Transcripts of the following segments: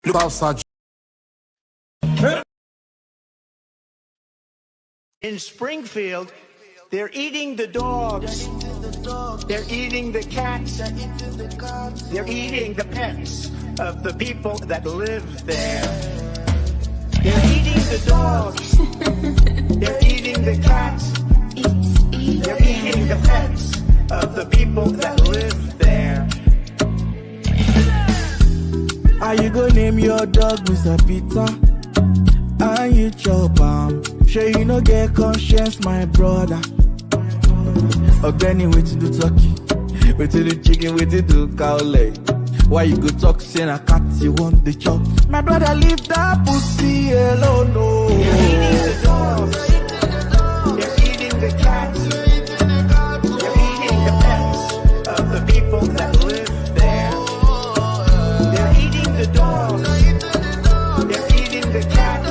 Look outside. In Springfield, they're eating the dogs. They're eating the cats. They're eating the pets of the people that live there. They're eating the dogs. They're eating the cats. They're eating the pets of the people that live there. How you gonna name your dog Mr. Peter? And you chop sure you no get conscience, my brother. Ogani wait to do turkey, wait to do chicken, wait to do cow leg. Why you go talk saying a cat you want the chop? My brother leave that pussy alone, no. They're eating the dogs. They're eating the cats. They're eating the pets of the people that live there. They're eating the dogs. They're eating the cats.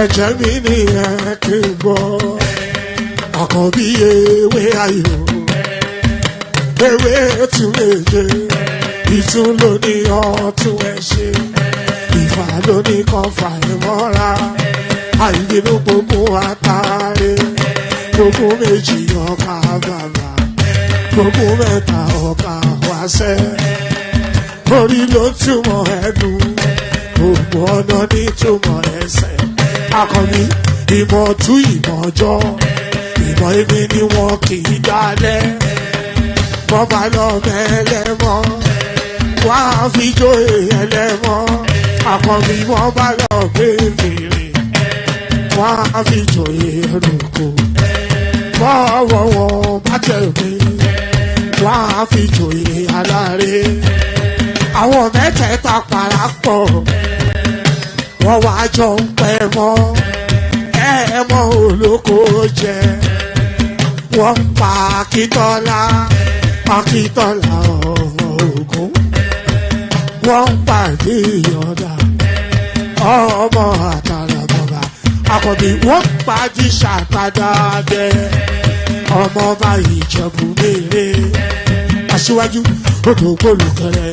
Ẹ̀jẹ̀ mi ni ẹ kí n gbọ́, àkọ́bí ewé ayò, ewé tún méje, ìtún ló ní ọ̀tún ẹ̀ ṣe, ìfà ló ní kan fà ẹ̀ mọ́ra, àìbínú gbogbo àtàrẹ, gbogbo méjì ọkà bàbà, gbogbo mẹ́ta ọkà wáṣẹ́, orí ló túmọ̀ ẹ̀dùn, gbogbo ọ̀nà ní túmọ̀ ẹsẹ̀. Akọni ìmọ̀ tú ìmọ̀ ọjọ́, ìmọ̀ èmi ni wọn kì í dálẹ̀. Wọ́n bá lọ mẹ́lẹ́mọ́, wọ́n á fi jóye ẹlẹ́mọ́. Akọni wọ́n bá lọ gbé fèrè, wọ́n á fi jóye ẹlòkò. Bọ́wọ́ wọn bá tẹ̀lé, wọ́n á fi jóye aláre. Àwọn mẹ́tẹ̀ẹ̀ta parapọ̀. Wọ́n wá jọ ń pẹ́ mọ́, ẹ̀ẹ́mọ́ olóko jẹ. Wọ́n ń pa Akíntọ́lá, Akíntọ́lá ọmọ Ògún. Wọ́n ń pàdé Ìyọ̀dà, ọmọ Àtàlàbọ̀bà. Àkọ́bí wọ́n pàdé Ṣàtàdàdẹ, ọmọ ọba Ìjẹ̀bú Mèrè. Aṣíwájú odò gbólùkẹrẹ,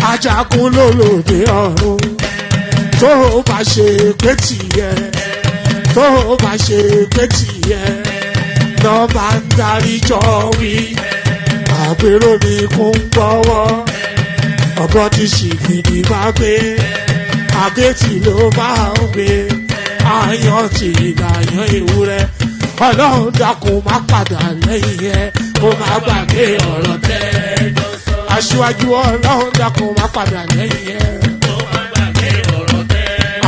Ajagun lólòdì ọ̀run. Tó o bá ṣe pé tìyẹ, tó o bá ṣe pé tìyẹ, lọ́ bá ń darí jọ wí. Àgbèrò ni kò ń gbọ́wọ́, ọ̀gọ́ ti ṣìgìdì máa gbé, àgétì ló máa ń gbé, àyàn ti ìlàyàn ewúrẹ́. Ọlọ́run dákun má padà lẹ́yìn ẹ, kó má gbàgbé ọ̀rọ̀ tẹ́. Aṣíwájú Ọlọ́run dákun má padà lẹ́yìn ẹ.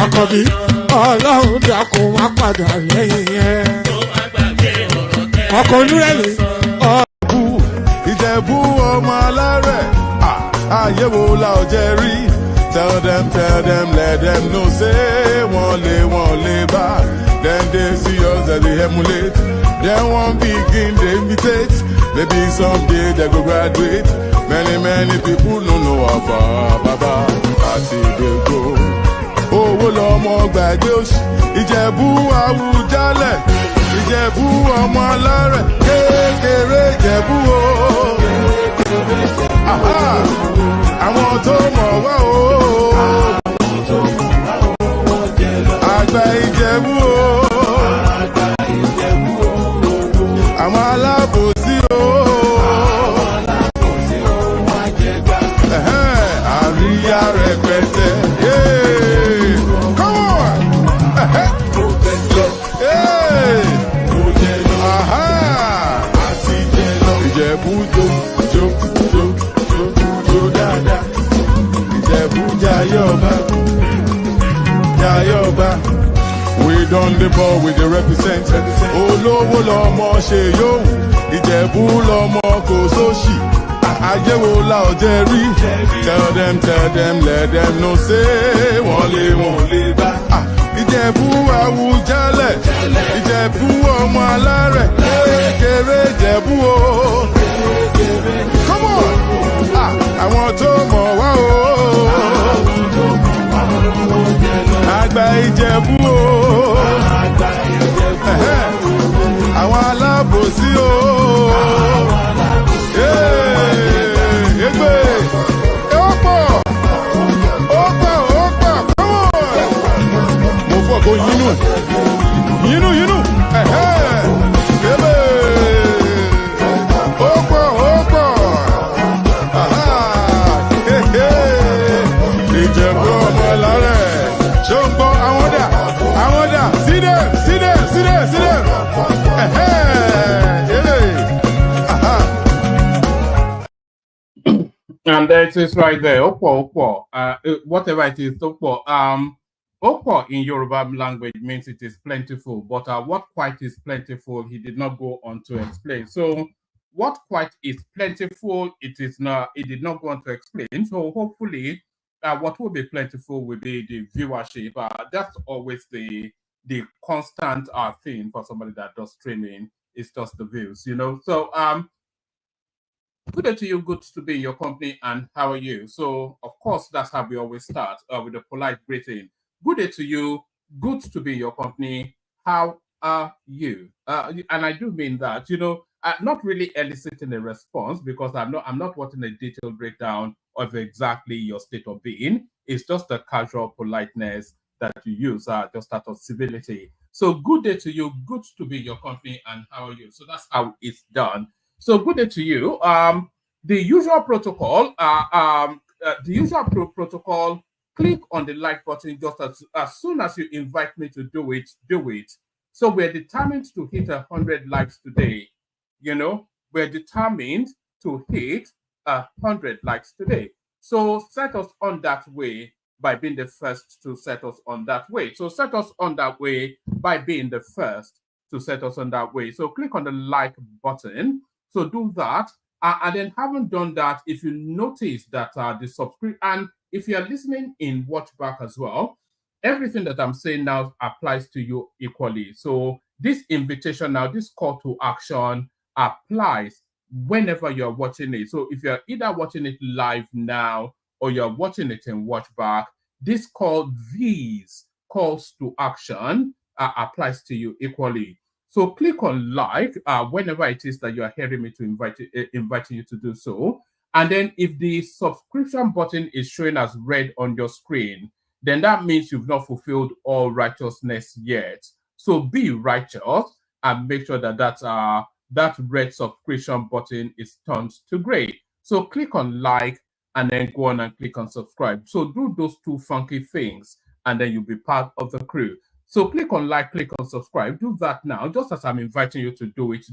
Àkọ́bí Ọlọ́run dákun wá padà lẹ́yìn ẹ̀. Ọkọ̀ olúrẹ̀lẹ̀. Ìjẹ̀bú ọmọ alárẹ̀, ayé wo la ò jẹ́ rí? Tell them, let them know say wọ́n lè bá. Then they see us as they emulate. Then one begin they imitate. Maybe someday they go graduate. Many people don't know about Baba. I see they go. Oh, ọmọ gbàgbé òṣì. Ìjẹ̀bú Àwùjalẹ̀, Ìjẹ̀bú ọmọ alárẹ̀, kékeré Ìjẹ̀bú o. Aha! Àwọn tó mọ̀ wá o. Àgbà Ìjẹ̀bú o. Àwọn alábòsí o. Àríyá rẹpẹtẹ. Come on! Aha! Ìjẹ̀bú jó jó jó jó jó dáadáa. Ìjẹ̀bú jayọ̀ba jayọ̀ba. We don dey ball with the represent. Olówó lọmọ ṣe yóò. Ìjẹ̀bú lọmọ kò sóṣì. Ayé wo la ọ̀jẹ̀ rí? Tell them, let them know say wọ́n lè bá. Ìjẹ̀bú Àwùjalẹ̀, Ìjẹ̀bú ọmọ alárẹ̀, kékeré Ìjẹ̀bú o. Come on! Àwọn tó mọ̀ wá o. Àgbà Ìjẹ̀bú o. Àwọn alábòsí o. Egbe! Ó pọ̀! Come on! Mo fọ́ kó yínú ẹ̀. Yínú! Egbe! Ó pọ̀! Aha! Ìjẹ̀bú ọmọ alárẹ̀. Ṣé o ń gbọ́ àwọn dà? See them! And there it is right there. Opo. Whatever it is, Opo. Opo in Yoruba language means it is plentiful, but what quite is plentiful, he did not go on to explain. So what quite is plentiful, it did not go on to explain. So hopefully what will be plentiful will be the viewership. That's always the constant thing for somebody that does streaming. It's just the views, you know. So good day to you, good to be in your company, and how are you? So of course that's how we always start with a polite greeting. Good day to you, good to be in your company, how are you? And I do mean that, you know, not really eliciting a response, because I'm not wanting a detailed breakdown of exactly your state of being. It's just a casual politeness that you use just out of civility. So good day to you, good to be in your company, and how are you? So that's how it's done. So good day to you. The usual protocol, protocol, click on the like button just as soon as you invite me to do it. So we're determined to hit 100 likes today. You know, we're determined to hit 100 likes today. So set us on that way by being the first to set us on that way. So set us on that way by being the first to set us on that way. So click on the like button. So do that. And then haven't done that, if you notice that the subscribe, and if you are listening in watchback as well, everything that I'm saying now applies to you equally. So this invitation now, this call to action applies whenever you're watching it. So if you're either watching it live now or you're watching it in watchback, this these calls to action applies to you equally. So click on like whenever it is that you are hearing me to inviting you to do so. And then if the subscription button is showing as red on your screen, then that means you've not fulfilled all righteousness yet. So be righteous and make sure that that red subscription button is turned to gray. So click on like and then go on and click on subscribe. So do those two funky things and then you'll be part of the crew. So click on like, click on subscribe. Do that now, just as I'm inviting you to do it.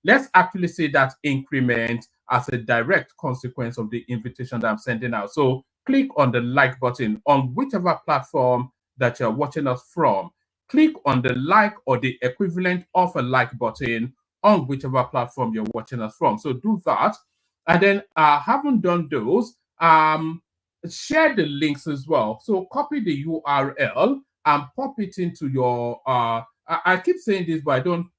Let's actually see that increment as a direct consequence of the invitation that I'm sending out. So click on the like button on whichever platform that you're watching us from. Click on the like or the equivalent of a like button on whichever platform you're watching us from. So do that. And then haven't done those, share the links as well. So copy the URL and pop it into your I keep saying this, but I don't.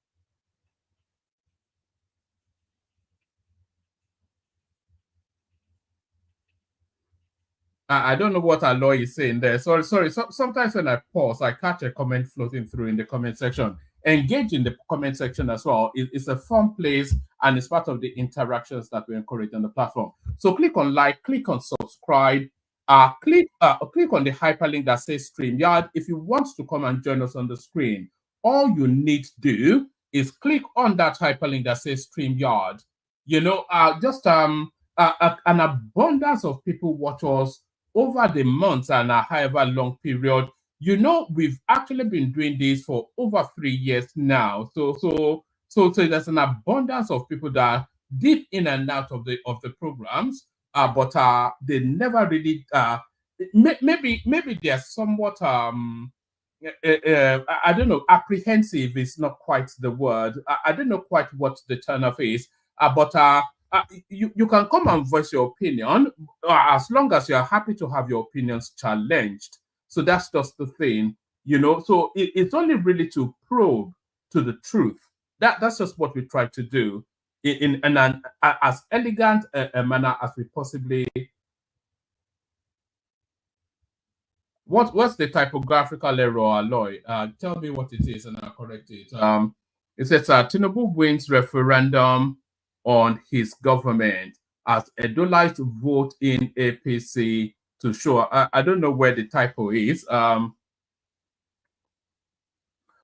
I don't know what Aloy is saying there. Sorry. Sometimes when I pause, I catch a comment floating through in the comment section. Engage in the comment section as well. It's a fun place and it's part of the interactions that we encourage on the platform. So click on like, click on subscribe, click on the hyperlink that says StreamYard. If you want to come and join us on the screen, all you need to do is click on that hyperlink that says StreamYard. An abundance of people watch us over the months and a however long period. We've actually been doing this for over 3 years now. So there's an abundance of people that dip in and out of the programs, but they never really maybe they're somewhat I don't know, apprehensive is not quite the word. I don't know quite what the turn off is, but you can come and voice your opinion as long as you're happy to have your opinions challenged. So that's just the thing, So it's only really to probe to the truth. That's just what we try to do in an as elegant a manner as we possibly. What's the typographical error, Aloy? Tell me what it is and I'll correct it. It says Tinubu wins referendum on his government as Edolites vote in APC to show. I don't know where the typo is.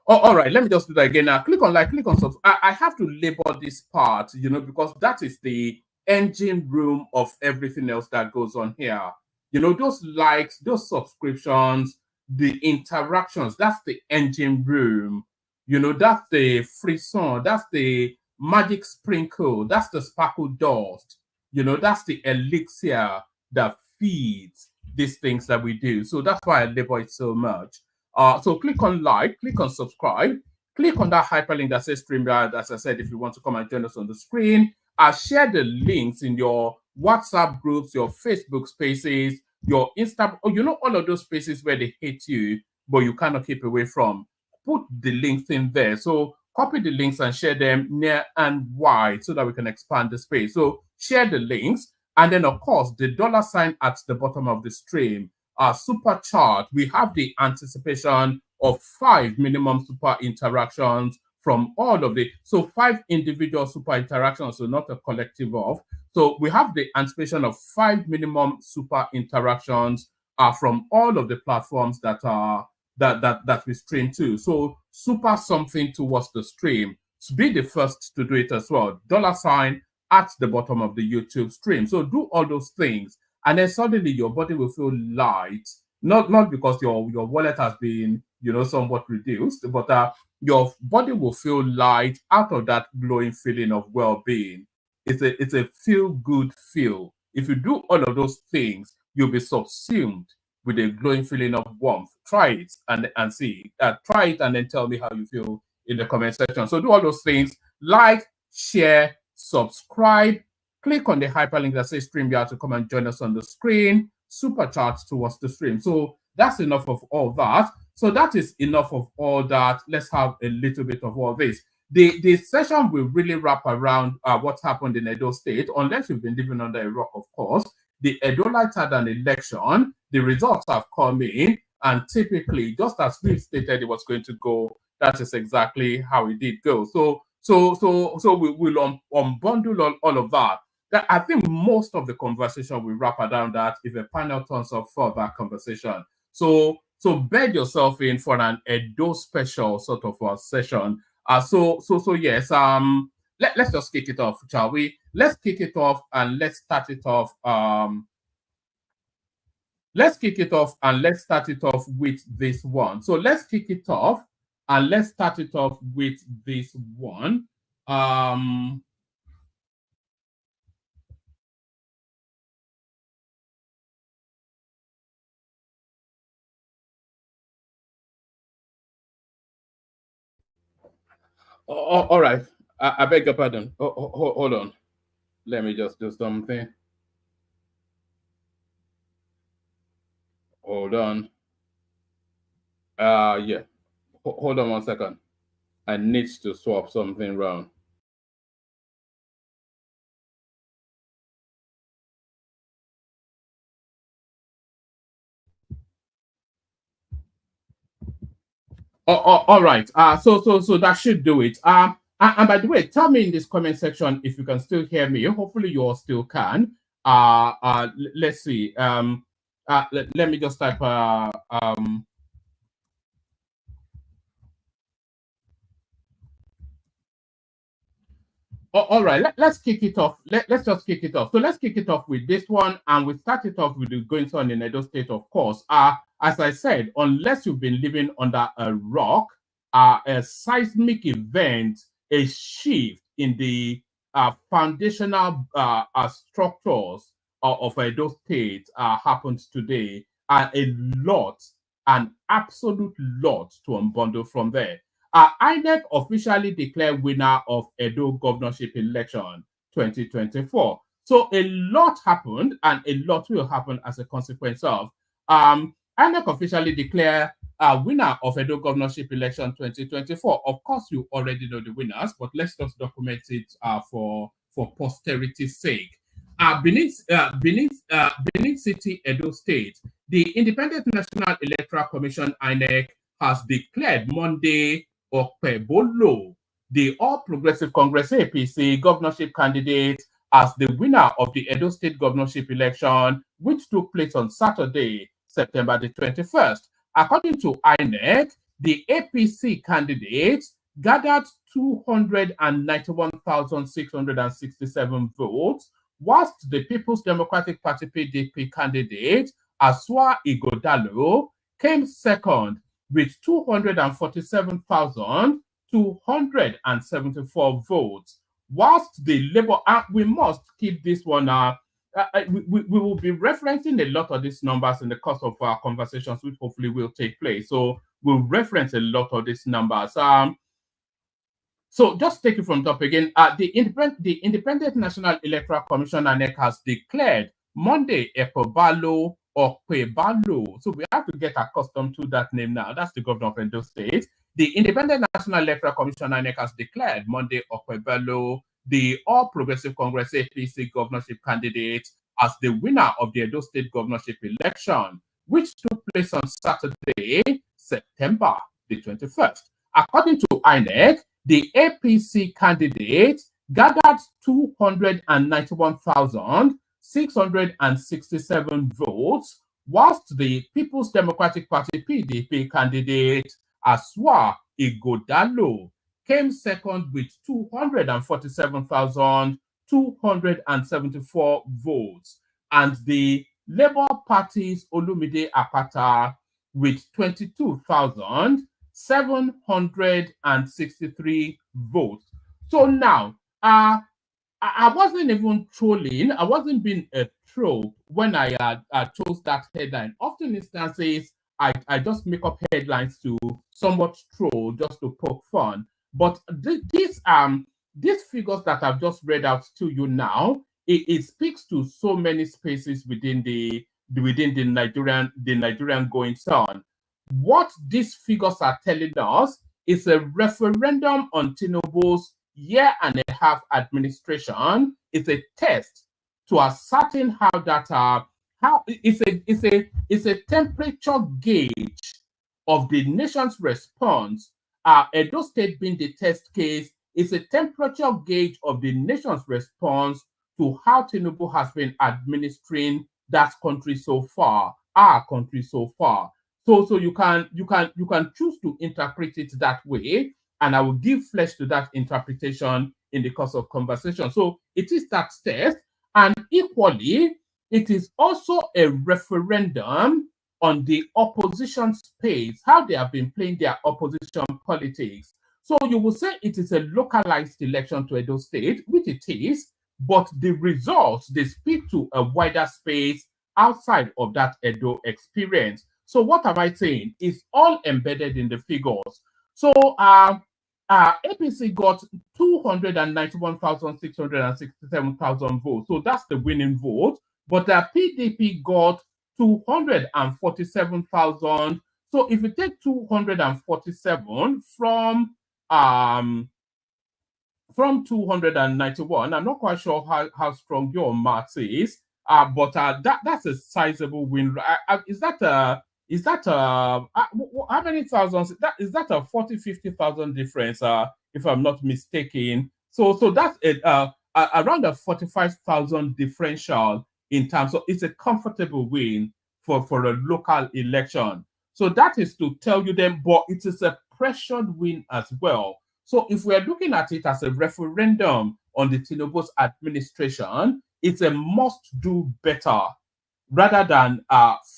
All right, let me just do that again. Now, click on like, click on subscribe. I have to label this part, because that is the engine room of everything else that goes on here. Those likes, those subscriptions, the interactions, that's the engine room. That's the frisson, that's the magic sprinkle, that's the sparkle dust. That's the elixir that feeds these things that we do. So that's why I label it so much. So click on like, click on subscribe, click on that hyperlink that says StreamYard, as I said, if you want to come and join us on the screen. Share the links in your WhatsApp groups, your Facebook spaces, your Insta, all of those spaces where they hate you, but you cannot keep away from. Put the links in there. So copy the links and share them near and wide so that we can expand the space. So share the links. And then, of course, the $ at the bottom of the stream. Super chart, we have the anticipation of 5 minimum super interactions from all of so 5 individual super interactions, so not a collective of. So we have the anticipation of 5 minimum super interactions from all of the platforms that we stream to. So super something towards the stream. So be the first to do it as well. $ at the bottom of the YouTube stream. So do all those things. And then suddenly your body will feel light, not because your wallet has been, somewhat reduced, but your body will feel light out of that glowing feeling of well-being. It's a feel-good feel. If you do all of those things, you'll be subsumed with a glowing feeling of warmth. Try it and see. Try it and then tell me how you feel in the comment section. So do all those things. Like, share, subscribe. Click on the hyperlink that says StreamYard to come and join us on the screen. Super chats towards the stream. So that's enough of all that. So that is enough of all that. Let's have a little bit of all this. The session will really wrap around what happened in Edo State, unless you've been living under a rock, of course. The Edolites had an election. The results have come in. And typically, just as we stated it was going to go, that is exactly how it did go. So we will unbundle all of that. I think most of the conversation will wrap around that if a panel turns up for that conversation. So bed yourself in for an Edo special sort of session. So yes. Let's just kick it off, shall we? Let's kick it off and let's start it off. Let's kick it off and let's start it off with this one. So let's kick it off and let's start it off with this one. All right. I beg your pardon. Hold on. Let me just do something. Hold on. Yeah. Hold on 1 second. I need to swap something around. All right. So that should do it. And by the way, tell me in this comment section if you can still hear me. Hopefully, you all still can. Let's see. Let me just type. All right, let's kick it off. Let's just kick it off. So let's kick it off with this one, and we start it off with the goings on in Edo State, of course. As I said, unless you've been living under a rock, a seismic event, a shift in the foundational structures of Edo State happens today. A lot, an absolute lot to unbundle from there. INEC officially declared winner of Edo governorship election 2024. So a lot happened, and a lot will happen as a consequence of. INEC officially declared winner of Edo governorship election 2024. Of course, you already know the winners, but let's just document it for posterity's sake. Benin City, Edo State. The Independent National Electoral Commission (INEC) has declared Monday Okpebolo, the All Progressive Congress APC governorship candidate, as the winner of the Edo State governorship election, which took place on Saturday, September the 21st. According to INEC, the APC candidate gathered 291,667 votes, whilst the People's Democratic Party PDP candidate, Aswa Igodalo, came second with 247,274 votes, whilst the Labour, we must keep this one, we will be referencing a lot of these numbers in the course of our conversations, which hopefully will take place. So we'll reference a lot of these numbers. So just take it from top again. The Independent National Electoral Commission (INEC) has declared Monday Ekobalo Okpebalo. So we have to get accustomed to that name now. That's the governor of Edo State. The Independent National Electoral Commission (INEC) has declared Monday Okpebalo, the All Progressive Congress APC governorship candidate, as the winner of the Edo State governorship election, which took place on Saturday, September the 21st. According to INEC, the APC candidate gathered 291,667 votes, whilst the People's Democratic Party PDP candidate, Aswa Igodalo, came second with 247,274 votes, and the Labour Party's Olumide Apata with 22,763 votes. So now, I wasn't even trolling. I wasn't being a troll when I chose that headline. Often instances, I just make up headlines to somewhat troll, just to poke fun. But these figures that I've just read out to you now, it speaks to so many spaces within the Nigerian goings on. What these figures are telling us is a referendum on Tinubu's year and a half administration is a test to ascertain how that how it's a temperature gauge of the nation's response. Edo State being the test case is a temperature gauge of the nation's response to how Tinubu has been administering that country so far, our country so far. So you can choose to interpret it that way, and I will give flesh to that interpretation in the course of conversation. So it is that test, and equally, it is also a referendum on the opposition space, how they have been playing their opposition politics. So you will say it is a localized election to Edo State, which it is, but the results, they speak to a wider space outside of that Edo experience. So what am I saying? It's all embedded in the figures. So APC got 291,667 votes. So that's the winning vote. But PDP got 247,000. So if you take 247 from 291, I'm not quite sure how strong your maths is, but that's a sizable win. Is that is that how many thousands? That is that a 40,000-50,000 difference? If I'm not mistaken. So that's around a 45,000 differential in terms. So it's a comfortable win for a local election. So that is to tell you then, but it is a pressured win as well. So if we are looking at it as a referendum on the Tinubu's administration, it's a must do better rather than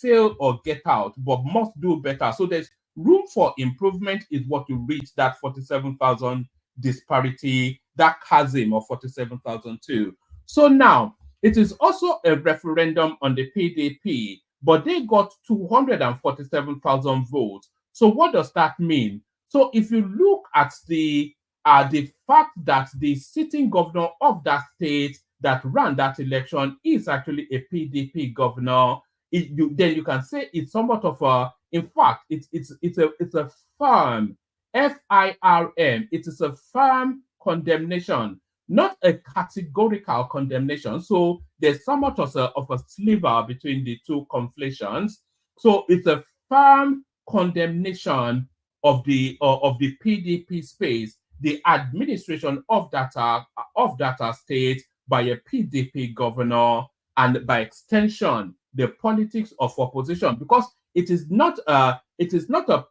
fail or get out, but must do better. So there's room for improvement is what you reach that 47,000 disparity, that chasm of 47,000 too. So now it is also a referendum on the PDP, but they got 247,000 votes. So what does that mean? So if you look at the fact that the sitting governor of that state that ran that election is actually a PDP governor, then you can say it's somewhat of a. In fact, it's a firm FIRM. It is a firm condemnation, not a categorical condemnation. So there's somewhat of a sliver between the two conflations. So it's a firm condemnation of the PDP space, the administration of that state by a PDP governor, and by extension, the politics of opposition, because it is not a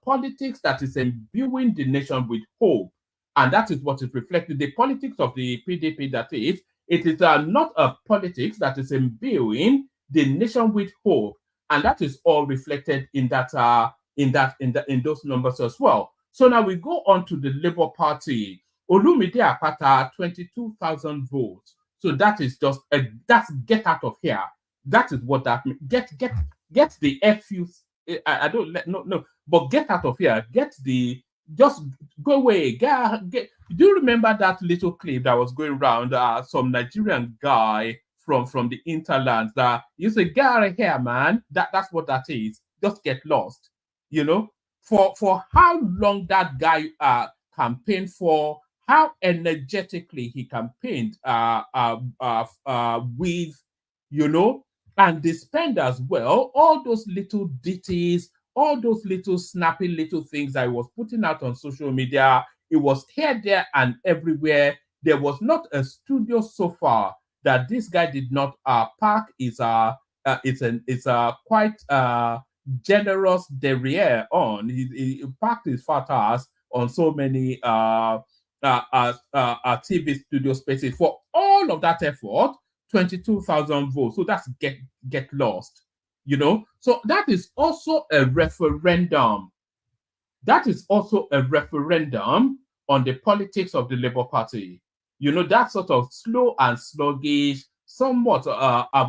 politics that is imbuing the nation with hope, and that is what is reflected. The politics of the PDP, that is, it is not a politics that is imbuing the nation with hope, and that is all reflected in in those numbers as well. So now we go on to the Labour Party. Olumide Akpata, 22,000 votes. So that is just that's get out of here. That is what that means. Get the FU. I don't let no, but get out of here. Get the just go away. Get. Do you remember that little clip that was going around? Some Nigerian guy from the interlands that you say, get out of here, man. That's what that is. Just get lost. You know, for how long that guy campaigned for, how energetically he campaigned with, you know, and they spend as well all those little ditties, all those little snappy little things that he was putting out on social media. It was here, there, and everywhere. There was not a studio so far that this guy did not park his it's a quite generous derriere on. He packed his fat ass on so many TV studio spaces for all of that effort. 22,000 votes. So that's get lost, you know. So that is also a referendum. That is also a referendum on the politics of the Labour Party. You know, that sort of slow and sluggish, somewhat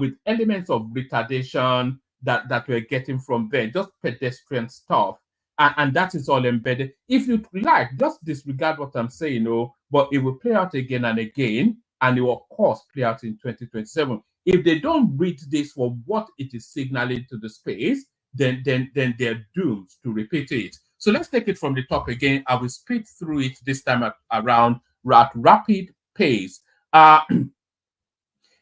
with elements of retardation that we're getting from there, just pedestrian stuff. And that is all embedded. If you like, just disregard what I'm saying, but it will play out again and again, and it will, of course, play out in 2027. If they don't read this for what it is signaling to the space, then they're doomed to repeat it. So let's take it from the top again. I will speed through it this time around at rapid pace. The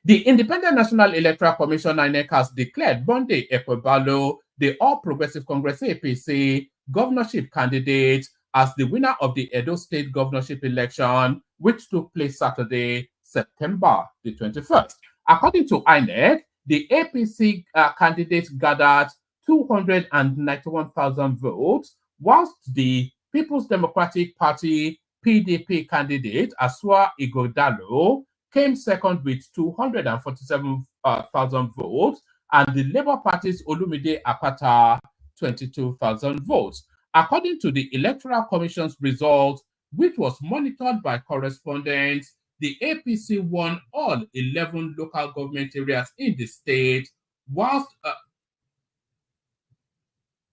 Independent National Electoral Commission, INEC, has declared Monday Ekwebalu, the All Progressive Congress APC governorship candidate, as the winner of the Edo State governorship election, which took place Saturday, September the 21st. According to INEC, the APC candidate gathered 291,000 votes, whilst the People's Democratic Party PDP candidate, Asua Ighodalo, came second with 247,000 votes, and the Labour Party's Olumide Akpata, 22,000 votes. According to the Electoral Commission's results, which was monitored by correspondents, the APC won all 11 local government areas in the state, whilst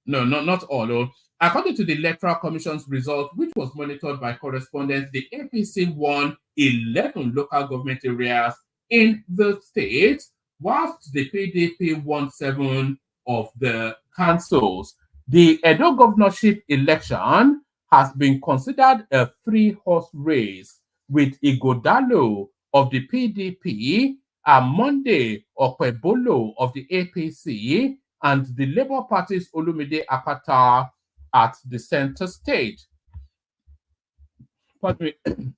not all. According to the Electoral Commission's result, which was monitored by correspondents, the APC won 11 local government areas in the state, whilst the PDP won 7 of the councils. The Edo governorship election has been considered a 3-horse race, with Ighodalo of the PDP, Monday Okpebolo of the APC, and the Labour Party's Olumide Akpata at the center stage. Pardon me.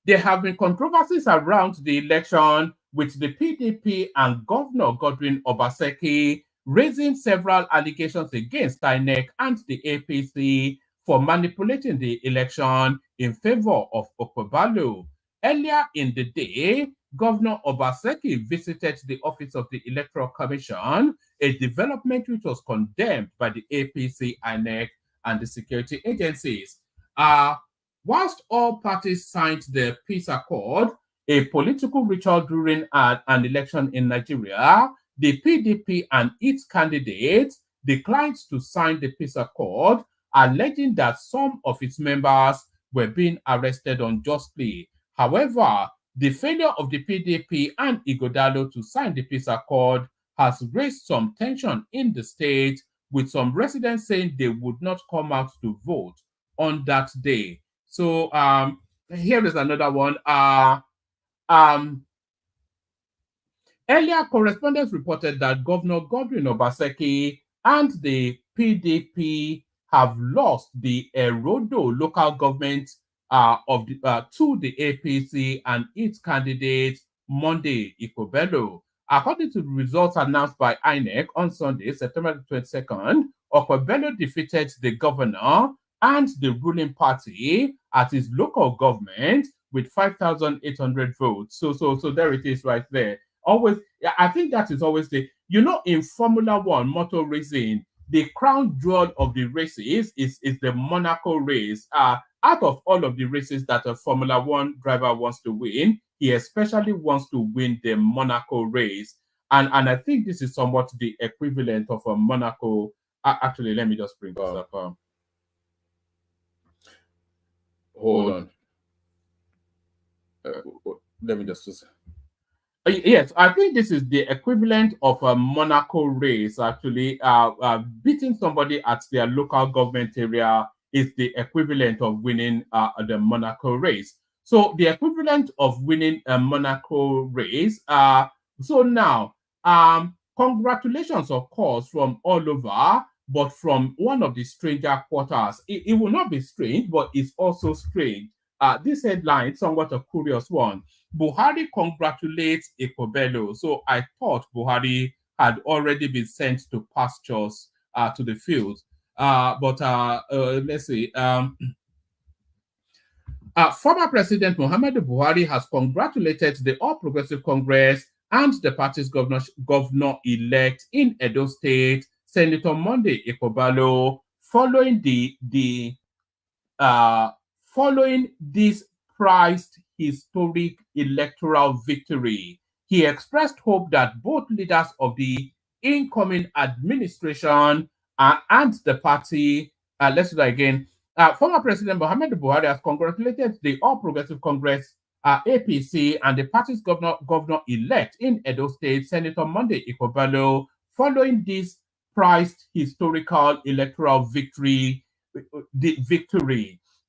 There have been controversies around the election, with the PDP and Governor Godwin Obaseki raising several allegations against INEC and the APC for manipulating the election in favor of Okpebholo. Earlier in the day, Governor Obaseki visited the office of the Electoral Commission, a development which was condemned by the APC, INEC, and the security agencies. Whilst all parties signed the peace accord, a political ritual during an election in Nigeria, the PDP and its candidates declined to sign the peace accord, alleging that some of its members were being arrested unjustly. However, the failure of the PDP and Ighodalo to sign the peace accord has raised some tension in the state, with some residents saying they would not come out to vote on that day. So here is another one. Earlier, correspondents reported that Governor Godwin Obaseki and the PDP have lost the Erodo local government to the APC and its candidate Monday Ikobelo. According to the results announced by INEC on Sunday, September 22nd, Okpebholo defeated the governor and the ruling party at his local government with 5,800 votes. So there it is right there. Always, I think that is always in Formula One motor racing, the crown jewel of the races is the Monaco race. Out of all of the races that a Formula One driver wants to win, he especially wants to win the Monaco race. And I think this is somewhat the equivalent of a Monaco. Actually, let me just bring this up. Hold on. Let me just. Yes, I think this is the equivalent of a Monaco race, actually. Beating somebody at their local government area is the equivalent of winning the Monaco race. So the equivalent of winning a Monaco race. So now, congratulations, of course, from all over, but from one of the stranger quarters. It will not be strange, but it's also strange. This headline, somewhat a curious one. Buhari congratulates Ikobelo. So I thought Buhari had already been sent to pastures to the field. But let's see. Former President Muhammadu Buhari has congratulated the All Progressive Congress and the party's governor-elect in Edo State, Senator Monday Ikobalo, following this prized historic electoral victory. He expressed hope that both leaders of the incoming administration and the party, let's do that again. Former President Muhammadu Buhari has congratulated the All Progressive Congress, APC, and the party's governor-elect in Edo State, Senator Monday Ikobalo, following this prized historical electoral victory.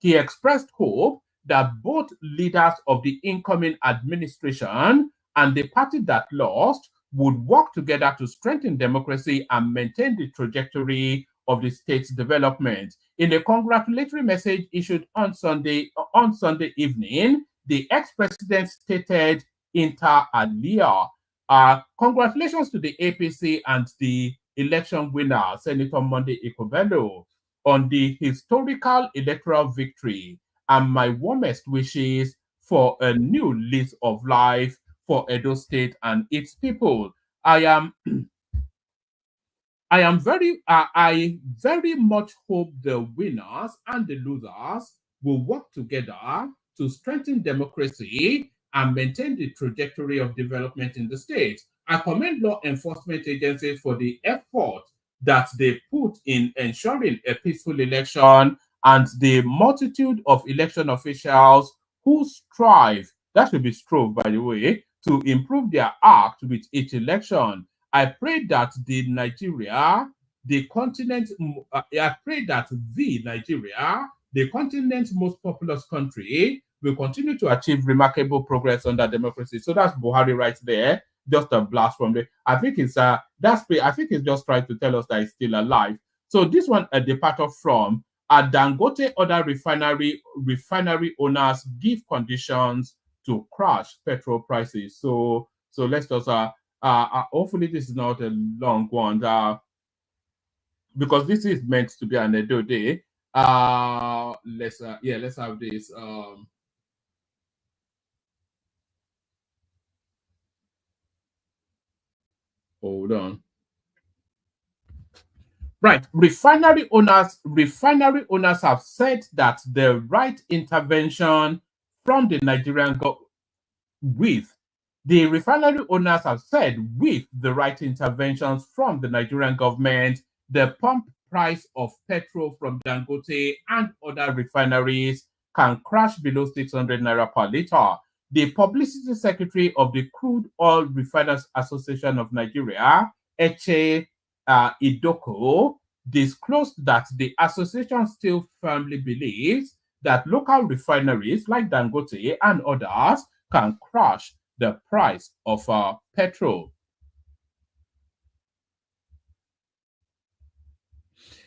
He expressed hope that both leaders of the incoming administration and the party that lost would work together to strengthen democracy and maintain the trajectory of the state's development. In a congratulatory message issued on Sunday evening, the ex-president stated inter alia, congratulations to the APC and the election winner, Senator Monday Ikobelo, on the historical electoral victory, and my warmest wishes for a new lease of life for Edo State and its people. I very much hope the winners and the losers will work together to strengthen democracy and maintain the trajectory of development in the state. I commend law enforcement agencies for the effort that they put in ensuring a peaceful election, and the multitude of election officials who strive, that should be strove, by the way, to improve their act with each election. I pray that the continent's most populous country, will continue to achieve remarkable progress under democracy. So that's Buhari right there. Just a blast from the. I think it's That's I think it's just trying to tell us that it's still alive. So this one a departure from Dangote other refinery owners give conditions to crash petrol prices. So let's just hopefully this is not a long one because this is meant to be an Edo day. Let's have this. Hold on. Right, refinery owners have said that the right intervention from the Nigerian government with the refinery owners have said with the right interventions from the Nigerian government, the pump price of petrol from Dangote and other refineries can crash below 600 naira per liter. The publicity secretary of the Crude Oil Refiners Association of Nigeria, Eche Idoko, disclosed that the association still firmly believes that local refineries like Dangote and others can crash the price of petrol.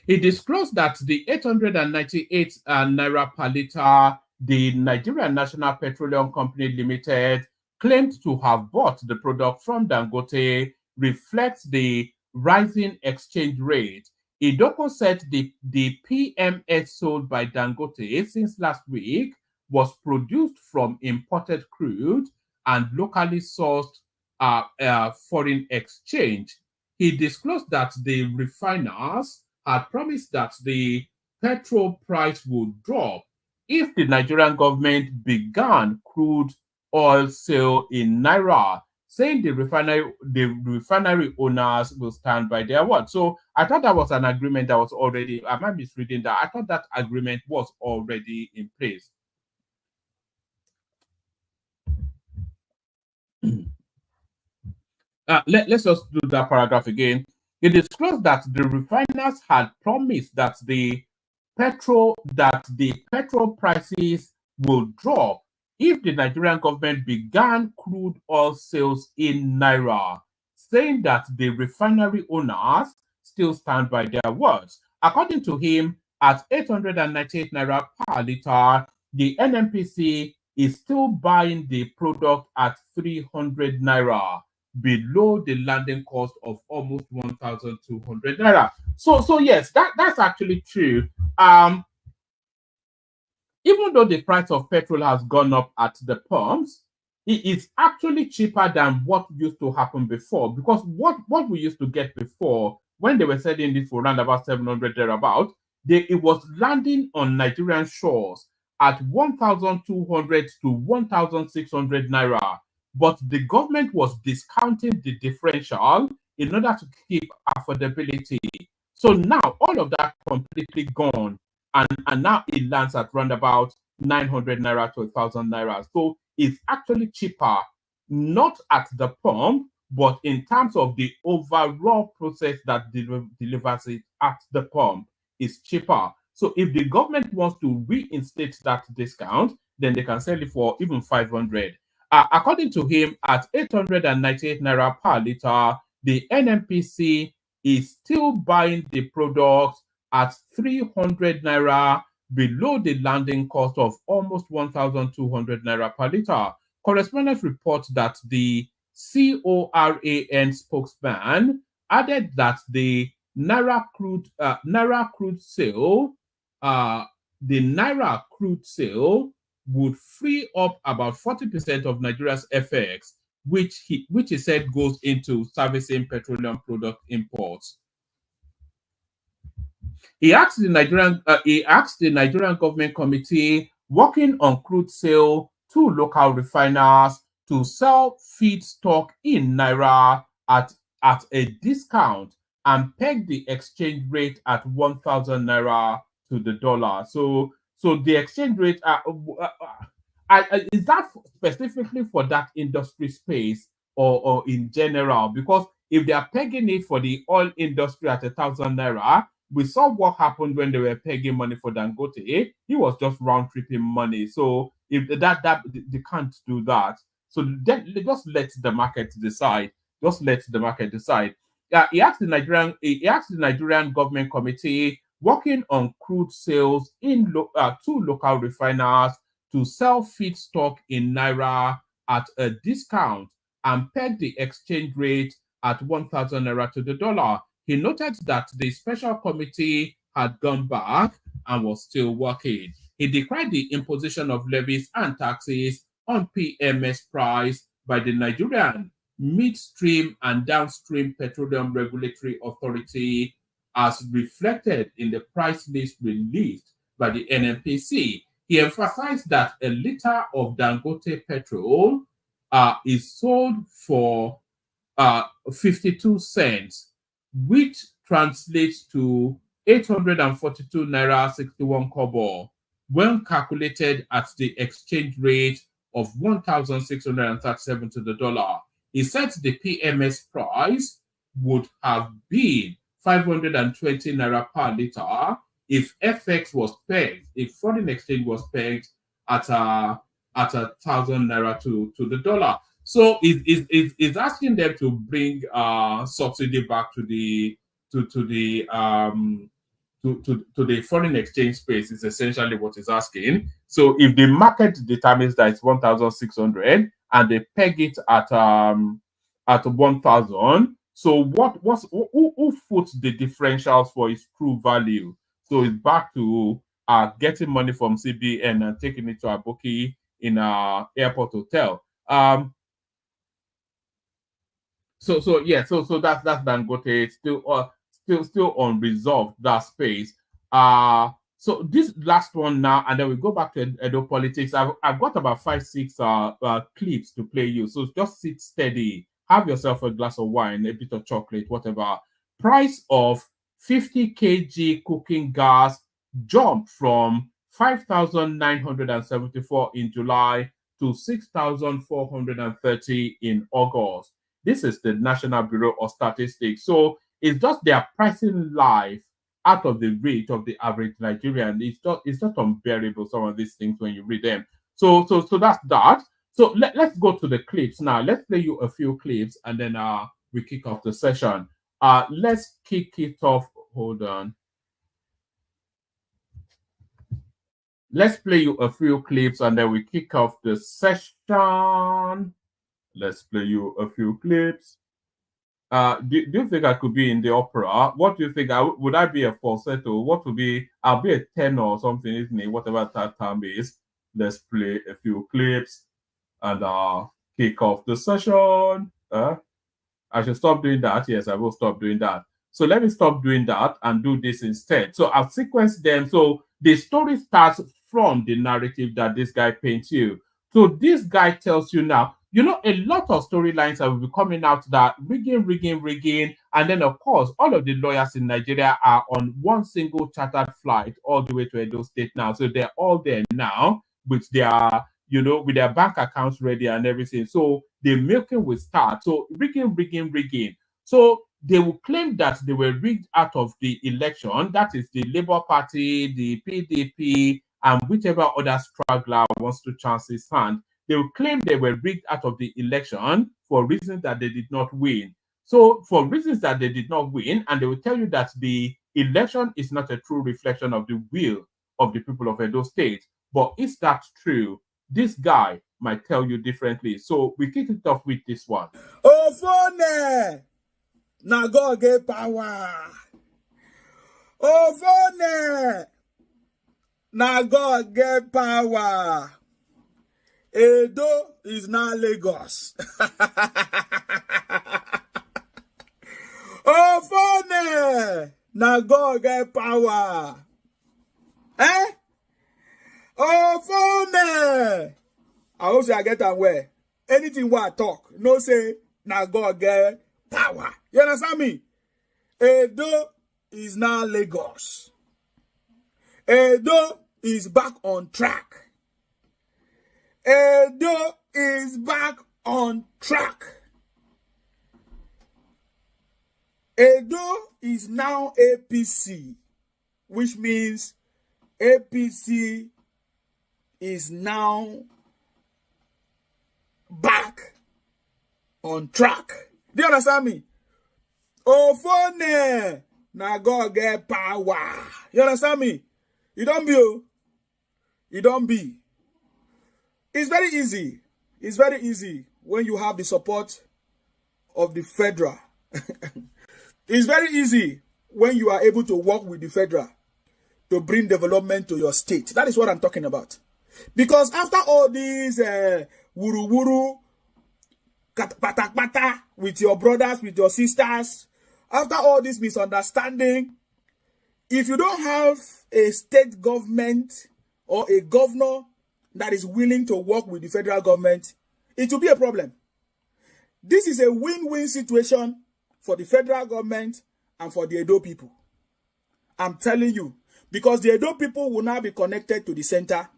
He disclosed that the 898 naira per liter the Nigerian National Petroleum Company Limited claimed to have bought the product from Dangote reflects the rising exchange rate. Idoko said the PMS sold by Dangote since last week was produced from imported crude and locally sourced foreign exchange. He disclosed that the refiners had promised that the petrol price would drop if the Nigerian government began crude oil sale in Naira, saying the refinery owners will stand by their word. So I thought that was an agreement that was already, I might be misreading that. I thought that agreement was already in place. Let's just do that paragraph again. It disclosed that the refiners had promised that the petrol prices will drop if the Nigerian government began crude oil sales in Naira, saying that the refinery owners still stand by their words. According to him, at 898 naira per liter, the NNPC is still buying the product at 300 naira, below the landing cost of almost 1,200 naira. So yes, that's actually true. Even though the price of petrol has gone up at the pumps, it is actually cheaper than what used to happen before. Because what we used to get before, when they were selling this for around about 700 thereabout, it was landing on Nigerian shores at 1,200 to 1,600 naira. But the government was discounting the differential in order to keep affordability. So now all of that completely gone, and now it lands at around about 900 naira to 1,000 naira. So it's actually cheaper, not at the pump, but in terms of the overall process that delivers it at the pump is cheaper. So if the government wants to reinstate that discount, then they can sell it for even 500. According to him, at 898 naira per liter, the NNPC is still buying the product at 300 naira, below the landing cost of almost 1,200 naira per liter. Correspondents report that the CORAN spokesman added that the Naira crude sale, would free up about 40% of Nigeria's FX, which he said goes into servicing petroleum product imports. He asked the Nigerian government committee working on crude sale to local refiners to sell feedstock in Naira at a discount and peg the exchange rate at 1,000 Naira to the dollar. So the exchange rate, is that specifically for that industry space or in general? Because if they are pegging it for the oil industry at 1,000 Naira, we saw what happened when they were pegging money for Dangote. He was just round tripping money. So if that they can't do that. So then just let the market decide. Just let the market decide. he asked the Nigerian government committee working on crude sales in two local refiners to sell feedstock in naira at a discount and peg the exchange rate at 1,000 naira to the dollar. He noted that the special committee had gone back and was still working. He decried the imposition of levies and taxes on PMS price by the Nigerian Midstream and Downstream Petroleum Regulatory Authority as reflected in the price list released by the NNPC. He emphasized that a liter of Dangote petrol is sold for 52 cents, which translates to 842 naira 61 kobo when calculated at the exchange rate of 1,637 to the dollar. He said the PMS price would have been 520 naira per liter if FX was pegged, if foreign exchange was pegged at 1,000 naira to the dollar. So it's asking them to bring subsidy back to the foreign exchange space is essentially what it's asking. So if the market determines that it's 1,600 and they peg it at 1,000, so who puts the differentials for its true value? So it's back to getting money from CBN and taking it to a bookie in a airport hotel. So that's Dangote. Still unresolved, that space. So this last one now, and then we go back to Edo politics. I've got about 5-6 clips to play you. So just sit steady. Have yourself a glass of wine, a bit of chocolate, whatever. Price of 50 kg cooking gas jumped from 5,974 in July to 6,430 in August. This is the National Bureau of Statistics. So it's just they are pricing life out of the rate of the average Nigerian. It's just unbearable, some of these things when you read them. So that's that. So let's go to the clips now. Let's play you a few clips and then we kick off the session. Let's kick it off. Hold on. Let's play you a few clips and then we kick off the session. Let's play you a few clips. Do you think I could be in the opera? What do you think? Would I be a falsetto? What would be? I'll be a tenor or something, isn't it? Whatever that term is. Let's play a few clips and kick off the session. I should stop doing that. Yes, I will stop doing that. So let me stop doing that and do this instead. So I'll sequence them. So the story starts from the narrative that this guy paints you. So this guy tells you now, you know, a lot of storylines will be coming out that rigging. And then, of course, all of the lawyers in Nigeria are on one single chartered flight all the way to Edo State now. So they're all there now with their, with their bank accounts ready and everything. So the milking will start. So rigging. So they will claim that they were rigged out of the election. That is the Labour Party, the PDP, and whichever other straggler wants to chance his hand. They will claim they were rigged out of the election for reasons that they did not win. So for reasons that they did not win, and they will tell you that the election is not a true reflection of the will of the people of Edo State. But is that true? This guy might tell you differently. So we kick it off with this one. Oh, phone! Now God get power. Oh, phone! Now God get power. Edo is now Lagos. Oh, funny! Now God get power. Eh? Oh, funny! I hope I get am well. Anything what I talk, no say, now God get power. You understand me? Edo is now Lagos. Edo is back on track. Edo is back on track. Edo is now APC, which means APC is now back on track. Do you understand me? Ofone. Now God get power. You understand me? You don't be. Oh. You don't be. It's very easy. It's very easy when you have the support of the federal. It's very easy when you are able to work with the federal to bring development to your state. That is what I'm talking about. Because after all these wuru-wuru, patak-patak with your brothers, with your sisters, after all this misunderstanding, if you don't have a state government or a governor that is willing to work with the federal government, it will be a problem. This is a win-win situation for the federal government and for the Edo people. I'm telling you, because the Edo people will now be connected to the center.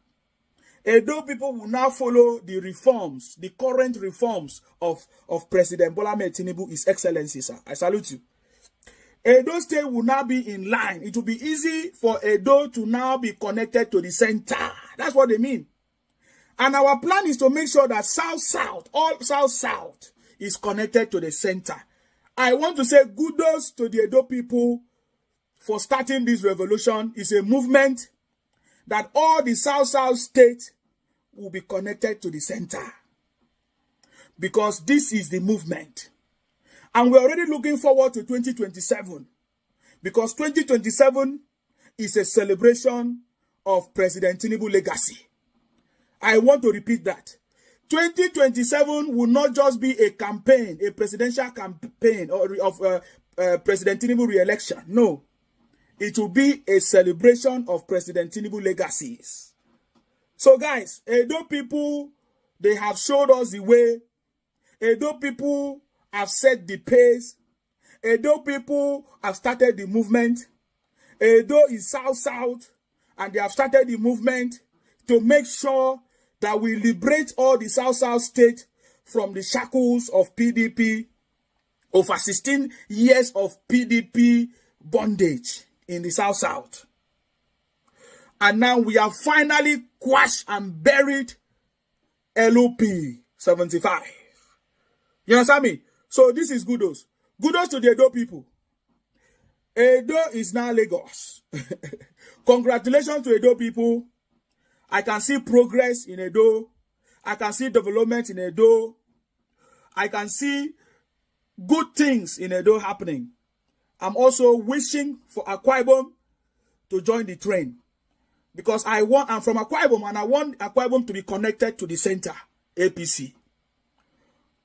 Edo people will now follow the reforms, the current reforms of President Bola Ahmed Tinubu, His Excellency, sir. I salute you. Edo State will now be in line. It will be easy for Edo to now be connected to the center. That's what they mean. And our plan is to make sure that South-South, all South-South is connected to the center. I want to say kudos to the Edo people for starting this revolution. It's a movement that all the South-South states will be connected to the center. Because this is the movement. And we're already looking forward to 2027. Because 2027 is a celebration of President Tinubu's legacy. I want to repeat that. 2027 will not just be a campaign, a presidential campaign of President Tinubu re-election. No. It will be a celebration of President Tinubu legacies. So guys, Edo people, they have showed us the way. Edo people have set the pace. Edo people have started the movement. Edo is South-South, and they have started the movement to make sure that we liberate all the South-South states from the shackles of PDP, over 16 years of PDP bondage in the South-South. And now we have finally quashed and buried LOP 75. You understand me? So this is kudos. Kudos to the Edo people. Edo is now Lagos. Congratulations to Edo people. I can see progress in Edo. I can see development in Edo. I can see good things in Edo happening. I'm also wishing for Akwa Ibom to join the train. Because I'm from Akwa Ibom, and I want Akwa Ibom to be connected to the center, APC.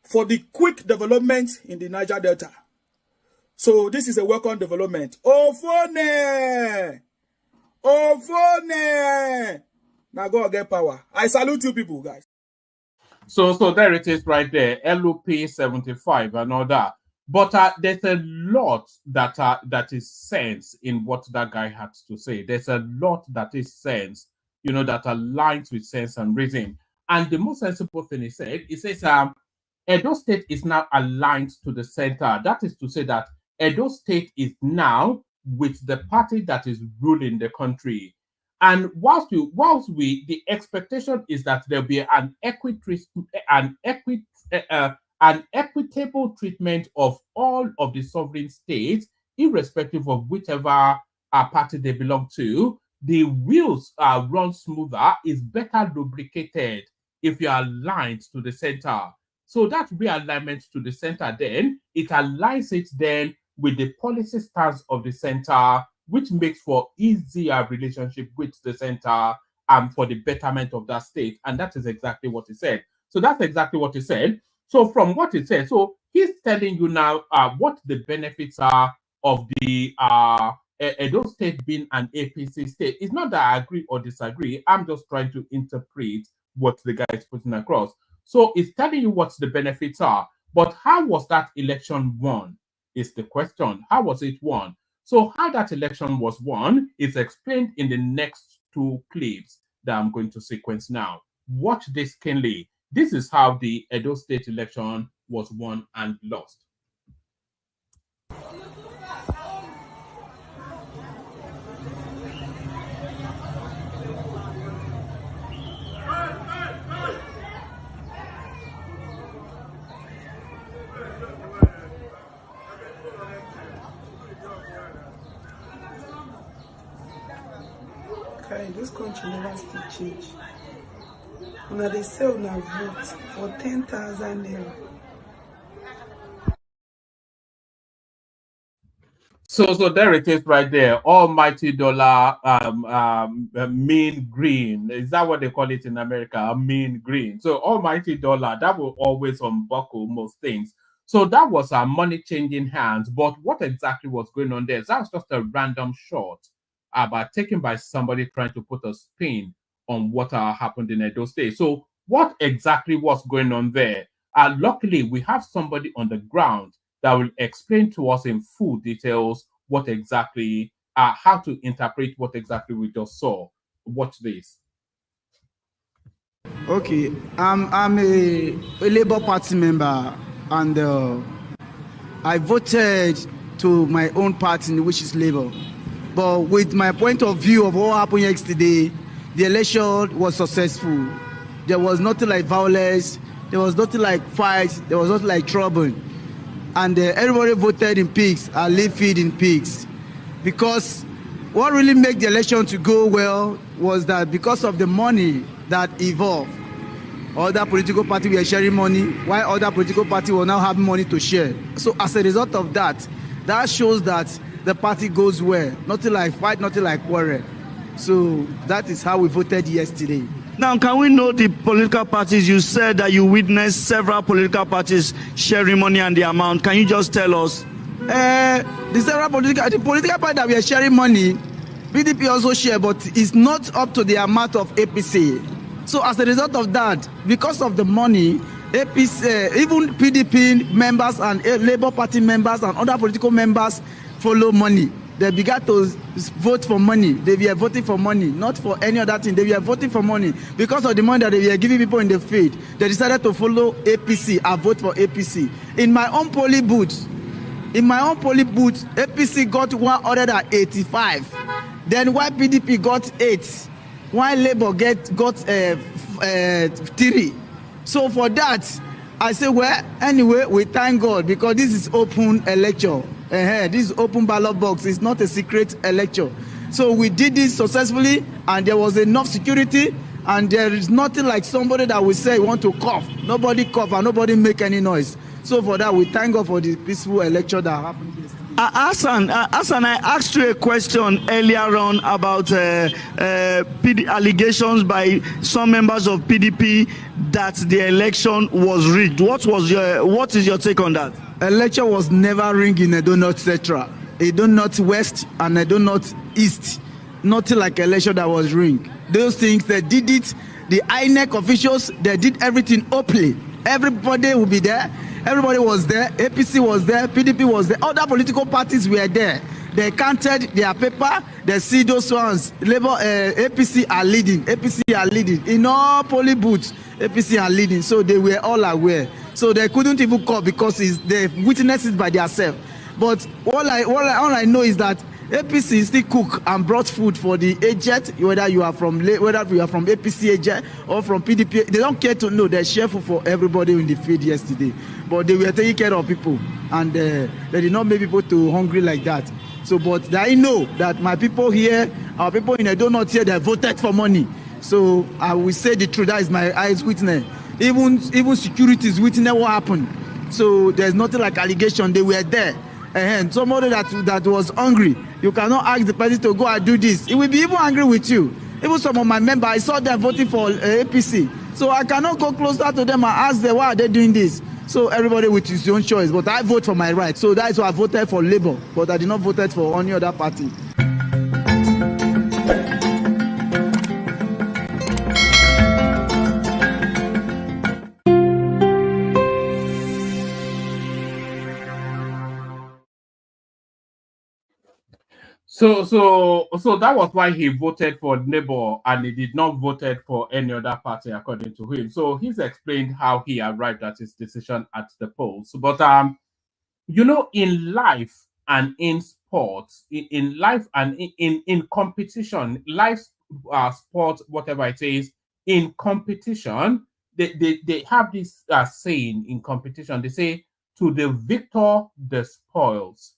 For the quick development in the Niger Delta. So this is a welcome development. Ofone! Ofone! Now go get power. I salute you people, guys. So there it is right there. LOP 75 and all that. But there's a lot that is sense in what that guy had to say. There's a lot that is sense, that aligns with sense and reason. And the most sensible thing he says, Edo State is now aligned to the center. That is to say that Edo State is now with the party that is ruling the country. And whilst the expectation is that there'll be an equitable treatment of all of the sovereign states, irrespective of whichever party they belong to, the wheels run smoother, is better lubricated if you are aligned to the center. So that realignment to the center, then it aligns it then with the policy stance of the center, which makes for easier relationship with the center and for the betterment of that state. And that is exactly what he said. So that's exactly what he said. So from what he said, so he's telling you now what the benefits are of the Edo State being an APC state. It's not that I agree or disagree. I'm just trying to interpret what the guy is putting across. So it's telling you what the benefits are. But how was that election won is the question. How was it won? So how that election was won is explained in the next two clips that I'm going to sequence now. Watch this keenly. This is how the Edo State election was won and lost. Kai, this country never still change. Una they say una vote for 10,000 naira. So there it is right there. Almighty dollar mean green. Is that what they call it in America? A mean green. So almighty dollar, that will always unbuckle most things. So that was a money changing hands. But what exactly was going on there? That was just a random shot but taken by somebody trying to put a spin on what happened in Edo State. So what exactly was going on there? Luckily, we have somebody on the ground that will explain to us in full details what exactly, how to interpret what exactly we just saw. Watch this. Okay, I'm a Labour Party member, and I voted to my own party, which is Labour. But with my point of view of what happened yesterday, the election was successful. There was nothing like violence, there was nothing like fights, there was nothing like trouble. And everybody voted in peace and leave feed in peace. Because what really made the election to go well was that because of the money that evolved, other political parties were sharing money, while other political parties will now have money to share. So as a result of that, that shows that the party goes well. Nothing like fight, nothing like quarrel. So that is how we voted yesterday. Now, can we know the political parties? You said that you witnessed several political parties sharing money and the amount. Can you just tell us? The political party that we are sharing money, PDP also share, but it's not up to the amount of APC. So as a result of that, because of the money, APC, even PDP members and Labour Party members and other political members follow money. They began to vote for money. They were voting for money, not for any other thing. They were voting for money. Because of the money that they were giving people in the field, they decided to follow APC and vote for APC. In my own polling booth, APC got 185. Then while PDP got 8, while Labour got 3. So for that, I say, well, anyway, we thank God because this is open election. This open ballot box is not a secret election. So we did this successfully, and there was enough security, and there is nothing like somebody that will say want to cough. Nobody cough and nobody make any noise. So for that, we thank God for the peaceful election that happened yesterday. Hassan, I asked you a question earlier on about allegations by some members of PDP that the election was rigged. What is your take on that? Election was never rigged in Edo North Central, Edo North West, and Edo North East. Nothing like election that was rigged. Those things, they did it. The INEC officials, they did everything openly. Everybody will be there. Everybody was there. APC was there. PDP was there. Other political parties were there. They counted their paper. They see those ones. Labour, APC are leading. APC are leading. In all polling booths, APC are leading. So they were all aware. So they couldn't even call because they witnessed it by themselves. But all I know is that APC still cook and brought food for the agent, whether you are from APC agent or from PDP. They don't care to know. They share food for everybody in the field yesterday. But they were taking care of people, and they did not make people too hungry like that. So, but I know that my people here, our people in Edo North here, they voted for money. So I will say the truth. That is my eyes witness. Even securities witness what happened. So there's nothing like allegation. They were there. And somebody that was hungry, you cannot ask the person to go and do this. He will be even angry with you. Even some of my members, I saw them voting for APC. So I cannot go closer to them and ask them, why are they doing this? So everybody with his own choice. But I vote for my right. So that is why I voted for Labour. But I did not vote for any other party. So that was why he voted for Labour and he did not voted for any other party according to him. So he's explained how he arrived at his decision at the polls. But in life and in sports, in life and in competition, life, sport, whatever it is, in competition, they have this saying in competition. They say, "To the victor, the spoils."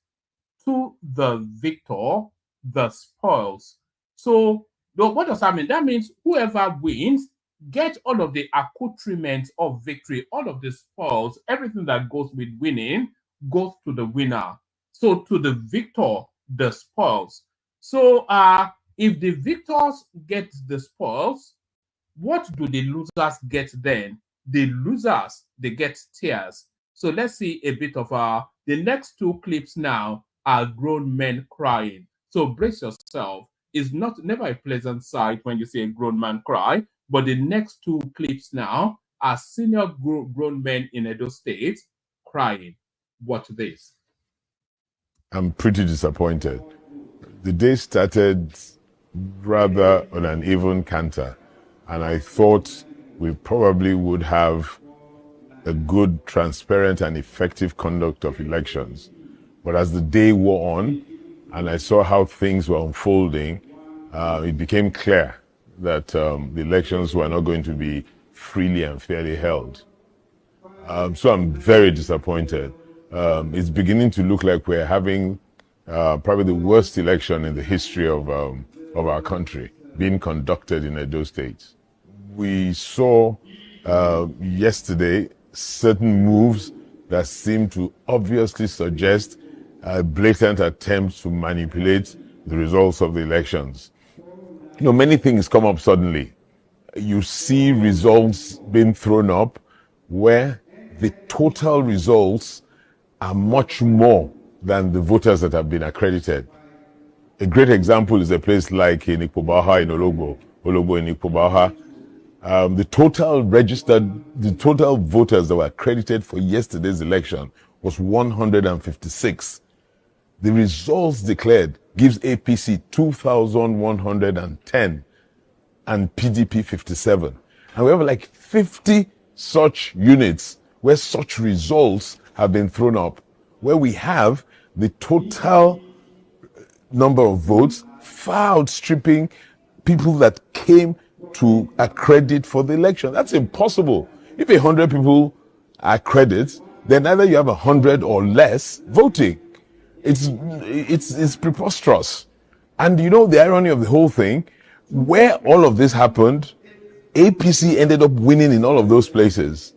To the victor, the spoils. So What does that mean? That means whoever wins get all of the accoutrements of victory, all of the spoils, everything that goes with winning goes to the winner. So to the victor, the spoils. So if the victors get the spoils, what do the losers get then? The losers, they get tears. So let's see a bit of the next two clips now are grown men crying. So brace yourself. It's not never a pleasant sight when you see a grown man cry, but the next two clips now are senior grown men in Edo State crying. Watch this. I'm pretty disappointed. The day started rather on an even canter, and I thought we probably would have a good, transparent, and effective conduct of elections. But as the day wore on, and I saw how things were unfolding, it became clear that the elections were not going to be freely and fairly held. So I'm very disappointed. It's beginning to look like we're having probably the worst election in the history of our country being conducted in Edo State. We saw yesterday certain moves that seem to obviously suggest a blatant attempt to manipulate the results of the elections. You know, many things come up suddenly. You see results being thrown up where the total results are much more than the voters that have been accredited. A great example is a place like in Ikpobaha in Ologbo in Ikpobaha. The total voters that were accredited for yesterday's election was 156. The results declared gives APC 2,110 and PDP 57. And we have like 50 such units where such results have been thrown up, where we have the total number of votes far outstripping people that came to accredit for the election. That's impossible. If 100 people accredit, then either you have 100 or less voting. It's preposterous. And you know the irony of the whole thing, where all of this happened, APC ended up winning in all of those places.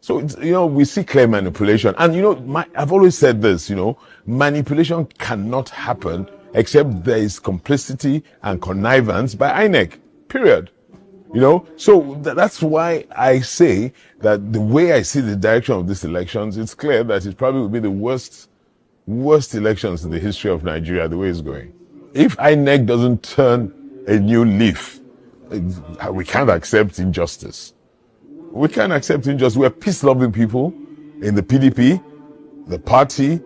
So, we see clear manipulation. And, I've always said this, manipulation cannot happen except there is complicity and connivance by INEC, period. So that's why I say that the way I see the direction of these elections, it's clear that it probably will be the worst elections in the history of Nigeria, the way it's going. If INEC doesn't turn a new leaf, we can't accept injustice. We can't accept injustice. We're peace-loving people in the PDP, the party,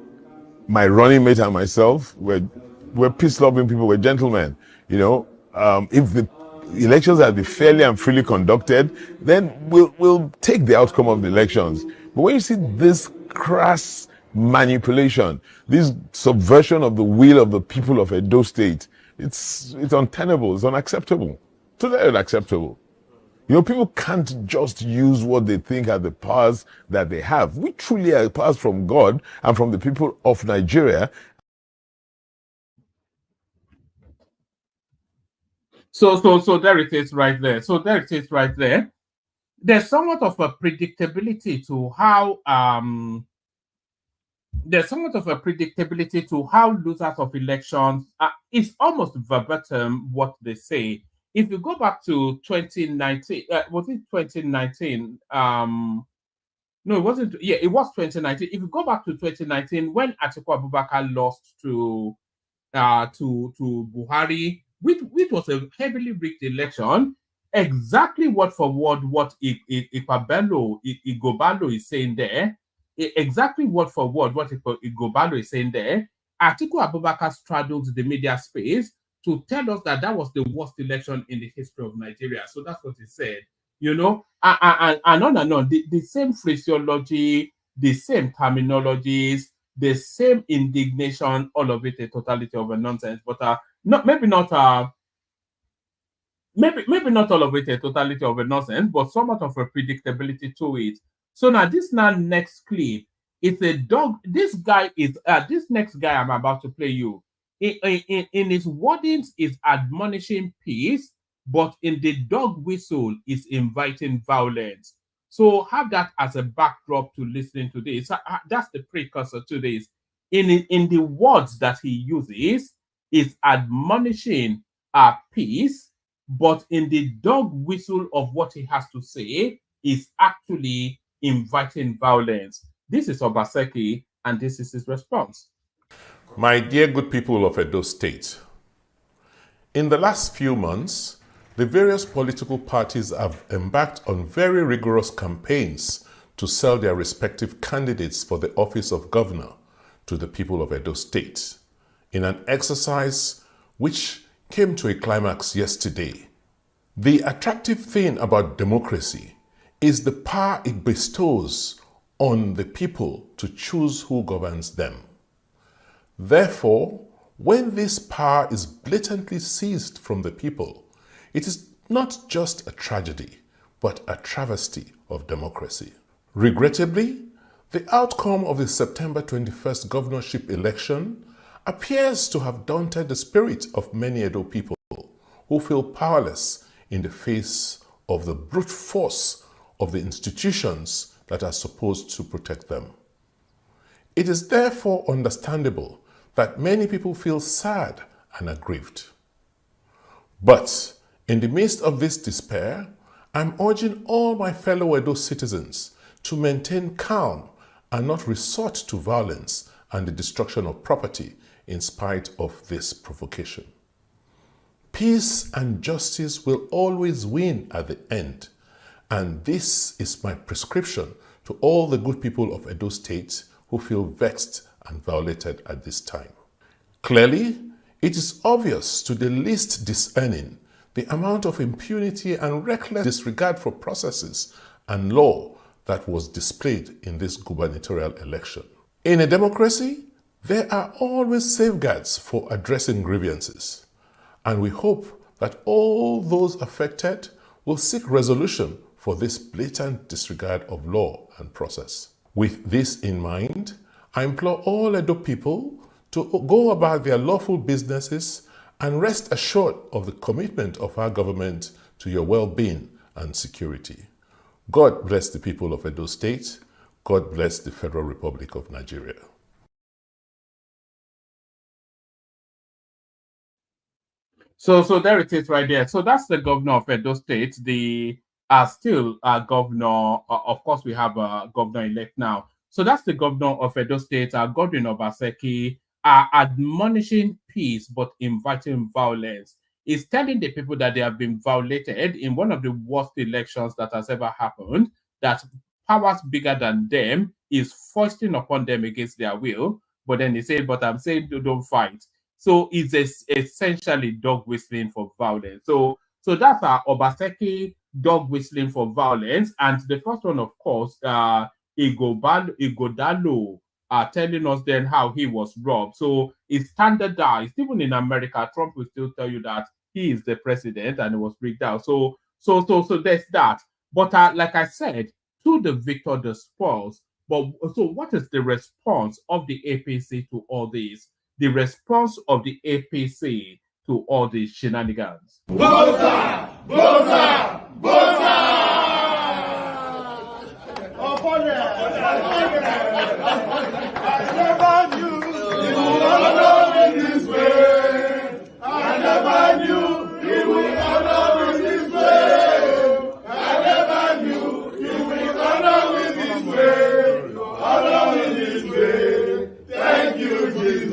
my running mate and myself. We're peace-loving people. We're gentlemen. If the elections are to be fairly and freely conducted, then we'll take the outcome of the elections. But when you see this crass manipulation, this subversion of the will of the people of Edo State, it's untenable. It's unacceptable. Totally unacceptable. People can't just use what they think are the powers that they have. We truly are powers from God and from the people of Nigeria. So there it is right there. There's somewhat of a predictability to how losers of elections. It's almost verbatim what they say. If you go back to 2019, was it 2019? No, it wasn't. Yeah, it was 2019. If you go back to 2019, when Atiku Abubakar lost to Buhari, which was a heavily rigged election, exactly word for word what Igobalo is saying there, exactly word for word what Igobalo is saying there, Atiku Abubakar straddled the media space to tell us that was the worst election in the history of Nigeria. So that's what he said, and on and on. The same phraseology, the same terminologies, the same indignation, all of it a totality of a nonsense. But maybe not all of it a totality of a nonsense, but somewhat of a predictability to it. So now this next clip is a dog. This next guy I'm about to play you in his wordings is admonishing peace, but in the dog whistle is inviting violence. So have that as a backdrop to listening to this. That's the precursor to this. In the words that he uses, is admonishing peace, but in the dog whistle of what he has to say is actually inviting violence. This is Obaseki, and this is his response. My dear good people of Edo State, in the last few months, the various political parties have embarked on very rigorous campaigns to sell their respective candidates for the office of governor to the people of Edo State, in an exercise which came to a climax yesterday. The attractive thing about democracy is the power it bestows on the people to choose who governs them. Therefore, when this power is blatantly seized from the people, it is not just a tragedy, but a travesty of democracy. Regrettably, the outcome of the September 21st governorship election appears to have daunted the spirit of many Edo people who feel powerless in the face of the brute force of the institutions that are supposed to protect them. It is therefore understandable that many people feel sad and aggrieved. But in the midst of this despair, I'm urging all my fellow Edo citizens to maintain calm and not resort to violence and the destruction of property in spite of this provocation. Peace and justice will always win at the end, and this is my prescription to all the good people of Edo State who feel vexed and violated at this time. Clearly, it is obvious to the least discerning the amount of impunity and reckless disregard for processes and law that was displayed in this gubernatorial election. In a democracy, there are always safeguards for addressing grievances, and we hope that all those affected will seek resolution for this blatant disregard of law and process. With this in mind, I implore all Edo people to go about their lawful businesses and rest assured of the commitment of our government to your well-being and security. God bless the people of Edo State. God bless the Federal Republic of Nigeria. So there it is right there. So that's the governor of Edo State, the still governor. Of course, we have a governor-elect now. So that's the governor of Edo State, Godwin Obaseki, admonishing peace but inviting violence. Is telling the people that they have been violated in one of the worst elections that has ever happened, that powers bigger than them is foisting upon them against their will. But then he said, but I'm saying don't fight. So it's essentially dog whistling for violence. So that's our Obaseki dog whistling for violence. And the first one, of course, Igodalo telling us then how he was robbed. So it's standardized. Even in America, Trump will still tell you that he is the president and it was rigged out. So there's that. But like I said, to the victor, the spoils. But so what is the response of the APC to all this? The response of the APC to all these shenanigans. Boza! Boza! Boza! I never knew it would honor me this way. I never knew it would honor me this way. I never knew it would honor me this way. Honor me this way. Thank you, Jesus.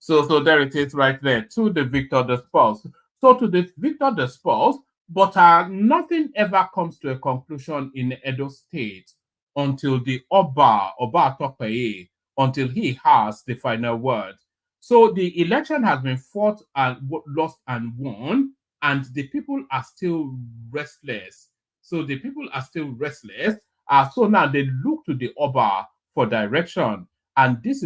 So there it is right there. To the victor, the spoils. So to the victor, the spoils, but nothing ever comes to a conclusion in Edo State until the Oba Tokpeye, until he has the final word. So the election has been fought and lost and won, and the people are still restless. So the people are still restless. So now they look to the Oba for direction. And this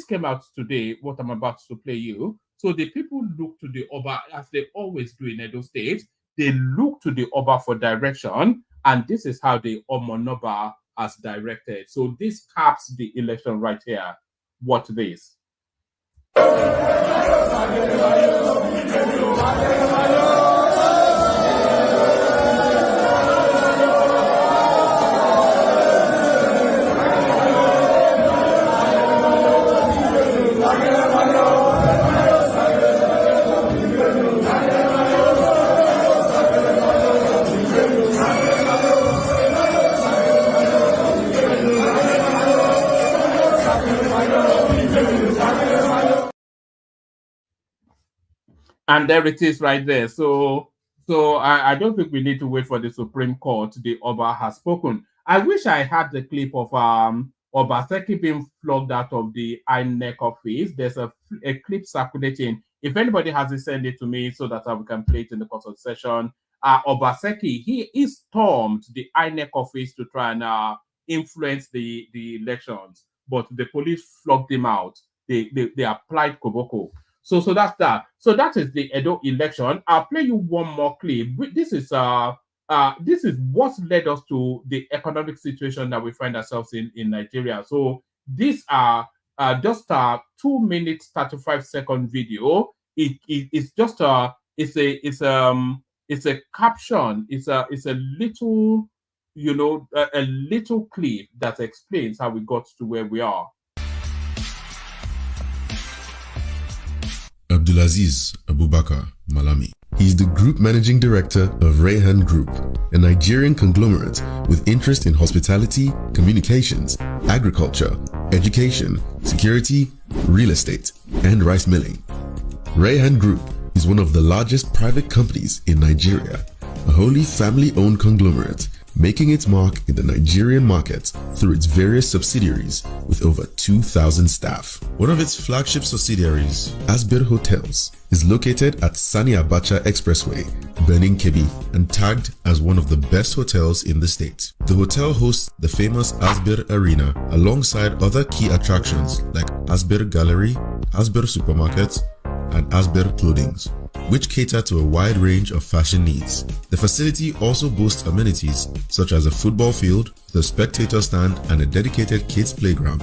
came out today, what I'm about to play you. So the people look to the Oba, as they always do in Edo State. they look to the Oba for direction, and this is how the Omonoba has directed. So this caps the election right here. Watch this. And there it is right there. So I don't think we need to wait for the Supreme Court. The Oba has spoken. I wish I had the clip of Obaseki being flogged out of the INEC office. There's a clip circulating. If anybody has it, send it to me so that we can play it in the course of the session. Obaseki, he stormed the INEC office to try and influence the elections, but the police flogged him out. They applied Koboko. So that's that. So that is the Edo election. I'll play you one more clip. This is what led us to the economic situation that we find ourselves in Nigeria. So these are just a 2 minutes 35-second video. It's just it's a caption. It's a little, a little clip that explains how we got to where we are. Abdulaziz Abubakar Malami. He is the Group Managing Director of Rayhan Group, a Nigerian conglomerate with interest in hospitality, communications, agriculture, education, security, real estate, and rice milling. Rayhan Group is one of the largest private companies in Nigeria, a wholly family-owned conglomerate making its mark in the Nigerian market through its various subsidiaries with over 2,000 staff. One of its flagship subsidiaries, Asbir Hotels, is located at Sani Abacha Expressway, Benin Kebbi, and tagged as one of the best hotels in the state. The hotel hosts the famous Asbir Arena alongside other key attractions like Asbir Gallery, Asbir Supermarket, and Asbir Clothings, which cater to a wide range of fashion needs. The facility also boasts amenities such as a football field, the spectator stand, and a dedicated kids playground,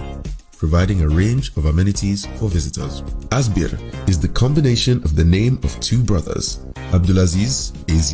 providing a range of amenities for visitors. Asbir is the combination of the name of two brothers, Abdulaziz AZ,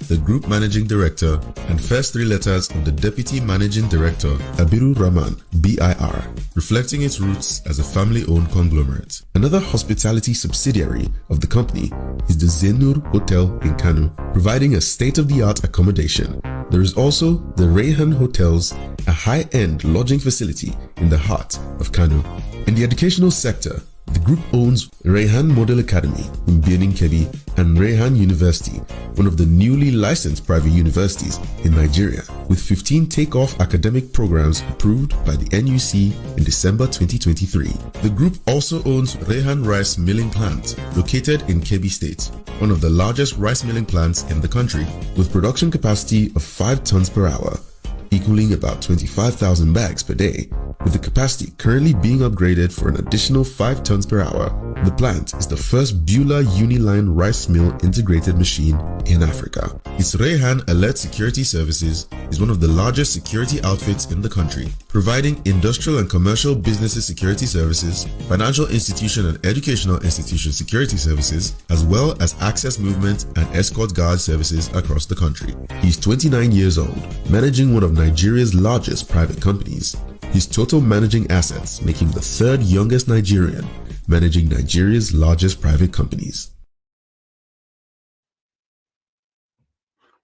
the Group Managing Director, and first three letters of the Deputy Managing Director, Abiru Rahman, BIR, reflecting its roots as a family-owned conglomerate. Another hospitality subsidiary of the company is the Zenur Hotel in Kano, providing a state-of-the-art accommodation. There is also the Rayhan Hotels, a high-end lodging facility in the heart of Kano. In the educational sector, the group owns Rayhan Model Academy in Benin Kebbi and Rayhan University, one of the newly licensed private universities in Nigeria, with 15 takeoff academic programs approved by the NUC in December 2023. The group also owns Rayhan Rice Milling Plant, located in Kebbi State, one of the largest rice milling plants in the country, with production capacity of 5 tons per hour, equaling about 25,000 bags per day, with the capacity currently being upgraded for an additional 5 tons per hour. The plant is the first Beulah Uniline rice mill integrated machine in Africa. Its Rayhan Alert Security Services is one of the largest security outfits in the country, providing industrial and commercial businesses security services, financial institution and educational institution security services, as well as access movement and escort guard services across the country. He's 29 years old, managing one of Nigeria's largest private companies. His total managing assets make him the third youngest Nigerian managing Nigeria's largest private companies.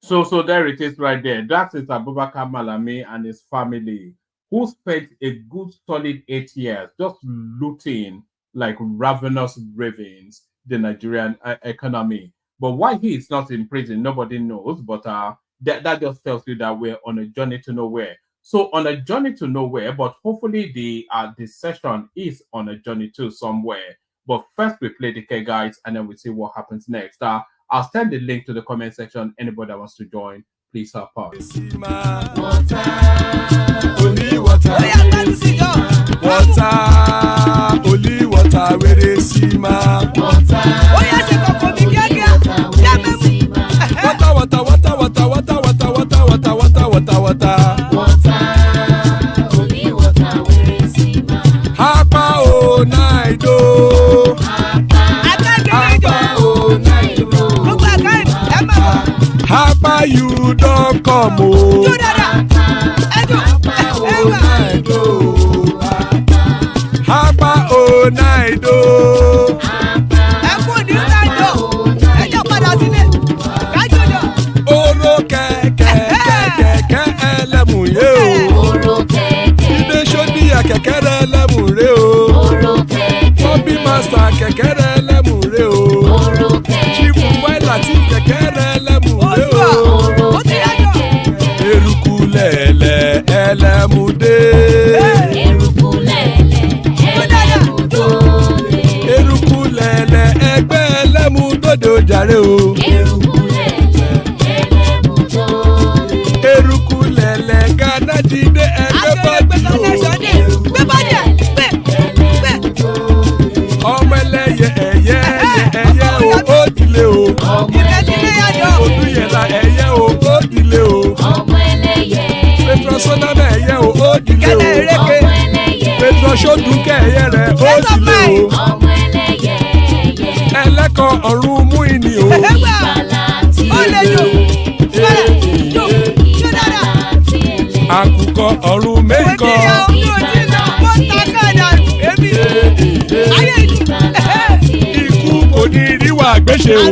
So there it is right there. That is Abubakar Malami and his family, who spent a good solid 8 years just looting like ravenous ravens the Nigerian economy. But why he is not in prison, nobody knows. But that just tells you that we're on a journey to nowhere. So on a journey to nowhere, but hopefully the session is on a journey to somewhere. But first we play the K guides and then we see what happens next. I'll send the link to the comment section. Anybody that wants to join, please help out. Water, only water, only water, where they see ma. Water, come o. Apa o naido. Oro kẹ̀kẹ́ ẹlẹ́mùrè o. Ilé sọ́díyà kẹ̀kẹ́ ẹlẹ́mùrè o. Bobby Master kẹ̀kẹ́ ẹlẹ́mùrè o. Chief Faila ti kẹ̀kẹ́ ẹlẹ́mùrè o. Eruku lẹ̀lẹ̀ ẹlẹ́mùdé. Eruku lẹ̀lẹ̀ ẹgbẹ́ ẹlẹ́mùdódò jàre o. Eruku lẹ̀lẹ̀ Ghana ti dé ẹgbẹ́ bọ́dì o. Ọmọ ẹlẹ́yẹ ẹyẹ o ó dìlé o. Odúyẹ̀lá ẹyẹ o ó dìlé o. Petrosoname ẹyẹ o ó dìlé o. Petrosodunke ẹyẹ rẹ̀ ó dìlé o. Ẹlẹ́kọ̀ ọ̀run mú ìní o. Àkùkọ ọ̀run méjìkọ. Ikú kò ní ríwà gbéṣe o.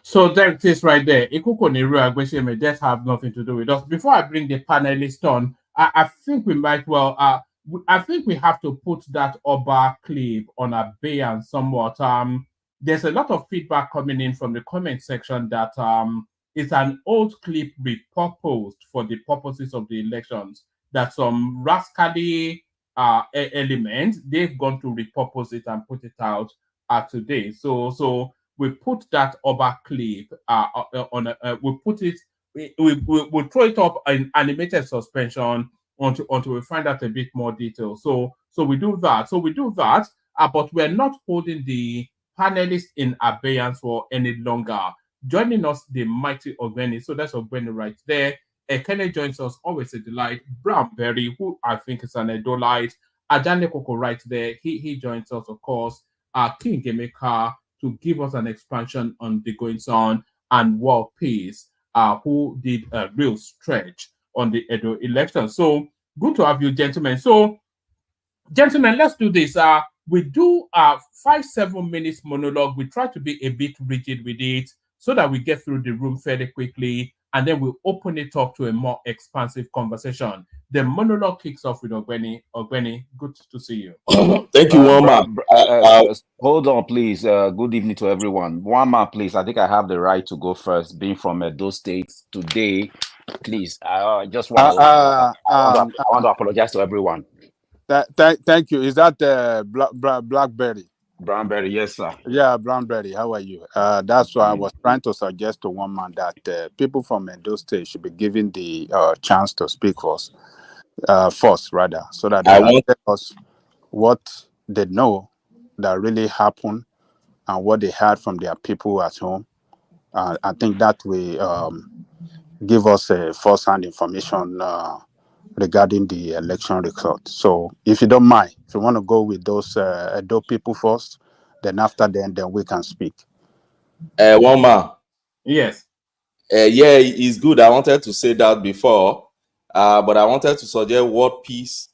So there it is right there. Ikuko Niru Agweshime just have nothing to do with us. Before I bring the panelists on, I think we might I think we have to put that Oba clip on abeyance somewhat. There's a lot of feedback coming in from the comment section that it's an old clip repurposed for the purposes of the elections. That some rascally elements, they've gone to repurpose it and put it out today. So we put that Oba clip we put it, we'll throw it up in animated suspension until we find out a bit more detail. So we do that. But we're not holding the panelists in abeyance for any longer. Joining us, the mighty Ogbeni. So that's Ogbeni right there. Ekene joins us, always a delight. Brownberry, who I think is an Edolite. Ajane Koko right there. He joins us, of course. King Emeka to give us an expansion on the goings on, and World Peace, who did a real stretch on the Edo election. So good to have you, gentlemen. So, gentlemen, let's do this. We do 5-7 minutes monologue. We try to be a bit rigid with it so that we get through the room fairly quickly, and then we'll open it up to a more expansive conversation. The monologue kicks off with Ogbeni. Ogbeni, good to see you. Thank you, Wama. Hold on, please. Good evening to everyone. Wama, please. I think I have the right to go first. Being from Edo State today, please. I just want to apologize to everyone. Thank you. Is that Blackberry? Brownberry, yes, sir. Yeah, Brownberry. How are you? That's why I was trying to suggest to one man that people from Edo State should be given the chance to speak first, so that they can tell us what they know that really happened and what they heard from their people at home. I think that will give us a first-hand information regarding the election result. So if you don't mind, if you want to go with those Edo people first, then after then we can speak. Wama. Yes. Yeah, it's good. I wanted to say that before, but I wanted to suggest World Peace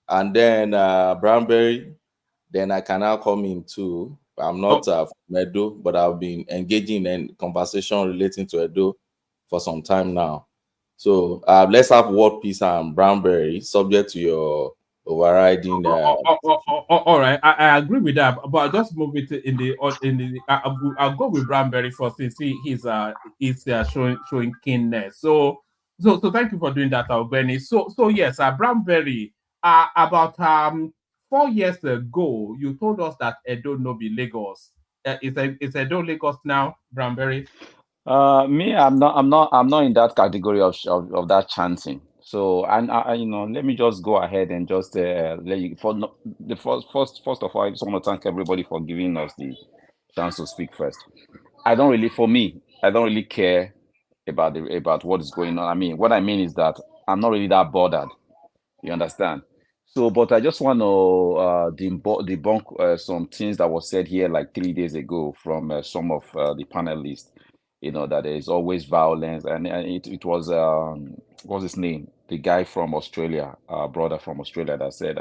and then Brownberry. Then I can now come in too. I'm not from Edo, but I've been engaging in conversation relating to Edo for some time now. So let's have World Peace and Brownberry, subject to your overriding. All right, I agree with that, but I'll just move it in the. I'll go with Brownberry first since he's showing keenness. So thank you for doing that, Albany. So yes, Brownberry. About 4 years ago, you told us that Edo no be Lagos. Is Edo Lagos now, Brownberry? Me, I'm not in that category of that chanting. So, and let me just go ahead and just let you. First of all, I just want to thank everybody for giving us the chance to speak first. I don't really care about what is going on. I mean, what I mean is that I'm not really that bothered. You understand? So, but I just want to debunk some things that was said here like 3 days ago from some of the panelists. That there is always violence, and it was what's his name? The guy from Australia, brother from Australia, that said,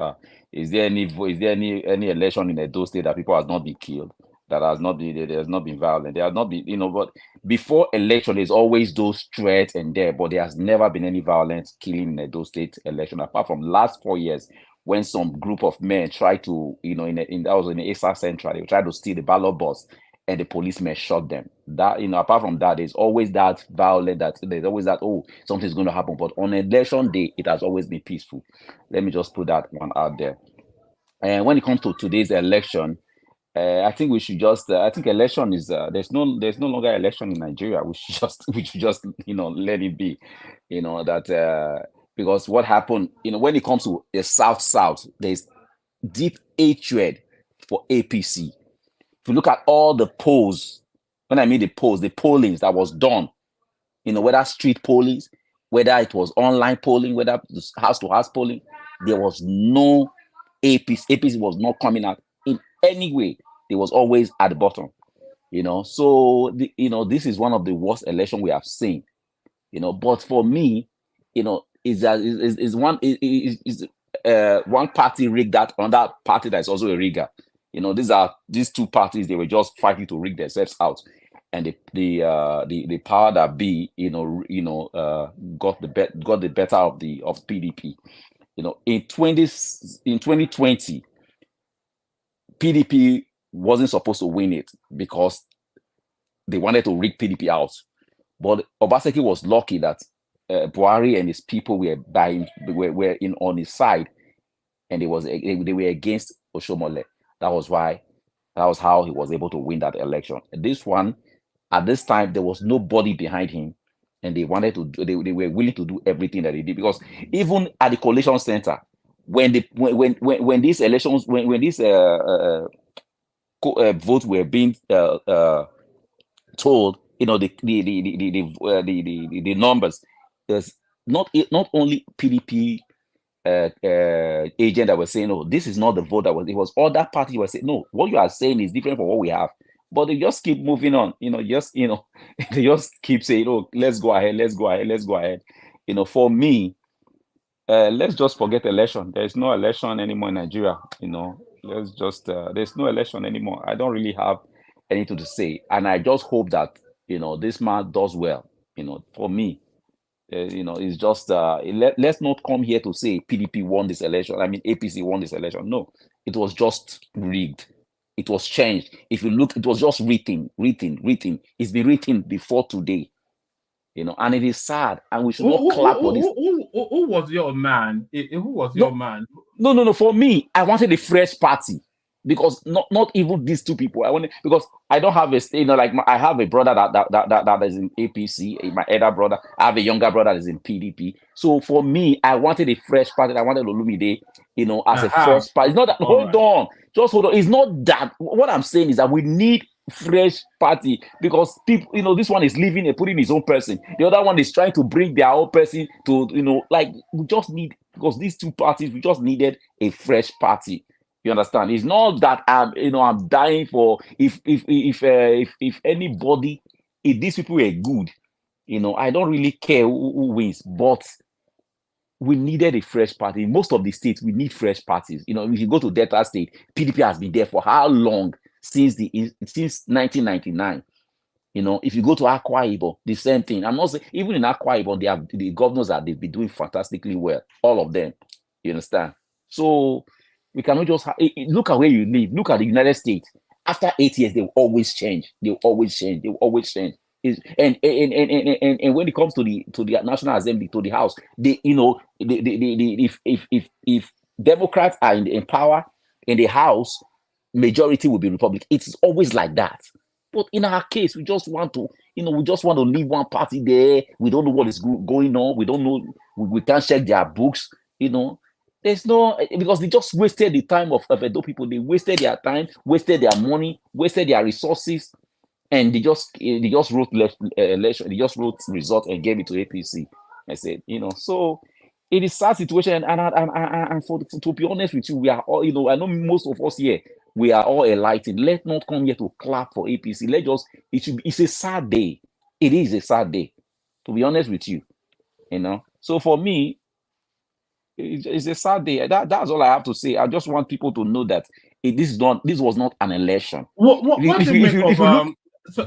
"Is there any election in Edo State that people has not been killed? That has not been there has not been violent. There has not been, But before election, there's always those threats and there, but there has never been any violence killing in Edo State election apart from last 4 years." When some group of men tried to, that was in the Asa Central, they tried to steal the ballot box and the policemen shot them. That, apart from that, there's always that violence, that there's always that, oh, something's going to happen. But on election day, it has always been peaceful. Let me just put that one out there. And when it comes to today's election, I think we should just. I think election is. There's no longer election in Nigeria. We should just let it be. That because what happened. When it comes to the South, there's deep hatred for APC. If you look at all the polls, when I mean the polls, the pollings that was done, whether street polling, whether it was online polling, whether it was house-to-house polling, there was no APC. APC was not coming out in any way. It was always at the bottom. So this is one of the worst elections we have seen. But for me, is one party rigged that another party that is also a rigger. These two parties, they were just fighting to rig themselves out, and the power that be got the better of PDP. In 2020, PDP wasn't supposed to win it because they wanted to rig PDP out, but Obaseki was lucky that Buhari and his people were in on his side, and they were against Oshomole. That was how he was able to win that election. This one, at this time, there was nobody behind him, and they were willing to do everything that they did, because even at the coalition center, when these elections, when these votes were being told, the numbers, there's not only PDP agent that was saying, "No, this is not the vote that was." It was other party was saying, "No, what you are saying is different from what we have." But they just keep moving on. They just keep saying, "Oh, let's go ahead, let's go ahead, let's go ahead." For me, let's just forget election. There's no election anymore in Nigeria. Let's just there's no election anymore. I don't really have anything to say, and I just hope that this man does well. For me. It's just let's not come here to say PDP won this election. I mean, APC won this election. No, it was just rigged. It was changed. If you look, it was just written. It's been written before today. And it is sad, and we should not clap for this. Who was your man? Who was your man? No. For me, I wanted a fresh party. Because not even these two people. Because I don't have I have a brother that is in APC, my elder brother. I have a younger brother that is in PDP. So for me, I wanted a fresh party. I wanted Olumide, as a fresh party. It's not that. Hold on, just hold on. It's not that. What I'm saying is that we need fresh party, because people, this one is leaving putting his own person. The other one is trying to bring their own person to, we just need, because these two parties, we just needed a fresh party. You understand? It's not that I'm dying for if anybody, if these people are good, I don't really care who wins, but we needed a fresh party. In most of the states, we need fresh parties. If you go to Delta State, PDP has been there for how long? Since 1999. If you go to Akwa Ibom, the same thing. I'm not saying even in Akwa Ibom, the governors they've been doing fantastically well, all of them. You understand? So we cannot just look at where you live. Look at the United States. After 8 years, they will always change. And when it comes to the National Assembly, to the House, if Democrats are in power in the House, majority will be Republican. It's always like that. But in our case, we just want to, leave one party there. We don't know what is going on. We don't know. We can't check their books. There's no, because they just wasted the time of Edo people. They wasted their time, wasted their money, wasted their resources, and they just wrote election. They just wrote results and gave it to APC. I said, so It is sad situation, and to be honest with you, we are all, I know most of us here, we are all enlightened. Let's not come here to clap for APC. It's a sad day. It is a sad day, to be honest with you, So for me, it's a sad day. That's all I have to say. I just want people to know that this was not an election. What do you make of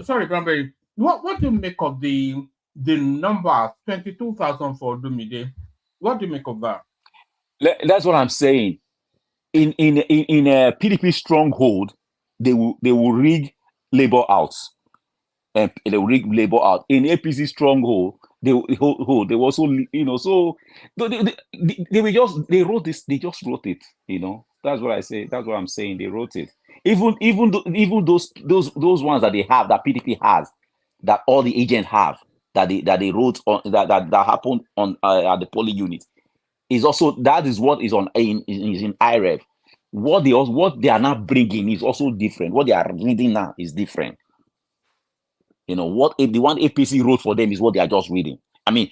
sorry, Granberry. What do you make of the number 22,000 for Olumide? What do you make of that? That's what I'm saying. In a PDP stronghold, they will rig labor out, and they will rig labor out. In APC stronghold, they also, so they wrote this. They just wrote it. That's what I say. That's what I'm saying. They wrote it. Even those ones that they have, that PDP has, that all the agents have, that they wrote on, that happened on at the polling unit, is also, that is what is on in IREV. What they are now bringing is also different. What they are reading now is different. What the one APC wrote for them is what they are just reading. I mean,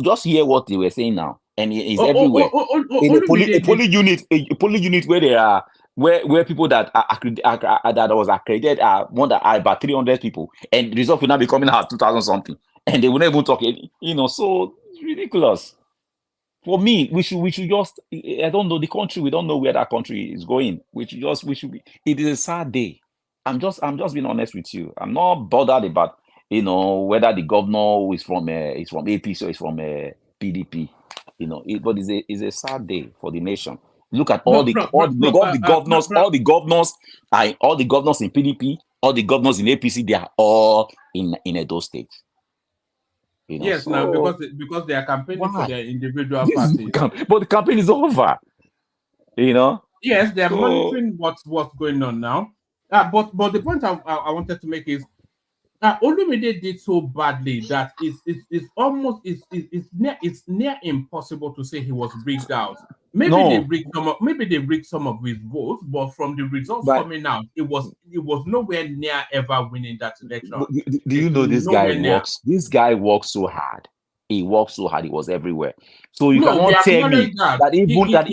just hear what they were saying now, and it's everywhere. In a polling unit where there are where people that that was accredited are more than about 300 people, and the result will now be coming out 2,000 something, and they will not even talk. So it's ridiculous. For me, we should just, I don't know the country. We don't know where that country is going. We should be. It is a sad day. I'm just being honest with you. I'm not bothered about whether the governor is from APC or is from PDP. But it's a sad day for the nation. Look at all the governors in PDP, all the governors in APC. They are all in Edo State. Yes, now because they are campaigning for their individual parties. But the campaign is over. Yes, they are monitoring what's going on now. But the point I wanted to make is Olumide did so badly that it's near impossible to say he was rigged out. Maybe they rigged some of his votes, but from the results coming out, it was nowhere near ever winning that election. Do you know this guy works? This guy works so hard. He works so hard. He was everywhere. So you cannot tell me that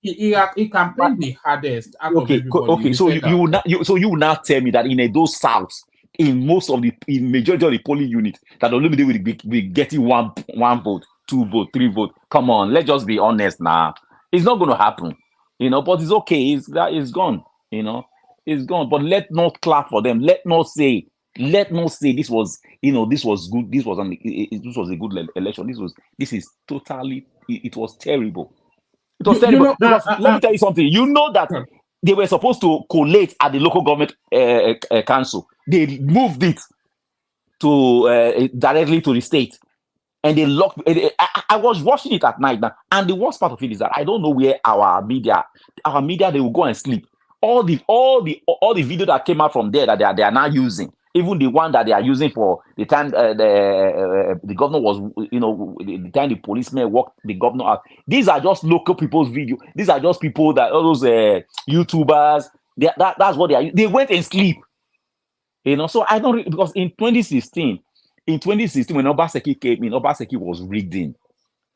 he campaigned the hardest out of everybody. Okay. So you will not tell me that in those South, in majority of the polling unit, that Olumide will be getting one vote, 2 vote, 3 vote. Come on, let's just be honest now. It's not going to happen, But it's okay. It's gone, It's gone. But let not clap for them. Let not say this was good. This was a good election. This is totally. It was terrible. It was terrible. Let me tell you something. You know that they were supposed to collate at the local government council. They moved it to directly to the state, and they locked. I was watching it at night now, and the worst part of it is that I don't know where our media they will go and sleep. All the video that came out from there that they are now using, even the one that they are using for the time the governor was, the time the policemen walked the governor out. These are just local people's video. These are just people that all those YouTubers. That's what they are. They went and sleep. So I don't, because in 2016 when Obaseki came in, Obaseki was rigged in.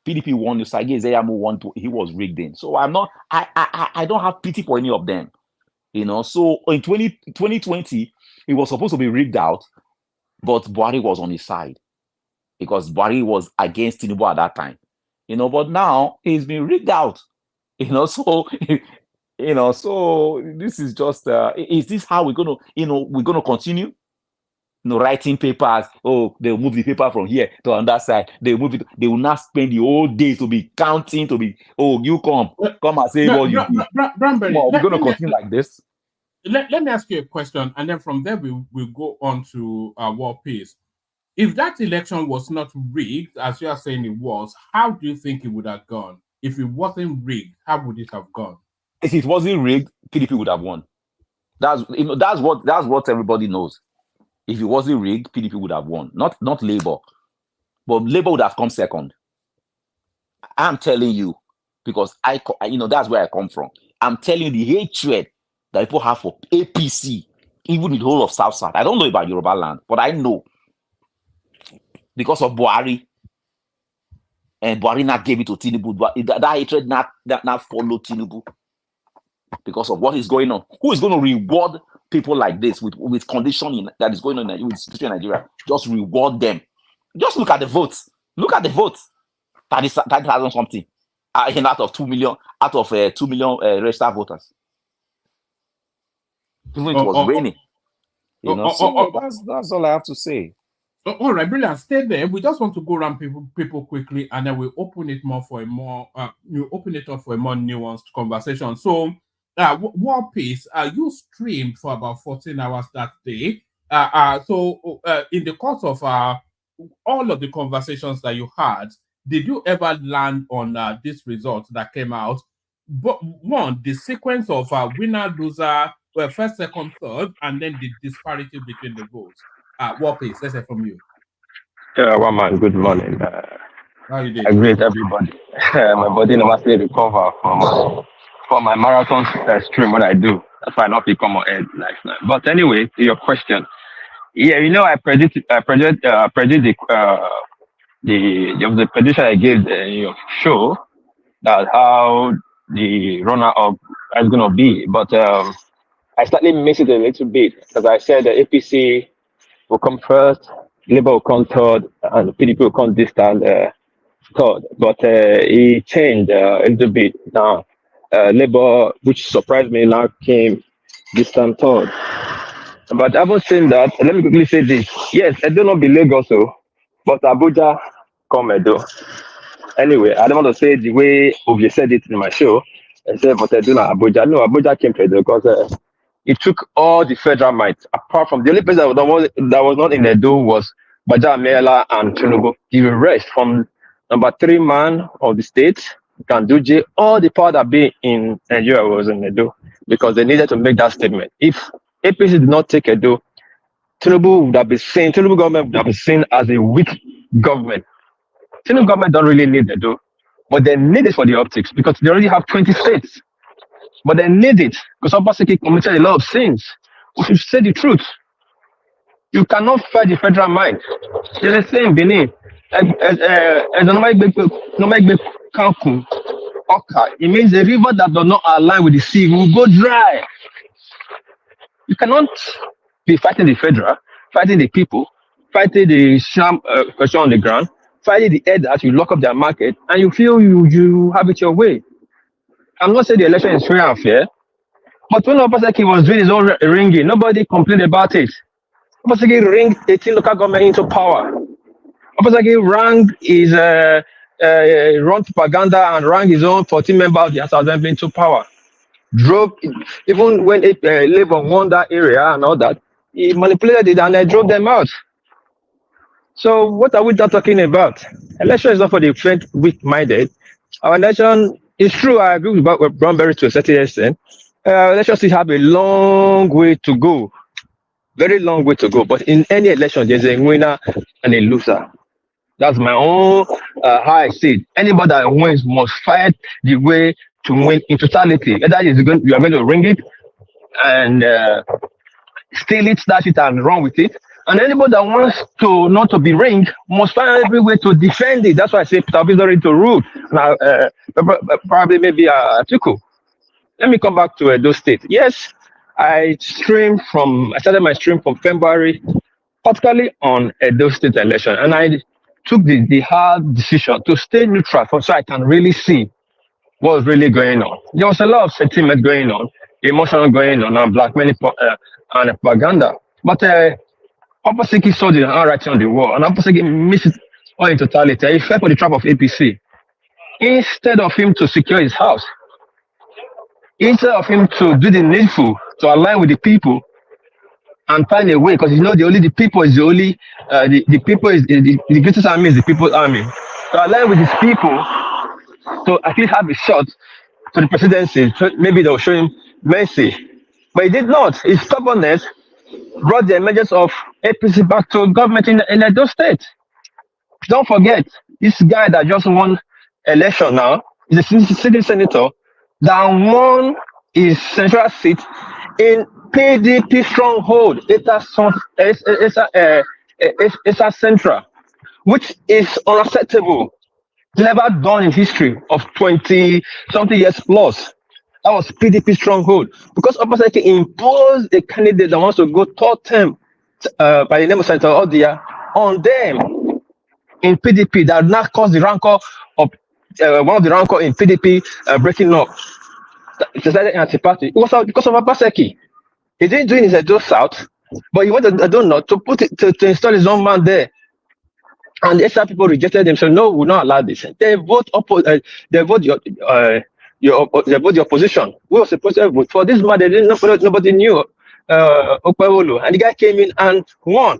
PDP won, Usagi Ezeyamu won, he was rigged in. So I don't have pity for any of them. So in 2020, it was supposed to be rigged out, but Buhari was on his side because Buhari was against Tinubu at that time. But now he's been rigged out. So so this is just is this how we're gonna continue? Writing papers. Oh, they'll move the paper from here to on that side. They will not spend the whole day to be counting, to be, you come and say what you do. We're gonna continue like this. Let me ask you a question, and then from there we'll go on to War Peace. If that election was not rigged, as you are saying it was, how do you think it would have gone? If it wasn't rigged, how would it have gone? If it wasn't rigged, PDP would have won. That's what everybody knows. If it wasn't rigged, PDP would have won. Not Labour, but Labour would have come second. I'm telling you, because that's where I come from. I'm telling you the hatred that people have for APC, even in the whole of South South. I don't know about Yoruba land, but I know because of Buhari. and Buhari now gave it to Tinubu. That hatred not followed Tinubu because of what is going on. Who is going to reward people like this with conditioning that is going on with situation in Nigeria? Just reward them. Just look at the votes. Look at the votes. 30,000 something out of 2 million registered voters. Even it was raining. That's all I have to say. All right, brilliant. Stay there. We just want to go around people quickly, and then we'll open it more for a more you open it up for a more nuanced conversation. So, War Peace, you streamed for about 14 hours that day. So, in the course of all of the conversations that you had, did you ever land on this result that came out? But one, the sequence of winner, loser, well, first, second, third, and then the disparity between the votes. War Peace, let's hear from you. One man, good morning. How you doing? I greet everybody. My body never stay recover from my marathon stream when I do. That's why I not become on head like that. But anyway, to your question, yeah, I predicted the prediction I gave in your show that how the runner-up is going to be, but I slightly missed it a little bit because I said the APC will come first, Labour will come third, and the PDP will come distant third. But it changed a little bit now. Labour, which surprised me, now came distant third. But having seen that, let me quickly say this. Yes, I do not be Lagos, but Abuja come Edo. Anyway, I don't want to say the way you said it in my show. I said, but I do not Abuja. No, Abuja came to Edo because it took all the federal might, apart from the only place that was not in Edo was Baja Mela and Tinubu. The rest, from number 3 man of the state, Ganduje, all the power that be in Nigeria was in Edo because they needed to make that statement. If APC did not take Edo, Tinubu government would have been seen as a weak government. Tinubu government don't really need Edo, but they need it for the optics because they already have 20 states. But they need it because Obaseki committed a lot of sins. We should say the truth. You cannot fight the federal might. There's a saying, Benin. It means a river that does not align with the sea will go dry. You cannot be fighting the federal, fighting the people, fighting the sham person on the ground, fighting the head that you lock up their market, and you feel you have it your way. I'm not saying the election is fair and fair, but when Obaseki was doing his own ringing, nobody complained about it. Obaseki ringed 18 local government into power. Obaseki rang his run propaganda and rang his own 14 members of the House of Assembly into power. Drove, even when Labour won that area and all that, he manipulated it and drove them out. So what are we talking about? Election is not for the weak-minded. Our election, it's true, I agree with Bromberry to a certain extent. Elections still have a long way to go. Very long way to go. But in any election, there's a winner and a loser. That's my own how I see it. Anybody that wins must fight the way to win in totality. Either you are going to ring it and steal it, stash it, and run with it. And anybody that wants to not to be ringed must find every way to defend it. That's why I say Peter Obi is not ready to rule. Now, probably maybe Atiku. Let me come back to Edo State. Yes, I started my stream from February, particularly on Edo State election, and I took the hard decision to stay neutral so I can really see what's really going on. There was a lot of sentiment going on, emotional going on, and blackmailing and propaganda. But Obaseki saw the handwriting on the wall, and Obaseki missed it all in totality. He fell for the trap of APC. Instead of him to secure his house, instead of him to do the needful to align with the people and find a way, because the people is the greatest army is the people's army. To align with his people, to at least have a shot to the presidency, so maybe they'll show him mercy. But he did not. His stubbornness brought the emergence of APC back to government in Edo State. Don't forget, this guy that just won election now is a sitting senator that won his central seat in PDP stronghold, Esa Central, which is unacceptable. Never done in history of 20 something years plus. That was PDP stronghold because Obaseki imposed a candidate that wants to go third term by the name of Senator Odia on them in PDP that now caused the rancor of one of the rancor in PDP breaking up. It decided anti-party. It was because of Obaseki. He didn't do it in his Edo South, but he wanted, I don't know, to put it to install his own man there. And the SR people rejected him. So no, we will not allow this. They vote they vote they vote the opposition. We were supposed to vote for this man. They didn't nobody knew Okpewolu. And the guy came in and won.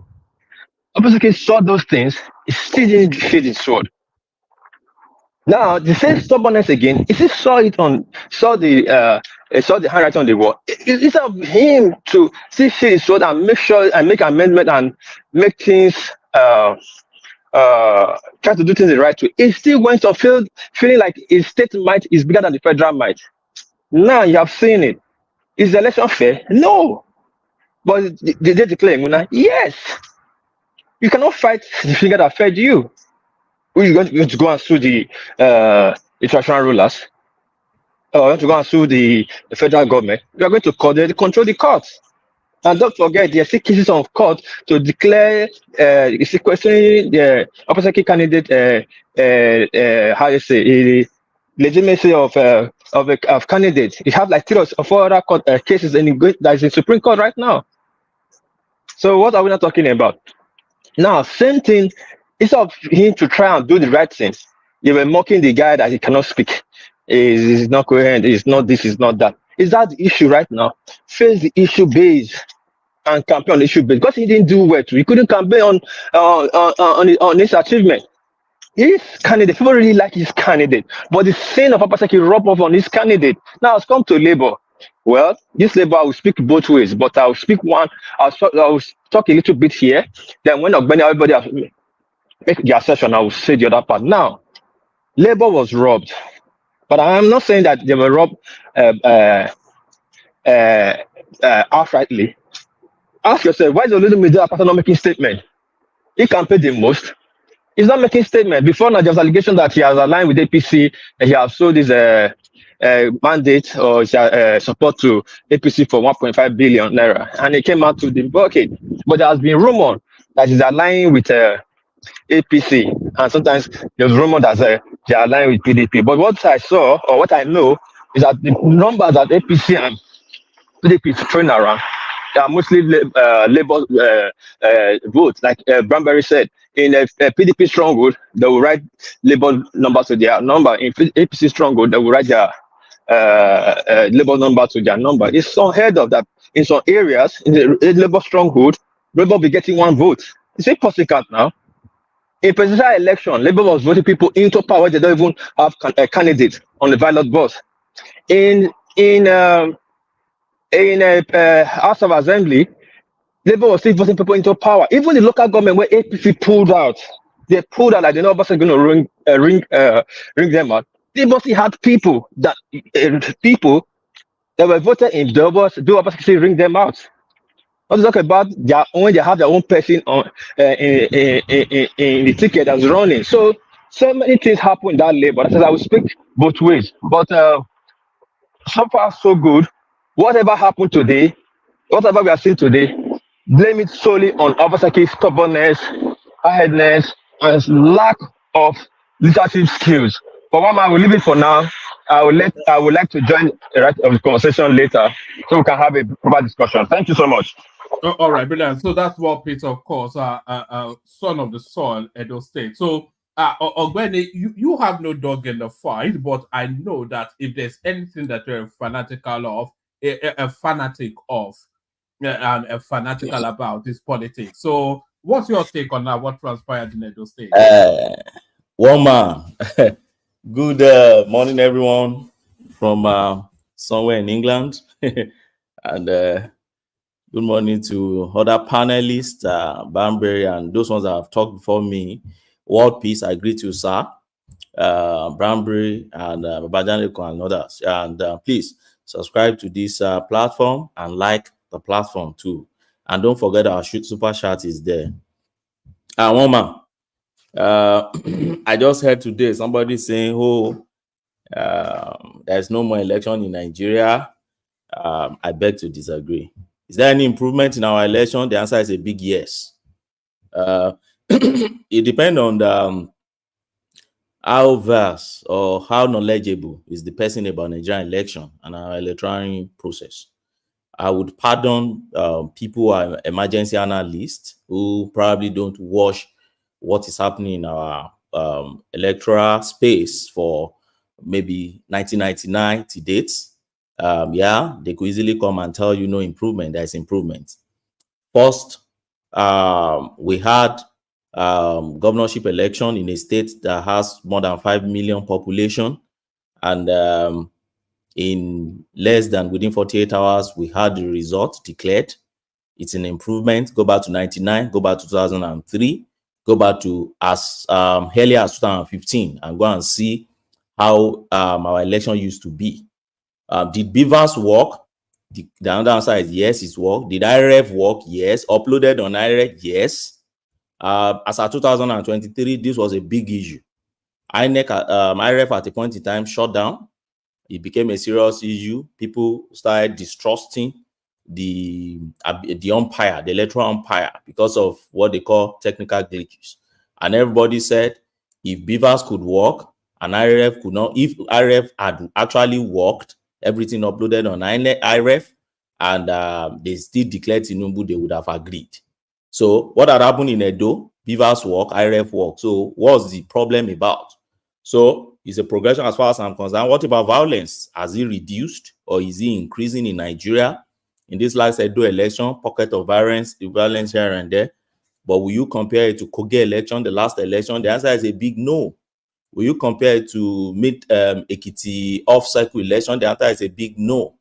Obviously saw those things, he still didn't feel his sword. Now the same stubbornness again, he still saw the handwriting on the wall. It's of him to still feel his sword and make sure and make amendment and make things try to do things the right way. He still went on feeling like his state might is bigger than the federal might. Now you have seen it. Is the election fair? No. But did they declare Muna? Yes. You cannot fight the finger that fed you. Who is going to go and sue the international rulers? Or going to go and sue the federal government? You are going to control the courts. And don't forget, there are still cases of court to declare questioning the opposite candidate, how you say, legitimacy of candidates. You have like 3 or 4 other court, cases that is in Supreme Court right now. So what are we not talking about? Now, same thing. Instead of him to try and do the right thing, they were mocking the guy that he cannot speak. He's not coherent. He's not this. He's not that. Is that the issue right now? Face the issue base and campaign on the issue base because he didn't do well. He couldn't campaign on his achievement. His candidate, people really like his candidate, but the sin of Obaseki rub off on his candidate. Now it's come to Labour. Well, this Labour I will speak both ways, but I'll speak one. I'll talk a little bit here. Then when everybody has make their session, I will say the other part. Now, Labour was robbed, but I am not saying that they were robbed outrightly. Ask yourself, why is the little media person not making statement? He can pay the most. He's not making statement. Before now, there was allegation that he has aligned with APC and he has sold his mandate or support to APC for 1.5 billion naira, and he came out to debunk it. But there has been rumor that he's aligning with APC, and sometimes there's rumor that they are aligned with PDP. But what I saw or what I know is that the numbers that APC and PDP is throwing around, they are mostly Labour votes. Like Branberry said, in a PDP stronghold, they will write Labour number to their number. In APC stronghold, they will write their Labour number to their number. It's unheard of that in some areas, in the Labour stronghold, Labour will be getting 1 vote. It's a possible now. In presidential election, Labour was voting people into power. They don't even have a candidate on the ballot box. In House of Assembly, Labour was still voting people into power. Even the local government where APC pulled out, they pulled out like they know what's going to ring them out. They mostly had people that were voted in the opposite ring them out. Let's talk about their own. They have their own person on in the ticket that's running. So many things happen in that Labour. I will speak both ways, but so far so good. Whatever happened today, whatever we are seeing today, blame it solely on Obaseki's stubbornness, hardness, and lack of leadership skills. But I will leave it for now. I would like to join the conversation later so we can have a proper discussion. Thank you so much. All right, brilliant. So that's what Peter, of course, son of the soil, Edo State. So, Ogbeni, you have no dog in the fight, but I know that if there's anything that you're fanatical of, a fanatic of, and a fanatical about is politics. So, what's your take on that? What transpired in Edo State? One man. Good morning, everyone from somewhere in England, and good morning to other panelists, Banbury, and those ones that have talked before me. World Peace, I greet you, sir. Banbury and Babajaniko and others. And please subscribe to this platform and like the platform too. And don't forget our super chat is there. One man, I just heard today somebody saying, "Oh, there's no more election in Nigeria." I beg to disagree. Is there any improvement in our election? The answer is a big yes. It depends on how vast or how knowledgeable is the person about Nigerian election and our electoral process. I would pardon people who are emergency analysts who probably don't watch what is happening in our electoral space for maybe 1999 to date. Yeah, they could easily come and tell you no improvement. There's improvement. First, we had governorship election in a state that has more than 5 million population, and in less than within 48 hours, we had the result declared. It's an improvement. Go back to 99, go back to 2003, go back to as early as 2015 and go and see how our election used to be. Did Beavers work? The answer is yes, it's worked. Did IRF work? Yes. Uploaded on IRF? Yes. As of 2023, this was a big issue. IRF at a point in time shut down. It became a serious issue. People started distrusting the umpire, the electoral umpire, because of what they call technical glitches. And everybody said, if Beavers could work and IRF could not, if IRF had actually worked, everything uploaded on IRF, and they still declared Tinubu, they would have agreed. So what had happened in Edo? Beavers work, IRF work. So what's the problem about? So it's a progression as far as I'm concerned. What about violence? Has it reduced or is it increasing in Nigeria? In this last Edo election, pocket of violence here and there. But will you compare it to Kogi election, the last election? The answer is a big no. Will you compare it to Ekiti off-cycle election? The answer is a big no.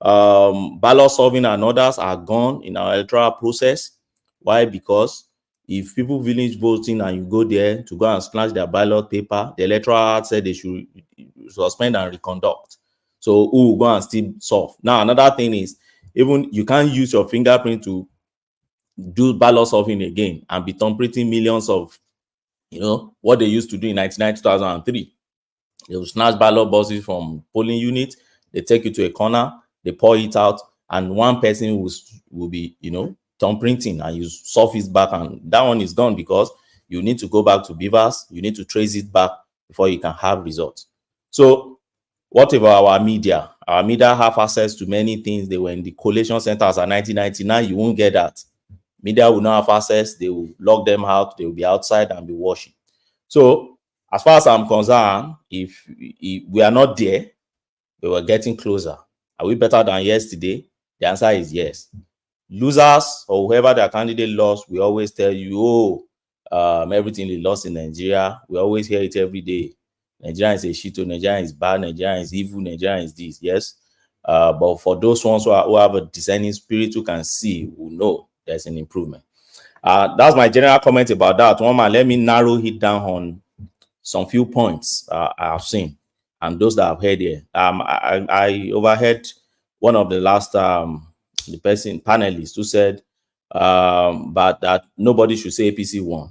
Ballot solving and others are gone in our electoral process. Why? Because if people village voting and you go there to go and snatch their ballot paper, the electoral said they should suspend and reconduct. So who will go and still solve? Now, another thing is, even you can't use your fingerprint to do ballot solving again and be thumbprinting millions of, what they used to do in 2003. They will snatch ballot boxes from polling units, they take you to a corner, they pour it out, and one person will be, thumbprinting, and you solve it back, and that one is gone because you need to go back to Beavers, you need to trace it back before you can have results. So what about our media? Our media have access to many things. They were in the collation centers in 1999. You won't get that. Media will not have access. They will lock them out. They will be outside and be watching. So as far as I'm concerned, if we are not there, we were getting closer. Are we better than yesterday? The answer is yes. Losers or whoever their candidate lost, we always tell you, everything they lost in Nigeria. We always hear it every day. Nigeria is a shit, Nigeria is bad, Nigeria is evil, Nigeria is this. Yes. But for those ones who have a discerning spirit, who can see, who know there's an improvement. That's my general comment about that. One man, let me narrow it down on some few points I've seen and those that I've heard here. I overheard one of the last the person panelists who said but that nobody should say APC won.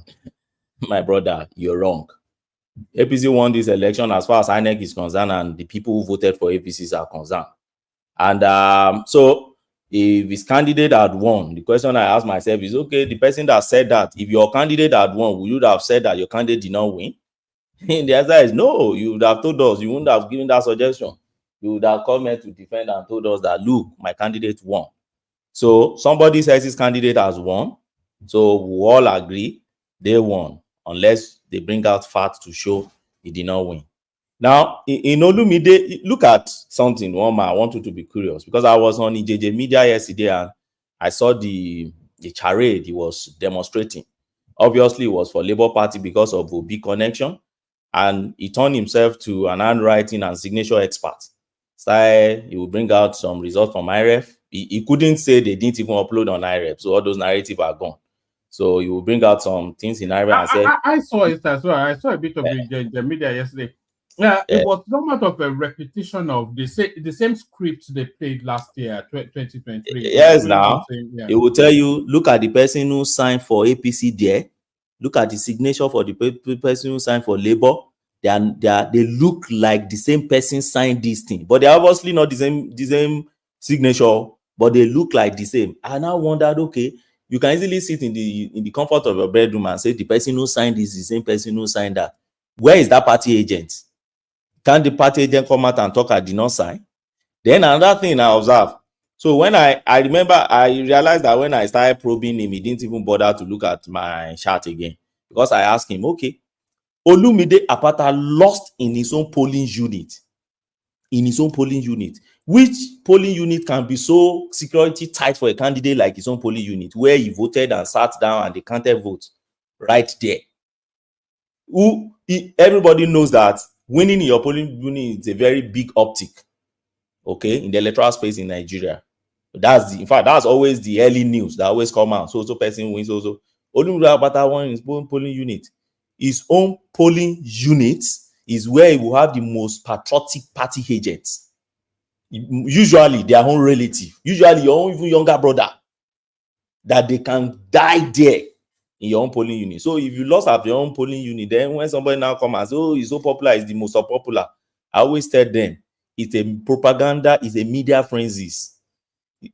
My brother, you're wrong. APC won this election as far as INEC is concerned, and the people who voted for APCs are concerned. And so if his candidate had won, the question I ask myself is, okay, the person that said that, if your candidate had won, would you have said that your candidate did not win? The answer is no. You would have told us. You wouldn't have given that suggestion. You would have come here to defend and told us that, look, my candidate won. So somebody says his candidate has won. So we all agree they won, unless they bring out facts to show he did not win. Now, in Olumide, look at something, one man. I want you to be curious, because I was on EJJ Media yesterday and I saw the charade he was demonstrating. Obviously, it was for Labour Party because of Obi connection, and he turned himself to an handwriting and signature expert. So he will bring out some results from IRF. He couldn't say they didn't even upload on IRF, so all those narratives are gone. So he will bring out some things in IRF and say, I saw it as well. I saw a bit of the media yesterday. Yeah, it was somewhat of a repetition of the same script they played last year, 2023. Yes, now it will tell you, look at the person who signed for APC there. look at the signature for the person who signed for Labour. They look like the same person signed this thing, but they're obviously not the same signature, but they look like the same. I now wondered, okay, you can easily sit in the comfort of your bedroom and say the person who signed this is the same person who signed that. Where is that party agent? Can the party agent come out and talk I did not sign? Then another thing I observed. So when I remember, I realized that when I started probing him, he didn't even bother to look at my chart again, because I asked him, okay, Olumide Apata lost in his own polling unit. In his own polling unit. Which polling unit can be so security tight for a candidate like his own polling unit, where he voted and sat down and they counted votes right there? Everybody knows that winning in your polling unit is a very big optic, okay, in the electoral space in Nigeria. In fact, that's always the early news that always come out. So person wins also. Olumide Apata won his own polling unit. His own polling unit is where he will have the most patriotic party agents. Usually their own relative, usually your own even younger brother, that they can die there in your own polling unit. So if you lost at your own polling unit, then when somebody now comes and says, oh, he's so popular, he's the most popular, I always tell them, it's a propaganda, it's a media frenzies.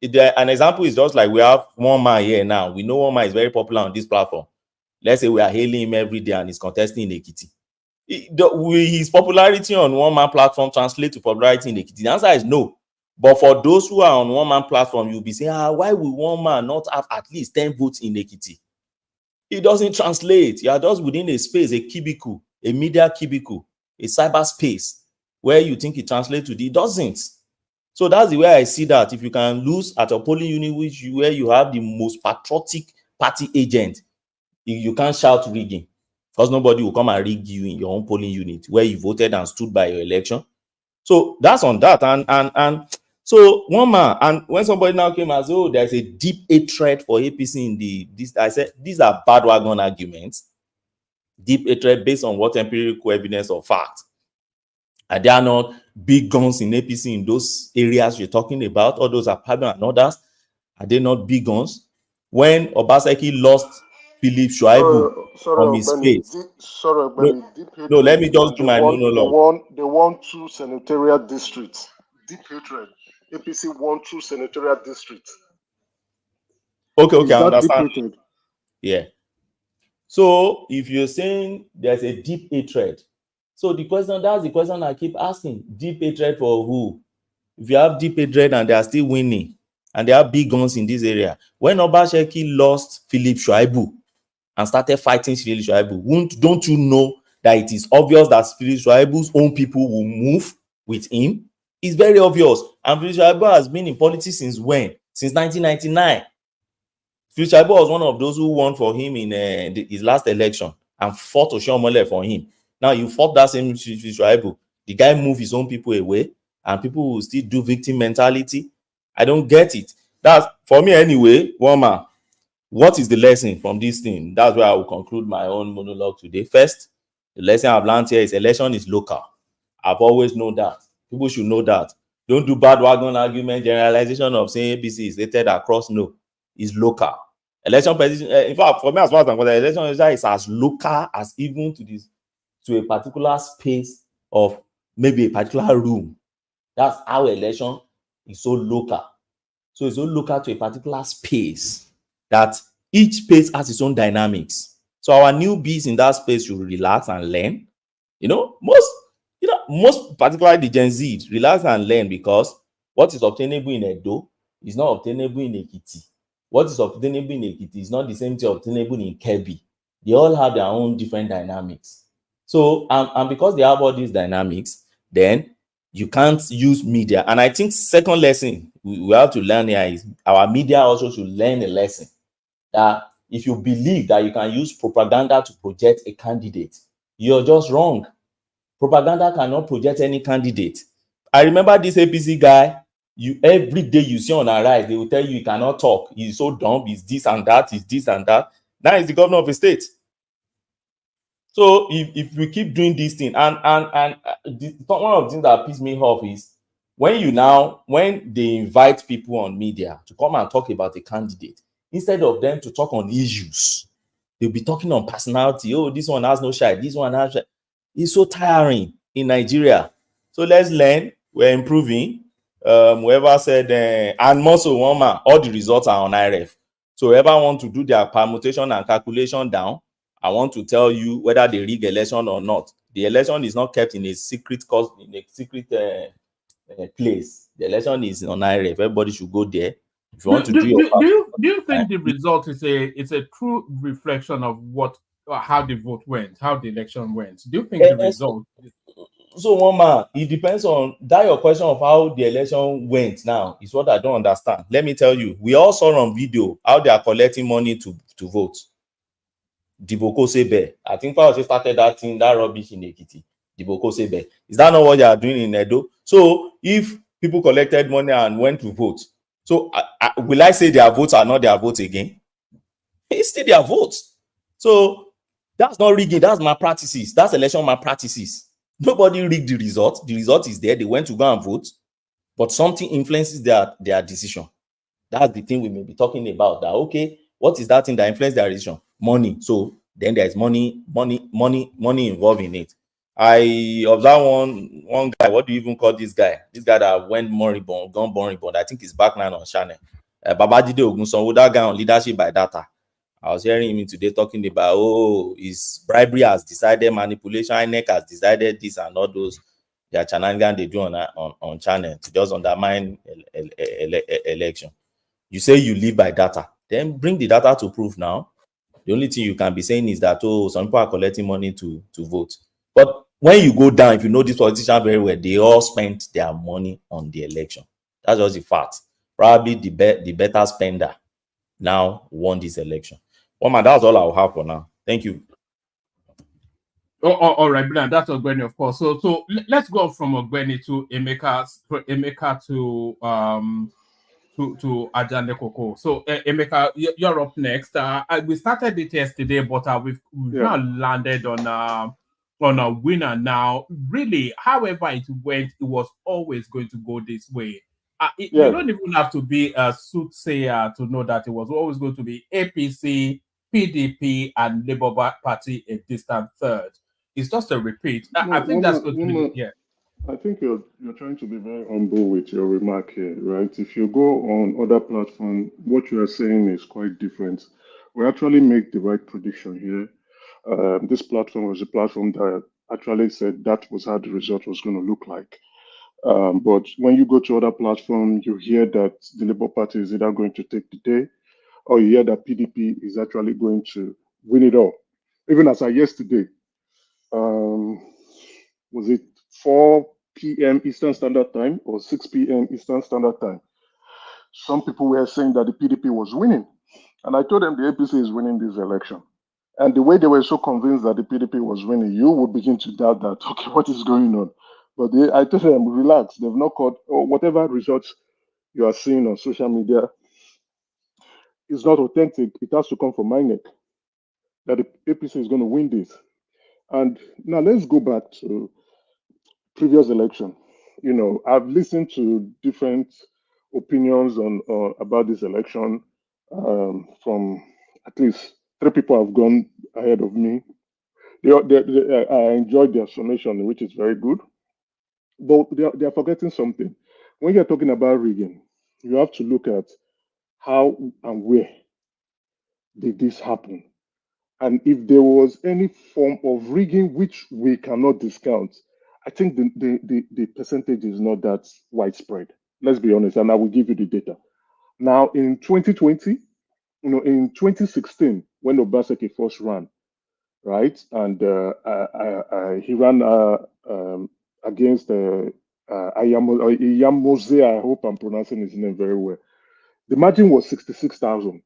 An example is just like we have one man here now. We know one man is very popular on this platform. Let's say we are hailing him every day and he's contesting in Ekiti. His popularity on one man platform translates to popularity in Ekiti? The answer is no. But for those who are on one man platform, you'll be saying, why will one man not have at least 10 votes in Ekiti? It doesn't translate. You are just within a space, a cubicle, a media cubicle, a cyberspace where you think it translates to. It doesn't. So that's the way I see that. If you can lose at a polling unit where you have the most patriotic party agent, you can't shout rigging, because nobody will come and rig you in your own polling unit where you voted and stood by your election. So that's on that. And so one man, and when somebody now came and said, oh, there's a deep hatred for APC in this, I said, these are bad wagon arguments. Deep hatred based on what empirical evidence or fact? Are there not big guns in APC in those areas you're talking about? All those are Pablo and others. Are they not big guns? When Obaseki lost Philip Shuaibu from his space. No, let me just do my monologue. They won 2 senatorial districts. Deep hatred. APC won 2 senatorial districts. Okay, I understand. Yeah. So if you're saying there's a deep hatred, so that's the question I keep asking. Deep hatred for who? If you have deep hatred and they are still winning, and they have big guns in this area. When Obaseki lost Philip Shuaibu and started fighting Philip Shuaibu, don't you know that it is obvious that Philip Shuaibu's own people will move with him? It's very obvious. And Philip Shuaibu has been in politics since when? Since 1999. Philip Shuaibu was one of those who won for him in his last election and fought Oshiomhole for him. Now you fought that same Philip Shuaibu. The guy moved his own people away, and people will still do victim mentality. I don't get it. That's for me anyway. One man, what is the lesson from this thing? That's where I will conclude my own monologue today. First, the lesson I've learned here is election is local. I've always known that. People should know that. Don't do bad wagon argument, generalization of saying APC is rated across. No, it's local. Election position, in fact, for me, as far as I'm concerned, election is as local as even to a particular space of maybe a particular room. That's how election is so local. So it's so local to a particular space that each space has its own dynamics. So our newbies in that space should relax and learn. Most particularly the Gen Z, relax and learn, because what is obtainable in Edo is not obtainable in Ekiti. What is obtainable in Ekiti is not the same thing obtainable in Kebbi. They all have their own different dynamics. So, and because they have all these dynamics, then you can't use media. And I think second lesson we have to learn here is our media also should learn a lesson that if you believe that you can use propaganda to project a candidate, you're just wrong. Propaganda cannot project any candidate. I remember this APC guy, every day you see on Arise, they will tell you he cannot talk. He's so dumb, he's this and that, he's this and that. Now he's the governor of a state. So if we keep doing this thing, and one of the things that pisses me off is when they invite people on media to come and talk about a candidate, instead of them to talk on issues, They'll be talking on personality. Oh, this one has no shy. This one has shy. It's so tiring in Nigeria. So let's learn. We're improving. Whoever said, and more so, one man, all the results are on IRF. So whoever want to do their permutation and calculation down, I want to tell you whether they rig election or not. The election is not kept in a secret cause, in a secret place. The election is on IRF. Everybody should go there. If you want to do your do you think the result is a true reflection of what how the vote went, how the election went? Do you think the result? So one man, it depends on that. Your question of how the election went now is what I don't understand. Let me tell you, we all saw on video how they are collecting money to vote. Diboko Sebe, I think Paul started that thing, that rubbish in Ekiti. Diboko Sebe, is that not what they are doing in Edo? So if people collected money and went to vote, so will I say their votes are not their votes again? It's still their votes. So that's not rigging. That's malpractices. That's election malpractices. Nobody rigged the result. The result is there. They went to go and vote, but something influences their decision. That's the thing we may be talking about. That okay, what is that thing that influences their decision? Money. So then there's money involved in it. I observe one guy. What do you even call this guy? This guy that went gone moribund. I think he's back now on channel. Babajide Ogunsanwo, that guy on Leadership by Data. I was hearing him today talking about, oh, his bribery has decided, manipulation, INEC has decided this and all those. Their shenanigans they do on channel to just undermine election. You say you live by data, then bring the data to prove now. The only thing you can be saying is that, oh, some people are collecting money to vote. But when you go down, if you know this politician very well, they all spent their money on the election. That's just the fact. Probably the better spender now won this election. Well, man, that's all I'll have for now. Thank you. All right, brilliant. That's Ogbeni, of course. So let's go from Ogbeni to Emeka to Ajane Koko. So Emeka, you're up next. We started it yesterday, but we've now landed on a winner now. Really, however it went, it was always going to go this way. You don't even have to be a soothsayer to know that it was always going to be APC, PDP, and Labour Party a distant third. It's just a repeat. I think that's going to be, yeah. I think you're trying to be very humble with your remark here, right? If you go on other platforms, what you are saying is quite different. We actually make the right prediction here. This platform was a platform that actually said that was how the result was going to look like. But when you go to other platforms, you hear that the Labour Party is either going to take the day, or you hear that PDP is actually going to win it all. Even as of yesterday, was it 4 p.m. Eastern Standard Time or 6 p.m. Eastern Standard Time? Some people were saying that the PDP was winning. And I told them the APC is winning this election. And the way they were so convinced that the PDP was winning, you would begin to doubt that, okay, what is going on? But I told them, relax, they've not caught, or whatever results you are seeing on social media is not authentic. It has to come from INEC, that the APC is going to win this. And now let's go back to previous election. You know, I've listened to different opinions on about this election from at least 3 people have gone ahead of me. I enjoyed their summation, which is very good. But they are forgetting something. When you're talking about rigging, you have to look at how and where did this happen. And if there was any form of rigging which we cannot discount, I think the percentage is not that widespread. Let's be honest, and I will give you the data. Now, in 2020, in 2016, when Obaseki first ran, right, and he ran against Iyamose, I hope I'm pronouncing his name very well. The margin was 66,000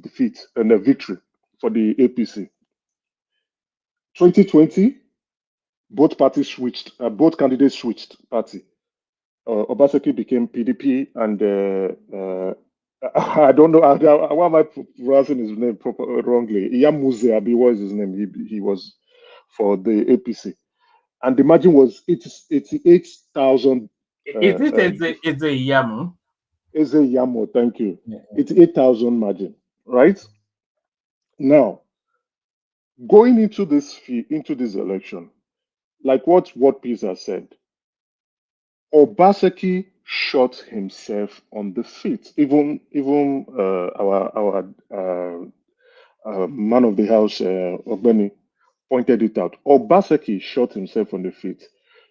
defeat and a victory for the APC. 2020, both parties switched, both candidates switched party. Obaseki became PDP, and I don't know why am I pronouncing his name wrongly. Iyamose Abi was his name. He was for the APC, and the margin was 88,000. Is it a Yamu? Eze Yamo, thank you. Yeah. 88,000 margin, right? Now, going into this election, like what Pisa said, Obaseki shot himself on the feet. Even our man of the house, Ogbeni, pointed it out. Obaseki shot himself on the feet.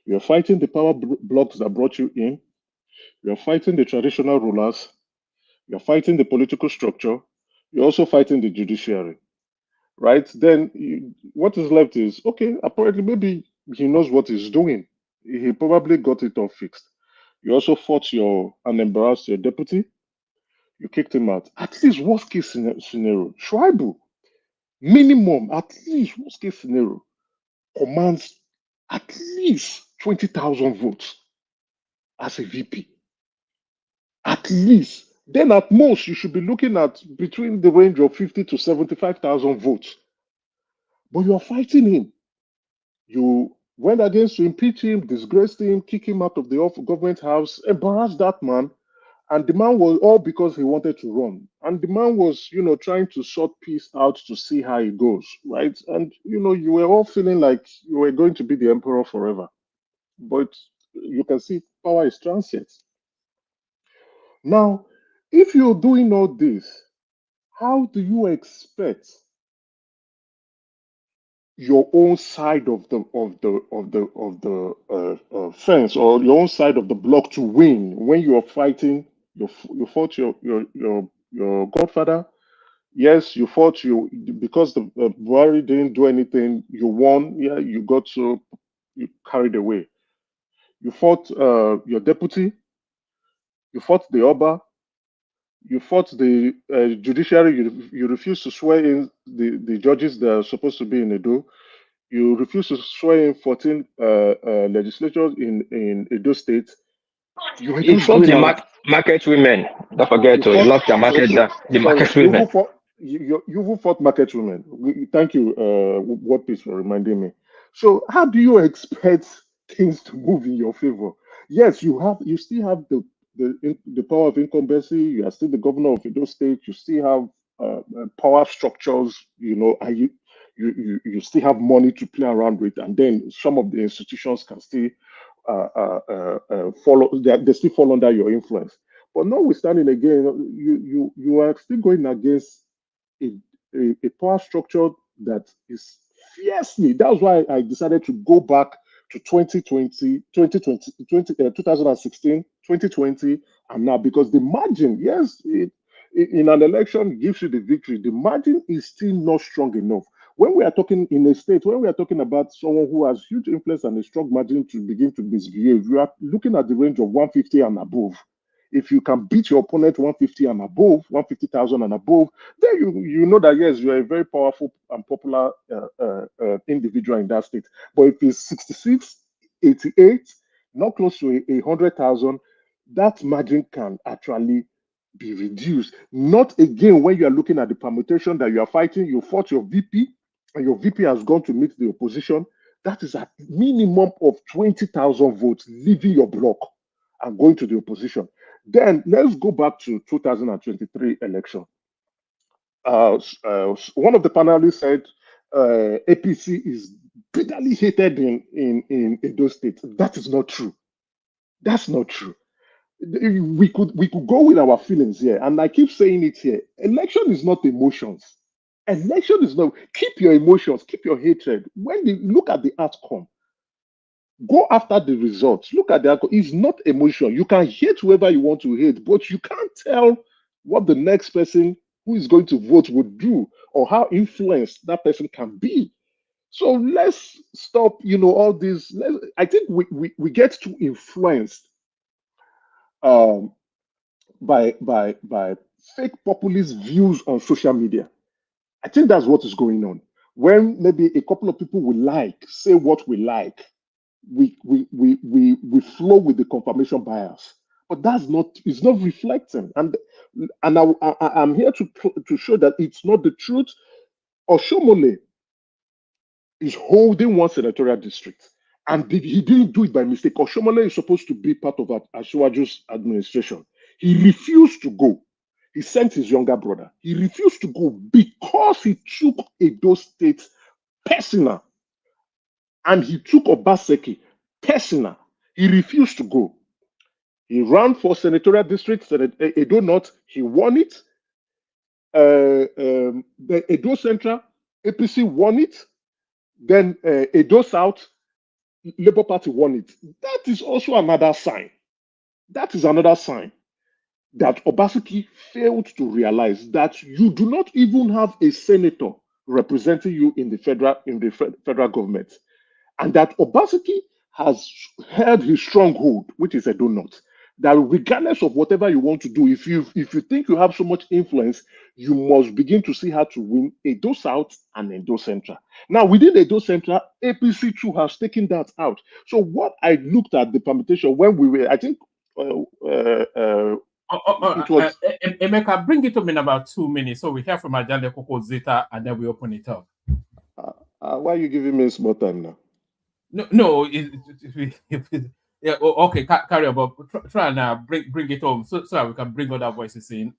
You're fighting the power blocks that brought you in. You're fighting the traditional rulers. You're fighting the political structure. You're also fighting the judiciary, right? Then what is left is okay. Apparently, maybe he knows what he's doing. He probably got it all fixed. You also fought and embarrassed your deputy. You kicked him out. At least worst case scenario, tribal minimum. At least worst case scenario commands at least 20,000 votes as a VP. At least. Then at most, you should be looking at between the range of 50 to 75,000 votes. But you are fighting him. You went against to impeach him, disgraced him, kick him out of the government house, embarrass that man. And the man was all because he wanted to run. And the man was, trying to sort peace out to see how it goes, right? And, you were all feeling like you were going to be the emperor forever. But you can see power is transient. Now, if you're doing all this, how do you expect your own side of the fence or your own side of the block to win when you are fighting? You fought your godfather. Yes, you fought because the Buhari didn't do anything. You won. Yeah, you carried away. You fought your deputy. You fought the Oba. You fought the judiciary. You refused to swear in the judges that are supposed to be in Edo. You refused to swear in 14 legislatures in Edo State. You were You just fought going the around. market women. Don't forget You to fought. lock the market Okay, down. The sorry. market women. You who fought market women. Thank you, What Peace, for reminding me. So, how do you expect things to move in your favor? Yes, you still have the power of incumbency. You are still the governor of Edo State. You still have power structures. And you still have money to play around with, and then some of the institutions can still follow. They still fall under your influence. But notwithstanding, again, you are still going against a, a power structure that is fiercely. That's why I decided to go back to 2016, 2020, and now because the margin, yes, in an election gives you the victory. The margin is still not strong enough. When we are talking in a state, when we are talking about someone who has huge influence and a strong margin to begin to misbehave, you are looking at the range of 150 and above. If you can beat your opponent 150 and above, 150,000 and above, then you know that yes, you are a very powerful and popular individual in that state. But if it's 66, 88, not close to 100,000, that margin can actually be reduced. Not again when you are looking at the permutation that you are fighting, you fought your VP, and your VP has gone to meet the opposition. That is a minimum of 20,000 votes leaving your block and going to the opposition. Then let's go back to 2023 election. One of the panelists said APC is bitterly hated in Edo State. That is not true. That's not true. We could go with our feelings here, and I keep saying it here. Election is not emotions. Election is not. Keep your emotions, keep your hatred. When you look at the outcome, go after the results. Look at the outcome. It's not emotion. You can hate whoever you want to hate, but you can't tell what the next person who is going to vote would do or how influenced that person can be. So let's stop, all this. I think we get too influenced um, by fake populist views on social media. I think that's what is going on. When maybe a couple of people we like say what we like, we flow with the confirmation bias, but that's not it's not reflecting. I'm here to show that it's not the truth. Oshomole is holding one senatorial district, and he didn't do it by mistake. Oshomole is supposed to be part of Asiwaju's administration. He refused to go. He sent his younger brother. He refused to go because he took Edo State personal. And he took Obaseki personal. He refused to go. He ran for senatorial district, Edo North. He won it. The Edo Central, APC won it. Then Edo South, Labour Party won it. That is also another sign. That is another sign that Obaseki failed to realize that you do not even have a senator representing you in the federal government, and that Obaseki has held his stronghold, which is Edo North. That regardless of whatever you want to do, if you think you have so much influence, you must begin to see how to win Edo South and Edo Central. Now, within Edo Central, APC too has taken that out. So what I looked at the permutation when we were, I think, it was Emeka, bring it up in about 2 minutes. So we hear from Ajande Koko Zeta and then we open it up. Why are you giving me small time now? No. Yeah. Okay. Carry on, but try and bring it home so that we can bring other voices in.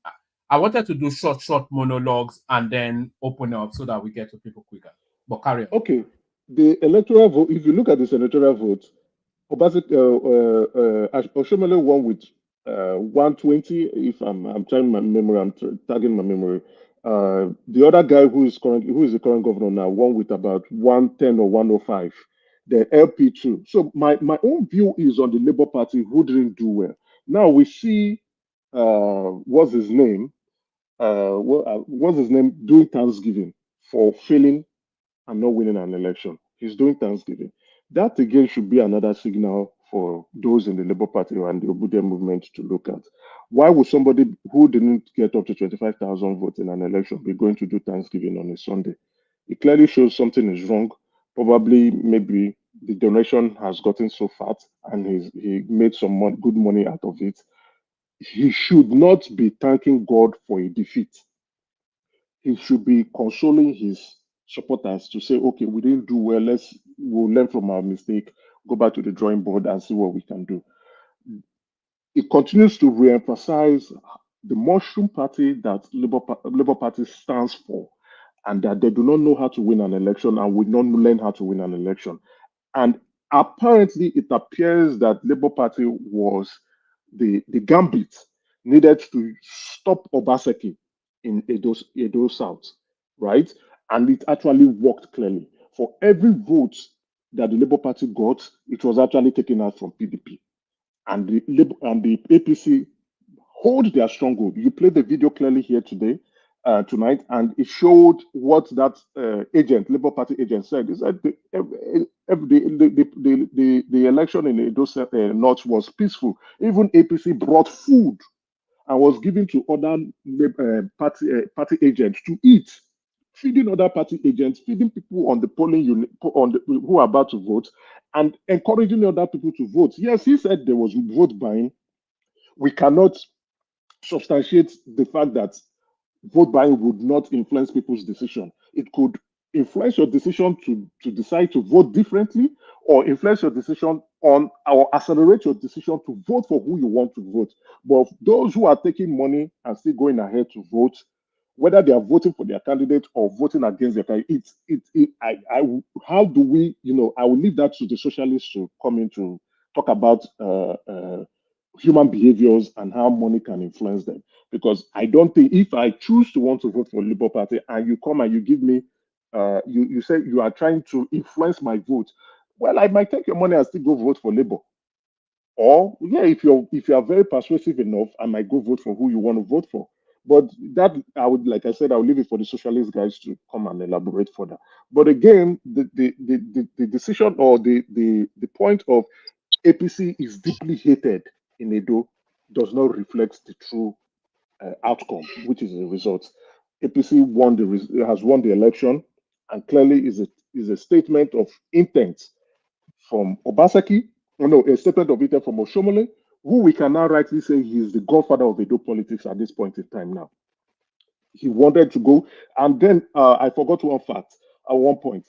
I wanted to do short monologues and then open up so that we get to people quicker. But carry on. Okay. The electoral vote. If you look at the senatorial vote, Obaseki, Oshomole won with 120. If I'm trying my memory, I'm tagging my memory. The other guy who is the current governor now won with about 110 or 105. The LP2. So my own view is on the Labour Party who didn't do well. Now we see what's his name? What's his name doing Thanksgiving for failing and not winning an election. He's doing Thanksgiving. That again should be another signal for those in the Labour Party and the Obude movement to look at. Why would somebody who didn't get up to 25,000 votes in an election be going to do Thanksgiving on a Sunday? It clearly shows something is wrong. Probably, maybe the donation has gotten so fat and he made some good money out of it. He should not be thanking God for a defeat. He should be consoling his supporters to say, okay, we didn't do well. We'll learn from our mistake, go back to the drawing board and see what we can do. It continues to re-emphasize the mushroom party that Labour Party stands for, and that they do not know how to win an election and will not learn how to win an election. And apparently, it appears that Labour Party was the gambit needed to stop Obaseki in Edo South, right? And it actually worked clearly. For every vote that the Labour Party got, it was actually taken out from PDP. And the APC hold their stronghold. You played the video clearly here tonight, and it showed what that Labour Party agent said. He said the election in Edo North was peaceful. Even APC brought food and was given to other party agents to eat, feeding other party agents, feeding people on the polling unit who are about to vote, and encouraging other people to vote. Yes, he said there was vote buying. We cannot substantiate the fact that vote buying would not influence people's decision. It could influence your decision to decide to vote differently, or influence your decision on or accelerate your decision to vote for who you want to vote. But those who are taking money and still going ahead to vote, whether they are voting for their candidate or voting against their candidate, how do we, I will leave that to the socialists to come in to talk about human behaviors and how money can influence them. Because I don't think if I choose to want to vote for Labour Party and you come and you give me, you say you are trying to influence my vote, well, I might take your money and still go vote for Labour. Or if you are very persuasive enough, I might go vote for who you want to vote for. But that I would, like I said, I will leave it for the socialist guys to come and elaborate further. But again, the decision or the point of APC is deeply hated in Edo does not reflect the true outcome, which is the result. APC has won the election, and clearly is a statement of intent from Obaseki. A statement of intent from Oshomole, who we can now rightly say he is the godfather of Edo politics at this point in time now. He wanted to go, and then I forgot one fact at one point.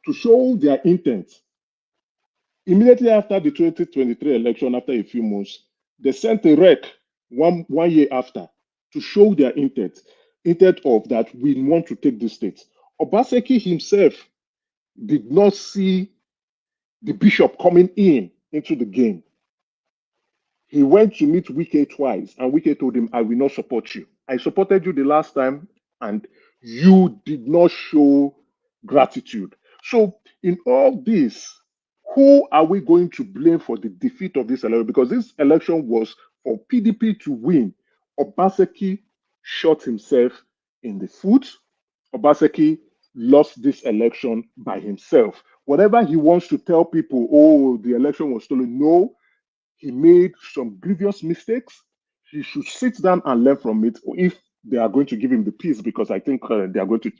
To show their intent, immediately after the 2023 election, after a few months, they sent a rec one year after to show their intent of that we want to take the state. Obaseki himself did not see the bishop coming into the game. He went to meet Wike twice, and Wike told him, I will not support you. I supported you the last time, and you did not show gratitude. So, in all this, who are we going to blame for the defeat of this election? Because this election was for PDP to win. Obaseki shot himself in the foot. Obaseki lost this election by himself. Whatever he wants to tell people, oh, the election was stolen, no, he made some grievous mistakes. He should sit down and learn from it if they are going to give him the peace, because I think they are going to,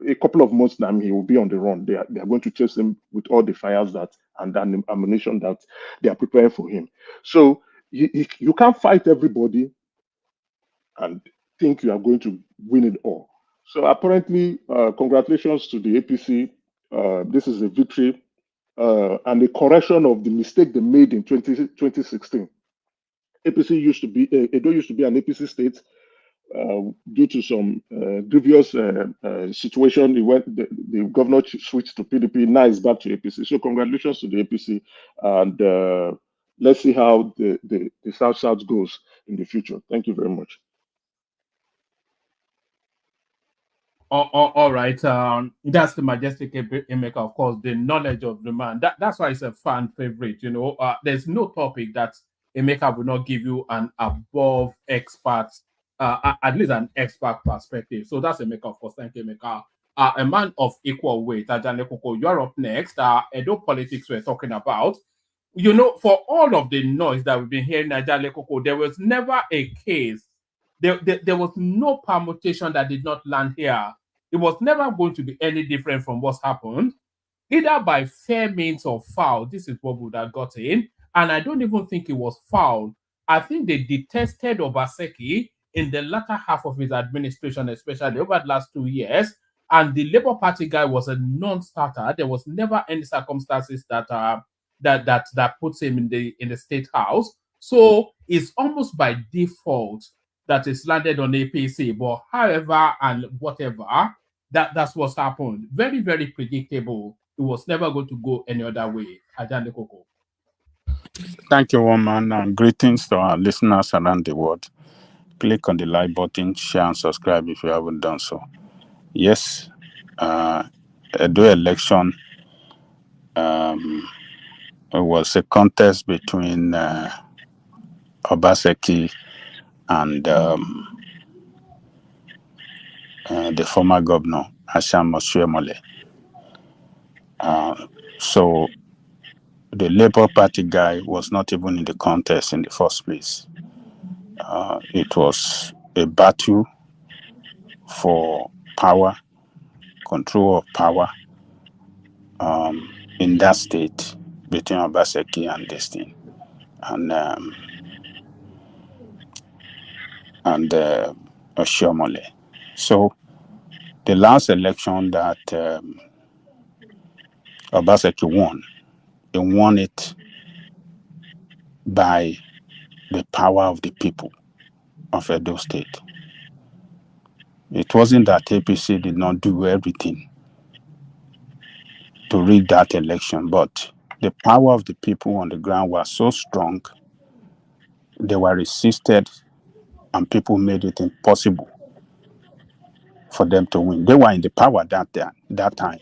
a couple of months now, he will be on the run. They are going to chase him with all the fires and ammunition that they are preparing for him. So you can't fight everybody and think you are going to win it all. So apparently, congratulations to the APC. This is a victory and a correction of the mistake they made in 2016. APC used to be, Edo used to be an APC state. Due to some grievous situation, the governor switched to PDP. Now it's back to APC. So congratulations to the APC, and let's see how the South goes in the future. Thank you very much. All right. That's the majestic Emeka, of course, the knowledge of the man. That's why it's a fan favorite. There's no topic that Emeka will not give you an above expert, at least an expert perspective. So that's Emeka, of course. Thank you, Emeka. A man of equal weight. Ajane Koko, you're up next. Edo politics we're talking about. For all of the noise that we've been hearing, Ajane Koko, there was never a case. There was no permutation that did not land here. It was never going to be any different from what's happened, either by fair means or foul. This is what would have got in. And I don't even think it was foul. I think they detested Obaseki in the latter half of his administration, especially over the last 2 years. And the Labour Party guy was a non-starter. There was never any circumstances that puts him in the state house. So it's almost by default that is landed on APC. But however and whatever, that's what's happened. Very, very predictable. It was never going to go any other way. Ajane Koko. Thank you, woman, and greetings to our listeners around the world. Click on the like button, share, and subscribe if you haven't done so. Yes, Edo election it was a contest between Obaseki and the former governor, Asham Oshiomhole. So the Labour Party guy was not even in the contest in the first place. It was a battle for power, control of power in that state between Obaseki and this thing. And Oshiomhole. So the last election that Obaseki won, he won it by the power of the people of Edo State. It wasn't that APC did not do everything to rig that election, but the power of the people on the ground was so strong, they were resisted, and people made it impossible for them to win. They were in the power that time,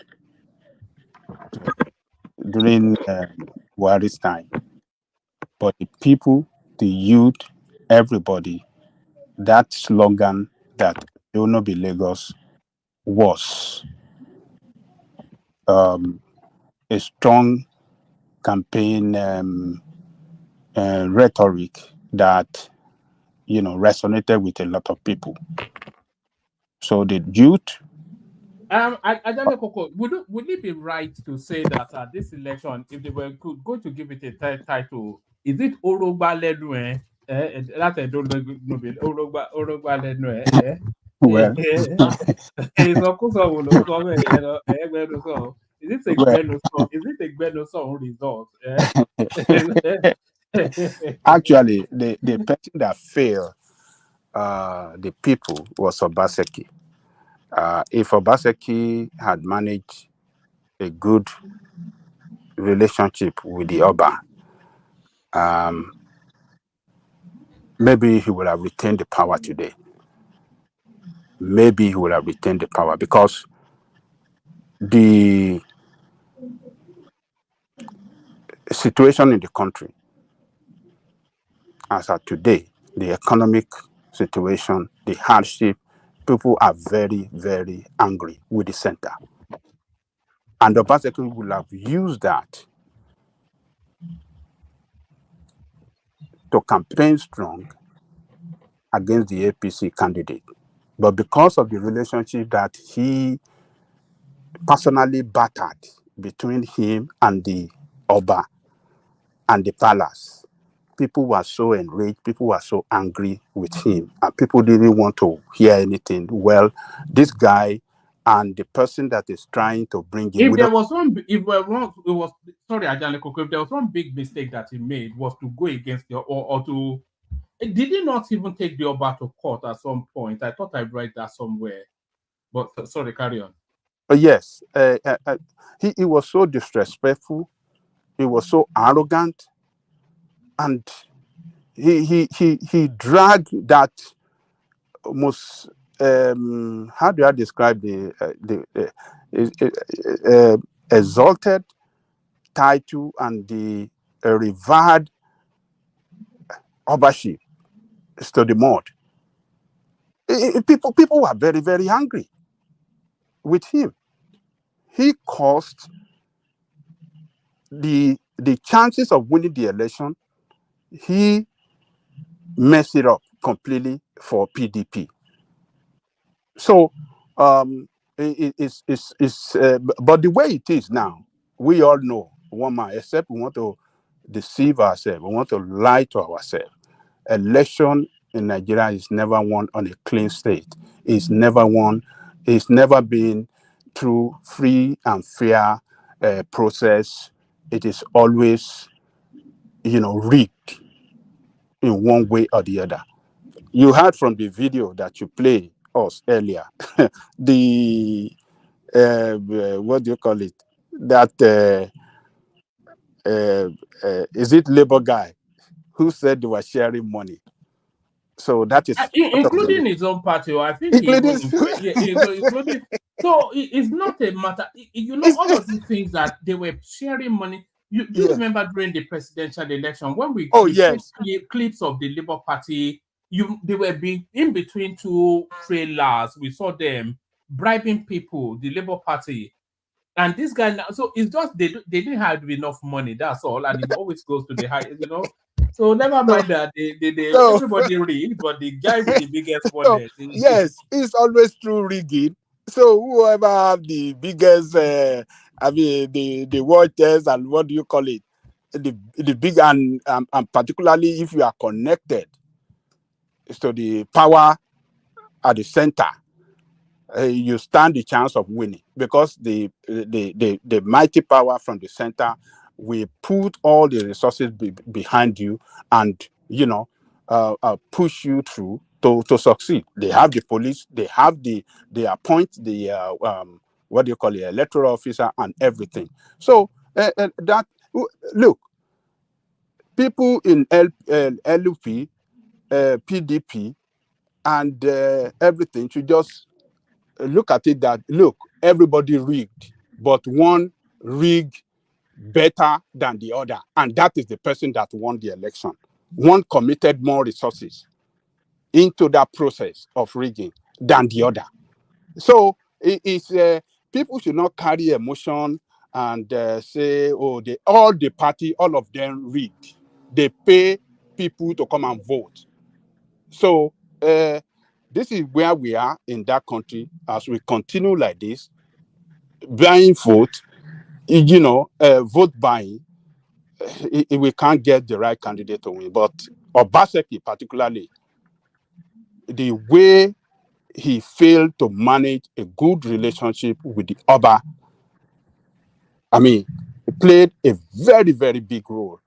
during Buhari's time. But the people, the youth, everybody, that slogan that "Will not be Lagos" was a strong campaign rhetoric that resonated with a lot of people. So the youth. Ajane Koko, would it be right to say that this election, if they were going to give it a title, is it Orogba Lenu? That I don't know. Orogba Lenu. Well, is it a Gbenu song result? Actually, the person that failed the people was Obaseki. If Obaseki had managed a good relationship with the Oba, maybe he would have retained the power today. Maybe he would have retained the power because the situation in the country as of today, the economic situation, the hardship, people are very, very angry with the center. And Obaseki will have used that to campaign strong against the APC candidate. But because of the relationship that he personally battered between him and the Oba and the palace, people were so enraged, people were so angry with him, and people didn't want to hear anything. Well, this guy and the person that is trying to bring him, If there was sorry, Ajaneko, if there was one big mistake that he made was to go against or to, did he not even take the Oba to court at some point? I thought I read that somewhere, but sorry, carry on. Yes, he was so disrespectful, he was so arrogant, and he dragged that most how do I describe the exalted title and the revered Obership to the mud. People were very, very angry with him. He caused the chances of winning the election. He messed it up completely for PDP. So it's but the way it is now, we all know one man, except we want to deceive ourselves, we want to lie to ourselves. Election in Nigeria is never won on a clean state. It's never won. It's never been through free and fair process. It is always, rigged in one way or the other. You heard from the video that you played us earlier, the what do you call it? That is it Labour guy who said they were sharing money. So that is including his own party. I think he even including. So it's not a matter. All of these things that they were sharing money. Do you remember during the presidential election when we clips of the Labour Party? They were being in between two trailers. We saw them bribing people, the Labour Party. And this guy now, so it's just they didn't have enough money. That's all, and it always goes to the high, So never mind that everybody rigged, but the guy with the biggest wallet. Yes, it's always through rigging. So whoever have the biggest, the waters and what do you call it, the big and particularly if you are connected to the power at the center. You stand the chance of winning because the mighty power from the center will put all the resources behind you and push you through to succeed. They have the police, they appoint the what do you call it, electoral officer and everything. So that look, people in LUP, PDP, and everything should just look at it that, look, everybody rigged, but one rigged better than the other. And that is the person that won the election. One committed more resources into that process of rigging than the other. So people should not carry emotion and say, all the party, all of them rigged. They pay people to come and vote. So this is where we are in that country. As we continue like this, buying vote, vote buying, we can't get the right candidate to win. But Obaseki, particularly, the way he failed to manage a good relationship with the Oba, played a very, very big role,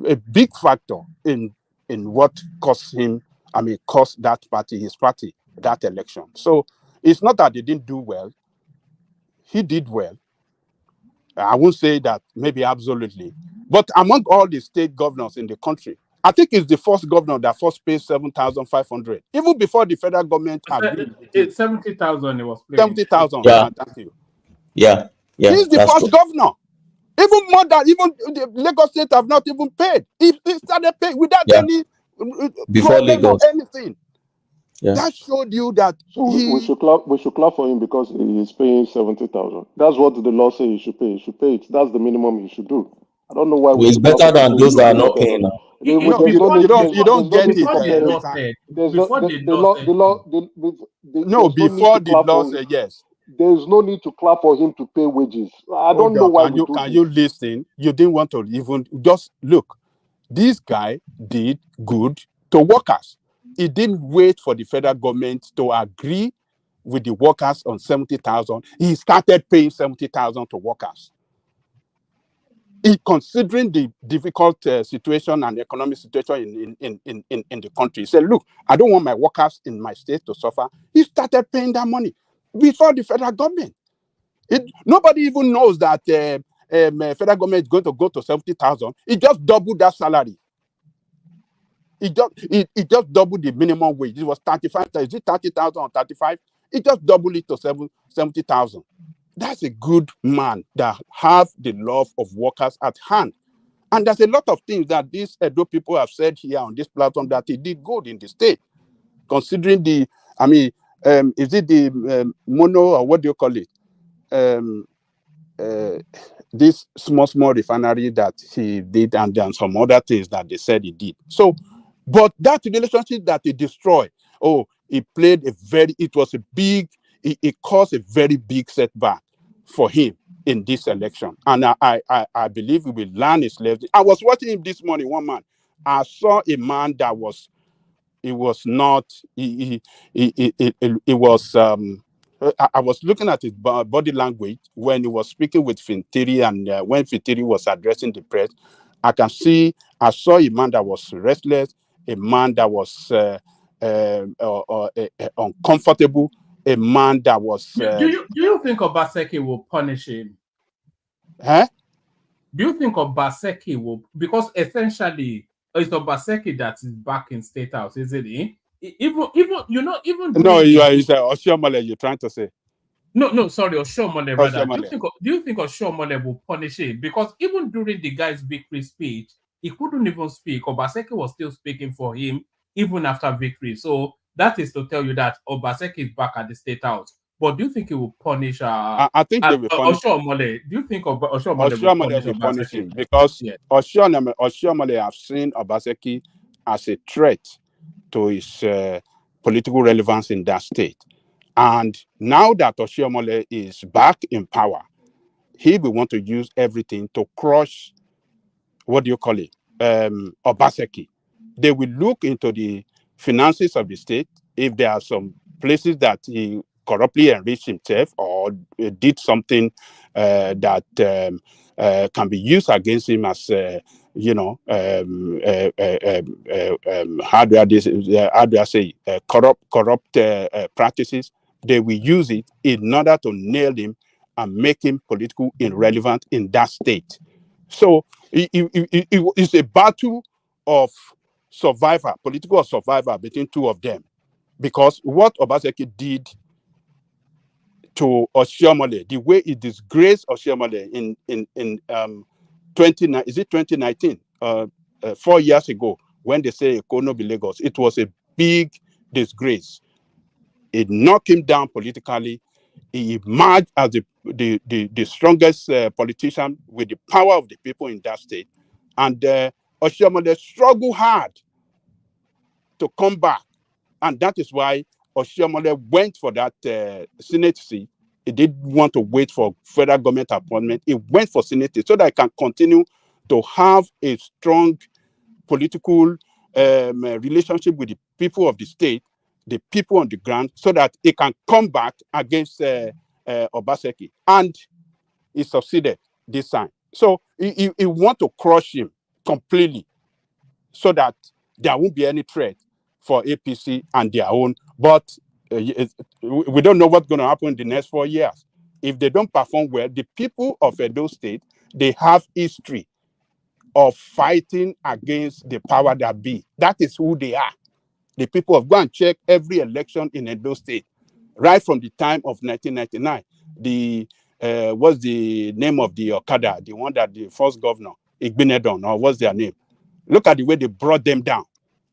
a big factor in what cost him cost that party, his party, that election. So it's not that they didn't do well. He did well. I won't say that maybe absolutely, but among all the state governors in the country, I think it's the first governor that first paid 7,500, even before the federal government agreed with him. It's 70,000 it was playing. 70,000. Yeah. Thank you. Yeah. He's the that's first true. governor. Even more than even the Lagos State have not even paid. He started paying without any Before problem Lagos. or anything. Yeah. That showed you that So we should clap. We should clap for him because he is paying 70,000. That's what the law says he should pay. He should pay it. That's the minimum he should do. I don't know why we It's should clap better for than people those who that are do not better. paying now. There's no need. You don't get it before the every law time. said, There's before no, the the law law. said, The law. No, there's no need before to the clap law for. said yes. There's no need to clap for him to pay wages. I don't Hold know on. why we do Can this. you listen? You didn't want to even just look. This guy did good to workers. He didn't wait for the federal government to agree with the workers on 70,000. He started paying 70,000 to workers. Considering the difficult situation and economic situation in the country, he said, look, I don't want my workers in my state to suffer. He started paying that money before the federal government. Nobody even knows that federal government is going to go to 70,000. It just doubled that salary. It just doubled the minimum wage. It was 35. Is it 30,000 or 35? It just doubled it to 70,000. That's a good man that have the love of workers at hand. And there's a lot of things that these Edo people have said here on this platform that he did good in the state, considering is it the mono or what do you call it? This small refinery that he did, and then some other things that they said he did. So, but that relationship that he destroyed, it caused a very big setback for him in this election. And I believe he will learn his lesson. I was watching him this morning, one man. I saw a man that was, I was looking at his body language when he was speaking with Fintiri, and when Fintiri was addressing the press. I saw a man that was restless, a man that was uncomfortable, a man that was. Do you think Obaseki will punish him? Huh? Do you think Obaseki will, because essentially it's Obaseki that is back in State House, isn't he? Even No, Oshiomhole, you're trying to say. No, sorry, Oshiomhole rather. Oshiomhole. Do you think Oshiomhole will punish him? Because even during the guy's victory speech, he couldn't even speak. Obaseki was still speaking for him even after victory. So that is to tell you that Obaseki is back at the State House. But do you think he will punish? I think they will punish Oshiomhole. Do you think Oshiomhole will punish him? Because Oshiomhole have seen Obaseki as a threat to his political relevance in that state. And now that Oshiomhole is back in power, he will want to use everything to crush, Obaseki. They will look into the finances of the state. If there are some places that he corruptly enriched himself or did something that can be used against him as, corrupt practices, they will use it in order to nail him and make him politically irrelevant in that state. So it's a battle of political survivor between two of them. Because what Obaseki did to Oshiomhole, the way he disgraced Oshiomhole in 2019, 4 years ago, when they say Ekono be Lagos, it was a big disgrace. It knocked him down politically. He emerged as the strongest politician with the power of the people in that state. And Oshiomhole struggled hard to come back. And that is why Oshiomhole went for that Senate seat. He didn't want to wait for federal government appointment. He went for Senate seat so that he can continue to have a strong political relationship with the people of the state, the people on the ground, so that he can come back against Obaseki. And he succeeded this time. So he want to crush him completely so that there won't be any threat for APC and their own. But we don't know what's going to happen in the next 4 years. If they don't perform well, the people of Edo State, they have history of fighting against the power that be. That is who they are. The people have gone and check every election in Edo State, right from the time of 1999. The what's the name of the Okada, the one that the first governor, Igbenedon, or what's their name? Look at the way they brought them down.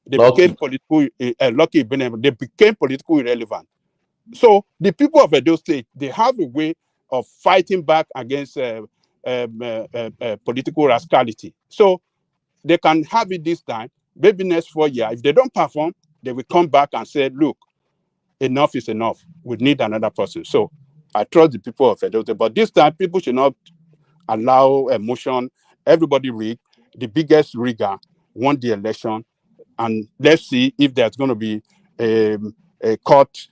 They became political, Lucky Igbenedon, they became political irrelevant. So the people of Edo State, they have a way of fighting back against political rascality. So they can have it this time. Maybe next 4 years, if they don't perform, they will come back and say, look, enough is enough. We need another person. So I trust the people of Edo State. But this time, people should not allow emotion. Everybody rig. The biggest rigger won the election. And let's see if there's going to be a court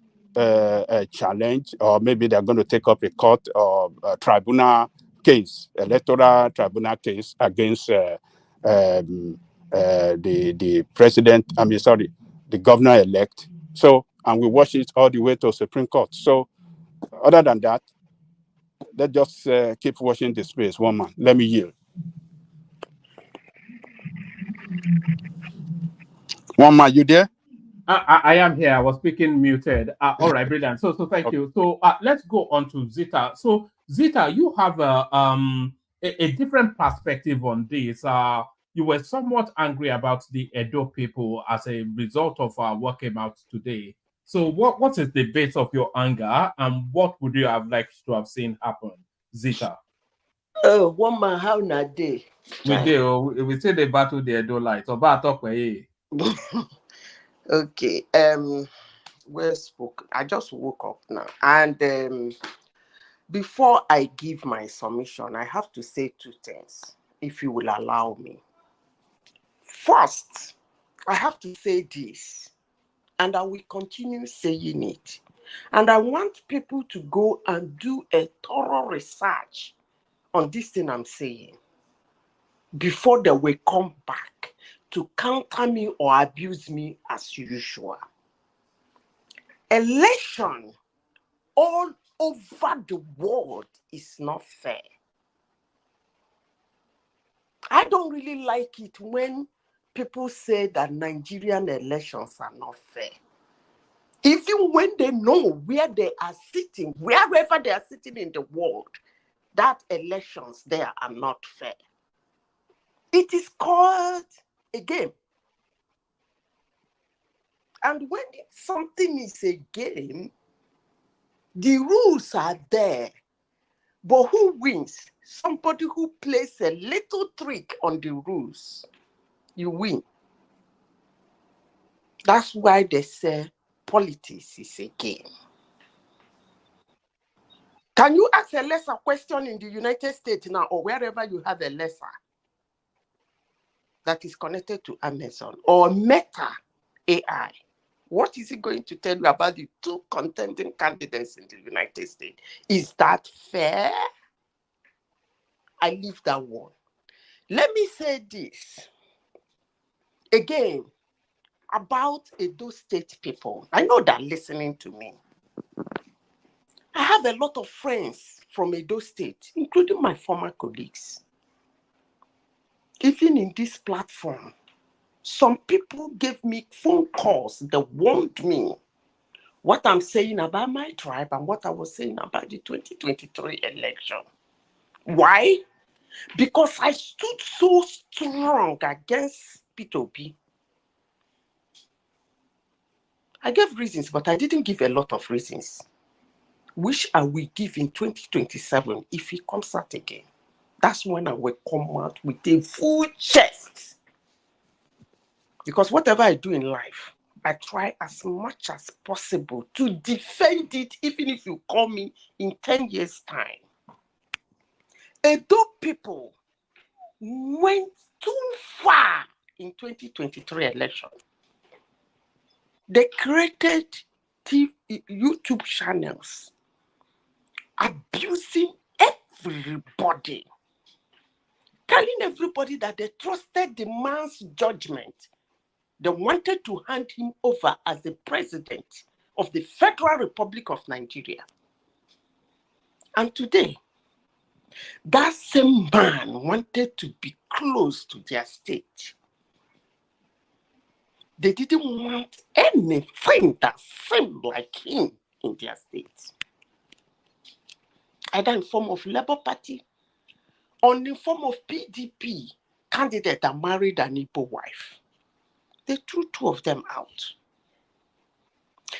challenge, or maybe they're going to take up a court or a tribunal case, electoral tribunal case against the president, the governor-elect. So, and we watch it all the way to Supreme Court. So, other than that, let's just keep watching the space. One man, let me yield. One man, you there? I am here. I was speaking muted. All right, brilliant. So thank you. So let's go on to Zita. So Zita, you have a different perspective on this. You were somewhat angry about the Edo people as a result of what came out today. So what is the base of your anger, and what would you have liked to have seen happen, Zita? Oh, one man, how na day? We say they battle the Edo light. So okay. Well spoken. I just woke up now, and before I give my submission, I have to say two things, if you will allow me. First, I have to say this, and I will continue saying it. And I want people to go and do a thorough research on this thing I'm saying before they will come back to counter me or abuse me as usual. Election all over the world is not fair. I don't really like it when people say that Nigerian elections are not fair. Even when they know where they are sitting, wherever they are sitting in the world, that elections there are not fair. It is called a game. And when something is a game, the rules are there. But who wins? Somebody who plays a little trick on the rules. You win. That's why they say politics is a game. Can you ask a lesser question in the United States now, or wherever you have a lesser that is connected to Amazon or Meta AI? What is it going to tell you about the two contending candidates in the United States? Is that fair? I leave that one. Let me say this again about Edo State people. I know they're listening to me. I have a lot of friends from Edo State, including my former colleagues. Even in this platform, some people gave me phone calls that warned me what I'm saying about my tribe and what I was saying about the 2023 election. Why? Because I stood so strong against P2P. I gave reasons, but I didn't give a lot of reasons, which I will give in 2027 if he comes out again. That's when I will come out with a full chest. Because whatever I do in life, I try as much as possible to defend it, even if you call me in 10 years' time. Edo people went too far in 2023 election. They created YouTube channels, abusing everybody, telling everybody that they trusted the man's judgment. They wanted to hand him over as the president of the Federal Republic of Nigeria. And today, that same man wanted to be close to their state. They didn't want anything that seemed like him in their state. Either in form of Labour Party or in the form of PDP candidate that married an Igbo wife. They threw two of them out.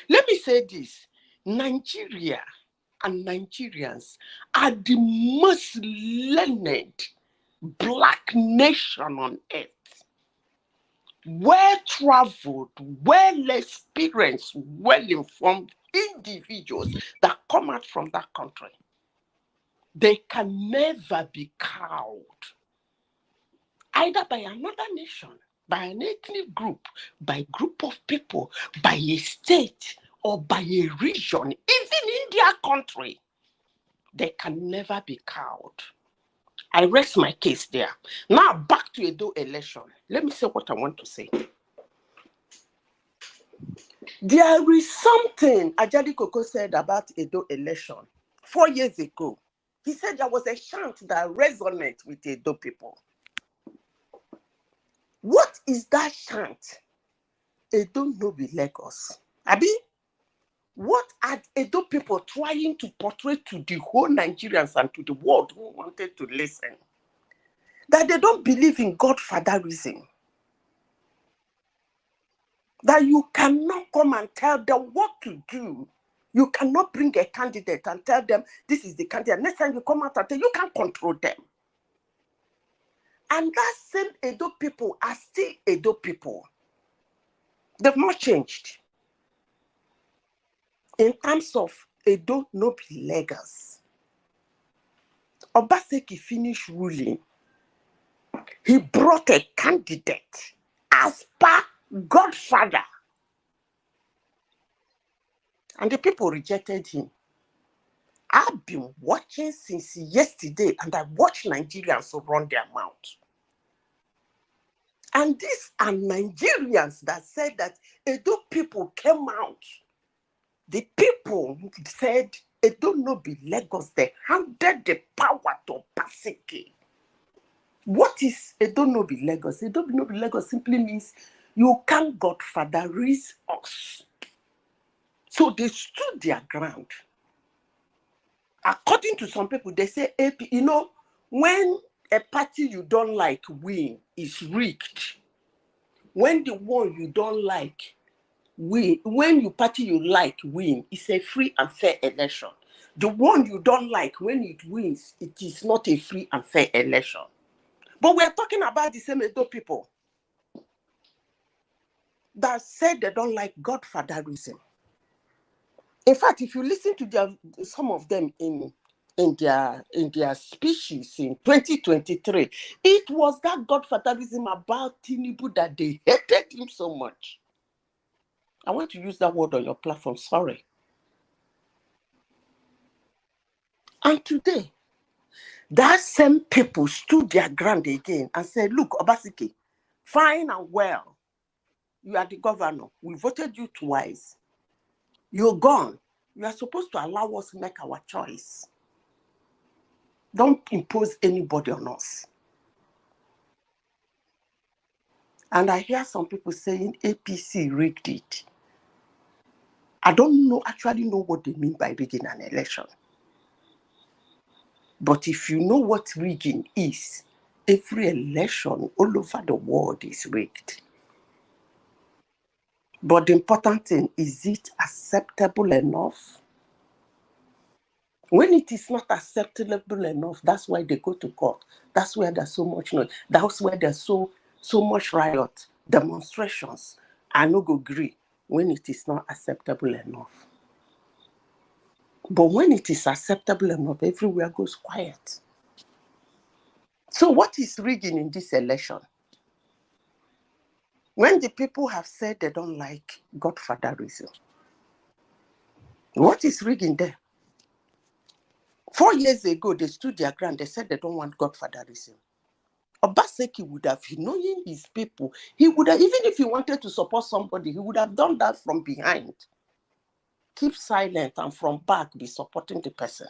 Let me say this. Nigeria and Nigerians are the most learned black nation on earth. Well-traveled, well-experienced, well-informed individuals that come out from that country. They can never be cowed either by another nation, by an ethnic group, by a group of people, by a state, or by a region, even in their country. They can never be cowed. I rest my case there. Now back to Edo election. Let me say what I want to say. There is something Ajadi Koko said about Edo election 4 years ago. He said there was a chant that resonates with Edo people. What is that chant? Edo no be Lagos. Abi, what are Edo people trying to portray to the whole Nigerians and to the world who wanted to listen? That they don't believe in godfatherism. That you cannot come and tell them what to do. You cannot bring a candidate and tell them, this is the candidate. Next time you come out and tell, you can't control them. And that same Edo people are still Edo people. They've not changed. In terms of Edo no be Lagos. Obaseki finished ruling. He brought a candidate as per Godfather. And the people rejected him. I've been watching since yesterday, and I watch Nigerians run their mouth. And these are Nigerians that said that Edo people came out. The people said Edo no be Lagos. They handed the power to Obaseki. What is Edo no be Lagos? Edo no be Lagos simply means you can't godfatherize us. So they stood their ground. According to some people, they say, you know, when a party you don't like win, is rigged. When the one you don't like win, when you party you like win, it's a free and fair election. The one you don't like, when it wins, it is not a free and fair election. But we're talking about the same Edo people that said they don't like godfatherism. In fact, if you listen to some of them in their speeches in 2023, it was that godfatherism about Tinubu that they hated him so much. I want to use that word on your platform, sorry. And today, that same people stood their ground again and said, look, Obaseki, fine and well. You are the governor. We voted you twice. You're gone. You are supposed to allow us to make our choice. Don't impose anybody on us. And I hear some people saying APC rigged it. I don't actually know what they mean by rigging an election. But if you know what rigging is, every election all over the world is rigged. But the important thing, is it acceptable enough? When it is not acceptable enough, that's why they go to court. That's where there's so much noise. That's where there's so much riot, demonstrations. I no go agree when it is not acceptable enough. But when it is acceptable enough, everywhere goes quiet. So what is rigging in this election? When the people have said they don't like godfatherism, what is rigging there? 4 years ago, they stood their ground. They said they don't want godfatherism. Obaseki would have, knowing his people, he would have, even if he wanted to support somebody, he would have done that from behind. Keep silent and from back be supporting the person.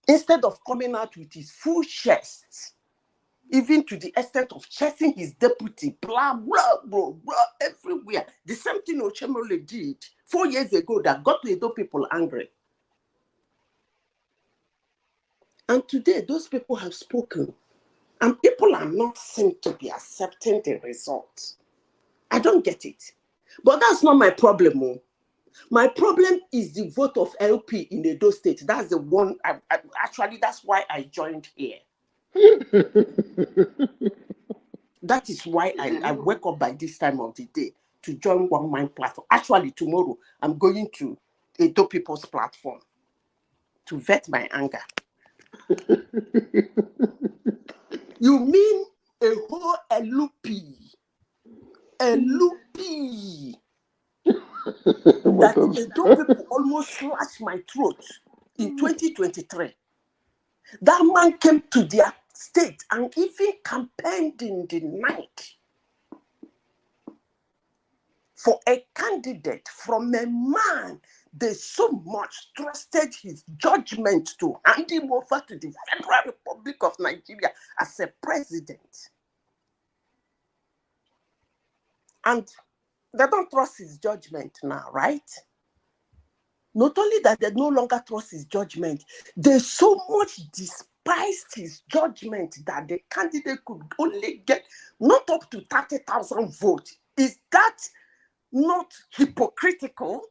Instead of coming out with his full chest, even to the extent of chasing his deputy, blah, blah, blah, blah, everywhere. The same thing Ochemole did 4 years ago that got the Edo people angry. And today, those people have spoken. And people are not seen to be accepting the result. I don't get it. But that's not my problem. Oh. My problem is the vote of LP in Edo State. That's the one, actually, that's why I joined here. That is why I wake up by this time of the day to join One Mind platform. Actually, tomorrow, I'm going to Edo People's platform to vet my anger. You mean a whole LP? LP. That Edo people almost slashed my throat in 2023. That man came to their state and even campaigned in the night for a candidate from a man they so much trusted his judgment to hand him over to the Federal Republic of Nigeria as a president. And they don't trust his judgment now, right? Not only that they no longer trust his judgment, they so much despised his judgment that the candidate could only get not up to 30,000 votes. Is that not hypocritical?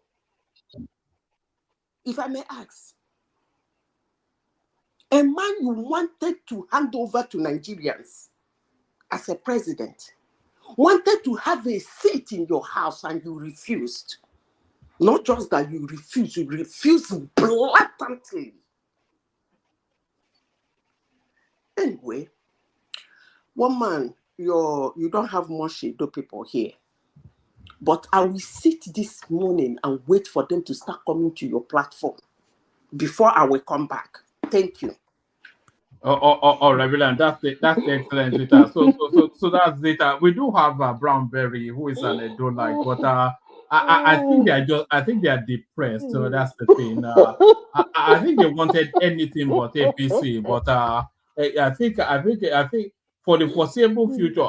If I may ask, a man you wanted to hand over to Nigerians as a president, wanted to have a seat in your house and you refused. Not just that you refused blatantly. Anyway, one man, you don't have much Edo people here. But I will sit this morning and wait for them to start coming to your platform before I will come back. Thank you. Oh, Reverend, that's excellent, Zita. So that's Zita. We do have Brownberry, who is an Edo-like, but I think they are depressed. So that's the thing. I think they wanted anything but APC, but I think for the foreseeable future,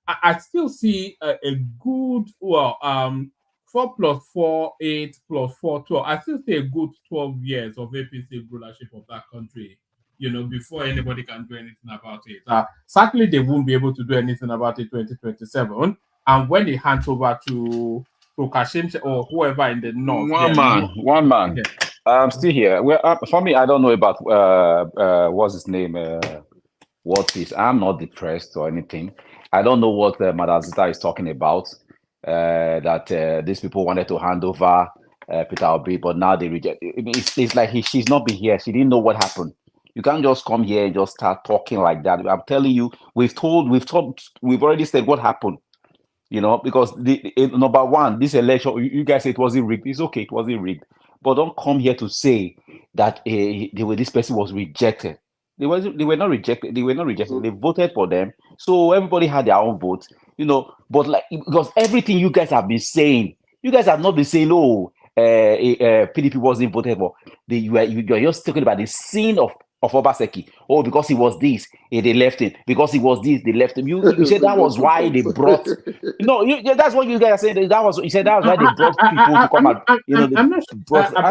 I still see a good 4 + 4, 8 + 4, 12. I still see a good 12 years of APC rulership of that country, before anybody can do anything about it. Certainly, they won't be able to do anything about it 2027. And when it hands over to Kashim or whoever in the north. One man. Yeah. I'm still here. Well, for me, I don't know about what's his name, what is. I'm not depressed or anything. I don't know what Madam Zita is talking about. That these people wanted to hand over Peter Obi, but now they reject. It's like she's not been here. She didn't know what happened. You can't just come here and just start talking like that. I'm telling you, we've already said what happened. Because number one, this election, you guys say it wasn't rigged. It's okay, it wasn't rigged. But don't come here to say that this person was rejected. They were not rejected. They were not rejected. They voted for them. So everybody had their own vote. But because everything you guys have been saying, you guys have not been saying, PDP wasn't voted for. You are just talking about the sin of Obaseki. Oh, because he was this, they left him. Because he was this, they left him. You said that was why they brought. That's what you guys are saying. That was why they brought people to come out. I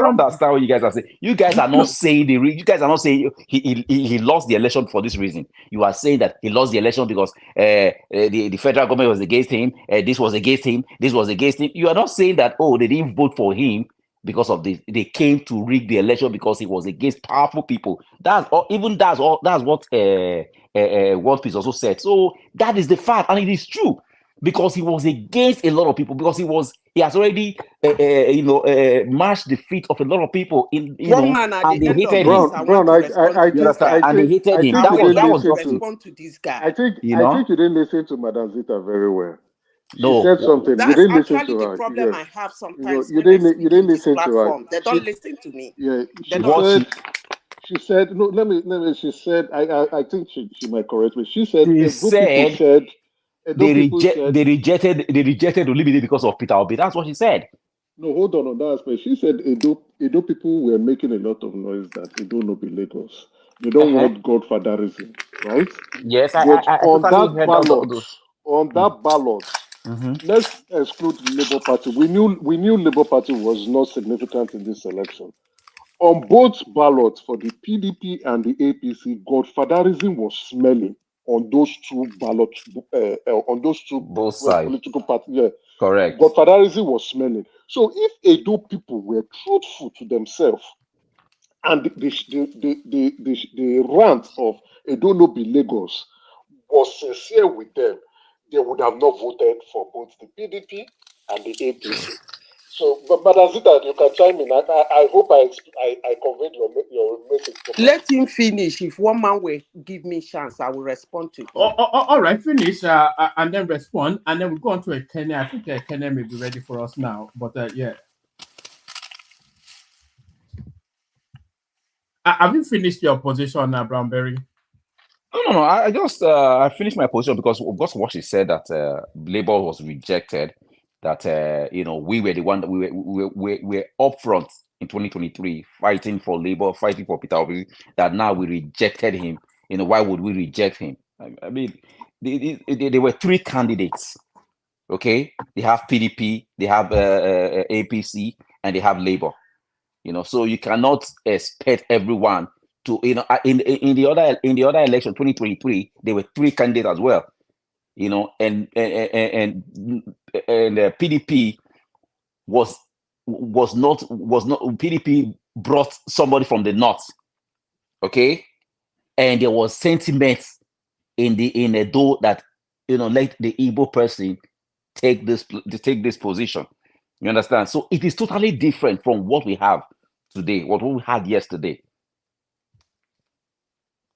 don't understand what you guys are saying. You guys are not saying you guys are not saying he lost the election for this reason. You are saying that he lost the election because the federal government was against him. This was against him. This was against him. You are not saying that they didn't vote for him because of this. They came to rig the election because he was against powerful people. That's what Wont Peace also said. So that is the fact, and it is true, because he was against a lot of people, because he has already marched the feet of a lot of people and they hated him. And they hated him. That was respond to this guy. I think you didn't listen to Madam Zita very well. She No, said something. That's you didn't listen actually to the her. problem I have sometimes. You didn't listen to her. They don't listen to me. Yeah, They don't. She said, no, she said, I think she might correct me. She said, She Edo people said said, Edo people said, they rejected Olumide because of Peter Obi. That's what she said. no, hold on that aspect. She said Edo people were making a lot of noise that Edo no be Lagos. They don't want godfatherism, right? Yes, But I on totally that heard all ballot, those. Mm-hmm. Let's exclude Labour Party. We knew Labour Party was not significant in this election. On both ballots for the PDP and the APC, godfatherism was smelling on those two ballots, on those two both sides. political parties. Yeah. Correct. Godfatherism was smelling. So if Edo people were truthful to themselves and the rant of Edo no be Lagos was sincere with them, they would have not voted for both the PDP and the APC. So, but Azita, you can chime in. I hope I conveyed your message properly. Let him finish. If one man will give me chance, I will respond to him. All right, finish and then respond, and then we'll go on to Ekene. I think Ekene may be ready for us now, but yeah. Have you finished your position, Brownberry? No. I just I finished my position because what she said that Labour was rejected. That we were the one that we were up front in 2023 fighting for Labour, fighting for Peter Obi. That now we rejected him. Why would we reject him? I mean, there were three candidates. Okay, they have PDP, they have APC, and they have Labour. So you cannot expect everyone to, in the other election 2023 there were three candidates as well, and PDP was not PDP brought somebody from the north, okay, and there was sentiment in Edo that let the Igbo person take this position. You understand? So it is totally different from what we have today, what we had yesterday.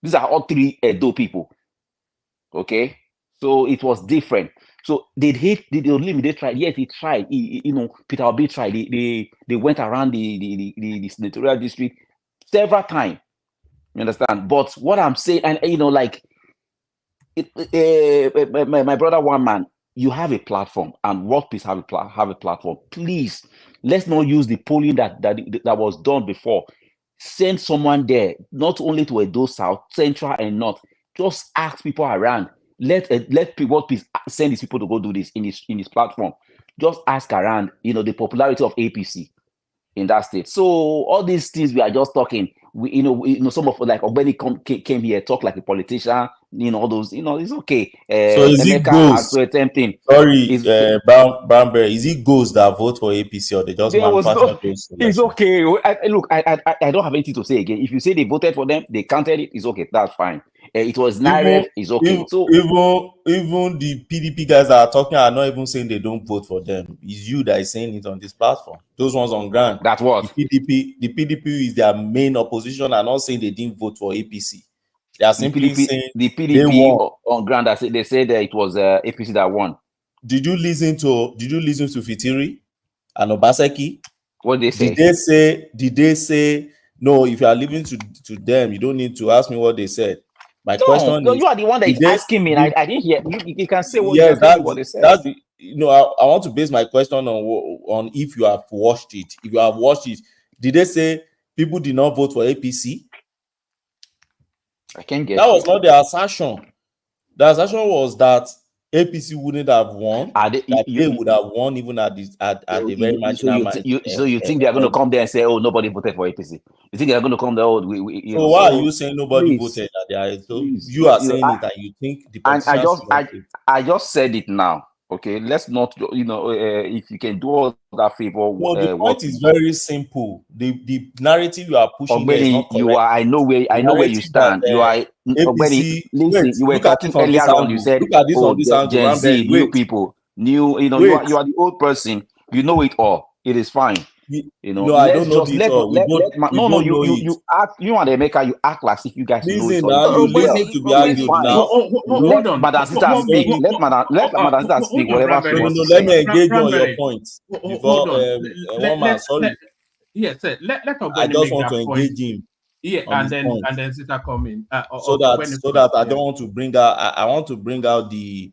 These are all three Edo people. Okay, so it was different. So they tried. Yes, he tried. Peter Obi tried. They went around the senatorial district several times. You understand? But what I'm saying, and my brother, one man, you have a platform, and Workpeace have a platform. Please, let's not use the polling that was done before. Send someone there, not only to Edo South, Central, and North. Just ask people around. Let Workpeace send these people to go do this in this platform. Just ask around. The popularity of APC in that state. So all these things we are just talking. Some of like Ogbeni came here, talk like a politician. All those. It's okay. So is it Emeka ghosts? tempting. Sorry, Brownberry. Is it ghosts that vote for APC or they just manufacture those? It's okay. Look, I don't have anything to say again. If you say they voted for them, they counted it. It's okay. That's fine. It was Nairef. It's okay. Even the PDP guys that are talking are not even saying they don't vote for them. It's you that is saying it on this platform. Those ones on ground. That was the PDP is their main opposition. Are not saying they didn't vote for APC. They are simply saying the PDP on ground. They said that it was APC that won. Did you listen to Fitiri and Obaseki? What they say? Did they say no? If you are leaving to them, you don't need to ask me what they said. My question is, you are the one that is asking me. I didn't hear. You can say what yes, what they said. That's I want to base my question on if you have watched it. If you have watched it, did they say people did not vote for APC? I can't get that. Was not the assertion. The assertion was that APC wouldn't have won. They would have won even at the very marginal. So you think they are going to come there and say, "Oh, nobody voted for APC"? You think they are going to come there? Oh, so why are you saying nobody voted? You are saying it, and you think the politicians. I just said it now. Okay, let's not. If you can do all that favor. No, the point is very simple. The narrative you are pushing is not correct. You are. I know where you stand. You are. APC, listen, you were talking earlier on. You said, look at this on this angle. Gen Z, new people, you are the old person. You know it all. It is fine. No, I don't know it all. You act. You and Emeka, you act like if you guys know it all. Now, you listen to be argued now. Hold on. Madam Sita speak. Let Madam Sita speak. Whatever she wants to say. Let me engage on your points before one man. Sorry. Yes, let I just want to engage him. Yeah, on his point. and then Zita come in. So that I don't want to bring out. I want to bring out the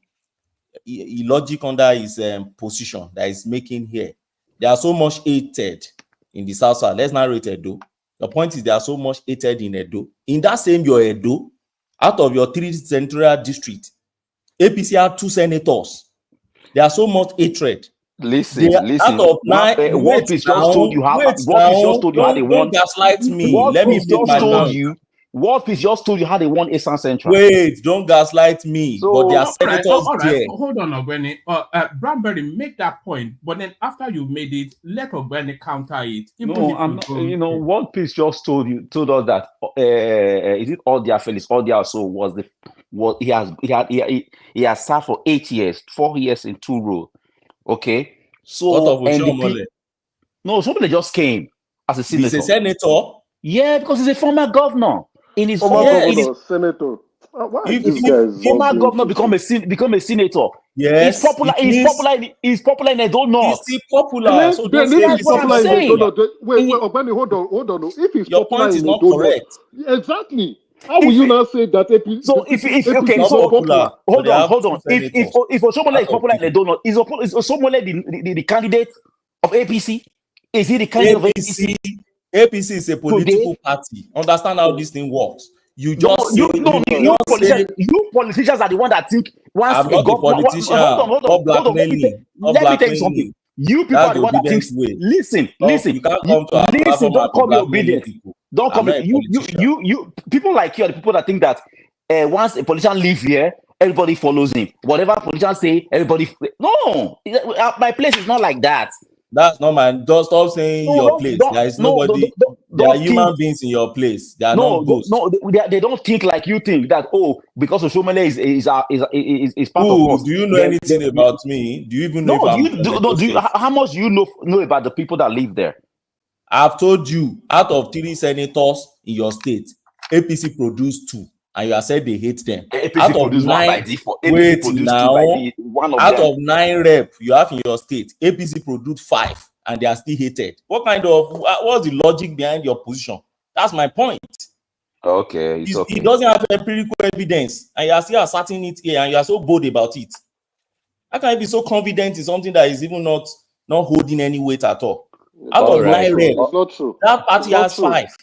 logic under his position that is making here. They are so much hated in the South. Let's not rate Edo. The point is they are so much hated in Edo. In that same your Edo, out of your 3 central district, APC have 2 senators. There are so much hatred. Listen. Out of 9, Wont just told you how. Don't gaslight me. Let me make my point. Wont just told you how they won Eastern Central. Wait, don't gaslight me. So, but there are senators there. Hold on, Ogbeni. Bradbury, make that point, but then after you made it, let Ogbeni counter it. Wont just told us that is it Odia Felix? Odia also he has served for 8 years, 4 years in 2 rows. Okay, so what of Oshomole? No, Oshomole just came as a senator. He's a senator. Yeah, because he's a former governor. In his senator. If former governor become a senator, yes, he's popular in Edo North. He's popular. So that's what I'm saying. Wait, Ogbeni, hold on. If he's your popular point is in not Edo correct. Exactly. How will you now say that? So hold on. If Oshomole is popular in Edo North, is Oshomole the candidate of APC? Is he the candidate of APC? APC is a political party. Understand how this thing works. You politicians are the one that think once I'm not a politician. Hold on. Let me tell you something. You people are the one that thinks. Listen. You can't come to our listen. Don't call me obedient. Don't call me. You people like you are the people that think that once a politician leaves here, everybody follows him. Whatever politicians say, everybody. No, my place is not like that. That's not my. Just stop saying your place. There is nobody. There are human beings in your place. They are not ghosts. They don't think like you think that. Because Oshomole is part of us. Do you know anything about me? Do you even know? How much do you know about the people that live there? I've told you. Out of 3 senators in your state, APC produced 2. And you have said they hate them. APC out of 9, by default. Wait now. Out of 9 rep you have in your state, APC produced 5, and they are still hated. What's the logic behind your position? That's my point. Okay, He doesn't have empirical evidence, and you are still asserting it here, and you are so bold about it. How can you be so confident in something that is even not holding any weight at all? Out of 9 rep, that party has 5.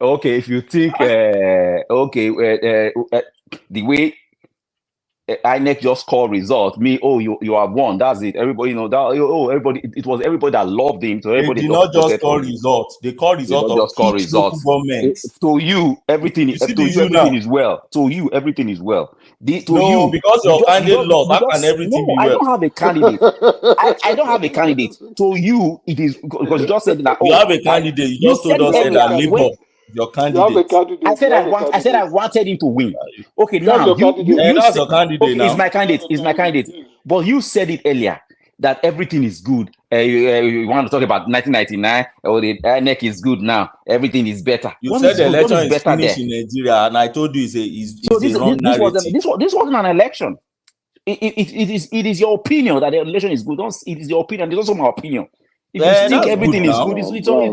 Okay, if you think the way INEC just call result, you have won. That's it. Everybody everybody. It was everybody that loved him. So everybody they did not just call result. They call result of each local government. To you, everything is well. To you, everything is well. Because your candidate lost. How can everything be well? I don't have a candidate. I don't have a candidate. To you, it is because you just said that. You have a candidate. You just told us that Labour. Your candidate. I said I wanted him to win. Okay, now that's your candidate. Now. Is my candidate. But you said it earlier that everything is good. You want to talk about 1999? The INEC is good now. Everything is better. You said the election is finished in Nigeria, and I told you it's a wrong narrative. This wasn't an election. It is your opinion that the election is good. It is your opinion. It's also my opinion. If you think everything is good,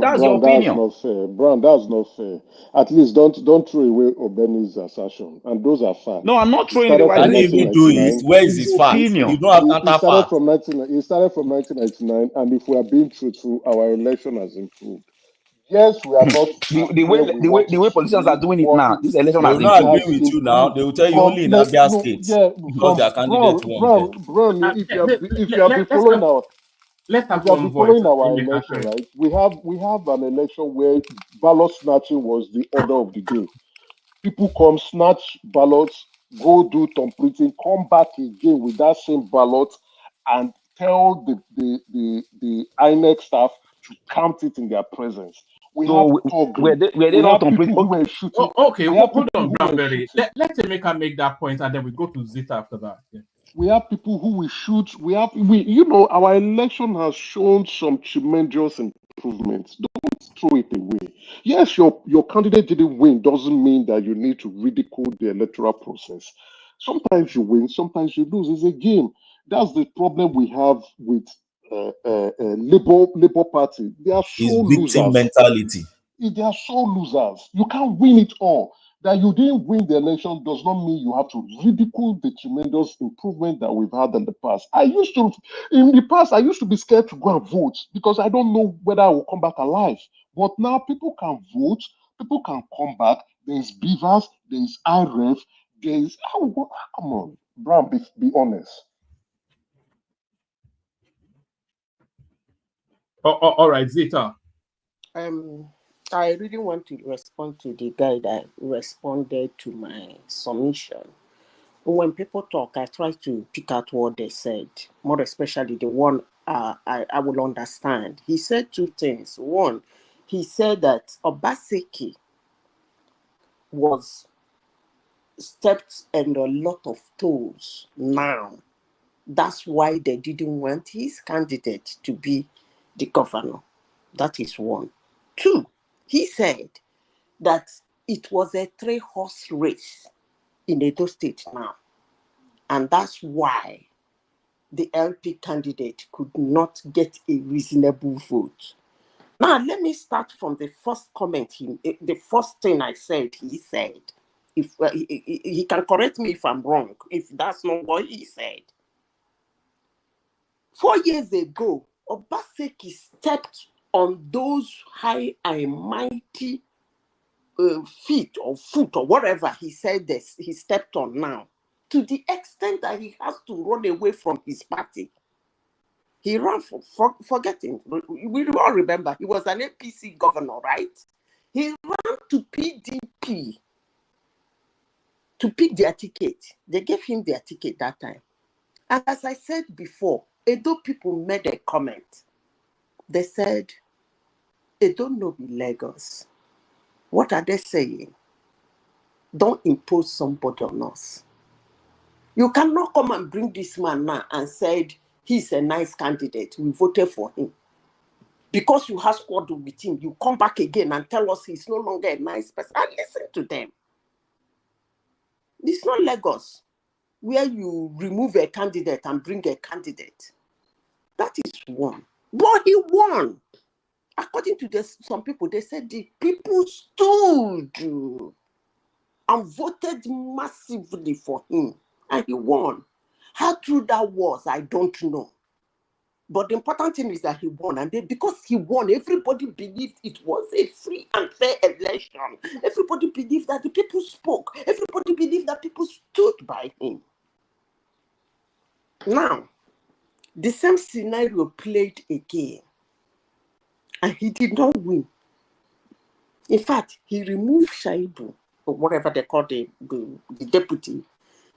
that's your opinion. That's not fair. Brown, that's not fair. At least don't throw away Ogbeni's assertion. And those are facts. No, I'm not throwing away. Can even do it? Where is his fact? You don't have counter fact. It started from 1999, and if we are being truthful, our election has improved. Yes, we are not. the way politicians are doing it now, this election has improved. They will not agree with you now. They will tell you only in Abia State because their candidate won. Brown, if you have been following our. Let's have one following our election, right? We have an election where ballot snatching was the order of the day. People come snatch ballots, go do thumbprinting, come back again with that same ballot, and tell the INEC staff to count it in their presence. Were they not thumbprinting? Hold on, Bradbury. Let Emeka make that point, and then we go to Zita after that. Yeah. We have people who we shoot. Our election has shown some tremendous improvements. Don't throw it away. Yes, your candidate didn't win doesn't mean that you need to ridicule the electoral process. Sometimes you win, sometimes you lose. It's a game. That's the problem we have with Labour Party. They are so victim mentality. They are so losers. You can't win it all. That you didn't win the election does not mean you have to ridicule the tremendous improvement that we've had in the past. In the past, I used to be scared to go and vote because I don't know whether I will come back alive. But now people can vote, people can come back. There's Beavers, there's IREF, there's. Come on, Brown, be honest. All right, Zita. I really want to respond to the guy that responded to my submission. When people talk, I try to pick out what they said, more especially the one I will understand. He said two things. One, he said that Obaseki was stepped on a lot of toes now. That's why they didn't want his candidate to be the governor. That is one. Two, he said that it was a 3-horse race in Edo State now. And that's why the LP candidate could not get a reasonable vote. Now, let me start from the first comment, the first thing I said, he said. If he can correct me if I'm wrong, if that's not what he said. 4 years ago, Obaseki stepped on those high and mighty feet or foot or whatever he said this, he stepped on now, to the extent that he has to run away from his party. He ran forgetting. We all remember he was an APC governor, right? He ran to PDP to pick their ticket. They gave him their ticket that time. And as I said before, Edo people made a comment. They said, Edo no be Lagos. What are they saying? Don't impose somebody on us. You cannot come and bring this man now and said he's a nice candidate. We voted for him. Because you have squad with him, you come back again and tell us he's no longer a nice person. And listen to them. It's not Lagos where you remove a candidate and bring a candidate. That is one. But he won. According to some people, they said the people stood and voted massively for him. And he won. How true that was, I don't know. But the important thing is that he won. And because he won, everybody believed it was a free and fair election. Everybody believed that the people spoke. Everybody believed that people stood by him. Now, the same scenario played again. And he did not win. In fact, he removed Shaibu, or whatever they call the deputy,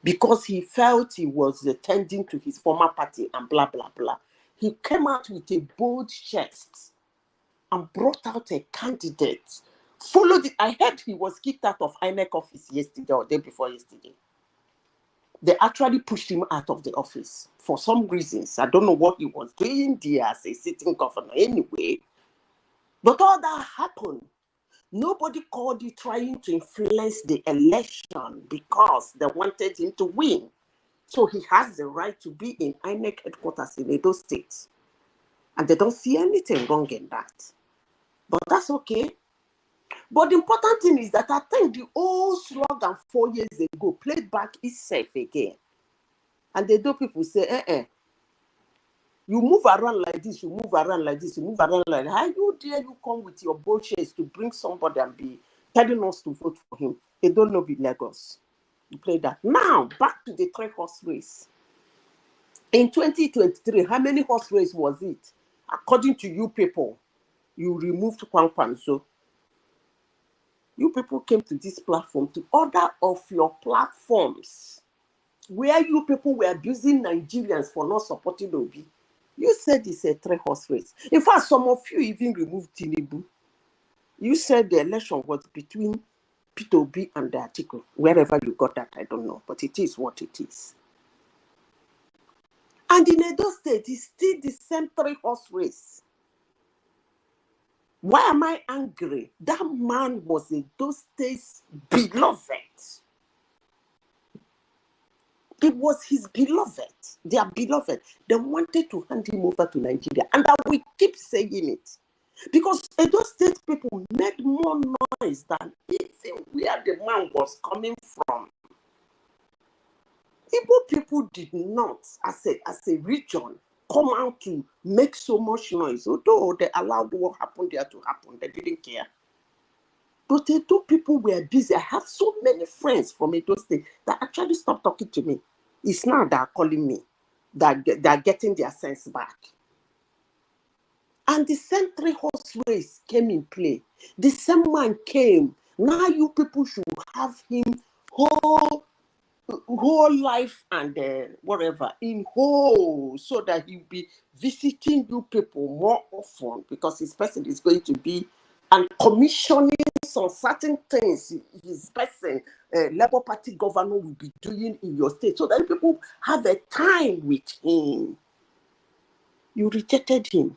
because he felt he was tending to his former party and blah, blah, blah. He came out with a bold chest and brought out a candidate. I heard he was kicked out of INEC office yesterday or day before yesterday. They actually pushed him out of the office for some reasons. I don't know what he was doing there as a sitting governor anyway. But all that happened. Nobody called it trying to influence the election because they wanted him to win. So he has the right to be in INEC headquarters in Edo State. And they don't see anything wrong in that. But that's okay. But the important thing is that I think the old slogan 4 years ago played back itself again. And the Edo people say, you move around like this, you move around like this, you move around like that. How you dare you come with your bullshit to bring somebody and be telling us to vote for him? They don't know be Lagos. You play that. Now, back to the 3-horse race. In 2023, how many horse race was it? According to you people, you removed Kwankwanzo. You people came to this platform to order of your platforms where you people were abusing Nigerians for not supporting Obi. You said it's a 3-horse race. In fact, some of you even removed Tinubu. You said the election was between Peter Obi and the Atiku. Wherever you got that, I don't know. But it is what it is. And in Edo State, it's still the same 3-horse race. Why am I angry? That man was Edo State's beloved. It was his beloved, their beloved. They wanted to hand him over to Nigeria. And I will keep saying it. Because Edo State people made more noise than even where the man was coming from. Igbo people did not, as a region, come out to make so much noise. Although they allowed what happened there to happen, they didn't care. But Edo people were busy. I have so many friends from Edo State that actually stopped talking to me. It's now they are calling me, that they are getting their sense back. And the same 3 horse race came in play. The same man came. Now you people should have him whole life and whatever in whole, so that he'll be visiting you people more often, because his person is going to be and commissioning some certain things his person, Labour Party governor, will be doing in your state, so that people have a time with him. You rejected him.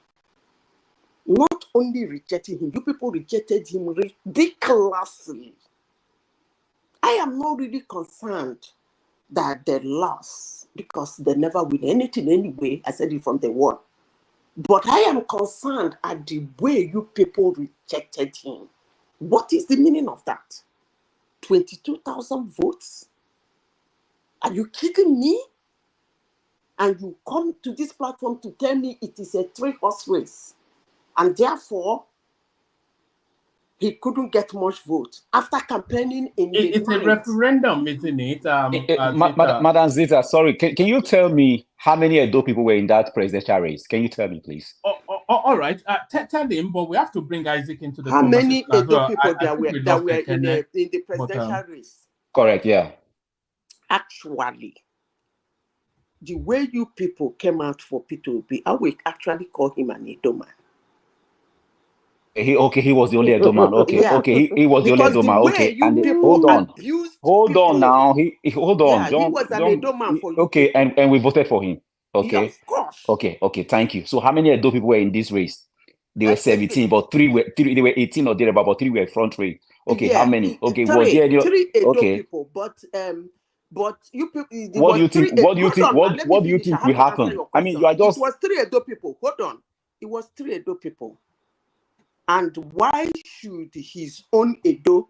Not only rejecting him, you people rejected him ridiculously. I am not really concerned that they lost, because they never win anything anyway. I said it from the word. But I am concerned at the way you people rejected him. What is the meaning of that? 22,000 votes? Are you kidding me? And you come to this platform to tell me it is a 3 horse race, and therefore he couldn't get much vote after campaigning in the It's night. a referendum, isn't it? Madam Zita, sorry, can you tell me how many Edo people were in that presidential race? Can you tell me, please? All right, tell him, but we have to bring Isaac into the How many conversation as Edo well. people I were in the presidential race? Correct, yeah. Actually, the way you people came out for P2B, I will actually call him an Edo man. He was the only Edo man. Okay, Yeah. okay, he was the only Edo man. Okay, and hold on now. Hold on, he was an Edo man for you. Okay, and we voted for him. Okay, yeah, of course. Okay, thank you. So how many Edo people were in this race? They were 17, but they were 18 or thereabout, but 3 were front race. Okay, yeah, how many? Okay, 3 was there any? 3 Edo okay. people, but you people. What do you think? What do you think will happen? I mean, you are just. It was 3 Edo people. Hold on. It was 3 Edo people. And why should his own Edo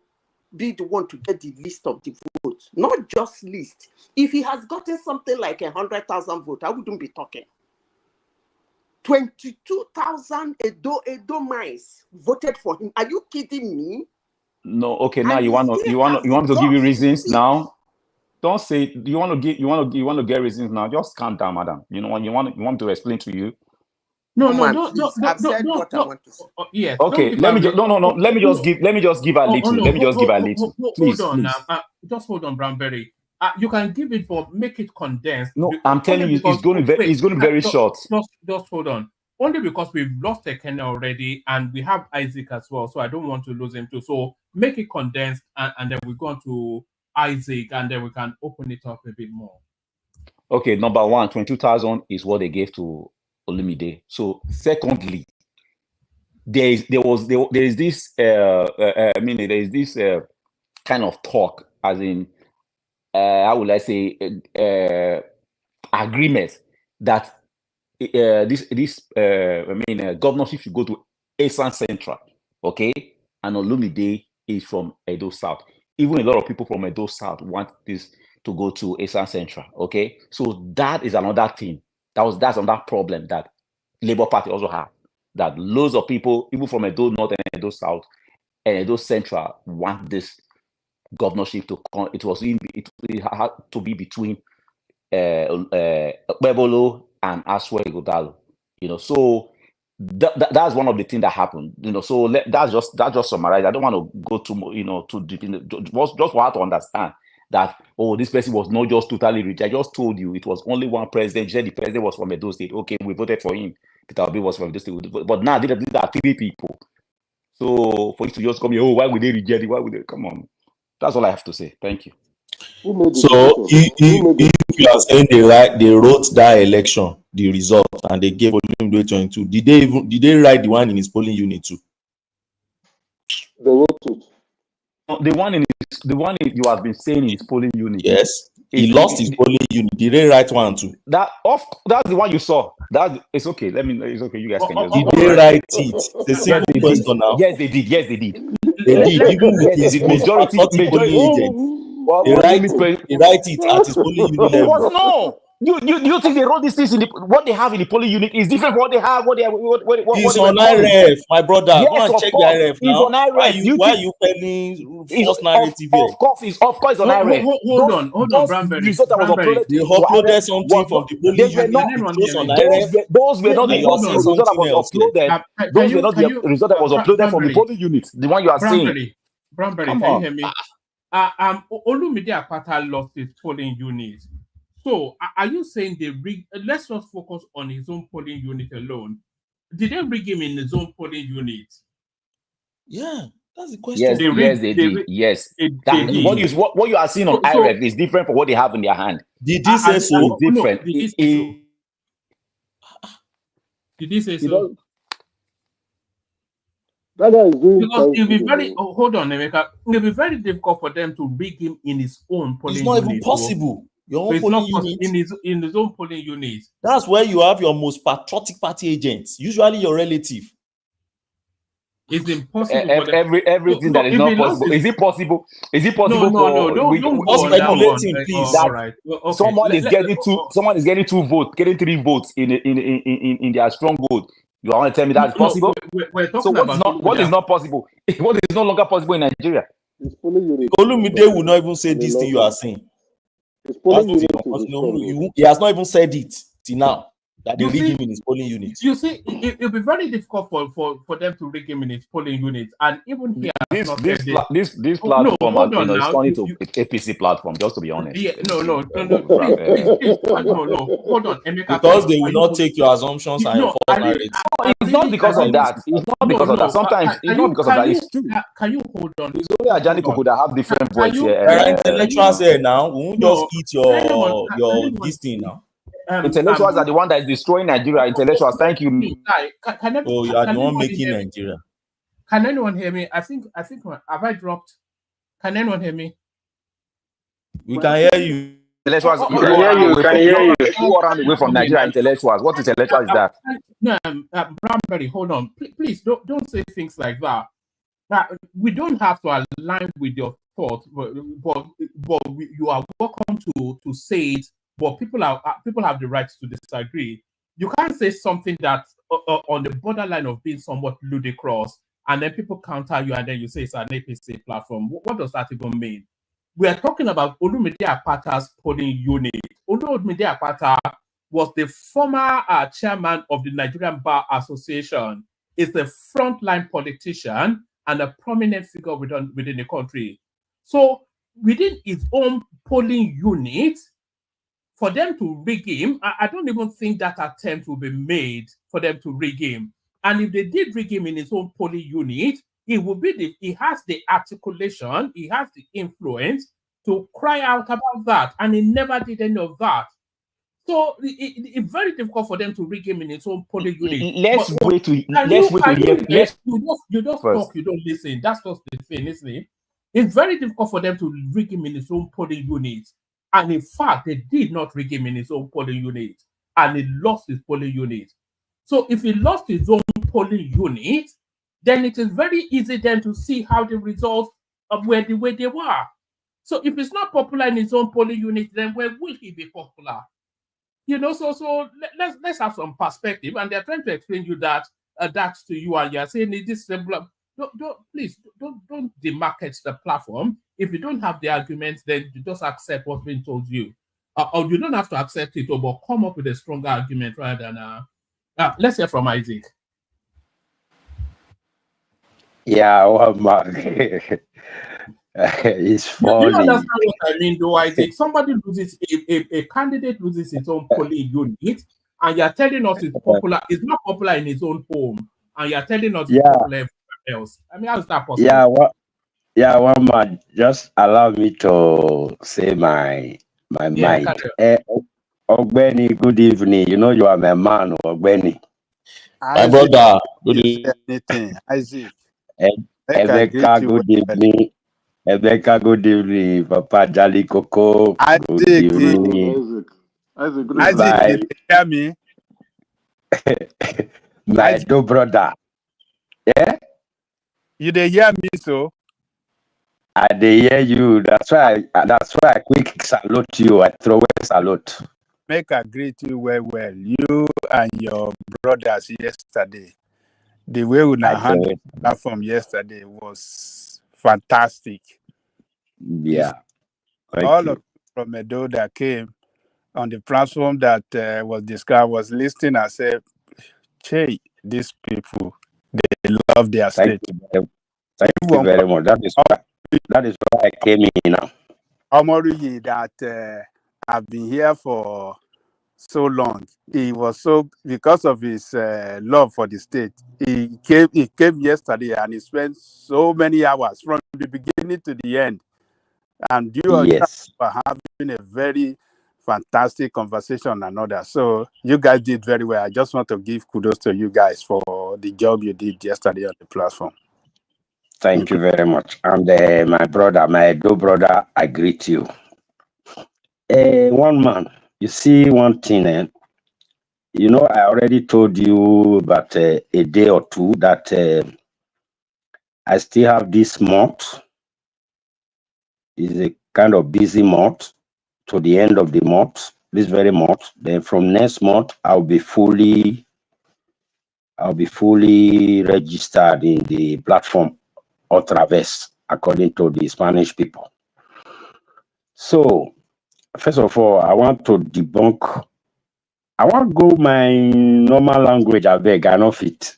be the one to get the list of the votes? Not just list. If he has gotten something like 100,000 votes, I wouldn't be talking. 22,000 Edo mice voted for him. Are you kidding me? No, okay. Now you want to give you reasons now. Don't say you want to get reasons now. Just calm down, madam. You want to explain to you. No, I've said what I want to say. Yes. Okay, let me just give a little. Let me just give a little. Please, hold on. Just hold on, Brownberry. You can give it, but make it condensed. No, I'm telling you, it's going to be very short. Just hold on. Only because we've lost Ekene already, and we have Isaac as well, so I don't want to lose him too. So make it condensed, and then we go on to Isaac, and then we can open it up a bit more. Okay, number 1, 22,000 is what they gave to Olumide. So secondly, there is this kind of talk, as in how will I say agreement that governorship should go to Esan Central, okay, and Olumide is from Edo South. Even a lot of people from Edo South want this to go to Esan Central, okay. So that is another thing. That's another problem that Labour Party also have. That loads of people, even from Edo North and Edo South and Edo Central, want this governorship to come. It had to be between Bebolo and Aswe Godalo. So that's one of the things that happened. So that's just summarized. I don't want to go too deep in just for her to understand that, this person was not just totally rich. I just told you it was only one president. You said the president was from Edo State. Okay, we voted for him. Peter Obi was from Edo State. But now these are 3 people. So for you to just come here, why would they reject it? Why would they? Come on. That's all I have to say. Thank you. So if you are saying they wrote that election, the result, and they gave Olumide 22, did they write the one in his polling unit too? They wrote it. The one you have been saying in his polling unit. Yes. He lost his polling unit. Did they write one too? That's the one you saw. It's okay. It's okay. You guys can just. Did they write it? It's a simple question now. Yes, they did. Yes, they did. They did. Even with his majority polling agent. They write it at his polling unit level. No. You think they wrote these things what they have in the polling unit is different from what they have? It's on IRF, my brother. Yes, go and check the IRF now. It's on IRF. Why are you telling false narrative here? Of course, it's on IRF. Hold on, Bramberry. Result that was uploaded. They uploaded something from the polling unit. Those were not the result that was uploaded. Those were not the result that was uploaded from the polling unit. The one you are saying. Bramberry, can you hear me? Olumide Akpata lost his polling unit. So, are you saying they rigged? Let's not focus on his own polling unit alone. Did they rig him in his own polling unit? Yeah, that's the question. Yes, they did. Yes. What you are seeing on IRF is different from what they have in their hand. Did he say so? Different. Did he say so? That guy is doing because it'll be very. Hold on, Emeka. It'll be very difficult for them to rig him in his own polling unit. It's not even possible. Your own polling unit in his own polling unit. That's where you have your most patriotic party agents, usually your relative. It's impossible. Everything that is not possible. Is it possible? Is it possible? No, don't go speculating, please. All right. Okay. Someone is getting 2 votes, getting 3 votes in their strong vote. You want to tell me that's possible? We're talking about what is not possible? What is no longer possible in Nigeria? Olumide will not even say this thing you are saying. He has not even said it till now that they rig him in his polling unit. You see, it'll be very difficult for them to rig him in his polling unit, and even here, this platform, is turning to APC platform. Just to be honest. Yeah, no. Please, hold on, Emeka. Because they will not take your assumptions and your false narrative. It's not because of that. It's not because of that. Sometimes it's not because of that. It's true. Can you hold on? It's only Ajani Koko that have different voice here. There are intellectuals here now. We won't just eat your this thing now. Intellectuals are the one that is destroying Nigeria. Intellectuals, thank you. You are the one making Nigeria. Can anyone hear me? I think have I dropped? Can anyone hear me? We can hear you. Intellectuals, can hear you. Who are away from Nigeria? Intellectuals. What intellectual is that? No, Bramberry, hold on. Please don't say things like that. We don't have to align with your thoughts, but you are welcome to say it. But people have the right to disagree. You can't say something that's on the borderline of being somewhat ludicrous, and then people counter you, and then you say it's an APC platform. What does that even mean? We are talking about Olumide Akpata's polling unit. Olumide Akpata was the former chairman of the Nigerian Bar Association. Is a frontline politician and a prominent figure within the country. So within his own polling unit, for them to rig him, I don't even think that attempt will be made for them to rig him. And if they did rig him in his own polling unit, he has the articulation, he has the influence to cry out about that, and he never did any of that. So it's very difficult for them to rig him in his own polling unit. Let's wait to hear. You just talk, you don't listen. That's just the thing, isn't it? It's very difficult for them to rig him in his own polling unit. And in fact, they did not rig him in his own polling unit, and he lost his polling unit. So if he lost his own polling unit, then it is very easy then to see how the results were the way they were. So if it's not popular in his own polling unit, then where will he be popular? So let's have some perspective. And they're trying to explain you that to you, and you're saying this. Please don't demarket the platform. If you don't have the arguments, then you just accept what's being told you, or you don't have to accept it, but come up with a stronger argument rather than. Let's hear from Isaac. Yeah, well, it's funny. You understand what I mean, though, Isaac? Somebody loses a candidate loses his own polling unit, and you're telling us it's popular. It's not popular in his own home, and you're telling us it's popular everywhere else. I mean, how is that possible? One man, just allow me to say my mind. Ogbeni, good evening. You know you are my man, Ogbeni. My brother, good evening. Emeka, good evening. Rebecca, good evening. Papa Jali Coco, good Good Isaac, evening, evening. Isaac, good Isaac, evening. you My dey hear me? my Isaac, do brother. Yeah, you dey hear me so? I dey hear you. That's why I quick salute you. I throw a salute. Make I greet you well, well. You and your brothers yesterday. The way we I now throw handled it. the platform yesterday was fantastic. It's Yeah, thank all of you. you from Edo that came on the platform that was discussed was listening and said, "Che, these people they love their Thank state." you very, thank you Even very much. That is why I came in now. Omoruyi that I've been here for so long. He was so because of his love for the state. He came yesterday and he spent so many hours from the beginning to the end. And you are Yes, having a very fantastic conversation and all that. So you guys did very well. I just want to give kudos to you guys for the job you did yesterday on the platform. thank you very much. And my brother, my do brother, I greet you. One man, you see one thing, I already told you about a day or two that I still have this month. Is a kind of busy month to the end of the month, this very month. Then from next month, I'll be fully registered in the platform otra vez, according to the Spanish people. So, first of all, I want to debunk. I want go my normal language. I beg, I know fit.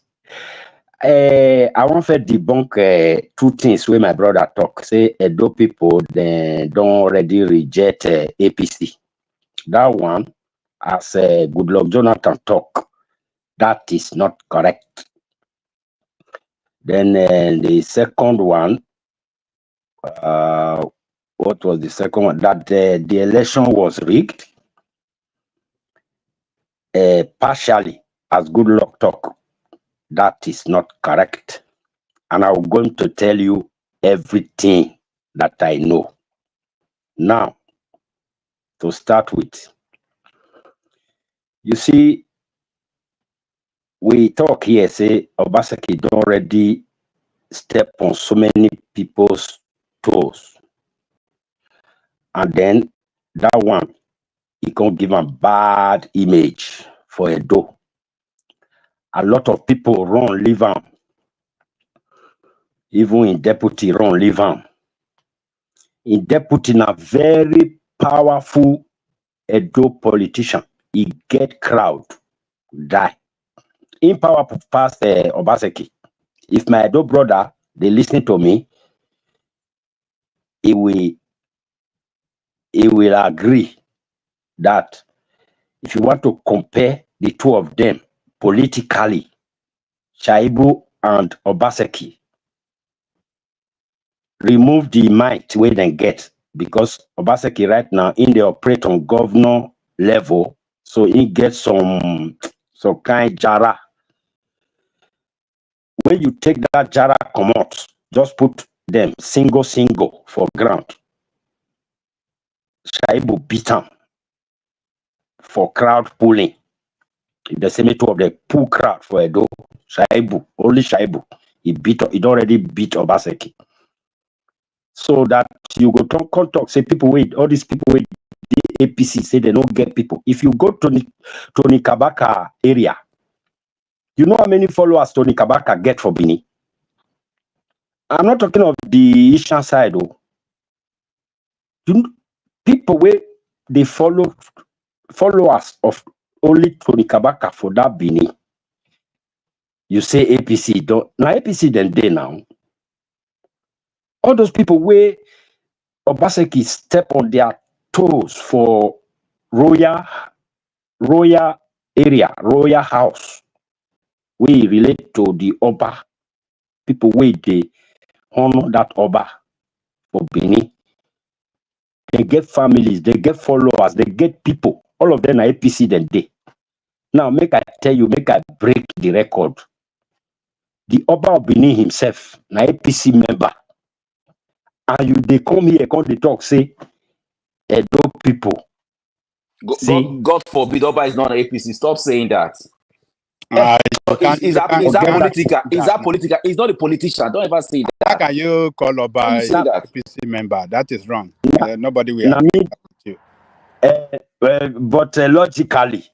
I want to debunk two things where my brother talk. Say Edo people they don't already reject APC. That one, as Goodluck Jonathan talk, that is not correct. Then the second one, what was the second one? That the election was rigged partially, as Goodluck talk. That is not correct. And I'm going to tell you everything that I know. Now, to start with, you see, we talk here, say Obaseki don't already step on so many people's toes. And then that one, it can give a bad image for Edo. A lot of people run leave am. Even in deputy run leave am. In deputy na very powerful Edo politician. He get crowd, die. In powerful past Obaseki. If my Edo brother, they listen to me, he will agree that if you want to compare the two of them politically, Shaibu and Obaseki, remove the might where they get, because Obaseki right now in they operate on governor level, so he gets some kind jara. When you take that jara come out, just put them single for ground. Shaibu beat him for crowd pulling. The same two of the pull crowd for Edo. Shaibu, only Shaibu. He already beat Obaseki. So that you go talk, say people wait, all these people wait, the APC say they don't get people. If you go to Tony Kabaka area, you know how many followers Tony Kabaka get for Bini? I'm not talking of the Eastern side, though. People where they followers of only Tony Kabaka for that Bini. You say APC don't now APC then they now. All those people where Obaseki step on their toes for royal area, royal house. We relate to the Oba. People where they honor that Oba for Bini. They get families, they get followers, they get people. All of them are APC then they. Now make I tell you, make I break the record. The Oba of Bini himself, na APC member. and you they come here, come they talk, say, Edo people. See, God forbid, Oba is not an APC. Stop saying that. You can't Is that say political? Is that. that political? He's not a politician. Don't ever say How that. can you call Oba Don't you a say that? APC member? That is wrong. Nobody will Now, agree with you. but logically,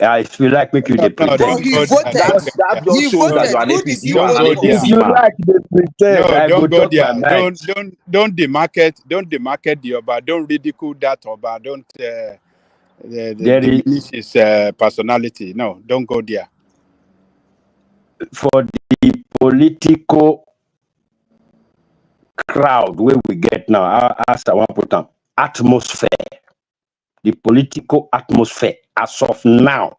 if you like, make you they No, pretend. don't go there. That just shows that you're an APC. You Don't are go an there. If APC you man. like, they pretend. No, I go don't go talk my there. mind. Don't demarket the Oba. Don't ridicule that Oba. Don't There is diminish his personality. No, don't go there. for the political crowd where we get now. As I want to put them, atmosphere. The political atmosphere as of now,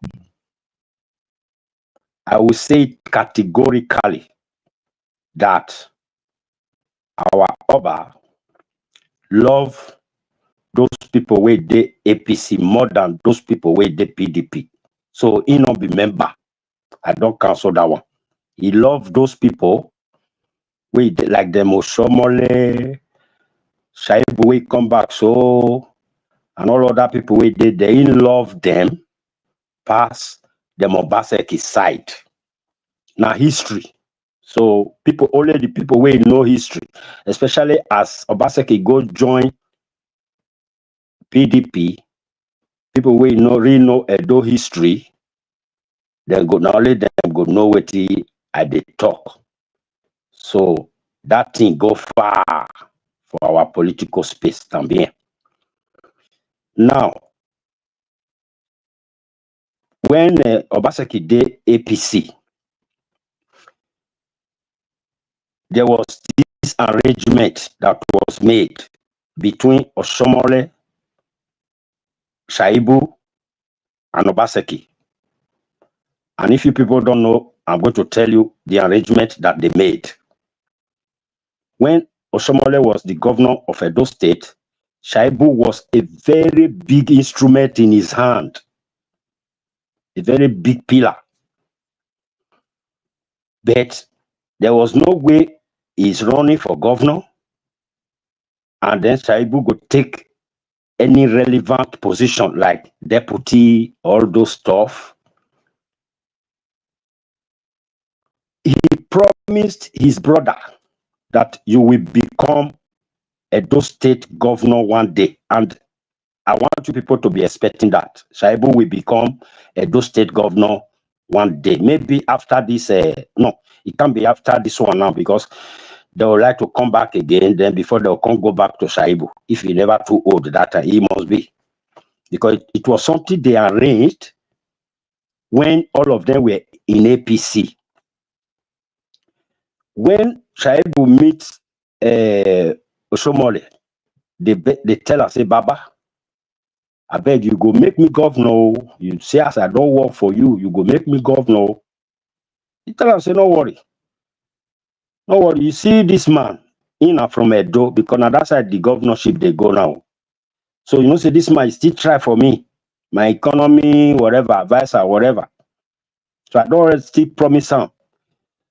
I will say categorically that our Oba love those people where they APC more than those people where they PDP. So he not be member. I don't cancel that one. He love those people where they, like them Oshomole, Shaibu we come back so and all other people where they love them pass them Obaseki side. Now history. So people only the people where know history, especially as Obaseki go join PDP, people wey really know Edo history, then go not only them go know what I dey talk. So that thing go far for our political space también. Now, when Obaseki did APC, there was this arrangement that was made between Oshomole, Shaibu, and Obaseki. And if you people don't know, I'm going to tell you the arrangement that they made. When Oshomole was the governor of Edo State, Shaibu was a very big instrument in his hand, a very big pillar. But there was no way he's running for governor, and then Shaibu could take any relevant position like deputy, all those stuff. He promised his brother that you will become Edo State governor one day, and I want you people to be expecting that Shaibu will become Edo State governor one day. Maybe after this, no, it can't be after this one now because they would like to come back again. Then before they'll come go back to Shaibu. If he never too old that time, he must be. Because it was something they arranged when all of them were in APC. When Shaibu meets Oshomole, they tell us, say, Baba, I beg you go make me governor. You say as I don't work for you, you go make me governor. He tell us, say, no worry. No worry. You see this man, in and from Edo, because on that side the governorship they go now. So you know, say this man still try for me, my economy, whatever, advisor, whatever. So I don't still promise him.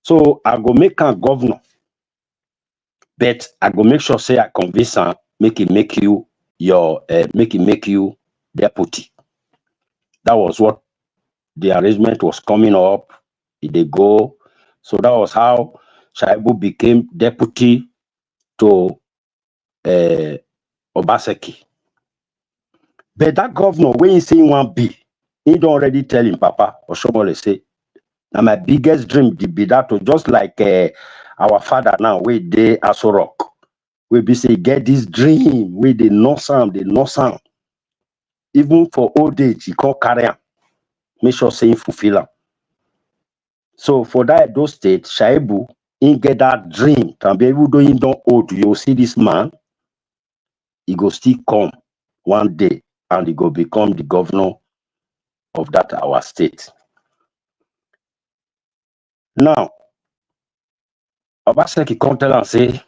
So I go make him governor. But I go make sure say I convince him, make him make you your make him make you deputy. That was what the arrangement was coming up. They go. So that was how Shaibu became deputy to Obaseki. But that governor, when he say one be, he don't already tell him, Papa, or somebody say, now my biggest dream be that to just like our father now, we dey Aso Rock. We be say, get this dream, we dey no sound. Even for old age, he can't carry am. Make sure say he fulfill am. So for that Edo State, Shaibu, he get that dream. And even though he don't old, you see this man, he go still come one day and he go become the governor of that our state. Now, Obaseki come tell and say,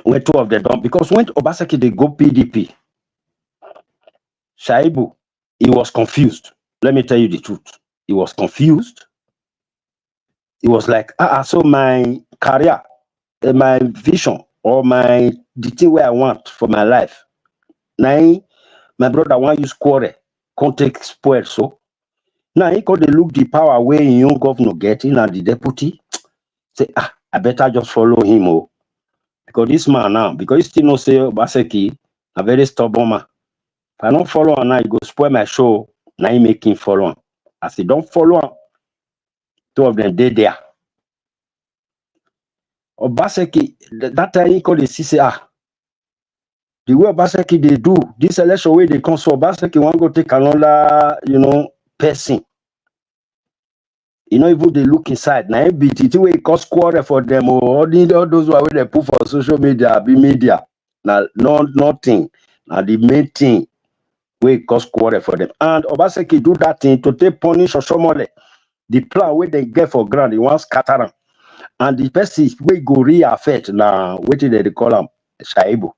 when two of them done, because when Obaseki they go PDP, Shaibu, he was confused. Let me tell you the truth. He was confused. He was like, so my career, my vision or the thing where I want for my life. Now my brother want use quarrel, can't take spoil so. Now he could look the power where young governor getting and the deputy. Say, I better just follow him. Oh. Because this man now, because he still no say Obaseki, a very stubborn man. If I don't follow him now, he go spoil my show. Now he make him follow him. As he don't follow him, two of them dead there. Obaseki, that time he called the CCR. The way Obaseki they do, this election way they come, so Obaseki want go take another, person. Even they look inside. Now be the way it cause quarrel for them or all those who are they put for social media, be media. Now nothing. Now the main thing where it cause quarrel for them. And Obaseki do that thing to take punish Oshomole. The plan where they get for ground, they want scatter them. And the person we go re-affect now, what did they call them? Shaibu.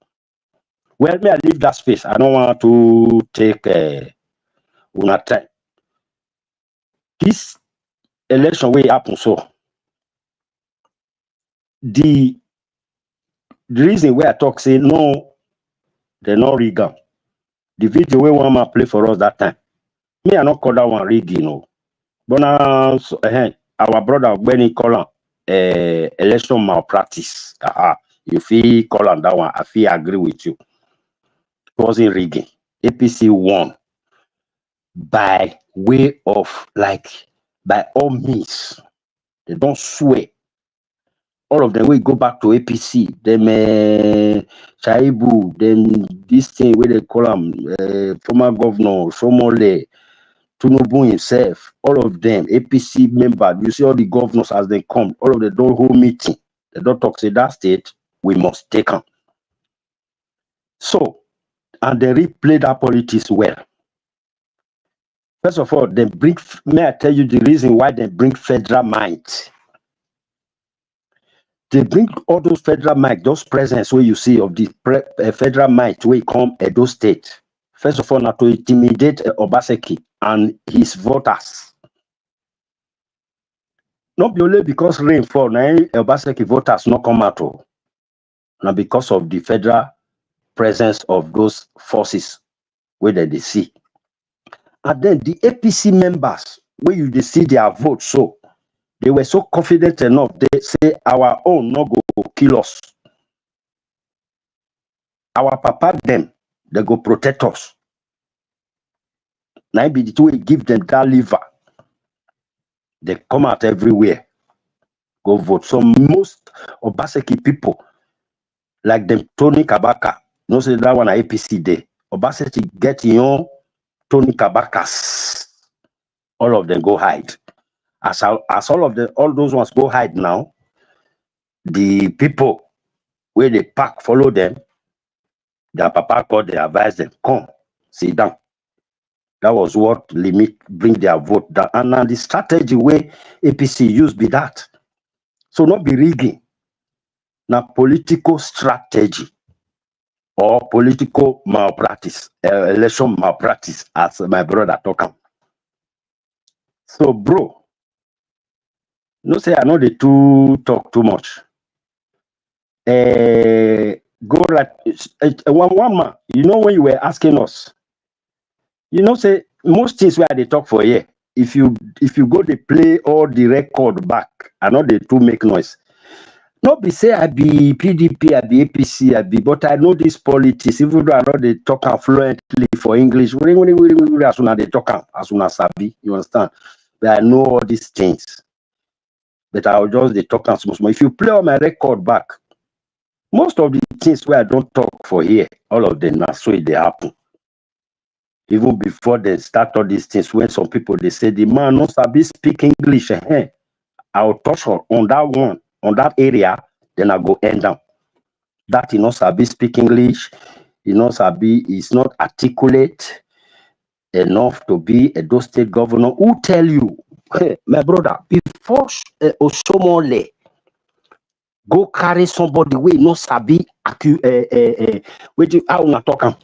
Well, may I leave that space. I don't want to take una time. This election will happen so. The reason why I talk say no, they're not rigging. The video where one man play for us that time. Me, I not call that one rigging, But now our brother when he call election malpractice. You feel call on that one, I feel agree with you. It wasn't rigging. APC won by way of by all means. They don't swear. All of them will go back to APC. Them Shaibu, then this thing where they call them former governor, Somole, Tinubu himself, all of them, APC member. You see all the governors as they come, all of them don't hold meeting. They don't talk, say that state, we must take them. So, and they replay that politics well. First of all, may I tell you the reason why they bring federal might? They bring all those federal might, those presence where you see of the federal might where come Edo State. First of all, not to intimidate Obaseki and his voters. Not only because rain fall, now Obaseki voters not come out. Now because of the federal presence of those forces where they see. And then the APC members, where they see their vote, so they were so confident enough, they say our own no go kill us. Our papa them, they go protect us. Now be the two we give them that liver. They come out everywhere, go vote. So most Obaseki people, like them Tony Kabaka, no say that one at APC day. Obaseki get your Tony Kabakas. All of them go hide. As all those ones go hide now, the people where they pack follow them, their papa called, they advise them, come, sit down. That was what bring their vote down. And now the strategy where APC use be that. So not be rigging. Now political strategy or political malpractice, election malpractice, as my brother talk. So bro, no say I know the two talk too much. Go right one man, when you were asking us, say most things where they talk for here, if you go they play all the record back, I know they too make noise. Not be say I be PDP, I be APC, but I know this politics, even though I know they talk fluently for English. As soon as they talk, as soon as sabi, you understand? But I know all these things. But I'll just they talk small. If you play all my record back, most of the things where I don't talk for here, all of them now so they happen. Even before they start all these things, when some people they say the man not sabi speak English, I'll touch on that one, on that area, then I go end down. That he not sabi speak English, he not sabi, is not articulate enough to be a those state governor. Who tell you, hey, my brother, before Osomole go carry somebody wey no sabi wetin how una talk am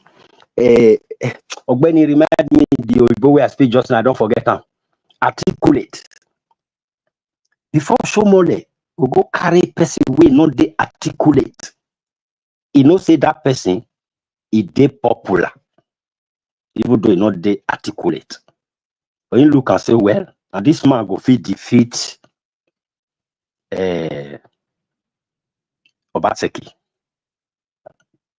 Ogbeni remind me the Oyibo wey I speak just now, I don't forget am. Articulate. Before Osomole go carry person wey no dey articulate, he know say that person, he dey popular, even though he not dey articulate. When you look and say, well, and this man go fit defeat Obaseki.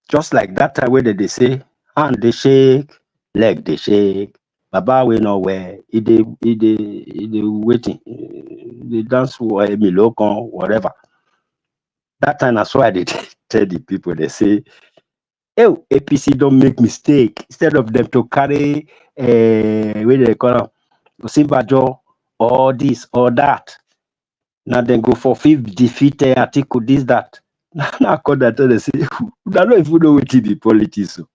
Just like that time where they say, hand they shake, leg they shake. Baba we know where he dey waiting, they dance for a milokon, whatever. That time that's why they tell the people, they say, oh, APC don't make mistake. Instead of them to carry where they call them, Simbajo or this or that. Now then go for fifth defeat article, this, that. Now call that they say, I don't know if you know what the politics. So.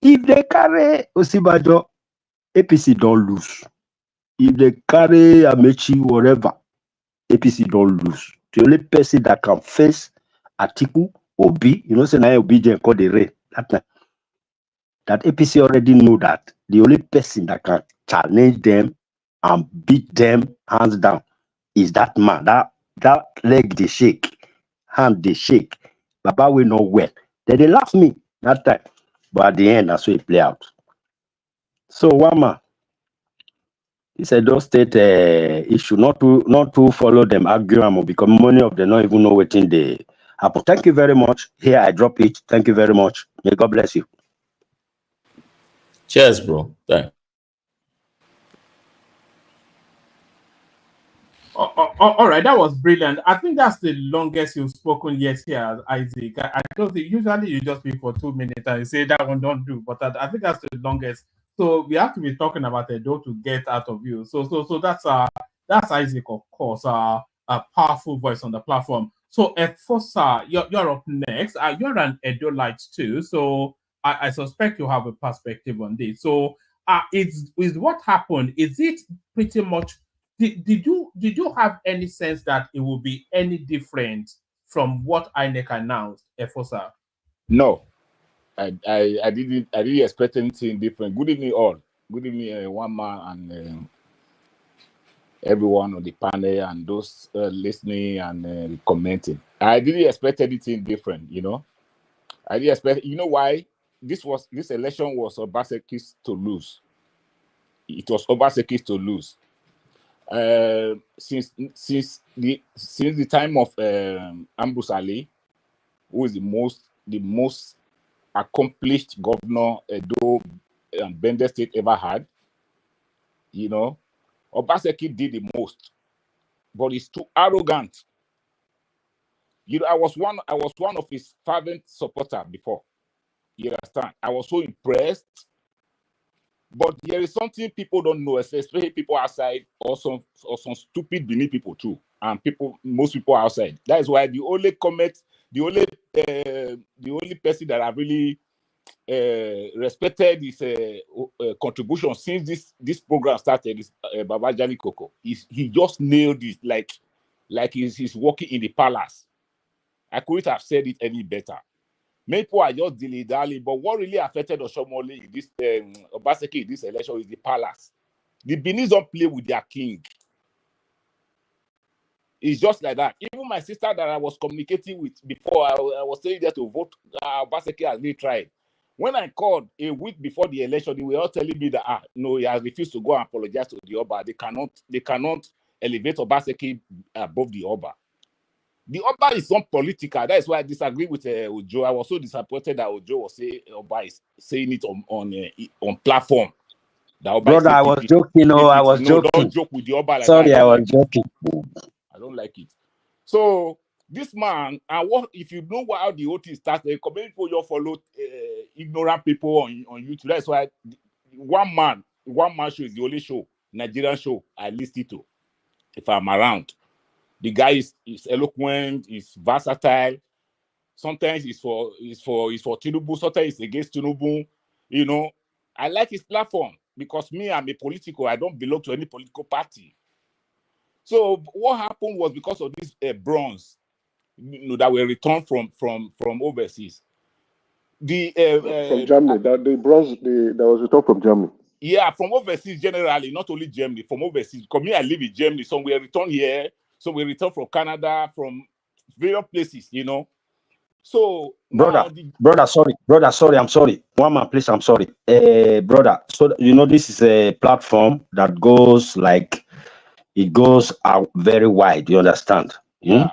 If they carry Osibajo, APC don't lose. If they carry Amechi, whatever, APC don't lose. The only person that can face Atiku, Obi, you know, say now Obi they call the rain. That APC already know that the only person that can challenge them and beat them hands down is that man. That leg they shake, hand they shake. Baba will know well. They laugh me that time, but at the end, that's how it play out. So one man, he said, "Those state issue not to follow them argue because many of them not even know what in they happen." Thank you very much. Here I drop it. Thank you very much. May God bless you. Cheers, bro. Thanks. All right, that was brilliant. I think that's the longest you've spoken yet here, Isaac. I don't think usually you just speak for 2 minutes and you say that one don't do, but I think that's the longest. So we have to be talking about Edo to get out of you. So that's Isaac, of course, a powerful voice on the platform. So Efosa, you're up next. You're an Edo-lite too, so I suspect you have a perspective on this. So is what happened? Is it pretty much? Did you have any sense that it will be any different from what INEC announced, Efosa? No, I didn't expect anything different. Good evening, all. Good evening, one man and everyone on the panel and those listening and commenting. I didn't expect anything different. You know, I didn't expect. You know why? This election was Obaseki's to lose. It was Obaseki's to lose. Since the time of Ambrose Ali, who is the most accomplished governor Edo and Bende State ever had, you know, Obaseki did the most, but he's too arrogant. You know, I was one of his fervent supporter before. You understand? I was so impressed. But there is something people don't know, especially people outside, or some stupid beneath people too, and most people outside. That is why the only person that I really respected his contribution since this program started is Babajani Koko. He just nailed it like he's working in the palace. I couldn't have said it any better. Many people are just dilly-dally, but what really affected Oshomole in this Obaseki in this election is the palace. The Benin don't play with their king. It's just like that. Even my sister that I was communicating with before, I was saying that to vote, Obaseki has really tried. When I called a week before the election, they were all telling me that no, he has refused to go and apologize to the Oba. They cannot elevate Obaseki above the Oba. The Oba is not political. That is why I disagree with Ojo. I was so disappointed that Ojo was Oba is saying it on platform. Brother, I was joking. No, I was joking. Don't joke with the Oba like Sorry, that. I was joking. I don't like it. So this man, and what if you know how the OT started? Community people just follow ignorant people on YouTube. That's why one man show is the only show, Nigerian show I listen to if I'm around. The guy is eloquent, is versatile. Sometimes it's for Tinubu, sometimes it's against Tinubu. You know, I like his platform because me, I'm a political. I don't belong to any political party. So what happened was because of this bronze, that were returned from overseas. From Germany, that the bronze that was returned from Germany. Yeah, from overseas generally, not only Germany, from overseas. Because me, I live in Germany, some were returned here, some were returned from Canada, from various places, you know. So Brother, now sorry, I'm sorry. One man, please, I'm sorry. Brother, so this is a platform that goes like, it goes out very wide, you understand? Yeah.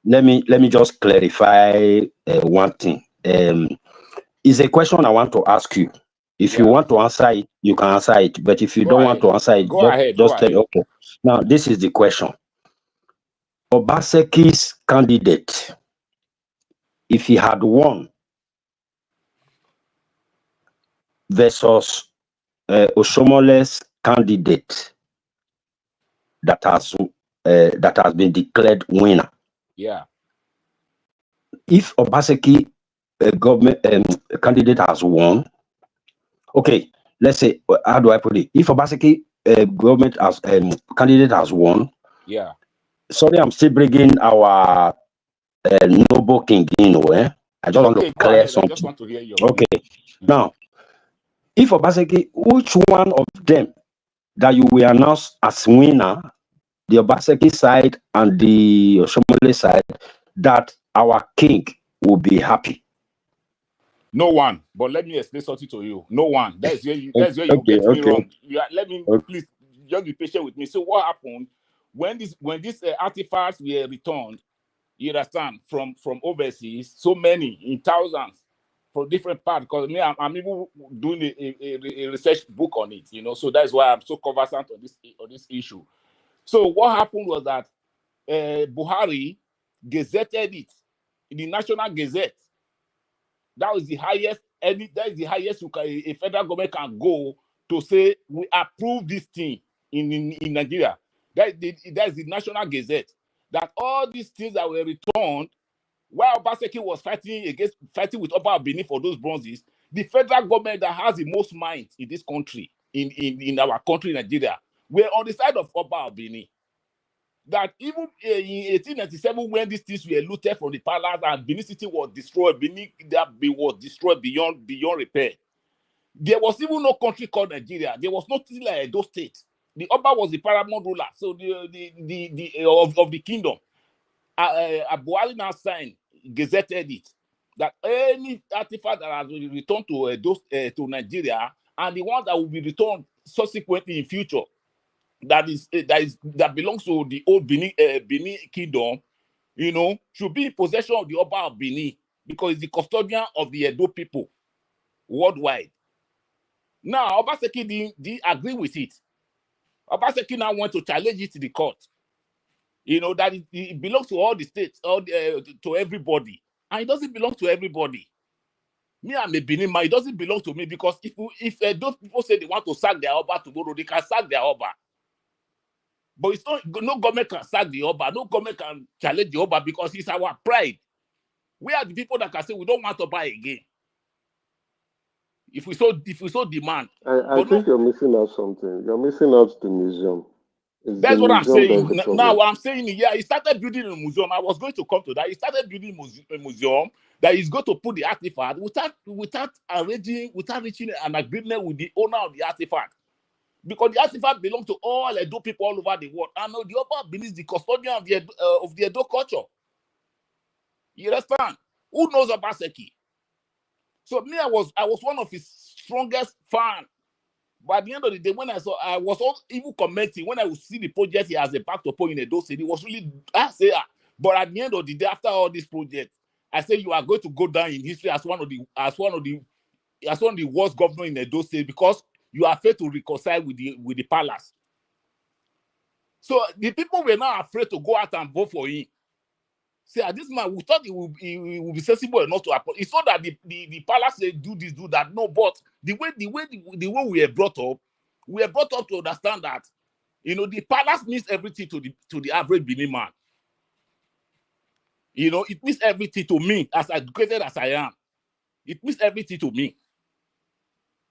Let me just clarify one thing. It's a question I want to ask you. If you want to answer it, you can answer it. But if you don't want to answer it, just tell me, okay. Now, this is the question. Obaseki's candidate, if he had won versus Oshomole's candidate that has been declared winner. Yeah. If Obaseki government candidate has won, okay, let's say, how do I put it? If Obaseki government as candidate has won, yeah. Sorry, I'm still bringing our noble king in. I just want to clear something. I just want to hear your okay. Now, if Obaseki, which one of them that you will announce as winner, the Obaseki side and the Oshomole side, that our king will be happy? No one. But let me explain something to you. No one. That's where you get me wrong. Let me please just be patient with me. So what happened when these artifacts were returned? You understand, from overseas, so many in thousands from different parts. Because me, I'm even doing a research book on it. So that's why I'm so conversant on this issue. So what happened was that Buhari gazetted it in the National Gazette. That is the highest a federal government can go to say we approve this thing in Nigeria. That is the National Gazette. That all these things that were returned while Obaseki was fighting with Oba Benin for those bronzes, the federal government that has the most might in this country, in our country, Nigeria, were on the side of Oba Benin. That even in 1897, when these things were looted from the palace and Benin City was destroyed, was destroyed beyond repair. There was even no country called Nigeria. There was nothing like Edo State. The Oba was the paramount ruler, so of the kingdom. Buhari now signed, gazetted it, that any artifact that has been returned to Nigeria and the ones that will be returned subsequently in future, that belongs to the old Benin kingdom, should be in possession of the Oba of Benin, because it's the custodian of the Edo people worldwide. Now, Obaseki didn't agree with it. Obaseki now went to challenge it to the court. That it belongs to all the states, to everybody. And it doesn't belong to everybody. Me, I'm a Benin man. It doesn't belong to me, because if those people say they want to sack their Oba tomorrow, they can sack their Oba. But it's not, no government can sack the Oba. No government can challenge the Oba, because it's our pride. We are the people that can say we don't want to buy again. If we so demand. I think you're missing out something. You're missing out the museum. That's what I'm saying. Now, what I'm saying, he started building a museum. I was going to come to that. He started building a museum that is going to put the artifact without reaching an agreement with the owner of the artifact. Because the artifact belongs to all Edo people all over the world. And the Oba Benin is the custodian of the Edo culture. You understand? Who knows Obaseki? So me, I was one of his strongest fans. But at the end of the day, when I was even commenting, when I would see the project he has a back to point in Edo City, it was really, but at the end of the day, after all this project, I say you are going to go down in history as one of the worst governors in Edo State, because you are afraid to reconcile with the palace. So the people were now afraid to go out and vote for him. See, this man, we thought he would be sensible enough to approach. It's not that the palace say do this, do that. No, but the way we are brought up to understand that, the palace means everything to the average Benin man. It means everything to me, as educated as I am. It means everything to me.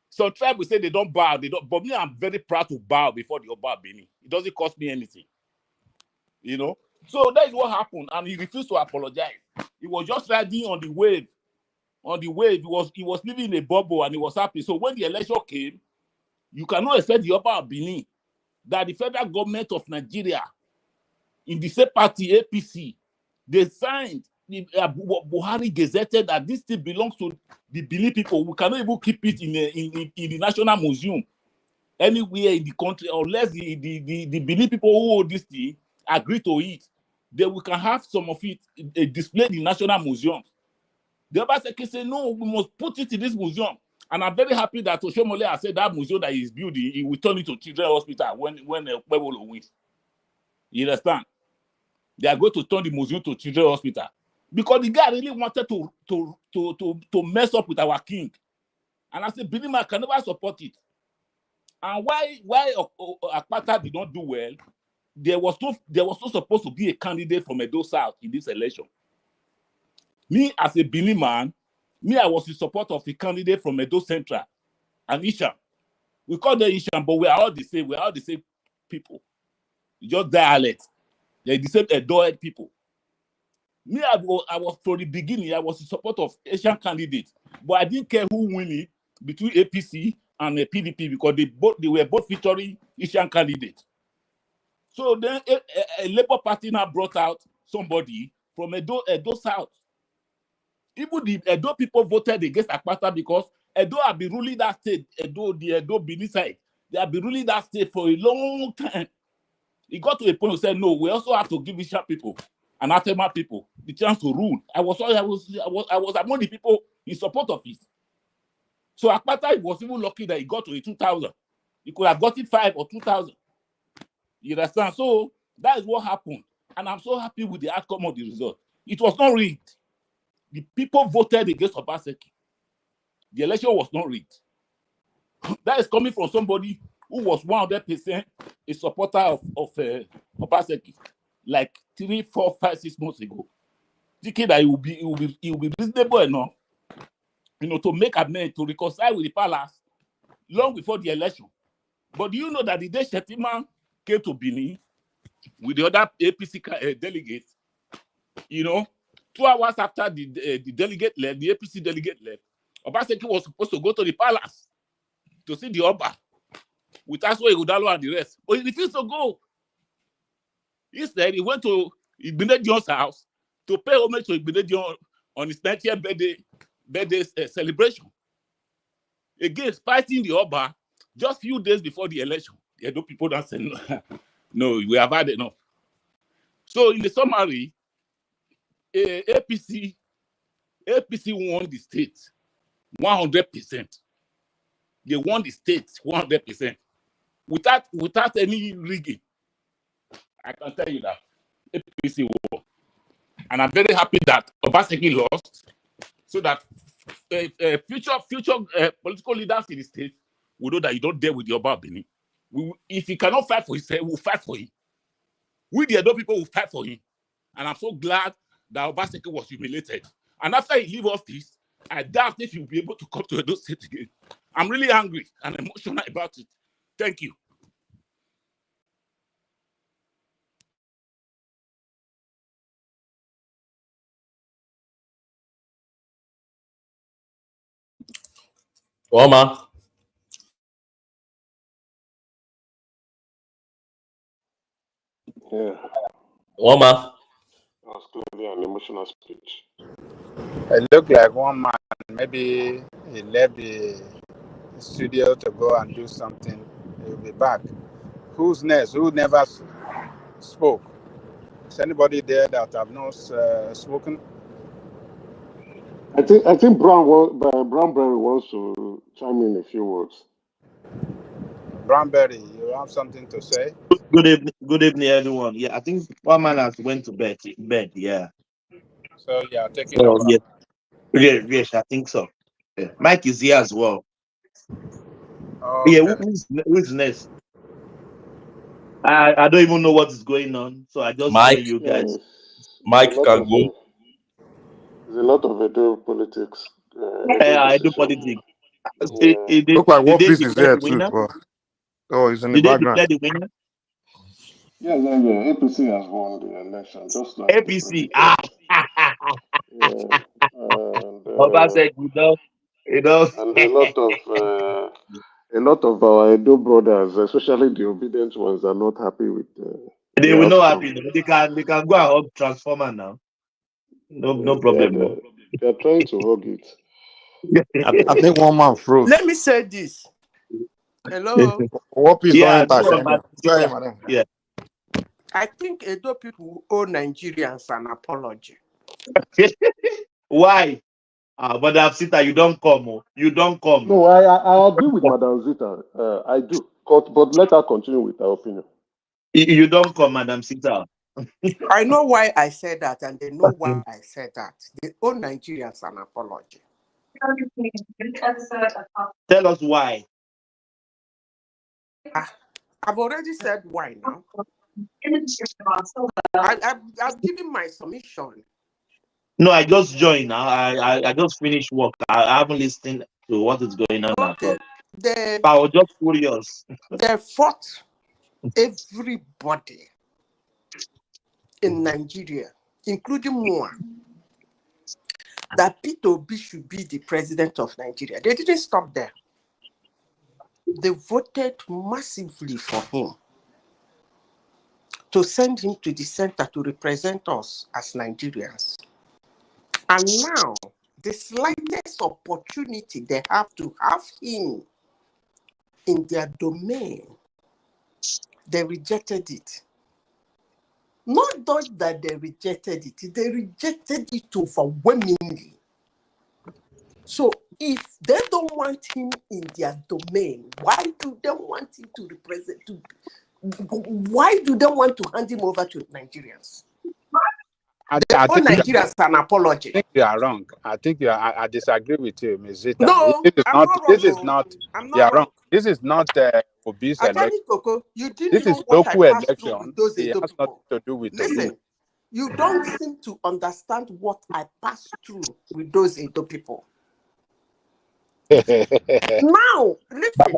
Some tribe will say they don't bow, but me, I'm very proud to bow before the Oba Benin. It doesn't cost me anything. So that is what happened, and he refused to apologize. He was just riding on the wave. He was living in a bubble, and he was happy. So when the election came, you cannot expect the Oba of Benin, that the federal government of Nigeria, in the same party, APC, they signed Buhari gazetted that this thing belongs to the Benin people. We cannot even keep it in the National Museum anywhere in the country unless the Benin people who hold this thing agree to it. Then we can have some of it displayed in National Museums. The Obaseki said, no, we must put it in this museum. And I'm very happy that Oshomole has said that museum that he's building, he will turn it to Children's Hospital when Pueblo wins. You understand? They are going to turn the museum to Children's Hospital. Because the guy really wanted to mess up with our king. And I said, Binima can never support it. And why Akpata did not do well, there was not supposed to be a candidate from Edo South in this election. Me, as a Benin man, I was in support of a candidate from Edo Central and Isham. We call them Isham, but we are all the same. We are all the same people. Just dialect. They're the same Edo people. Me, I was from the beginning, I was in support of Asian candidates, but I didn't care who win it between APC and the PDP because they were both featuring Asian candidates. So then a Labour Party now brought out somebody from Edo South. Even the Edo people voted against Akpata because Edo have been ruling that state, the Edo Benin side. They have been ruling that state for a long time. It got to a point where said, no, we also have to give Isha people and Atema people the chance to rule. I was among the people in support of it. So Akpata was even lucky that he got to a 2,000. He could have gotten 5 or 2,000. You understand? So that is what happened. And I'm so happy with the outcome of the result. It was not rigged. The people voted against Obaseki. The election was not rigged. That is coming from somebody who was 100% a supporter of Obaseki, like 3, 4, 5, 6 months ago. Thinking that he will be reasonable enough, to make amends, to reconcile with the palace long before the election. But do you know that the day Shetima came to Benin with the other APC delegates, 2 hours after the delegate left, the APC delegate left, Obaseki was supposed to go to the palace to see the Oba with Aswa Ighodalo and the rest. But he refused to go. Instead, he went to Igbine John's house to pay homage to Igbine John on his 90th birthday celebration. Again, fighting the Oba just a few days before the election. The Edo people don't say, no, we have had enough. So in the summary, APC won the state 100%. They won the state 100% without any rigging. I can tell you that APC won, and I'm very happy that Obaseki lost, so that future political leaders in the state will know that you don't dare with the Oba Benin. If he cannot fight for himself, we'll fight for him. We the Edo people will fight for him, and I'm so glad that Obaseki was humiliated. And after he leave office, I doubt if he'll be able to come to Edo State again. I'm really angry and emotional about it. Thank you. Oma. Yeah. Oma. That was clearly an emotional speech. It looked like one man, maybe he left the studio to go and do something. He'll be back. Who's next? Who never spoke? Is anybody there that have not spoken? I think Brownberry wants to chime in a few words. Brownberry, you have something to say? Good evening, everyone. Yeah, I think one man has went to bed. Yeah. So yeah, taking over. Yes, I think so. Yeah. Mike is here as well. Okay. Yeah, who's next? I don't even know what is going on, so I just join you guys. Mike can go. There's a lot of Edo politics. I do politics. Look like War Peace is there too. Oh, he's in the background. Did they declare the winner? Yeah. APC has won the election, just like APC. And a lot of our Edo brothers, especially the obedient ones, are not happy with. They will not happy. They can go and hug Transformer now. No problem. No. They're trying to hug it. I think one man froze. Let me say this. Hello. What piece Yeah, don't go enter? on, man. Go ahead, madam. Yeah. I think Edo people owe Nigerians an apology. Why? But Sita, you don't come. Oh. You don't come. No, I agree with Madam Zita. I do. But let her continue with her opinion. You don't come, Madam Sita. I know why I said that, and they know why I said that. They owe Nigerians an apology. Tell us why. I've already said why now. I've given my submission. No, I just joined now. I just finished work. I haven't listened to what is going on now. Okay. I was just curious. They fought everybody in Nigeria, including Moa, that Peter Obi should be the president of Nigeria. They didn't stop there. They voted massively for him to send him to the center to represent us as Nigerians. And now, the slightest opportunity they have to have him in their domain, they rejected it. Not that they rejected it, they rejected it overwhelmingly. So if they don't want him in their domain, why do they want him to represent? Why do they want to hand him over to Nigerians? They owe Nigerians an apology. I think you are wrong. I think you are. I disagree with you, Ms. Zita. No, this is I'm not. not This wrong. is not. I'm You not are wrong. wrong. This is not Obi's election. Coco, you didn't This know is what I local passed through election. with those It Edo has people. nothing to do with Obi. Listen, you don't seem to understand what I passed through with those Edo people. Now, listen,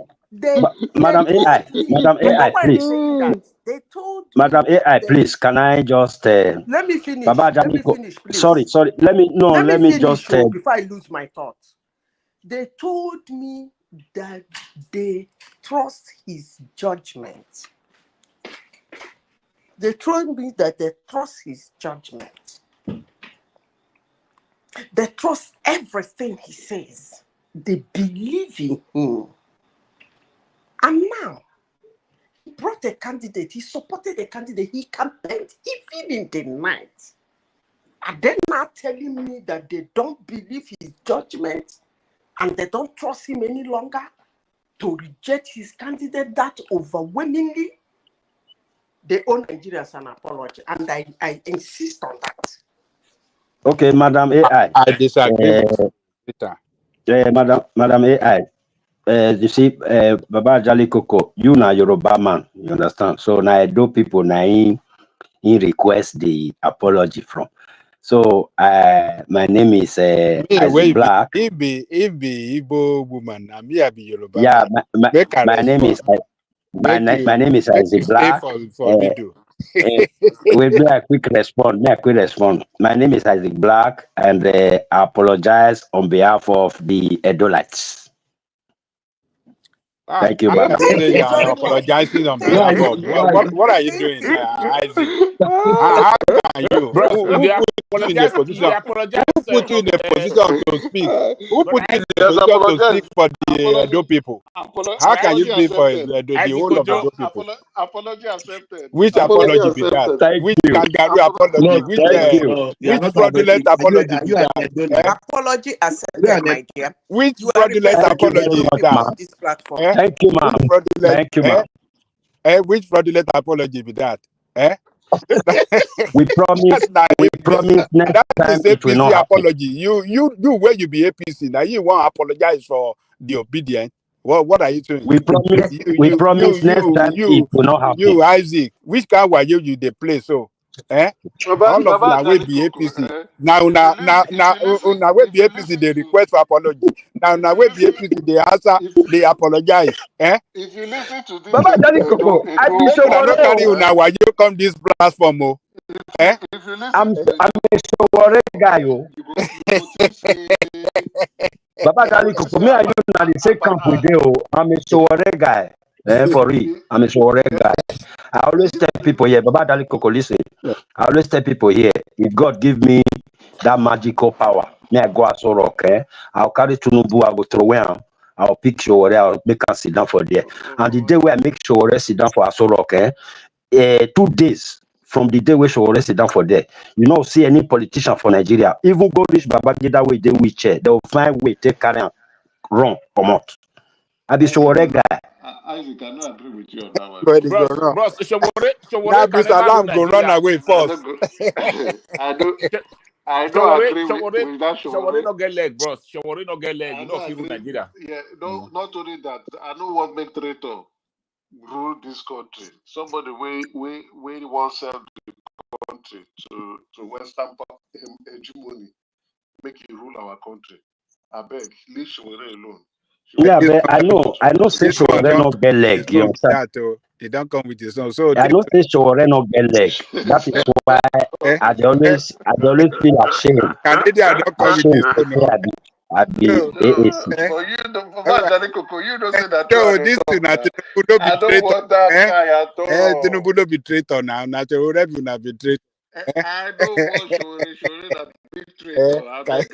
Madam AI, Madam AI, please. They told Madam AI, please. Can I just? Let me finish. Baba Let me Jaliko. finish, please. Sorry. Let me finish just. before I lose my thoughts. They told me that they trust his judgment. They told me that they trust his judgment. They trust everything he says. They believe in him. And now, he brought a candidate. He supported a candidate. He campaigned even in the night. Are they now telling me that they don't believe his judgment and they don't trust him any longer to reject his candidate that overwhelmingly? They owe Nigerians an apology, and I insist on that. Okay, Madam AI. I disagree with Peter. Madam AI. You see, Baba Jalikoko, you na Yoruba man, you understand? So now Edo people na in request the apology from. So my name is Isaac Black. If be Igbo woman, and me I be Yoruba Yeah, man. my name is my name is Isaac Black. For video. Wait, may I quick respond? My name is Isaac Black, and I apologize on behalf of the Edolites. Thank you, Baba. You are apologizing on behalf of what are you doing, Isaac? How can you? Who put you in a position? Who put you in a position to speak? Who put you in a position to speak for the Edo people? How can you speak for the whole of Edo people? Apology accepted. Which apology be that? Which kangaroo apology? Which fraudulent apology be that? Apology accepted, my dear. Which fraudulent apology is that? This platform. Thank you, ma'am. Thank you, ma'am. Which fraudulent apology be that? We promise next time it will not happen. Apology. You where you be APC now, you want to apologize for the obedience. What are you doing? We promise next time it will not happen. You Isaac, which kind were you they play so? All of now will be APC. Now will be APC they request for apology. Now will be APC they answer, they apologize. If you listen to this, Baba Jalikoko, I be so worried. Now why you come this platform? I'm a Sowore guy. Baba Jalikoko, me and you na the same camp with you. I'm a Sowore guy. For real, I'm a Sowore guy. I always tell people here, Baba Jalikoko, listen. I always tell people here, if God give me that magical power. Me, I go Aso Rock, I'll carry Tinubu, I go throw him. I'll pick Showore, I'll make her sit down for there. And the day where I make Showore sit down for Aso Rock, 2 days from the day where Showore sit down for there, you know, see any politician for Nigeria, even go reach Babangida way they wheelchair, they'll find way take carry and run, come out. I be Showore guy. Isaac, I don't agree with you on that one. But it go Bros, wrong. bros, Showore Now can Bruce never rule Alarm go run Nigeria. away I first. don't agree with that Showore Showore. no get leg, bros. Showore no get leg. I You know, don't if you rule agree. Nigeria. Yeah, no, not only that. I don't want make traitor rule this country. Somebody we want sell the country to Western hegemony, make you rule our country. I beg, leave Showore alone. Yeah, but I know say This one Showore don't no get leg, this you one be understand? that too. They don't come with his own. So I this know say Showore no get leg. That is why I dey always feel ashamed. Canadian don't come with his Ashamed to own. say I be AAC. For you, you don't say that. So this thing na Tinubu no be I don't traitor. want that guy at all. Tinubu no be traitor now. Na Showore be na be traitor. I don't want Showore that big traitor. I beg.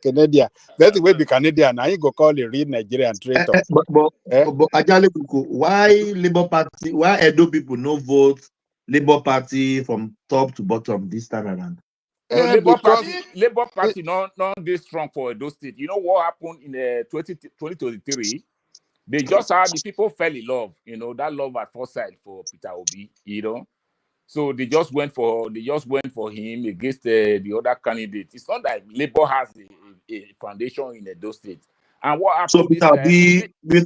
Canadian. That's the way be Canadian. Now you go call a real Nigerian traitor. But Ajale Kuku, why Labour Party, why Edo people no vote Labour Party from top to bottom this time around? No, Labour because Party not this strong for Edo State. You know what happened in 2023? They just had the people fell in love. You know, that love at first sight for Peter Obi. You know, so they just went for him against the other candidate. It's not that Labour has a foundation in Edo State. And what happened? So Peter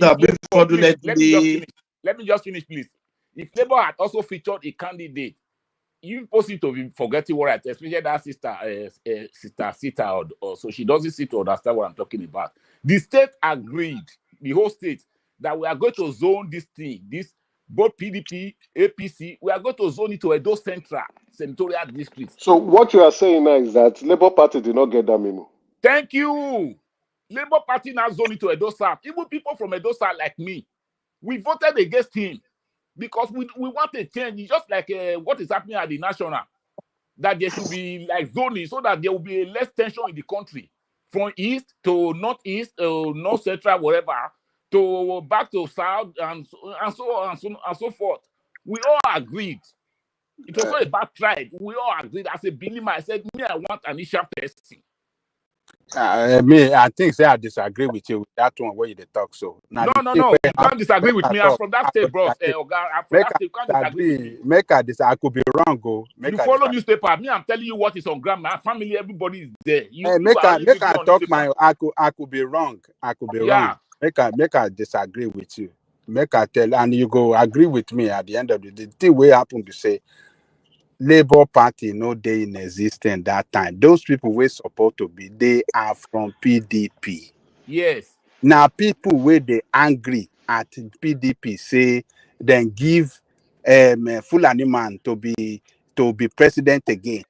Obi fraudulently. Let me just finish, please. If Labour had also featured a candidate, you supposed to be forgetting what I said, especially that sister Sita, or so she doesn't seem to understand what I'm talking about. The state agreed, the whole state, that we are going to zone this thing, both PDP, APC, we are going to zone it to Edo Central Senatorial District. So what you are saying now is that Labour Party did not get that memo. Thank you. Labour Party now zone it to Edo South. Even people from Edo South like me, we voted against him because we want a change. It's just like what is happening at the national, that there should be like zoning so that there will be less tension in the country, from east to northeast, north central, whatever, to back to south, and so on and so forth. We all agreed. It was not a bad tribe. We all agreed. As a believer, I said, me, I want an initial testing. I think I disagree with you with that one where you talk so. No. You can't disagree with me. I'm from that state, bros. I'm from that state. You can't disagree with me. I could be wrong, go. You follow newspaper. Me, I'm telling you what is on ground. My family, everybody is there. I could be wrong. I could be wrong. Make I disagree with you. Make I tell, and you go agree with me at the end of the day. The thing will happen to say Labour Party no day in existence that time. Those people were supposed to be, they are from PDP. Yes. Now people where they angry at PDP say then give Fulani man to be president again.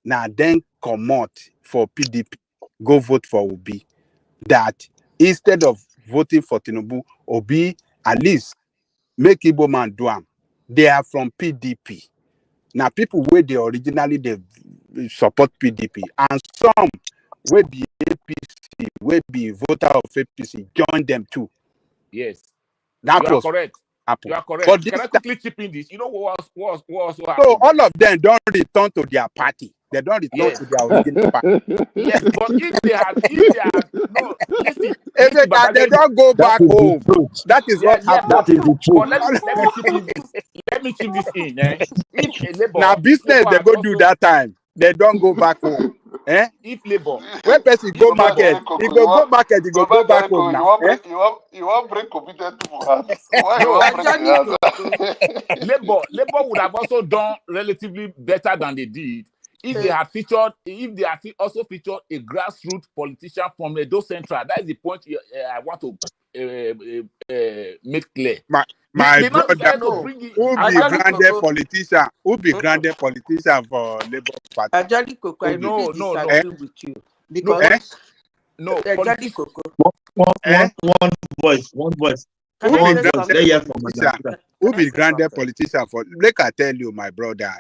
Now then come out for PDP, go vote for Obi. That instead of voting for Tinubu, Obi at least make Igbo man do am. They are from PDP. Now, people where they originally they support PDP, and some where be APC, where be voter of APC, join them too. Yes, that you was are correct. Happen. You are correct. But Can I quickly chip in this? You know what was so all of them don't return to their party. They don't return to their original party. Yes, but if they had no, listen, they don't go back home. That is what happened. That is the truth. But let me chip this in. If a Labour now business they go do that time, they don't go back home. If Labour, when person go market, he go market, he go back home now. You want break committed to Muhammad. Why you want break Labour would have also done relatively better than they did if they had also featured a grassroots politician from Edo Central. That is the point I want to make clear. My brother, who be granted politician? Who be granted politician for Labour Party? Ajali Koko, I really disagree with you because Ajali Koko. One voice. Who be granted politician for? Like I tell you, my brother,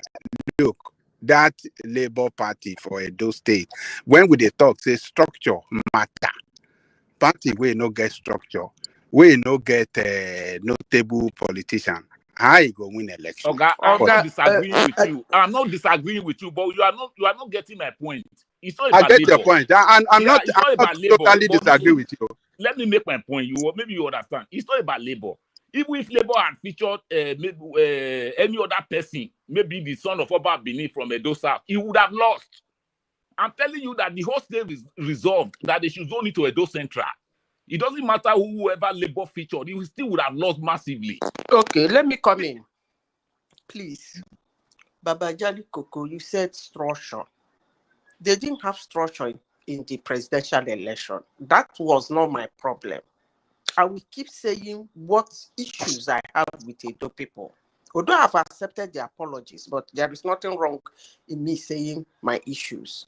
look, that Labour Party for Edo State, when we dey talk, say structure matter. Party we no get structure, we no get notable politician. How you go win election? Okay, I'm not disagreeing with you. I'm not disagreeing with you, but you are not getting my point. It's not I about get your labor. point. I'm not. It's I'm not not about labor. totally But disagree with you. let me make my point. Maybe you understand. It's not about labor. Even if labor had featured maybe any other person, maybe the son of Oba Benin from Edo South, he would have lost. I'm telling you that the whole state is resolved that they should zone it to Edo Central. It doesn't matter whoever labor featured, he still would have lost massively. Okay, let me come in, please. Baba Jali Koko, you said structure. They didn't have structure in the presidential election. That was not my problem. I will keep saying what issues I have with Edo people. Although I've accepted the apologies, but there is nothing wrong in me saying my issues.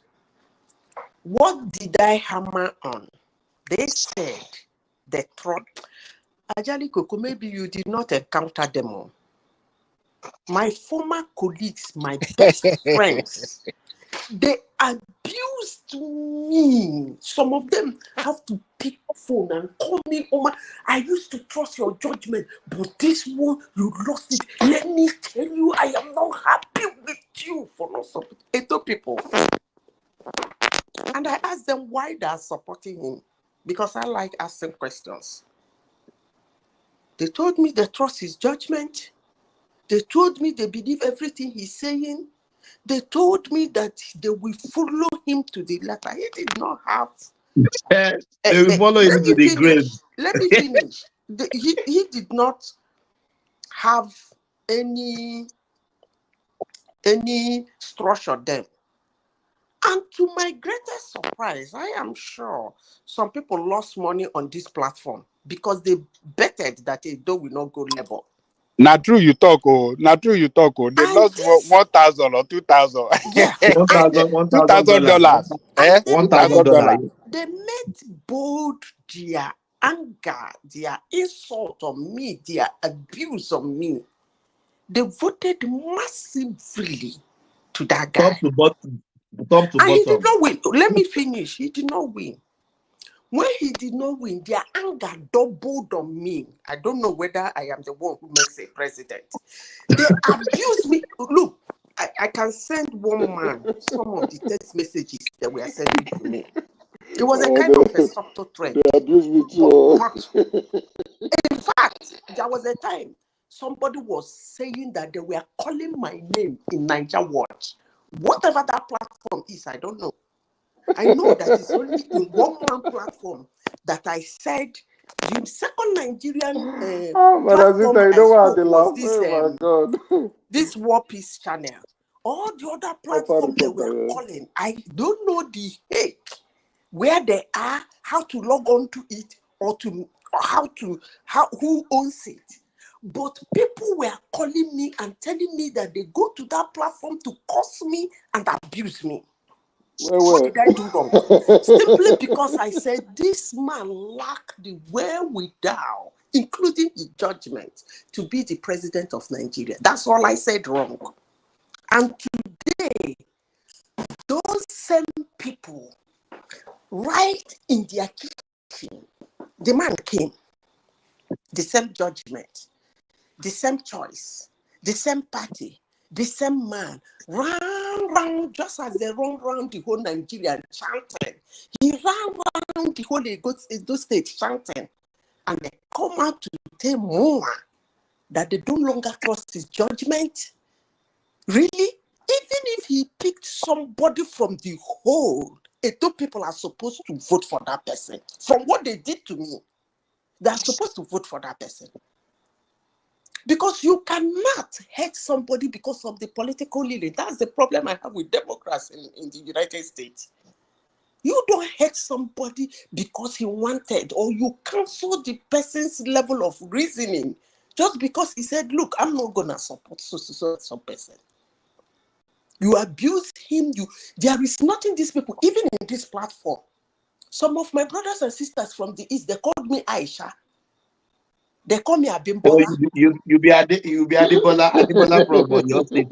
What did I hammer on? They said the truth. Ajali Koko, maybe you did not encounter them all. My former colleagues, my best friends, they abused me. Some of them have to pick up phone and call me, Oma. I used to trust your judgment, but this one, you lost it. Let me tell you, I am not happy with you for not supporting Edo people. And I asked them why they are supporting him, because I like asking questions. They told me they trust his judgment. They told me they believe everything he's saying. They told me that they will follow him to the letter. He did not have. They will follow him to the grave. Let me finish. He did not have any structure then. And to my greatest surprise, I am sure some people lost money on this platform because they betted that Edo will not go labor. Not true you talk, oh. Not true you talk, oh. They lost 1,000 or 2,000. Yeah. $2,000. $1,000. They made bold their anger, their insult on me, their abuse on me. They voted massively to that guy. Top to bottom. He did not win. Let me finish. He did not win. When he did not win, their anger doubled on me. I don't know whether I am the one who makes a president. They abused me. Look, I can send one man some of the text messages that were sending to me. It was a kind of a subtle threat. They abused me too. In fact, there was a time somebody was saying that they were calling my name in Niger Watch. Whatever that platform is, I don't know. I know that it's only in one man platform that I said the second Nigerian platform I spoke was this, this War Peace channel. All the other platforms they were calling, I don't know the heck where they are, how to log on to it, or who owns it. But people were calling me and telling me that they go to that platform to curse me and abuse me. What did I do wrong? Simply because I said this man lacked the wherewithal, including his judgment, to be the president of Nigeria. That's all I said wrong. And today, those same people, right in their kitchen, the man came, the same judgment, the same choice, the same party, the same man, ran, just as they run around the whole Nigeria and chanting. He ran around the whole Edo State chanting. And they come out to tell more that they no longer trust his judgment. Really? Even if he picked somebody from the whole, Edo people are supposed to vote for that person. From what they did to me, they are supposed to vote for that person. Because you cannot hate somebody because of the political leaning. That's the problem I have with Democrats in the United States. You don't hate somebody because he wanted, or you cancel the person's level of reasoning just because he said, look, I'm not going to support some person. You abuse him. There is nothing these people, even in this platform. Some of my brothers and sisters from the East, they called me Aisha. They call me Oh, Abimbola. you be Adibola from your state.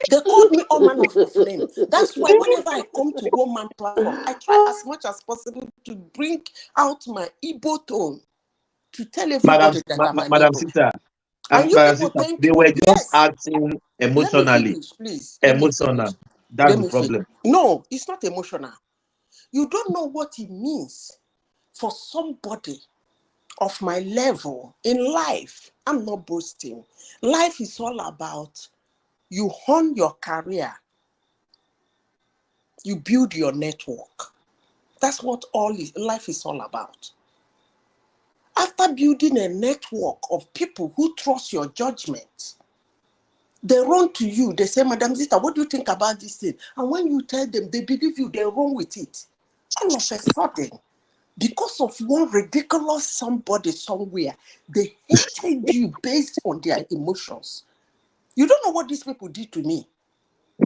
They called me all manner of name. That's why whenever I come to One Man platform, I try as much as possible to bring out my Igbo tone to tell everybody that I'm an Madam Igbo. Sita, And you Madam people Sita, think, they were just yes. acting Let me emotionally. finish, please. Let me finish. Emotional. That's the problem. No, it's not emotional. You don't know what it means for somebody of my level in life. I'm not boasting. Life is all about you hone your career, you build your network. That's what life is all about. After building a network of people who trust your judgment, they run to you. They say, Madam Zita, what do you think about this thing? And when you tell them, they believe you, they run with it. All of a sudden, because of one ridiculous somebody somewhere, they hated you based on their emotions. You don't know what these people did to me.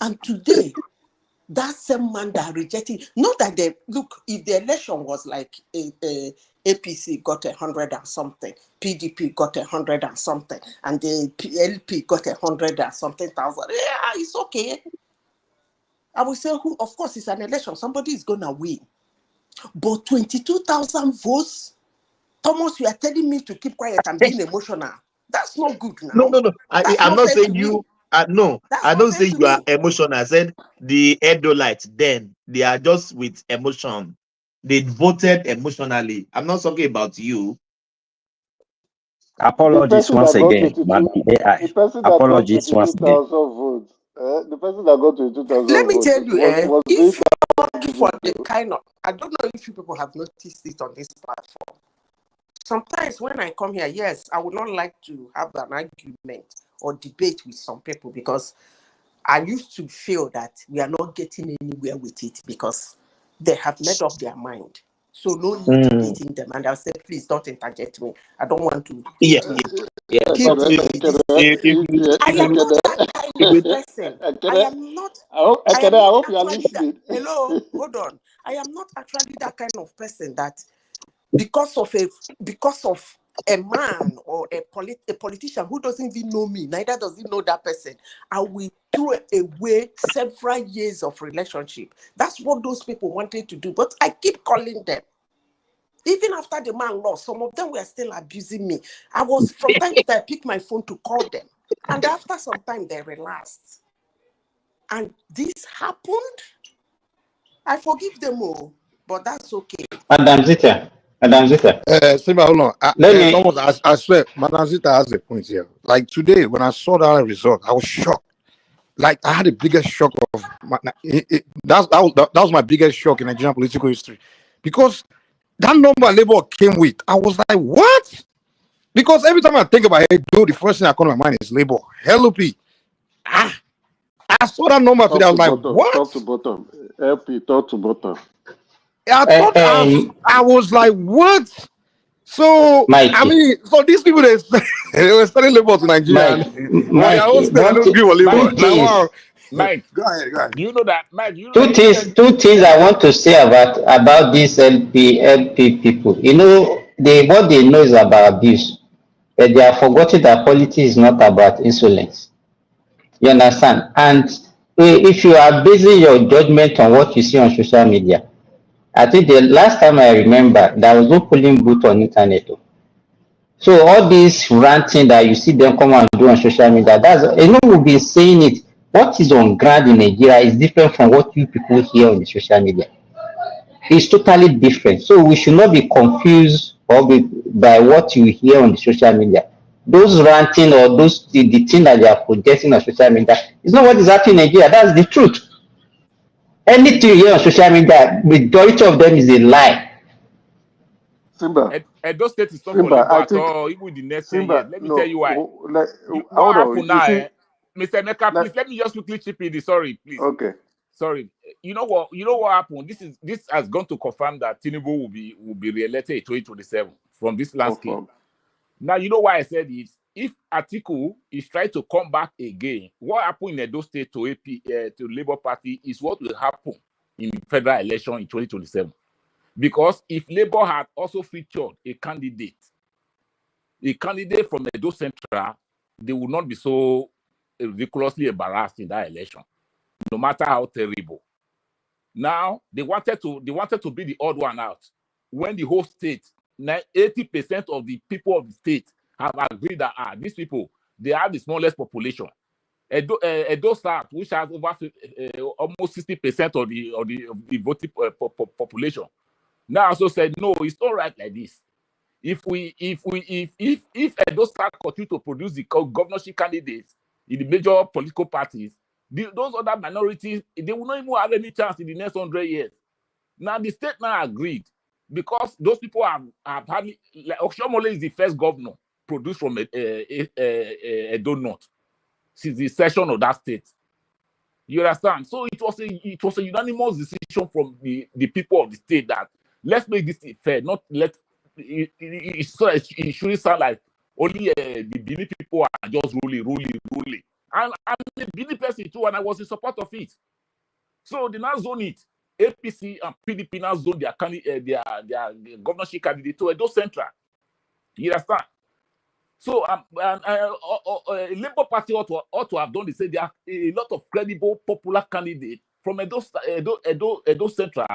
And today, that same man that rejected, not that they, look, if the election was like APC got 100 and something, PDP got 100 and something, and the LP got 100 and something thousand, yeah, it's okay. I will say, of course, it's an election. Somebody is going to win. But 22,000 votes, Thomas, you are telling me to keep quiet and being emotional. That's not good now. No. I'm not saying you. No, I don't say you are emotional. I said the Edolites. Then they are just with emotion. They voted emotionally. I'm not talking about you. Apologies once again, Madam AI. The person that Apologies got once again. 22,000 votes, the person that got 22,000 Let me votes tell you, was if based you for the kind of, I don't know if you people have noticed it on this platform. Sometimes when I come here, yes, I would not like to have an argument or debate with some people because I used to feel that we are not getting anywhere with it because they have made up their mind. So no need debating them. And I'll say, please don't interject me. I don't want to Yeah. I am not that kind of person. I am not actually that. Hello, hold on. I am not actually that kind of person that because of a man or a politician who doesn't even know me, neither does he know that person, I will throw away several years of relationship. That's what those people wanted to do. But I keep calling them. Even after the man lost, some of them were still abusing me. From time to time, I pick my phone to call them. And after some time, they relaxed. And this happened. I forgive them all, but that's okay. Madam Zita. Simba, hold on. Let me. Thomas, I swear, Madam Zita has a point here. Like today, when I saw that result, I was shocked. Like I had the biggest shock of that was my biggest shock in Nigerian political history, because that number Labour came with, I was like, what? Because every time I think about it, though, the first thing that comes to my mind is Labour. LP. I saw that number today. I was like, what? Top to bottom. LP, top to bottom. I was like, what? So Mikey. I mean, so these people they were studying Labour to Nigeria. Mike, I don't agree with Labour. Like, wow. Mike, go ahead. Do you know that, Mike? You know Two things I want to say about these LP people. You know, what they know is about abuse, but they have forgotten that politics is not about insolence. You understand? And if you are basing your judgment on what you see on social media, I think the last time I remember, there was no polling booth on internet. So all this ranting that you see them come and do on social media, we'll be saying it. What is on ground in Nigeria is different from what you people hear on the social media. It's totally different. So we should not be confused by what you hear on the social media. Those ranting or the thing that they are projecting on social media is not what is happening in Nigeria. That's the truth. Anything you hear on social media, majority of them is a lie. Simba. Edo State is not for Simba, Labour I at think all, even in the next 10 Simba, years. Let me tell you why. Hold What on. happened now, You see, Mr. Emeka, please let me just quickly chip in. Sorry, please. Okay. Sorry. You know what happened? This has gone to confirm that Tinubu will be re-elected in 2027 from this landscape. Now you know why I said this. If Atiku is trying to come back again, what happened in Edo State to Labour Party is what will happen in the federal election in 2027. Because if Labour had also featured a candidate a candidate from Edo Central, they will not be so ridiculously embarrassed in that election, no matter how terrible. Now they wanted to be the odd one out when the whole state, 80% of the people of the state have agreed that these people, they have the smallest population. Edo South, which has over almost 60% of the voting population, now also said no, it's not right like this. If Edo South continue to produce the governorship candidates in the major political parties, those other minorities, they will not even have any chance in the next 100 years. Now the state now agreed, because those people have hardly, like Oshomole is the first governor produced from Edo North since the session of that state. You understand? So it was a unanimous decision from the people of the state that let's make this fair, not let it shouldn't sound like only the Benin people are just ruling. And I'm a Benin person too, and I was in support of it. So they now zone it. APC and PDP now zone their governorship candidate to Edo Central. You understand? So Labour Party ought to have done the same. There are a lot of credible, popular candidates from Edo Central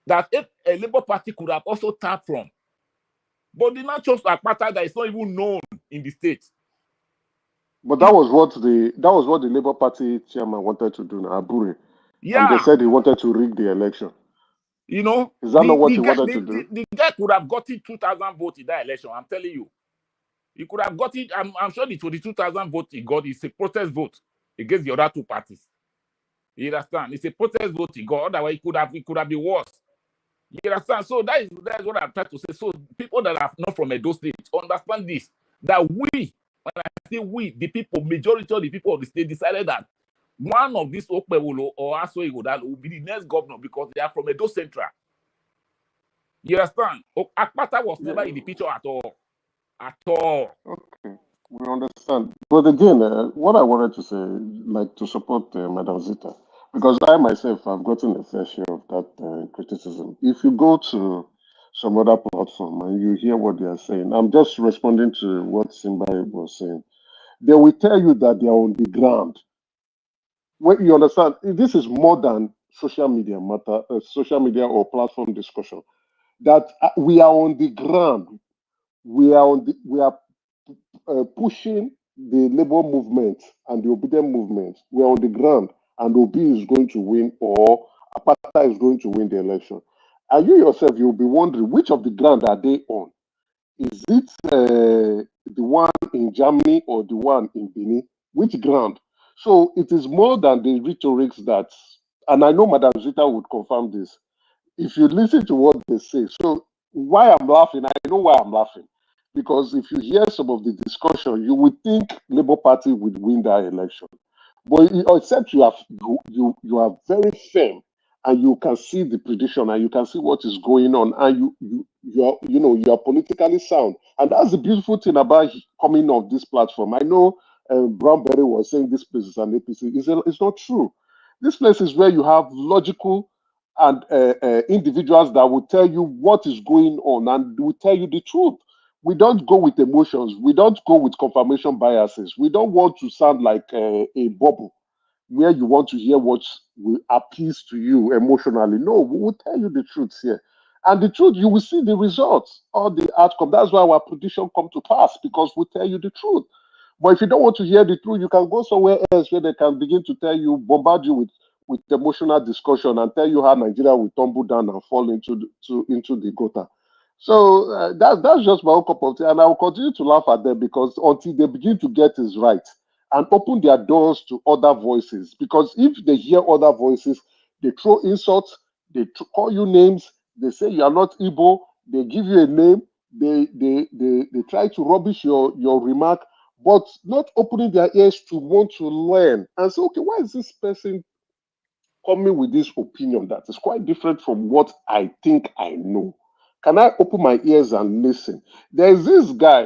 that a Labour Party could have also tapped from. But they now chose a party that is not even known in the state. But that was what the Labour Party chairman wanted to do now, Abure. Yeah. And they said he wanted to rig the election. You know, is that not what he wanted to do? The guy could have gotten 2,000 votes in that election. I'm telling you, he could have got it. I'm sure the 22,000 votes he got is a protest vote against the other two parties. You understand? It's a protest vote he got. Otherwise, it could have been worse. You understand? So that is what I'm trying to say. So people that are not from Edo State understand this. That we, when I say we, the people, majority of the people of the state decided that one of these Okpewolo or Asoigo that will be the next governor because they are from Edo Central. You understand? Akpata was never in the picture at all. At all. Okay, we understand. But again, what I wanted to say, like to support Madam Zita, because I myself have gotten a fair share of that criticism. If you go to some other platform and you hear what they are saying, I'm just responding to what Simba was saying. They will tell you that they are on the ground. When you understand, this is more than social media matter, social media or platform discussion. That we are on the ground. We are pushing the labor movement and the obedient movement. We are on the ground, and Obi is going to win, or Apata is going to win the election. And you yourself, you'll be wondering which of the ground are they on? Is it the one in Germany or the one in Benin? Which ground? So it is more than the rhetorics that, and I know Madam Zita would confirm this. If you listen to what they say, so why I'm laughing, I know why I'm laughing. Because if you hear some of the discussion, you would think Labour Party would win that election. But except you are very firm and you can see the prediction and you can see what is going on and you are politically sound. And that's the beautiful thing about coming off this platform. I know Brownberry was saying this place is an APC. It's not true. This place is where you have logical and individuals that will tell you what is going on and will tell you the truth. We don't go with emotions. We don't go with confirmation biases. We don't want to sound like a bubble where you want to hear what will appease to you emotionally. No, we will tell you the truth here. And the truth, you will see the results or the outcome. That's why our prediction come to pass, because we tell you the truth. But if you don't want to hear the truth, you can go somewhere else where they can begin to tell you, bombard you with emotional discussion and tell you how Nigeria will tumble down and fall into the gutter. So that's just my own cup of tea, and I will continue to laugh at them because until they begin to get this right and open their doors to other voices. Because if they hear other voices, they throw insults, they call you names, they say you are not Igbo, they give you a name, they try to rubbish your remark, but not opening their ears to want to learn and say, okay, why is this person coming with this opinion that is quite different from what I think I know? Can I open my ears and listen? There's this guy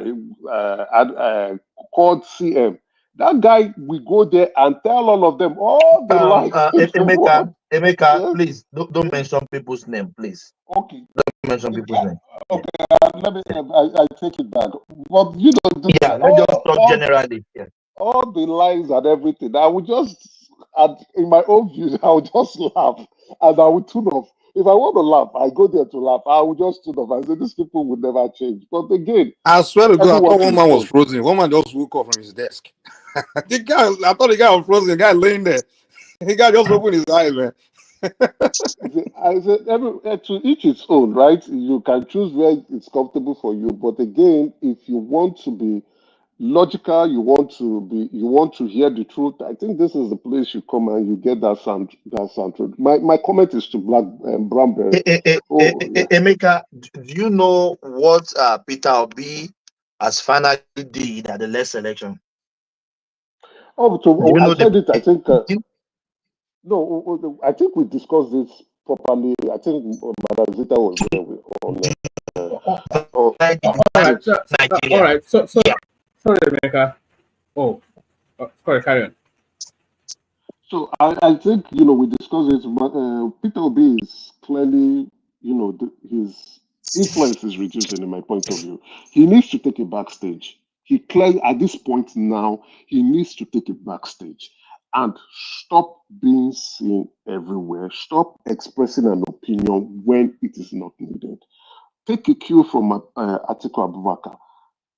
called CM. That guy, we go there and tell all of them all the lies. Emeka, yes? please don't mention people's name, please. Okay. Don't mention people's name. Okay, let me. I take it back. But you know, Yeah, let's just talk generally. Yeah. all the lines and everything. I would just, in my own view, I would just laugh and I would tune off. If I want to laugh, I go there to laugh. I would just tune off. I say these people would never change. But again, I swear to God, I everyone thought to one his man was own. frozen. One man just woke up from his desk. I thought the guy was frozen. The guy laying there. The guy just opened his eyes, man. I said, to each its own, right? You can choose where it's comfortable for you. But again, if you want to be logical, you want to hear the truth. I think this is the place you come and you get that sound truth. My comment is to Brownberry. Emeka, do you know what Peter Obi has finally did at the last election? Oh, I said it. I think no. I think we discussed this properly. I think Madam Zita was there on. All right. So sorry, America. Sorry, carry on. So I think we discussed it. Peter Obi is clearly his influence is reducing in my point of view. He needs to take a backstage. He clearly at this point now he needs to take a backstage and stop being seen everywhere. Stop expressing an opinion when it is not needed. Take a cue from Atiku Abubakar.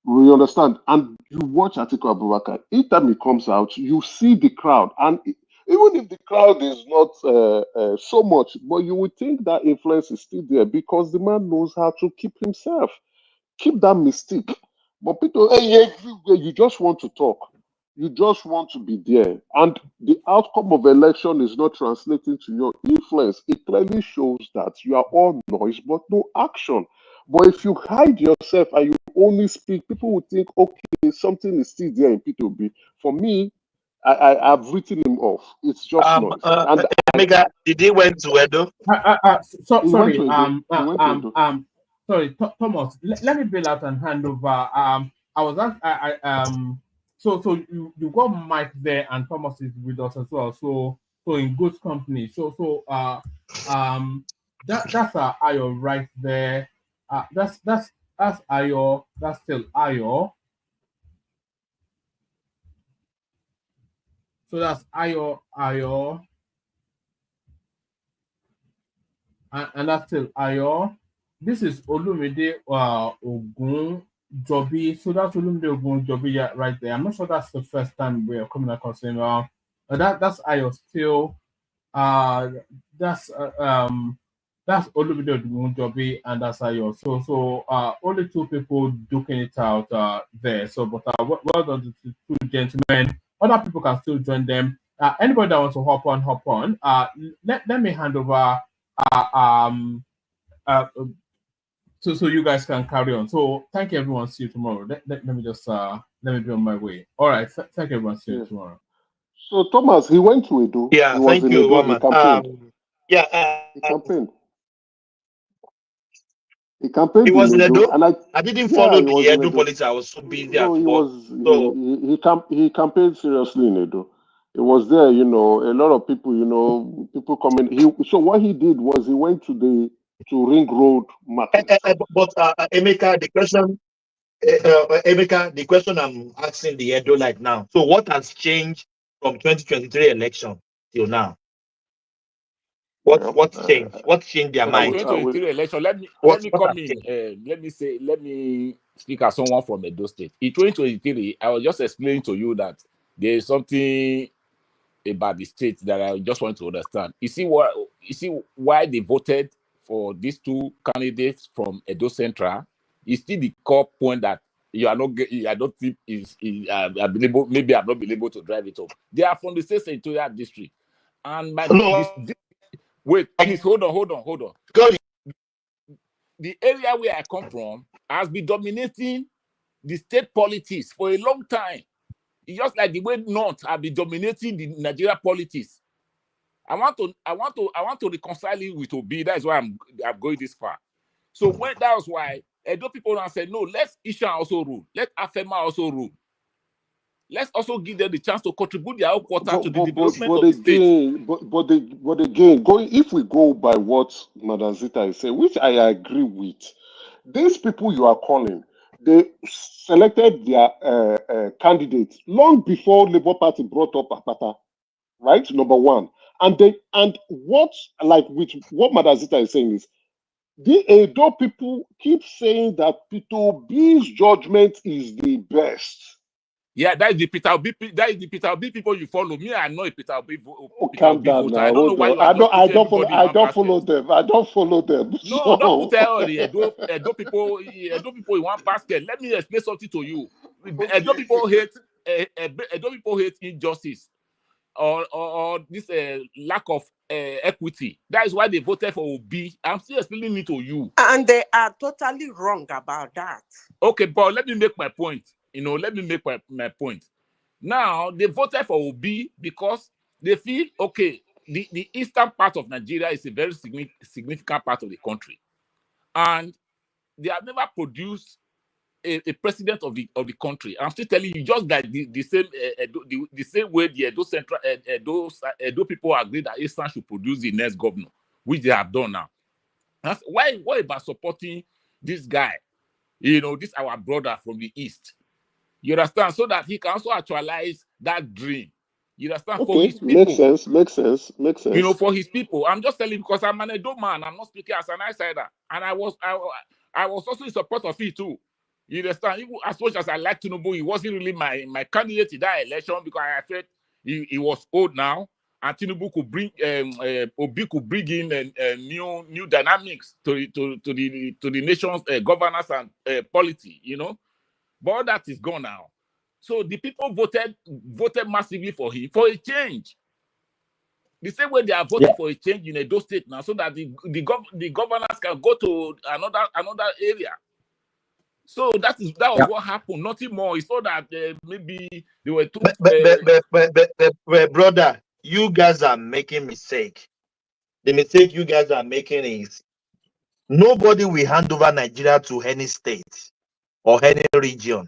We understand. And you watch Atiku Abubakar. Each time he comes out, you see the crowd. And even if the crowd is not so much, but you would think that influence is still there because the man knows how to keep himself, keep that mystique. But people, everywhere, you just want to talk. You just want to be there. And the outcome of election is not translating to your influence. It clearly shows that you are all noise, but no action. But if you hide yourself and you only speak, people will think, okay, something is still there in P2B. For me, I've written him off. It's just noise. And Emeka, did he went to Edo? he went Sorry. to Edo. He went to Edo. Sorry, Thomas. Let me bail out and hand over. I was at So you got Mike there and Thomas is with us as well. So in good company. That's Ayo right there. That's Ayo. That's still Ayo. So that's Ayo, and that's still Ayo. This is Olumide Ogun Jobi. So that's Olumide Ogun Jobi right there. I'm not sure that's the first time we're coming across him. That's Ayo still. That's Olumide Ogun Jobi and that's Ayo. So only two people duking it out there. So but well done to the two gentlemen. Other people can still join them. Anybody that wants to hop on. Let me hand over. So you guys can carry on. So thank you, everyone. See you tomorrow. Let me just let me be on my way. All right. Thank you, everyone. See you tomorrow. So Thomas, he went to Edo. Yeah, he was thank in you, Edo. Roman. He campaigned. He campaigned. He campaigned He was in Edo, Edo. and I didn't follow the Edo politics. I was so busy at work. He campaigned seriously in Edo. It was there, a lot of people, people coming. So what he did was he went to Ring Road Market. But Emeka, the question I'm asking the Edo like now. So what has changed from 2023 election till now? What's changed? What changed their From mind? 2023 election, let me come in. Let me speak as someone from Edo State. In 2023, I was just explaining to you that there is something about the state that I just want to understand. You see why they voted for these two candidates from Edo Central? It's still the core point that you are not. I don't think maybe I've not been able to drive it up. They are from the state senatorial district, and wait, please hold on. The area where I come from has been dominating the state politics for a long time. It's just like the way North have been dominating the Nigeria politics. I want to reconcile it with Obi. That's why I'm going this far. So that was why Edo people now said, no, let Ishan also rule. Let Afema also rule. Let's also give them the chance to contribute their own quota to the development of the state. But again, if we go by what Madam Zita is saying, which I agree with, These people you are calling, they selected their candidates long before Labour Party brought up Apata, right? Number one. And what, like with what Madazita is saying is, the Edo people keep saying that Peter B's judgment is the best. Yeah, that is the Peter Obi. That is the Peter Obi people you follow. Me, I know a Peter Obi, Oh, Peter calm Obi down voter. now. I don't know Hold why on. you are just putting everybody in I one don't basket. follow them. I don't follow them. No, don't put So all the Edo people in one basket. Let me explain something to you. Edo people hate Edo people hate injustice or this lack of equity. That is why they voted for Obi. I'm still explaining it to you. And they are totally wrong about that. Okay, but let me make my point. Let me make my point. Now, they voted for Obi because they feel, okay, the eastern part of Nigeria is a very significant part of the country. And they have never produced a president of the country. I'm still telling you, just like the same the same way the Edo Central Edo people agree that Eastern should produce the next governor, which they have done now. Why about supporting this guy? This our brother from the east. You understand? So that he can also actualize that dream. You understand? For okay, his people. makes sense. For his people. I'm just telling you because I'm an Edo man. I'm not speaking as an outsider. And I was also in support of it too. You understand? Even as much as I like Tinubu, he wasn't really my candidate in that election because I felt he was old now, and Tinubu could bring Obi could bring in new dynamics to the nation's governance and polity. But all that is gone now. So the people voted massively for him for a change. The same way they are voting for a change in Edo State now, so that the governors can go to another area. So that was what happened. Nothing more. It's not that maybe they were too. But brother, you guys are making mistake. The mistake you guys are making is nobody will hand over Nigeria to any state or any region.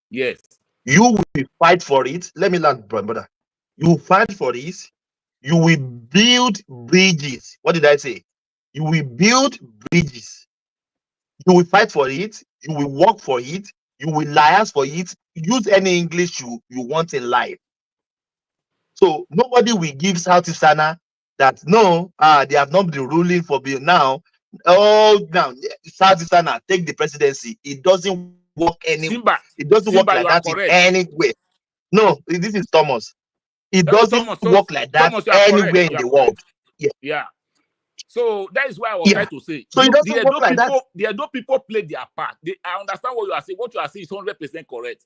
Yes. You will fight for it. Let me land, brother. You will fight for it. You will build bridges. What did I say? You will build bridges. You will fight for it. You will work for it. You will liaise for it. Use any English you want in life. So nobody will give South Sana that no, they have not been ruling for bill now. Oh, now South Sana take the presidency. It doesn't work Simba, it doesn't work like you are that in correct. any way. No, this is Thomas. It doesn't work like that Thomas, you are anywhere correct. in the world. Yeah. So that is why I was trying to say. So it doesn't work like that. The Edo people played their part. I understand what you are saying. What you are saying is 100% correct.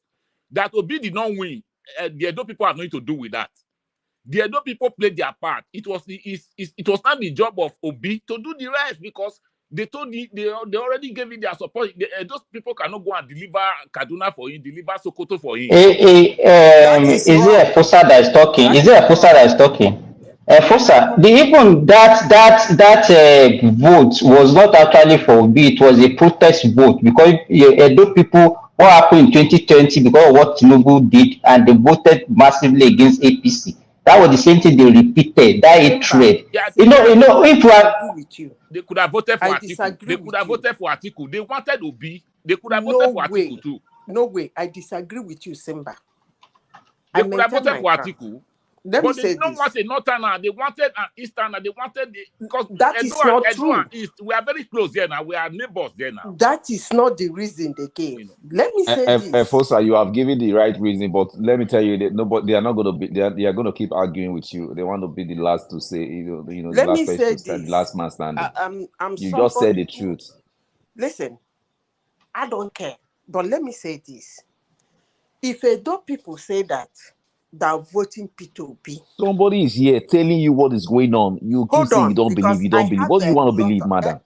That Obi did not win. The Edo people have nothing to do with that. The Edo people played their part. It was not the job of Obi to do the rest because they already gave him their support. Those people cannot go and deliver Kaduna for him, deliver Sokoto for him. Is it a Fosa that is talking? Is it a Fosa that is talking? Fosa, even that vote was not actually for Obi. It was a protest vote because Edo people, what happened in 2020 because of what Tinubu did, and they voted massively against APC. That was the same thing they repeated. That hatred. If we are, with you. They could have voted for I Atiku. disagree They could have voted for Atiku. They wanted Obi. They could have No voted for way. Atiku too. No way. I disagree with you, Simba. They I could have maintain voted my for ground. Atiku. Let me But they say did not this. want a northerner. They wanted an easterner. They wanted because That is not true. And East, we are very close there now. We are neighbors there now. That is not the reason they gave. Let me say this. Fosa, you have given the right reason, but let me tell you that they are not going to be. They are going to keep arguing with you. They want to be the last to say, the Let last me person say to stand, this. last man standing. I'm You just said somebody the truth. Listen, I don't care. But let me say this. If Edo people say that they're voting P2P, Somebody is here telling you what is going on. You keep hold saying you on, don't believe. because You I don't believe. have What do you a want to lot believe, of, madam?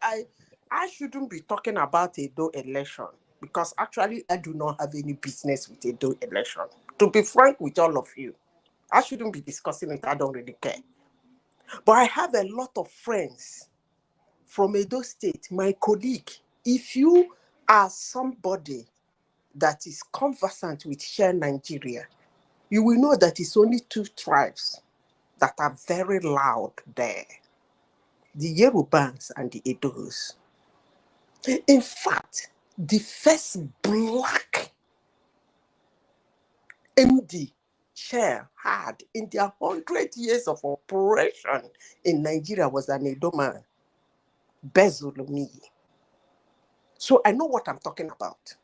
I shouldn't be talking about Edo election because actually I do not have any business with Edo election. To be frank with all of you, I shouldn't be discussing it. I don't really care. But I have a lot of friends from Edo State, my colleague. If you are somebody that is conversant with Share Nigeria, you will know that it's only two tribes that are very loud there. The Yorubans and the Edos. In fact, the first black MD chair had in their 100 years of operation in Nigeria was an Edo man, Bezulumi. So I know what I'm talking about.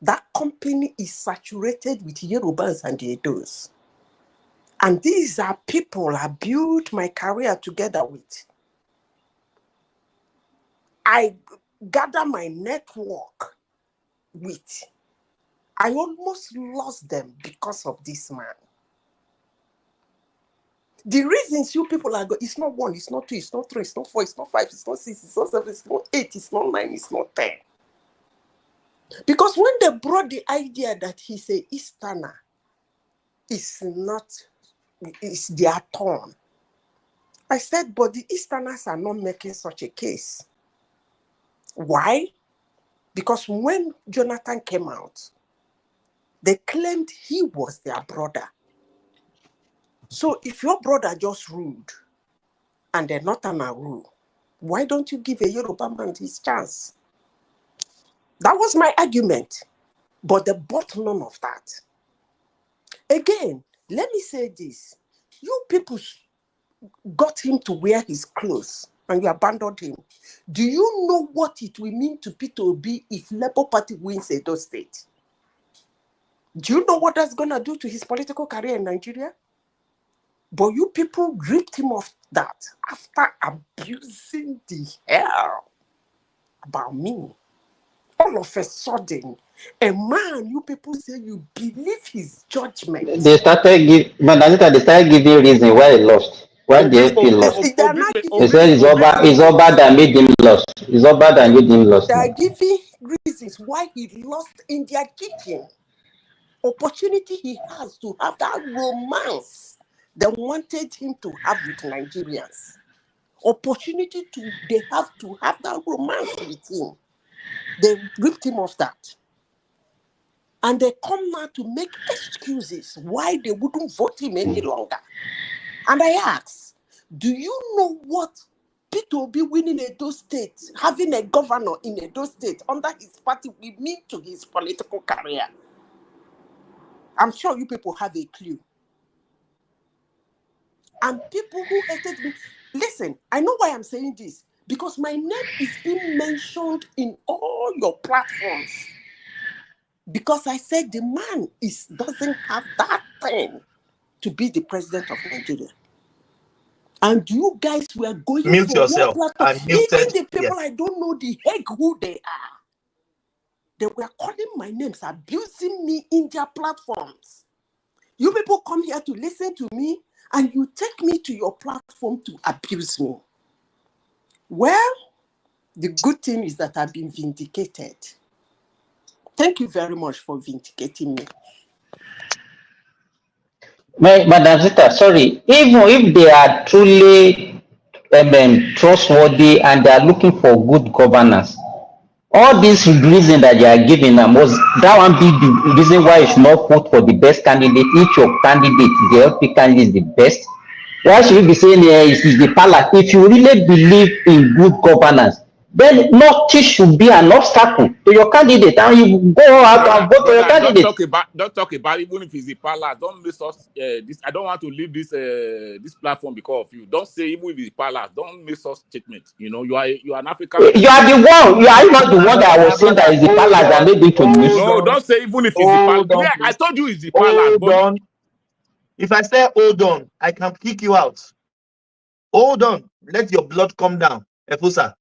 That company is saturated with Yorubas and Edos. And these are people I built my career together with. I gather my network with. I almost lost them because of this man. The reasons you people are it's not 1, it's not 2, it's not 3, it's not 4, it's not 5, it's not 6, it's not 7, it's not 8, it's not 9, it's not 10. Because when they brought the idea that he's a Easterner, it's their turn. I said, but the Easterners are not making such a case. Why? Because when Jonathan came out, they claimed he was their brother. So if your brother just ruled and the Northerner rule, why don't you give a Yoruba man his chance? That was my argument. But they bought none of that. Again, let me say this. You people got him to wear his clothes and you abandoned him. Do you know what it will mean to Peter Obi if Labour Party wins Edo State? Do you know what that's going to do to his political career in Nigeria? But you people ripped him off that after abusing the hell about me. All of a sudden, a man you people say you believe his judgment. They started giving reason why he lost. Why the FP lost? They said it's Oba that made him lost. It's Oba that made him lost. They are giving reasons why he lost in their kitchen. Opportunity he has to have that romance they wanted him to have with Nigerians. Opportunity they have to have that romance with him. They ripped him off that. And they come now to make excuses why they wouldn't vote him any longer. And I ask, do you know what Peter Obi winning Edo State, having a governor in Edo State under his party will mean to his political career? I'm sure you people have a clue. And people who hated me, listen, I know why I'm saying this. Because my name is being mentioned in all your platforms. Because I said the man doesn't have that thing to be the president of Nigeria. And you guys were going Mute for yourself. one platform. I'm muted. Even the people Yes. I don't know the heck who they are. They were calling my names, abusing me in their platforms. You people come here to listen to me and you take me to your platform to abuse me. Well, the good thing is that I've been vindicated. Thank you very much for vindicating me. Madam Zita, sorry, even if they are truly trustworthy and they are looking for good governance, all this reason that they are giving them, was that one be the reason why you should not vote for the best candidate? Each your candidate, the LP candidate is the best. Why should you be saying it is the palace? If you really believe in good governance, then nothing should be an obstacle to your candidate, and you go out and vote for your candidate. Don't talk about even if it's the palace. Don't miss us. This I don't want to leave this platform because of you. Don't say even if it's the palace. Don't miss us statement. You know you are an African. You are the one. You are not the one that I was saying that is the palace that made me to lose. No, don't say even if it's the palace. Yeah, I told you it's the palace. Hold on. If I say hold on, I can kick you out. Hold on. Let your blood come down, Efusa.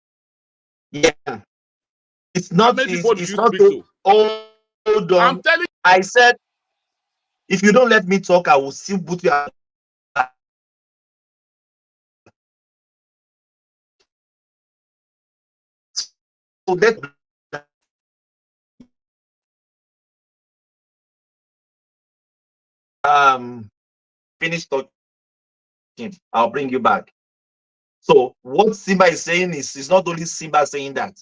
Yeah. It's not. It's not. Hold on. I'm telling you. I said, if you don't let me talk, I will still put you out. So let finish talking. I'll bring you back. So what Simba is saying is, it's not only Simba saying that.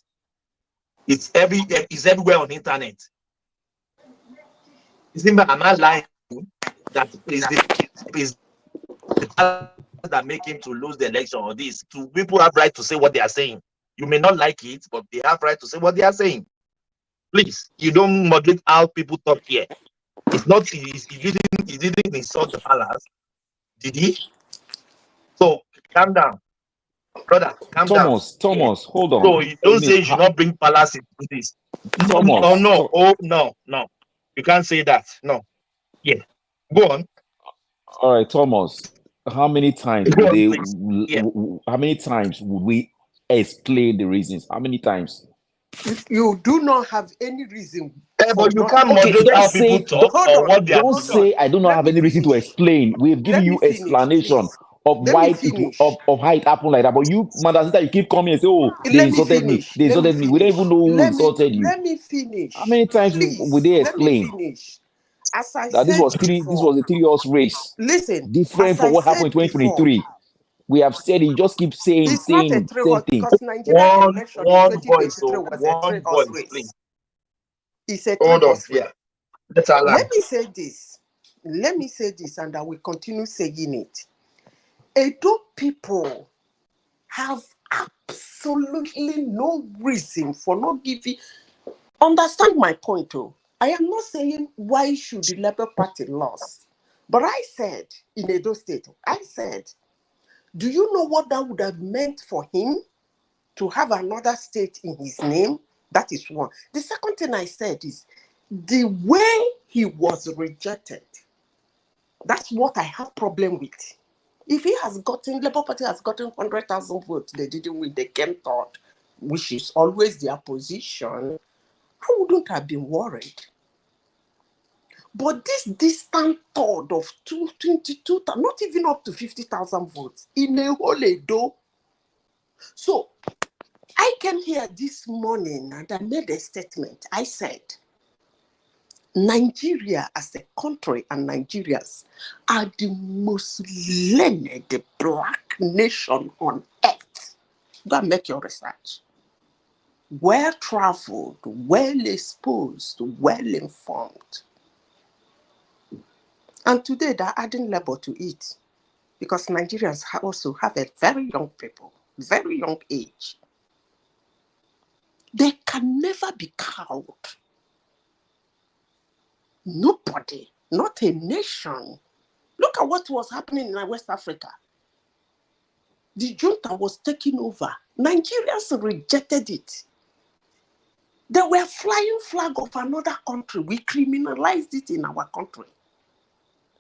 It's everywhere on the internet. Simba, am I lying? That is the that make him to lose the election or this. People have right to say what they are saying. You may not like it, but they have right to say what they are saying. Please, you don't moderate how people talk here. It's not. He didn't insult the palace, did he? So calm down, brother. Calm down. Thomas, hold on. So you don't say you should not bring palace into this. No, no. You can't say that. No. Yeah. Go on. All right, Thomas. How many times Go would on, they? please. Yeah. How many times would we explain the reasons? How many times? You do not have any reason. But you can't Okay, moderate how just people say. talk or what they are Don't say I do not have any reason to explain. We've given you explanation of why of how it happened like that. But you, Madam Sita, you keep coming and say, "Oh, they insulted me. They insulted me." We don't even know who insulted you. Let me finish. How many times would they explain? Let me finish. As I That said this was before, a 3-horse race. Listen, Different as from I what happened in said before, 2023. We have said it. You just keep saying it's not a same three-horse thing. because Nigeria election in One voice, 2023 so was a one three-horse voice, race. please. It's a Hold on. three-horse race. Yeah. That's our Let me say this. And I will continue saying it. Edo people have absolutely no reason for not giving. Understand my point, though. I am not saying why should the Labour Party lose, but I said in Edo State, do you know what that would have meant for him to have another state in his name? That is one. The second thing I said is the way he was rejected. That's what I have problem with. If he has gotten, Labour Party has gotten 100,000 votes, they didn't win, they came third, which is always their position, I wouldn't have been worried. But this distant third of 22, not even up to 50,000 votes in a whole Edo. So I came here this morning and I made a statement. I said, Nigeria as a country and Nigerians are the most learned black nation on earth. Go and make your research. Well traveled, well exposed, well informed. And today they're adding labor to it because Nigerians also have a very young people, very young age. They can never be cowed. Nobody, not a nation. Look at what was happening in West Africa. The junta was taking over. Nigerians rejected it. They were flying flag of another country. We criminalized it in our country.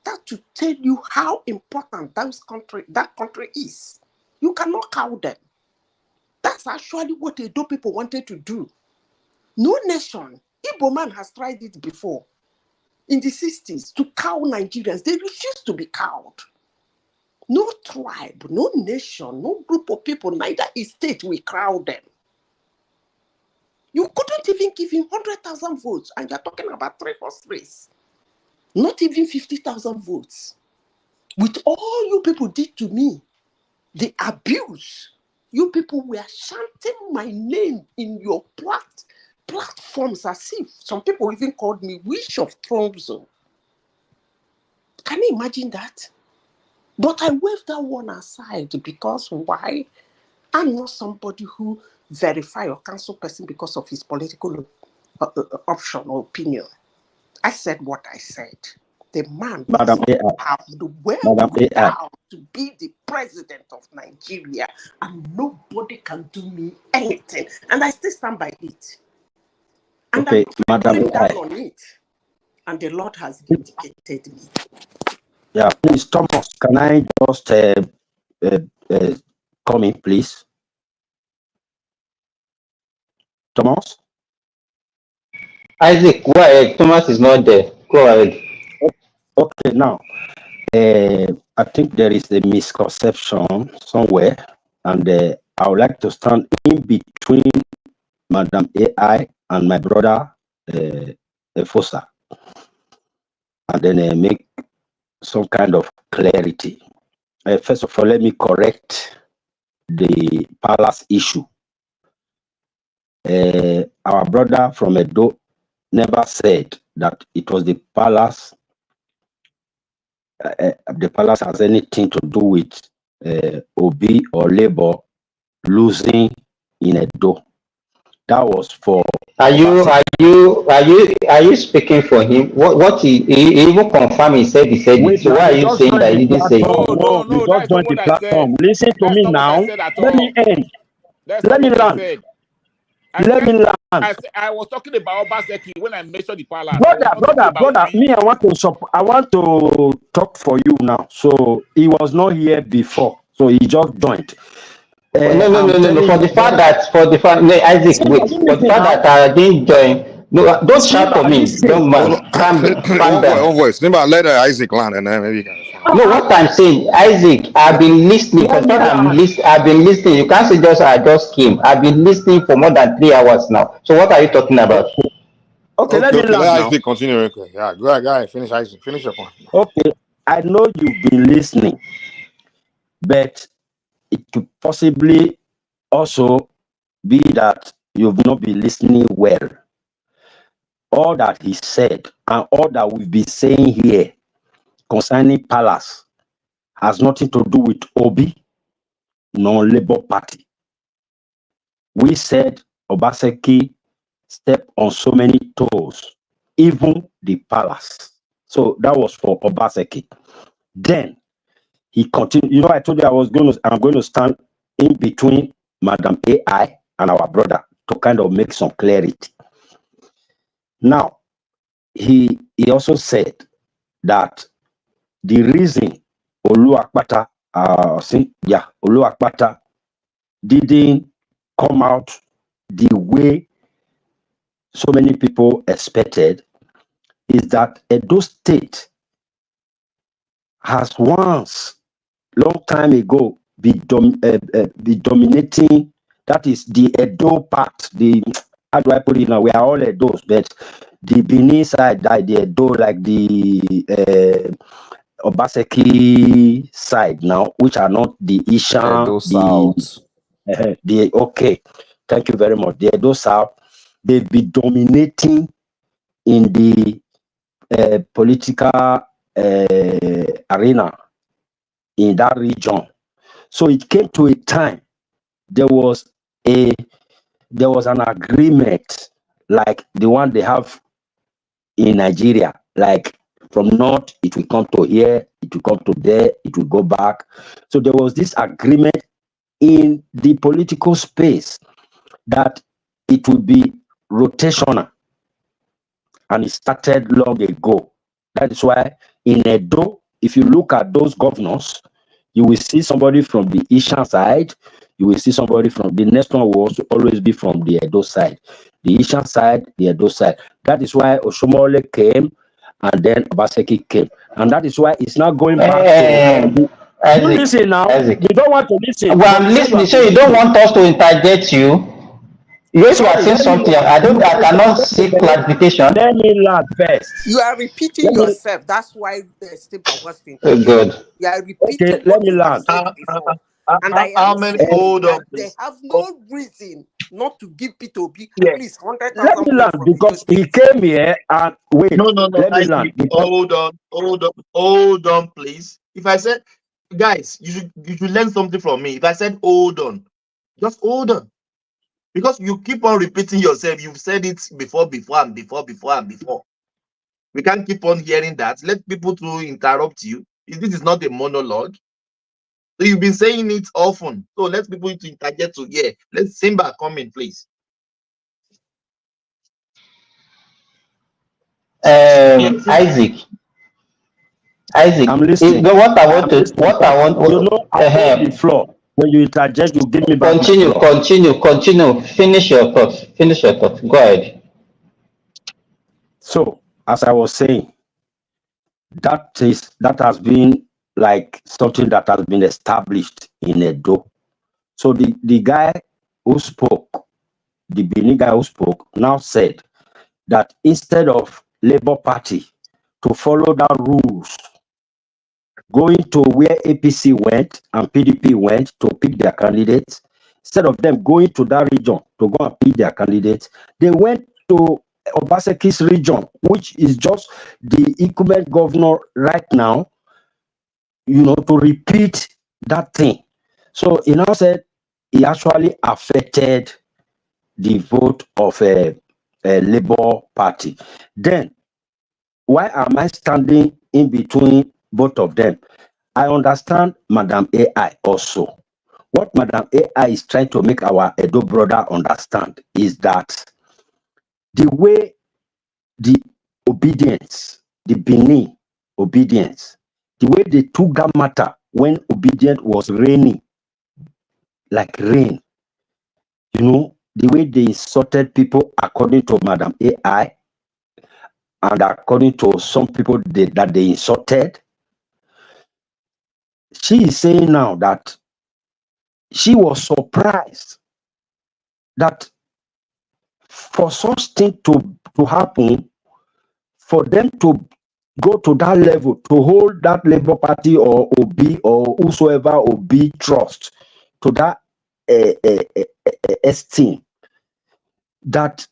That to tell you how important that country is. You cannot cow them. That's actually what the Edo people wanted to do. No nation, Igbo man has tried it before. In the 60s, to cow Nigerians, they refused to be cowed. No tribe, no nation, no group of people, neither a state will crowd them. You couldn't even give him 100,000 votes, and you're talking about 3-horse race. Not even 50,000 votes. With all you people did to me, the abuse, you people were chanting my name in your platforms as if some people even called me Wish of Thrones. Can you imagine that? But I waved that one aside because why? I'm not somebody who verify or cancel person because of his political option or opinion. I said what I said. The man Madam does AI. not have the Madam AI. wherewithal to be the president of Nigeria, and nobody can do me anything. And I still stand by it. And Okay, I'm Madam doubling down AI. on it. And the Lord has vindicated me. Yeah, please, Thomas, can I just come in, please? Thomas? Isaac, go ahead. Thomas is not there. Go ahead. Okay, now, I think there is a misconception somewhere, and I would like to stand in between Madam AI and my brother, Fosa, and then make some kind of clarity. First of all, let me correct the palace issue. Our brother from Edo never said that it was the palace. The palace has anything to do with Obi or Labour losing in Edo. That was for Are you speaking for him? What he even confirmed he said it. wait So now, why are you you just saying joined that the he didn't say it? platform. No, you No, just that's not joined the what I said. platform. Listen to That's me not what I now. said at Let me all. end. That's Let not me what I land. said. Let me land. I was talking about Obaseki when I mentioned the palace. I was Brother, not talking about him. me, I want to talk for you now. So he was not here before. So he just joined. No. For the fact, no, Isaac, Simba, wait. you For the listen fact now. that I didn't join, no, don't shout Simba, for me, listen. young Hold man. on. Calm One down. voice. Remember, let Isaac land, and then maybe you can respond. No, what I'm saying, Isaac, I've been listening. For Let the me fact land. I've been listening. You can't say I just came. I've been listening for more than 3 hours now. So what are you talking about? Okay, let me Okay. Let land now. Isaac continue real quick. Yeah, go ahead, guy. Finish Isaac. Finish your point. Okay, I know you've been listening, but it could possibly also be that you've not been listening well. All that he said and all that we've been saying here concerning Palace has nothing to do with Obi, nor Labour Party. We said Obaseki stepped on so many toes, even the Palace. So that was for Obaseki. Then he continued. You know, I told you I'm going to stand in between Madam AI and our brother to kind of make some clarity. Now, he also said that the reason Oluwapata didn't come out the way so many people expected is that Edo State has once, long time ago, be dominating. That is the Edo part. How do I put it now? We are all Edos, but the Benin side, the Edo, like the Obaseki side now, which are not the Ishan, Edo South. okay. Thank you very much. The Edo South, they've been dominating in the political arena in that region. So it came to a time there was an agreement like the one they have in Nigeria, like from north it will come to here, it will come to there, it will go back. So there was this agreement in the political space that it would be rotational, and it started long ago. That is why in Edo, if you look at those governors, you will see somebody from the Ishan side, you will see somebody from the next one will also always be from the Edo side. The Ishan side, the Edo side. That is why Oshomole came and then Obaseki came. And that is why it's not going back to... You listen now. Isaac. You don't want to listen. Well, But I'm you say you listening. have So been you don't listening. want us to interject you? Yes, you are Sorry, saying let me something. I cannot seek clarification. let me land first. You are repeating Let me yourself. That's why Stephen wants to Oh, interject. good. You are okay, repeating let what me you have land. said before. And I How am many? saying Hold that on, they please. have no reason not to give P2B at Yeah. least Let 100,000 me votes land from Edo because he State. came here and wait. No. Let me I land see. because Hold on, please. If I said, guys, you should learn something from me. If I said hold on, just hold on, because you keep on repeating yourself. You've said it before, and before. We can't keep on hearing that. Let people to interrupt you. This is not a monologue. So you've been saying it often. So let people to interject to hear. Let Simba come in, please. Isaac, I'm listening. what I want I'm to, listening. But you know, I hold the floor. When you interject, you give me back my floor. continue. Finish your thoughts. Go ahead. So, as I was saying, that has been like something that has been established in Edo. So the guy who spoke, the Benin guy who spoke, now said that instead of Labour Party to follow that rules, going to where APC went and PDP went to pick their candidates, instead of them going to that region to go and pick their candidates, they went to Obaseki's region, which is just the incumbent governor right now, to repeat that thing. So he now said it actually affected the vote of a Labour Party. Then, why am I standing in between both of them? I understand Madam AI also. What Madam AI is trying to make our Edo brother understand is that the way the obedience, the Benin obedience, the way they took that matter when obedience was raining, like rain, the way they insulted people according to Madam AI and according to some people that they insulted, she is saying now that she was surprised that for such thing to happen, for them to go to that level, to hold that Labour Party or OB or whosoever OB trust to that esteem, that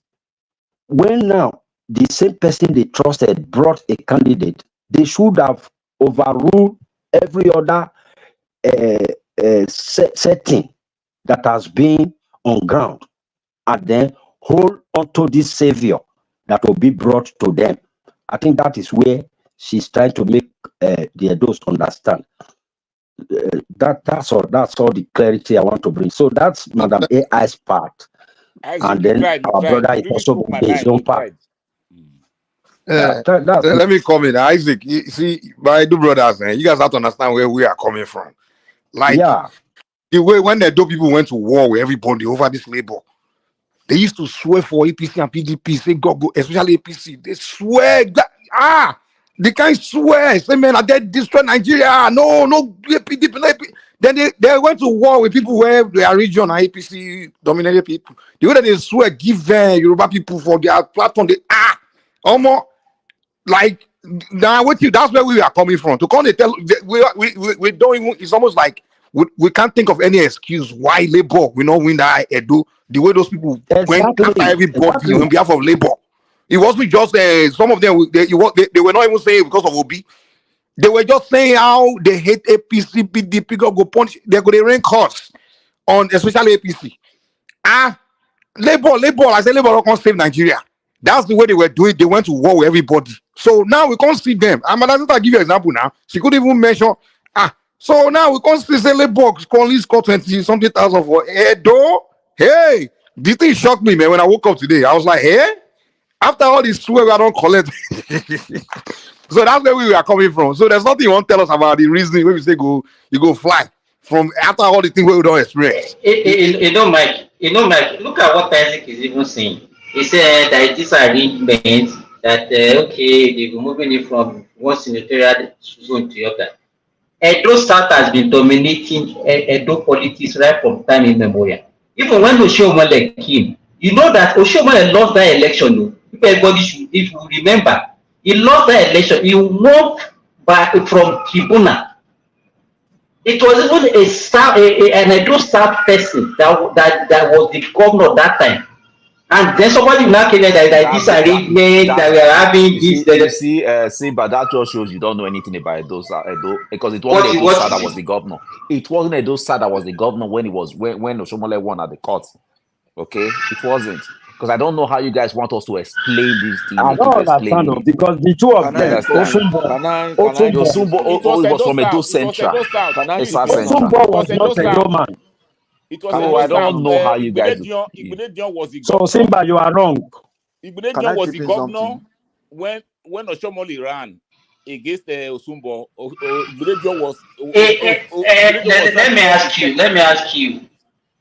when now the same person they trusted brought a candidate, they should have overruled every other setting that has been on ground and then hold onto this savior that will be brought to them. I think that is where she's trying to make the Edos understand. That's all the clarity I want to bring. So that's Madam AI's part. Isaac, And then our brother is really also took my bringing his line. own You part. Let me comment, Isaac. You see, my two brothers, you guys have to understand where we are coming from. Like the way when the dope people went to war with everybody over this labor, they used to swear for APC and PDP, say God go, especially APC. They swear that they can't swear. Say man, I did destroy Nigeria. No PDP, no APC. Then they went to war with people where their region and APC dominated people. The way that they swear, give Yoruba people for their platform, they almost like now with you. That's where we are coming from. To come and tell we don't even. It's almost like we can't think of any excuse why Labour we not win that Edo. The way those people went after everybody on behalf of Labour. It wasn't just some of them. They were not even saying because of Obi. They were just saying how they hate APC, PDP, go punch. They're going to rain costs on especially APC. Labor. I said Labor can't save Nigeria. That's the way they were doing. They went to war with everybody. So now we can't see them. I'm gonna give you an example now. She couldn't even mention. So now we can't see say Labor only score 20 something thousand for Edo. Hey, this thing shocked me, man. When I woke up today, I was like, hey. After all this swear, I don't collect. So that's where we are coming from. So there's nothing you want to tell us about the reason when we say you go fly from after all the things we don't experience. Mike, look at what Isaac is even saying. He said that this arrangement that okay, they were moving it from one senatorial zone to the other. Edo South has been dominating Edo politics right from time immemorial. Even when Oshiomhole came, you know that Oshiomhole lost that election. Everybody should, if you remember, he lost that election. He won from tribunal. It was even an Edo South person that was the governor that time. And then somebody now came that this arrangement that we are having See, but that just shows you don't know anything about Edo, because it wasn't Edo South that was the governor. It wasn't Edo South that was the governor when Oshiomhole won at the court. Okay, it wasn't. Because I don't know how you guys want us to explain this thing. I don't understand because the two of them, Osumbo was from Edo Central. Osumbo was not Edo man. It was I don't know how you guys. Igbinedion was the governor. So Simba, you are wrong. Igbinedion was the governor when Oshiomhole ran against Osumbo. Igbinedion was. Let me ask you.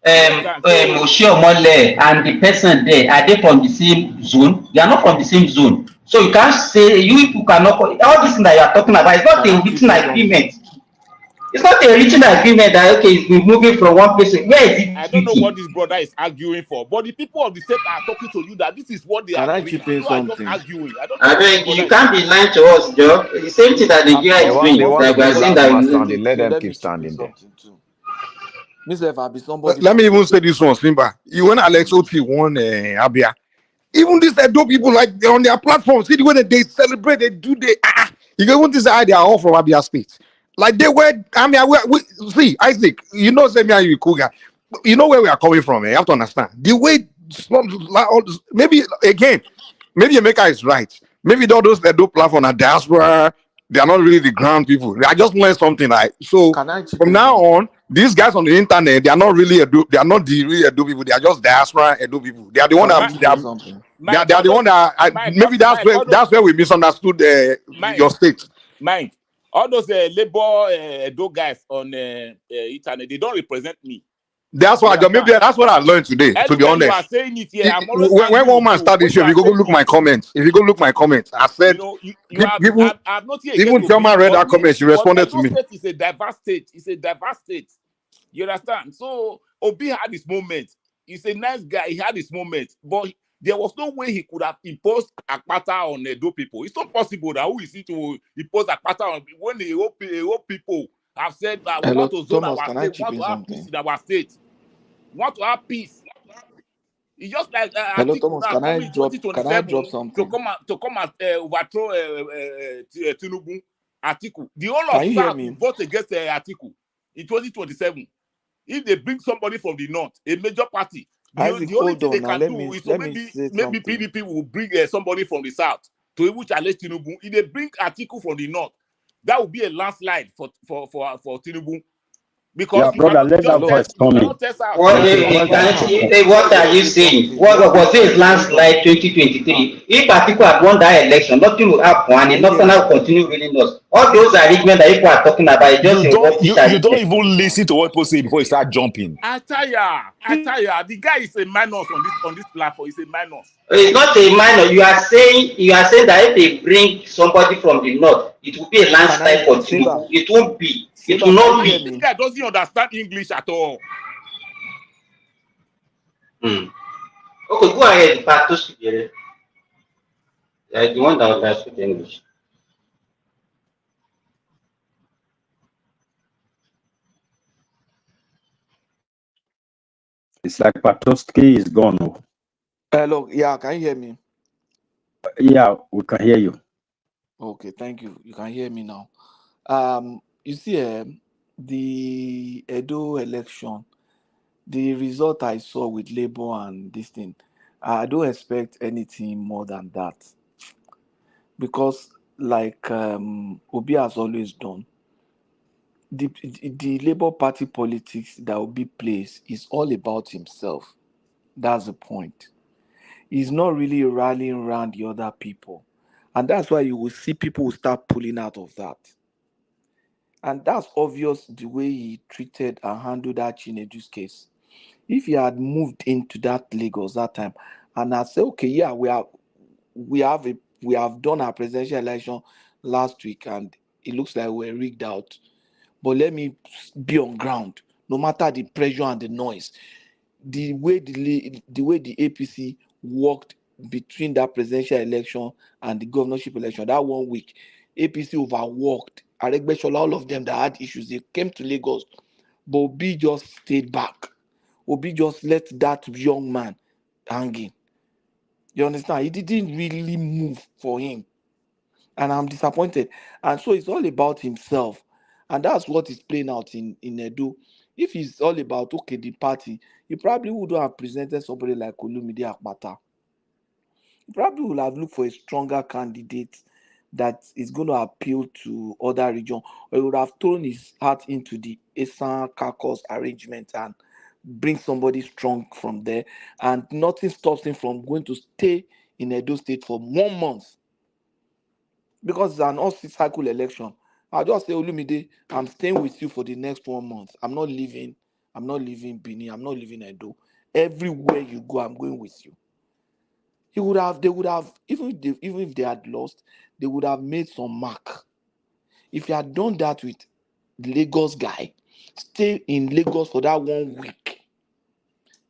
Oshiomhole and the person there, are they from the same zone? They are not from the same zone. So you can't say you people cannot. All this thing that you are talking about is not a written agreement. It's not a written agreement that okay, it's been moving from one place. Where is it? I don't know what this brother is arguing for, but the people of the state are talking to you that this is what they are doing. You are just arguing. I mean, you can't be lying to us, Joe. It's the same thing that Nigeria is doing. Like we are saying that let them keep standing there. Let me even say this one, Simba. When Alex Oti won Abia, even these Edo people, like on their platform, see the way that they celebrate, they do you can even decide they are all from Abia State. Like they were, see, Isaac, you know, say me and you Kuga. you know where we are coming from. You have to understand the way. Maybe again, maybe Emeka is right. Maybe all those that do platform are diaspora. They are not really the ground people. I just learned something like so. Can I chip From in now something? on, these guys on the internet, they are not really Edo. They are not the real Edo people. They are just diaspora Edo people. They are the one Can I that chip they in are. something? They are the one that maybe that's where we misunderstood your state. Mike, all those labor Edo guys on internet, they don't represent me. That's You why maybe understand? that's what I learned today. To be Anywhere you are honest, saying it here, I'm always when angry one with man you. started When this show, you if you are go saying look my it, comments, I said you have nothing against even Obi, Chioma read but that comment. She responded to Edo me. State is a diverse state. It's a diverse state. You understand? So Obi had his moment. He's a nice guy. He had his moment, but there was no way he could have imposed Akpata on Edo people. It's not possible that who is he to impose Akpata on when the Edo people have said that we Hello, want to zone Thomas. our Can I state, we chip want in to have peace something? in our state, we want to have peace. It's just like Hello, Atiku Thomas. now Can I coming in drop? Can I drop 2027 something? to come and overthrow Tinubu. Atiku. The whole Can of you hear South will me? vote against Atiku in 2027. If they bring somebody from the north, a major party, Isaac, the only hold thing they on now. can do is so Let me say maybe something. PDP will bring somebody from the south to even challenge Tinubu. If they bring Atiku from the north, that would be a landslide for Tinubu. Because Yeah, brother, let that voice you come in. cannot test out What, Let Atiku him from voice the come north. in. what are you Say saying? something. What was Hold it on. Hold on. landslide 2023? If Atiku had won that election, nothing would happen and the Can you hear Northern me? will continue winning us. All those arrangements that people are talking about is just You a don't rubbish you don't arrangement. even listen to what people say before you start jumping. I tire. The guy is a minus on this platform. He's a minus. It's not a minor. You are saying that if they bring somebody from the north, it will be a Can I landslide for Simba? Tinubu. It won't be. It will Simba, can you not hear be. This me? guy doesn't understand English at all. Hmm. Okay, go ahead, Patus. Yeah, the one that understood English. It's like Patoski is gone. Oh. Hello. Yeah, can you hear me? Yeah, we can hear you. Okay, thank you. You can hear me now. You see, the Edo election, the result I saw with Labour and this thing, I don't expect anything more than that because, like Obi has always done, the Labour Party politics that Obi plays is all about himself. That's the point. He's not really rallying around the other people, and that's why you will see people will start pulling out of that. And that's obvious the way he treated and handled that Chinedu's case. If he had moved into that Lagos that time and I say, okay, yeah, we have done our presidential election last week and it looks like we're rigged out. But let me be on ground, no matter the pressure and the noise. The way the APC worked between that presidential election and the governorship election, that 1 week, APC overworked. Aregbesola, all of them that had issues, they came to Lagos, but Obi just stayed back. Obi just let that young man hanging. You understand? He didn't really move for him, and I'm disappointed. And so it's all about himself, and that's what is playing out in Edo. If it's all about okay the party, he probably would have presented somebody like Olumide Akpata. He probably would have looked for a stronger candidate that is going to appeal to other regions, or he would have thrown his heart into the Esan caucus arrangement and bring somebody strong from there. And nothing stops him from going to stay in Edo State for 1 month because it's an all-cycle election. I'll just say, Olumide, I'm staying with you for the next 1 month. I'm not leaving. I'm not leaving Benin. I'm not leaving Edo. Everywhere you go, I'm going with you. They would have, even if they had lost, they would have made some mark. If you had done that with the Lagos guy, stay in Lagos for that 1 week,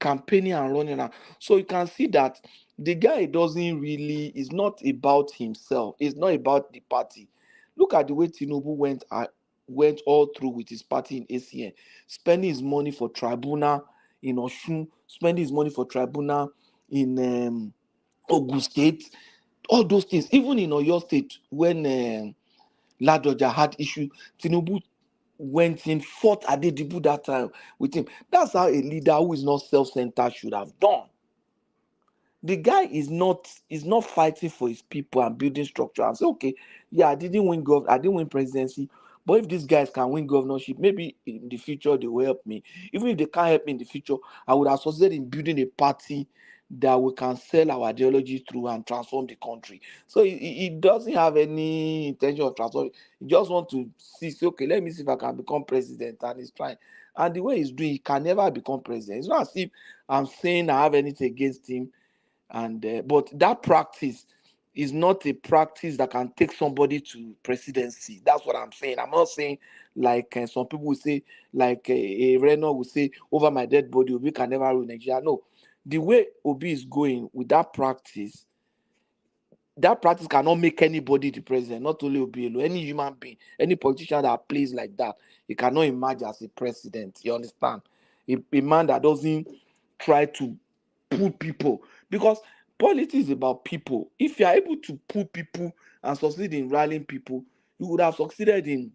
campaigning and running around. So you can see that the guy doesn't really, it's not about himself, it's not about the party. Look at the way Tinubu went all through with his party in ACN, spending his money for tribunal in Oshun, spending his money for tribunal in Ogun State, all those things. Even in Oyo State, when Ladoja had issue, Tinubu went in, fought Adedibu that time with him. That's how a leader who is not self-centered should have done. The guy is not fighting for his people and building structure and say, okay, yeah, I didn't win presidency, but if these guys can win governorship, maybe in the future they will help me. Even if they can't help me in the future, I would associate in building a party that we can sell our ideology through and transform the country. So he doesn't have any intention of transforming. He just want to say, okay, let me see if I can become president, and he's trying. And the way he's doing, he can never become president. It's not as if I'm saying I have anything against him. And but that practice is not a practice that can take somebody to presidency. That's what I'm saying. I'm not saying like some people will say, like a Reno will say, over my dead body, Obi can never rule Nigeria. No, the way Obi is going with that practice cannot make anybody the president, not only Obi alone, any human being, any politician that plays like that, he cannot emerge as a president. You understand? A man that doesn't try to pull people, because politics is about people. If you are able to pull people and succeed in rallying people, you would have succeeded in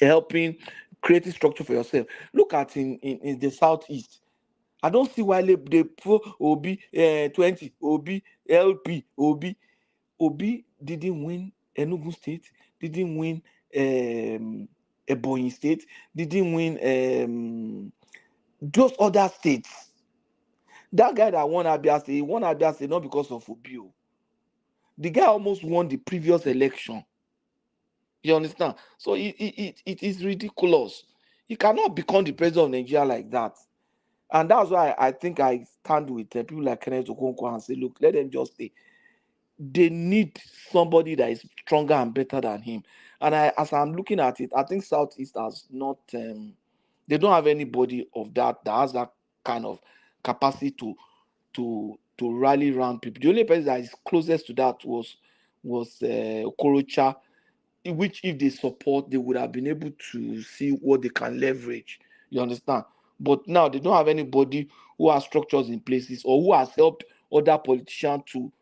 helping creating structure for yourself. Look at in the southeast. I don't see why they put Obi 20, Obi LP, Obi didn't win Enugu State, didn't win Ebonyi State, didn't win those other states. That guy that won Abia State, he won Abia State not because of Obi. The guy almost won the previous election. You understand? So it is ridiculous. He cannot become the president of Nigeria like that. And that's why I think I stand with people like Kenneth Okonkwo and say, look, let them just stay. They need somebody that is stronger and better than him. And as I'm looking at it, I think Southeast has not, they don't have anybody of that has that kind of capacity to rally around people. The only person that is closest to that was Okorocha, which if they support, they would have been able to see what they can leverage. You understand? But now they don't have anybody who has structures in places or who has helped other politicians to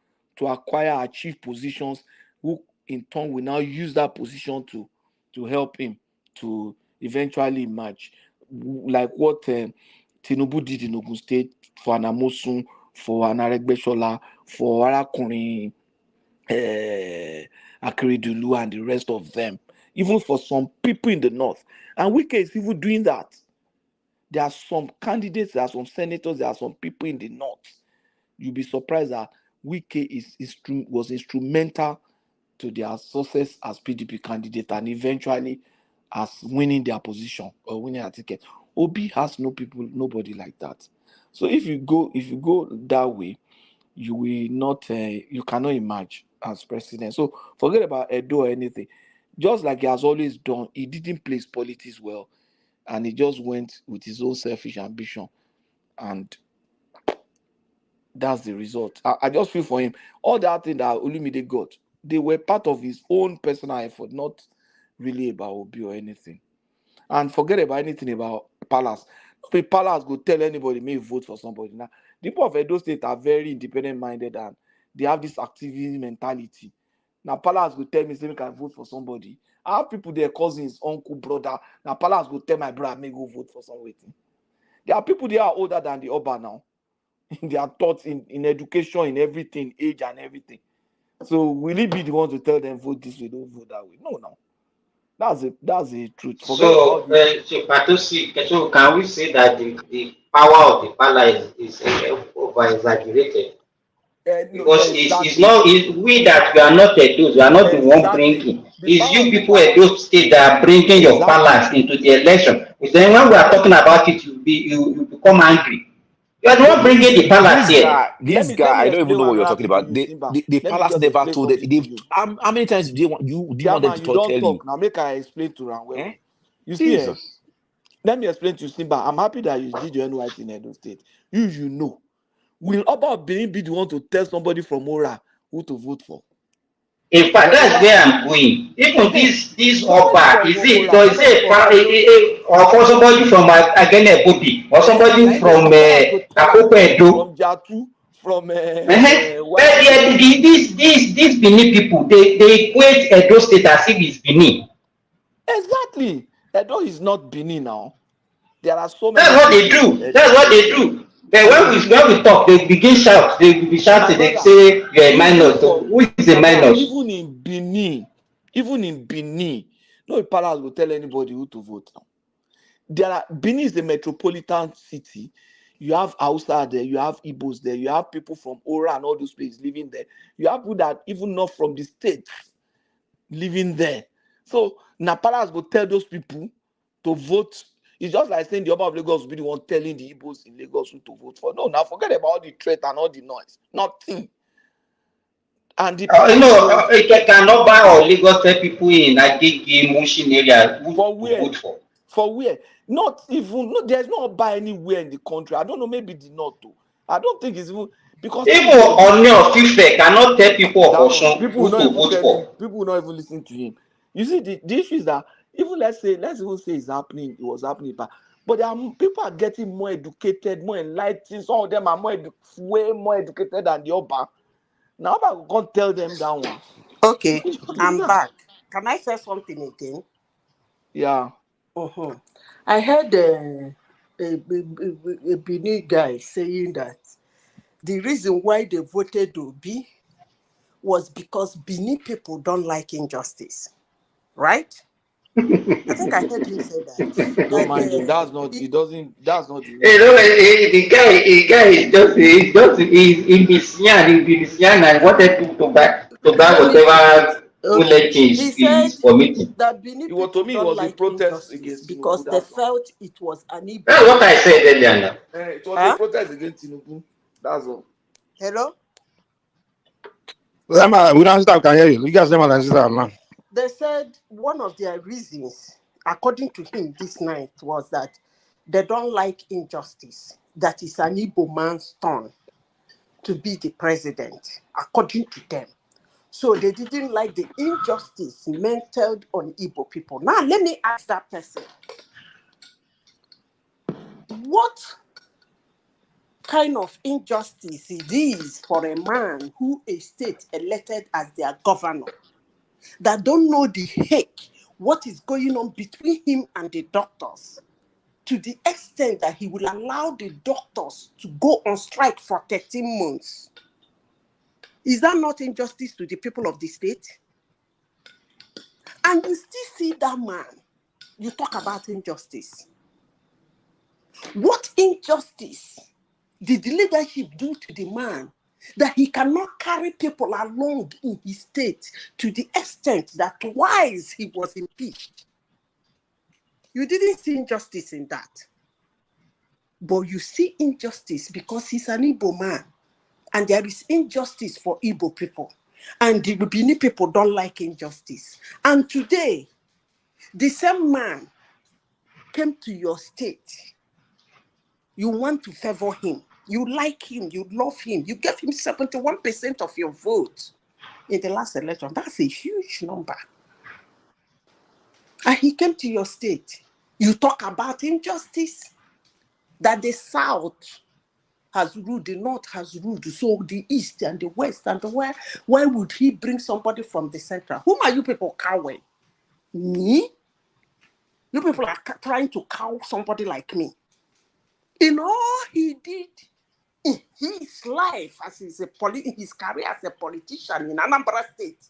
acquire, achieve positions, who in turn will now use that position to help him to eventually emerge. Like what Tinubu did in Ogun State for Anamosun, for Anaregbeshola, for Arakunrin Akeredolu and the rest of them, even for some people in the north. And Wike is even doing that. There are some candidates, there are some senators, there are some people in the north. You'll be surprised that Wike was instrumental to their success as PDP candidate and eventually as winning their position or winning a ticket. Obi has nobody like that. So if you go that way, you will not, you cannot emerge as president. So forget about Edo or anything. Just like he has always done, he didn't place politics well, and he just went with his own selfish ambition, and that's the result. I just feel for him. All that thing that Olumide got, they were part of his own personal effort, not really about Obi or anything. And forget about anything about Palace. The Palace go tell anybody may vote for somebody. Now, the people of Edo State are very independent minded and they have this activism mentality. Now, Palace go tell me, say, can vote for somebody. I have people, their cousins, uncle, brother. Now, Palace go tell my brother, may go vote for somebody. There are people, they are older than the Oba now. They are taught in education, in everything, age and everything. So will he be the one to tell them vote this way, don't vote that way? No. That's the truth. Forget So, about this. so can we say that the power of the palace is over exaggerated? Because it's not we that we are not those, we are not the one bringing. It's you people at those states that are bringing your palace into the election. Then when we are talking about it, you become angry. You are the one bringing the palace here. This guy, I don't even know what you're talking about. The palace never told it. How many times do you want them to tell you? Now make I explain to Ram. Eh? You see, Jesus. let me explain to you, Simba. I'm happy that you did your NYC in Edo State. You know. Will Oba be the one to tell somebody from Ora who to vote for? In fact, that's where I'm going. Even this Oba, is it or somebody from Agene Bodi or somebody from Akoko Edo? From Jatu, from these Benin people, they equate Edo State as if it's Benin. Exactly. Edo is not Benin now. There are so many. That's what they do. That's what they do. But when we talk, they begin shout. They be shouting. They say you're a minus. So who is a minus? Even in Benin, no palace will tell anybody who to vote now. Benin is a metropolitan city. You have Hausa there, you have Igbos there, you have people from Ora and all those places living there. You have people that even not from the state living there. So Napalas will tell those people to vote. It's just like saying the Oba of Lagos will be the one telling the Igbos in Lagos who to vote for. No, now forget about all the threat and all the noise. Nothing. And the it cannot buy or Lagos tell people in Agege, Mushin area who for to where? vote for. For where? Not even. No, there's no buy anywhere in the country. I don't know. Maybe the north too. I don't think it's even because Even Onyo Fife cannot tell people of Osun who to vote for. People will not even listen to him. You see, the issue is that even let's even say it's happening. It was happening, but there are, people are getting more educated, more enlightened. Some of them are way more educated than the Oba. Now I can't tell them that one. Okay, I'm back. Can I say something again? Yeah. I heard a Benin guy saying that the reason why they voted Obi was because Benin people don't like injustice, right? I think I heard him say that. Don't mind him. That's not. He doesn't. That's not the You know, the guy is Misian and wanted to buy whatever bullet is committing. That Benin people don't like injustice because they felt it was an Igbo. That's what I said earlier now. It was a protest against Tinubu. That's all. Hello? We don't stop, can hear you. You guys never stop now. They said one of their reasons, according to him this night, was that they don't like injustice. That is an Igbo man's turn to be the president, according to them. So they didn't like the injustice meted on Igbo people. Now, let me ask that person, what kind of injustice it is for a man who a state elected as their governor that don't know the heck what is going on between him and the doctors, to the extent that he will allow the doctors to go on strike for 13 months. Is that not injustice to the people of the state? And you still see that man, you talk about injustice. What injustice did the leadership do to the man that he cannot carry people along in his state to the extent that twice he was impeached? You didn't see injustice in that. But you see injustice because he's an Igbo man. And there is injustice for Igbo people. And the Benin people don't like injustice. And today, the same man came to your state. You want to favor him. You like him. You love him. You gave him 71% of your vote in the last election. That's a huge number. And he came to your state. You talk about injustice, that the South has ruled, the North has ruled, so the East and the West and the West. Why would he bring somebody from the Central? Whom are you people cowing? Me? You people are trying to cow somebody like me. In all he did in his life as his career as a politician in Anambra State,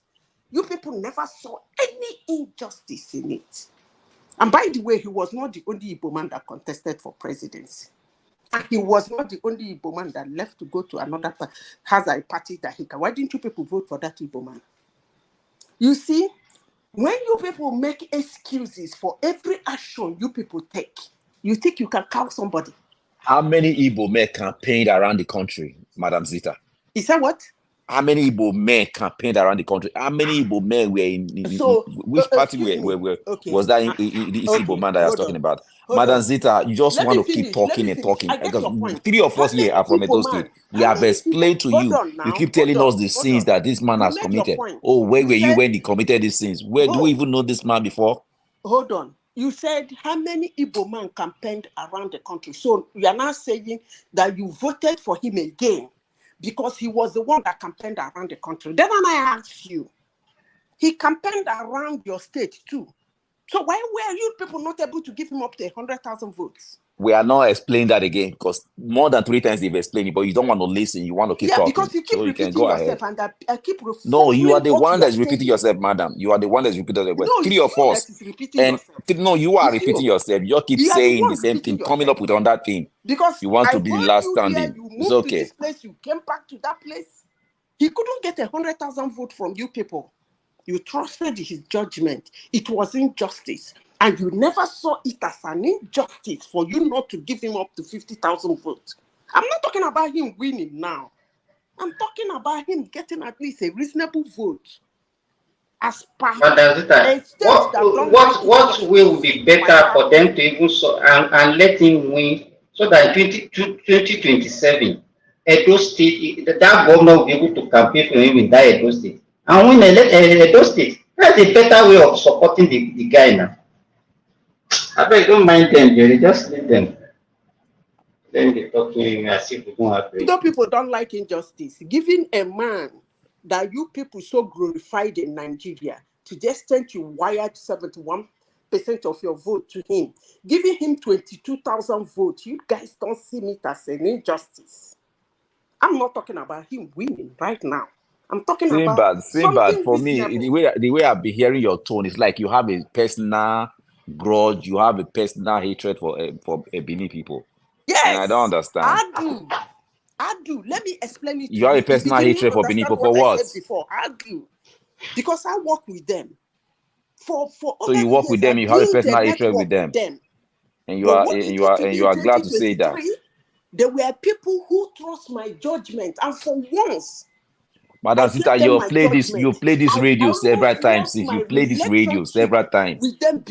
you people never saw any injustice in it. And by the way, he was not the only Igbo man that contested for presidency. And he was not the only Igbo man that left to go to another party, has a party that he can. Why didn't you people vote for that Igbo man? You see, when you people make excuses for every action you people take, you think you can cow somebody. How many Igbo men campaigned around the country, Madam Zita? Is that what? How many Igbo men campaigned around the country? How many Igbo men were in which party was that this Igbo man that I was talking about? Madam Zita, you just want to keep talking and talking. Because three of us here are from Edo State. We have explained to you. You keep telling us the sins that this man has committed. Oh, where were you when he committed these sins? Where do we even know this man before? Hold on. You said how many Igbo men campaigned around the country? So you are now saying that you voted for him again because he was the one that campaigned around the country. Then I ask you, he campaigned around your state too. So why were you people not able to give him up to 100,000 votes? We are not explaining that again because more than 3 times they've explained it, but you don't want to listen. You want to keep Yeah, talking. because you keep So you can repeating go ahead. yourself, and I keep No, you are refuting the what one you are that's repeating saying. yourself, madam. You are the one that's repeating yourself. No, 3 it's of you us. that is repeating And yourself. no, you are It's repeating you. yourself. You just keep You are the saying the one same repeating thing, coming up yourself. with on that thing. Because You want I to be the heard last you here, standing. you It's moved to okay. this place, you came back to that place. He couldn't get 100,000 votes from you people. You trusted his judgment. It was injustice. And you never saw it as an injustice for you not to give him up to 50,000 votes. I'm not talking about him winning now. I'm talking about him getting at least a reasonable vote. As per But does it, a state that don't like what will injustice. be better for them to even and let him win so that in 2027, Edo State, that governor will be able to campaign for him in that Edo State and win Edo State. That's a better way of supporting the guy now. I beg, don't mind them, Jerry. Just leave them. Then they talk to him as if we don't have Though people don't like injustice, giving a man that you people so glorified in Nigeria to just tend to wired 71% of your vote to him, giving him 22,000 votes, you guys don't see it as an injustice. I'm not talking about him winning right now. I'm talking about Sinbad, something for me, reasonable. the way I've been hearing your tone is like you have a personal grudge, you have a personal hatred for Benin people. And I don't Yes, understand. I do. I do. Let me explain it to You have a you. If you personal didn't hatred for Benin understand people for what I what? said before, I do. Because I work with them. For So over you the work with years, I them, you have a built a personal hatred with network with them, them. and But what it did to me you in are glad to say that. 2023, there were people who trust my judgment. And for once, I Madam Sita, gave them my you judgment. play this I radio several almost times lost since my you play this radio relationship several times. with them.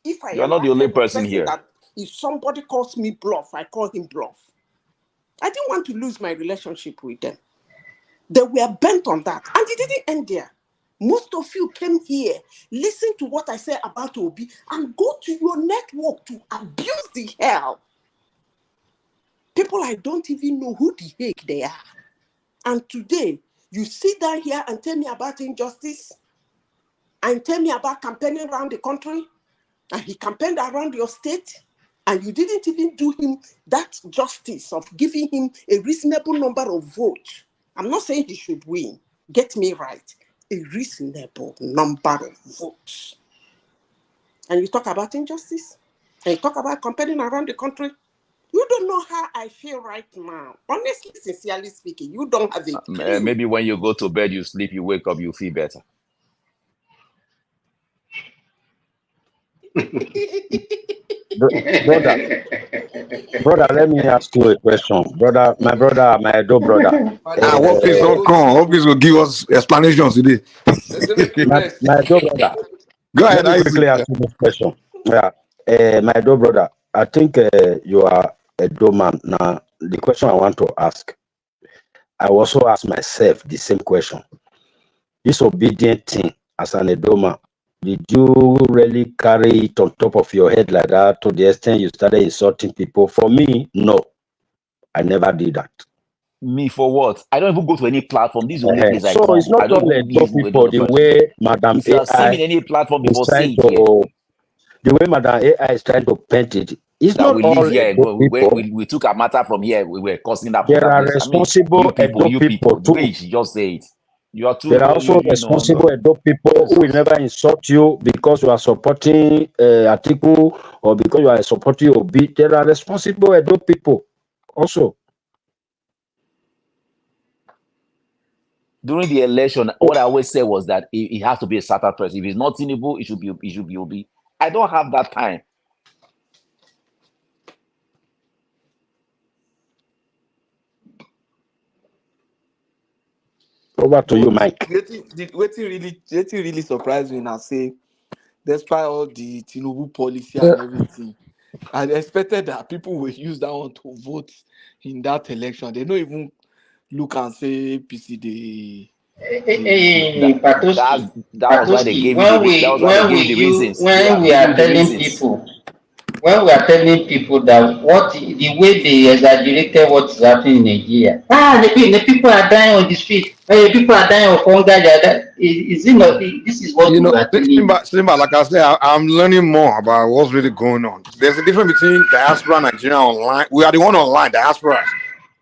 If I You are am not the that only kind of person person here. that if somebody calls me bluff, I call him bluff. I didn't want to lose my relationship with them. They were bent on that. And it didn't end there. Most of you came here, listen to what I said about Obi, and go to your network to abuse the hell. People I don't even know who the heck they are. And today, you sit down here and tell me about injustice, and tell me about campaigning around the country, and he campaigned around your state, and you didn't even do him that justice of giving him a reasonable number of votes. I'm not saying he should win. Get me right. A reasonable number of votes. And you talk about injustice, and you talk about campaigning around the country. You don't know how I feel right now. Honestly, sincerely speaking, you don't have a clue. Maybe when you go to bed, you sleep, you wake up, you feel better. Brother, let me ask you a question. Brother, my Edo brother. One piece don't come. One piece will give us explanations today. My Edo brother. Go Let ahead, me Isaac. quickly ask you this question. Yeah. My Edo brother, I think you are a Edo man. Now, the question I want to ask, I also ask myself the same question. This obedient thing as an Edo man, did you really carry it on top of your head like that to the extent you started insulting people? For me, no. I never did that. Me for what? I don't even go to any platform. This is the only place I So it's come. I not don't all even Edo live with people another the person. way Madam If you have seen me AI in any platform is before, say trying it here. to, the way Madam AI is trying to paint it, it's That not we live all here, Edo people. we took a matter from here, we were causing that There particular are place. I mean, responsible Edo you people people, the way too. you should just say it. You are There are too, also you know, responsible no. Edo people who will never insult you because you are supporting Atiku or because you are supporting Obi. There are responsible Edo people also. During the election, what I always said was that it has to be a certain person. If it's not Tinubu, it should be Obi. I don't have that time. Over to you, Mike. Wetin really surprised me now say, despite all the Tinubu policy and everything, I expected that people will use that one to vote in that election. They don't even look and say APC That was why they Patoski, gave you the that was why they gave you the reasons. They when have we given are you the telling reasons. people when we are telling people that what the way they exaggerated what is happening in Nigeria. The people are dying on the street. The people are dying of hunger. Is it not? This is what You we know, are telling you. Simba, like I said, I'm learning more about what's really going on. There's a difference between diaspora and Nigeria online. We are the one online, diasporas.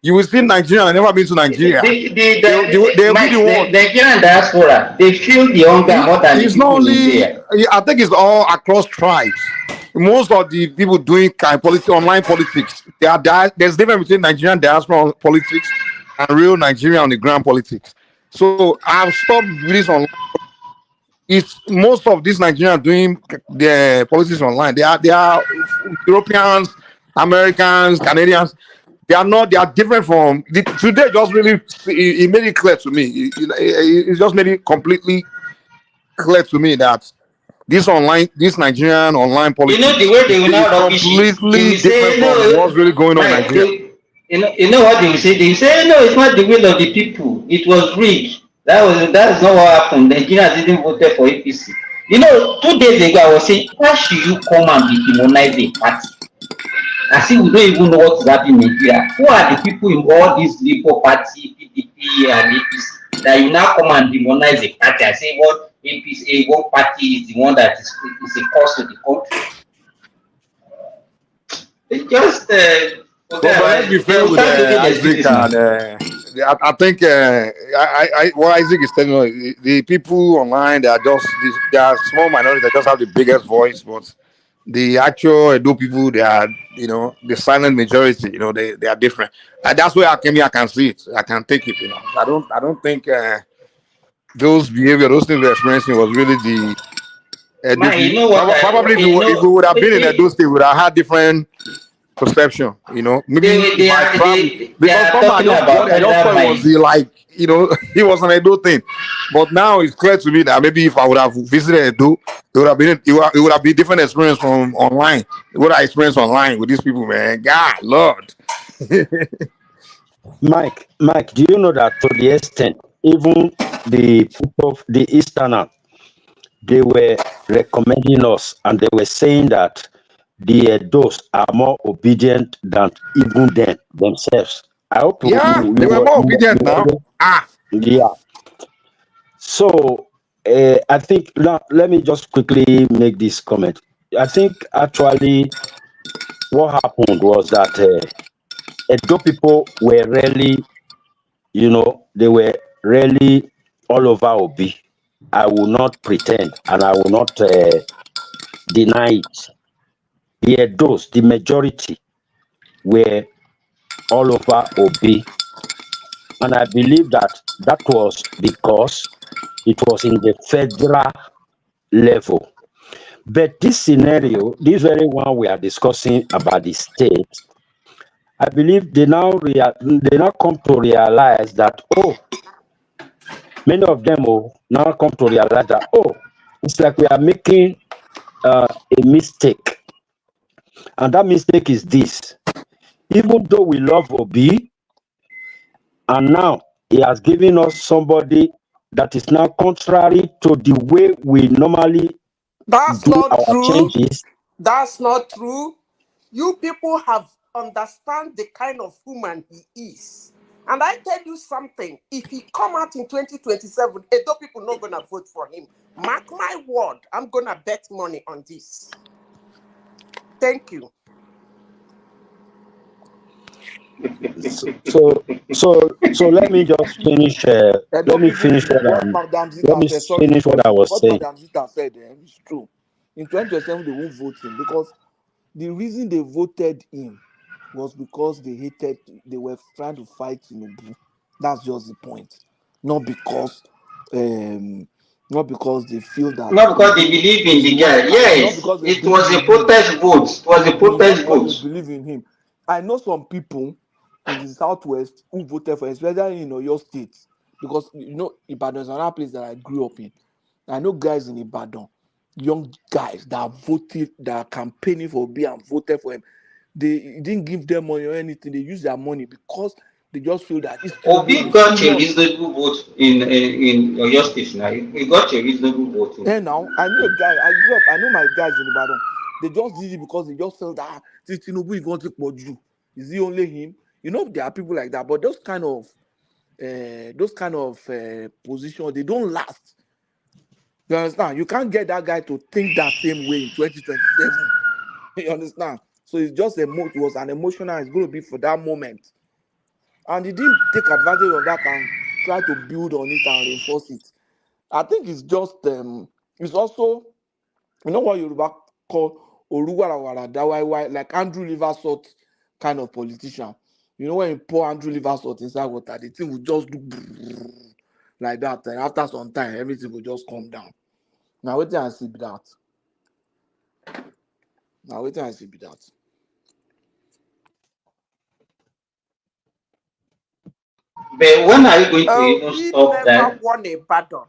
You will see Nigeria, never been to Nigeria. They'll be the Mike, one. the Nigerian diaspora, they feel the hunger more than the It's not people in only, Nigeria. I think it's all across tribes. Most of the people doing kind politics, online politics, there's difference between Nigerian diaspora politics and real Nigerian on the ground politics. So I've stopped this online. It's most of these Nigerians doing their politics online. They are Europeans, Americans, Canadians. They are not. They are different from today. Just really, it made it clear to me. It just made it completely clear to me that this Nigerian online You know the politics way they will is now rubbish it. They completely will say different from no, what's really going on in Mike. Nigeria. You know what they will say? They will say no, it's not the will of the people. It was rigged. That is not what happened. Nigerians didn't vote for APC. You know, 2 days ago I was saying, why should you come and be demonizing a party? I see we don't even know what is happening in Nigeria. Who are the people in all these Labour Party, PDP, and APC that you now come and demonize a party? I say what APC, one party is the one that is a cost to the country. They just But let's be fair with Isaac and I think what Isaac is telling us, the people online they are small minorities that just have the biggest voice, but the actual Edo people, they are, the silent majority, they are different. And that's where I came here. I can see it. I can take it. I don't think those behavior, those things we're experiencing was really the Edo. Man, you know what? Probably if we would have been in Edo State, we would have had different perception. Maybe they are because talking about I just thought it was it was an Edo thing. But now it's clear to me that maybe if I would have visited Edo, it would have been different experience from online. What I experienced online with these people, man. God, Lord. Mike, do you know that to the extent even the people of the Easterner, they were recommending us and they were saying that the Edos are more obedient than even them themselves. I hope they were more obedient now. Yeah. So I think let me just quickly make this comment. I think actually what happened was that Edo people were really, they were really all over Obi. I will not pretend and I will not deny it. The Edos, the majority, were all over Obi. And I believe that was because it was in the federal level. But this scenario, this very one we are discussing about the state, I believe they now come to realize that, many of them now come to realize that, it's like we are making a mistake. And that mistake is this. Even though we love Obi, and now he has given us somebody that is now contrary to the way we normally That's do not our true. changes. That's not true. You people have understand the kind of human he is. And I tell you something, if he come out in 2027, Edo people not gonna vote for him. Mark my word, I'm gonna bet money on this. Thank you. So let me just finish. Let me finish what I was saying. Madam Zita said, it's true. In 2027, they won't vote him because the reason they voted him was because they were trying to fight Tinubu. That's just the point. Not because they feel that. Not because they believe in the guy. Yes, it was a protest vote. It was a protest vote. They believe in him. I know some people in the southwest who voted for him, especially in your state, because Ibadan is another place that I grew up in. I know guys in Ibadan, young guys that voted, that are campaigning for Obi and voted for him. They didn't give them money or anything. They used their money because they just feel that Obi got a reasonable vote in your state now. He got a reasonable vote. Now I know a guy. I grew up. I know my guys in Ibadan. They just did it because they just felt that Tinubu is going to take you. Is it only him? You know, there are people like that, but those kind of positions, they don't last. You understand? You can't get that guy to think that same way in 2027. You understand? So it's just it was an emotional. It's going to be for that moment, and he didn't take advantage of that and try to build on it and reinforce it. I think it's just it's also, you know what Yoruba call Oruwarawara Dawaiwai, like Andrew Liversalt kind of politician. You know, when you pour Andrew Liversalt inside water, the thing will just do like that, and after some time, everything will just calm down. Now wait till I see that. Now wait till I see that. But when are you going to even He stop never that? won a battle.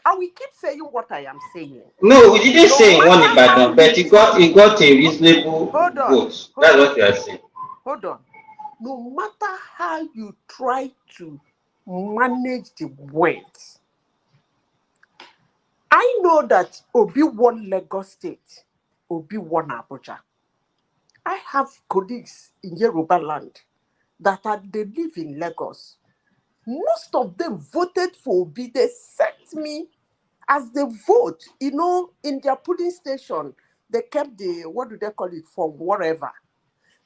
I will keep saying what I am saying. No, we didn't No say he won matter it how back, but you he try. got a reasonable Hold on. vote. That's what you are saying. Hold on. No matter how you try to manage the words, I know that Obi won Lagos State, Obi won Abuja. I have colleagues in Yoruba land that they live in Lagos. Most of them voted for Obi. They sent me as they vote, you know, in their polling station. They kept the, what do they call it, from whatever.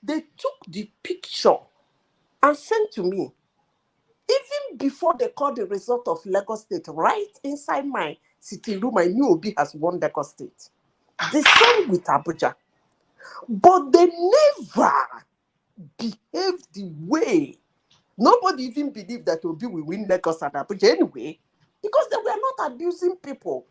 They took the picture and sent to me. Even before they called the result of Lagos State, right inside my sitting room, I knew Obi has won Lagos State. The same with Abuja. But they never behaved the way. Nobody even believed that Obi will win Lagos and Abuja anyway, because they were not abusing people.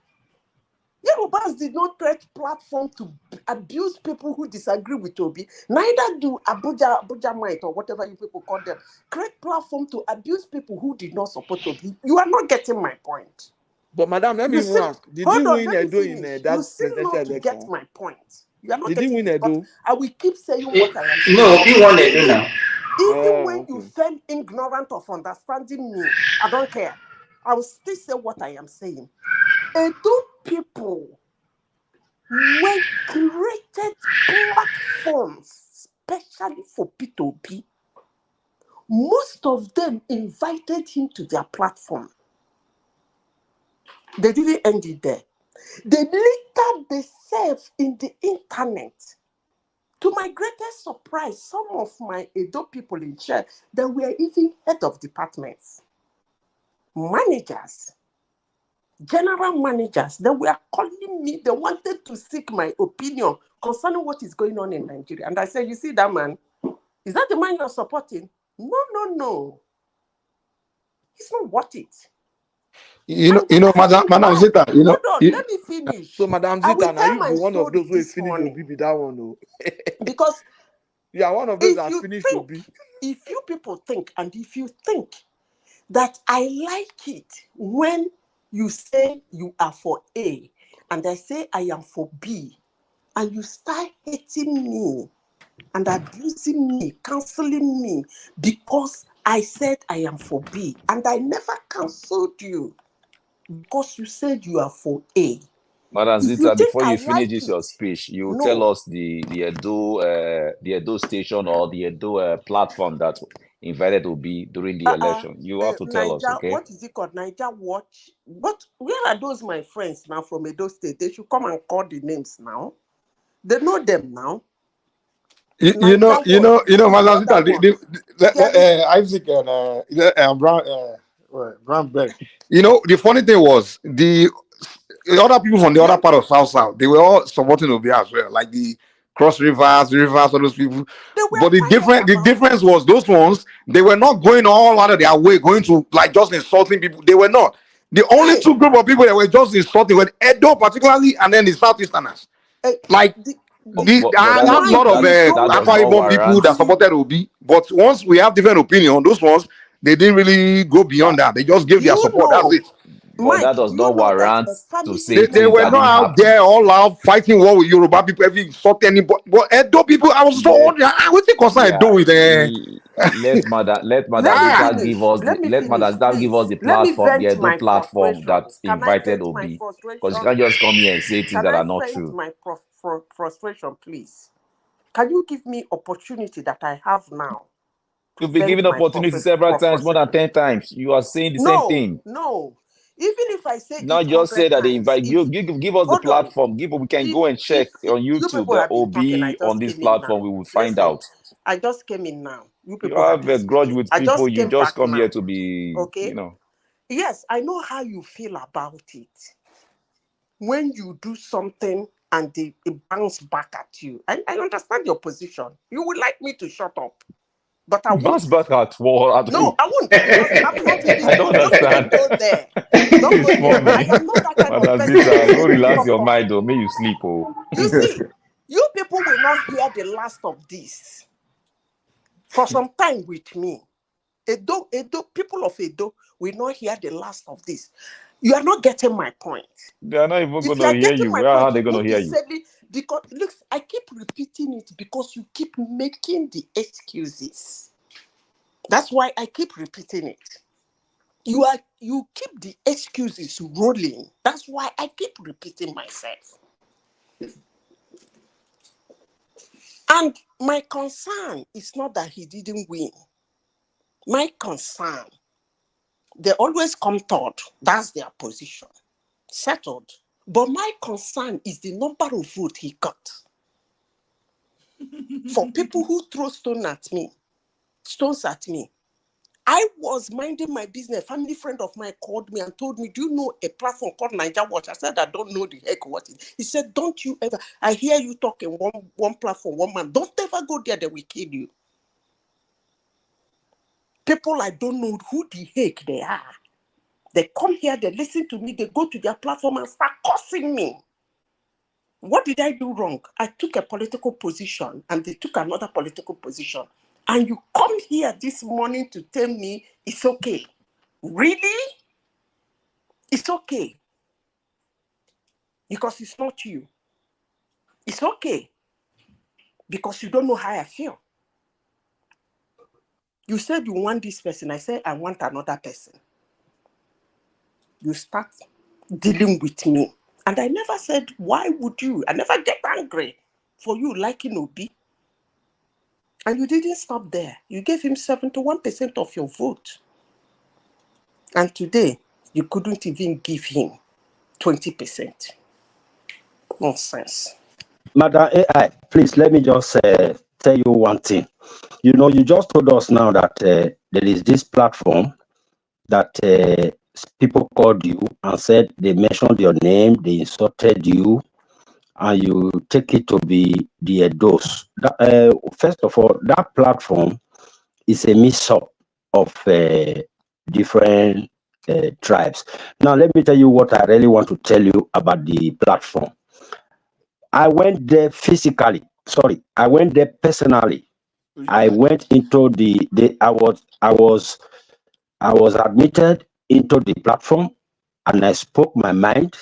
Yorubas did not create platform to abuse people who disagree with Obi. Neither do Abuja Might or whatever you people call them create platform to abuse people who did not support Obi. You are not getting my point. But madam, let me even ask: did he win Edo in that presidential election? Get my point. You are not did he win Edo? I will keep saying what I am saying. No, he won Edo now. Even when you felt ignorant of understanding me, I don't care. I will still say what I am saying. Edo people were created platforms especially for P2P. Most of them invited him to their platform. They didn't end it there. They littered themselves in the internet. To my greatest surprise, some of my Edo people in church, they were even head of departments, managers, general managers. They were calling me. They wanted to seek my opinion concerning what is going on in Nigeria. And I said, you see that man? Is that the man you're supporting? No. It's not worth it. Madam Zita, Hold on, let me finish. So, Madam Zita, now you be one of those who finished Obi be that one, though. Because you are one of those that finished Obi. If you people think, and if you think that I like it when you say you are for A, and I say I am for B, and you start hating me and abusing me, canceling me because I said I am for B, and I never cancelled you because you said you are for A. Madam Zita, before you finish this your speech, you tell us the Edo station or the Edo platform that invited Obi during the election. You have to tell us, okay? What is it called? Niger Watch? Where are those my friends now from Edo State? They should come and call the names now. They know them now. You know, Madam Zita, Isaac and Brownberg. You know, the funny thing was the other people from the other part of South, they were all supporting Obi as well, like the Cross Rivers, all those people. But the difference was those ones, they were not going all out of their way, going to like just insulting people. They were not. The only two group of people that were just insulting were Edo particularly, and then the Southeasterners. Like I have a lot of Akwa Ibom people that supported Obi, but once we have different opinion, those ones they didn't really go beyond that. They just gave their support. That's it. But that does not warrant to say they were not out there all out fighting war with Yoruba people, every insult anybody. But Edo people, I was so wondering, what the concern do with let Madam Zita give us the platform, the Edo platform that invited Obi, because you can't just come here and say things that are not true. My frustration, please. Can you give me opportunity that I have now to You've been vent given my opportunity several times, more than frustration? 10 times. You are saying the same No, thing. no. Even if I say Not it just say 100 that they times, invite you. Give us the hold on. platform. We can go and check If on you YouTube people the have been talking, I OB on just this came in now. platform. We will find Listen, out. I just came in now. You You people have have been a grudge speaking. with I people. just You came just back come here now. to be, Okay? Yes, I know how you feel about it. When you do something and it bounce back at you. I understand your position. You would like me to shut up, but I won't. bounce back at war. At No, who? I won't, because I'm not even. I don't Don't even understand. go there. This Don't is go there. I funny. am not that kind of Madam person Zita, to go say to relax shut your up. mind, though. May you sleep, oh. You see, you people will not hear the last of this for some time with me. Edo, people of Edo will not hear the last of this. You are not getting my point. They are not even If going you to are hear getting you. my How point, are they you going won't to be hear you? sadly, because look, I keep repeating it because you keep making the excuses. That's why I keep repeating it. You keep the excuses rolling. That's why I keep repeating myself. And my concern is not that he didn't win. My concern, they always come third. That's their position. Settled. But my concern is the number of votes he got. For people who throw stones at me, I was minding my business. A family friend of mine called me and told me, do you know a platform called Niger Watch? I said, I don't know the heck what it is. He said, don't you ever, I hear you talking one platform, one man. Don't ever go there, they will kill you. People I don't know who the heck they are. They come here, they listen to me, they go to their platform and start cursing me. What did I do wrong? I took a political position and they took another political position. And you come here this morning to tell me it's okay. Really? It's okay. Because it's not you. It's okay. Because you don't know how I feel. You said you want this person. I said I want another person. You start dealing with me. And I never said, why would you? I never get angry for you liking Obi. And you didn't stop there. You gave him 71% of your vote. And today, you couldn't even give him 20%. Nonsense. Madam AI, please let me just tell you one thing. You know, you just told us now that there is this platform that people called you and said they mentioned your name, they insulted you, and you take it to be the dose. First of all, that platform is a mix-up of different tribes. Now, let me tell you what I really want to tell you about the platform. I went there physically. Sorry, I went there personally. I went into I was admitted into the platform and I spoke my mind.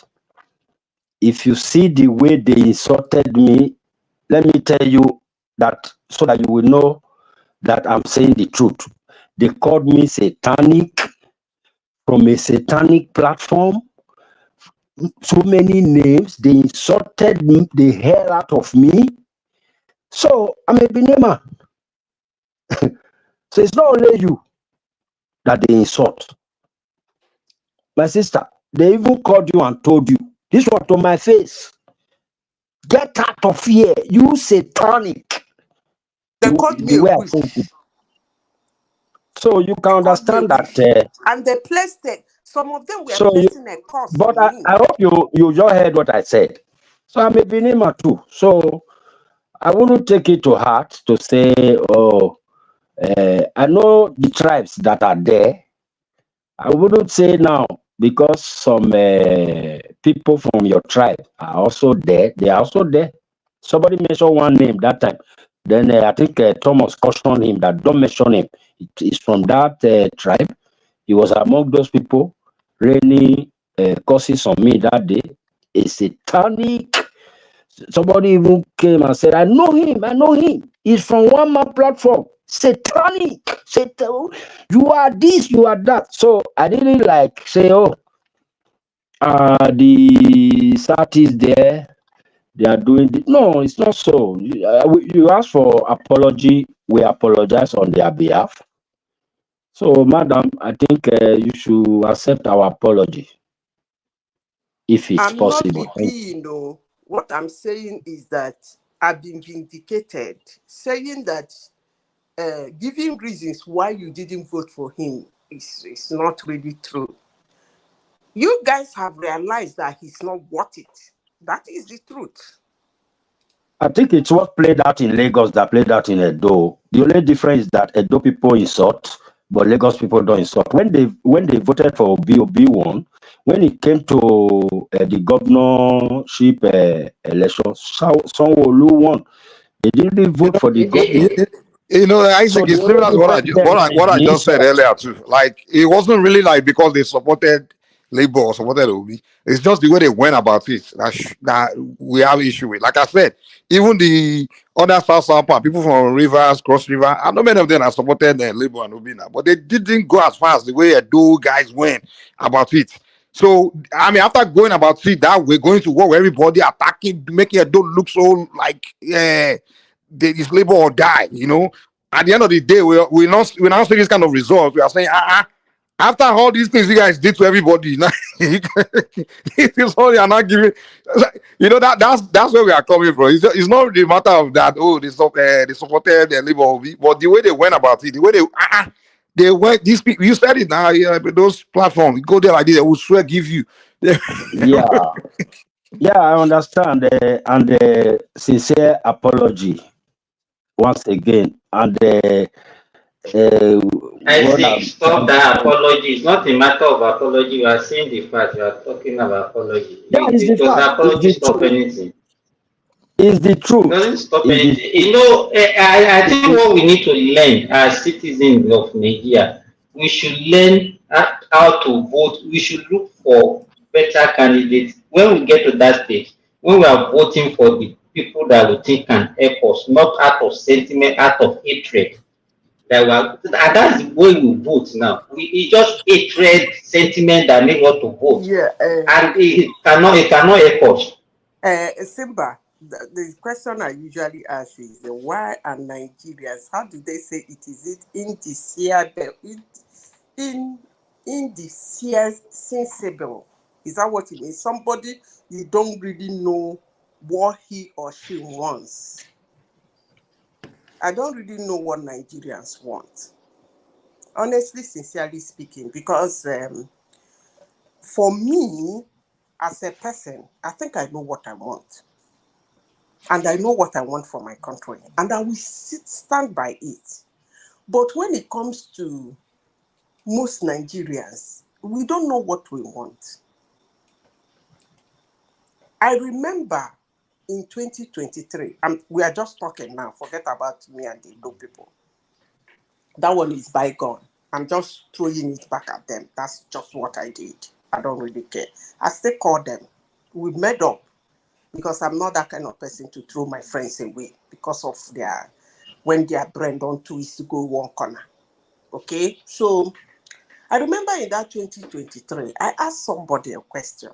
If you see the way they insulted me, let me tell you that so that you will know that I'm saying the truth. They called me satanic from a satanic platform. So many names. They insulted me, the hell out of me. So I'm a Benema. So it's not only you that they insult. My sister, they even called you and told you, this one to my face. Get out of here, you satanic. They called me The a way I witch. said it. So you can Called me a understand witch. that. And they placed it. Some of them were So you, placing a curse but on me. I hope you just heard what I said. So I'm a Benema too. So I wouldn't take it to heart to say, oh, I know the tribes that are there. I wouldn't say now because some people from your tribe are also there. They are also there. Somebody mentioned one name that time. Then I think Thomas cautioned him that don't mention him. It is from that tribe. He was among those people raining curses on me that day. A satanic. Somebody even came and said, I know him. I know him. He's from one man platform. Satanic. You are this, you are that. So I didn't say, oh, the sat is there. they are doing no, it's not so. You ask for apology, we apologize on their behalf. So, madam, I think you should accept our apology if it's I'm not possible. BB, What I'm saying is that I've been vindicated, saying that giving reasons why you didn't vote for him is not really true. You guys have realized that he's not worth it. That is the truth. I think it's what played out in Lagos that played out in Edo. The only difference is that Edo people insult, but Lagos people don't insult. When they voted for Obi won, when it came to the governorship election, Sanwo-Olu won. They didn't vote for the governor. Isaac, So the it's only similar to difference there what is I the just said insult. earlier too. Like it wasn't really like because they supported Labour or supported Obi. It's just the way they went about it that we have issue with. Like I said, even the other South part, people from Rivers, Cross River, I know many of them have supported Labour and Obi now, but they didn't go as far as the way Edo guys went about it. So I mean, after going about it that way, going to war where everybody attacking, making Edo look so like it's Labour or die, At the end of the day, we now see this kind of result. We are saying, after all these things you guys did to everybody, now it's all you are not giving. That's where we are coming from. It's not the matter of that. Oh, they supported the Labour, but the way they went about it, the way they went. These people, you said it now. Yeah, but those platforms, you go there like this, they will swear give you. Yeah, I understand, and sincere apology once again, and I what think I'm stop trying to that say. apology. It's not a matter of apology. You are saying the fact. You are talking about apology. Yeah, it's the Does fact. It's apology the stop truth. anything? It's the truth. Doesn't stop It's the anything. truth. I think what we need to learn as citizens of Nigeria, we should learn how to vote. We should look for better candidates. When we get to that stage, when we are voting for the people that we think can help us, not out of sentiment, out of hatred. And that's the way we vote now. It's just hatred, sentiment that make us to vote, Yeah. and it cannot help us. Simba, the question I usually ask is why are Nigerians, how do they say it? Is it indecisible? Is that what it means? Somebody you don't really know what he or she wants. I don't really know what Nigerians want. Honestly, sincerely speaking, because for me, as a person, I think I know what I want. And I know what I want for my country. And I will stand by it. But when it comes to most Nigerians, we don't know what we want. I remember in 2023, we are just talking now, forget about me and the low people. That one is bygone. I'm just throwing it back at them. That's just what I did. I don't really care. I still call them. We met up because I'm not that kind of person to throw my friends away because of when their brain don't twist to go one corner. Okay? So I remember in that 2023, I asked somebody a question.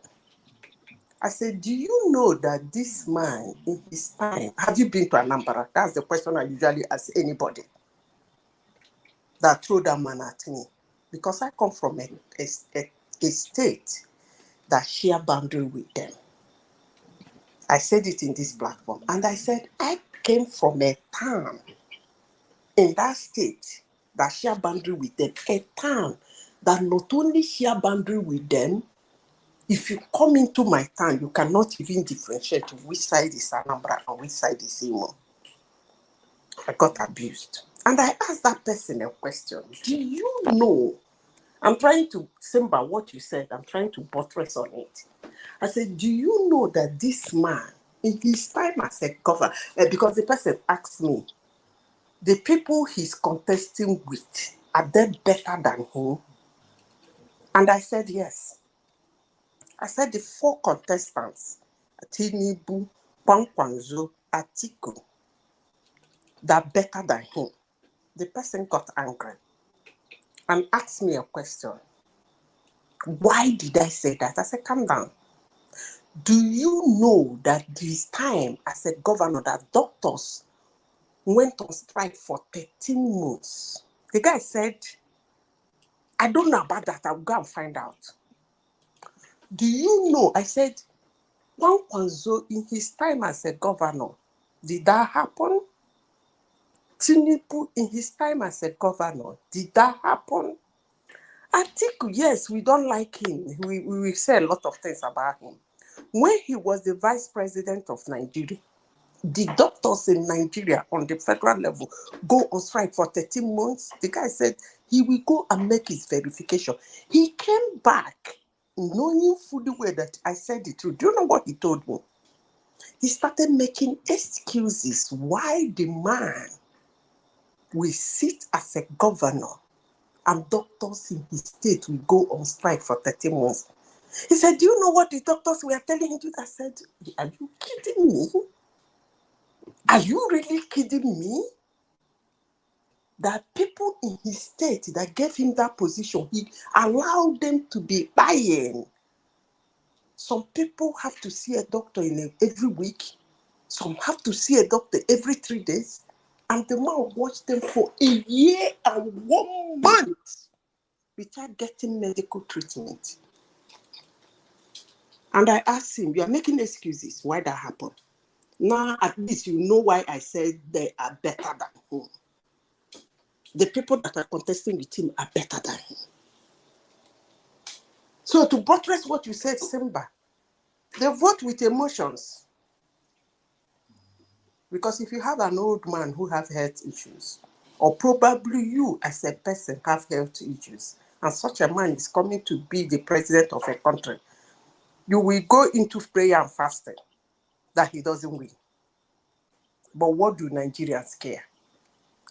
I said, do you know that this man in his time, have you been to Anambra? That's the question I usually ask anybody that threw that man at me. Because I come from a state that share boundary with them. I said it in this platform. And I said, I came from a town in that state that share boundary with them. A town that not only share boundary with them, if you come into my town, you cannot even differentiate which side is Anambra and which side is Imo. I got abused. And I asked that person a question. Do you know? I'm trying to, Simba, what you said, I'm trying to buttress on it. I said, do you know that this man, in his time as a governor, because the person asked me, the people he's contesting with, are they better than him? And I said, yes. I said, the 4 contestants, Tinubu, Kwankwanzo, Atiku, they're better than him. The person got angry and asked me a question. Why did I say that? I said, calm down. Do you know that this time as a governor that doctors went on strike for 13 months? The guy said, I don't know about that. I'll go and find out. Do you know? I said, Kwanzo in his time as a governor, did that happen? Tinubu in his time as a governor, did that happen? I think, yes, we don't like him. We will say a lot of things about him. When he was the vice president of Nigeria, the doctors in Nigeria on the federal level go on strike for 13 months. The guy said he will go and make his verification. He came back knowing fully well that I said the truth. Do you know what he told me? He started making excuses why the man will sit as a governor and doctors in his state will go on strike for 13 months. He said, do you know what the doctors were telling him? I said, are you kidding me? Are you really kidding me? That people in his state that gave him that position, he allowed them to be buying. Some people have to see a doctor every week. Some have to see a doctor every 3 days. And the man watched them for a year and 1 month without getting medical treatment. And I asked him, you are making excuses. Why that happened? Now, at least you know why I said they are better than him. The people that are contesting with him are better than him. So to buttress what you said, Simba, they vote with emotions. Because if you have an old man who have health issues, or probably you as a person have health issues, and such a man is coming to be the president of a country, you will go into prayer and fasting that he doesn't win. But what do Nigerians care?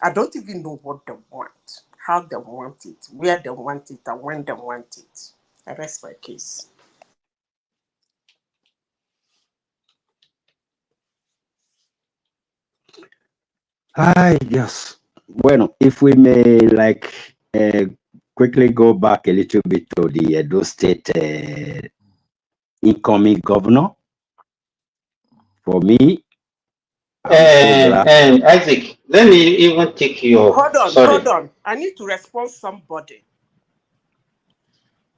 I don't even know what they want, how they want it, where they want it, and when they want it. I rest my case. Hi, yes. Bueno, if we may quickly go back a little bit to the Edo State incoming governor. For me, And Isaac, let me even take your. Hold on. I need to respond somebody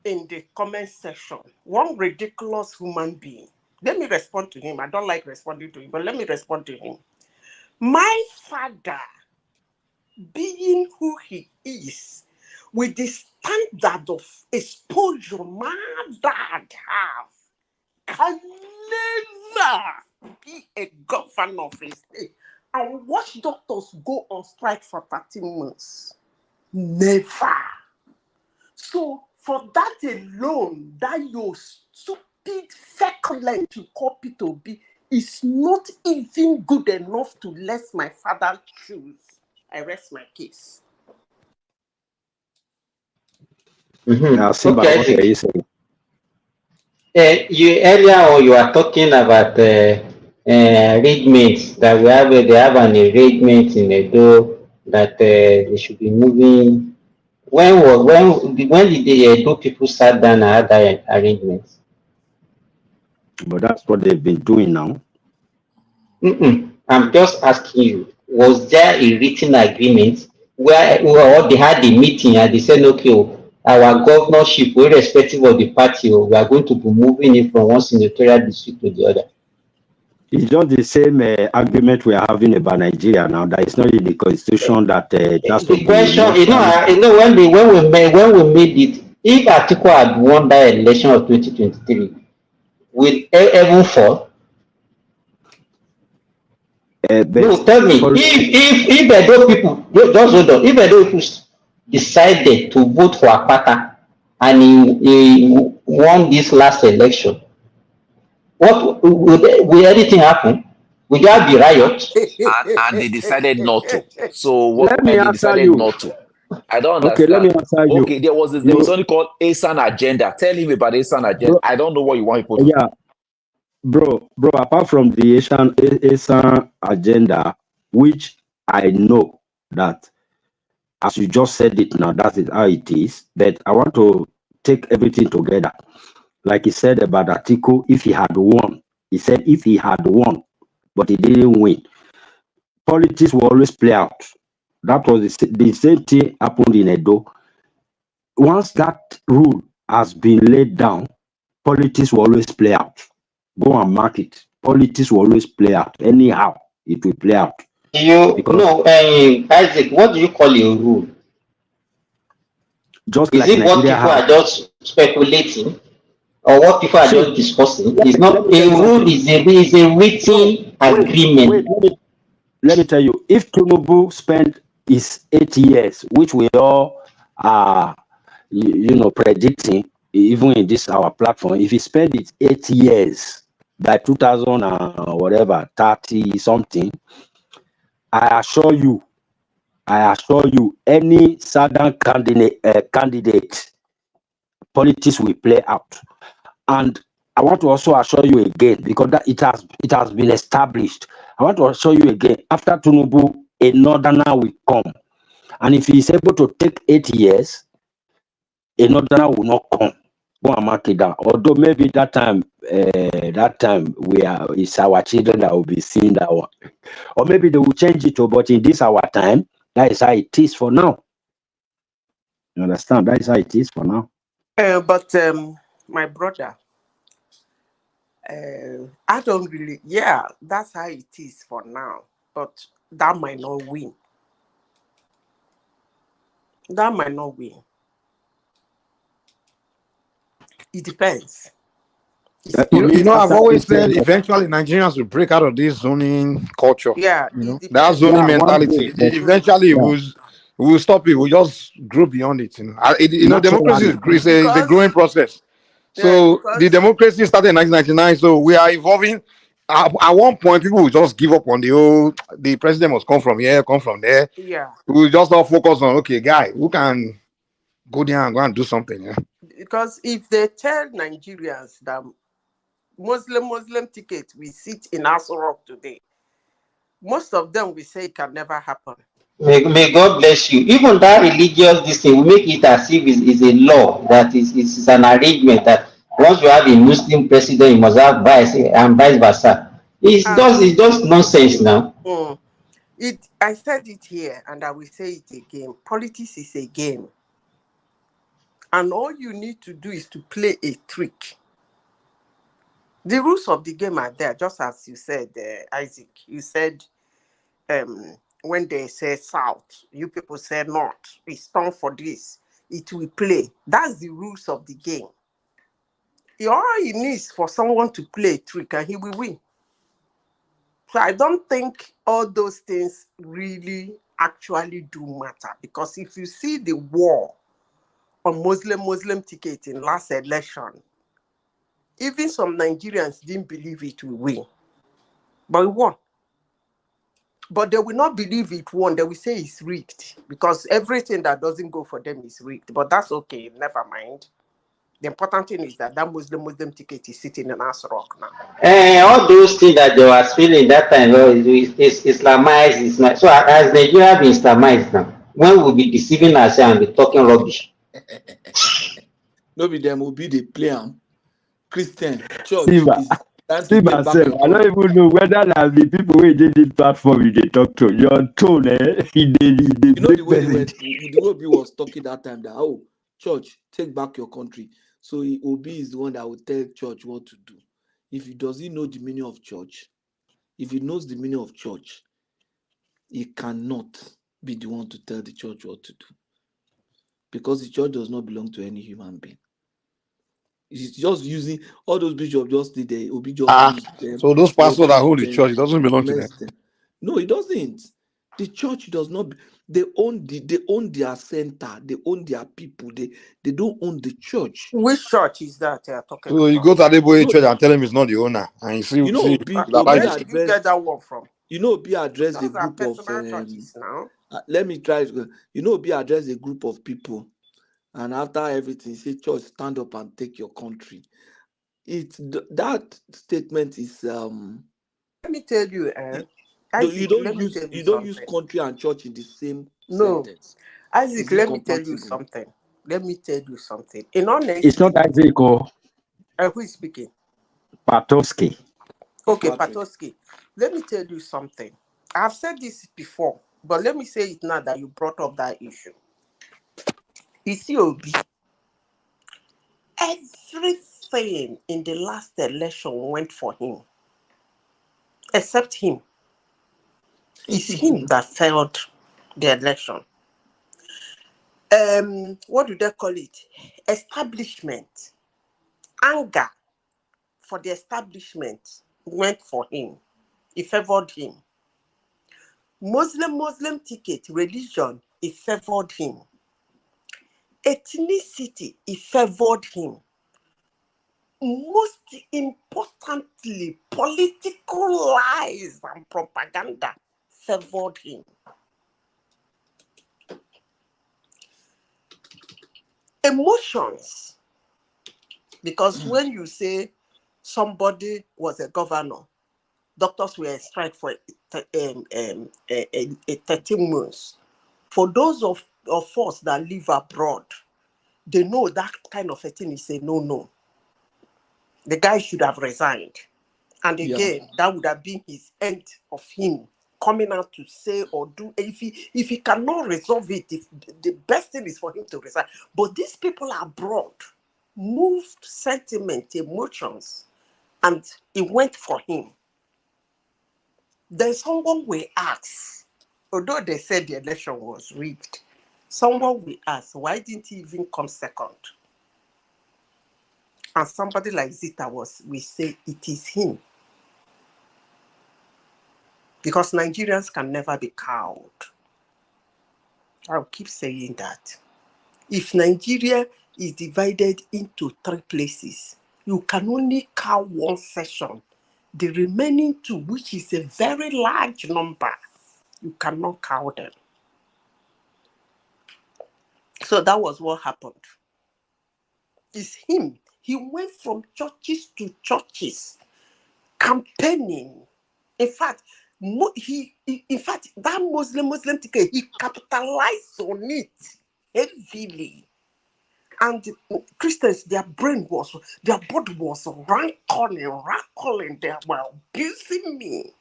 in the comment section. One ridiculous human being. Let me respond to him. I don't like responding to him, but let me respond to him. My father, being who he is, with the standard of exposure my dad have, can never be a governor of a state and watch doctors go on strike for 13 months. Never. So for that alone, that your stupid feculent you copy to be is not even good enough to let my father choose. I rest my case. Okay, Isaac. You earlier you are talking about arrangements that they have an arrangement in Edo that they should be moving. When did the Edo people start down and have that arrangement? But that's what they've been doing now. I'm just asking you, was there a written agreement where they had a meeting and they said, okay, our governorship, irrespective of the party, we are going to be moving it from one senatorial district to the other? It's just the same agreement we are having about Nigeria now. That it's not in the constitution that just the question, when we made it, if Atiku had won that election of 2023, will heaven fall? No, tell me, if Edo people, just hold on, if Edo people decided to vote for Akpata and he won this last election, what will anything happen? Will there be riot? And they decided not to. So Let me they decided not to. I don't understand. Okay, let me answer you. Okay, there was something called ASAN agenda. Tell him about ASAN agenda. Bro, I don't know what you want people to do. Bro, apart from the ASAN agenda, which I know that, as you just said it now, that is how it is, but I want to take everything together. like he said about Atiku, if he had won, he said if he had won, but he didn't win. Politics will always play out. That was the same thing happened in Edo. Once that rule has been laid down, politics will always play out. Go and mark it. Politics will always play out. Anyhow, it will play out. Isaac, what do you call a rule? Just Is like it what Nigeria people has. are just speculating, or what people are See, just discussing? let It's me not tell a you rule. something. Is a written agreement. Let me tell you. If Tinubu spent his 8 years, which we all are, predicting, even in this our platform, if he spent it 8 years by 2000 and whatever 30 something, I assure you, any southern candidate, politics will play out. And I want to also assure you again, because that it has been established. I want to assure you again, after Tinubu, a northerner will come. And if he is able to take 8 years, a northerner will not come. Go and mark it down. Although maybe that time it's our children that will be seeing that one. Or maybe they will change it, but in this our time, that is how it is for now. You understand? That is how it is for now. But my brother, I don't really. Yeah, that's how it is for now. But that might not win. That might not win. It depends. I've always said eventually Nigerians will break out of this zoning culture. Yeah, That depends. zoning mentality. Eventually, we'll stop it. We'll just grow beyond it. Democracy is a growing process. So the democracy started in 1999. So we are evolving. At one point, people will just give up on the president must come from here, come from there. Yeah. We'll just all focus on, okay, guy, who can go there and go and do something. Yeah? Because if they tell Nigerians that Muslim ticket we sit in Aso Rock today, most of them will say it can never happen. May God bless you. Even that religious this thing, we make it as if it's a law, that is an arrangement that once you have a Muslim president, you must have vice and vice versa. It's just nonsense now. I said it here and I will say it again. Politics is a game. And all you need to do is to play a trick. The rules of the game are there, just as you said, Isaac. You said when they say south, you people say north. It's time for this. It will play. That's the rules of the game. All he needs for someone to play a trick and he will win. So I don't think all those things really actually do matter, because if you see the war on Muslim ticket in last election, even some Nigerians didn't believe it will win, but it won. But they will not believe it won. They will say it's rigged, because everything that doesn't go for them is rigged. But that's okay. Never mind. The important thing is that Muslim ticket is sitting in Aso Rock now. All those things that they were feeling that time, it's Islamized. It's not. So as Nigeria been Islamized now, when we'll be deceiving ourselves and be talking rubbish. No be them will be the player. Christian church is time See to get back myself, your I don't even know whether that the people who did this platform they talk to. Your tone, you know the way the way Obi was talking that time, that church, take back your country. So Obi is the one that will tell church what to do. If he doesn't know the meaning of church, if he knows the meaning of church, he cannot be the one to tell the church what to do, because the church does not belong to any human being. He's just using all those bishops. Just did the Obi just use them. So those pastors that hold the church, it doesn't belong to them. No, it doesn't. The church does not. They own their center. They own their people. They don't own the church. Which church is that they are talking So about? you go to Adeboye church and tell him he's not the owner, and you see, where did you get that one from? Obi addressed a group of churches now. Let me try. Obi addressed a group of people, and after everything, he said, "Church, stand up and take your country." That statement is Let me tell you, Isaac, you don't use country and church in the same sentence. Isaac, let me tell you something. In honesty, it's not Isaac. Who is speaking? Patoski. Okay, Patoski. Let me tell you something. I've said this before, but let me say it now that you brought up that issue. Obi, everything in the last election went for him, except him. It's him that failed the election. What do they call it? Establishment. Anger for the establishment went for him. It favored him. Muslim ticket, religion, it favored him. Ethnicity, it favored him. Most importantly, political lies and propaganda favored him. Emotions, because when you say somebody was a governor, doctors were in strike for 13 months. For those of us that live abroad, they know that kind of a thing is a no. The guy should have resigned. And again, that would have been his end of him coming out to say or do. If he cannot resolve it, if the best thing is for him to resign. But these people abroad moved sentiment, emotions, and it went for him. Then someone will ask, although they said the election was rigged, someone will ask, why didn't he even come second? And somebody like Zita will say it is him. Because Nigerians can never be cowed. I'll keep saying that. If Nigeria is divided into 3 places, you can only cow one section. The remaining 2, which is a very large number, you cannot cow them. So that was what happened. It's him. He went from churches to churches, campaigning. In fact, that Muslim ticket, he capitalized on it heavily. And the Christians, their body was rankling. They were abusing me.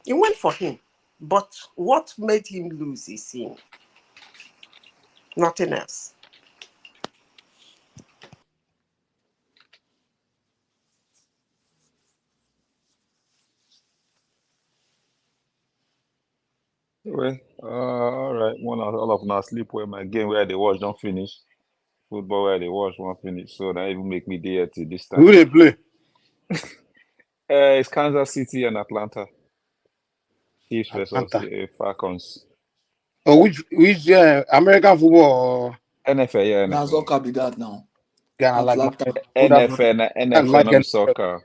It went for him. But what made him lose is him. Nothing else. Well, all right. All of us sleep where my game where they watch don't finish. Football where they watch won't finish. So that even make me there till this time. Who they play? It's Kansas City and Atlanta. Chiefs versus Falcons. Oh, which American football or NFL, yeah, Now NFL. soccer be that now. Ghana like Atlanta. NFL, not soccer.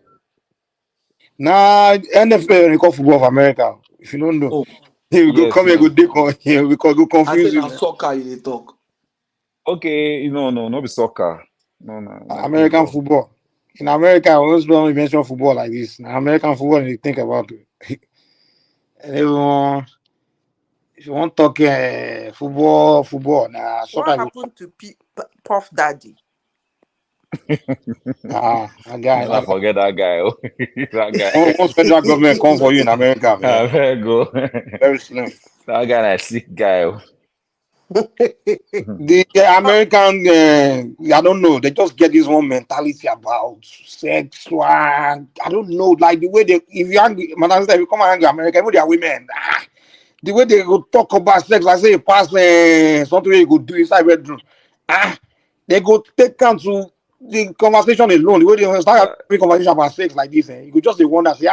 Nah, NFL they call football of America. If you don't know, we go come here, go dig on here because go I say confuse you. now soccer you dey talk. Okay, no be soccer. No, American football. In America, I always don't mention football like this. Now, American football, you think about it. Everyone, if you want to talk football, nah, soccer. What happened to Puff Daddy? That guy. I forget that guy. That guy. Once federal government come for you in America, man. Very good. Very slim. That guy, a sick guy. The American, I don't know, they just get this one mentality about sex. I don't know, like the way they, if you angry, if you come and angry America, even they are women, the way they go talk about sex, I say, pass something you go do inside bedroom. They go take count to the conversation alone. The way they start having conversation about sex like this, you could just wonder, say,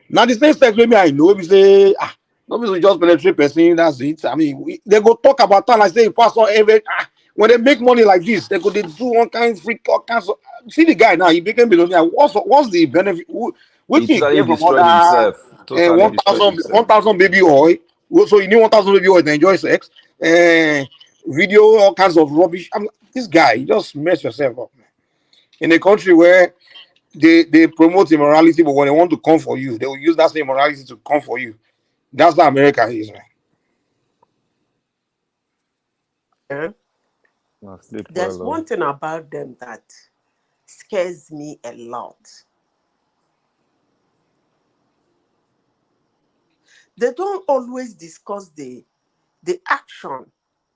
now the same sex maybe I know, we say, nobody just penetrate person, that's it. I mean, they go talk about time, like say, pastor, every when they make money like this, they do one kind of freak, all kinds of. See the guy now, he became millionaire. What's the benefit? What He he totally get from destroyed other himself. Totally destroyed himself. 1,000 baby oil? So you need 1,000 baby oil to enjoy sex? Video, all kinds of rubbish. I mean, this guy, you just mess yourself up, man. In a country where they promote immorality, but when they want to come for you, they will use that same immorality to come for you. That's what America is, man. There's one thing about them that scares me a lot. They don't always discuss the action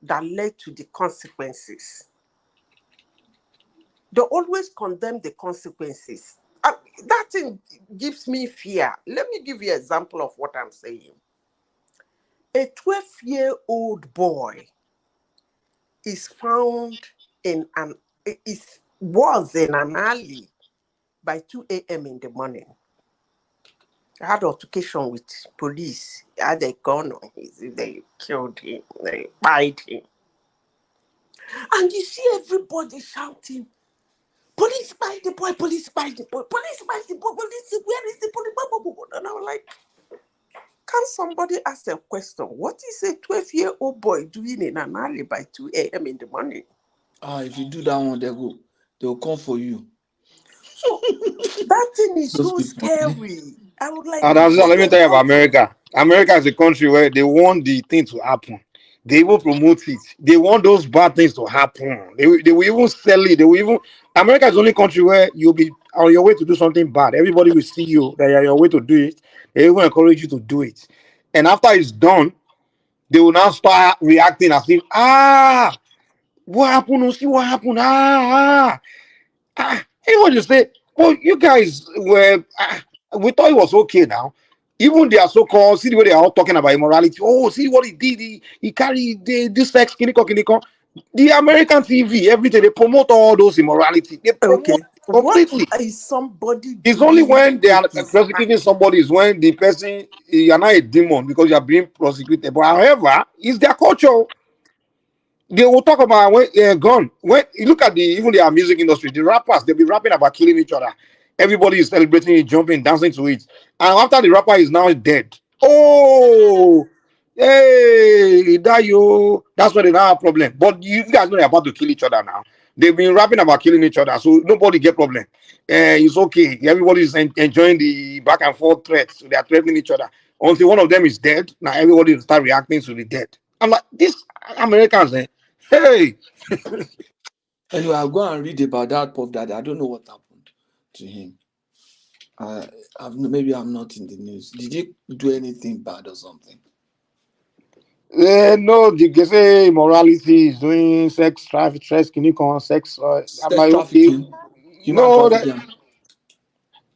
that led to the consequences. They always condemn the consequences. That thing gives me fear. Let me give you an example of what I'm saying. A 12-year-old boy is found was in an alley by 2 a.m. in the morning. I had altercation with police. He had a gun on they killed him, they fired him. And you see everybody shouting, police buy the boy, police buy the boy, police buy the boy, police, where is the police? And I was like, can somebody ask a question? What is a 12-year-old boy doing in an alley by 2 a.m. in the morning? If you do that one, they'll come for you. So that thing is Those so people. scary. I would like And let me tell you about America. America is a country where they want the thing to happen. They will promote it. They want those bad things to happen. They will even sell it. They will even. America is the only country where you'll be on your way to do something bad. Everybody will see you that you're on your way to do it. They will encourage you to do it. And after it's done, they will now start reacting as if, what happened? Oh, see what happened? Everyone just say, well, you guys were, we thought it was okay now. Even they are so-called, see the way they are all talking about immorality. Oh, see what he did. He carried this sex, kiniko. The American TV, everything, they promote all those immorality. They promote completely. What is somebody doing? It's only when they are prosecuting somebody is when the person, you are not a demon because you are being prosecuted. But however, it's their culture. They will talk about when gone. When you look at even the music industry, the rappers, they'll be rapping about killing each other. Everybody is celebrating it, jumping, dancing to it. And after the rapper is now dead, oh, hey, that you, that's where they now have problem. But you guys know they're about to kill each other now. They've been rapping about killing each other, so nobody get problem. It's okay. Everybody is enjoying the back and forth threats. They are threatening each other until one of them is dead. Now everybody will start reacting to the dead. I'm like, these Americans, hey. Anyway, I'll go and read about that Puff Daddy. I don't know what happened to him. Maybe I'm not in the news. Did he do anything bad or something? No, they say immorality is doing sex trafficking, sex. I'm like, okay, human trafficking.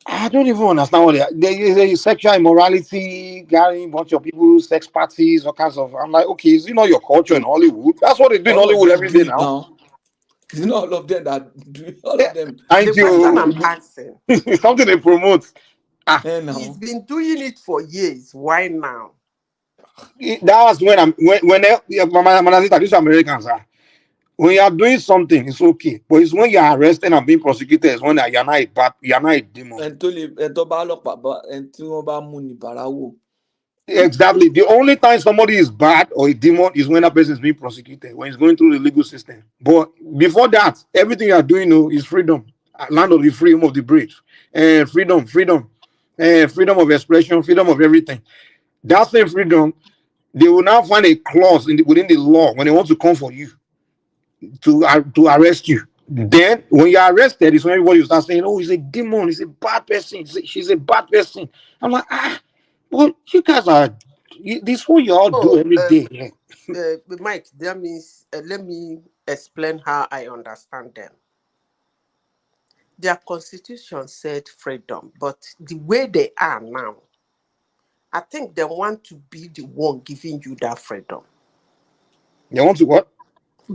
I don't even understand what they say. Sexual immorality, carrying a bunch of people, sex parties, all kinds of. I'm like, okay, is it not your culture in Hollywood? That's what they do in Hollywood every day now. It's not all of them that do all of them. Thank you. Question I'm asking. Something they promote. He's been doing it for years. Why now? That was when these Americans are. When you are doing something, it's okay. But it's when you are arrested and being prosecuted, it's when you're not a bad, you're not a demon. Exactly. The only time somebody is bad or a demon is when that person is being prosecuted, when he's going through the legal system. But before that, everything you are doing is freedom. Land of the free, home of the brave. And freedom, freedom of expression, freedom of everything. That same freedom, they will now find a clause within the law when they want to come for you to arrest you. Then, when you're arrested, is when everybody will start saying, "Oh, he's a demon. He's a bad person. She's a bad person." I'm like, well, you guys are. This is what you all do every day. Mike, that means let me explain how I understand them. Their constitution said freedom, but the way they are now, I think they want to be the one giving you that freedom. They want to what?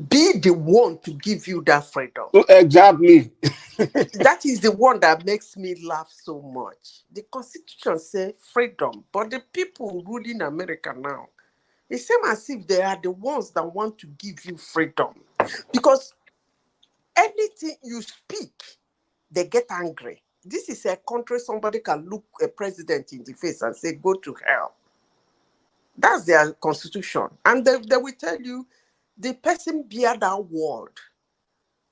Be the one to give you that freedom. Exactly. That is the one that makes me laugh so much. The constitution says freedom, but the people ruling America now, it seems as if they are the ones that want to give you freedom. Because anything you speak, they get angry. This is a country somebody can look a president in the face and say, go to hell. That's their constitution. And they will tell you, the person bear that word.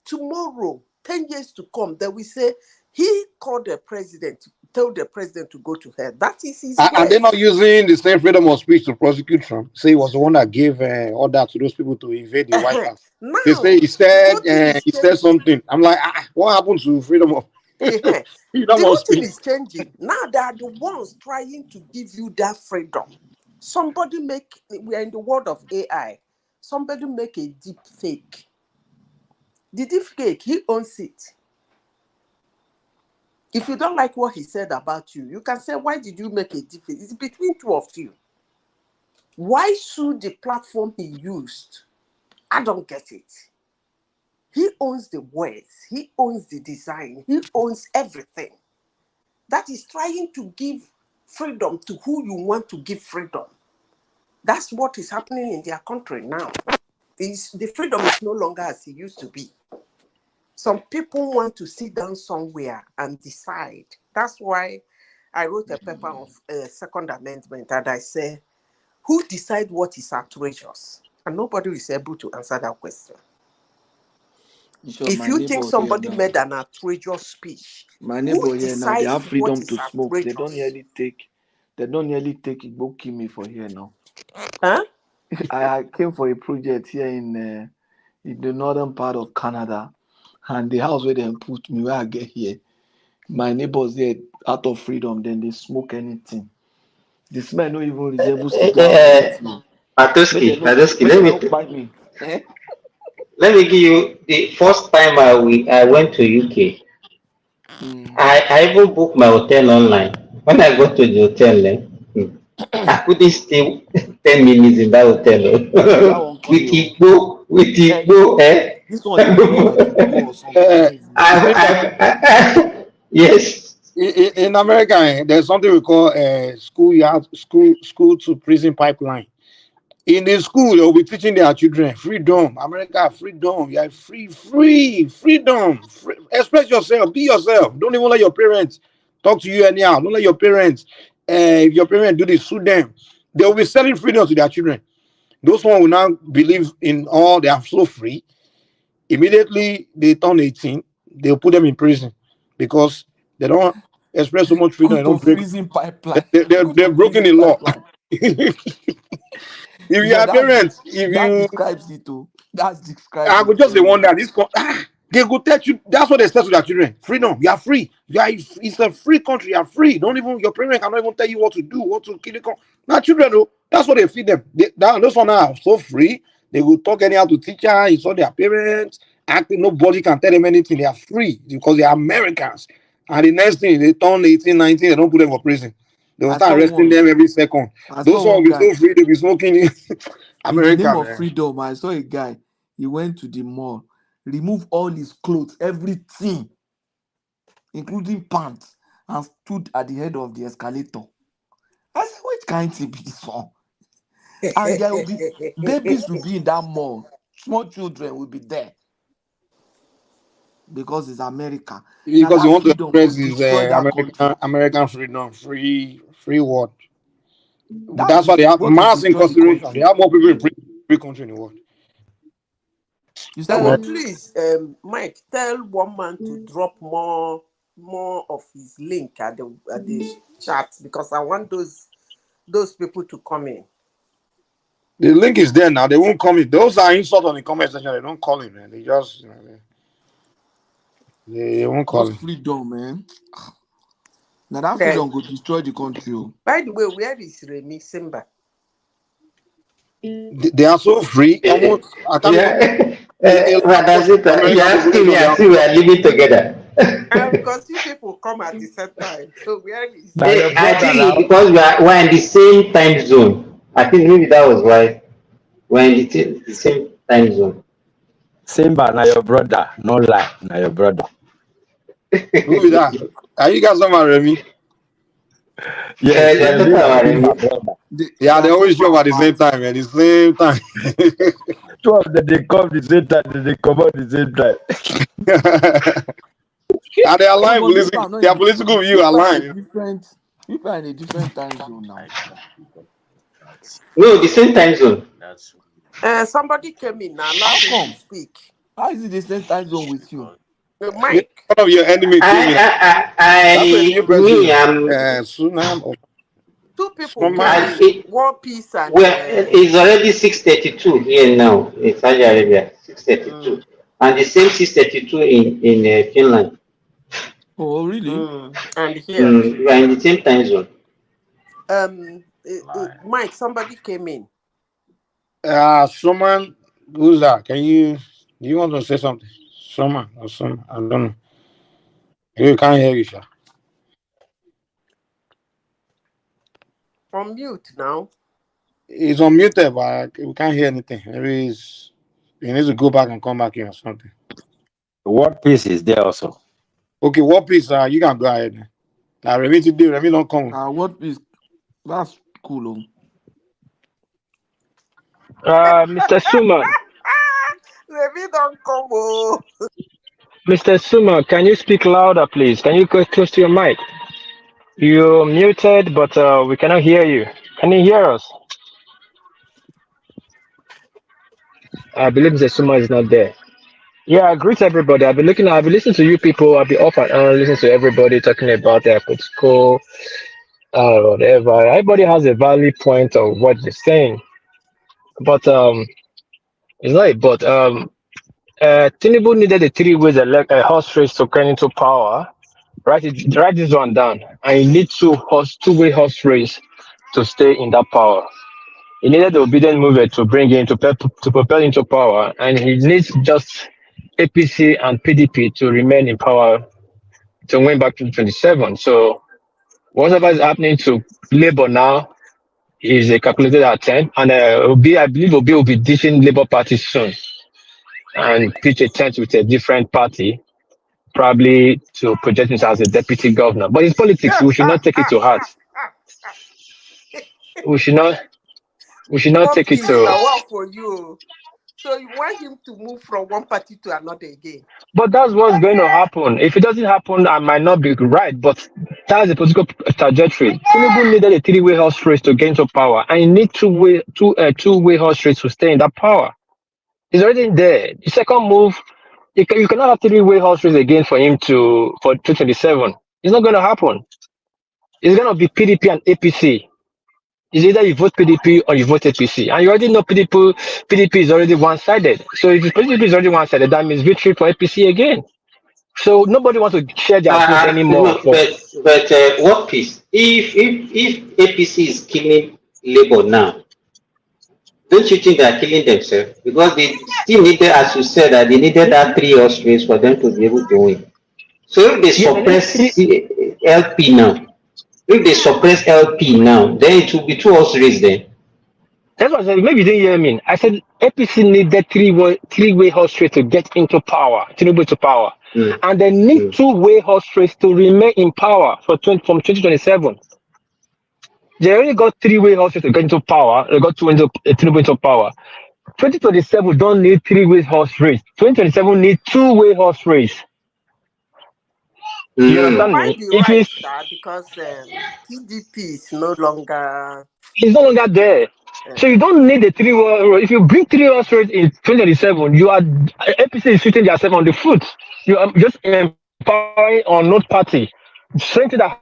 Tomorrow, 10 years to come, they will say, He called the president, told the president to go to hell. That is his Are they not words. using the same freedom of speech to prosecute Trump? Say he was the one that gave order to those people to invade the White House. They say Now, the whole thing is he said changing. something. I'm like, what happened to freedom of The freedom whole of thing speech? is changing. Now they are the ones trying to give you that freedom. Somebody we are in the world of AI. Somebody make a deep fake. The deep fake, he owns it. If you don't like what he said about you, you can say, why did you make a deep fake? It's between two of you. Why sue the platform he used? I don't get it. He owns the words. He owns the design. He owns everything. That is trying to give freedom to who you want to give freedom. That's what is happening in their country now. The freedom is no longer as it used to be. Some people want to sit down somewhere and decide. That's why I wrote a paper of Second Amendment, and I say, who decide what is outrageous? And nobody is able to answer that question. Sure, If my you think neighbors here somebody now. made an outrageous speech, My who neighbor here now, they decides have what freedom is to smoke. They don't outrageous? nearly take Igbo kill me for here now. Huh? I came for a project here in the northern part of Canada, and the house where they put me, where I get here, my neighbors there, out of freedom, then they smoke anything. The smell no even resemble cigar or anything. Matuski, Make they not bite me. let me give you the first time I went to UK. I even booked my hotel online. When I got to the hotel, I couldn't stay 10 minutes in that hotel. That one with kill Igbo, eh? this one dey behave like Igbo or something. Yes. In America, there's something we call school to prison pipeline. In the school, they'll be teaching their children freedom. America, freedom. Yeah, freedom. Express yourself. Be yourself. Don't even let your parents talk to you anyhow. Don't let your parents, if your parents do this, sue them. They'll be selling freedom to their children. Those one will now believe in all they are so free. Immediately they turn 18, they'll put them in prison because they don't express so much freedom. They Go to don't break. freezing pipeline. They've broken the law. If you are parents, that describes it too. That describes I it would just very wonder well. they go tell you that's what they say to their children. Freedom, you are free. It's a free country, you are free. Don't even your parents cannot even tell you what to do, what to kill the now children though, that's what they feed them. Those one are so free, they will talk anyhow to teacher, it's all their parents, acting nobody can tell them anything. They are free because they are Americans. And the next thing they turn 18, 19, they don't put them for prison. They will start arresting them every second. Those one will be so free, they'll be smoking in the name America, of man. freedom. I saw a guy, he went to the mall, removed all his clothes, everything, including pants, and stood at the head of the escalator. I said, which kind of be this one? And there will be babies will be in that mall, small children will be there. Because it's America. Because you want to freedom express could his destroy that country. American freedom, free world. That's Why they have going to mass destroy the incarceration. They country. have more people in free country in the world. You said please, Mike, tell one man to drop more of his link at the chat because I want those people to come in. The link is there now. They won't come in. Those are insults on the comment section. They don't call it, man. They just they won't call it. Freedom, man. Now that freedom could destroy the country. By the way, where is Remy Simba? They are so free. Almost, I can't even. You asking me as if we are living together. Because you people come at the same time. So where is I think it's because we're in the same time zone. I think maybe that was why we're in the same time zone. Simba, now your brother. No lie, now your brother. Who is that? Are you guys talking about Remy? Yes, they always show up at the same time, man. The same time. Two of them, they come the same time, they come out the same time. And they align their political view align. People are in a different time zone now. No, the same time zone. Somebody came in now. Allow him to speak. How is it the same time zone with you? Mike. One of your enemies came in. That's a new president. Sunam or Two people Soma. came in. One Piece and Well, it's already 6:32 here now in Saudi Arabia. 6:32, and the same 6:32 in Finland. Oh, really? And here too. We are in the same time zone. Mike, somebody came in. Someone who's that? Do you want to say something? Someone or some? I don't know. You can't hear you, sir. On mute now. He's unmuted, but we can't hear anything. Maybe he needs to go back and come back in or something. What piece is there also? Okay, what piece? You can go ahead. Now, Remy today, Remy don't come. What piece? That's cool. Mr. Suman. Remy don't come. Oh. Mr. Suman, can you speak louder, please? Can you go close to your mic? You're muted, but we cannot hear you. Can you hear us? I believe Mr. Suman is not there. Yeah, I greet everybody. I've been listening to you people. I'll be off and on listening to everybody talking about their political, whatever. Everybody has a valid point of what they're saying, but it's like, but Tinubu needed a 3 ways horse race to get into power. Write this one down, and you need two-way horse race to stay in that power. He needed the obedient movement to bring him to propel into power, and he needs just APC and PDP to remain in power to win back to 2027. So whatever is happening to Labour now is a calculated attempt, and I believe Obi will be ditching Labour Party soon and pitch a tent with a different party, probably to project himself as a deputy governor. But it's politics. We should not take it to heart. We should not take it to. What for you? So you want him to move from one party to another again? But that's what's going to happen. If it doesn't happen, I might not be right, but that's the political trajectory. Tinubu needed a 3-way horse race to get into power, and you need two-way horse race to stay in that power. He's already there. The second move, you cannot have 3-way horse race again for him for 2027. It's not going to happen. It's going to be PDP and APC. It's either you vote PDP or you vote APC. And you already know PDP is already one-sided. So if PDP is already one-sided, that means victory for APC again. So nobody wants to share their vote anymore. No, but what piece? If APC is killing Labour now, don't you think they are killing themselves? Because they still needed, as you said, that they needed that 3 horse race for them to be able to win. So if they suppress LP now, then it will be 2 horse race then. That's what I said. Maybe you didn't hear me. I said APC needed 3-way horse race to get into power, Tinubu to power. And they need 2-way horse race to remain in power from 2027. They already got 3-way horse race to get into power. They got Tinubu into power. 2027 don't need 3-way horse race. 2027 need 2-way horse race. You understand me? If it's because PDP is no longer. It's no longer there. So you don't need a 3-way. If you bring 3 horse race in 2027, you are APC is shooting themselves on the foot. You are just empowering on not party. Same thing that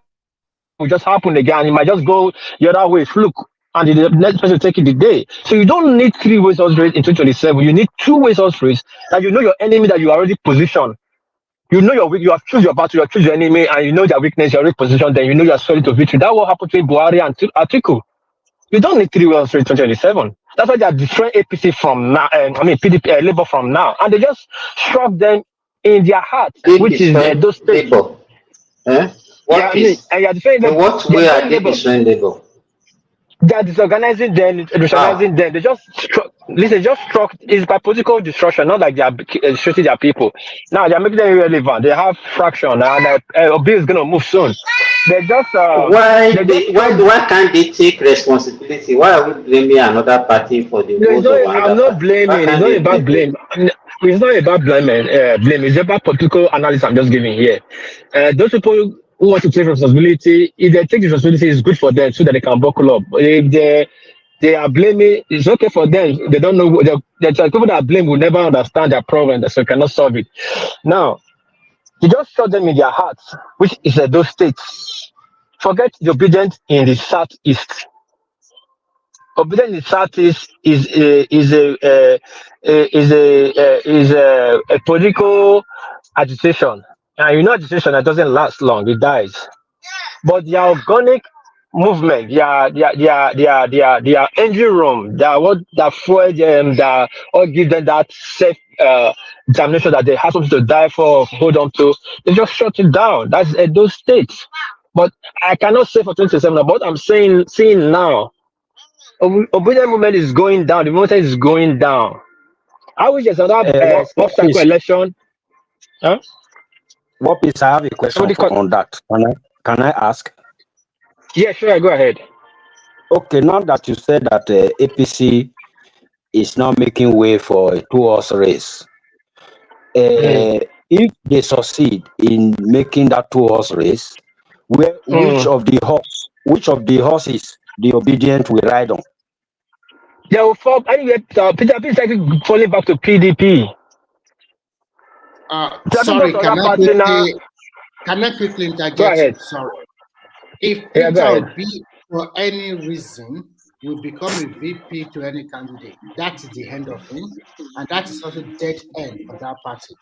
will just happen again. You might just go the other way, fluke, and the next person take it the day. So you don't need 3-way horse race in 2027. You need 2-way horse race that you know your enemy that you already positioned. You know you have choose your battle, you have choose your enemy, and you know their weakness, you already positioned them, you know you are solid to victory. That's what happened to Buhari and Atiku. You don't need 3-way horse race in 2027. That's why they are destroying APC from now, PDP, Labour from now. And they just struck them in their heart, which is those states. What way are they destroying Labour? They are disorganizing them, rationalizing them. They just struck. It's by political destruction, not like they are shooting their people. Now they are making them irrelevant. They have fraction, and Obi is going to move soon. They just why can't they take responsibility? Why are we blaming another party for the woes of another? I'm not blaming. It's not about blame. It's not about blaming. It's about political analysis. I'm just giving here. Those people who want to take responsibility, if they take responsibility, it's good for them so that they can buckle up. If they are blaming, it's okay for them. They don't know. The people that blame will never understand their problem, so they cannot solve it. Now, You just shot them in their hearts, which is those states. Forget the obedient in the southeast. Obedient in the southeast is a political agitation, and you know agitation that doesn't last long; it dies. But their organic movement, their engine room, that what that fuel them, that all give them that self determination that they have something to die for, hold on to. They just shut it down. That's those states. But I cannot say for 2027. But I'm saying, seeing now, obedient movement is going down. The movement is going down. I wish there's another What off-cycle is election. Huh? what is? I have a question Somebody call. on that. Can I ask? Yeah, sure. Go ahead. Okay, now that you said that APC is now making way for a two-horse race, if they succeed in making that two-horse race, which of the horses the obedient will ride on? They will fall. Anyway, Peter is actually falling back to PDP. Sorry, can I quickly Go interject ahead. you? Sorry. If Yeah, go Peter ahead. Obi, for any reason, will become a VP to any candidate, that is the end of him, and that is also dead end for that party.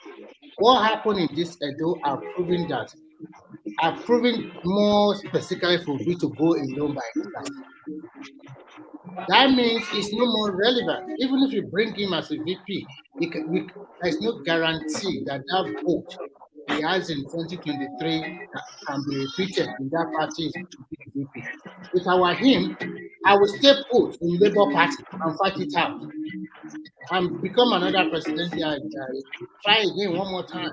What happened in this Edo are proving that. Are proving more specifically for Obi to go alone by himself. That means it's no more relevant. Even if you bring him as a VP, there's no guarantee that that vote he has in 2023 can be repeated in that party's VP. If I were him, I would stay put in Labour Party and fight it out and become another presidential try again one more time.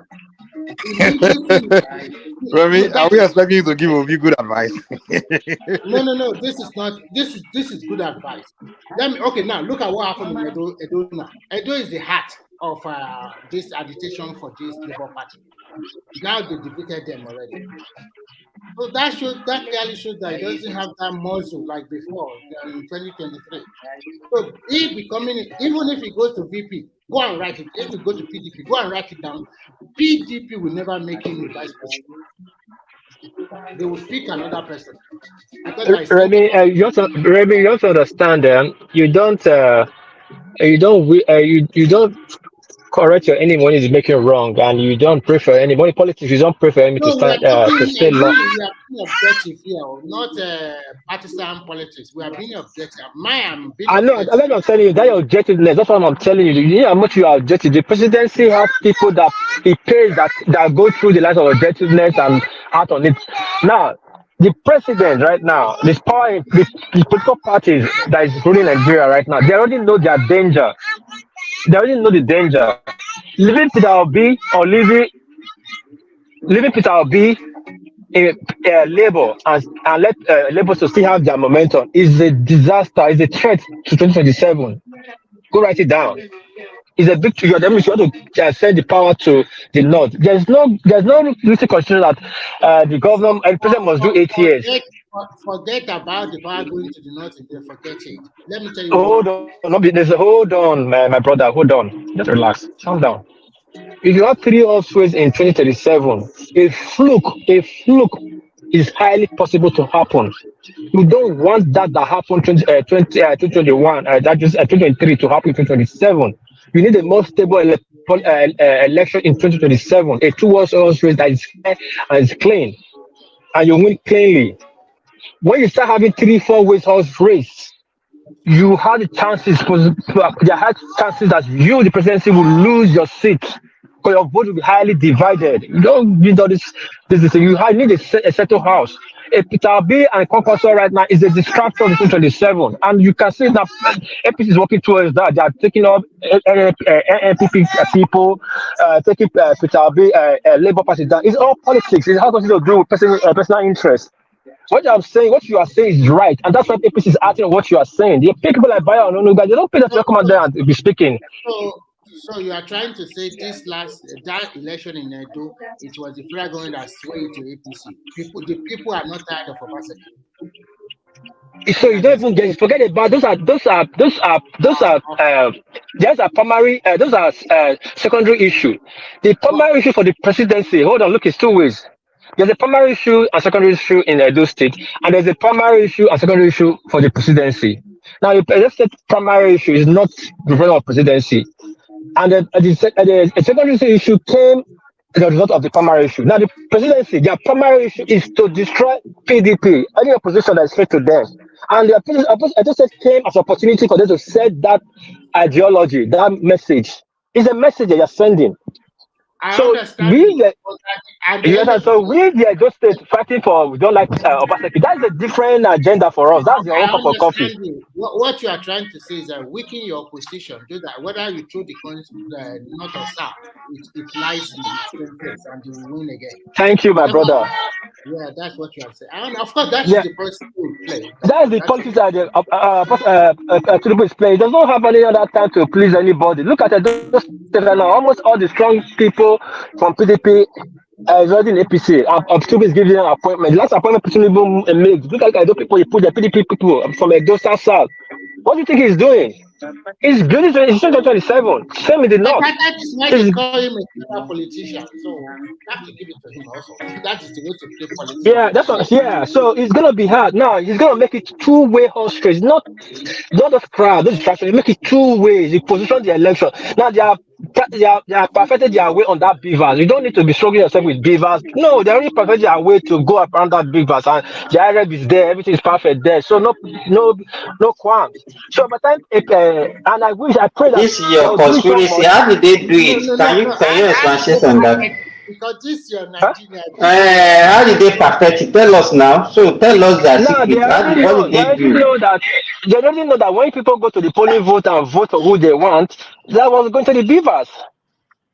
Immediately, Remy, no, are we expecting you to give Obi good advice? no. This is not. This is good advice. Okay. Now look at what happened in Edo. Edo now. Edo is the heart of this agitation for this Labour Party. Now they defeated them already. So that clearly shows that he doesn't have that muscle like before in 2023. So he becoming, even if he goes to VP, go and write it. If he go to PDP, go and write it down. PDP will never make him a vice president. They will pick another person. Remy, you also understand. You don't correct your enemy when he's making wrong, and you don't prefer anybody. Politics, you don't prefer enemy to No, we are stand talking. to stay long. We are being objective here, not partisan politics. We are being objective. I'm being I know. objective. That's what I'm telling you. That your objectiveness. That's what I'm telling you. You know how much you are objective. The presidency has people that it pays that go through the lines of objectiveness and out on it. Now, the president right now, this power, the political parties that is ruling Nigeria right now, they already know their danger. They already know the danger. Leaving Peter Obi or leaving Peter Obi in Labour and let Labour to still have their momentum is a disaster. Is a threat to 2027. Go write it down. It's a big. That means you want to send the power to the north. There's no little constitution that the governor and president must do 8 years. Forget about the power going to the north. Forget it. Let me tell you. Hold on, my brother. Hold on. Just relax. Calm down. If you have 3 Ospreys in 2037, a fluke is highly possible to happen. You don't want that happened 2021, that is 2023 to happen in 2027. You need a more stable election in 2027, a 2 Ospreys that is fair and is clean, and you win cleanly. When you start having 3-4 ways horse race, you have the chances, there are chances that you, the presidency, will lose your seat because your vote will be highly divided. You don't need all this. You need a settled house. A Peter Obi and Concourse right now is a distraction of 2027, and you can see that APC is working towards that. They are taking up NPP people, taking Peter Obi, Labour Party down. It's all politics. It has nothing to do with personal interest. What you are saying is right, and that's why APC is acting on what you are saying. They pay people like Bayo and Onuga. They don't pay them to come out there and be speaking. So you are trying to say that election in Edo, it was the federal government that swayed to APC. The people are not tired of Obaseki. So you don't even get it. Forget about those are primary. Those are secondary issue. The primary issue for the presidency. Hold on, look, it's two ways. There's a primary issue and secondary issue in Edo State, and there's a primary issue and secondary issue for the presidency. Now, the Edo State primary issue is not the result of presidency, and the secondary issue came as a result of the primary issue. Now, the presidency, their primary issue is to destroy PDP, any opposition that is fair to them. And the opposition came as an opportunity for them to set that ideology, that message. It's a message that you're sending. I So understand. we, the, At the end yes, of so we, the Edo State, fighting for, we don't like Obaseki. That's a different agenda for us. That's your I own cup of coffee. understand you. What you are trying to say is that weaken your position, do that. Whether you throw the coins north or south, it lies in the same place and you win again. Thank you, my brother. Yeah, that's what you have said. And of course, that Yeah. is the person who will play. That's the politics that Tinubu is playing. He does not have any other time to please anybody. Look at those now. Almost all the strong people from PDP is already in APC. Tinubu is giving them an appointment. The last appointment Tinubu made. Look at those people. He put the PDP people from Edo South. What do you think he's doing? He's building 2027. Same in the north. That is why they call him a clever politician. So you have to give it to him also. That is the way to play politics. Yeah, that's what. Yeah, so it's gonna be hard. Now he's gonna make it two-way horse race, not a crowd. This distraction. He make it two ways. He position the election. Now they are perfected their way on that beavers. You don't need to be struggling yourself with beavers. No, they already perfected their way to go around that beavers, and the Arab is there. Everything is perfect there. So no qualms. So by the time, and I pray that This is your conspiracy. How did they do it? Can you expand on that? Because this is your Nigeria. How did they perfect it? Tell us now. So tell us that No, secret. What did they do? They already know that when people go to the polling vote and vote for who they want, that was going to the beavers.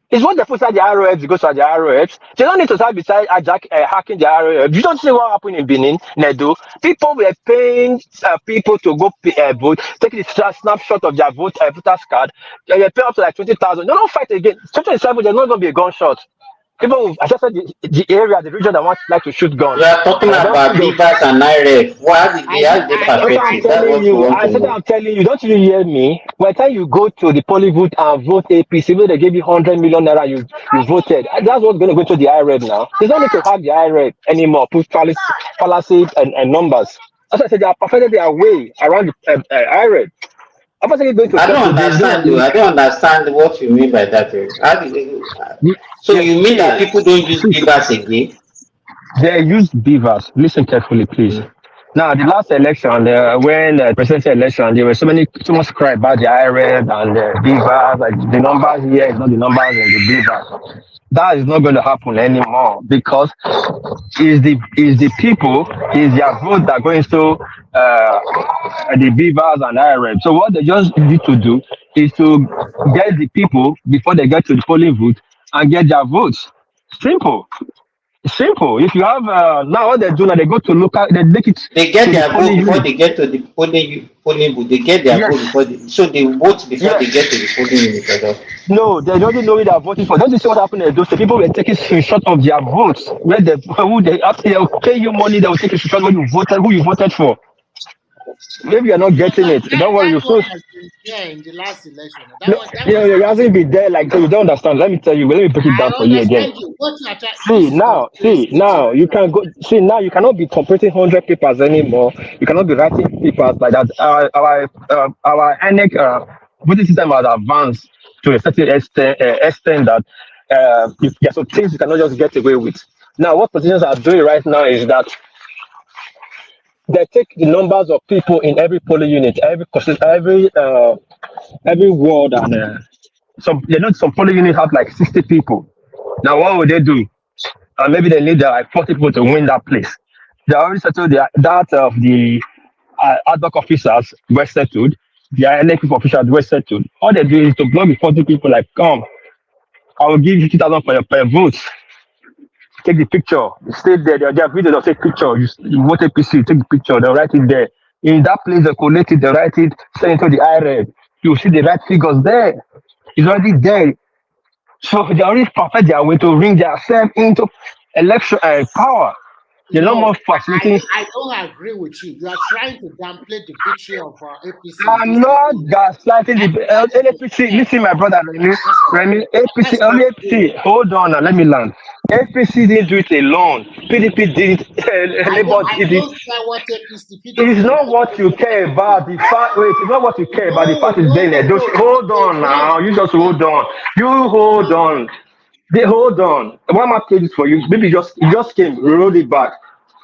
It's what they put at the ROFs, it goes to the ROFs. They don't need to start beside hacking the ROFs. You don't see what happened in Benin, Nedo. People were paying people to go vote, taking the snapshot of their voter's card. They pay up to like 20,000. They don't fight again. 2027, there's not going to be a gunshot. People, I just said the area, the region that wants like to shoot guns. You are talking about beavers and IRF. How did they perfect it? That's what you want to know. I'm telling you, don't you hear me? By the time you go to the polling booth and vote APC, even they give you 100 million naira, you voted. That's what's going to go to the IRF now. There's no need to have the IRF anymore, put fallacy and numbers. As I said, they are perfected their way around the IRF. I don't understand what you mean by that. So you mean that people don't use beavers again? They use beavers. Listen carefully, please. Now, the last election, when the presidential election, there was so much cry about the IRF and the beavers. Like the numbers here is not the numbers in the beavers. That is not going to happen anymore because is the people, is their vote that going to the beavers and IRF. So what they just need to do is to get the people before they get to the polling booth and get their votes. Simple. If you have now what they do now, they go to local, they make it. They get their vote before they get to the polling booth. They get their vote before, so they vote before they get to the polling unit. No, they don't know who they are voting for. Don't you see what happened in those? The people were taking screenshot of their votes. Where after they will pay you money, they will take a screenshot who you voted for. Maybe you're not getting it. Don't worry, you so. Yeah, in the last election. You hasn't been there like so. You don't understand. Let me tell you. Let me break it down for you again. Now you can go. See, now you cannot be completing 100 papers anymore. You cannot be writing papers like that. Our INEC voting system has advanced to a certain extent that there are some things you cannot just get away with. Now, what politicians are doing right now is that they take the numbers of people in every polling unit, every ward, and some polling units have like 60 people. Now, what would they do? Maybe they need like 40 people to win that place. They already settled that of the ad hoc officers were settled. The elected officials were settled. All they do is to block the 40 people. Like, come, I will give you 50,000 for your per vote. Take the picture. You stay there. Their video, they'll take picture. You vote APC, take the picture. They'll write it there. In that place, they collect it. They write it. Send it to the IRF. You see the right figures there. It's already there. So they already perfect their way to bring themselves into election power. They're not more facilitating. I don't agree with you. You are trying to downplay the victory of APC. I'm not gaslighting the APC. Listen, my brother, Remy, APC, only APC. Hold on now, let me land. APC didn't do it alone. PDP did it. Labour did it. don't care what APC. It's not what you care about. The fact, wait, it's not what you care about. The fact is there. Hold on now. You just hold on. You hold on. They hold on. One more page for you. Maybe it just came. Roll it back.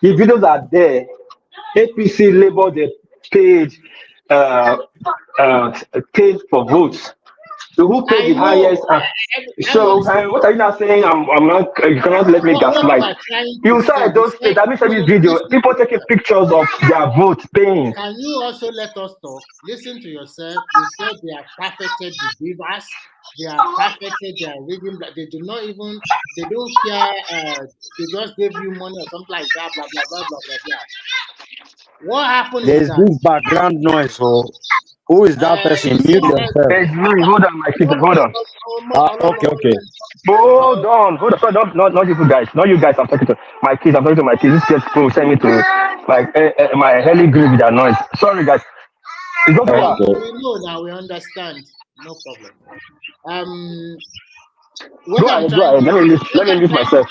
The videos are there. APC Labour they paid paid for votes. So who paid the highest? So what are you now saying? I'm not. You cannot let me gaslight. You saw those states. That means every video, people taking pictures of their votes paying. Can you also let us talk? Listen to yourself. You said they are perfected the beavers. They are perfected. They are reading. They do not even. They don't care. They just gave you money or something like that. Blah blah blah blah blah blah. What happened There's is that this background noise. So who is that person? Mute yourself. Hold on, my people. Hold on. Okay. Hold on. Sorry, not you guys. Not you guys. I'm talking to my kids. I'm talking to my kids. This kids will send me to like my heli group with their noise. Sorry, guys. It's okay. We know now. We understand. No problem. Let me mute myself.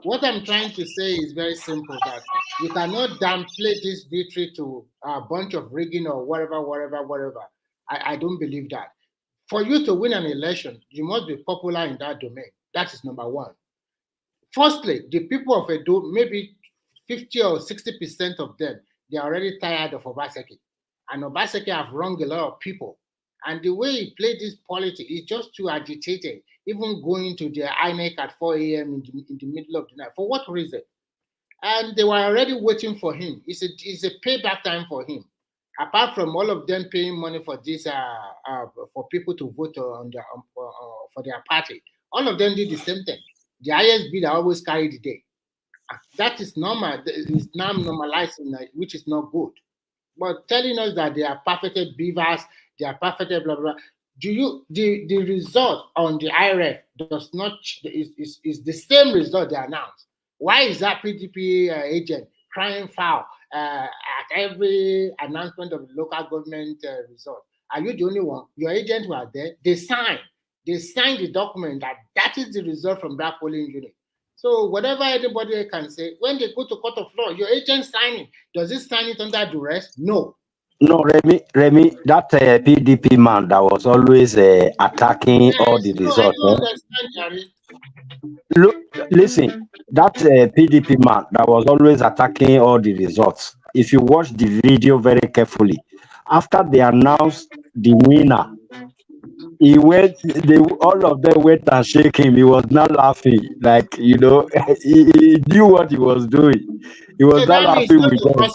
What I'm trying to say is very simple, that you cannot downplay this victory to a bunch of rigging or whatever. I don't believe that. For you to win an election, you must be popular in that domain. That is number one. Firstly, the people of Edo, maybe 50 or 60% of them, they are already tired of Obaseki. And Obaseki have wronged a lot of people. And the way he played this politics is just too agitated, even going to the INEC at 4 a.m. in the middle of the night. For what reason? And they were already waiting for him. It's a payback time for him. Apart from all of them paying money for this, for people to vote for their party, all of them did the same thing. The highest bidder always carry the day. That is normal. It's now normalizing, which is not good. But telling us that they are perfected beavers, they are perfected blah blah. The result on the IRF does not is the same result they announced. Why is that PDP agent crying foul at every announcement of the local government result? Are you the only one? Your agents were there. They signed the document that is the result from that polling unit. So whatever anybody can say, when they go to court of law, your agent signing, does it sign it under duress? No. No, Remy, that PDP man that was always attacking all the results. I don't understand, Gary. Look, listen, that PDP man that was always attacking all the results. If you watch the video very carefully, after they announced the winner, he went. All of them went and shake him. He was not laughing, like he knew what he was doing. He was not laughing with them.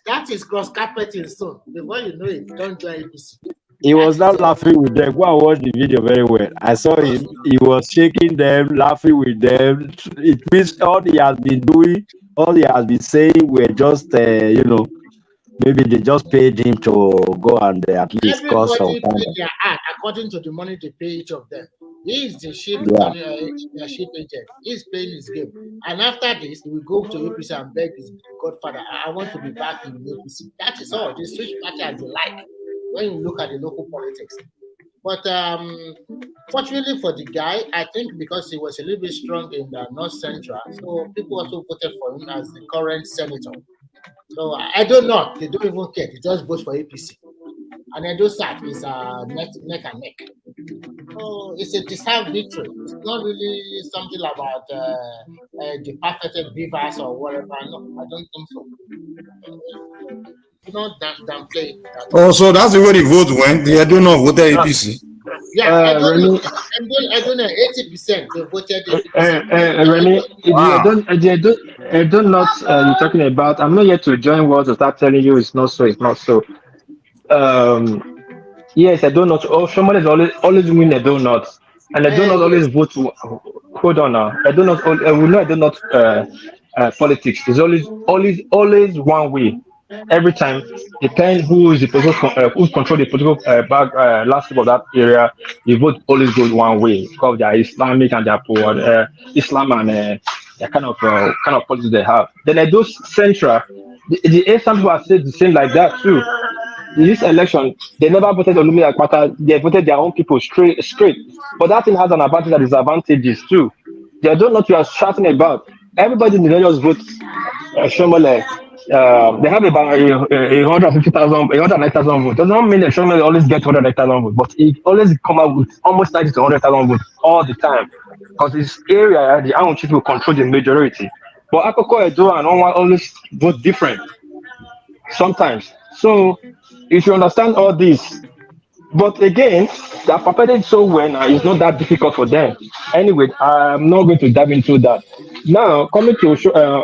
That is cross carpeting. So before you know it, don't join APC. He was not laughing with them. Go and watch the video very well. I saw him. He was shaking them, laughing with them. It means all he has been doing, all he has been saying, were just, maybe they just paid him to go and at least cause some kind of. Their act according to the money they pay each of them. He is the chief agent. He's playing his game. And after this, he will go to APC and beg his godfather, I want to be back in APC. That is all. They switch party as they like when you look at the local politics. But fortunately for the guy, I think because he was a little bit strong in the North Central, so people also voted for him as the current senator. So I don't know. They don't even care. They just vote for APC. And Edo South is neck and neck. So it's a deserved victory. It's not really something about the perfected beavers or whatever. No, I don't think so. You don't downplay that. Oh, so that's the way the vote went. They don't know voted APC. Yeah, I don't know. 80% they voted APC. Remy, I don't know you're talking about. I'm not yet to join words to start telling you it's not so. It's not so. Yes, I don't know. Oh, someone is always win a donut, and I do not always vote. Hold on now. I do not. We know I do not politics. It's always one way. Every time, depends who is the political, who control the political landscape of that area. The vote always goes one way because they are Islamic and they are poor. Islam and the kind of policies they have. Then at those central, the Asian people are said the same like that too. In this election, they never voted Olumi Akpata. They voted their own people straight. But that thing has an advantage and disadvantages too. They don't know what you are shouting about. Everybody in the just vote Shomole. They have about 150,000, 190,000 votes. Doesn't mean that Shomole always get 190,000 votes, but it always come out with almost 90 to 100,000 votes all the time. Because this area, the Awon chief will control the majority. But Akoko Edo and Onwa always vote different sometimes. So you should understand all this. But again, they are prepared so well now, it's not that difficult for them. Anyway, I'm not going to dive into that. Now, coming to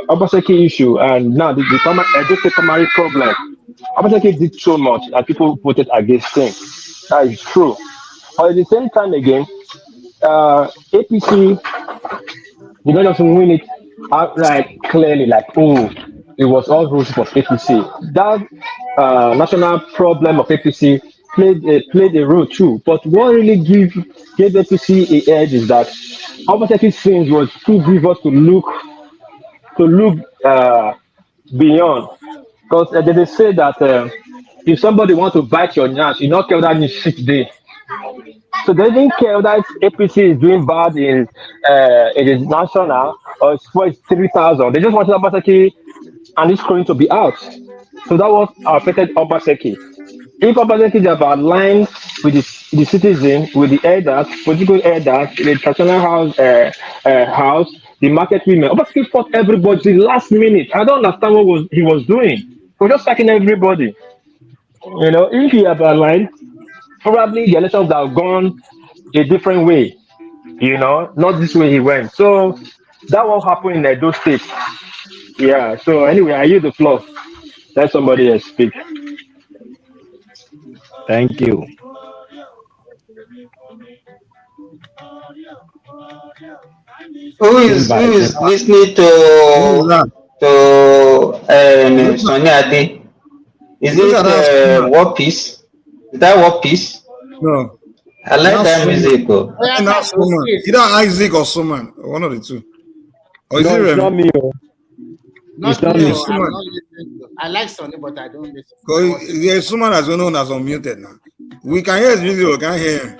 Obaseki issue, and now the State primary problem. Obaseki did so much, and people voted against him. That is true. But at the same time, again, APC did not just win it outright clearly, like, oh, it was all rules for APC. That national problem of APC played a role too. But what really gave APC a edge is that Obaseki things was too vivid to look beyond. Because they say that if somebody wants to bite your nyash, you not care that in 6 days. So they didn't care that APC is doing bad in the national or it's 3,000. They just wanted Obaseki and it's going to be out. So that was affected Obaseki. If Obaseki is about line with the citizen, with the elders, political elders, the traditional house, the market women, Obaseki fought everybody last minute. I don't understand what he was doing. He was just attacking everybody. If he had aligned, probably the elections would have gone a different way. Not this way he went. So that what happened in Edo State. Yeah. So anyway, I use the floor. Let somebody else speak. Thank you. Who is listening Who is that? to Look Sonny Ade? Is look at it that Suman. War Peace? Is that War Peace? No, I like that's that Suman. music. Oh. I think that's Suman. Either Isaac or Suman, one of the two. Or is No, it it's not Remy? me. Oh. It's Not not me, Okay, me. I'm Suman. not listening to. I like Sonny, but I don't listen. I was Because yeah, Suman has been known as unmuted now. We can hear his music, we can't hear him.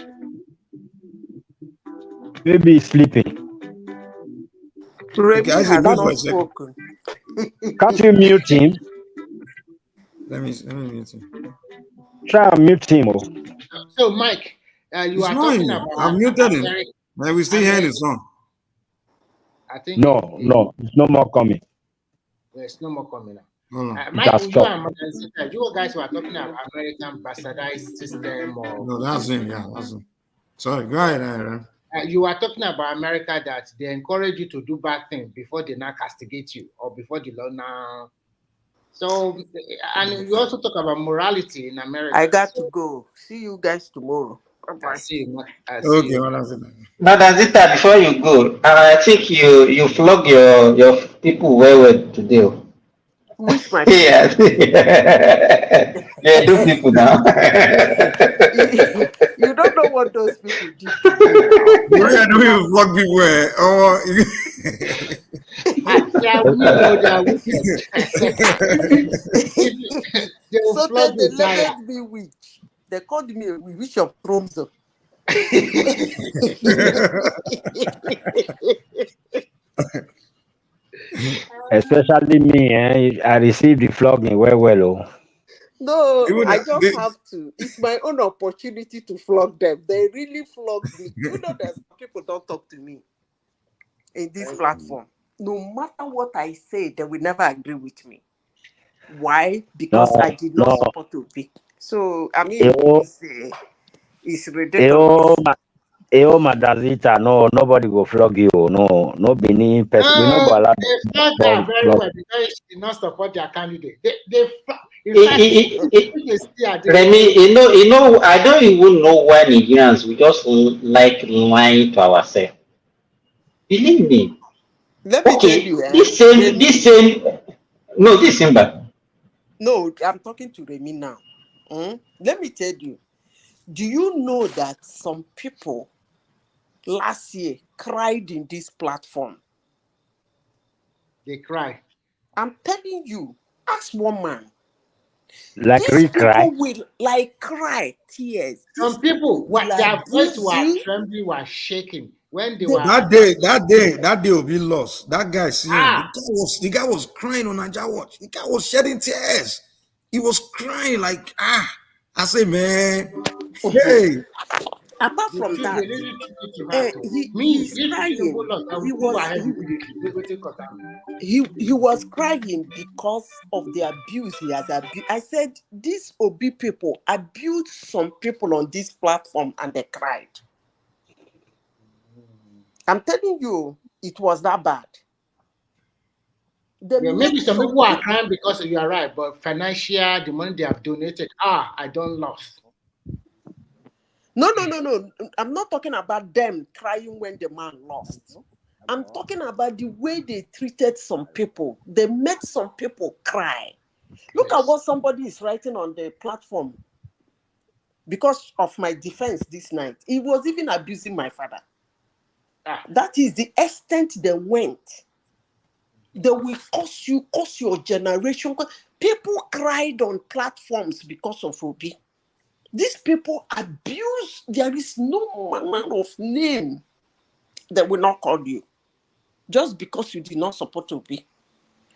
Maybe he's sleeping. Okay, Remy Isaac, has mute for not a second. spoken. Can't you mute him? Let me mute him. Try and mute him. Oh. so Mike. You It's are not talking him. about I've muted him. America. And we still hearing the song. I think No, it's no more coming. there's no more coming out. Hold on. It Mike, has you stopped. and Madam, you guys were talking about American bastardized system or No, that's him. Yeah, that's him. Sorry, go ahead, Aaron. you were talking about America that they encourage you to do bad things before they now castigate you or before the law now. So, and you also talk about morality in America. I got to go. See you guys tomorrow. I Bye-bye. see you. I see Okay, you. well, that's it. Madam Zita, before you go, I think you flog your people well today. Oh. Which my Yeah, people? yeah, do people now. You don't know what those people did to me now. The way I do you vlog people, Yeah, we know that they will So flog they the tire. labeled me witch. They called me a witch of Tromso. Especially me, I received the flogging well. Oh. No, Even I just they, have to. It's my own opportunity to flog them. They really flogged me. You know, there's people don't talk to me in this platform. No matter what I say, they will never agree with me. Why? Because I did not support Obi. So I mean, it's ridiculous. Madazita, no, nobody go flog you. No Benin person. We not go allow They flog her very flog. well because she did not support their candidate. In fact, Remy, you know, I don't even know why Nigerians we just like lying to ourselves. Believe me. Let me tell you, this same. No, this Simba. No, I'm talking to Remy now. Let me tell you. Do you know that some people last year cried in this platform They cry. I'm telling you, ask one man. Like These cry. people will like cry tears. These Some people people, will their voice abuse were you. trembling, were shaking when they They, were. That day will be lost. That guy seeing Ah, the guy was crying on Naija Watch. The guy was shedding tears. He was crying like I say, man, hey. apart they from treat, they that, really treat it to heart. Oh. Me, he's if Tinubu crying. lost, I He will move was ahead he, immediately. Waiting for them. he was crying because of the abuse he has abused. I said these Obi people abused some people on this platform and they cried. I'm telling you, it was that bad. They Yeah, made maybe some some people are people. crying because you are right, but financial, the money they have donated, I don't lost. No. I'm not talking about them crying when the man lost. I'm talking about the way they treated some people. They made some people cry. Look at what somebody is writing on the platform. Because of my defense this night, he was even abusing my father. That is the extent they went. They will curse your generation. People cried on platforms because of Obi. These people abuse. There is no manner of name that will not call you just because you did not support Obi.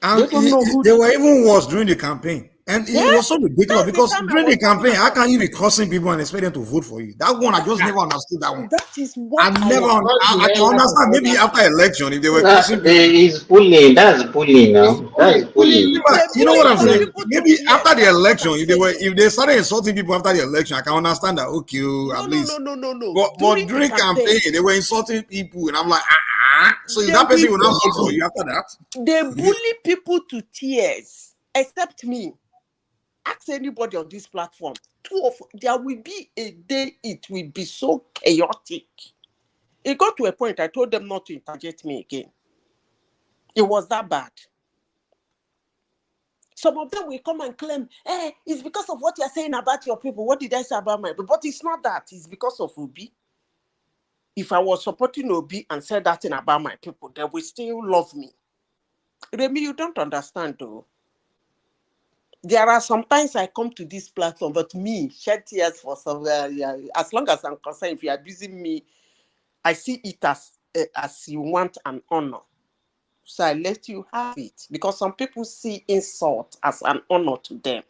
And They don't know who. they were even worse during the campaign. And it was so ridiculous That's the because time I during the was talking campaign, how about. can you be cursing people and expect them to vote for you? That one, I just never understood that one. That is what I Because I the can headlight of understand maybe other after people. election if they were That cursing people. is bullying. That's bullying It's now. That's bullying, bullying. bullying. But They you know bully what I'm some saying? people to Maybe tears. after the That's what election, I'm saying. if they started insulting people after the election, I can understand that. Okay, at least. No. But During the during campaign, campaign, they were insulting people, and I'm like, So is they that person will will not vote for bully. you after that? They bully people to tears, except me. Ask anybody on this platform. There will be a day it will be so chaotic. It got to a point I told them not to interject me again. It was that bad. Some of them will come and claim, it's because of what you're saying about your people. What did I say about my people? But it's not that. It's because of Obi. If I was supporting Obi and said that thing about my people, they will still love me. Remy, you don't understand though. There are sometimes I come to this platform, but me, shed tears for some, as long as I'm concerned, if you're abusing me, I see it as you want an honor. So I let you have it. Because some people see insult as an honor to them.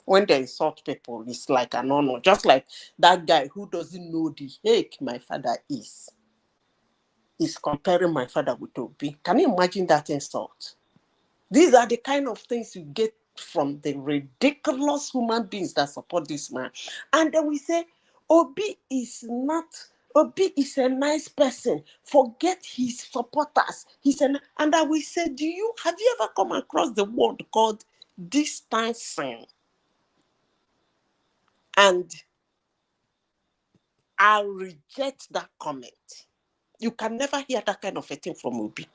When they insult people, it's like an honor. Just like that guy who doesn't know the heck my father is comparing my father with Obi. Can you imagine that insult? These are the kind of things you get from the ridiculous human beings that support this man. And then we say, Obi is a nice person. Forget his supporters. And I will say, have you ever come across the word called distancing? And I reject that comment. You can never hear that kind of a thing from Obi.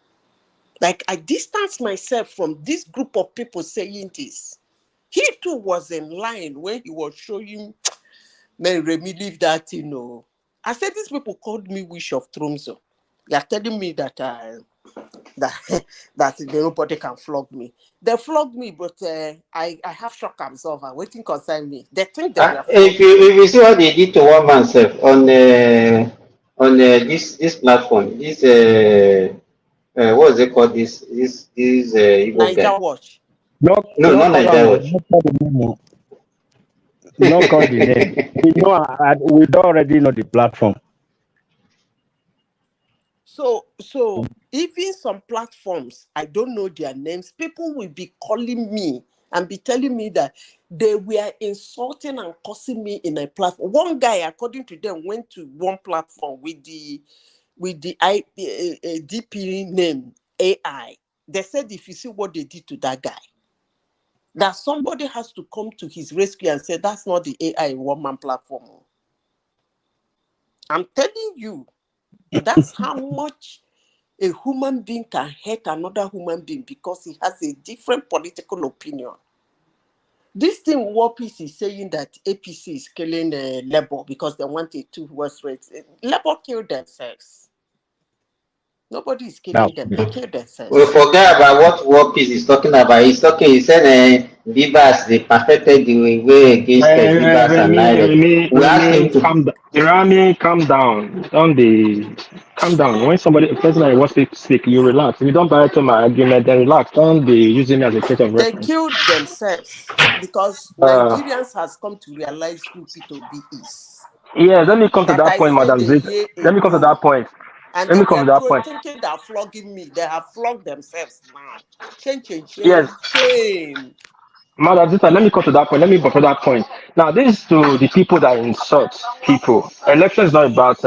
Like, I distance myself from this group of people saying this. He too was in line when he was showing, man, Remy, leave that, I said, these people called me Wish of Tromso. They are telling me that that nobody can flog me. They flog me, but I have shock absorber waiting concern me. They think they were If flogging me. you see what they did to one man self on this platform, this what is it called? This Igbo guy. Niger Watch. No, No, no not call like am that o. watch. No call the name o. No call the name. We know. We don already know the platform. So even some platforms, I don't know their names, people will be calling me and be telling me that they were insulting and cursing me in a platform. One guy, according to them, went to one platform with the DP name AI. They said, if you see what they did to that guy, that somebody has to come to his rescue and say, that's not the AI in one-man platform. I'm telling you, that's how much a human being can hurt another human being because he has a different political opinion. This thing, Warpeace is saying that APC is killing Labour because they want a two-horse race. Labour killed themselves. Nobody is Now, killing them. They kill themselves. We forget about what War Peace is talking about. He's talking, he said, Vivas, they perfected the way against Vivas and Naira. We asked him to. Remy, calm down. Calm down. When a person that wants to speak, you relax. If you don't buy to my argument, then relax. Don't be using me as a case of They reference. killed themselves because Uh, Nigerians has come to realize who P2B is. yeah, let me come to That that I point, said Madam a Zit. year Let me come to ago. that point. And Let they me come were to that point. thinking they're flogging me. They have flogged themselves now. Yes, Shame. Madam Zita, let me come to that point. Let me go to that point. Now, this is to the people that insult people. Election is not about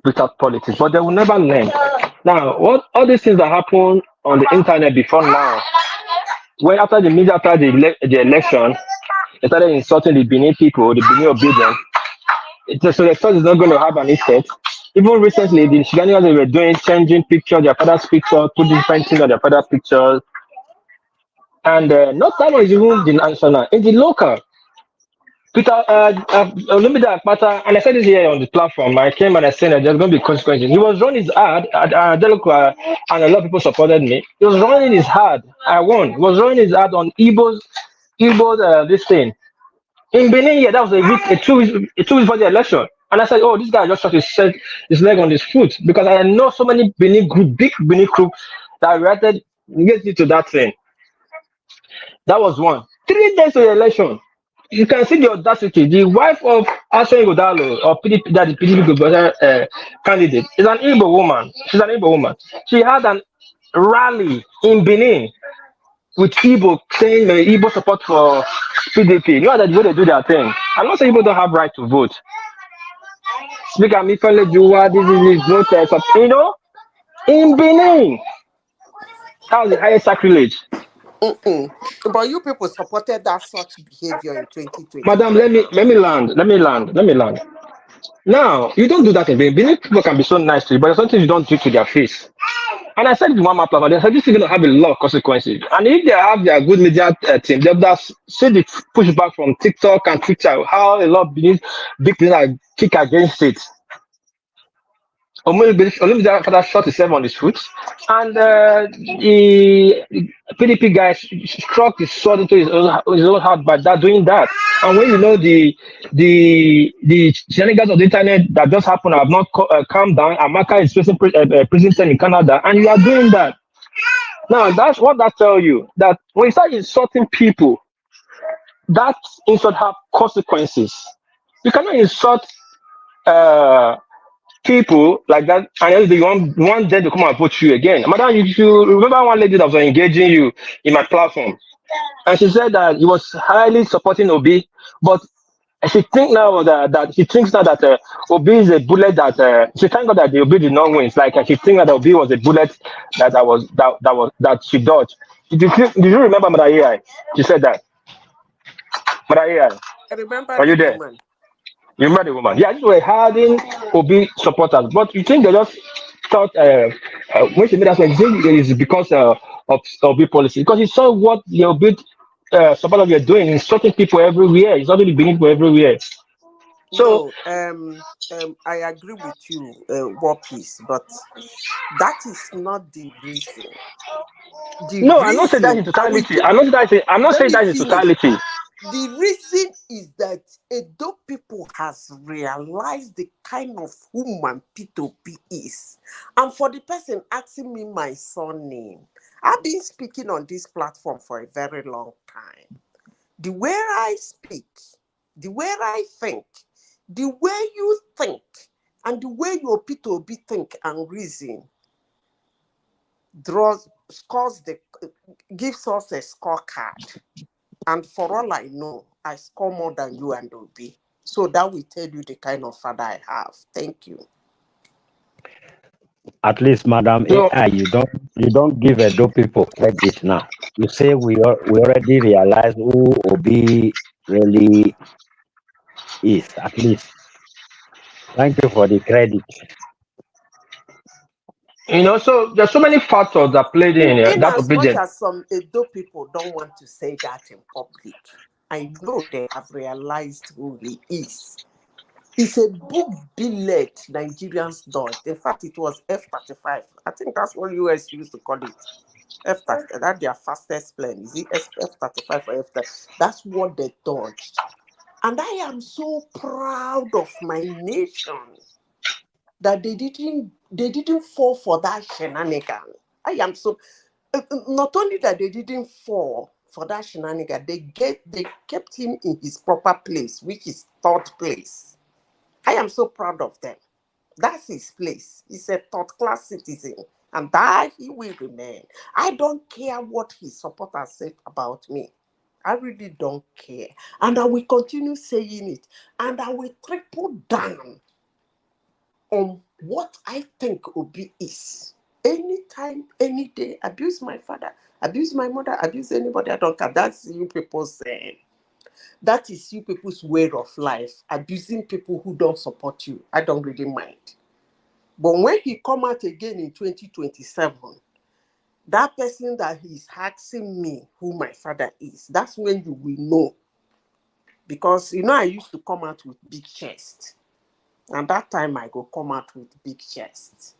without politics, but they will never learn. Now, what all these things that happen on the internet before now, when after the election, they started insulting the Benin people, the Benin obedience. So the thought is not going to have an effect. Even recently, the shenanigans they were doing, changing pictures, their father's picture, put different things on their father's pictures, and not that one is even the national, in the local. Peter, Olumide Akpata, and I said this here on the platform. I came and I said that there's going to be consequences. He was running his ad at Delco, and a lot of people supported me. He was running his ad. I won. He was running his ad on Igbo's this thing. In Benin, yeah, that was a 2 weeks before the election. And I said, oh, this guy just shot his leg on his foot because I know so many big Benin groups that reacted negatively to that thing. That was one. 3 days to the election. You can see the audacity. The wife of Ashen Godalo, or PDP, that the PDP candidate, is an Igbo woman. She's an Igbo woman. She had an rally in Benin with Igbo saying Igbo support for PDP. You know that the way they do their thing. I'm not saying Igbo don't have right to vote. Speaker Mifele Juwa, this is voters, you know, in Benin. That was the highest sacrilege. But you people supported that such behavior in 2023. Madam, let me land. Now, you don't do that in Benin. Benin people can be so nice to you, but there's something you don't do to their face. And I said to one platform, they said this is going to have a lot of consequences. And if they have their good media team, they'll see the pushback from TikTok and Twitter, how a lot of big business kick against it. Olumide father shot himself on his foot, and the PDP guy struck his sword into his own heart by doing that. And when you know the shenanigans of the internet that just happened have not calmed down, Amaka is facing prison term in Canada, and you are doing that. Now that's what that tells you, that when you start insulting people, that insult have consequences. You cannot insult people like that, and then you want them to come and vote you again. Madam, you remember one lady that was engaging you in my platform, and she said that he was highly supporting Obi, but she thinks now that Obi is a bullet that she thank God that the Obi did not win. It's like she thinks that Obi was a bullet that she dodged. Did you remember Madam AI? She said that. Madam AI, I remember are you the there? woman. You remember the woman? Yeah, these were harding Obi supporters, but you think they just thought when she made that, you think it is because of Obi policy, because you saw what the Obi supporters were doing, insulting people everywhere, insulting the Benin people everywhere. So No, I agree with you, War Peace, but that is not the reason. no, I'm not saying that in totality. I'm not saying that in totality. The reason is that Edo people has realized the kind of woman P2P is. And for the person asking me my surname, I've been speaking on this platform for a very long time. The way I speak, the way I think, the way you think, and the way your P2P think and reason gives us a scorecard. And for all I know, I score more than you and Obi. So that will tell you the kind of father I have. Thank you. at least, Madam AI, you don't give Edo people credit now. You say we already realize who Obi really is. At least, thank you for the credit. So there's so many factors that played in In that as much obedience. as some Edo people don't want to say that in public, I know they have realized who he is. It's a book billet Nigerians dodged. In fact, it was F-35. I think that's what US used to call it. F-35, that's their fastest plane. Is it F-35 or F-35? That's what they dodged. And I am so proud of my nation that they didn't fall for that shenanigan. I am so not only that they didn't fall for that shenanigan, they kept him in his proper place, which is third place. I am so proud of them. That's his place. He's a third class citizen, and that he will remain. I don't care what his supporters say about me. I really don't care. And I will continue saying it. And I will triple down on what I think Obi is. Anytime, any day, abuse my father, abuse my mother, abuse anybody, I don't care. That's you people saying. That is you people's way of life. Abusing people who don't support you. I don't really mind. But when he come out again in 2027, that person that he's asking me who my father is, that's when you will know. Because, I used to come out with big chest. And that time I go come out with big chest.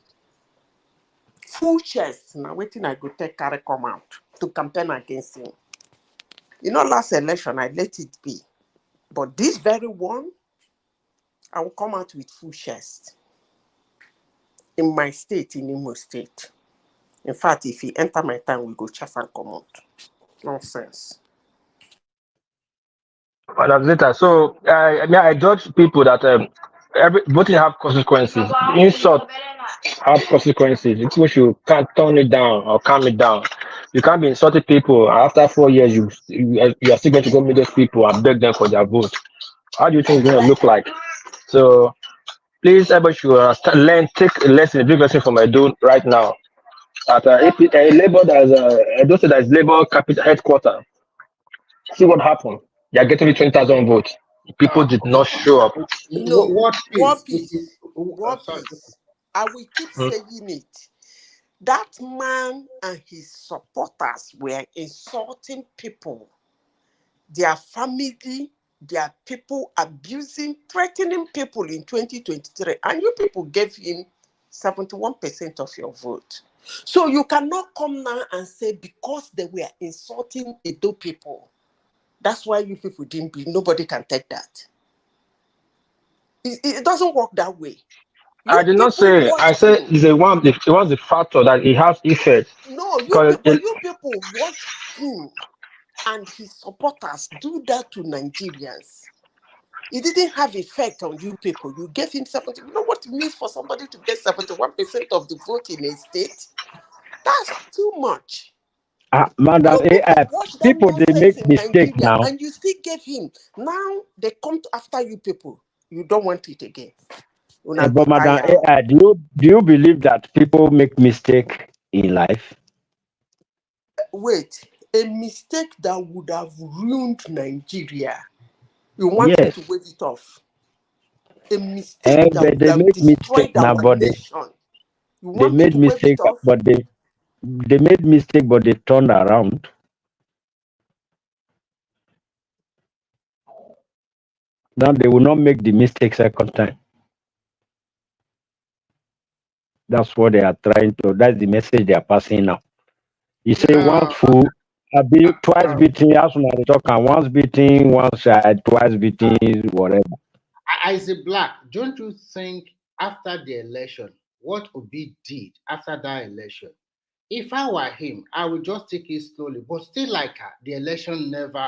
Full chest. Now waiting I go take carry come out to campaign against him. Last election I let it be. But this very one, I will come out with full chest. In my state, in Imo State. In fact, if he enter my town, we go chase and come out. Nonsense. Madam Zeta, so I judge people that every voting have consequences. Insult have consequences. It's which you can't turn it down or calm it down. You can't be insulting people. After 4 years, you are still going to go meet those people and beg them for their vote. How do you think it's going to look like? So please, everybody should take a lesson, a big lesson from Edo right now. At Labour, those that is Labour capital headquarters. See what happened. They are getting 20,000 votes. People did not show up. No, What One peace? Piece. One Sorry. Piece. I will keep Hmm. saying it. That man and his supporters were insulting people, their family, their people, abusing, threatening people in 2023. And you people gave him 71% of your vote. So you cannot come now and say because they were insulting Edo people, that's why you people didn't be. Nobody can take that. It doesn't work that way. I You did not people say. I watched said him. it's a one. It was the factor that it has effect. No, Because you people watched him and his supporters do that to Nigerians. It didn't have effect on you people. You gave him 70. You know what it means for somebody to get 71% of the vote in a state? That's too much. Madam You people AI, watch that people they nonsense make in mistake Nigeria now. and you still gave him. Now they come after you people. You don't want it again. Una go But Madam tire. AI, do you believe that people make mistake in life? Wait, a mistake that would have ruined Nigeria. You want me Yes. to wave it off? A mistake that But would they have make mistake destroyed now, our but nation. You they want me made to wave mistake, it off? but they made mistake, but they turned around. Now they will not make the mistake second time. That's what they are trying to. That's the message they are passing now. You say one Uh, fool, be twice uh, beating, as soon as they talk, and once beating, once side, twice beating, whatever. I say black. Don't you think after the election, what Obi did after that election? If I were him, I would just take it slowly, but still like her, the election never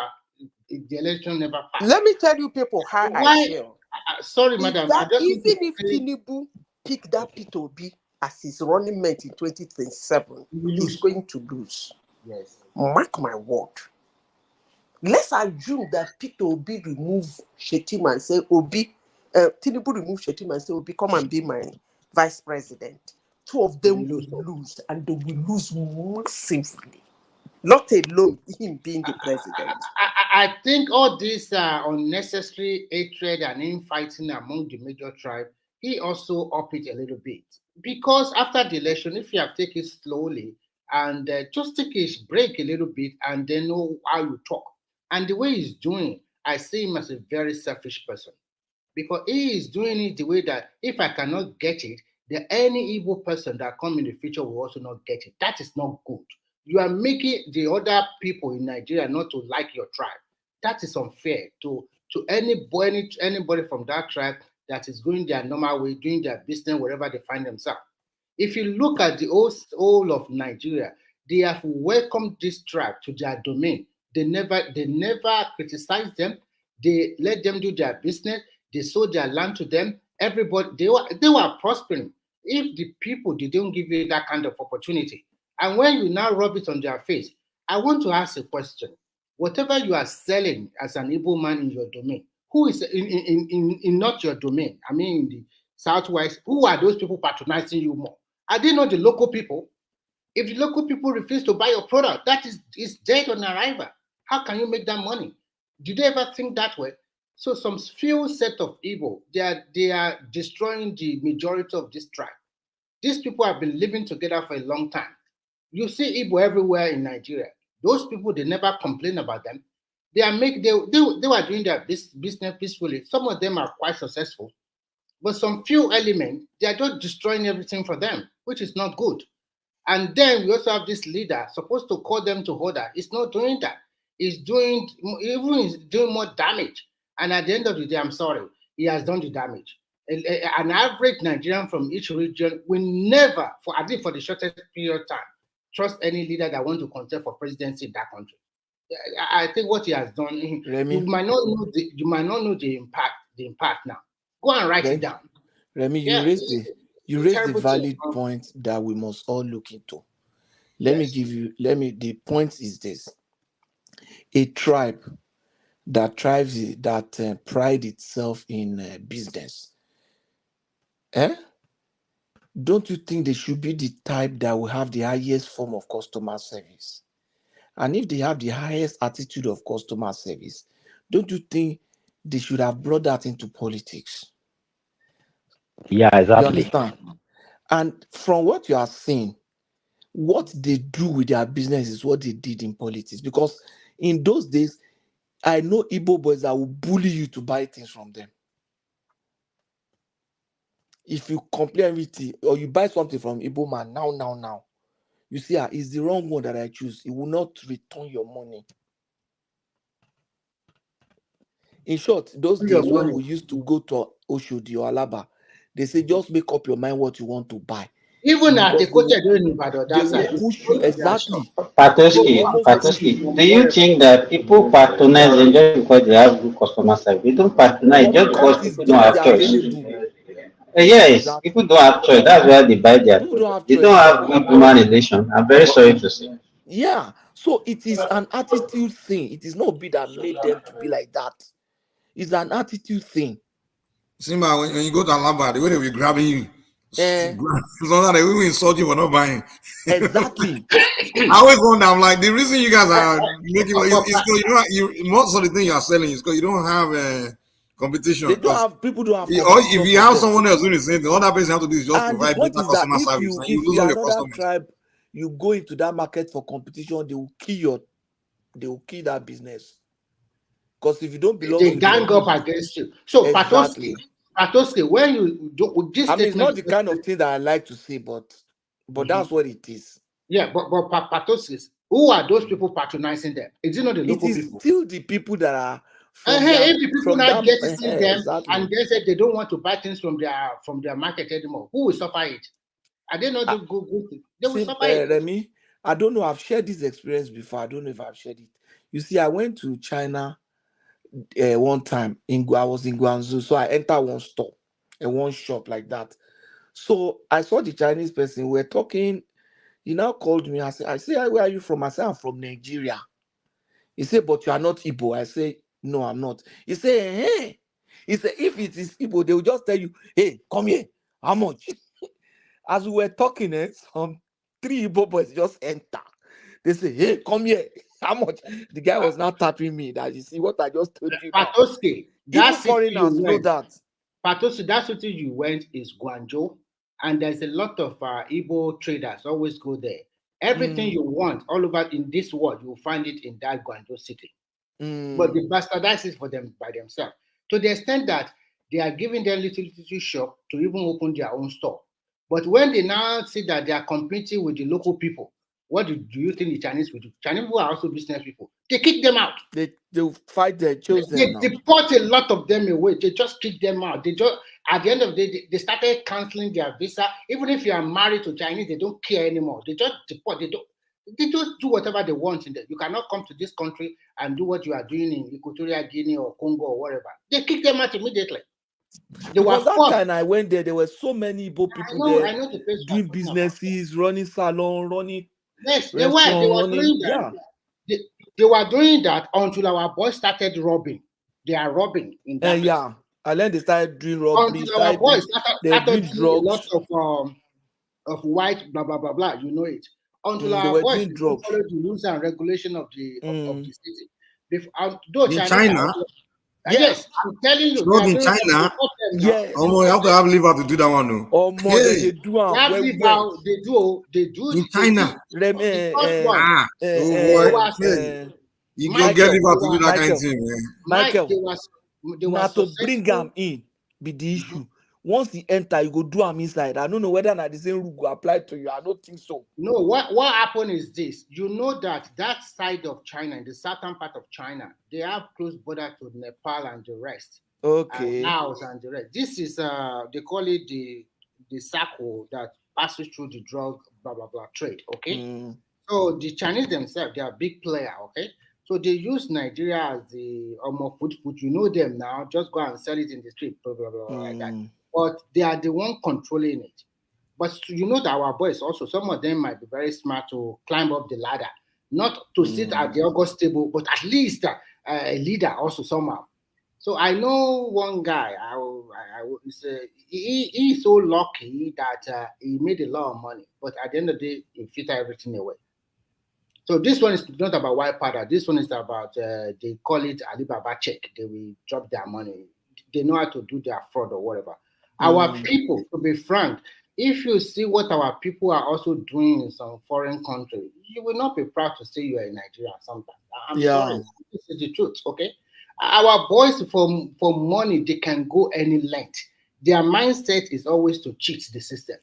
Let passed. me tell you people how I Why? feel. Sorry, If madam. I that, just want to even if say Tinubu pick that P2B as his running mate in 2027, we he's lose. going to lose. Yes. Mark my word. Let's assume that Peter Obi remove Shetima and say, Tinubu remove Shetima and say, Obi, come and be my vice president. Two of them We will lose. lose, and they will lose massively. Not alone him being the president. I think all this unnecessary hatred and infighting among the major tribe, he also up it a little bit. Because after the election, if you have taken it slowly and just take a break a little bit and then know how you talk. And the way he's doing, I see him as a very selfish person. because he is doing it the way that if I cannot get it, then any Igbo person that come in the future will also not get it. That is not good. You are making the other people in Nigeria not to like your tribe. That is unfair to anybody from that tribe that is going their normal way, doing their business wherever they find themselves. If you look at the whole of Nigeria, they have welcomed this tribe to their domain. They never criticize them. They let them do their business. They sold their land to them. Everybody, they were prospering. If the people didn't give you that kind of opportunity, and when you now rub it on their face, I want to ask a question. Whatever you are selling as an Igbo man in your domain, who is in not your domain? I mean, in the Southwest, who are those people patronizing you more? Are they not the local people? If the local people refuse to buy your product, that is dead on arrival. How can you make that money? Did they ever think that way? So some few set of Igbo, they are destroying the majority of this tribe. These people have been living together for a long time. You see Igbo everywhere in Nigeria. Those people, they never complain about them. They were doing their business peacefully. Some of them are quite successful. But some few elements, they are just destroying everything for them, which is not good. And then we also have this leader supposed to call them to order. It's not doing that. He's doing more damage. And at the end of the day, I'm sorry, he has done the damage. An average Nigerian from each region will never, at least for the shortest period of time, trust any leader that wants to contest for presidency in that country. I think what he has done, Remy, you might not know the impact now. Go and write it down. Remy, Yeah, you raised the valid point that we must all look into. The point is this. A tribe that pride itself in business, don't you think they should be the type that will have the highest form of customer service? And if they have the highest attitude of customer service, don't you think they should have brought that into politics? Yeah, exactly. You understand? And from what you are saying, what they do with their business is what they did in politics. Because in those days, I know Igbo boys that will bully you to buy things from them. If you complain everything or you buy something from Igbo man now, you see, it's the wrong one that I choose. It will not return your money. In short, those days when we used to go to Oshodi or Alaba, they say just make up your mind what you want to buy. Even at the Because they will push you exactly. Patoski, do you think that people patronize them just because they have good customer service? They don't patronize just because It's people don't just have choice. available. Yes, Exactly. people don't have choice. That's why they buy their People don't have product. They choice don't have now. good human relation. I'm very sorry to say. Yeah. So it is an attitude thing. It is not be that made them to be like that. It's an attitude thing. Simba, when you go to Alaba, the way they will be grabbing you. Sometimes they will insult you for not buying. Exactly. I always wonder, I'm like, the reason you guys are making is because most of the things you are selling is because you don't have competition. They don't have people don't have or competition. if you have someone else doing the same thing, all that person have to do is just and provide the point better is that customer service, and you if lose you all are your another customers. tribe, you go into that market for competition, they will kill that business. Because if you don't belong they to gang up against you. So exactly. Patoski, when you do with this it's not statement, the kind of thing that I like to say, but that's what it is. Yeah, but Patoski, who are those people patronizing them? Is it not the local people? It is still the people that are from if the people now get to see them exactly. and they say they don't want to buy things from their market anymore, who will suffer it? Are they not the good thing? They will suffer it. Remy, I don't know. I've shared this experience before. I don't know if I've shared it. You see, I went to China one time. I was in Guangzhou, so I entered one store and one shop like that. So I saw the Chinese person. We were talking. He now called me. I said, where are you from? I said, I'm from Nigeria. He said, but you are not Igbo. I say, no, I'm not. He said, hey. He said, if it is Igbo, they will just tell you, hey, come here. How much? As we were talking, some 3 Igbo boys just enter. They say, hey, come here. How much? The guy was now tapping me that you see what I just told you. Patoski, even foreigners know that. Patoski, that city you went is Guangzhou, and there's a lot of Igbo traders always go there. Everything you want all over in this world, you will find it in that Guangzhou city. But they bastardize it for them by themselves. To the extent that they are giving them little shop to even open their own store. But when they now see that they are competing with the local people, what do you think the Chinese will do? Chinese people are also business people. They kick them out. They fight them, chose They them now. deport a lot of them away. They just kick them out. They just, at the end of the day, they started canceling their visa. Even if you are married to Chinese, they don't care anymore. They just deport. They just do whatever they want in there. You cannot come to this country and do what you are doing in Equatorial Guinea or Congo or whatever. They kick them out immediately. Because that time I went there were so many Igbo people there I know the place doing businesses, running salon, running yes, they were doing that. Yeah. They were doing that until our boys started robbing. They are robbing in that place. Yeah. And then they started doing robbery. Until our boys started doing drugs. a lot of white blah blah blah blah. You know it. Until our boys follow the rules and regulation of the city. In China. Yes, I'm telling you. Drug in China. Yes. You have to have liver to do that one, no. Oh more they do. They do in China. You go get liver to do that kind of thing, man. Michael, they were to bring them in be the issue. Once he enter, you go do him inside. I don't know whether the same rule go apply to you. I don't think so. No, what happened is this. You know that side of China, in the southern part of China, they have close border to Nepal and the rest. Okay. Laos and the rest. This is they call it the circle that passes through the drug blah blah blah trade. Okay. So the Chinese themselves, they are a big player. Okay. So they use Nigeria as the food. You know them now. Just go and sell it in the street, blah blah blah like that. But they are the one controlling it. But you know that our boys also, some of them might be very smart to climb up the ladder, not to sit at the August table, but at least a leader also somehow. So I know one guy. He's so lucky that he made a lot of money, but at the end of the day, he filtered everything away. So this one is not about white powder. This one is about they call it Alibaba check. They will drop their money. They know how to do their fraud or whatever. Our people, to be frank, if you see what our people are also doing in some foreign country, you will not be proud to say you are in Nigeria sometimes. I'm sorry. This is the truth, okay? Our boys, for money, they can go any length. Their mindset is always to cheat the system.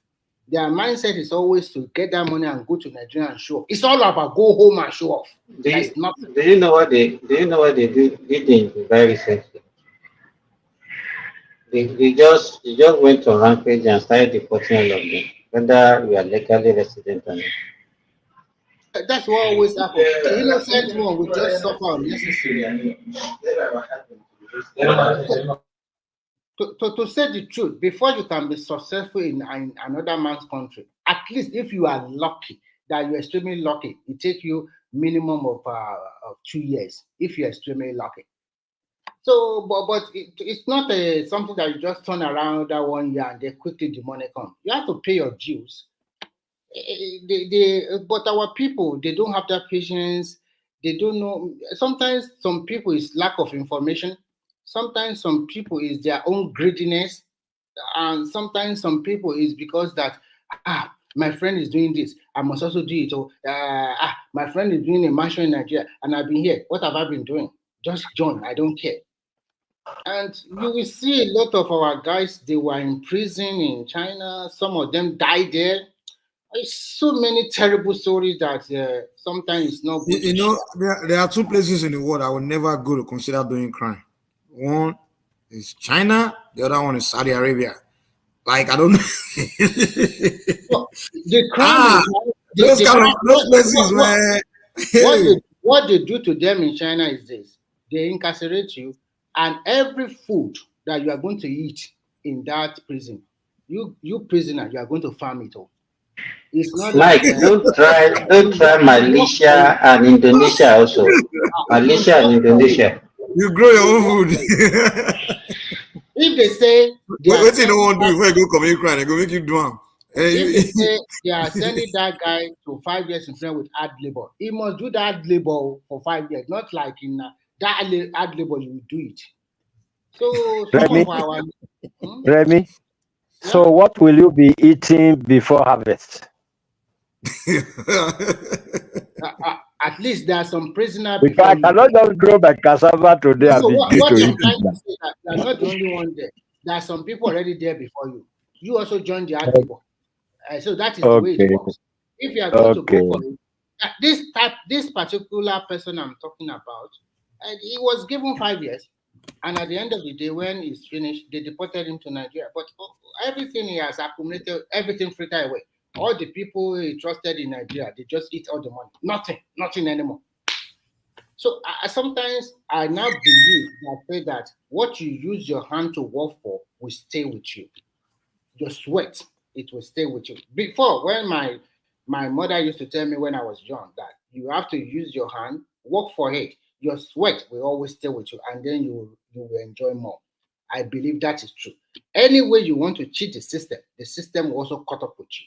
Their mindset is always to get that money and go to Nigeria and show off. It's all about go home and show off. Do you know what they did very recently? They just went on rampage and started deporting all of them, whether you are legally resident or not. That's what always happens. The innocent one will just suffer unnecessarily. To say the truth, before you can be successful in another man's country, at least if you are lucky, that you're extremely lucky, it takes you minimum of 2 years if you're extremely lucky. So, but it's not something that you just turn around that 1 year and then quickly the money comes. You have to pay your dues. But our people, they don't have that patience. They don't know. Sometimes some people is lack of information. Sometimes some people is their own greediness. And sometimes some people is because that, my friend is doing this, I must also do it. Or, my friend is doing a mansion in Nigeria and I've been here. What have I been doing? Just join. I don't care. And you will see a lot of our guys, they were in prison in China. Some of them died there. There's so many terrible stories that sometimes it's not good. You know, there are two places in the world I would never go to consider doing crime. One is China. The other one is Saudi Arabia. Like, I don't know. The crime those places, man. What they do to them in China is this. They incarcerate you, and every food that you are going to eat in that prison, you prisoner, you are going to farm it all. It's not Mike, don't try Malaysia and Indonesia also. Malaysia and Indonesia. You grow your own food. If they say what you don't want to do before you go commit crime, they go make you do them. If they say they are sending that guy to 5 years in prison with hard labor, he must do that labor for 5 years, not like in that hard labor you will do it. So Remy, yeah? So what will you be eating before harvest? At least there are some prisoners. Because I cannot just grow my cassava today. So what I'm trying to say that they are not the only one there. There are some people already there before you. You also join the hard labor. So that is the way it Okay. works. If you are going to go Okay. for it, this particular person I'm talking about, he was given 5 years, and at the end of the day, when he's finished, they deported him to Nigeria. But everything he has accumulated, everything frittered away. All the people he trusted in Nigeria, they just eat all the money. Nothing anymore. So sometimes I now believe that what you use your hand to work for will stay with you. Your sweat, it will stay with you. Before, when my mother used to tell me when I was young that you have to use your hand, work for it. Your sweat will always stay with you, and then you will enjoy more. I believe that is true. Any way you want to cheat the system will also caught up with you.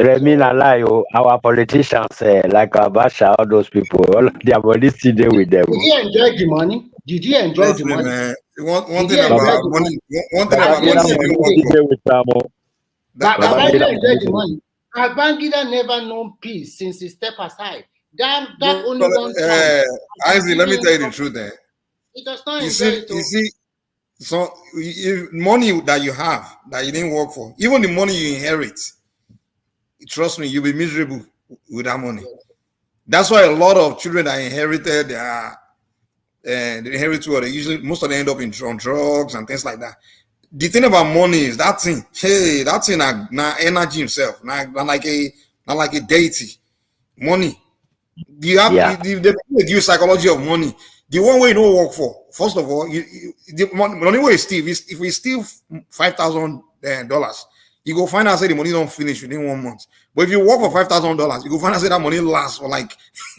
Remy lie, our politicians, like Abasha, all those people, all their money still there with them. Did you enjoy the money? Did you enjoy Trust the me, money? man. One Did thing you enjoy about the money, money? one thing about money, Babangida if money you work still for there with them. Babangida Babangida enjoyed the money. money. Babangida never known peace since he stepped aside. That But, only one time. Isaac, let me tell you the truth. He does not You enjoy see, it. so money that you have that you didn't work for, even the money you inherit, trust me, you'll be miserable with that money. That's why a lot of children that inherited, they inherit what they usually, most of them end up on drugs and things like that. The thing about money is that thing, hey, that thing na energy himself, not like a deity. Money. You have the give you psychology of money. The one way you don't work for, first of all, the money way is steal. If we steal $5,000, you go find out say the money don't finish within 1 month. But if you work for $5,000, you go find out say that money lasts for like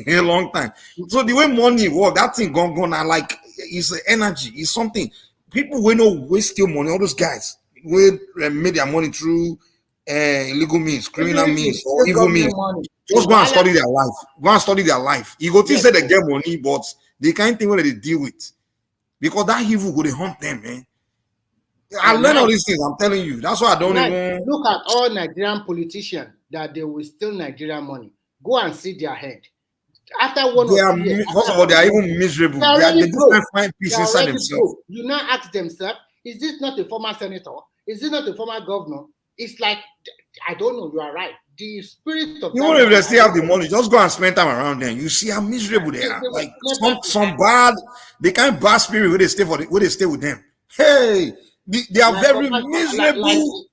a long time. So the way money work, that thing gone and like it's energy, it's something. People will not waste steal money. All those guys will made their money through illegal means, criminal means, or evil means. Just go and study their life. Go and study their life. You go think say they get money, but they can't think what they deal with. Because that evil go they hunt them, man. I learn all these things, I'm telling you. That's why I don't even look at all Nigerian politicians that they will steal Nigerian money. Go and see their head. After 1 or 2 years, first of all, they are even miserable. They just can't find peace inside themselves. You now ask themselves, is this not a former senator? Is this not a former governor? It's like, I don't know, you are right. The spirit of even if they still have the money, just go and spend time around them. You see how miserable they are. Like some bad, they can't bad spirit where they stay where they stay with them. Hey, they are very miserable.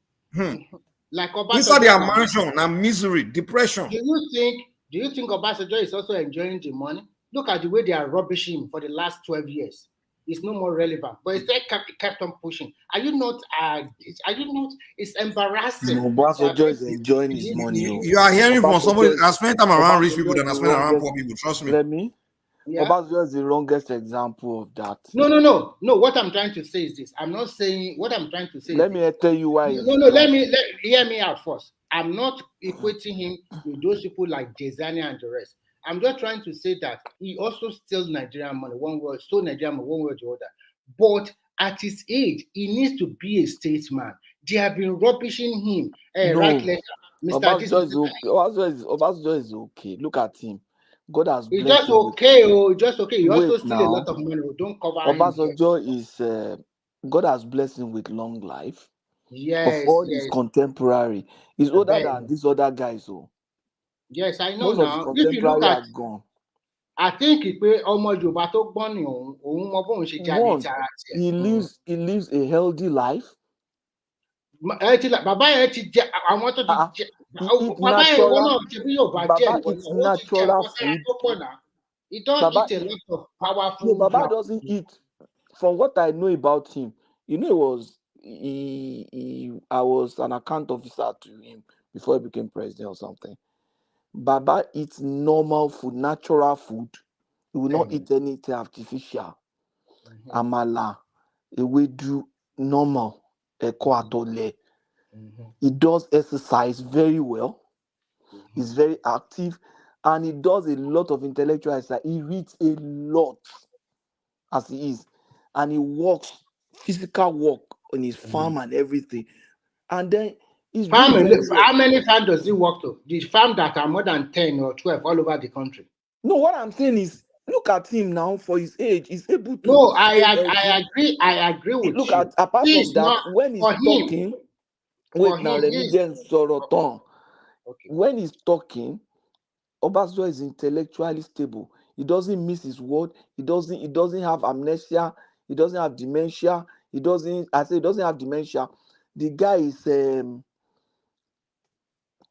Like inside their mansion and misery, depression. Do you think Obasanjo is also enjoying the money? Look at the way they are rubbishing him for the last 12 years. It's no more relevant, but it's like kept on pushing. Are you not? It's embarrassing. Obasanjo is enjoying his money. You are hearing from somebody. I spend time around rich people than I spend around poor people. Trust me. Let me. Yeah. Obasanjo is the wrongest example of that. No. What I'm trying to say is this. I'm not saying what I'm trying to say. Let me tell you why. No. Hear me out first. I'm not equating him with those people like Jezania and the rest. I'm just trying to say that he also stole Nigerian money one way or the other. But at his age, he needs to be a statesman. They have been rubbishing him. Right later, Obasanjo is okay. Look at him. God has blessed him. Just okay. He also steal a lot of money. Don't cover Obasanjo is God has blessed him with long life. Yes. Of all his contemporary. He's older than these other guys. Yes, I know most now. Of the contemporary are gone. I think Yorùbá tó gbọ́n ni òun mọ bóun ṣe jáde ti ara tiẹ̀. He lives a healthy life. Bàbá yẹn ti jẹ àwọn tó ti jẹ. Bàbá yẹn ìwọ náà ṣe bí Yorùbá jẹ Baba eats natural food. He don't eat a lot of powerful. Baba doesn't eat. From what I know about him, I was an account officer to him before he became president or something. Baba eats normal food, natural food. He will not eat anything artificial. Amala, ewedu, normal. He does exercise very well. He's very active, and he does a lot of intellectual exercise. He reads a lot as he is, and he works physical work on his farm and everything. And then how many farms does he work to? The farm that are more than 10 or 12 all over the country. No, what I'm saying is Look at him now for his age. He's able to No, stay I healthy. agree with Look you. at apart He from is that, not when he's for him. talking, For wait now, him, let he me is just Soroton. okay. When he's talking, Obasanjo is intellectually stable. He doesn't miss his word. He doesn't have amnesia. He doesn't have dementia. He doesn't have dementia. The guy is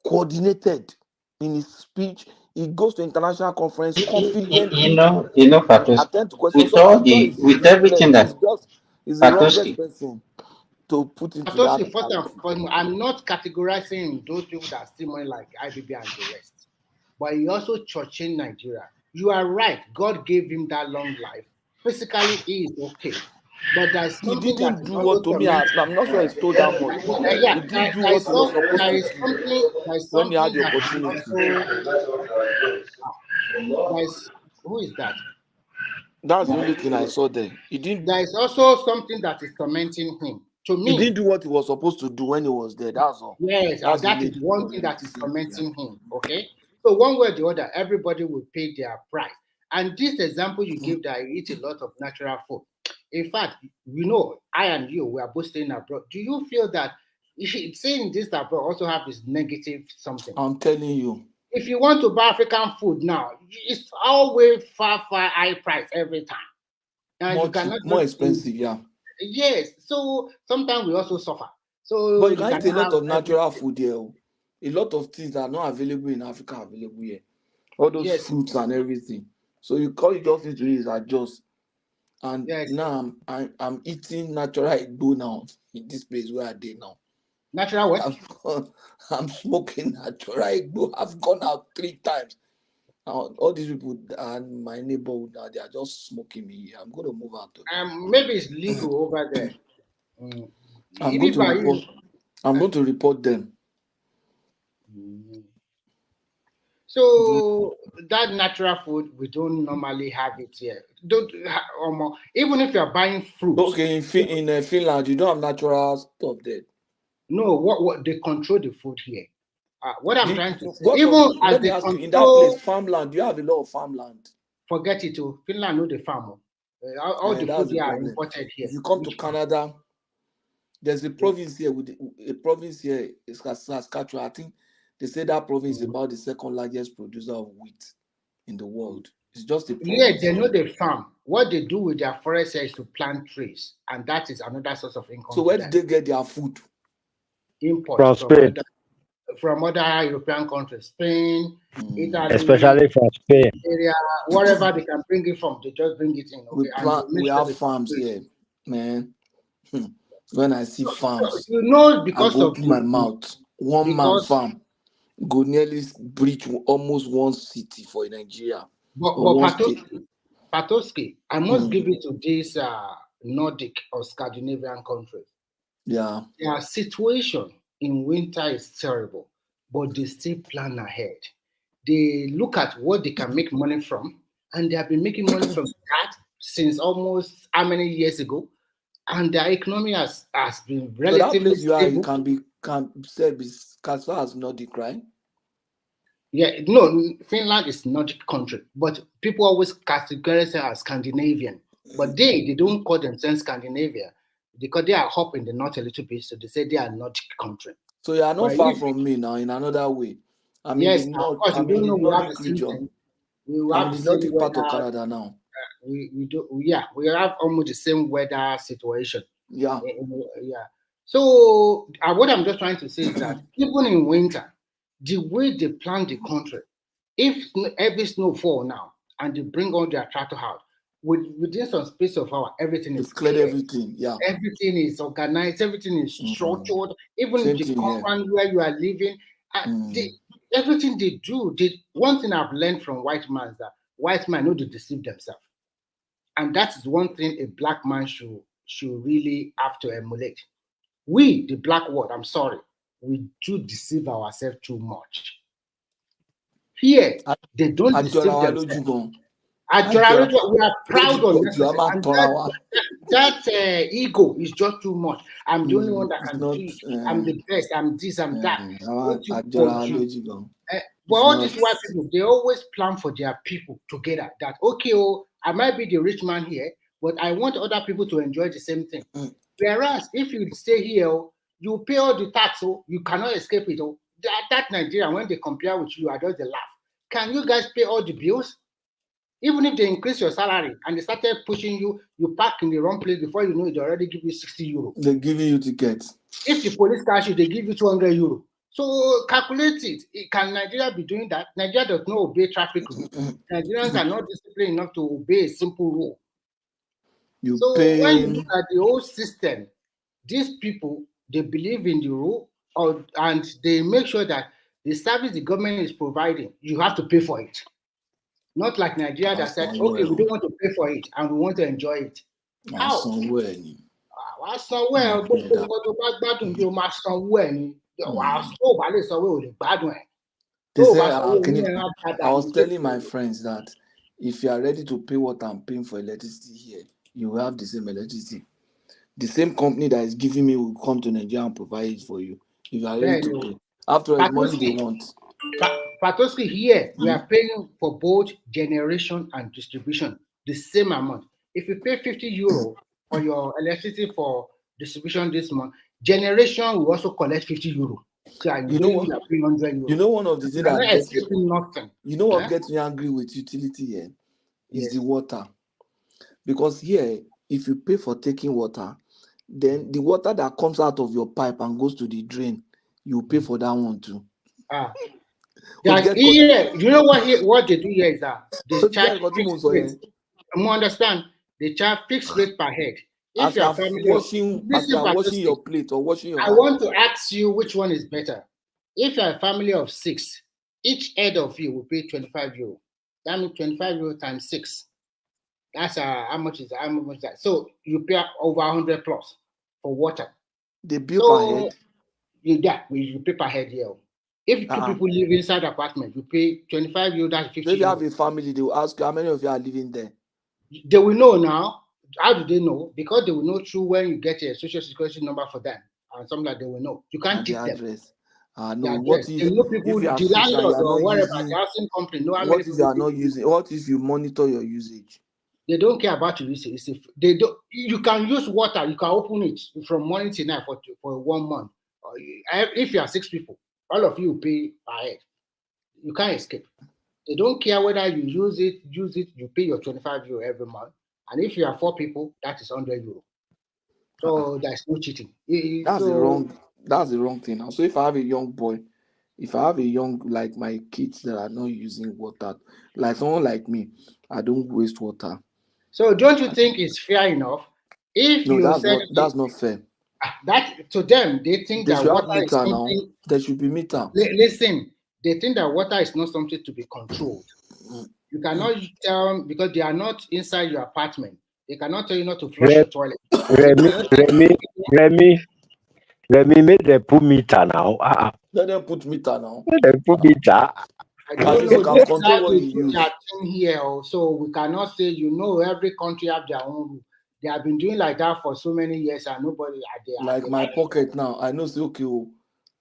coordinated in his speech. He goes to international conference confidently. Fatos, Attend to questions. with everything that He's the wrongest Fatoski, person to put into But also, that first and category. foremost, I'm not categorizing those people that steal money like IBB and the rest. But he also churching Nigeria. You are right. God gave him that long life. Physically, he is okay. But there's He something that didn't is do also what to me. tormenting. I'm not sure he stole that much. Yeah, He didn't do what he was supposed to do there is when he had something the that is opportunity. also who is that? That's the only thing I saw there. There is also something that is tormenting him. To He didn't me, do what he was supposed to do when he was there. That's all. yes, That's the that only is one thing problem that I is see. tormenting him. Okay, so one way or the other, everybody will pay their price. And this example you give that I eat a lot of natural food. In fact, you know, I and you, we are both staying abroad. Do you feel that saying this abroad also have this negative something? I'm telling you. If you want to buy African food now, it's always far high price every time. And you cannot More just expensive, yeah. yes. So sometimes we also suffer. So But you you can cannot eat a lot have of natural everything. food here. A lot of things that are not available in Africa are available here. All those Yes, fruits and everything. So you just need to adjust. And yes. now I'm eating natural igbo now in this place where I did now. Natural what? I'm smoking natural igbo. I've gone out 3 times. All these people and my neighborhood now, they are just smoking me here. I'm going to move out. Maybe it's legal over there. I'm going to report them. So that natural food, we don't normally have it here. Even if you're buying fruit. Okay, in Finland, you don't have natural stuff there. No, what they control the food here. What I'm trying to say, Let me ask you, in that place, farmland, you have a lot of farmland. Forget it, Finland know the farm. All the food they are imported here. If you come to Canada, there's a province here is Saskatchewan. I think they say that province is about the second largest producer of wheat in the world. It's just a province. Yeah, they know the farm. What they do with their forest is to plant trees, and that is another source of income. So where do they get their food? Import from other European countries, Spain, Italy, especially from Spain. Area, wherever they can bring it from, they just bring it in. Okay? We have farms here, man. When I see farms, because I go of open my mouth. One man farm go nearly breach almost one city for Nigeria. But Patoski, I must give it to these Nordic or Scandinavian countries. Yeah. Their situation in winter is terrible, but they still plan ahead. They look at what they can make money from, and they have been making money from that since almost how many years ago, and their economy has been relatively so that place you stable. are, can say classified as Nordic, right? Yeah, no, Finland is Nordic country, but people always categorize it as Scandinavian. But they don't call themselves Scandinavia because they are up in the north a little bit, so they say they are Nordic country. So you are not far from me now in another way. I'm in the north. I'm in the Nordic region. I'm in the Nordic part of Canada now. We do, yeah, we have almost the same weather situation. Yeah. Yeah. So what I'm just trying to say is that even in winter, the way they plan the country, if every snowfall now and they bring all their tractor out, within some space of hour, everything is cleared. Everything, yeah. Everything is organized, everything is structured, even the compound where you are living, everything they do. One thing I've learned from white man is that white men know to deceive themselves. And that is one thing a black man should really have to emulate. We, the black world, I'm sorry, we do deceive ourselves too much. Here, they don't deceive themselves. We are proud of it. That ego is just too much. I'm the only one that can do it. I'm the best. I'm this, I'm that. But all these white people, they always plan for their people together. That okay, oh, I might be the rich man here, but I want other people to enjoy the same thing. Whereas if you stay here, you pay all the tax, so you cannot escape it. Oh, that Nigeria, when they compare with you, I just laugh. Can you guys pay all the bills? Even if they increase your salary and they started pushing you, you park in the wrong place before you know it, they already give you 60 euro. They're giving you tickets. If the police catch you, they give you 200 euro. So calculate it. Can Nigeria be doing that? Nigeria does not obey traffic rules. Nigerians are not disciplined enough to obey a simple rule. So when you look at the whole system, these people, they believe in the rule, and they make sure that the service the government is providing, you have to pay for it. Not like Nigeria that said, okay, we don't want to pay for it and we want to enjoy it. How? Somewhere, They say, I was telling my friends that if you are ready to pay what I'm paying for electricity here, you will have the same electricity. The same company that is giving me will come to Nigeria and provide it for you. If you are ready to pay. After all, it's money they want. Patoski, here, we are paying for both generation and distribution the same amount. If you pay 50 euro for your electricity for distribution this month, generation will also collect 50 euro. So you know what? You are paying 100 euro. You know one of the things that gets nothing. You know what gets me angry with utility here is the water. Because here, if you pay for taking water, then the water that comes out of your pipe and goes to the drain, you pay for that one too. Here, you know what they do here is that they charge fixed rate. Understand? They charge fixed rate per head. If you are washing your plate or washing your I want to ask you which one is better. If you are a family of 6, each head of you will pay 25 euro. That means 25 euro times 6. That's how much is that? So you pay over 100 plus for water. The bill per head? You pay per head here. If 2 people live inside the apartment, you pay 25 euro, that's 50 euro. If you have a family, they will ask you how many of you are living there. They will know now. How do they know? Because they will know through when you get a social security number for them and something like they will know. You can't cheat them. Address. No, what if they know people, if the landlord or whatever, the housing company know how many people you are not using? What if you monitor your usage? They don't care about your usage. They don't. You can use water. You can open it from morning to night for 1 month. If you are 6 people, all of you pay per head. You can't escape. They don't care whether you use it. You pay your 25 euro every month. And if you are 4 people, that is 100 euro. So there's no cheating. That's the wrong thing. So if I have a young boy, if I have a young, like my kids that are not using water, like someone like me, I don't waste water. So don't you think it's fair enough? If that's not fair. That to them, they think that water is something. Now. There should be meter. Listen, they think that water is not something to be controlled. You cannot tell them because they are not inside your apartment. They cannot tell you not to flush your toilet. Remy, make them put meter now. Let them put meter now. Let them put meter. I don't know. They control what you use. Here, so we cannot say, every country have their own rule. They have been doing like that for so many years, and nobody are there. Like my pocket now, I know. Say okay,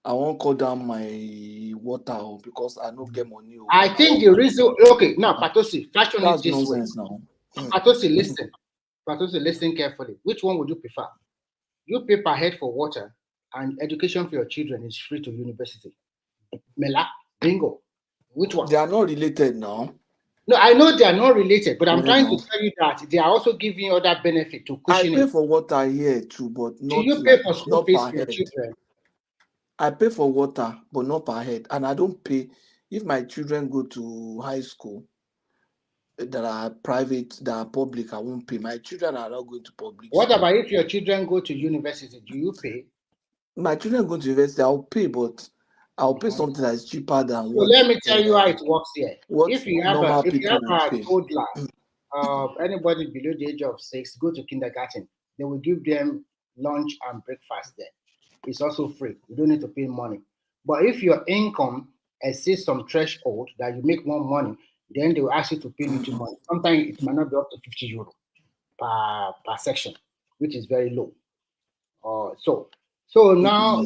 I won't cut down my water because I don't get money. I think the reason. Okay, now Patosi, fashion it this way. Now. Patosi, listen. Patosi, listen carefully. Which one would you prefer? You pay per head for water, and education for your children is free to university. Mela, bingo. Which one? They are not related now. No, I know they are not related, but I'm trying to tell you that they are also giving other benefit to cushion it. I pay for water here too, but not. Do you pay for school fees for your children? I pay for water, but not per head, and I don't pay if my children go to high school. That are private, that are public, I won't pay. My children are not going to public. What about if your children go to university? Do you pay? My children go to university, I'll pay, but I'll pay something that is cheaper than so let me tell you how it works here. If you have a pay. toddler, anybody below the age of 6, go to kindergarten. They will give them lunch and breakfast there. It's also free. You don't need to pay money. But if your income exceeds some threshold that you make more money, then they will ask you to pay little money. Sometimes it might not be up to 50 euro per section, which is very low. So now,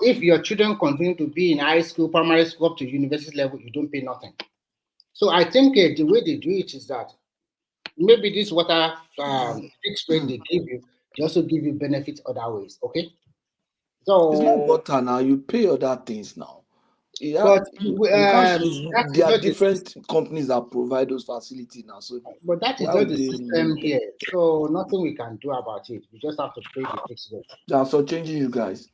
if your children continue to be in high school, primary school, up to university level, you don't pay nothing. So I think the way they do it is that maybe this water fixed rate they give you, they also give you benefits other ways. Okay. So it's not water now. You pay other things now. Yeah, but you can't. that is There are not the different companies that provide those facilities now. So but that is why not would the they system limit? here. So nothing we can do about it. We just have to pay the fixed rate. They are so changing you guys.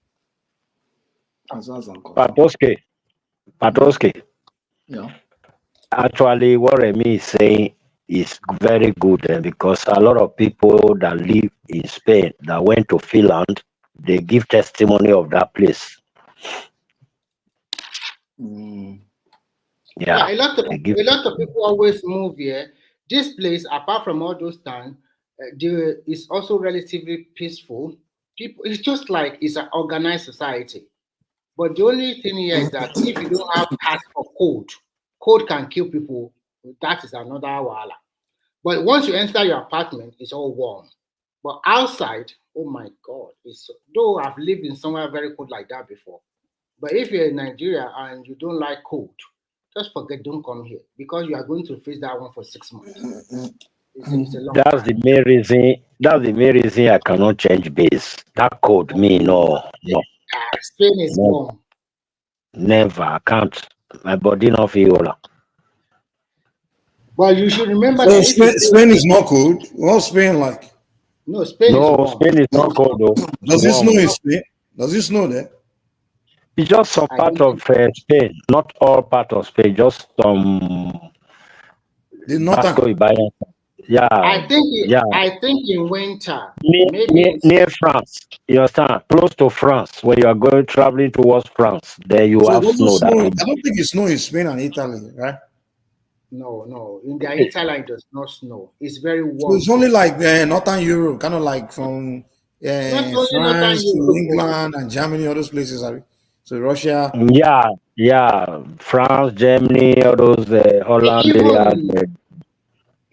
As far as I'm concerned. Patoske. Yeah. Actually, what Remy is saying is very good because a lot of people that live in Spain that went to Finland, they give testimony of that place. Yeah, Yeah, a lot of they give. people always move here. This place, apart from all those towns, is also relatively peaceful. People, it's just like it's an organized society. But the only thing here is that if you don't have heart for cold, cold can kill people. That is another wahala. But once you enter your apartment, it's all warm. But outside, oh my God, it's though I've lived in somewhere very cold like that before. But if you're in Nigeria and you don't like cold, just forget, don't come here because you are going to face that one for 6 months. It's a long That's time. the main reason. That's the main reason I cannot change base. That code me no. Spain is Never, warm. never. I can't. My body not feel. But you should remember So that if you Spain is not cold. What's Spain like? no, Spain is No, warm. Spain is not cold though. Does it snow Warm. in Spain? Does it snow there? It's just some I part don't of think Spain, not all part of Spain. Just some The Vasco northern. Ibayan. Yeah, I think in winter, maybe near France. You understand? Close to France, when you are going traveling towards France, there you So it have doesn't snow. That snow. will. I don't think it snow in Spain and Italy, right? no. In the Italy it does not snow. It's very So warm it's only there. like northern Europe, kind of like from Not only Northern France to Europe. England and Germany, all those places. So Russia. Yeah. France, Germany, all those Holland area.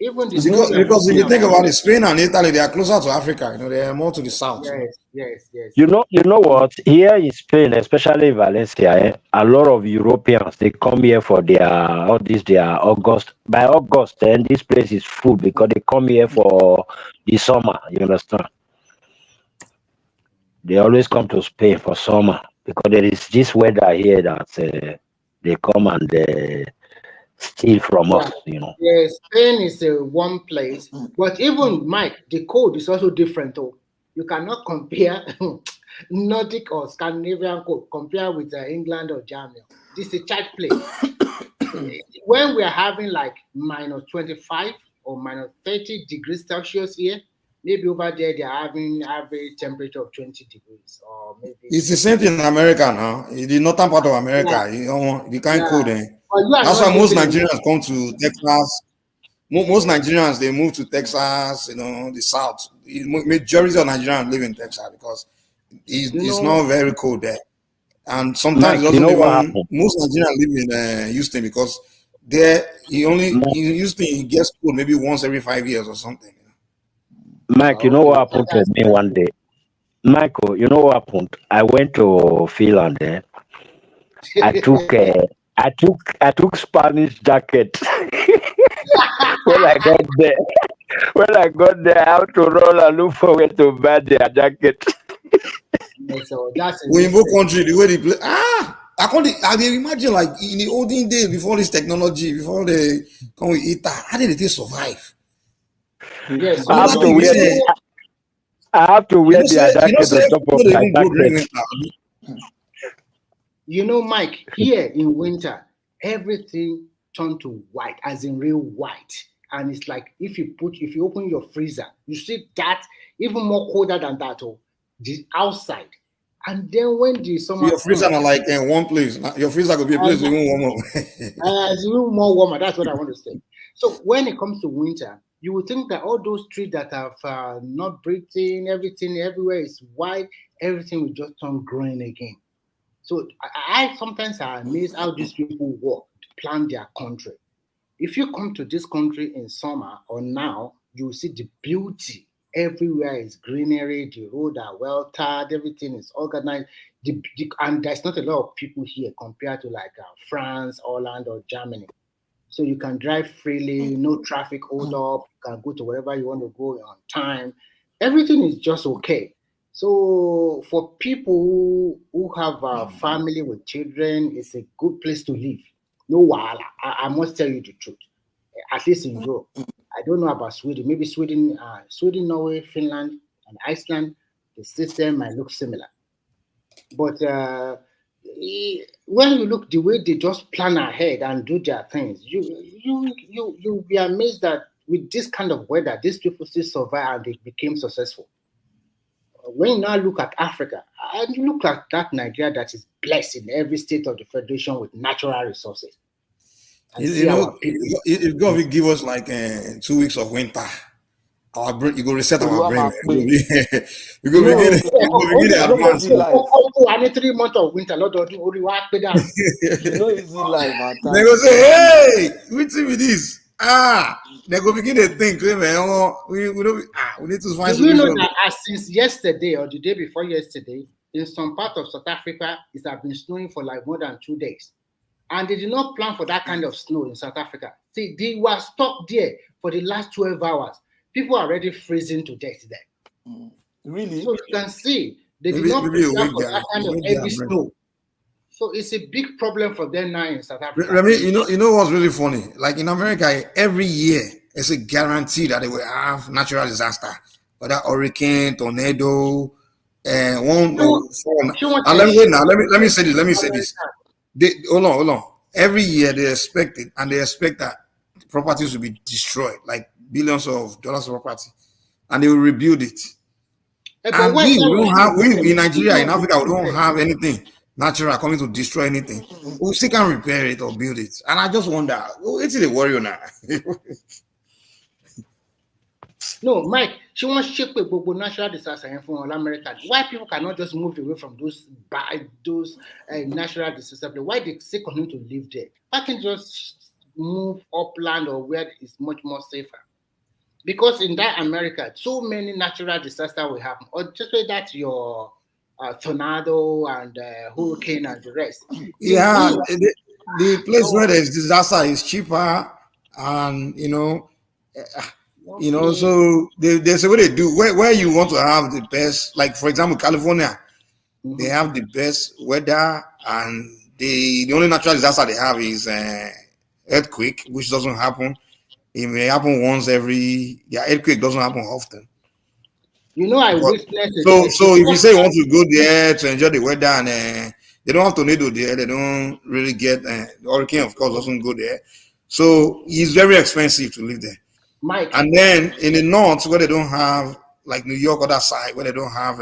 Even the It's snow we are because if talking you think about. about it, Spain and Italy, they are closer to Africa. They are more to the south. Yes. You know what? Here in Spain, especially in Valencia, a lot of Europeans they come here for their August. By August, then this place is full because they come here for the summer. You understand? They always come to Spain for summer because there is this weather here that they come and steal from us. Yes, Spain is a warm place, but even Mike, the cold is also different. Oh, you cannot compare Nordic or Scandinavian cold compare with England or Germany. This is a child play. When we are having like minus 25 or minus 30 degrees Celsius here, maybe over there they are having average temperature of 20 degrees or maybe. It's the same thing in America now. In the northern part of America, you can't cold. That's why most Nigerians come to Texas. Most Nigerians they move to Texas, the south. The majority of Nigerians live in Texas because it's not very cold there. And sometimes Mike, it doesn't what even. happened? Most Nigerians live in Houston because there in Houston it gets cold maybe once every 5 years or something. Mike, what happened to me one day? Michael, you know what happened? I went to Finland. I took Spanish jacket. When I got there, I had to roll and look for where to buy their jacket. So that's Wimbo country, the way they play. I can imagine like in the olden days before this technology, before they come with it, how did they survive? Yes, I have to wear their jacket on top of my jacket. Mike, here in winter, everything turned to white, as in real white. And it's like if you open your freezer, you see that even more colder than that, the outside. And then when the summer your freezer are like in one place. Your freezer could be a place even warmer. it's even more warmer. That's what I want to say. So when it comes to winter, you would think that all those trees that have not breathing, everything everywhere is white, everything will just turn green again. So I sometimes am amazed how these people work to plan their country. If you come to this country in summer or now, you will see the beauty Everywhere is greenery. The roads are well tarred. Everything is organized. And there's not a lot of people here compared to like France, Holland, or Germany. So you can drive freely, no traffic hold up. You can go to wherever you want to go on time. Everything is just okay. So for people who have a family with children, it's a good place to live. No wahala. I must tell you the truth. At least in Europe. I don't know about Sweden. Maybe Sweden, Norway, Finland, and Iceland, the system might look similar. But when you look the way they just plan ahead and do their things, you'll be amazed that with this kind of weather, these people still survive and they became successful. When you now look at Africa, and you look at that Nigeria that is blessed in every state of the federation with natural resources. You know, if God will give us like 2 weeks of winter, our brain, you go reset our brain. We go begin advance. I need 3 months of winter. Lord, you know, easy life. They go say, "Hey, what's with this?" They go begin to think, man. We need to find solution. You know that since yesterday or the day before yesterday, in some part of South Africa, it has been snowing for like more than 2 days. And they did not plan for that kind of snow in South Africa. See, they were stuck there for the last 12 hours. People are already freezing to death there. Really? So you can see they did not prepare for that kind of heavy snow. So it's a big problem for them now in South Africa. I mean, you know what's really funny? Like in America, every year it's a guarantee that they will have natural disaster, whether hurricane, tornado, one. Let me say this. Hold on. Every year they expect it, and they expect that properties will be destroyed, like billions of dollars of property, and they will rebuild it. And we in Nigeria, in Africa, we don't have anything natural coming to destroy anything. We still can repair it or build it. And I just wonder, it's a warrior now. No, Mike, she wants to shape a natural disaster from all Americans. Why people cannot just move away from those natural disasters? Why they still continue to live there? Why can't just move upland or where it's much more safer? Because in that America, so many natural disasters will happen. Or just say that your tornado and hurricane and the rest. Yeah, the place where there's disaster is cheaper, and so there's a way they do where you want to have the best, like for example California, they have the best weather, and the only natural disaster they have is earthquake, which doesn't happen. It may happen once earthquake doesn't happen often. I witnessed so if you say you want to go there to enjoy the weather, and they don't have tornado there, they don't really get the hurricane, of course, doesn't go there, so it's very expensive to live there. Mike. And then in the north, where they don't have, like New York, other side, where they don't have,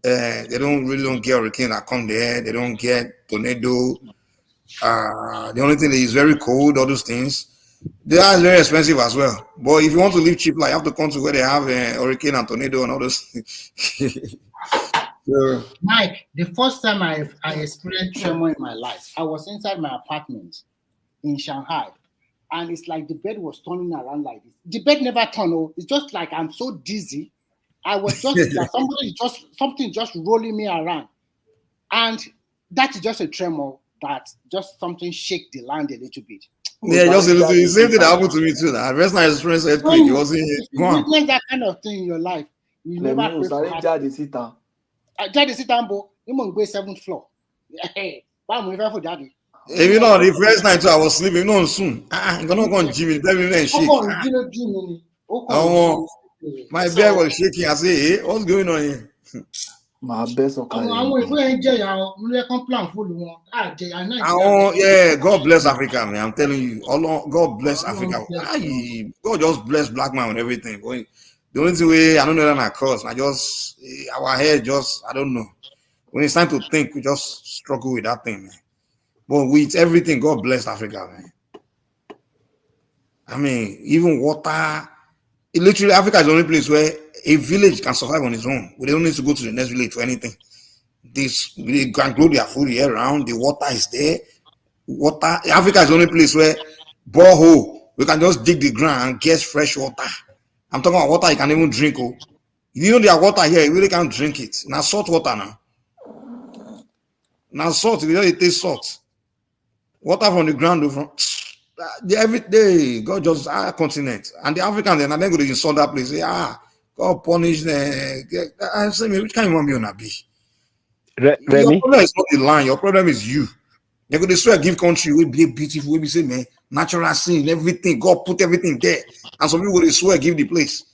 they don't get hurricane that come there. They don't get tornado. The only thing is very cold. All those things, they are very expensive as well. But if you want to live cheap, like you have to come to where they have hurricane and tornado and all those things. So, Mike, the first time I experienced tremor in my life, I was inside my apartment in Shanghai. And it's like the bed was turning around like this. The bed never turned. It's just like I'm so dizzy. I was just like something just rolling me around. And that is just a tremor, that just something shake the land a little bit. Yeah, just a little. The same thing that happened to me too. Now, first time I experienced earthquake, it wasn't here. Go on. You that kind of thing in your life. You never pray for that. Jadi sitan. Jadi sitan, bo. You must go 7th floor. Hey, why am I for daddy? If you know, the first night I was sleeping, soon. I'm gonna go on Jimmy, and shake. My bed was shaking. I say, hey, what's going on here? My best of yeah, God bless Africa, man. I'm telling you, God bless Africa. God just bless black man and everything. The only way I don't know that I cross. Our head I don't know. When it's time to think, we just struggle with that thing, man. But with everything, God bless Africa, man. I mean, even water. Literally, Africa is the only place where a village can survive on its own. We don't need to go to the next village for anything. They can grow their food year round. The water is there. Africa is the only place where borehole, we can just dig the ground and get fresh water. I'm talking about water you can even drink. Oh, you know their water here, you really can't drink it. Now salt water now. Now salt, you know it tastes salt. Water from the ground from every day. God just our continent. And the Africans then go to insult that place. Say, God punish I say me, which kind of human being on be? Your Remy, problem is not the land, your problem is you. They go to swear give country will be beautiful, we say man, natural scene, everything. God put everything there. And some people they swear give the place.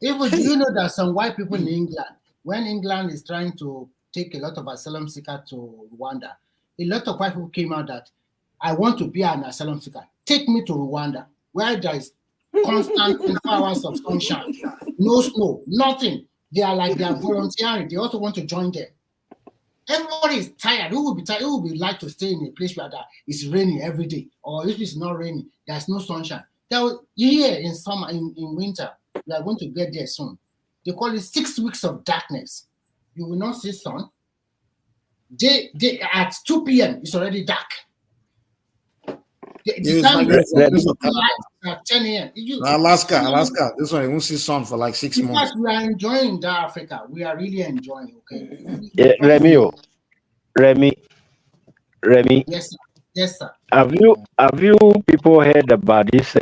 Even do you know that some white people in England, when England is trying to take a lot of asylum seekers to Rwanda, a lot of white people came out that I want to be an asylum seeker. Take me to Rwanda, where there is constant 24 hours of sunshine, no snow, nothing. They are volunteering. They also want to join them. Everybody is tired. Who will be tired? Who will be like to stay in a place where it's raining every day, or if it's not raining, there's no sunshine. Here in summer, in winter, we are going to get there soon. They call it 6 weeks of darkness. You will not see sun. At 2 p.m. it's already dark. The time at 10 a.m. Alaska. This one you won't see sun for like 6 months. Because we are enjoying that Africa. We are really enjoying. Okay. Remy. Yes, sir. Yes, sir. Have you people heard about this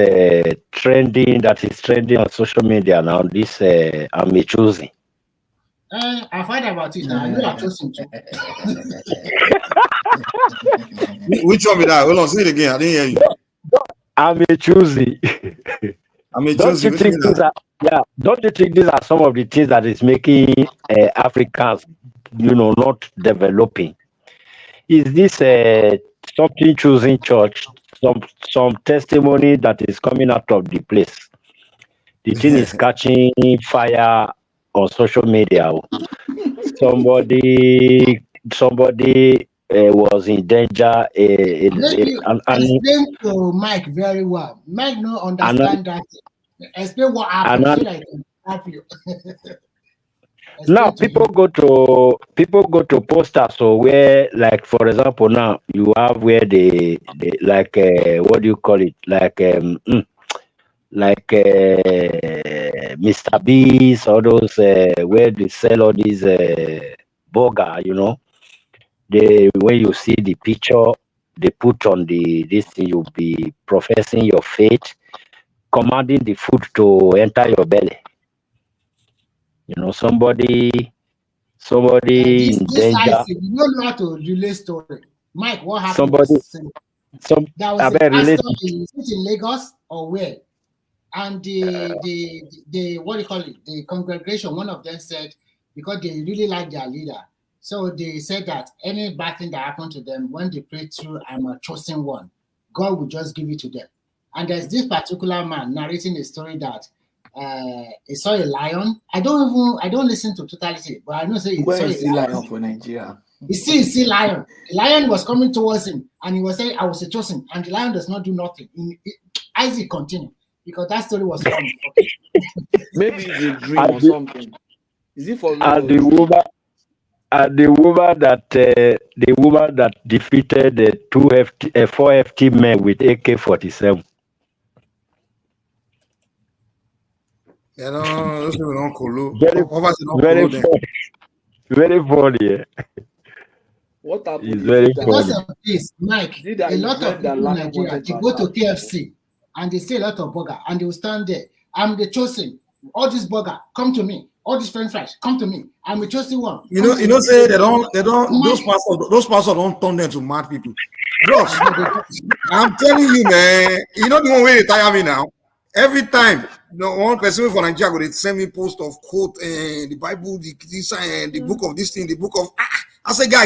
trending that is trending on social media now? This I'm choosing. I've heard about it now. You are choosing too. Which one with that? Hold on, say it again. I didn't hear you. I'm choosing. Don't you think these are some of the things that is making Africans, not developing? Is this something choosing church? Some testimony that is coming out of the place? The thing is catching fire on social media. Somebody was in danger. Explain to Mike very well. Mike no understand that. Explain what happened so that I can help you. Now people go to posters, so where, like, for example, now you have where they like what do you call it, like Mr. Beast, all those where they sell all these burger, when you see the picture they put on this thing, you'll be professing your faith, commanding the food to enter your belly. Somebody in danger. You don't know how to relay story. Mike, what happened? That was a pastor in Lagos or where? And the what do you call it? The congregation, one of them said, because they really like their leader, so they said that any bad thing that happened to them, when they pray through, I'm a chosen one, God will just give it to them. And there's this particular man narrating a story that he saw a lion. I don't listen to totality, but I know he Where saw is a the lion for Nigeria? He see lion. The lion was coming towards him, and he was saying, "I was a chosen," and the lion does not do nothing. Isaac continued because that story was funny. Okay? Maybe it's a dream or something. Is it for real? And the woman that defeated the 4 FT men with AK-47. Those people don't colo. Very funny. Yeah. What happened? It's very funny. Because of this, Mike, a lot of people in Nigeria, they go to KFC and they say a lot of burger and they will stand there. I'm the chosen. All this burger, come to me. All these French fries, come to me. I'm the chosen one. Say they don't. Those pastors don't turn them to mad people. Bros, I'm telling you, man. You know the one way they tire me now. Every time, one person from Nigeria they send me post of quote the Bible, the book of this thing, the book of. I say, guy.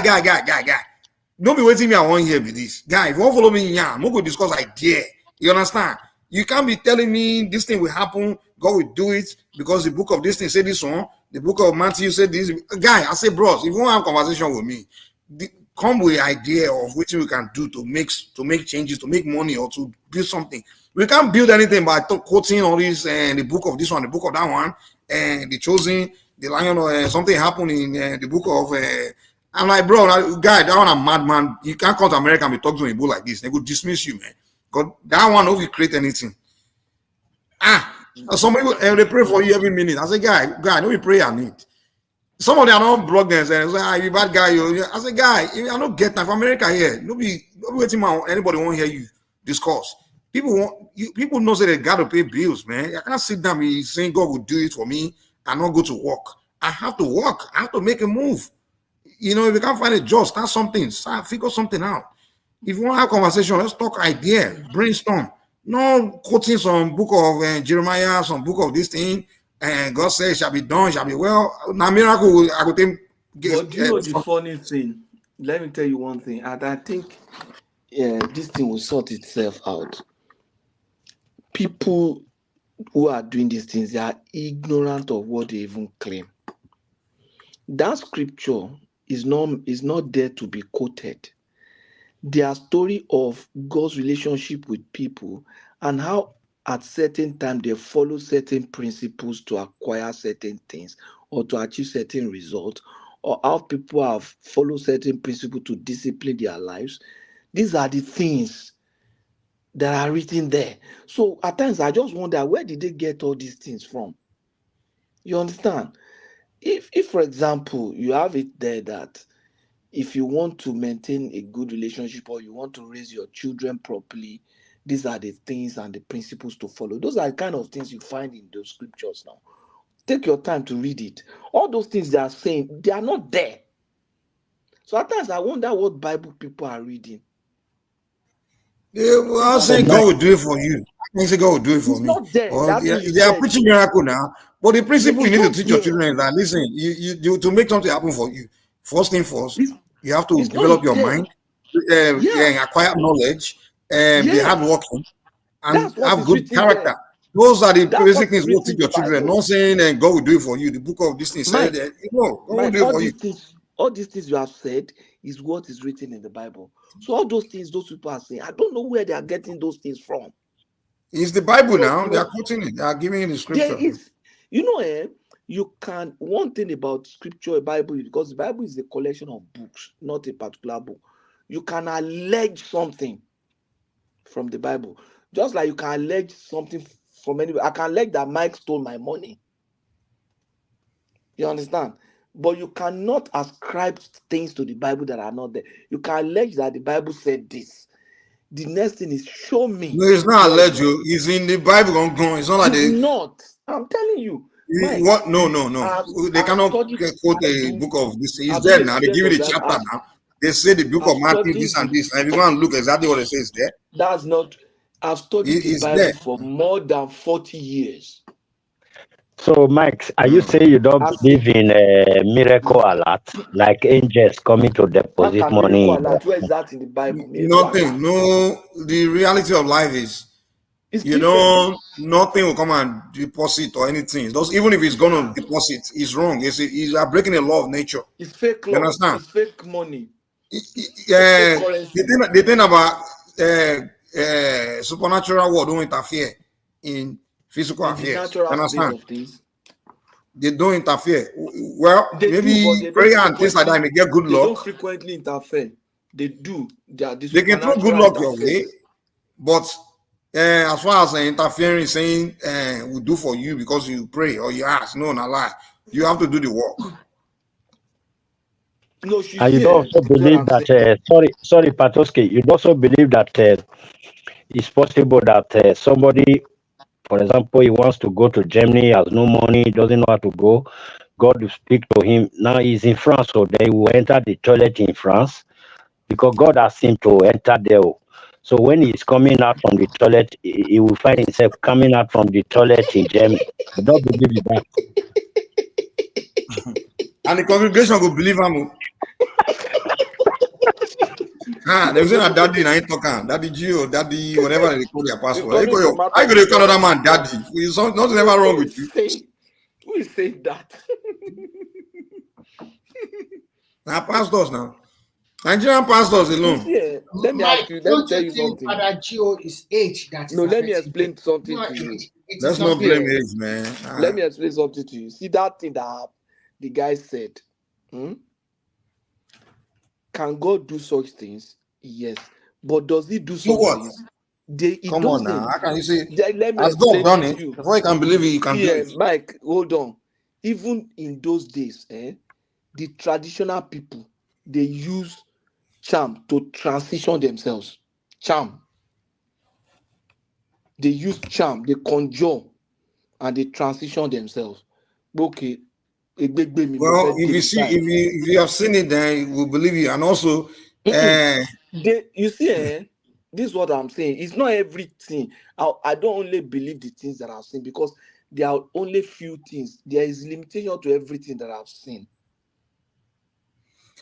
Don't be waiting me. I want here with this guy. If you won't follow me, I'm not going to discuss idea. You understand? You can't be telling me this thing will happen. God will do it because the book of this thing said this one. The book of Matthew said this. Guy, I say, bros, if you want to have a conversation with me, come with an idea of what we can do to make changes, to make money, or to build something. We can't build anything by quoting all this and the book of this one, the book of that one, and the chosen, the lion, or something happened in the book of. I'm like, bro, guy, that one a madman. You can't come to America and be talking to a bull like this. They will dismiss you, man. Because that one will create anything. Some people they pray for you every minute. I say, guy, no be pray I need. Some of them are not blog them and say, you bad guy. I say, guy, I don't get that from America here. Nobody waiting anybody won't hear you discuss. People know that they gotta pay bills, man. I can't sit down and saying God will do it for me and not go to work. I have to work. I have to make a move. You know, if you can't find a job, start something, figure something out. If you want to have conversation, let's talk idea, brainstorm. No quoting some book of Jeremiah, some book of this thing, and God says shall be done, shall be well. Now miracle, I could think. But do you know the funny thing? Let me tell you one thing, and I think this thing will sort itself out. People who are doing these things, they are ignorant of what they even claim. That scripture is not there to be quoted. Their story of God's relationship with people and how at certain time they follow certain principles to acquire certain things or to achieve certain results, or how people have followed certain principles to discipline their lives. These are the things that are written there. So at times I just wonder, where did they get all these things from? You understand? If for example, you have it there that if you want to maintain a good relationship or you want to raise your children properly, these are the things and the principles to follow. Those are the kind of things you find in those scriptures now. Take your time to read it. All those things they are saying, they are not there. So at times I wonder what Bible people are reading. I'm saying God will do it for you. I say God will do it for It's me. not there. Or That they thing you are said. preaching miracle now. But the principle you need to It's teach not your there. children is that listen, you to make something happen for you. First thing first, you have to It's not develop your there. mind, Yeah. acquire knowledge, and be Yes. hardworking, and That's what have is good written character. there. Those are the That's basic what is things we'll written teach in your the children. Bible. Not saying God will do it for you. The book of this thing said Mike, that God will do it all for you. these things you have said is what is written in the Bible. So all those things those people are saying, I don't know where they are getting those things from. It's the Bible So now. They are quoting it. They are giving you the there scripture. is, you can, one thing about scripture, Bible, because the Bible is a collection of books, not a particular book. You can allege something from the Bible, just like you can allege something from anywhere. I can allege that Mike stole my money. You understand? But you cannot ascribe things to the Bible that are not there. You can allege that the Bible said this. The next thing is show me. No, it's not alleged. It's in the Bible. It's not like It's they. not. I'm telling you. Mike, What? No. They I've cannot studied quote a book of this. It's there now. They give you the chapter now. They say the book I've of Matthew, studied this and this. And if you go and look exactly what it says there, that's not. I've studied the it's Bible there. for more than 40 years. So, Mike, are you saying you don't believe in miracle alert, like angels coming to How deposit can miracle money? alert? Where is that in the Bible? Miracle alert. Nothing. No. The reality of life is, It's you different. know, nothing will come and deposit or anything. Even if it's going to deposit, it's wrong. It's breaking the law of nature. It's fake You law. understand? It's fake money. Yeah, Fake currency. the thing about supernatural world don't interfere in physical In the affairs. You natural space understand? of things. They don't interfere. Well, They do, but maybe they don't prayer and things like that may get good luck. frequently interfere. They do. They are the They can throw good supernatural luck your way, interferes. but as far as interfering, saying we do for you because you pray or you ask, no, not lie. You have to do the work. No, And you don't also believe that, sorry, Patoski, you also believe that it's possible that somebody, for example, he wants to go to Germany, has no money, doesn't know how to go. God will speak to him. Now he's in France, so they will enter the toilet in France because God asked him to enter there. So when he's coming out from the toilet, he will find himself coming out from the toilet in Germany. You don't believe in that? And the congregation will believe him. They say that daddy ain't talking. Daddy Gio, daddy, whatever they call their pastor. I go to another man, daddy. Nothing ever wrong with you. Who is saying that? Now pastors now. Nigerian pastors alone. Let me ask you. Let me tell you something. Father Gio is age that is No, let me affecting explain him. something Not to you. age. It Let's is not something. blame age, man. Let me explain something to you. See that thing that the guy said. Can God do such things? Yes. But does he do such things? It Come on now. doesn't. How can you say Let me as God explain done it it? to you. Before you can believe it, you can See, do it. Mike, hold on. Even in those days, the traditional people, they use charm to transition themselves. Charm. They use charm, they conjure, and they transition themselves. Okay, Well, if you have seen it, then we'll believe you. And also, you see, this is what I'm saying. It's not everything. I don't only believe the things that I've seen because there are only few things. There is limitation to everything that I've seen.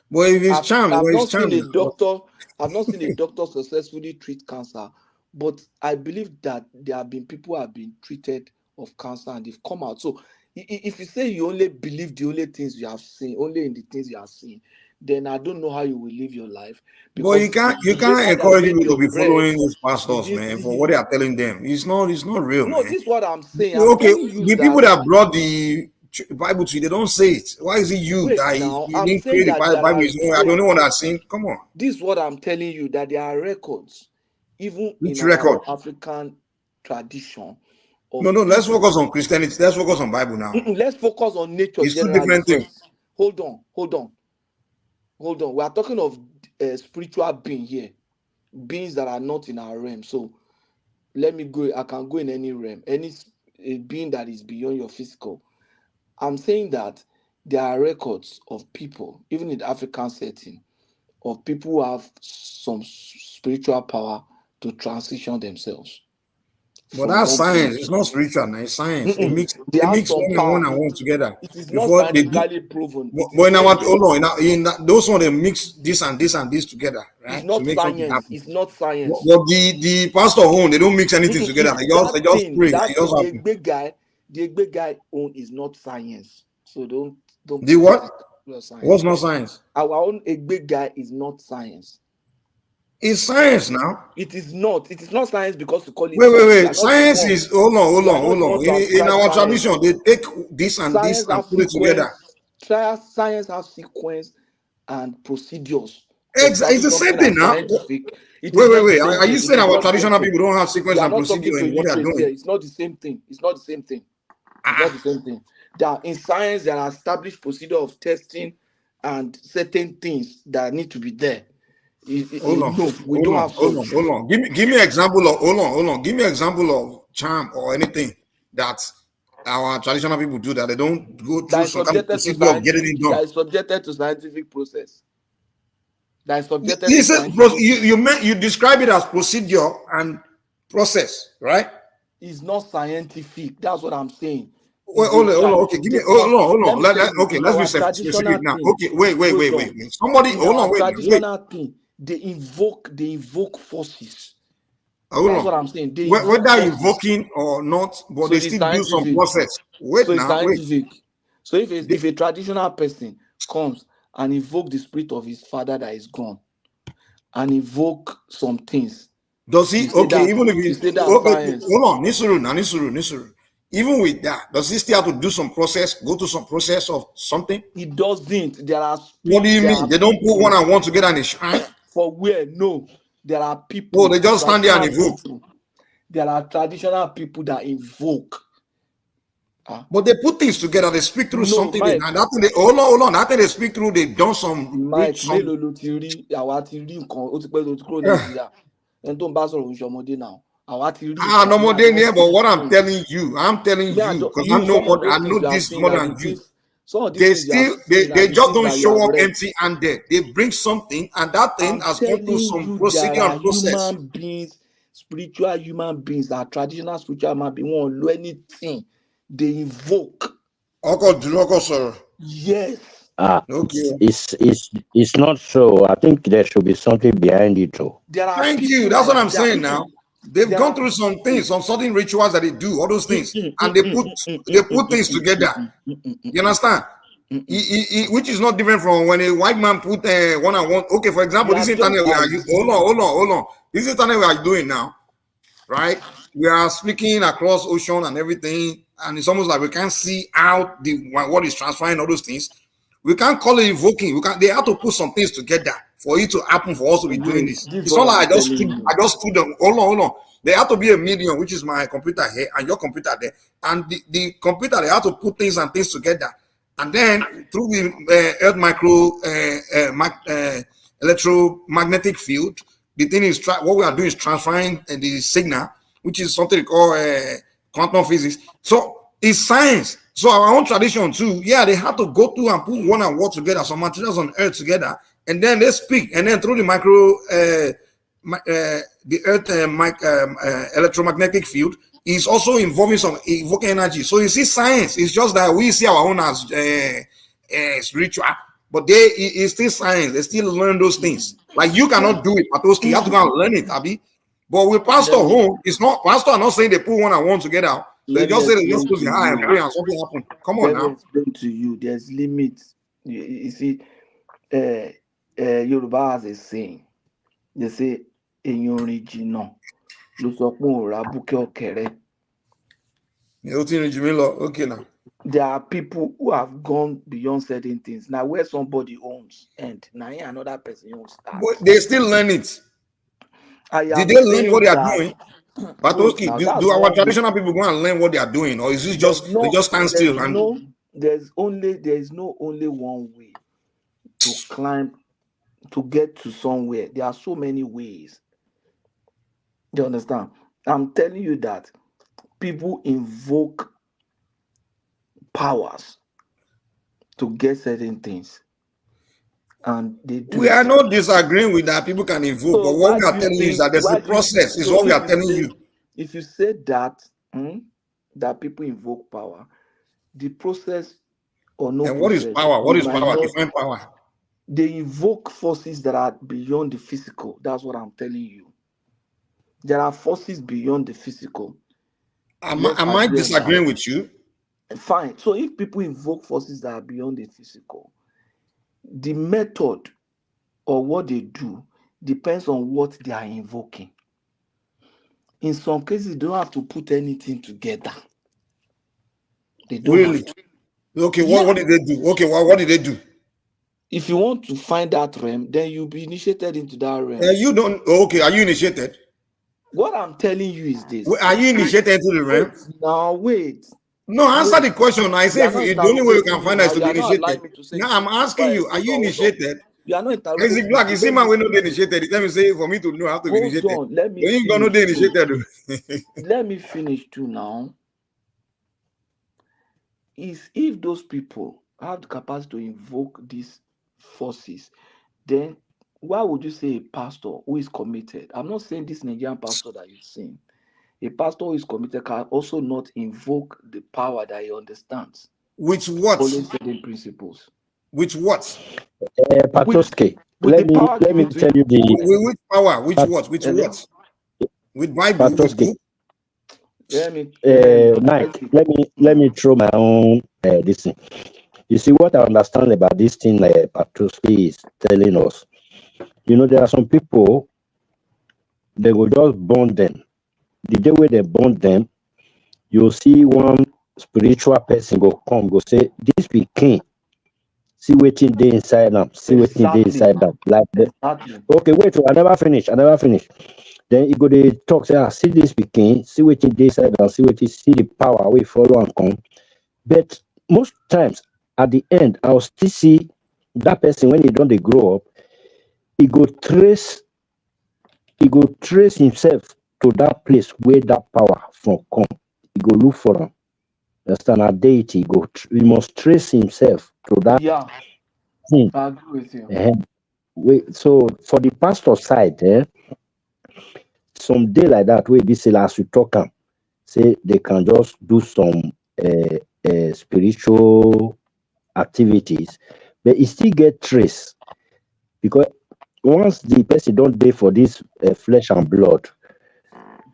Well, if it's charm, I've well, not it's charm. seen a doctor. I've not seen a doctor successfully treat cancer, but I believe that there have been people who have been treated of cancer and they've come out. So if you say you only believe the only things you have seen, only in the things you have seen, then I don't know how you will live your life. But you can't encourage people to be following these pastors, man, for what they are telling them. It's not real, No, man. this is what I'm saying. I'm Okay, telling you the that people that brought the Bible to you, they don't say it. Why is it you wait that now. you I'm didn't saying create the that there Bible? are I don't know what I've seen. Come on. This is what I'm telling you, that there are records, even Which in our record? African tradition. No, let's focus on Christianity. Let's focus on Bible now. Let's focus on nature It's two generally different things. first. Hold on. We are talking of spiritual being here, beings that are not in our realm. So let me go. I can go in any realm, any being that is beyond your physical. I'm saying that there are records of people, even in the African setting, of people who have some spiritual power to transition themselves. But that's science. It's not spiritual. Now. It's science. They mix They have some one power. and one together. It is not Before they do. scientifically proven. But in our those one they mix this and this and this together, right? It's not to make something science. happen. It's not science. But the pastor own, they don't mix anything together. They just pray. The big guy own is not science. So don't the what? What's not science? Our own big guy is not science. It's science now. It is not. It is not science because you call it. Wait. Science is hold on. In our science. tradition, they take this and Science this and put it together. Science has sequence and procedures. It's the same thing now. Wait. Are you saying our traditional people don't have sequence and procedure in what they are doing? It's not the same thing. It's not the same thing. In science, there are established procedure of testing and certain things that need to be there. Hold on. Give me an example of Give me an example of charm or anything that our traditional people do that they don't go through some kind of procedure of getting it done. That is subjected to scientific process. That is subjected to scientific. You describe it as procedure and process, right? It's not scientific. That's what I'm saying. Hold on. Okay, give me. Hold on. Let's be specific now. Okay, wait. Somebody, hold on. Wait. They invoke forces. That's what I'm saying. Whether invoking or not, but so they still do some process. Wait. So if a traditional person comes and invoke the spirit of his father that is gone, and invoke some things, does he? Okay, even if he say that science. Hold on, Nisuru. Even with that, does he still have to do some process? Go to some process of something? He doesn't. There are. What do you mean? They don't put one and one together in a shrine? For where? No. There are people. Oh, they just stand there and invoke. There are traditional people that invoke. But they put things together. They speak through something. Mike, and that thing hold on. That thing they speak through. They've done some. Mike, nobody near. But what I'm telling you, because I know this more than you. They just don't show up empty-handed. They bring something, and that thing has gone through some procedure and process. Human beings, spiritual human beings, that traditional spiritual human beings won't do anything. They invoke. Sir. Yes. Okay. It's not so. I think there should be something behind it too. Thank you. That's what I'm saying now. They've gone through some things, some certain rituals that they do, all those things, and they put things together. You understand? Which is not different from when a white man put one and one. Okay, for example, this internet we are hold on. This internet we are doing now, right? We are speaking across ocean and everything, and it's almost like we can't see out what is transferring all those things. We can't call it invoking. We can't. They have to put some things together for it to happen for us to be doing Wait, this. this is It's not what like I'm telling you. I just stood them. Hold on. There have to be a medium, which is my computer here and your computer there, and the computer they have to put things and things together, and then through the earth electromagnetic field, the thing is what we are doing is transferring the signal, which is something called quantum physics. So it's science. So our own tradition too, yeah, they have to go through and put one and one together, some materials on earth together, and then they speak, and then through the the earth electromagnetic field is also involving some evoking energy. So you see, science is just that we see our own as spiritual, but it's still science. They still learn those things. Like you cannot do it, Patoski. You have to go and learn it, Abi. But with pastor home, it's not pastor. I'm not saying they put one and one together. They Let me just say they just explain close to the eye and you. pray and something happen. Come on Let me now. explain to you. There's limits. You see, Yoruba has a saying. They say, "Èèyàn rìn jìnnà ló sọ pé òun ra búkẹ́ ọ̀kẹ́rẹ́." Okay now. There are people who have gone beyond certain things. Now, where somebody owns, and now another person owns that. But they still learn it. Did they learn what they are doing? Patoski, do our traditional people go and learn what they are doing, or is this just they just stand still? There's no only one way to climb to get to somewhere. There are so many ways. Do you understand? I'm telling you that people invoke powers to get certain things, and they do. We are not disagreeing with that. People can invoke, So but what we are telling you is that there's a process. Is what we are telling you. If you say that that people invoke power, the process or no. And what is power? What is power? Define power. They invoke forces that are beyond the physical. That's what I'm telling you. There are forces beyond the physical. Am I disagreeing with you? Fine. So if people invoke forces that are beyond the physical, the method or what they do depends on what they are invoking. In some cases, they don't have to put anything together. They don't really? Okay, what did they do? Okay, what did they do? If you want to find that realm, then you'll be initiated into that realm. You don't. Okay, are you initiated? What I'm telling you is this. Are you initiated into the realm? Wait. No, answer the question. I say the only way you can find out is to be initiated. Now I'm asking you, are you initiated? You are not interrogating. Is it black? You see, man, we not initiated. Let me say, for me to know how to be initiated. Hold on, let me. You ain't gonna be initiated. Let me finish too now. Is if those people have the capacity to invoke these forces, then why would you say a pastor who is committed? I'm not saying this Nigerian pastor that you've seen. A pastor who is committed can also not invoke the power that he understands. Which what? Following certain principles. Which what? Patoski, let me tell you the. Which power? Which what? Which what? With Bible? Patoski. Mike, let me throw my own this thing. You see what I understand about this thing Patoski is telling us. You know, there are some people, they will just burn them. The day where they burn them, you'll see one spiritual person go come, go say, this be king. See waiting day inside them. See waiting day inside them. Like that. Okay, wait, I never finish. Then you go to talk, say, see this be king, see waiting day inside them, see the power we follow and come. But most times at the end, I'll still see that person when he don't grow up, he go trace himself to that place where that power from come. He go look for him. Understand? A deity, he must trace himself to that thing. I agree with you. So for the pastor side, some day like that, where this as we talk say they can just do some spiritual activities, but it still get trace because once the person don't pay for this flesh and blood,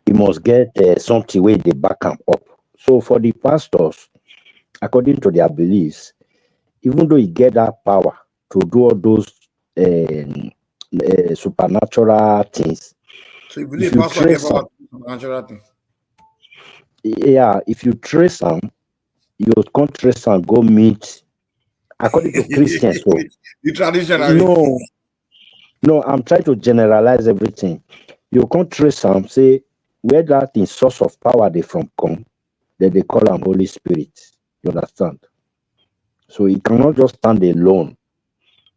he must get something where they back him up. So for the pastors, according to their beliefs, even though he get that power to do all those supernatural things, so you believe pastor get power to do supernatural things? Yeah, if you trace them, you can't trace and go meet according to Christians. So The traditionary. No, I'm trying to generalize everything. You can't trace some say where that in source of power they from come, that they call them Holy Spirit. You understand? So it cannot just stand alone.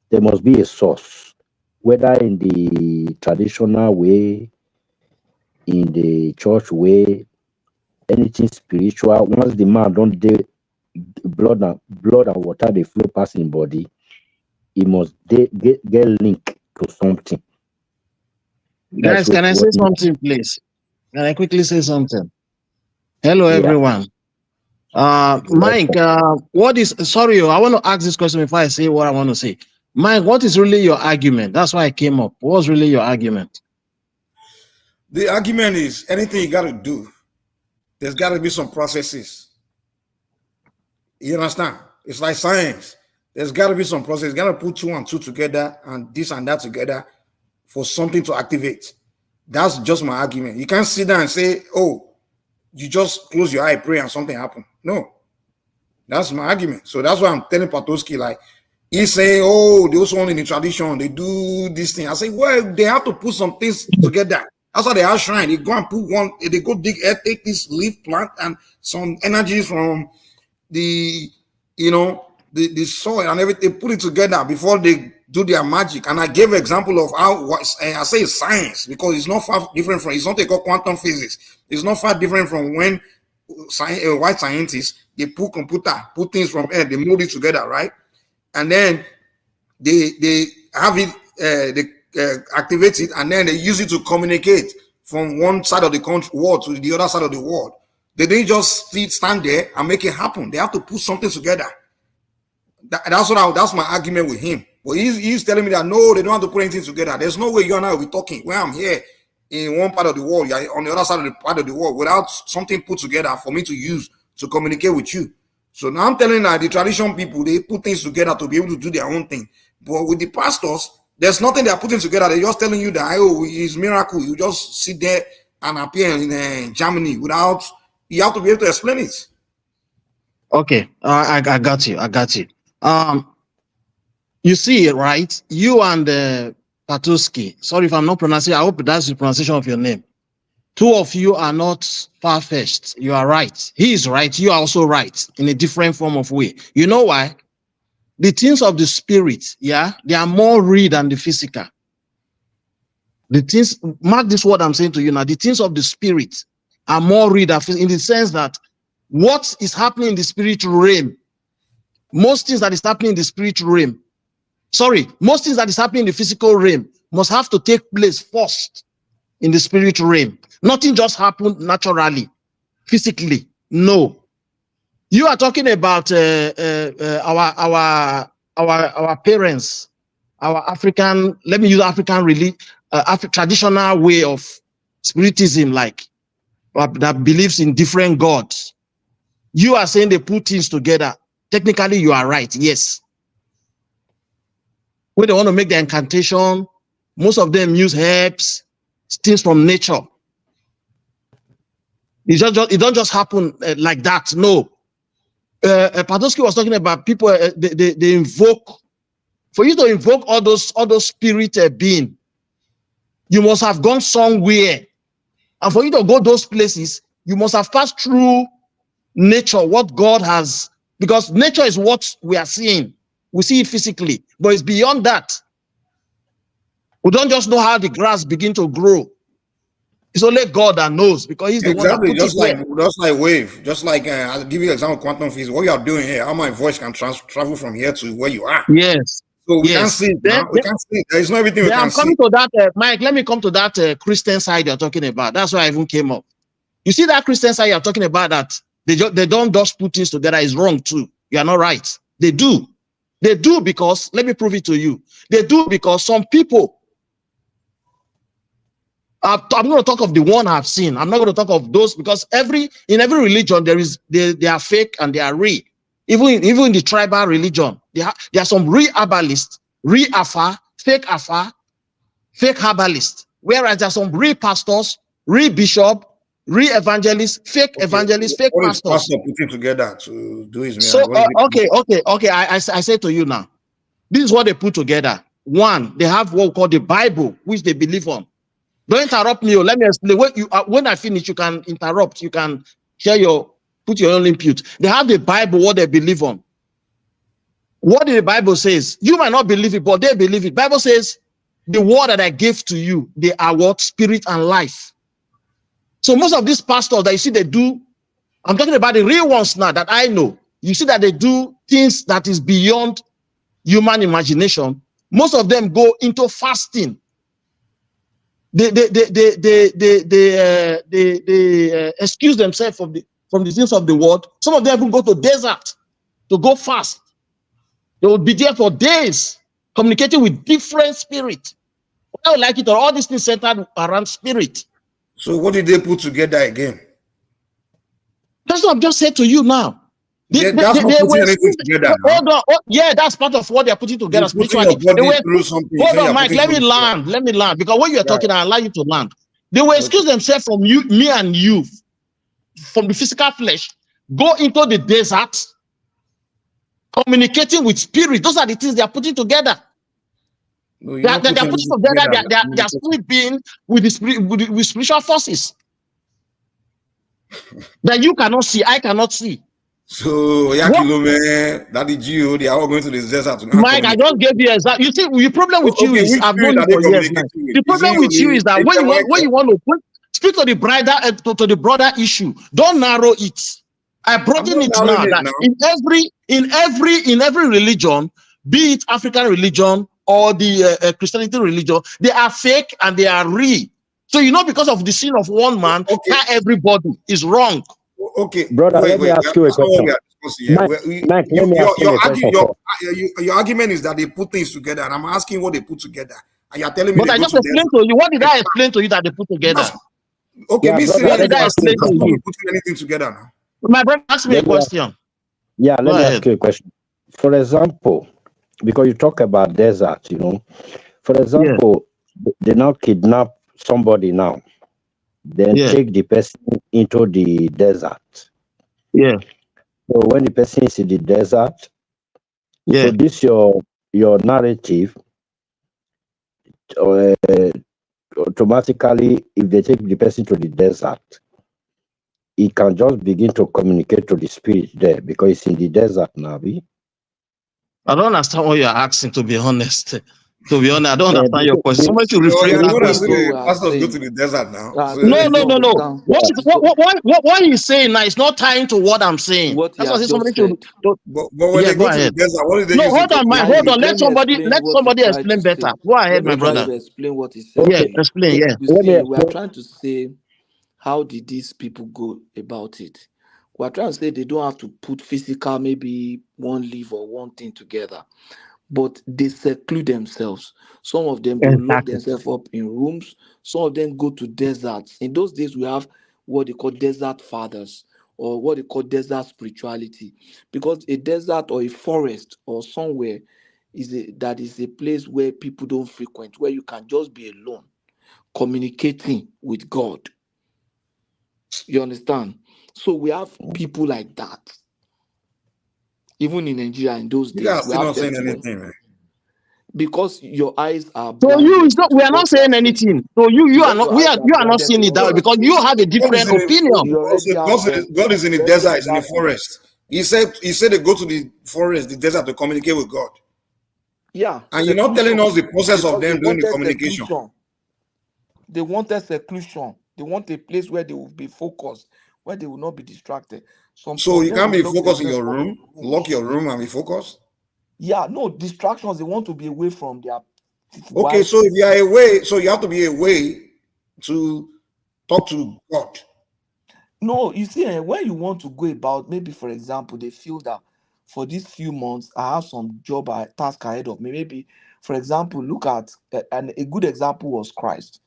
There must be a source, whether in the traditional way, in the church way, anything spiritual. Once the man don't do blood and water they flow past in body, he must get linked to something. Guys, can I say something, please? Can I quickly say something? Hello, everyone. Mike, what is, sorry, I want to ask this question before I say what I want to say. Mike, what is really your argument? That's why I came up. What's really your argument? The argument is anything you got to do, there's got to be some processes. You understand? It's like science. There's got to be some process. You got to put 2 and 2 together and this and that together for something to activate. That's just my argument. You can't sit down and say, oh, you just close your eye, pray, and something happen. No. That's my argument. So that's why I'm telling Patoski, like, he's saying, oh, they also want in the tradition, they do this thing. I say, well, they have to put some things together. That's why they are shrine. They go and put one, they go dig, take this leaf plant and some energies from the, you know, the soil and everything, put it together before they do their magic. And I gave an example of how, I say it's science, because it's not far different from, it's not called quantum physics. It's not far different from when white scientists, they put put things from air, they mold it together, right? And then they have it, they activate it, and then they use it to communicate from one side of the world to the other side of the world. They didn't just stand there and make it happen. They have to put something together. That's my argument with him. But he's telling me that no, they don't have to put anything together. There's no way you and I will be talking when I'm here in one part of the world, you're on the other side of the part of the world, without something put together for me to use to communicate with you. So now I'm telling that the tradition people, they put things together to be able to do their own thing. But with the pastors, there's nothing they're putting together. They're just telling you that, oh, it's miracle. You just sit there and appear in Germany without, you have to be able to explain it. Okay, I got you. I got you. You see, right? You and Patuski, sorry if I'm not pronouncing, I hope that's the pronunciation of your name. Two of you are not far-fetched. You are right. He is right. You are also right in a different form of way. You know why? The things of the spirit, yeah, they are more real than the physical. The things, mark this word I'm saying to you now, the things of the spirit are more real than physical, in the sense that what is happening in the spiritual realm, most things that is happening in the spiritual realm, most things that is happening in the physical realm must have to take place first in the spiritual realm. Nothing just happened naturally, physically. No. You are talking about our parents, our African, let me use African really traditional way of spiritism, like that believes in different gods. You are saying they put things together. Technically, you are right. Yes. When they want to make the incantation, most of them use herbs, things from nature. It don't just happen like that. No. Patoski was talking about people. They invoke. For you to invoke all those spirit being, you must have gone somewhere, and for you to go those places, you must have passed through nature. What God has, because nature is what we are seeing. We see it physically, but it's beyond that. We don't just know how the grass begin to grow. It's only God that knows, because he's the one that put just like wave, just like I'll give you an example, quantum physics. What you are doing here, how my voice can travel from here to where you are. Yes. So we can't see it now. We can't see it. There's not everything we can see. I'm coming to that, Mike. Let me come to that Christian side you're talking about. That's why I even came up. You see that Christian side you're talking about, that they don't just put things together, is wrong too. You are not right. They do. They do because, let me prove it to you. They do because some people, I'm going to talk of the one I've seen. I'm not going to talk of those, because in every religion they are fake and they are real. Even in the tribal religion, there are some real herbalists, real afa, fake herbalists. Whereas there are some real pastors, real bishop, real evangelists, fake Okay, evangelists, fake what is pastors. pastor putting together to do his So, miracles? What is it? okay. I say to you now, this is what they put together. One, they have what we call the Bible, which they believe on. Don't interrupt me. Let me explain. When I finish, you can interrupt. You can put your own input. They have the Bible, what they believe on. What the Bible says, you might not believe it, but they believe it. Bible says, the word that I gave to you, they are what? Spirit and life. So most of these pastors that you see, they do, I'm talking about the real ones now that I know. You see that they do things that is beyond human imagination. Most of them go into fasting. They excuse themselves from the things of the world. Some of them even go to desert to go fast. They will be there for days, communicating with different spirits. I would like it, or all these things centered around spirit. So what did they put together again? That's what I've just said to you now. That's not putting anything together now. Hold on. Yeah, that's part of what they're putting together You're putting spiritually. your body through something. Hold on, Mike. Let me land. Because when you're talking, I allow you to land. They will excuse themselves from you, me and you, from the physical flesh, go into the desert, communicating with spirit. Those are the things they are putting together. No, they are putting together their spirit being with the spirit, with spiritual forces that you cannot see, I cannot see. So Yakilo, man, Daddy Gio, they are all going to the desert. Mike, I just gave you exactly. You see, the problem with you is I've known you for years now. The problem with you is that when you want to speak to the brother issue, don't narrow it. I brought in it now that in every religion, be it African religion or the Christianity religion, they are fake and they are real. So because of the sin of one man, not everybody is wrong. Okay, brother, let me ask you a question. Mike, let me ask you a question. Your argument is that they put things together, and I'm asking what they put together, and you're telling me. But I just explained to you. What did I explain to you that they put together? Okay, what did I explain to you? Putting anything together now. My brother asked me a question. Let me ask you a question. For example, because you talk about desert, for example, they now kidnap somebody now, then take the person into the desert. Yeah. So when the person is in the desert, so this your narrative, automatically, if they take the person to the desert, he can just begin to communicate to the spirit there because it's in the desert now. I don't understand what you're asking, to be honest. To be honest, I don't understand your question. Somebody should rephrase that question. Pastors go to the desert now. No. What he's saying now is not tying to what I'm saying. That's what somebody should. But when they go to the desert, what did they use? Hold on. Let somebody explain better. Go ahead, my brother. To explain what he said. Yeah, explain. Yeah. We are trying to say, how did these people go about it? We are trying to say they don't have to put physical, maybe one leaf or one thing together, but they seclude themselves. Some of them will lock themselves up in rooms. Some of them go to deserts. In those days, we have what they call desert fathers, or what they call desert spirituality, because a desert or a forest or somewhere that is a place where people don't frequent, where you can just be alone, communicating with God. You understand? So we have people like that. Even in Nigeria in those days, you guys we still have not saying anything, man. Because your eyes are so blinded. we are not saying anything. So you are not. You are not seeing it that way because you have a different opinion. God is in the desert. He's in the forest. He said they go to the forest, the desert, to communicate with God. Yeah. And you're not telling us the process of them doing the communication. They wanted seclusion. They want a place where they will be focused, where they will not be distracted. So you can't be focused in your room, lock your room and be focused? Yeah, no, distractions. They want to be away from their Okay, so if you are away, so you have to be away to talk to God. No, you see, when you want to go about, maybe for example, they feel that for these few months, I have some task ahead of me. Maybe, for example, look at, and a good example was Christ.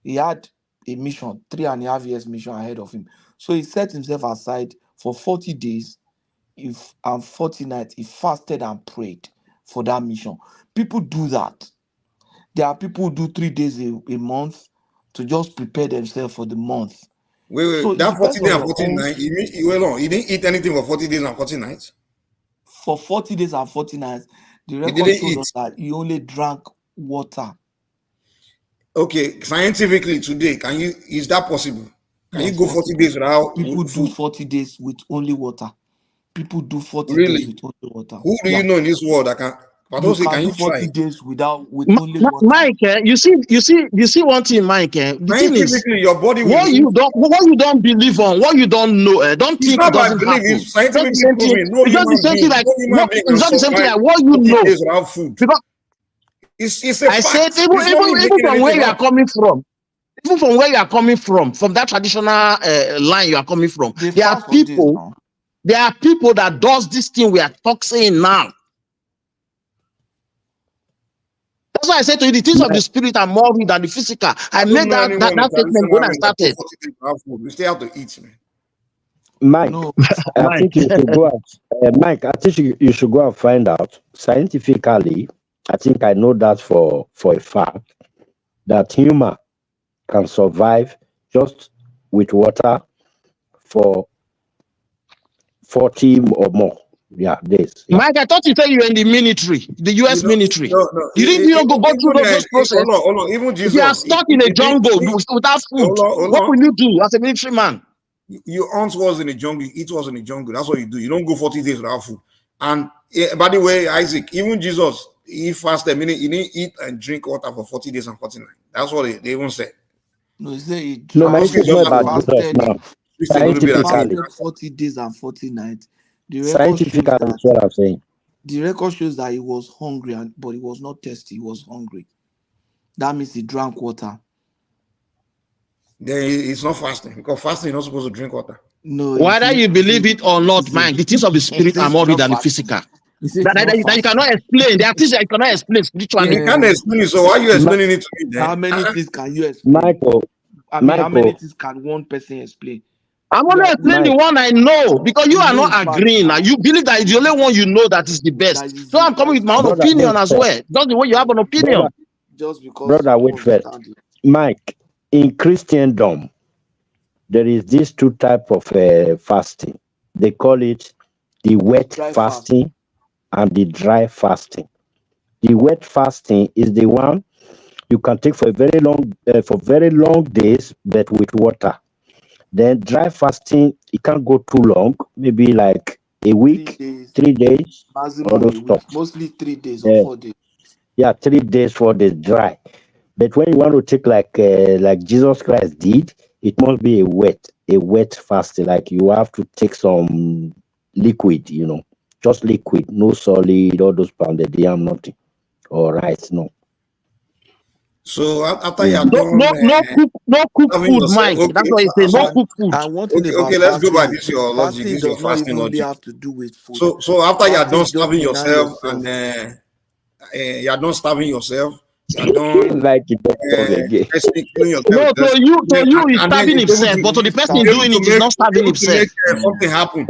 He had a mission, 3.5 years mission ahead of him. So he set himself aside for 40 days and 40 nights. He fasted and prayed for that mission. People do that. There are people who do 3 days a month to just prepare themselves for the month. Wait, So it that 40 depends on days and your 40 own. nights. He didn't eat anything for 40 days and 40 nights. For 40 days and 40 nights, the He record didn't shows eat. us that he only drank water. Okay, scientifically today, is that possible? Can you Yes, go 40 days without people do food? 40 days with only water. People do 40 days Really? with only water. Who do you know in this world that can? But You also, can can do you try? 40 days with only water. Mike, you see one thing, Mike. The thing is, Scientifically, your body will. what you don't believe on, what you don't know, don't It's think not it my doesn't belief. happen. It's It's not the scientifically same thing. proven. No It's just the human same thing being, like no human being can it's not the same thing survive like what you 40 know. days without food. Because It's a I said, fact. It's not me even making from where anything you are up. coming from, even from where you are coming from that traditional line you are coming from, there are people that does this thing we are talking now. That's why I said to you, the things of the spirit are more real than the physical. I don't made know that anyone in statement traditional when I line that go started. 40 days without food. We stay out to eat, man. Mike, No, I Mike. think you should go out. Mike, I think you should go and find out scientifically. I think I know that for a fact that human can survive just with water for 40 or more days. Yeah. Mike, I thought you said you were in the military, the US military. No. You didn't go through those process. Hold on. Even Jesus. If you are stuck in a jungle without food, what will you do as a military man? You hunt was in the jungle, you eat was in the jungle. That's what you do. You don't go 40 days without food. And by the way, Isaac, even Jesus, he fasted, meaning he didn't eat and drink water for 40 days and 49. That's what they even said. No, he said he No, my fasted, issue is not about Jesus now. Scientifically. 40 days and 40 nights. The record shows Scientifically, that that's what I'm saying. the record shows that he was hungry, but he was not thirsty. He was hungry. That means he drank water. Then it's not fasting, because fasting you're not supposed to drink water. No, whether you believe it or not, man, the things of the spirit are more real than the physical. That you cannot explain. There are things that you cannot explain spiritually. You can't explain it, so why are you explaining it to me then? How many things can you explain? Michael, how many things can one person explain? I'm only explaining the one I know, because you are not agreeing. Now you believe that it's the only one you know that is the best. So I'm coming with my own opinion as well. That's the way you have an opinion. Just because brother, wait first. Mike, in Christendom, there is these two types of fasting. They call it the wet fasting and the dry fasting. The wet fasting is the one you can take for very long days, but with water. Then dry fasting, it can't go too long, maybe like a week, 3 days, maximum all those a week, stuff. mostly 3 days or 4 days. Yeah, 3 days, 4 days dry. But when you want to take like Jesus Christ did, it must be a wet fasting. Like you have to take some liquid, just liquid, no solid, all those pounded yam, nothing, or rice, no. So after you are no cook food, Mike. That's what you say. No cook food. And one thing okay, let's go by this your logic. Fasting This is does your not fasting even logic. have to do with food. So after you are done Fasting, just starving deny yourself, yourself. and you are done starving yourself, you are done like it killing yourself. No, to you is and then starving you'll be able himself, but to the person you'll be able doing to it is not starving you'll be able to himself. make something happen.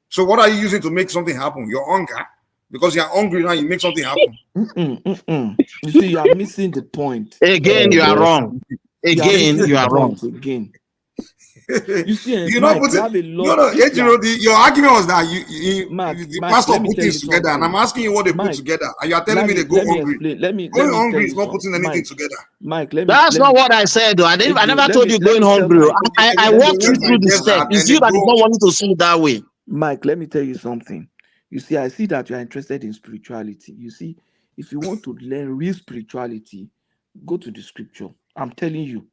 So what are you using to make something happen? Your hunger, because you are hungry now. You make something happen. You see, you are missing the point. Again, you are wrong. Again, you are wrong. Again. You see, You're Mike, not you have a lot. your argument was that the Mike, pastor let me put tell things you together, and I'm something. asking you what they put together, and you are telling me they go hungry. Going hungry is not putting anything together. Mike, let me. That's not what I said, though. I never told you going hungry. I walked you through the step. It's you that is not wanting to see it that way. Mike, let me tell you something. You see, I see that you are interested in spirituality. You see, if you want to learn real spirituality, go to the scripture. I'm telling you.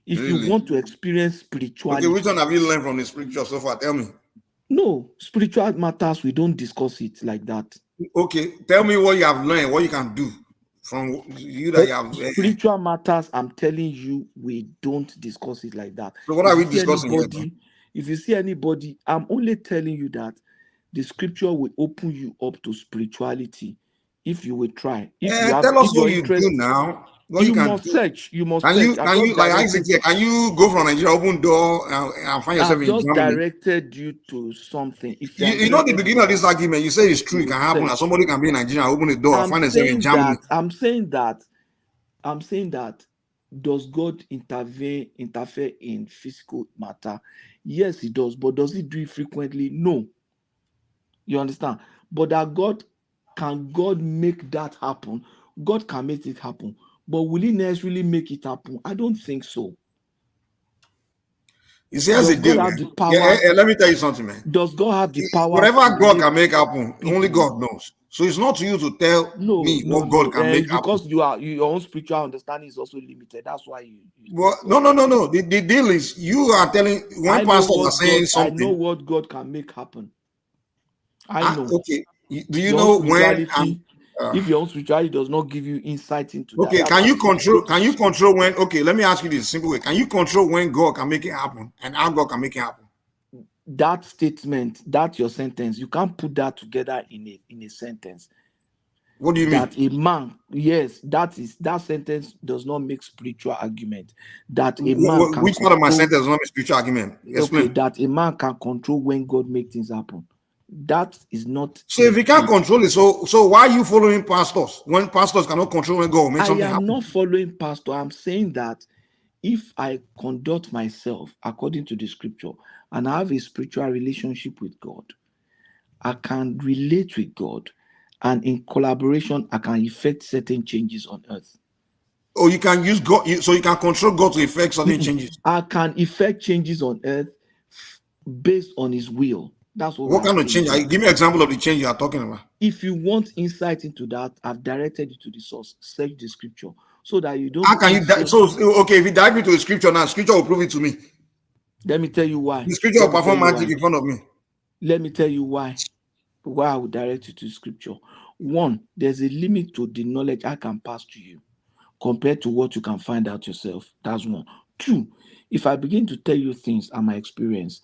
If you want to experience spirituality. Okay, which one have you learned from the scripture so far? Tell me. No, spiritual matters, we don't discuss it like that. Okay, tell me what you have learned, what you can do from you that you have. Spiritual matters, I'm telling you, we don't discuss it like that. So what are we discussing here? If you see anybody, I'm only telling you that the scripture will open you up to spirituality if you will try. Tell us what you do now. What you must search. You must can search. Can you like Isaac here? Can you go from Nigeria, open door, and find yourself in Germany? I've just directed you to something. If you know the beginning of this argument, you say it's true, it can happen, and somebody can be in Nigeria, open the door, and find themselves in Germany. I'm saying that Does God interfere in physical matter? Yes, he does. But does he do it frequently? No. You understand? But can God make that happen? God can make it happen. But will he necessarily make it happen? I don't think so. You see, that's the Does God deal, have man. the power? Let me tell you something, man. Does God have the power Whatever to God make can make happen, only people? God knows. So it's not to you to tell me No. what God can make It's happen. because your own spiritual understanding is also limited. That's why you Well, no. The deal is you are telling when I know pastors are what saying God. I know something. what God can make happen. I know. Okay. Do you Your own know when spirituality. If your own spirituality does not give you insight into that, okay, that's why I'm saying can you control when let me ask you this simple way. Can you control when God can make it happen and how God can make it happen? that statement, that your sentence, you can't put that together in a sentence. What do you that mean? a man, yes, that sentence does not make spiritual argument. That a man can Which part of my control. sentence does not make spiritual argument? Okay, Explain. that a man can control when God makes things happen. That is not. So if you can't control it, so why are you following pastors when pastors cannot control when God will make I something am happen? not following pastor. I'm saying that if I conduct myself according to the scripture and I have a spiritual relationship with God, I can relate with God, and in collaboration, I can effect certain changes on earth. Or you can use God, so you can control God to effect certain changes. I can effect changes on earth based on His will. That's What kind of change? Give me an example of the change you are talking about. If you want insight into that, I've directed you to the source. Search the scripture so that you don't. How can you? So okay, if you dive into the scripture now, scripture will prove it to me. Let me tell you why. The scripture will perform magic in front of me. Let me tell you why. Why I will direct you to scripture. One, there's a limit to the knowledge I can pass to you compared to what you can find out yourself. That's one. Two, if I begin to tell you things and my experience,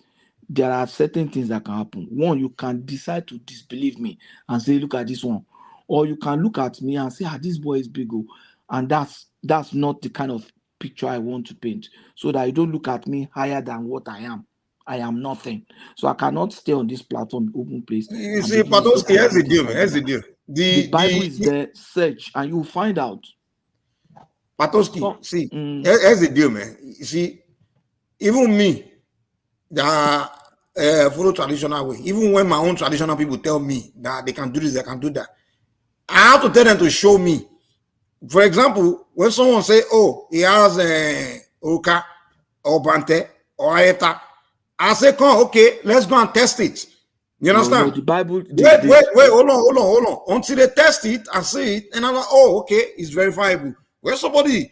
there are certain things that can happen. One, you can decide to disbelieve me and say, look at this one. Or you can look at me and say, this boy is big. And that's not the kind of picture I want to paint. So that you don't look at me higher than what I am. I am nothing. So I cannot stay on this platform, open place. You see, Patoski, here's the deal, man. Here's the deal. The Bible is there. Search and you'll find out. Patoski, here's the deal, man. You see, even me, that follow traditional way. Even when my own traditional people tell me that they can do this, they can do that, I have to tell them to show me. For example, when someone say, "Oh, he has Oka or Bante or Aeta," I say, "Come, okay, let's go and test it." You understand? No, the Bible. Wait, hold on. Until they test it and see it, and I'm like, "Oh, okay, it's verifiable." When somebody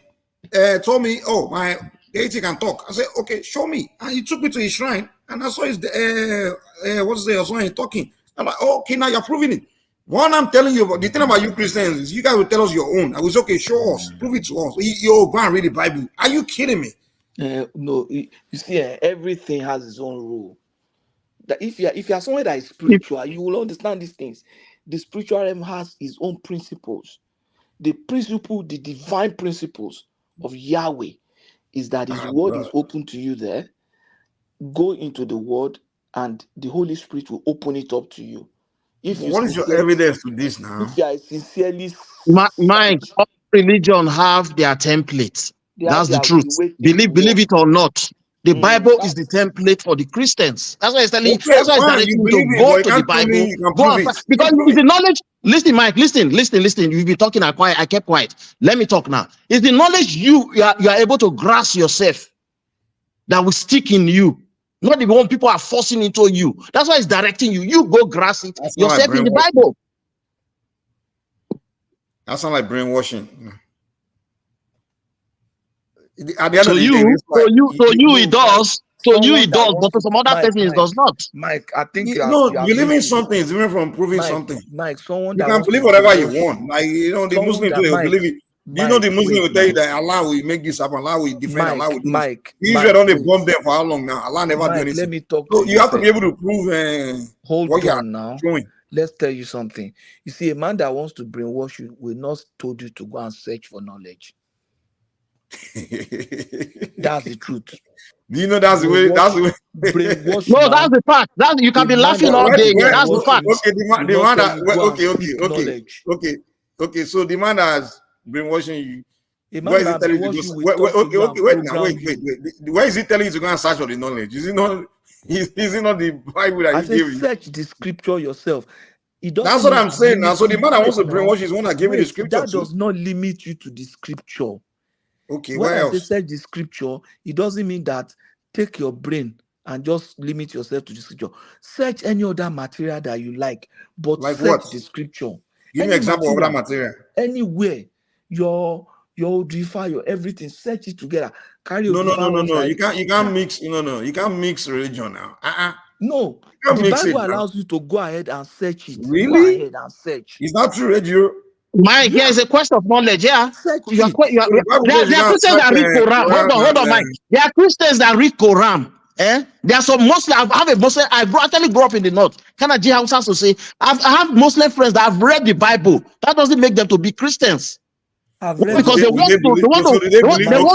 told me, "Oh, my deity can talk," I said, "Okay, show me." And he took me to his shrine, and I saw his what's the other one talking. I'm like, "Oh, okay, now you're proving it." One, I'm telling you about the thing about you Christians is you guys will tell us your own. I was okay, show us, prove it to us. Yo, go and read the Bible. Are you kidding me? No, you see, everything has its own rule. That if you are someone that is spiritual, you will understand these things. The spiritual realm has its own principles. The divine principles of Yahweh is that His word is open to you there. Go into the word, and the Holy Spirit will open it up to you. What is your evidence to this now? If you are sincerely, Mike, all religion have their templates. That's the truth. Believe it or not. The Bible is the template for the Christians. That's why it's telling. Okay, that's why it's fine, directing you you to believe it, go but you to the can't tell me Bible. you can Go prove and it. because it's the knowledge. Listen, Mike. Listen. You've been talking. I kept quiet. Let me talk now. It's the knowledge you are able to grasp yourself that will stick in you. Not the one people are forcing into you. That's why it's directing you. You go grasp it yourself in the Bible. That sounds like brainwashing. At the end So of the you, day, it does. So you, it does. But to some other person, it does not. Mike, I think believing something is different from proving something. Mike, someone you that can wants believe to whatever you brainwash want. Like the Muslim too, they believe it. Do you know the Muslim will tell you that Allah will make this happen, Allah will defend, Allah will do this. Israel don't bomb them for how long now? Allah never do anything. Let me talk so to you have to be able to prove hold on now. Showing. Let's tell you something. You see, a man that wants to brainwash you will not told you to go and search for knowledge. That's the truth. Do you know that's the way? That's the way. Brainwash. No, that's the fact. You can be laughing all day. That's the fact. Okay. So the man that's brainwashing you, A Where man is he that telling you to brainwash you go? with talk to you and Wait now, program wait. you. Where is he telling you to go and search for the knowledge? Is it not? Is it not the Bible that I he say gave you? search the scripture yourself. It That's doesn't what mean I'm to saying now. limit So the you. man that wants Wait to now. brainwash is one that gave you the Wait, scripture that too. does not limit you to the scripture. Okay, When what I say else? search the scripture, it doesn't mean that take your brain and just limit yourself to the scripture. Search any other material that you like, but Like what? search the scripture. Give me Any example of that material, material. anywhere, your Odifa, your everything, search it together. Carry Odifa one No. side. You can't mix. No. You can't mix religion now. No, You can't the mix it Bible now. allows you to go ahead and search it. Go Really? ahead and search. It's not true, radio. Mike, here Yeah, is a question of knowledge. Yeah, search it. So the Bible says you there are can't Christians search that read Quran. Quran Hold on, and Mike. There are Christians that read Quran. There are some Muslim. I have a Muslim. Actually grew up in the north. Kanaji Hausa to say I have Muslim friends that have read the Bible. That doesn't make them to be Christians. I've Why? read Because some they want to. They want so to. do they believe? Mike.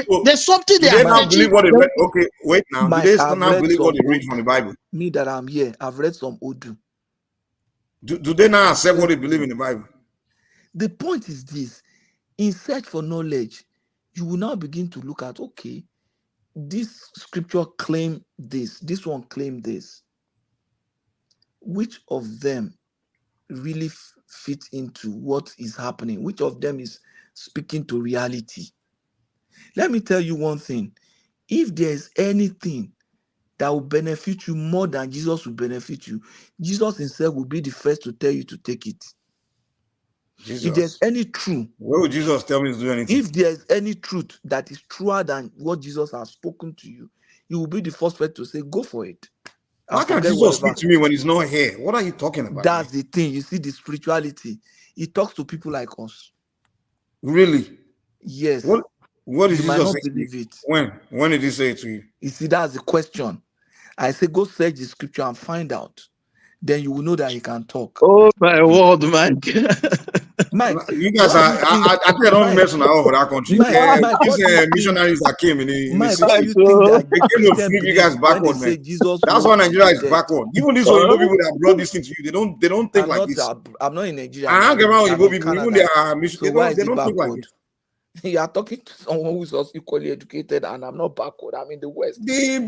So There's something do they are they now Mike, believe searching. what they read? Okay, wait now. Do Mike, they I've now read believe what some they read Odu. from the Bible? Me that I'm here, I've read some Odu. Do they now accept what they believe in the Bible? The point is this: in search for knowledge, you will now begin to look at, okay, this scripture claim this one claim this. Which of them really fit into what is happening? Which of them is speaking to reality? Let me tell you one thing. If there's anything that will benefit you more than Jesus will benefit you, Jesus himself will be the first to tell you to take it. If there's Jesus. any truth, Where would Jesus tell me to do anything? if there's any truth that is truer than what Jesus has spoken to you, he will be the first person to say, go for it. Why can't Forget Jesus whatever. speak to me when he's not here? What are you talking about? That's the thing. You see, the spirituality, he talks to people like us. Really? Yes. What did You might Jesus not say? believe it. When did he say it to you? You see, that's the question. I say, go search the scripture and find out. Then you will know that he can talk. Oh my word, Mike. Mike, You guys are. I think I don't mess around for that country. Mike, These missionaries that came in the Mike, what do 60s, you think that they came to Christians flip you guys believe when they backward, say man. Jesus That's why rose from Nigeria the is dead? backward. Even these Oyibo people that brought this thing to you, they don't think like this. I'm not in Nigeria. I don't get around I'm Oyibo in people. Even Canada. they Why is they he don't think like backward? this. You are talking to someone who is also equally educated, and I'm not backward. I'm in the West. These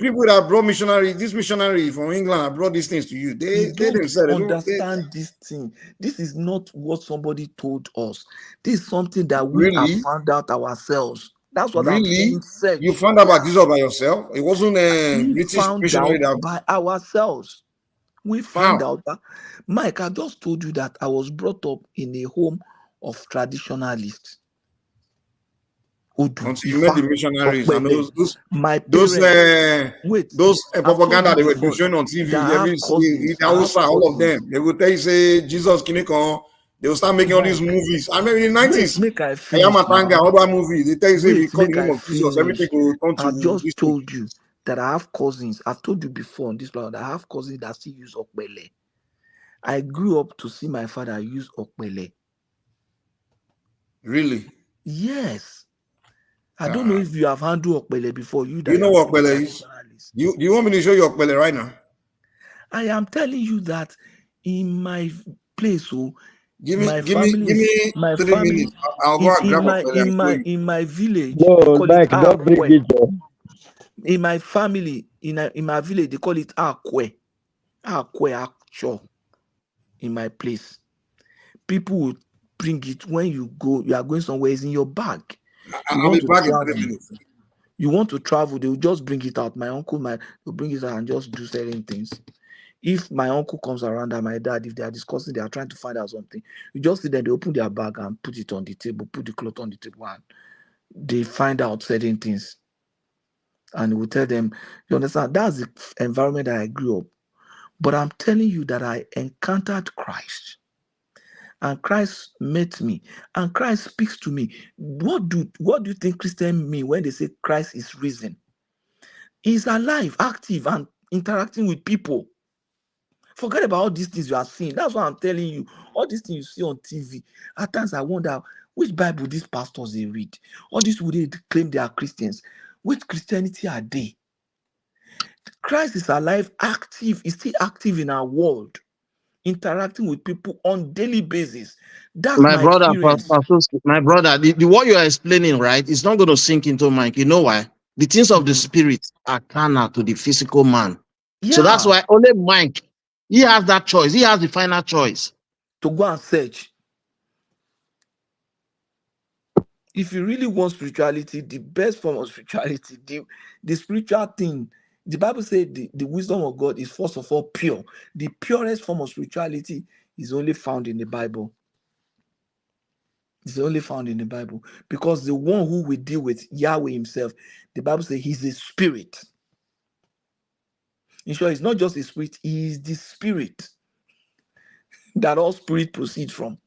people that brought this missionary from England that brought these things to you, You they don't themselves understand this thing. This is not what somebody told us. This is something that we have Really? found out ourselves. That's what I'm Really? saying. Search. You found out about Jesus by yourself? It wasn't a We British found missionary out that. by ourselves. We found How? out that, Mike, I just told you that I was brought up in a home of traditionalists. Until you met the missionaries and my parents, those I've told propaganda you they were before showing on that TV, I have cousins. all of them. They will tell you, say, Jesus Kinikon. They will start making all these movies. I mean, in the 90s, Make I finish Ayamatanga, now. all that movie. They tell you, say, if you call the Make name I of Jesus, everything finish. will turn I've to just this thing. told you that I have cousins. I've told you before on this planet that I have cousins that still use okpele. I grew up to see my father use okpele. Really? Yes. I don't know if you have handled okpele before. You Do you know what okpele is? Do you want me to show you okpele right now? I am telling you that in my place, Give me 3 minutes. I'll go and grab okpele and show you. in my village, No, they call Mike, it don't bring akwe. it on. In my family, in my village, they call it akwe. Akwe. In my place, people will bring it when you go. You are going somewhere. It's in your bag. I'll be back in 3 minutes. You want to travel, they will just bring it out. My uncle will bring it out and just do certain things. If my uncle comes around and my dad, if they are discussing, they are trying to find out something, you just see that they open their bag and put it on the table, put the cloth on the table, and they find out certain things. And we tell them, you understand, that's the environment that I grew up. But I'm telling you that I encountered Christ. And Christ met me, and Christ speaks to me. What do you think Christians mean when they say Christ is risen? He's alive, active, and interacting with people. Forget about all these things you are seeing. That's what I'm telling you. All these things you see on TV. At times I wonder which Bible these pastors they read. All these would they claim they are Christians. Which Christianity are they? Christ is alive, active. He's still active in our world. interacting with people on daily basis. That's My my brother, experience. my brother, the what you are explaining, right, it's not going to sink into mind. You know why? The things of the spirit are carnal to the physical man. So that's Yeah. why only Mike, he has that choice. He has the final choice To go and search. If you really want spirituality, the best form of spirituality, the spiritual thing, the Bible says the wisdom of God is first of all pure. The purest form of spirituality is only found in the Bible. It's only found in the Bible. Because the one who will deal with Yahweh himself, the Bible says he's a spirit. In short, it's not just a spirit, he is the spirit that all spirit proceeds from.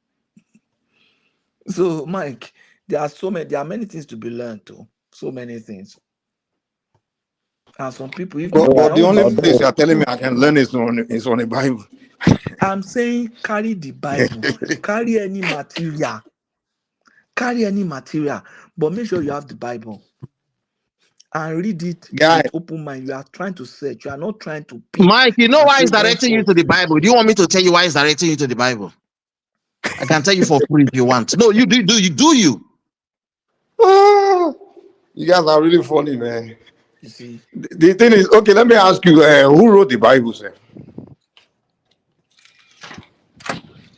So, Mike, there are many things to be learned too. So many things. And some people, if But, my but the own only is, place you're telling me I can learn is on the Bible. I'm saying carry the Bible, carry any material, but make sure you have the Bible and read it Guy, with open mind. You are trying to search, you are not trying to pick Mike, you know and why say it's one directing you fault. to the Bible? Do you want me to tell you why it's directing you to the Bible? I can tell you for free if you want. No, you do you. you guys are really funny, man. You see, The thing is, okay, let me ask you, who wrote the Bible, sir?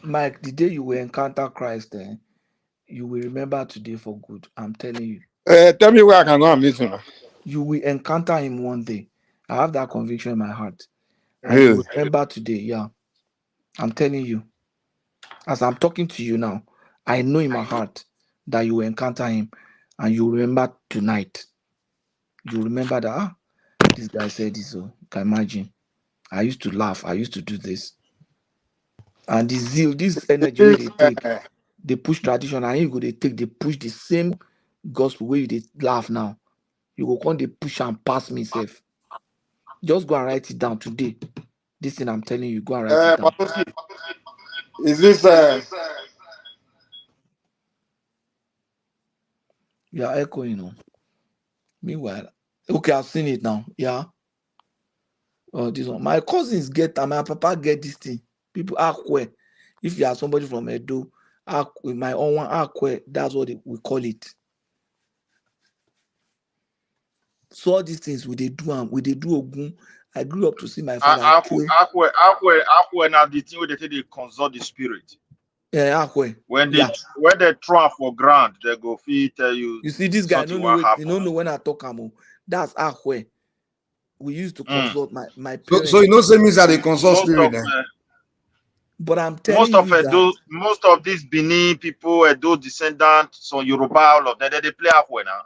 Mike, the day you will encounter Christ, you will remember today for good. I'm telling you. Tell me where I can go and meet him. You will encounter him one day. I have that conviction in my heart. And you Really? will remember today. Yeah. I'm telling you. As I'm talking to you now, I know in my heart that you will encounter him and you remember tonight. You remember that, this guy said this. So you can imagine. I used to laugh. I used to do this. And this zeal, this energy where they take, they push tradition, and you go, they push the same gospel where they laugh now. You go come, they push and pass me, safe. Just go and write it down today. This thing I'm telling you, go and write it down. Patoski, is this You are echoing. Meanwhile, okay, I've seen it now. Yeah. Oh, this one. My cousins get and my papa get this thing. People Akwe. If you are somebody from Edo, my own one Akwe, that's what we call it. So all these things we they do Ogun. I grew up to see my father kill. Akwe now the thing where they consult the spirit. Yeah, Akwe. When they Yeah. when they throw for ground, they go feed tell you. You see, this guy something don't will know happen. you don't know when I talk amo. That's Akwe. We used to consult my so parents. you know say means that they consult Most spirit of then? But I'm telling you that most of these Benin people, Edo descendants, so Yoruba, all of them, they play Akwe now.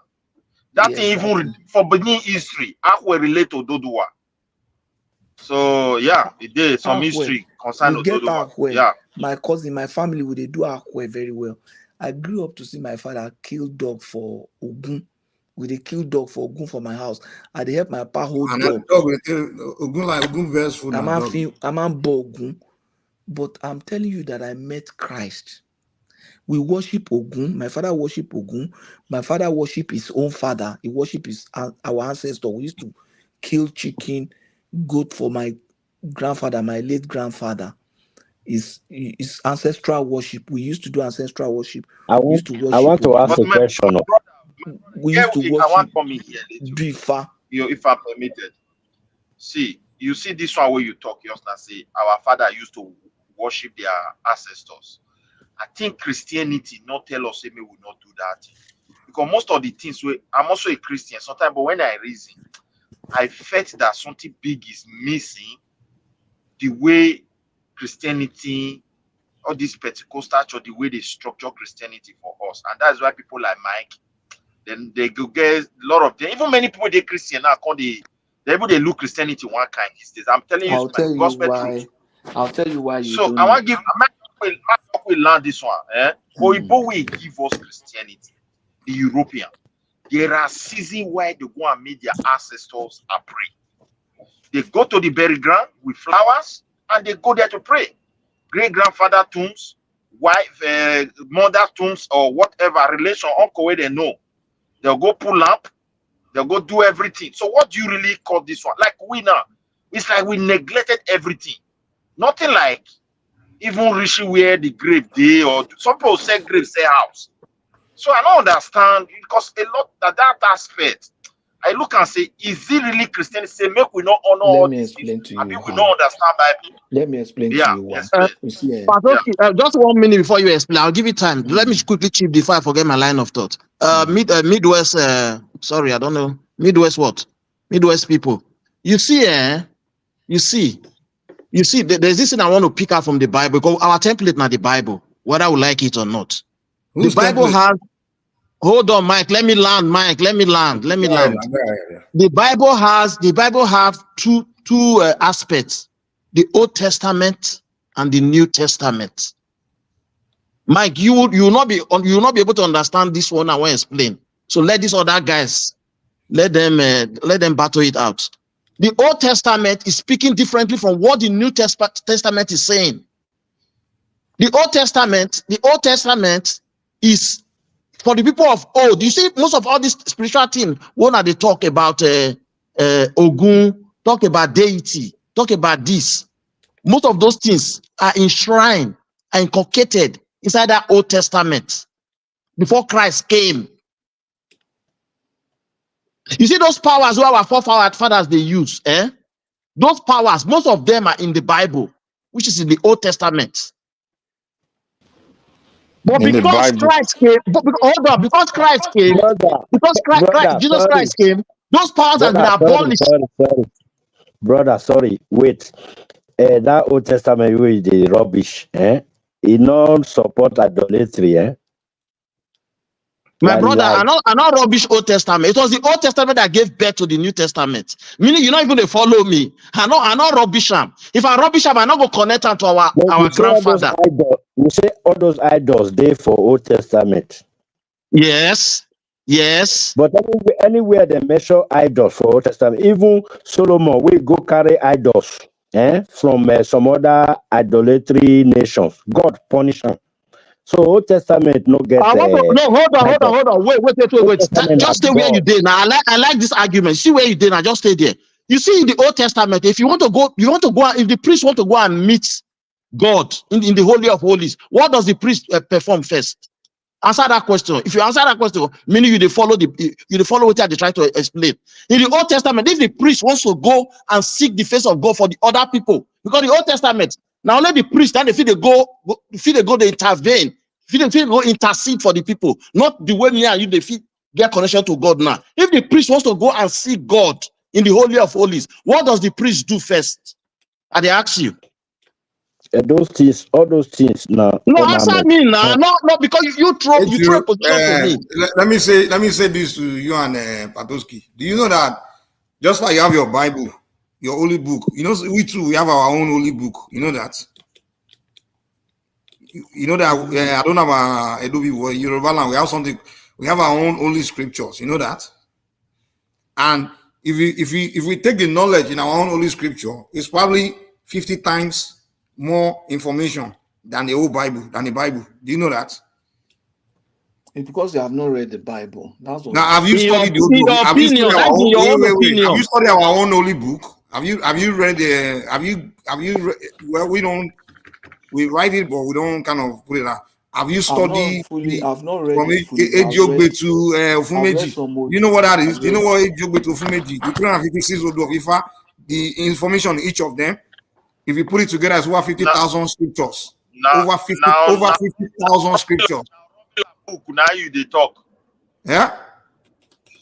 That yeah, thing exactly. even for Benin history, Akwe relate to Dodua. So yeah, it did some Akwe. history concerning We get Dodua. Akwe. Yeah. My cousin, my family, they do Akwe very well. I grew up to see my father kill dog for Ogun. We they kill dog for Ogun for my house. I dey help my pa hold And dog. that dog will tell Ogun verse food and dog. I'm on Ogun. But I'm telling you that I met Christ. We worship Ogun. My father worship Ogun. My father worship his own father. He worship our ancestor. We used to kill chicken, goat for my grandfather, my late grandfather. His ancestral worship. We used to do ancestral worship. I We used to worship want to ask Ogun. a question. We used to I worship want to come in here little. Bifa. If I'm permitted. See, you see this one where you talk, you understand, say our father used to worship their ancestors. I think Christianity not tell us, say, we will not do that. Because most of the things, I'm also a Christian sometimes, but when I reason, I felt that something big is missing the way Christianity, or this Pentecostal church, the way they structure Christianity for us. And that's why people like Mike, then they go get a lot of them. Even many people they Christian now, they look Christianity one kind these days. I'm telling you I'll my tell you gospel why. truth. I'll tell you why you So don't I know. want to give we learn this one. Oyibo will give us Christianity, the European. There are seasons where they go and meet their ancestors and pray. They go to the burial ground with flowers and they go there to pray. Great grandfather tombs, wife, mother tombs, or whatever relation, uncle where they know. They'll go pull up, they'll go do everything. So what do you really call this one? Like we now, it's like we neglected everything. Nothing like even reaching where the grave dey, or some people say grave, say house. So I don't understand, because a lot that aspect, I look and say, is it really Christianity? Say, make we not honor Let all me these things. explain to I you mean, we how. don't understand Bible. Let me explain to Yeah, you why. explain. You see, Yeah. Patoski, just 1 minute before you explain. I'll give you time. Let me quickly chip before I forget my line of thought. Midwest, sorry, I don't know. Midwest what? Midwest people. You see, there's this thing I want to pick out from the Bible, because our template now the Bible, whether we like it or not. Whose The Bible template? has, hold on, Mike, let me land. Yeah. The Bible have two aspects: the Old Testament and the New Testament. Mike, you will not be able to understand this one I want to explain. So let these other guys let them battle it out. The Old Testament is speaking differently from what the New Testament is saying. The Old Testament is for the people of old. You see, most of all these spiritual things, when they talk about Ogun, talk about deity, talk about this, most of those things are enshrined and inculcated inside that Old Testament before Christ came. You see those powers where our forefathers they use, those powers, most of them are in the Bible, which is in the Old Testament. But In the because Bible. Christ came, because Christ came, Jesus sorry. Christ came, those powers have been Brother, abolished. sorry. Brother, sorry. Wait. That Old Testament with the rubbish, it not support idolatry, My That is brother, how. I not rubbish Old Testament. It was the Old Testament that gave birth to the New Testament. Meaning you not even they follow me. I not rubbish them. If I rubbish them, I not go connect them to our grandfather. You say all those idols they for Old Testament. Yes. But anywhere they measure idols for Old Testament, even Solomon will go carry idols, from some other idolatry nations. God punish them. So Old Testament no get. Hold on. Wait. Testament Just stay where you did. Now I like this argument. See where you did. Now just stay there. You see in the Old Testament, if you want to go, if the priest want to go and meet God in the Holy of Holies, what does the priest perform first? Answer that question. If you answer that question, meaning you follow what they try to explain. In the Old Testament, if the priest wants to go and seek the face of God for the other people, because the Old Testament, now only the priest and if they go, they intervene, if they go intercede for the people, not the way me and you they get connection to God now. If the priest wants to go and seek God in the Holy of Holies, what does the priest do first? And they ask you. All those things now. No, answer me now. No, because you throw a position to me. Let me say this to you and Patoski. Do you know that just like you have your Bible, your holy book, you know, we too we have our own holy book. You know that. You know that I don't have a Adobe or Yoruba land. We have something. We have our own holy scriptures. You know that. And if we take the knowledge in our own holy scripture, it's probably 50 times more information than the old Bible, than the Bible. Do you know that? It's because you have not read the Bible. That's all. Now, have you studied the old book? Have you studied our own? Wait. Have you studied our own holy book? Have you read the? Have you? Well, we write it, but we don't kind of put it out. Have you studied? I've not read from it fully. Ejogbe to Ofumeji? Do you know what that is? Do you know what Ejogbe to Ofumeji? The 356 of Ifa, the information each of them. If you put it together, it's over 50,000 scriptures. Over 50,000 scriptures. Book now you they talk. Yeah.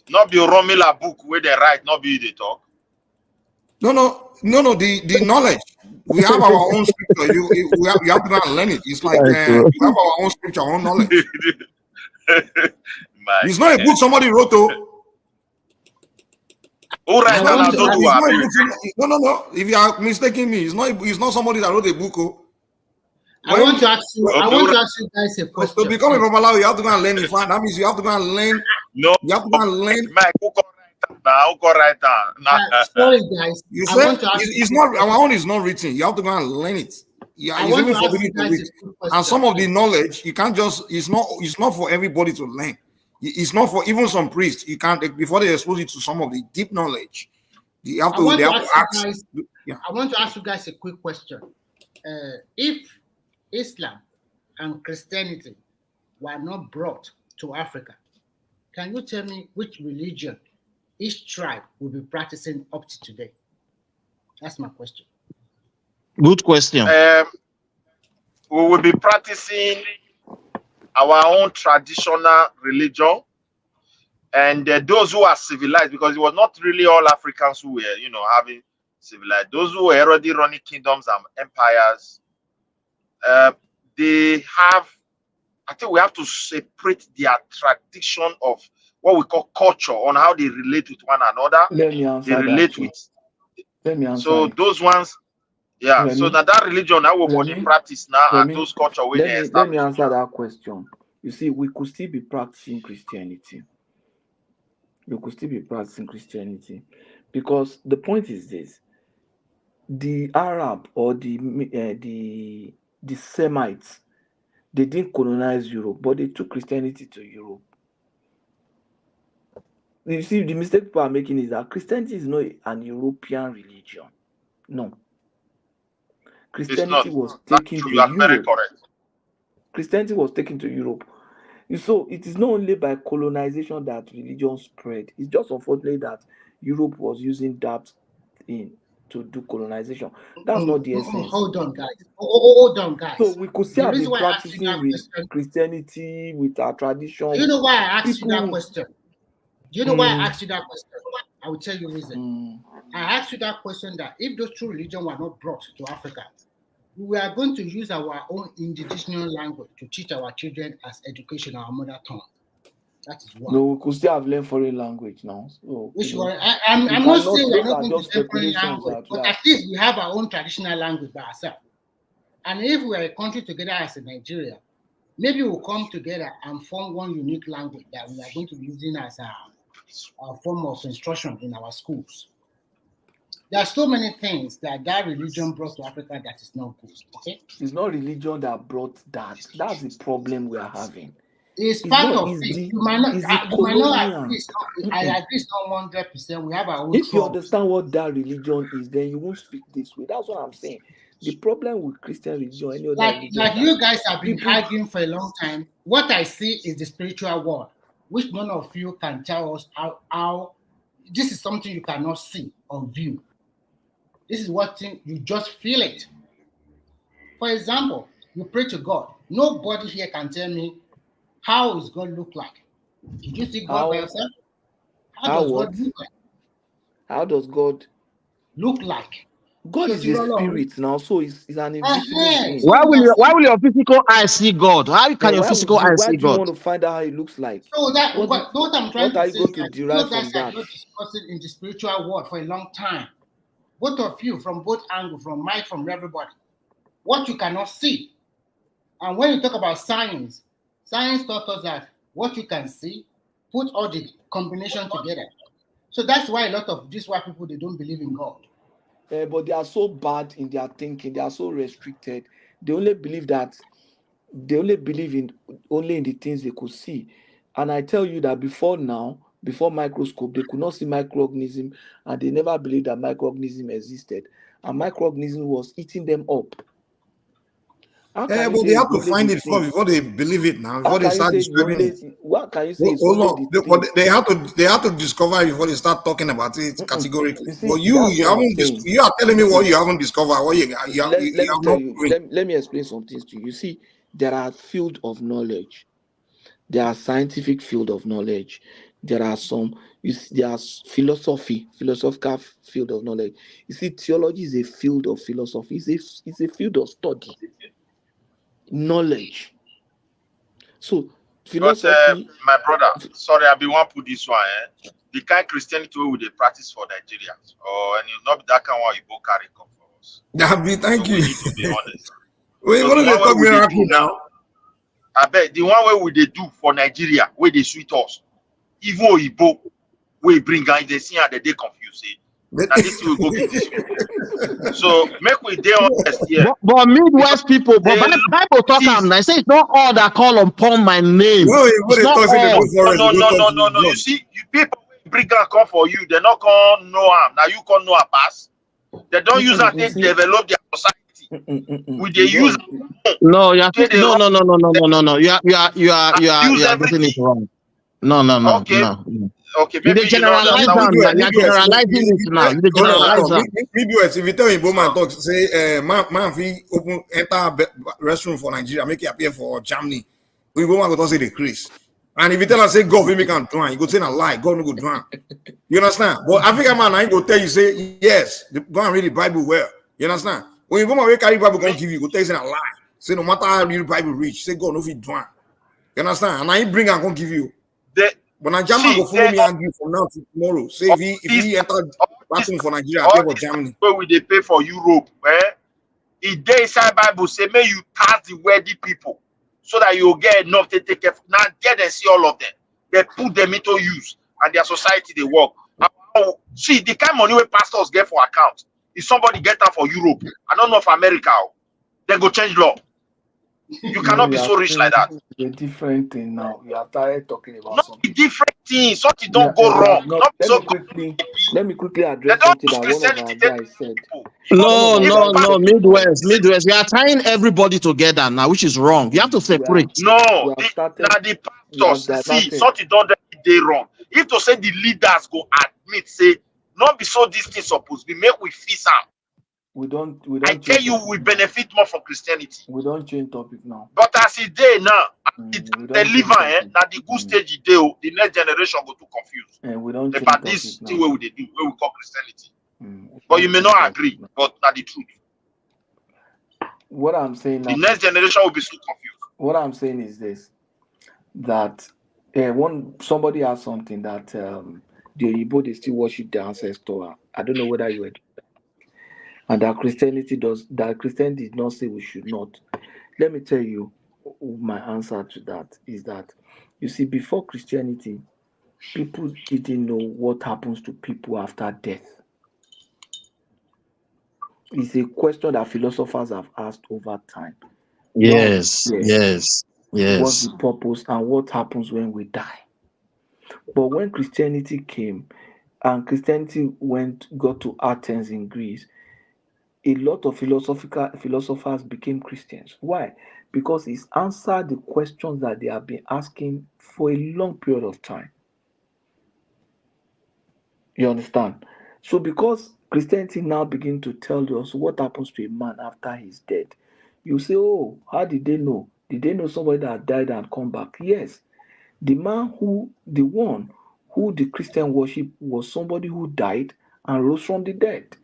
Not be Romila book where they write. Not be they talk. No. The knowledge. We have our own scripture. You have to go and learn it. It's like we have our own scripture, our own knowledge. It's not a book somebody wrote. Who write No. If you are mistaking me, it's not somebody that wrote a book. I want to ask you guys a question. To become a Babalawo, you have to go and learn it. That means you have to go and learn. No, you have to go and learn. Mike, who can write down? Sorry, guys. You said it's not our own is not written. You have to go and learn it. Yeah, it's even forbidden to read. And some of the knowledge you can't just. It's not for everybody to learn. It's not for even some priests. You can't before they expose you to some of the deep knowledge. You have to. I want to ask you guys a quick question. If Islam and Christianity were not brought to Africa, can you tell me which religion each tribe will be practicing up to today? That's my question. Good question. We will be practicing our own traditional religion, and those who are civilized, because it was not really all Africans who were, having civilized. Those who were already running kingdoms and empires, they have. I think we have to separate their tradition of what we call culture on how they relate with one another. Let me answer They relate that. with. Let me answer So it. those ones, yeah. Remy, So that religion now will be practiced now, and Remy, those culture where they let me establish. answer that question. You see, we could still be practicing Christianity. We could still be practicing Christianity, because the point is this: the Arab or the Semites, they didn't colonize Europe, but they took Christianity to Europe. You see, the mistake people are making is that Christianity is not an European religion. No. Christianity was taken to You are very Europe. correct. Christianity was taken to Europe. So it is not only by colonization that religion spread. It's just unfortunate that Europe was using that to do colonization. That's not the essence. Hold on, guys. Hold on, guys. So we could still have been why I asked you that practicing question, Christianity with our tradition. do you know why I asked you that People- question? Do you know why I asked you that question? I will tell you the reason. I asked you that question that if those two religions were not brought to Africa, we are going to use our own indigenous language to teach our children as education, our mother tongue. That is why. No, we could still have learned foreign language now. So, Which one? I'm not saying we're those not are going to just learn foreign speculations language, that but at least we have our own traditional language by ourselves. And if we're a country together as a Nigeria, maybe we'll come together and form one unique language that we are going to be using as a form of instruction in our schools. There are so many things that religion brought to Africa that is not good. Okay, it's not religion that brought that. That's the problem we are having. it's part of it. You might not agree. I agree. It's not 100%. We have our own. If you understand what that religion is, then you won't speak this way. That's what I'm saying. The problem with Christian religion, any other religion, like you guys have been arguing for a long time. What I see is the spiritual world, which none of you can tell us how. This is something you cannot see or view. This is what you just feel it. For example, you pray to God. Nobody here can tell me how does God look like. Did you see God by yourself? How does God look like? How does God look like? God is a spirit now, so it's an invisible being. Why will your physical eye see God? How can your physical eye see Why do you God? want to find out how it looks like? So that what I'm trying to say is that you derive guys from are that? not discussing in the spiritual world for a long time. Both of you, from both angles, from Mike, from everybody, what you cannot see. And when you talk about science taught us that what you can see, put all the combination together. So that's why a lot of these white people, they don't believe in God. But they are so bad in their thinking. They are so restricted. They only believe in the things they could see. And I tell you that before microscope, they could not see microorganism, and they never believed that microorganism existed. And microorganism was eating them up. But they have to find it first before they believe it now. Before they start describing it. What can you say? They have to discover it before they start talking about it categorically. See, but you are telling me what you haven't discovered. What let me explain some things to you. You see, there are fields of knowledge. There are scientific field of knowledge. There are philosophical field of knowledge. You see, theology is a field of philosophy. It's a field of study. Knowledge. So philosophy. But, my brother, sorry, I be one put this one. The kind of Christianity we they practice for Nigeria, and you not that kind one you both carry come for us. Thank you. We need to be honest. Wait, what do they talk miracle now? I bet the one way we they do for Nigeria, where they sweet us, even Oyibo, we bring guys they see and they confused. Now this will go be this way. So make we dey honest here. But Midwest people, but Bible talk am. I say it's not all that call upon my name. It's not all. No. You see, people bring and come for you. They not gonna know am. Now you can't know a pass. They don't use that to develop their society. We they use No, you are say they no, run no, no, no, no, no, no, no. You are use getting it everything. wrong. No, no, no, Okay, no. okay, You maybe you don't generalize understand what them. you You are generalizing it now. You Hold on, generalize hold on. them. Midwest, if you tell him, man, talk, say, man, we open, enter restroom for Nigeria, make it appear for Germany. We go man go say the Chris. And if you tell us, say, God, we make him drown, you go say a lie, God no go drown. You understand? But African man, I go tell you, say, yes, go and read the Bible well. You understand? When you go and carry Bible, go give you, go tell you, say a lie. Say, no matter how you Bible reach, say, God, no fit drown. You understand? And I give you. But Nigeria go follow me angry from now to tomorrow. Say if he enter bathroom for Nigeria, all appear for this Germany. where we they pay for Europe, it dey inside Bible say may you tax the wealthy people so that you get enough to take care. Now there they see all of them. They put them into use and their society they work. See the kind of money where pastors get for account. If somebody get that for Europe, I don't know for America, they go change law. You cannot be so rich like that. A different thing now. We are started talking about Not something. different things. Something don't go wrong. Not let so me quickly they address don't something use that one of our Christianity take guys said. No, Midwest. You are tying everybody together now, which is wrong. You have to separate. No, the pastors see something don't they wrong. If to say the leaders go admit, say, not be so this thing supposed be make we fix am. We don't I tell you, we benefit more from Christianity. We don't change topic now. But as it day now, they live on now the good stage it dey, the next generation go too confused. We don't change about this thing where we do, where we call Christianity. But you may not agree, but not the truth. What I'm saying now, the next generation will be so confused. What I'm saying is this: that somebody has something that the Igbo they still worship their ancestor. I don't know whether you heard, and that Christianity did not say we should not. Let me tell you, my answer to that is that you see, before Christianity, people didn't know what happens to people after death. It's a question that philosophers have asked over time. Yes. What's the purpose and what happens when we die? But when Christianity came and Christianity got to Athens in Greece, a lot of philosophers became Christians. Why? Because it's answered the questions that they have been asking for a long period of time. You understand? So because Christianity now begin to tell us what happens to a man after he's dead, you say, oh, how did they know? Did they know somebody that died and come back? Yes. The one who the Christian worship was somebody who died and rose from the dead.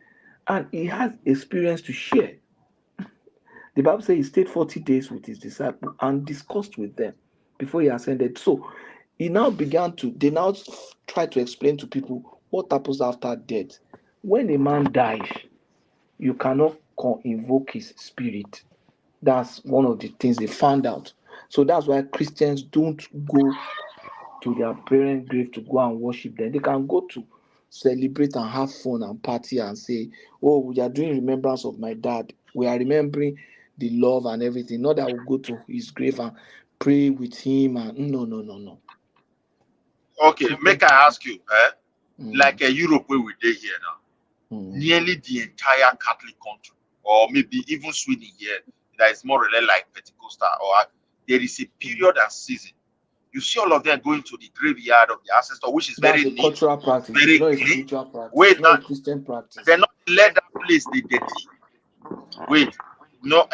And he has experience to share. The Bible says he stayed 40 days with his disciples and discussed with them before he ascended. So they now try to explain to people what happens after death. When a man dies, you cannot invoke his spirit. That's one of the things they found out. So that's why Christians don't go to their parents' grave to go and worship them. They can go to celebrate and have fun and party and say, oh, we are doing remembrance of my dad. We are remembering the love and everything. Not that we'll go to his grave and pray with him. And no. Okay, make I ask you, like Europe where we dey here now, nearly the entire Catholic country, or maybe even Sweden here, that is more really like Pentecostal, or there is a period and season. You see all of them going to the graveyard of the ancestor, which is very neat, cultural practice, very not a clean. spiritual practice. Wait, not a Christian practice. They're not let that place be dirty. Wait, no,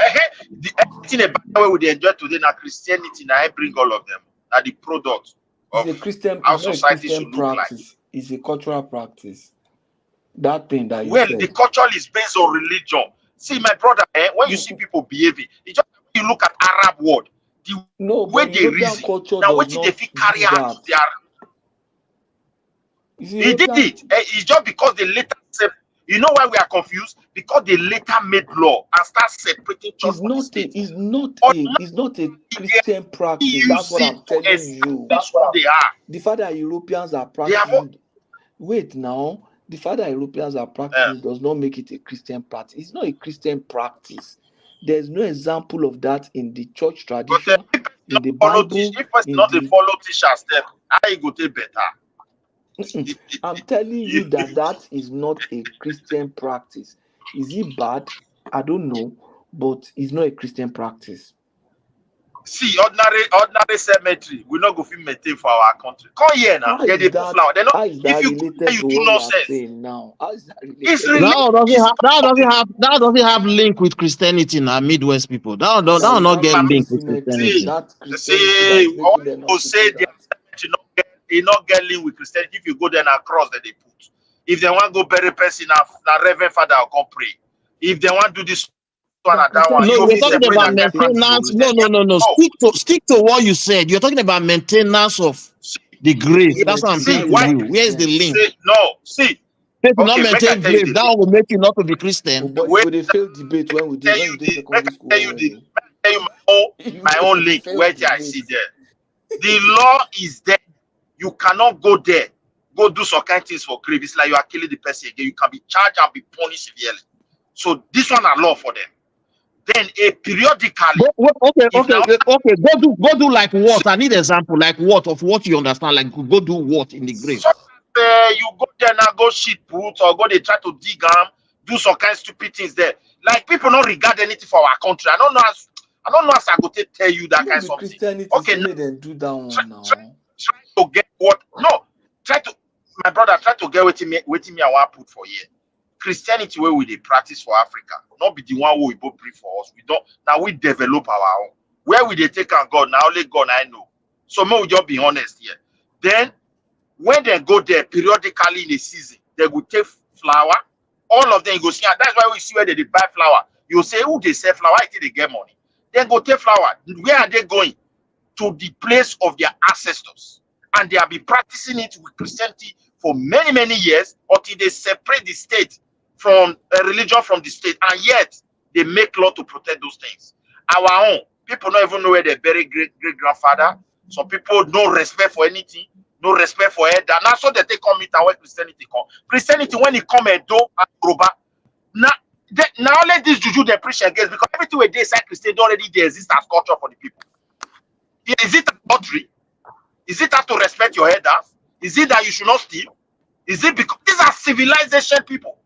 the everything about the way we enjoy today now Christianity now I bring all of them. Now the product of how society should look like. It's a cultural practice. That thing that you the culture is based on religion. See, my brother, when you see people behaving, it's just when you look at Arab world, the way they reason. Now, what did they fit carry out their? He did it. It's just because they later said, you know why we are confused? Because they later made law and start separating church from the state. It's not a Christian practice. That's what I'm telling you. That's what they are. The fact that Europeans are practicing. Wait now. The fact that Europeans are practicing does not make it a Christian practice. It's not a Christian practice. There's no example of that in the church tradition, in the Bible. If it's not the follow teacher step, I go take better. I'm telling you that is not a Christian practice. Is it bad? I don't know. but it's not a Christian practice. See, ordinary cemetery, we not go fit maintain for our country. Come here now. How They is put that? flower. They not, How is if that you go there, related you to do what we are nonsense. saying now? How is that It's related? related. That doesn't have link with Christianity now, Midwest people. That will not get link with Christianity. That Christianity that is making them not to say do the that. cemetery not get link with Christianity. If you go there and cross that they put. If they want go bury person, now Reverend Father will come pray. If they want do this one and that one, No, you you're be talking separate about and get practice. maintenance. No. Stick to what you said. You're talking about maintenance of the grave. That's what I'm saying to you. Where is the link? See. If you not Okay, make I maintain tell you grave, the that will make you not to be Christian. Oh, but you go they fail debate when we did secondary school. Tell you my own link where I see there. The law is there. You cannot go there, go do some kind of things for grave. It's like you are killing the person again. You can be charged and be punished severely. So this one are law for them. Then periodically. Okay. Go do like what? I need example. Like what of what you understand? Like go do what in the grave? So, you go there now, go shit put or go they try to dig do some kind of stupid things there. Like people don't regard anything for our country. I don't know as I go to tell you that kind of something. Christianity Okay, now they do that one now. Try to get what? No, my brother, try to get waiting me I want put for here. Christianity where we they practice for Africa, not be the one who we both bring for us. We don't now we develop our own. Where we they take our God now only God I know. So may we just be honest here. Then when they go there periodically in a season, they will take flower. All of them you go see, and that's why we see where they buy flower. You say who they sell flower, I think they get money. Then go take flower. Where are they going? To the place of their ancestors, and they have been practicing it with Christianity for many years until they separate the state from religion from the state, and yet they make law to protect those things. Our own people don't even know where they bury great grandfather. Some people no respect for anything, no respect for elder. Now so that they come meet and where Christianity come. Christianity when it come and do and Yoruba, now let this juju they preach against, because everything where they say Christianity already they exist as culture for the people. Is it adultery? Is it have to respect your elders? Is it that you should not steal? Is it because these are civilization people?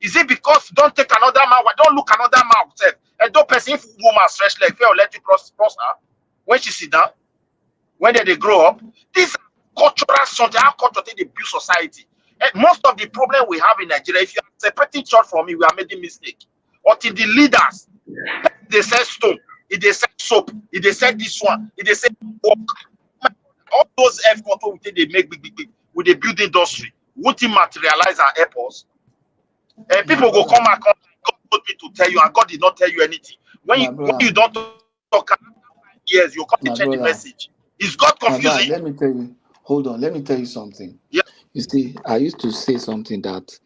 Is it because don't take another man, don't look another man yourself? And don't person if woman stretch leg, fail let you cross her when she sit down, when they grow up. These are cultural something, how culture they build society. And most of the problem we have in Nigeria, if you are separating church from me, we are making mistake. Until the leaders, they say stone. If they say soap, if they say this one, if they say work, all those efforts they make big with the building industry, would it materialize and help us? And people go come and come. God told me to tell you, and God did not tell you anything. When you don't talk years, you come to change the message. Is God confusing? Let me tell you. Hold on. Let me tell you something. Yeah. You see, I used to say something that,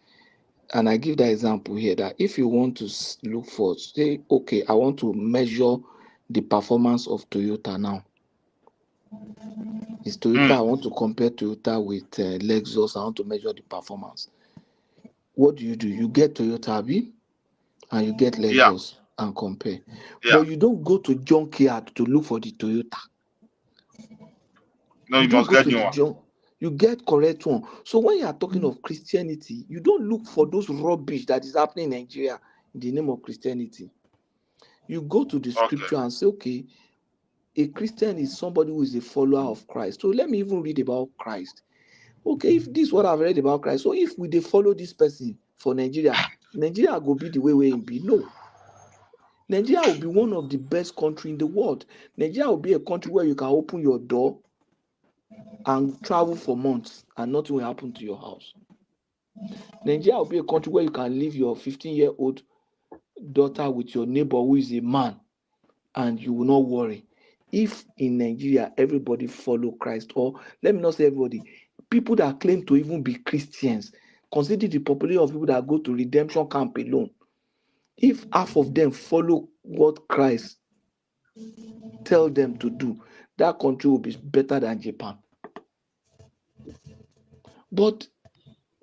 and I give that example here, that if you want to look for, say, okay, I want to measure the performance of Toyota now. It's Toyota. I want to compare Toyota with Lexus. I want to measure the performance. What do? You get Toyota B and you get Lexus and compare. But you don't go to junkyard to look for the Toyota. No, you must get new one. You get correct one. So when you are talking of Christianity, you don't look for those rubbish that is happening in Nigeria in the name of Christianity. You go to the scripture and say, okay, a Christian is somebody who is a follower of Christ. So let me even read about Christ. Okay, if this is what I've read about Christ, so if we follow this person for Nigeria will be the way it be. No. Nigeria will be one of the best countries in the world. Nigeria will be a country where you can open your door and travel for months and nothing will happen to your house. Nigeria will be a country where you can leave your 15-year-old daughter with your neighbor who is a man and you will not worry. If in Nigeria everybody follow Christ, or let me not say everybody, people that claim to even be Christians, consider the population of people that go to redemption camp alone. If half of them follow what Christ tell them to do, that country will be better than Japan. But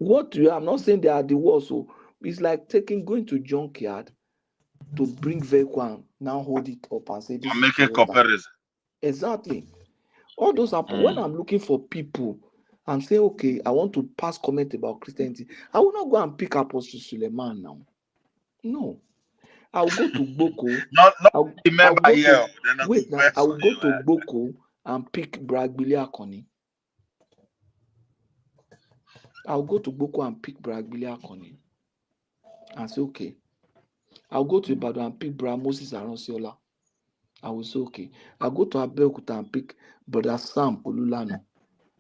I'm not saying they are the worst, so it's like going to junkyard to bring vehicle and now hold it up and say this is making comparison. Exactly. All those happen. When I'm looking for people and say, okay, I want to pass comment about Christianity, I will not go and pick Apostle Suleiman now. No. I'll go to Boko. Not I'll remember go here. to They're not wait the now. best I'll on go you, to Boko and pick Bragbili Akoni. I'll go to Boko and pick Bragbili Akoni and say, okay. I'll go to Ibadan and pick Brother Moses Aronsiola. I will say, okay. I'll go to Abeokuta and pick Brother Sam Olulano.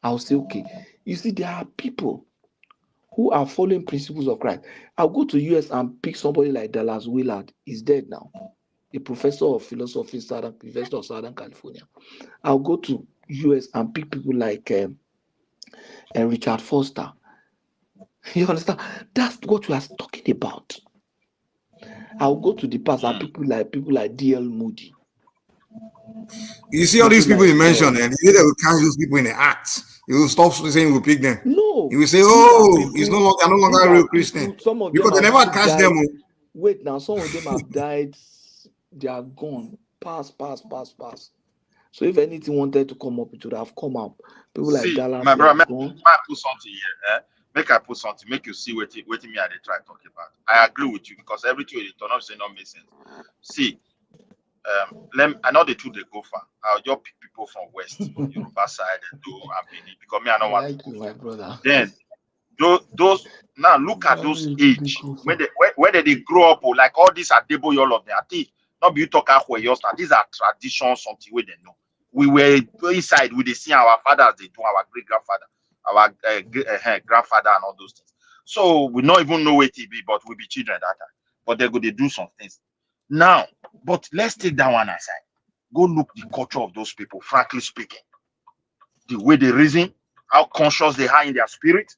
I'll say, okay. You see, there are people who are following principles of Christ. I'll go to US and pick somebody like Dallas Willard. He's dead now. A professor of philosophy, University of Southern California. I'll go to US and pick people like Richard Foster. You understand? That's what we are talking about. I'll go to the past and people like D.L. Moody. You see all these people you mentioned, and you will catch those people in the act. You will stop saying we'll pick them. No. You will say, oh, it's no longer real Christian. Some of because they them never catch died. them. Wait, now some of them have died. They are gone. Pass. So if anything wanted to come up, it would have come up. People like see, Dallas, my brother, gone. I put something here. Make I put something, make you see what me I dey try talk about. I agree with you because everything you turn up say not make sense. See, I know the two they go far. I'll just pick people from West, from Yoruba side, and do and Benin because me I don't want to go my brother. Then those now look at those age when they grow up like all these are Debo all of them. I think not be you talk where you start. These are traditions, something where they know. We were inside, we they see our fathers, they do our great grandfather, our grandfather, and all those things. So we not even know what it be, but we be children that time. But they do some things now. But let's take that one aside. Go look the culture of those people. Frankly speaking, the way they reason, how conscious they are in their spirit,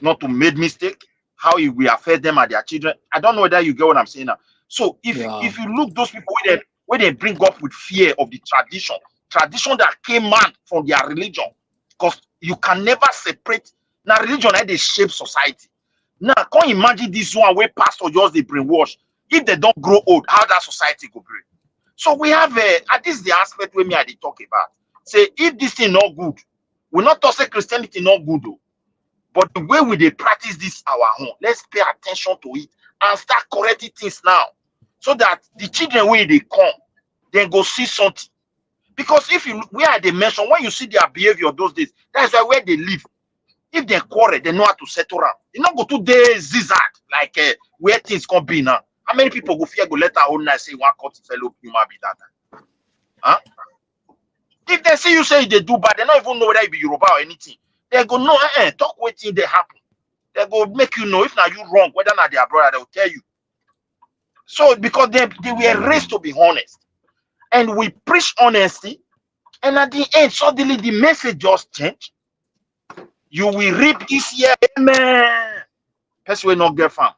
not to make mistake, how it will affect them and their children. I don't know whether you get what I'm saying now. So if you look those people where they bring up with fear of the tradition that came out from their religion, because you can never separate. Now religion they shape society. Now can't imagine this one where pastor just they brainwash. If they don't grow old, how that society go grow? So we have at least the aspect where me I talk about. Say if this thing not good, we not talk say Christianity not good though. But the way we they practice this our own, let's pay attention to it and start correcting things now, so that the children when they come, they go see something. Because if you where they mention when you see their behavior those days, that's where they live. If they quarrel, they know how to settle around. You not go to the zigzag like where things can be now. How many people go fear go let our own night say one cut fellow human be that? Huh? If they see you say they do bad, they don't even know whether it be Yoruba or anything. They go no, talk waiting they happen. They go make you know if now you wrong, whether not their brother, they'll tell you. So because they were raised to be honest, and we preach honesty, and at the end, suddenly the message just changed. You will reap this year, amen. That's why not get farm.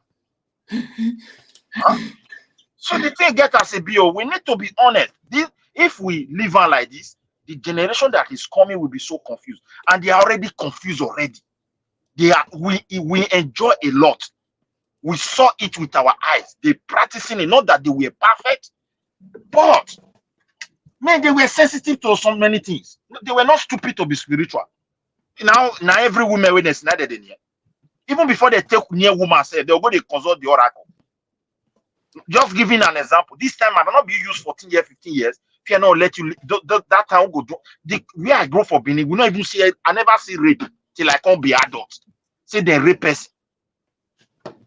Huh? So the thing get us a BO, we need to be honest. If we live on like this, the generation that is coming will be so confused, and they are already confused already. We enjoy a lot. We saw it with our eyes. They practicing it, not that they were perfect, but man, they were sensitive to so many things. They were not stupid to be spiritual. Now every woman when they snided in here, even before they take near woman, say they'll go they consult the oracle. Just giving an example. This time I cannot be used 14 years, 15 years. If you not let you that time go do where I grow for Benin, we not even see it. I never see rape till I can't be adult. Say they rape person.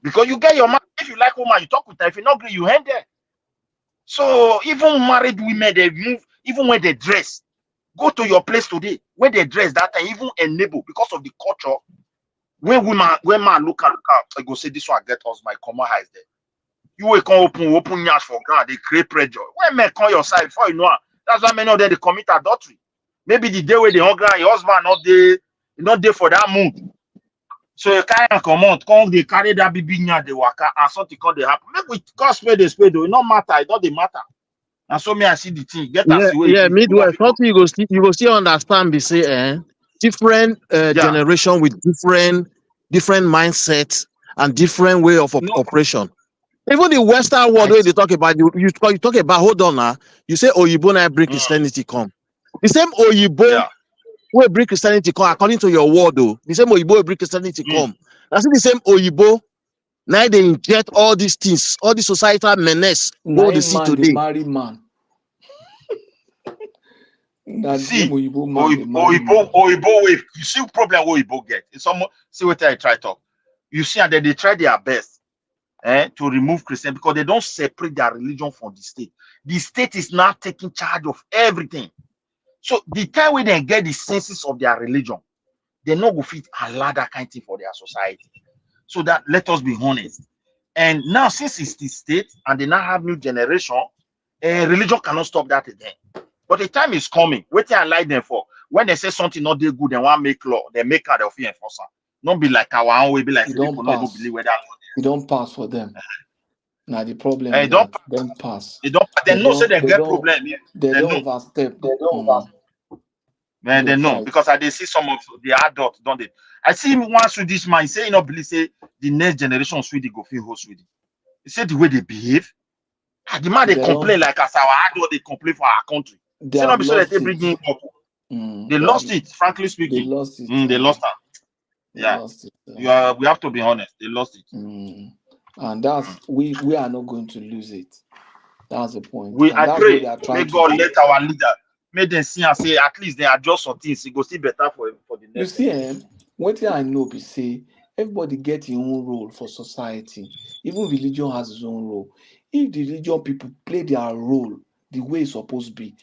Because you get your man, if you like woman, you talk with her. If you not agree, you hand there. So even married women, they move, even when they dress. Go to your place today. When they dress that time, even enable because of the culture. When man look out, I go say this one get us my common eyes there. You will come open yash for ground, they create pressure. When men come your side before you know, that's why many of them they commit adultery. Maybe the day where they hungry and your husband not there for that mood. So you can't come out, they carry that baby near the waka and something called they happen. Make we cause where they spray though, it not matter, it don't matter. And so me I see the thing, get us away. Yeah, Midwest. Something you go still understand. Be say, different generation with different mindsets and different way of operation. Even the Western world where they talk about you talk about hold on now. You say Oyibo na bring Christianity come. The same Oyibo where bring Christianity come according to your word though. The same Oyibo bring Christianity come. That's the same Oyibo Now they inject all these things, all the societal menace. What they see man, the today. marry man. That See, Oyibo man, the marry man. Oyibo wave. You see problem Oyibo get. It's almost see what I try talk. You see, and then they try their best to remove Christian because they don't separate their religion from the state. The state is now taking charge of everything. So the time when they get the senses of their religion, they not go fit allow that kind of thing for their society. So that let us be honest. And now since it's the state and they now have new generation, religion cannot stop that again. But the time is coming. Wait till I like them for. When they say something not they good, they want make law. They make her the fear enforcer. Not be like our own way. Be like It people don't not even pass. believe whether. It don't pass for them. Now the problem They is don't. that them pass. They don't. They know say they get problem. They They don't know. overstep. Man, they know because I they see some of the adults, don't they? I see him one Swedish man say, you know, believe say the next generation Sweden go feel host Sweden. He said the way they behave. The man they complain like as our adult they complain for our country. They Say have not be so that lost they it. bring in up. They lost it, frankly speaking. They lost it. They lost it. Yeah. Lost it. We have to be honest. They lost it. And that's we are not going to lose it. That's the point. I that's pray what they are trying may to God do. let our leader make them see and say at least they adjust some things. It go still better for the next. You see, one thing I know be say everybody get your own role for society. Even religion has its own role. If the religion people play their role the way it's supposed to be,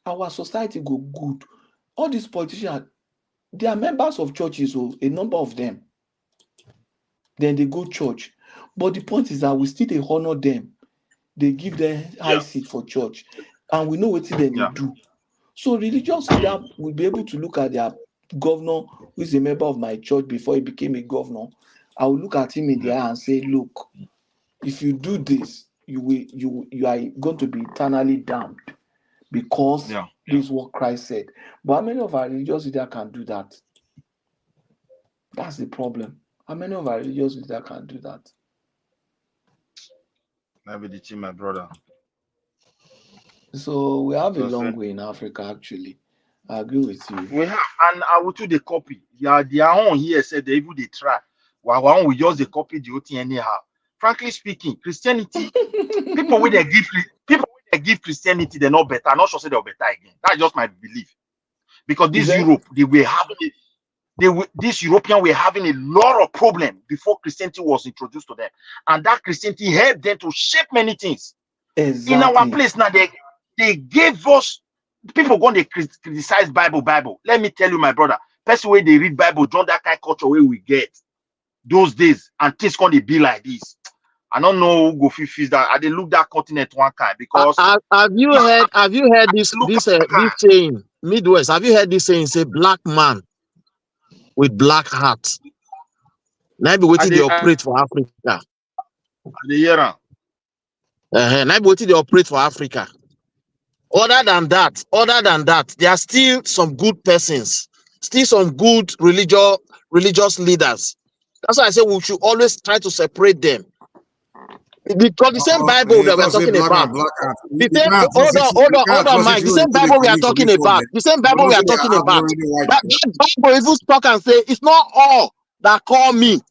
our society go good. All these politicians, they are members of churches, a number of them. Then they go church. But the point is that we still they honor them. They give them high seat for church. And we know what they do. So religious leader will be able to look at their governor, who is a member of my church before he became a governor. I will look at him in the eye and say, look, if you do this, you are going to be eternally damned because this is what Christ said. But how many of our religious leaders can do that? That's the problem. How many of our religious leaders can do that? Maybe the team, my brother. So we have a long way in Africa, actually. I agree with you. We have, and I will do the copy. Yeah, their own here said they even they try. While we just the copy the whole thing anyhow. Frankly speaking, Christianity, people when they give Christianity, they're not better. I'm not sure say they're better again. That's just my belief. Because this Europe, this European were having a lot of problem before Christianity was introduced to them, and that Christianity helped them to shape many things. Exactly. In our place now, they gave us. People going to criticize Bible. Let me tell you, my brother, person where they read Bible, don't that kind of culture where we get those days, and things going to be like this. I don't know who go feel that. I didn't look that continent one kind because. Have you heard this saying Midwest? Have you heard this saying? Say black man with black hat. Now be waiting they operate for Africa. Now be waiting they operate for Africa. Other than that, there are still some good persons, still some good religious leaders. That's why I say we should always try to separate them. Because the same Bible that we're talking about, hold on, Mike. The same Bible we are talking about, that Bible even talk and say, it's not all that call me.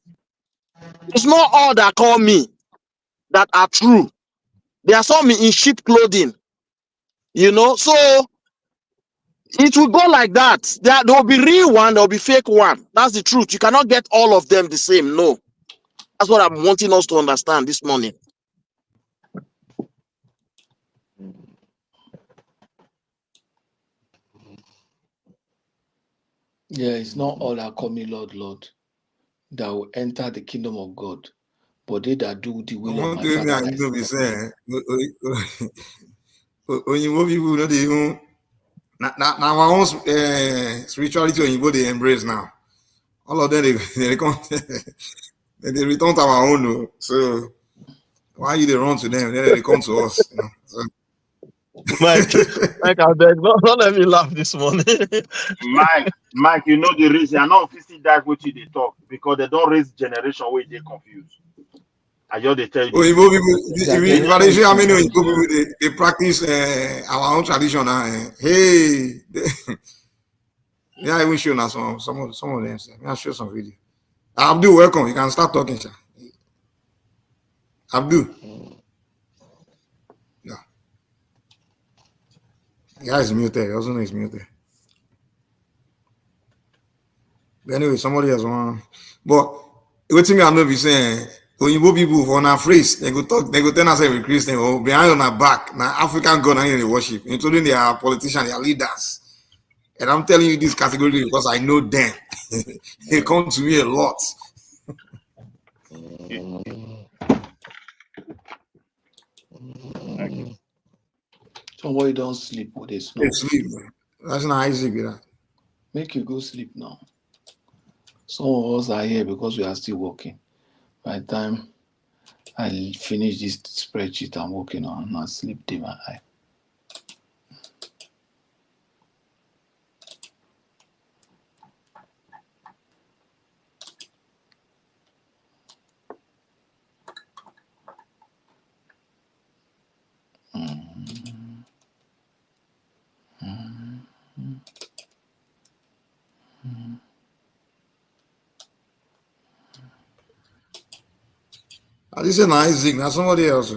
It's not all that call me that are true. There are some in sheep clothing. You know, so it will go like that. There will be real one, there will be fake one. That's the truth. You cannot get all of them the same. No. That's what I'm wanting us to understand this morning. Yeah, it's not all that call me Lord, Lord, that will enter the kingdom of God, but they that do the will of my Father. Oyinbo people know they even now our own spirituality Oyinbo they embrace now. All of them they come they return to our own. So why you they run to them? Then they come to us. You know? So. Mike, I beg, don't let me laugh this morning. Mike, you know the reason. I know if that what they talk because they don't raise generation where they confused. I just they tell you. Oyinbo people, if how many Oyinbo people they practice our own tradition. Hey, yeah, I will show now some of them. I'll show some video. Abdul, welcome. You can start talking, sir. Abdul. Yeah. The guy is muted. Also know he's muted. But anyway, somebody else one. But what me I know be saying Oyinbo people for na phrase they go talk, they go tell us every Christian or behind on our back. Now African God and they worship, including their politicians, their leaders. And I'm telling you this category because I know them. They come to me a lot. Somebody don't sleep or they They snore. sleep, man. That's not easy, that. Make you go sleep now. Some of us are here because we are still working. By the time I finish this spreadsheet I'm working on, I sleep in my eye. I just say na Isaac, now somebody else.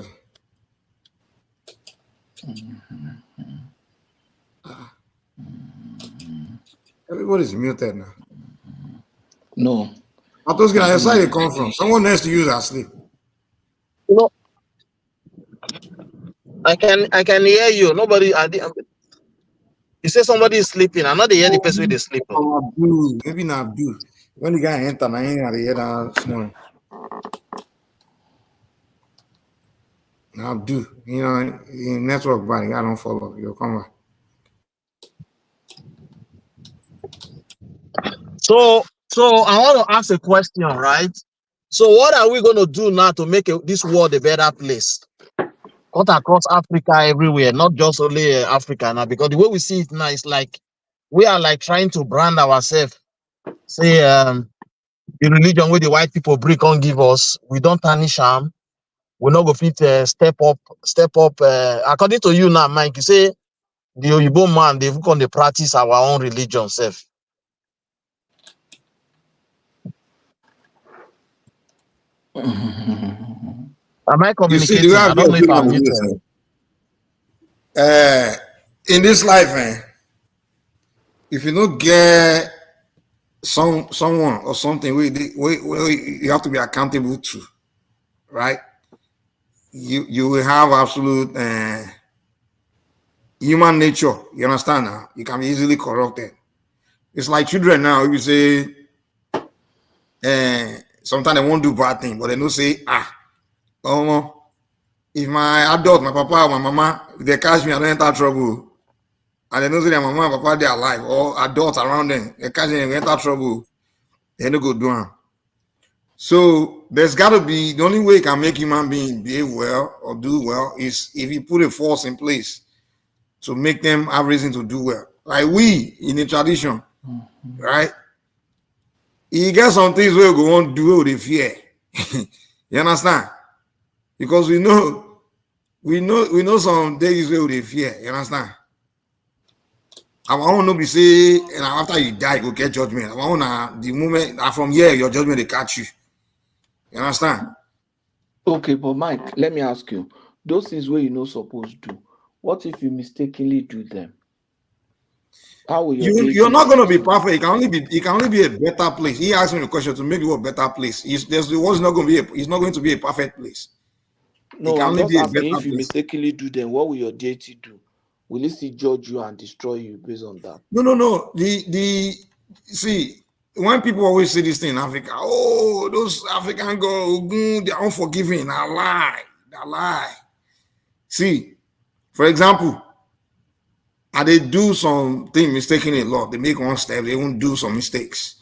Everybody's muted now. No. I was going to say they come from. Someone needs to use our sleep. No, I can hear you. Nobody. You say somebody is sleeping. I'm not hear the person with the sleeping. Abdul, maybe not Abdul. When the guy enter, I ain't hear that snoring. Abdul, you know, in network body, I don't follow. You'll come back. So I want to ask a question, right? So what are we going to do now to make this world a better place? Cut across Africa, everywhere, not just only Africa now, because the way we see it now is like we are like trying to brand ourselves. Say the religion where the white people bring on give us, we don't tarnish them. We not go fit step up. According to you now, Mike, you say the Oyibo man they going to practice our own religion self. Am I You see, the way communicating? I I don't know if I'm muted. In this life, if you don't get someone or something where you have to be accountable to, right? You will have absolute human nature. You understand now? You can be easily corrupted. It's like children now. You say, sometimes they won't do bad thing, but they don't say, if my adult, my papa or my mama, if they catch me, I don't enter trouble. And they know say their mama and papa they are alive, or adults around them, they catch them, they enter trouble. They don't go do them. So there's got to be, the only way you can make human being behave well or do well is if you put a force in place to make them have reason to do well. Like we in the tradition, right? You get some things where you go on do with fear. You understand? Because we know some days where they fear. You understand? I want to be say, and after you die, go get judgment. I want the moment from here, your judgment they catch you. You understand? Okay, but Mike, let me ask you. Those things where you not supposed to do, what if you mistakenly do them? How will you're not going to be perfect. It can only be a better place. He asked me the question to make you a better place. It's not going to be a perfect place. No, I'm just asking if you mistakenly do them, what will your deity do? Will he still judge you and destroy you based on that? No. See, when people always say this thing in Africa, oh, those African girls, they're unforgiving. They lie. See, for example, they do something mistakenly a lot. They make one step, they won't do some mistakes.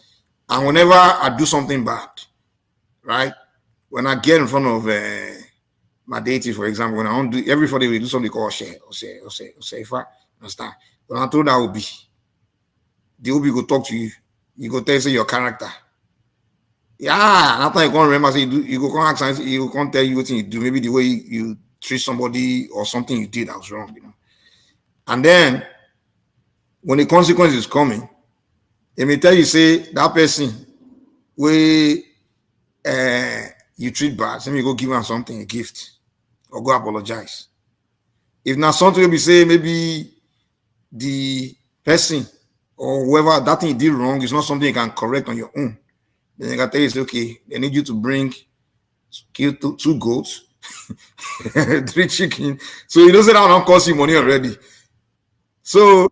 And whenever I do something bad, right? When I get in front of my deity, for example, when I don't do everybody will do something called share. If I understand, when I told that will be, the Obi go talk to you. You go tell say your character. Yeah, after you can't remember, say you go come ask, you can't tell you what you do. Maybe the way you treat somebody or something you did that was wrong, And then when the consequence is coming, they may tell you say that person we you treat bad, so you go give him something, a gift, or go apologize. If not something will be say maybe the person or whoever that thing you did wrong is not something you can correct on your own, then they can tell you, say, okay, they need you to kill two goats, 3 chicken. So you don't say that don't cost you money already. So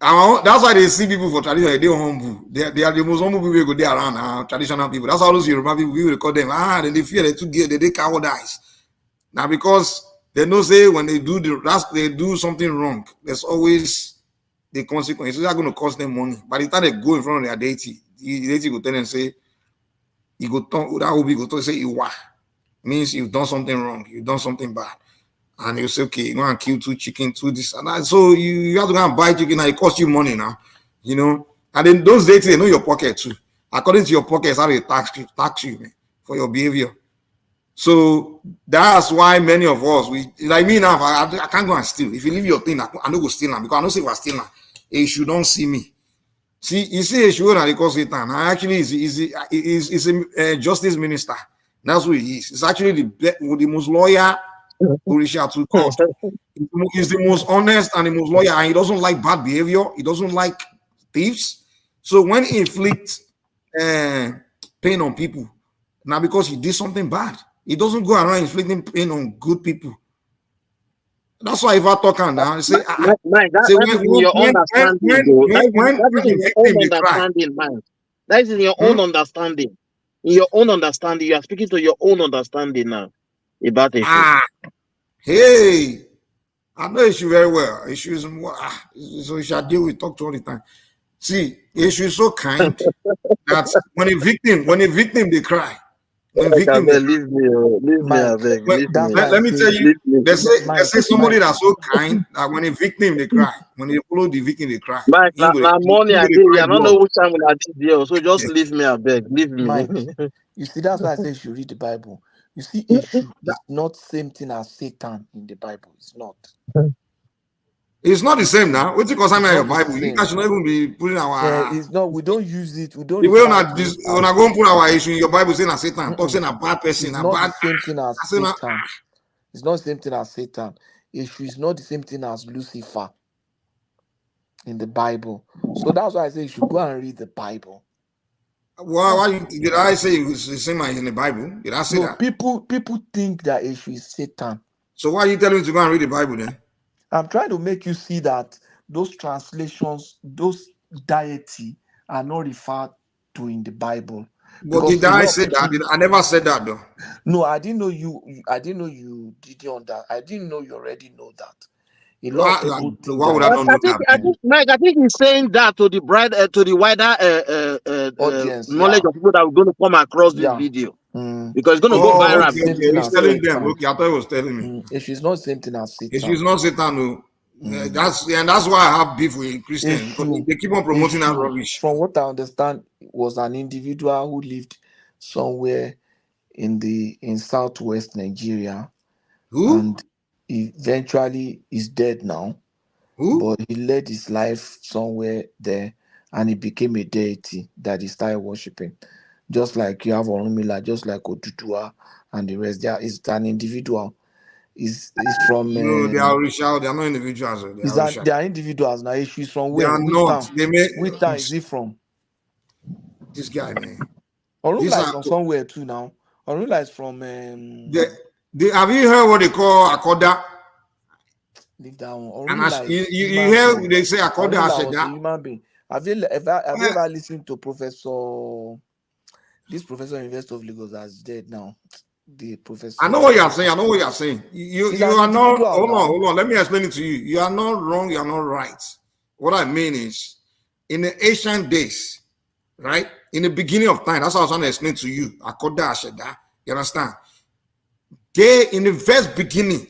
that's why they see people for tradition, they're humble. They are the most humble people who go there around traditional people. That's how those Yoruba people, we will call them, they fear, they cowardice. Now, because they know, say, when they do something wrong, there's always the consequence. It's not going to cost them money. By the time they go in front of their deity, the deity will tell them, say, you go that will be go to say, Iwa. Means you've done something wrong, you've done something bad. And you say, okay, you go and kill 2 chicken, 2 this and that. So you have to go and buy chicken, and it costs you money now, you know. And then those deities, they know your pocket too. According to your pockets, how they tax you man, for your behavior. So that's why many of us, like me now, I can't go and steal. If you leave your thing, I don't go steal now, because I don't say if I steal now, you don't see me. See, you see, you they call Satan. Actually, is a justice minister. That's who he is. It's actually the most lawyer Orisha to God. He's the most honest and the most loyal, and he doesn't like bad behavior. He doesn't like thieves. So when he inflicts pain on people, now because he did something bad, he doesn't go around inflicting pain on good people. That's why if I talk on now, say, that is in your understanding, though. That is in your own understanding, man. That is in your own understanding. In your own understanding, you are speaking to your own understanding now about issues. Hey, I know issue very well. Issues, so you shall deal with, talk to all the time. See, issue is so kind that when a victim they cry. When victim they leave me. Let me tell you, they say somebody that's so kind that when a victim they cry. When they follow the victim they cry. Mike, money I did. I don't know which time I did here, so just leave me, I beg. Leave me. Mike, you see, that's why I say you should read the Bible. You see, issue is not same thing as Satan in the Bible. It's not. It's not the same now. What you call something in your Bible? You guys should not even be putting our. It's not. We don't use it. We don't. The way when I go and put our issue in your Bible, saying a Satan, talk saying a bad person, it's not the same thing as Satan. It's not the same thing as Satan. Issue is not the same thing as Lucifer in the Bible. So that's why I say you should go and read the Bible. Why did I say it's the same as in the Bible? Did I say that? People think that issue is Satan. So why are you telling me to go and read the Bible then? I'm trying to make you see that those translations, those deity are not referred to in the Bible. But did I say that? I never said that though. No, I didn't know you. I didn't know you did on that. I didn't know you already know that. A lot of people think why would I not know that? Mike, I think he's saying that to the to the wider audience, knowledge of people that are going to come across this video. Because it's going to go viral. Okay. He's telling them. Okay, I thought he was telling me. If she's not the same thing as Satan. If she's not Satan, no. That's why I have beef with Christians, because they keep on promoting that rubbish. From what I understand, was an individual who lived somewhere in southwest Nigeria. Who? And eventually is dead now. Who? But he led his life somewhere there, and he became a deity that he started worshiping. Just like you have Orunmila, just like Oduduwa and the rest. There is an individual. Is from no, they are Richard, they are not individuals. They are individuals now. She's from where? They are not. Which town is he from? This guy, man. Orunmila is from somewhere too now. Orunmila is from have you heard what they call Akoda? Leave that one. And you hear they say Akoda Asheda? Human being. Have you ever listened to this professor in University of Lagos that's dead now? The professor. I know what you are saying. You are not. Hold on. Let me explain it to you. You are not wrong. You are not right. What I mean is, in the ancient days, right? In the beginning of time, that's what I was trying to explain to you. Akoda Asheda. You understand? They, in the first beginning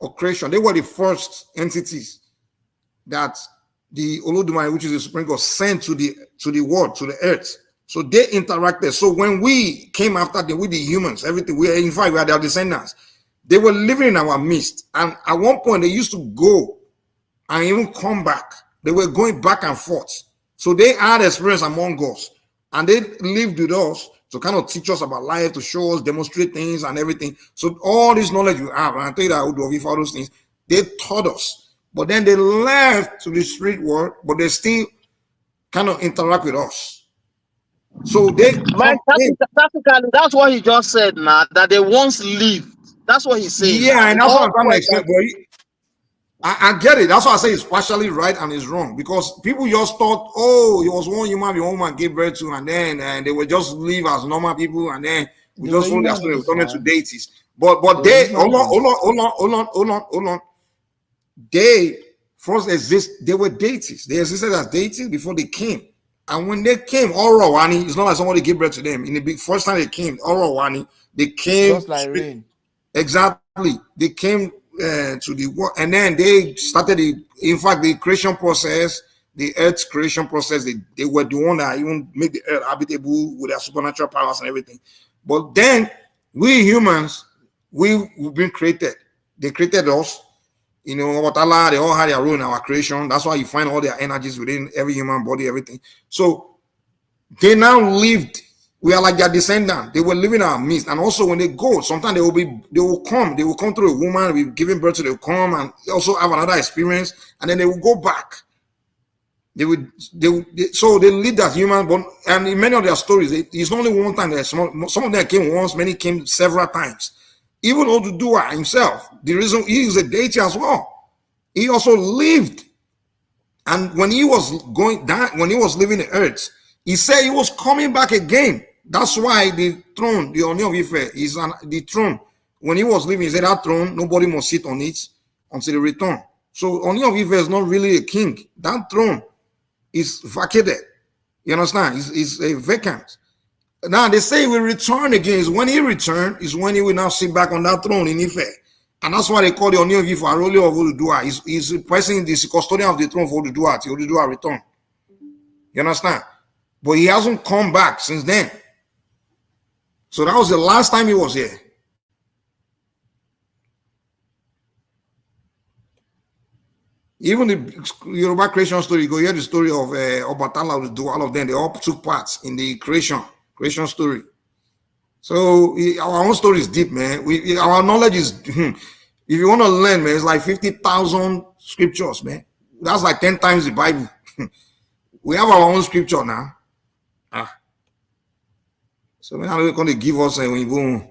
of creation, they were the first entities that the Olodumare, which is the Supreme God, sent to the world, to the earth. So they interacted. So when we came after them with the humans, everything, we are their descendants. They were living in our midst. And at one point, they used to go and even come back. They were going back and forth. So they had experience among us. And they lived with us to kind of teach us about life, to show us, demonstrate things and everything. So all this knowledge you have, and I tell you that all those things, they taught us. But then they left to the street world, but they still kind of interact with us. So they Man, practically, that's what he just said now, that they once lived. That's what he's saying. Yeah, Now. and that's what I'm trying to explain. But I get it. That's why I say it's partially right and it's wrong, because people just thought, oh, it was one human, the woman gave birth to, and then they would just live as normal people, and then we just follow their story, turn into deities. But they hold on. They first exist. They were deities. They existed as deities before they came. And when they came, Orawani, it's not like somebody gave birth to them. In the first time they came, Orawani, they came just like rain. Exactly. They came to the world, and then they started the creation process, the earth's creation process. They were the one that even made the earth habitable with their supernatural powers and everything. But then we humans, we've been created. They created us. You know, what Allah, they all had their role in our creation. That's why you find all their energies within every human body, everything. So they now lived. We are like their descendants. They were living in our midst. And also when they go, sometimes they will come through a woman, be giving birth to, they will come and also have another experience, and then they will go back. So they lived as human, but and in many of their stories, it's only one time that some of them came once, many came several times. Even Oduduwa himself, the reason he is a deity as well, he also lived. And when he was going down, when he was leaving the earth, he said he was coming back again. That's why the throne, the Oni of Ife, is the throne. When he was leaving, he said that throne, nobody must sit on it until the return. So Oni of Ife is not really a king. That throne is vacated. You understand? It's a vacant. Now they say he will return again. Is when he returns, is when he will now sit back on that throne in Ife. And that's why they call the Oni of Ife Arole of Oduduwa. He's the person, the custodian of the throne for Oduduwa till Oduduwa return. You understand? But he hasn't come back since then. So that was the last time he was here. Even the Yoruba creation story, you go hear the story of Obatala, all of them, they all took parts in the creation story. So our own story is deep, man. Our knowledge is, if you want to learn, man, it's like 50,000 scriptures, man. That's like 10 times the Bible. We have our own scripture now. So when are they going to give us a boom?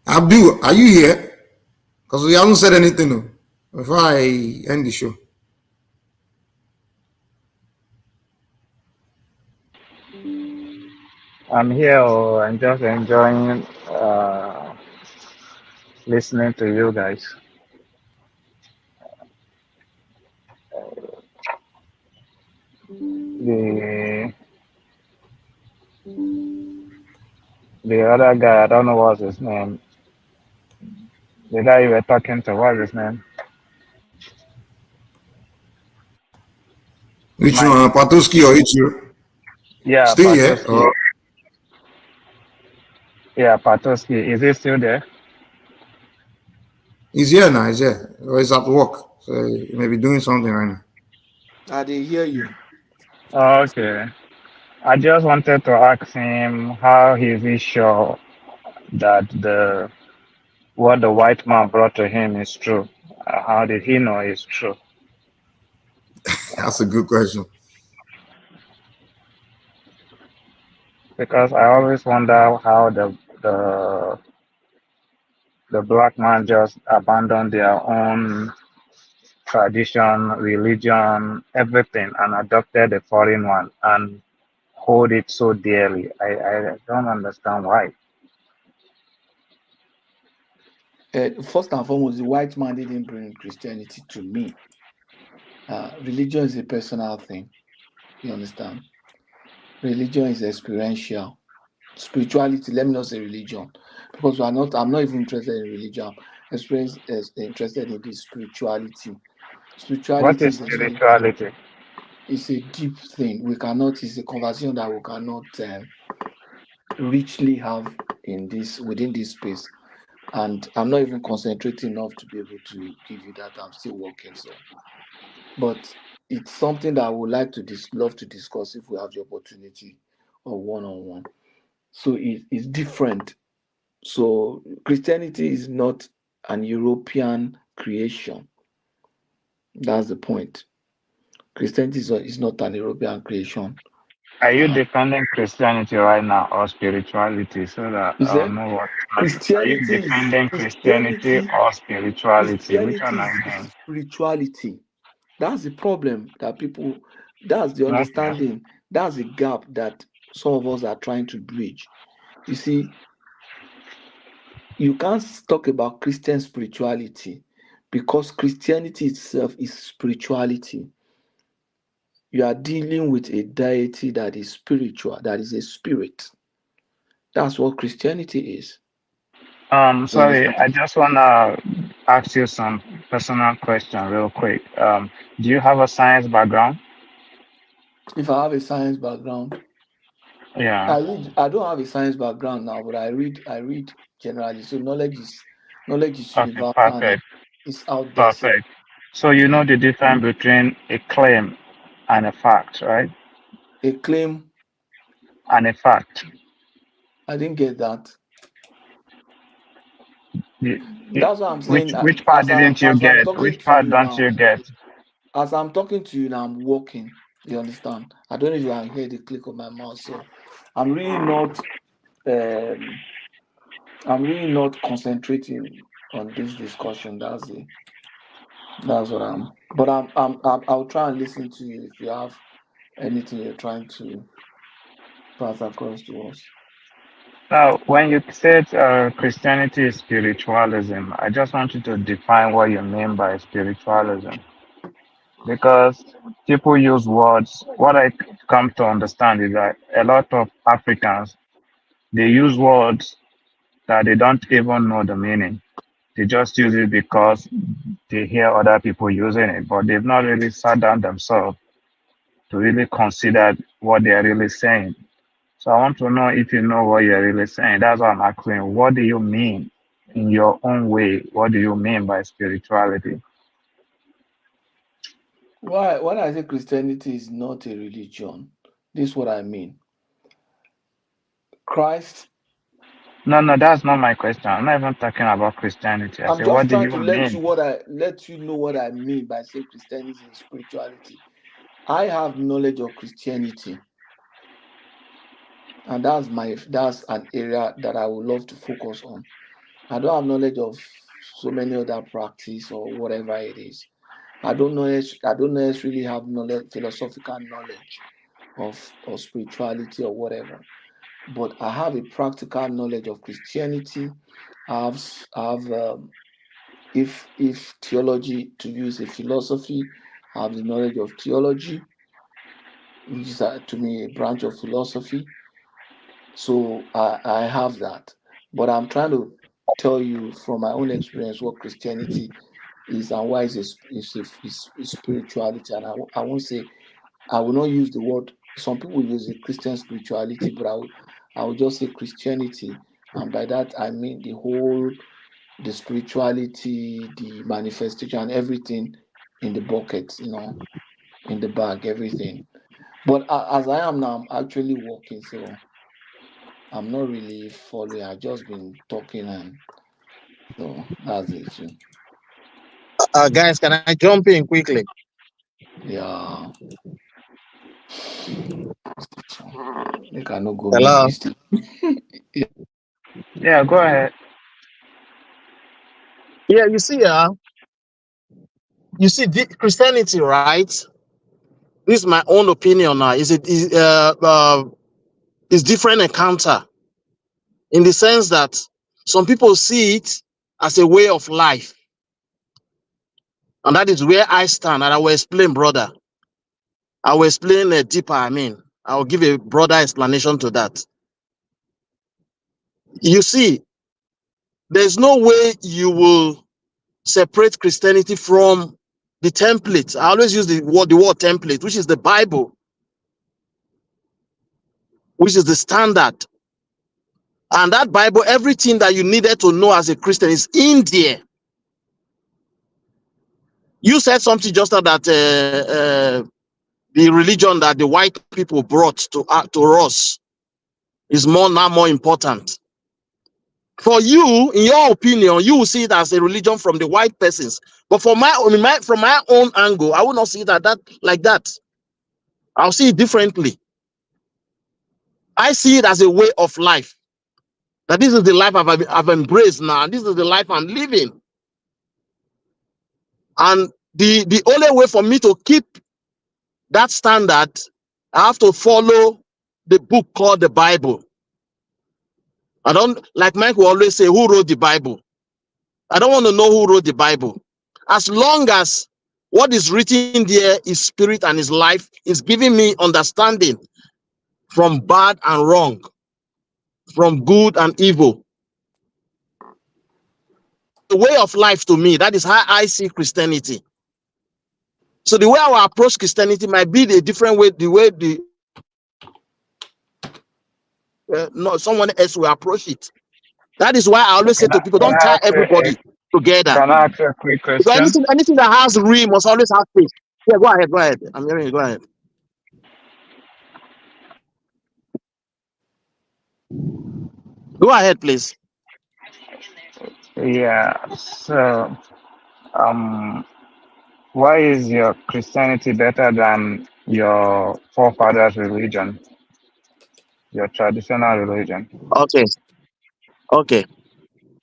Abdul, are you here? Because we haven't said anything before I end the show. I'm here. I'm just enjoying listening to you guys. The other guy, I don't know what's his name. The guy you were talking to, what's his name? Which one, Patoski or Ichiro? Yeah, Still here? Patoski. Yeah, Patoski. Is he still there? He's here now. He's here. Or he's at work. So he may be doing something right now. I didn't hear you. Okay. I just wanted to ask him how is he sure that what the white man brought to him is true? How did he know it's true? That's a good question. Because I always wonder how the black man just abandoned their own tradition, religion, everything, and adopted a foreign one and hold it so dearly. I don't understand why. First and foremost, the white man didn't bring Christianity to me. Religion is a personal thing. You understand? Religion is experiential. Spirituality, let me not say religion, because I'm not even interested in religion. I'm interested in the spirituality. What Spirituality is is actually spirituality? it's a deep thing. We cannot. It's a conversation that we cannot richly have in this within this space. And I'm not even concentrating enough to be able to give you that. I'm still working, so. But it's something that I would like to love to discuss if we have the opportunity or one-on-one. So it's different. So Christianity is not an European creation. That's the point. Christianity is not an European creation. Are you defending Christianity right now or spirituality so that You I'll said know what? Are you Christianity is defending Christianity or spirituality? Which one are you doing? spirituality. That's the problem that people. That's the Okay. understanding. That's the gap that some of us are trying to bridge. You see, you can't talk about Christian spirituality because Christianity itself is spirituality. You are dealing with a deity that is spiritual, that is a spirit. That's what Christianity is. You Sorry, understand? I just wanna ask you some personal question real quick. Do you have a science background? If I have a science background, Yeah. I don't have a science background now, but I read generally. So knowledge is Okay, universal and perfect. it's out there. So Perfect. So you know the difference between a claim and a fact, right? a claim, And a fact. I didn't get that. You- That's what I'm saying. which part didn't you As I'm get? talking Which to part you don't now, you get? as I'm talking to you now, I'm walking. You understand? I don't know if you can hear the click of my mouse. So I'm really not. Um, I'm really not concentrating on this discussion. That's what I'm. But I'll try and listen to you if you have anything you're trying to pass across to us. Now, when you said Christianity is spiritualism, I just want you to define what you mean by spiritualism. Because people use words. What I come to understand is that a lot of Africans, they use words that they don't even know the meaning. They just use it because they hear other people using it, but they've not really sat down themselves to really consider what they're really saying. So I want to know if you know what you're really saying. That's what I'm asking. What do you mean in your own way? What do you mean by spirituality? Why? When I say Christianity is not a religion, this is what I mean. Christ. No, no, that's not my question. I'm not even talking about Christianity. I I'm say, what just do trying you to mean? let you know what I mean by saying Christianity is spirituality. I have knowledge of Christianity, and that's an area that I would love to focus on. I don't have knowledge of so many other practice or whatever it is. I don't necessarily have knowledge, philosophical knowledge of spirituality or whatever. But I have a practical knowledge of Christianity. I have if theology to use a philosophy, I have the knowledge of theology, which is to me a branch of philosophy. So I have that. But I'm trying to tell you from my own experience what Christianity is and why it's spirituality. And I won't say, I will not use the word, some people use the Christian spirituality, but I will just say Christianity. And by that, I mean the spirituality, the manifestation, and everything in the bucket, in the bag, everything. But as I am now, I'm actually working, so I'm not really following. I've just been talking, and so that's the issue. Guys, can I jump in quickly? Yeah. They cannot go mute Hello. this thing. Yeah, go ahead. Yeah, you see, Christianity, right? This is my own opinion now. Is different encounter in the sense that some people see it as a way of life, and that is where I stand. And I will explain, brother. I will explain deeper. I mean, I will give a broader explanation to that. You see, there's no way you will separate Christianity from the template. I always use the word template, which is the Bible, which is the standard. And that Bible, everything that you needed to know as a Christian is in there. You said something just now that the religion that the white people brought to us is more important. For you, in your opinion, you will see it as a religion from the white persons. But from my own angle, I will not see it like that. I'll see it differently. I see it as a way of life. That this is the life I've embraced now. This is the life I'm living. And the only way for me to keep that standard, I have to follow the book called the Bible. I don't, like Mike will always say, who wrote the Bible? I don't want to know who wrote the Bible. As long as what is written there is spirit and is life, is giving me understanding from bad and wrong, from good and evil. The way of life to me, that is how I see Christianity. So the way I will approach Christianity might be a different way, someone else will approach it. That is why I always say to people, don't tie everybody together. Can I ask you a quick Because question? anything that has real must always have faith. Yeah, go ahead. I'm hearing you. Go ahead. Go ahead, please. Yeah. So, why is your Christianity better than your forefathers' religion, your traditional religion? Okay.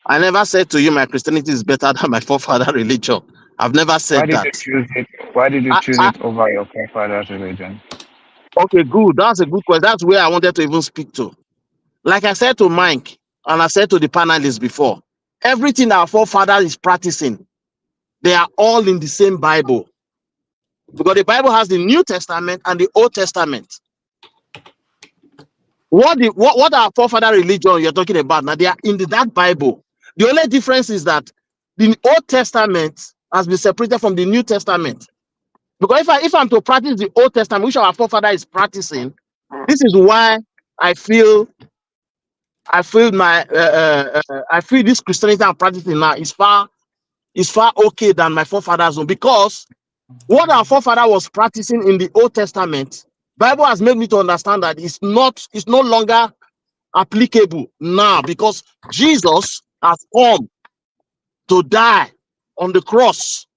I never said to you my Christianity is better than my forefather religion. I've never Why said did you that. choose it? Why did you choose it over your forefathers' religion? Okay, good. That's a good question. That's where I wanted to even speak to. Like I said to Mike, and I said to the panelists before, everything our forefather is practicing, they are all in the same Bible. Because the Bible has the New Testament and the Old Testament. What our forefather religion you're talking about now, they are in that Bible. The only difference is that the Old Testament has been separated from the New Testament. Because if I'm to practice the Old Testament, which our forefather is practicing, this is why I feel I feel this Christianity I'm practicing now is far okay than my forefathers' own, because what our forefather was practicing in the Old Testament, Bible has made me to understand that it's no longer applicable now, because Jesus has come to die on the cross.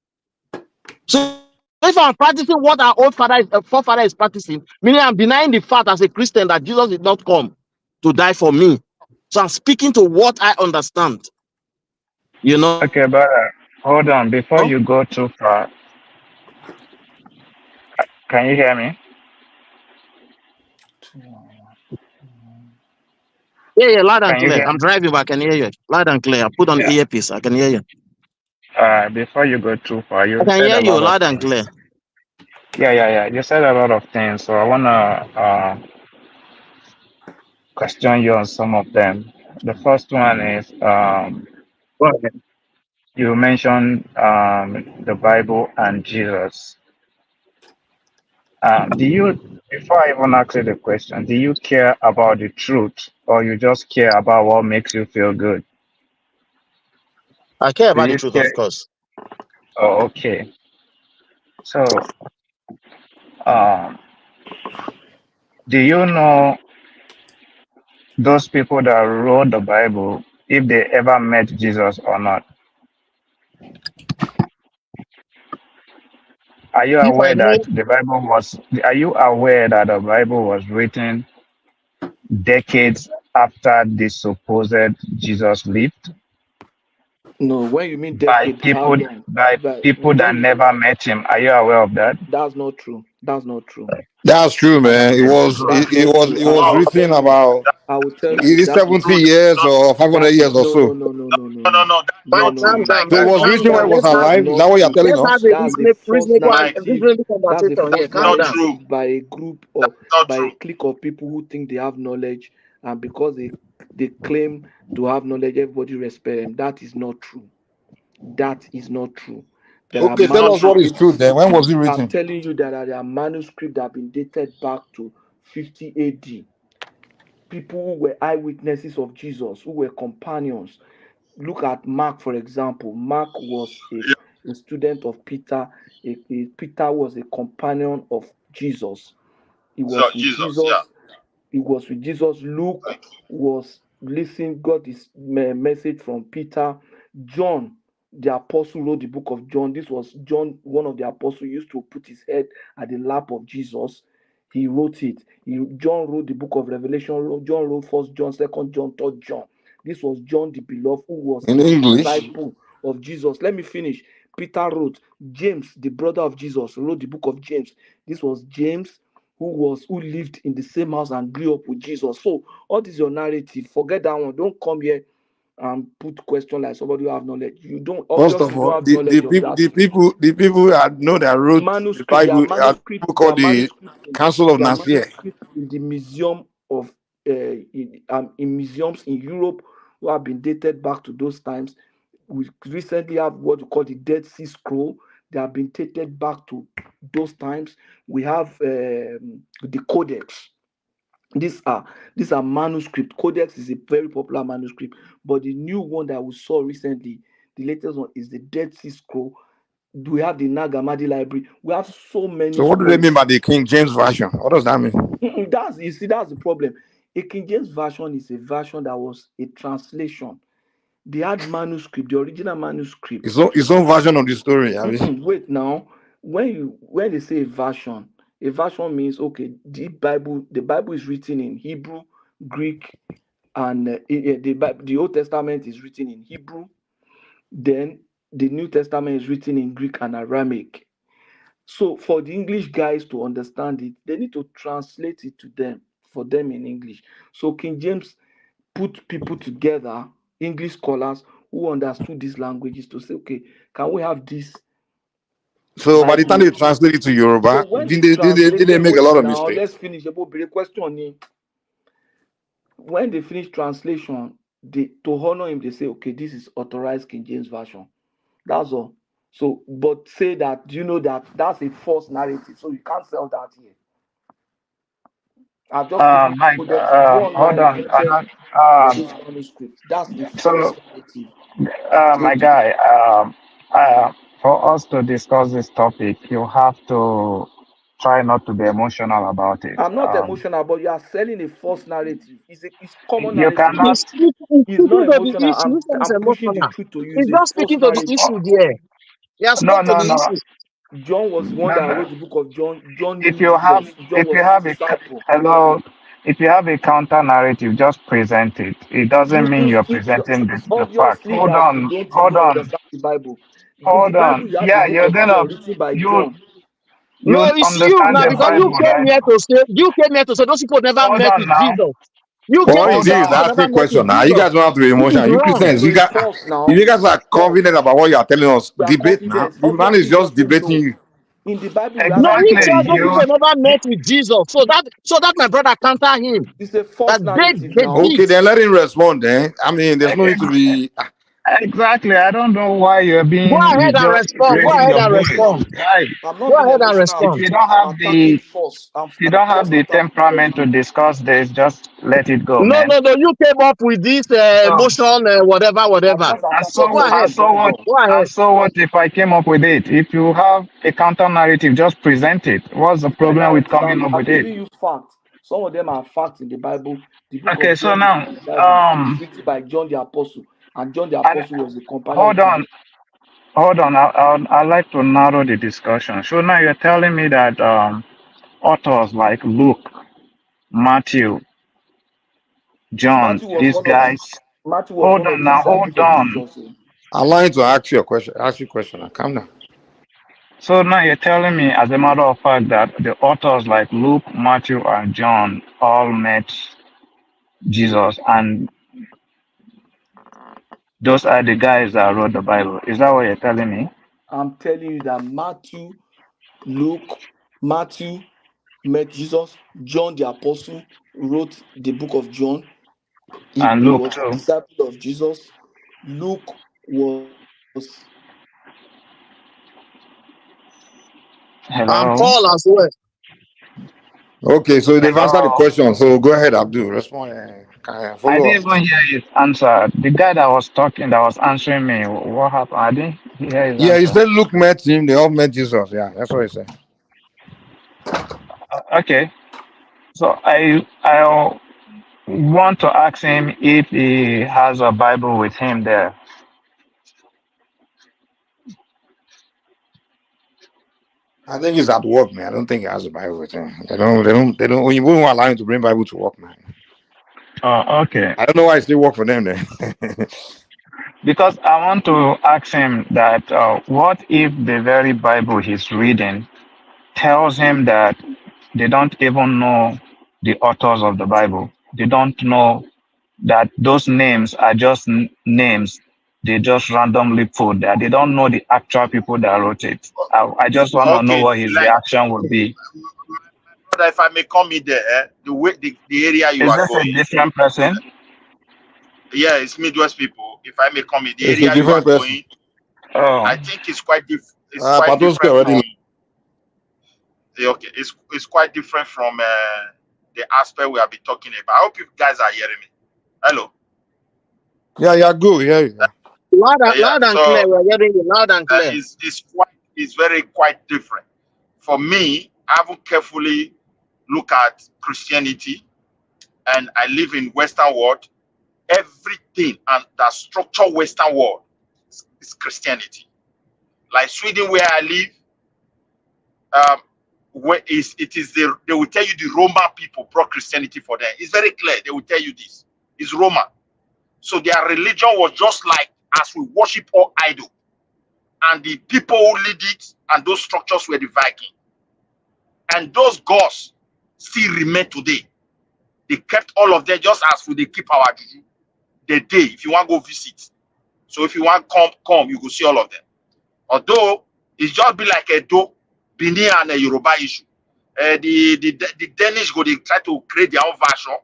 So if I'm practicing what our forefather is practicing, meaning I'm denying the fact as a Christian that Jesus did not come to die for me. So I'm speaking to what I understand. Okay, but hold on. Before you go too far, can you hear me? Yeah, loud and Can you clear. hear I'm me? driving, but I can hear you. Loud and clear. I put on the Yeah. earpiece. I can hear you. Before you go too far, I you can said hear a you lot of loud and things. clear. Yeah. You said a lot of things, so I wanna question you on some of them. The first one is you mentioned the Bible and Jesus. Before I even ask you the question, do you care about the truth, or you just care about what makes you feel good? I care Do about the you truth, of care? course. Oh, okay. So, um, do you know those people that wrote the Bible, if they ever met Jesus or not? Are you If I aware know, that the Bible was? Are you aware that the Bible was written decades after the supposed Jesus lived No, when you mean by decade, how people long? by But people that when you, never met him? Are you aware of that? that's not true. That's not true. That's true, man. It Okay, was good. it, That's it not was true. it And I was will written tell you. about I will tell you. it is That is 70 years or 500 that years is or no no so. no no no no No, no no, no Mike, no calm no down, no. So it Mike, was calm written when down. he was That's alive. Is that not what you're true. telling Let's have us? a That's a false narrative. reasonable That's a conversation here. false Calm down. narrative by a group or by a clique of people who think they have knowledge, and because they claim to have knowledge, everybody respect them. That is not true. That is not true. There are Okay, tell us what is true then. When was it I'm written? telling you that there are manuscripts that have been dated back to 50 AD. People who were eyewitnesses of Jesus, who were companions. Look at Mark, for example. Mark was a student of Peter. Peter was a companion of Jesus. He So was with Jesus, yeah. Jesus. He was with Jesus. Luke was listening, got his message from Peter. John, the apostle, wrote the book of John. This was John, one of the apostles, used to put his head at the lap of Jesus. He wrote it. John wrote the book of Revelation. John wrote First John, Second John, Third John. This was John the Beloved, who was In a English? disciple of Jesus. Let me finish. Peter wrote. James, the brother of Jesus, wrote the book of James. This was James, who lived in the same house and grew up with Jesus. So what is your narrative? Forget that one. Don't come here and put question like somebody who have knowledge. You don't First obviously of you don't all, have knowledge of that. the people that know that wrote the Manuscript. Bible are people called the Council of There are Nicaea. manuscripts in the museum of in museums in Europe who have been dated back to those times. We recently have what we call the Dead Sea Scroll. They have been dated back to those times. We have the Codex. These are manuscript. Codex is a very popular manuscript, but the new one that we saw recently, the latest one, is the Dead Sea Scroll. We have the Nag Hammadi library. We have so many So what do they scrolls. mean by the King James Version? What does that mean? That's the problem. A King James version is a version that was a translation. They had manuscript, the original manuscript. His own version of the story. I mean, Wait now, when they say a version means okay. The Bible is written in Hebrew, Greek, and the Old Testament is written in Hebrew. Then the New Testament is written in Greek and Aramaic. So for the English guys to understand it, they need to translate it to them for them in English. So King James put people together, English scholars who understood these languages, to say, okay, can we have this so by the time Bible? they translate it to So Yoruba, when they did they translated, make a wait lot of now, mistakes? let's finish. The question. When they finish translation, to honor him, they say, okay, this is authorized King James version. That's all. So, but say that, do you know that that's a false narrative? So you can't sell that here. I've just given you Mike, codex. Go hold online on. and check Um, this manuscript. That's the false so, narrative. my So guy, for us to discuss this topic, you have to try not to be emotional about it. I'm not emotional, but you are selling a false narrative. It's common You narrative. cannot. He's It's speaking not to the emotional. issue. I'm This one is I'm pushing the emotional. truth to you. He's It's a not false speaking to the narrative. issue there. He has No, spoke to no, the no, issue. John was the one no, that no. wrote the book of John. John If knew you have, Jesus. John if you was his have disciple. hello, if you have a counter narrative, just present it. It doesn't mean you're presenting It's the fact. obviously that you don't even understand the Bible. In the Hold Bible, on. you have the Yeah, book you're of gonna John written by you John. No, you it's you understand now the because you Bible, came right? here to say those people never Hold met on with now. Jesus. You Well, came all to you Hold say did is people on. ask never a met with question. Now you Jesus, guys don't have to be which is emotional. You wrong. Christians, So it's false if now. you guys are It's false. confident about what you are telling us, We are debate now. confident. The man is Obviously, you're just saying debating no. you. In the Bible, we have No, he scriptures said Exactly. those saying people never met with Jesus. So that my brother counter him. it's a That false they narrative they now. did. Okay, then let him respond. Then I mean, there's no need to be. Exactly. I don't know why Go you're ahead and just respond. Go raising ahead your and voice. respond. Guys, I'm Go not being ahead and emotional. if respond. you don't I'm have attacking the false. I'm if you don't have just the attacking false. temperament to discuss this, just let it go, No, man. no, no. You came up with this So emotion, whatever, I'm whatever. just and So attacking go so false ahead. and so what information. Go ahead. and so what if I came up with it? If you have a counter narrative, just present it. What's the It's not a problem with narrative. coming up I'm with it? giving you facts. Some of them are facts in the Bible. The book Okay, of so John is now in the Bible. It's written by John the Apostle, and John the and Apostle was a companion of hold Jesus. on, hold on. I'd like to narrow the discussion. So now you're telling me that authors like Luke, Matthew, John, Matthew was these one of the guys. Matthew was Hold one of on the now, hold disciples of on. Jesus. Allow him to ask you a question. Ask you a question. Now, calm down. So now you're telling me, as a matter of fact, that the authors like Luke, Matthew, and John all met Jesus, and those are the guys that wrote the Bible. Is that what you're telling me? I'm telling you that Matthew met Jesus. John the Apostle wrote the book of John. And He Luke was a too. disciple of Jesus. Luke was And Hello. Paul as well. Okay, so they've answered the Hello. question. So go ahead, Abdul. Respond. I Follow up. didn't even hear his answer. The guy that was talking, that was answering me, what happened? I didn't hear his Yeah, he answer. said Luke met him. They all met Jesus. Yeah, that's what he said. Okay. So I want to ask him if he has a Bible with him there. I think he's at work, man. I don't think he has a Bible with him. They don't. You wouldn't allow him to bring Bible to work, man. Oh, okay. I don't know why he still work for them then. Because I want to ask him that what if the very Bible he's reading tells him that they don't even know the authors of the Bible. They don't know that those names are just names they just randomly put there. They don't know the actual people that wrote it. I just want to know Okay, what his like reaction would be. brother, if I may come in there, the way the area you Is are this a going, different person? yeah, it's Midwest people. If I may come in, the It's a area you are different person. going, Oh, I think it's quite it's quite Patoski different from already. okay, it's quite different from the aspect we have been talking about. I hope you guys are hearing me. Hello. Yeah, good. Yeah, yeah. Yeah. Loud and clear. So We're getting you loud and clear. it's very quite different. For me, I haven't carefully look at Christianity, and I live in Western world. Everything and that structure Western world is Christianity. Like Sweden, where I live, they will tell you the Roman people brought Christianity for them. It's very clear. They will tell you this. It's Roman. So their religion was just like as we worship all idol. And the people who lead it and those structures were the Viking. And those gods still remain today. They kept all of them just as we they keep our juju. The day, if you want to go visit. So if you want to come, you go see all of them. Although it's just be like a do Benin and a Yoruba issue. The Danish go they try to create their own version.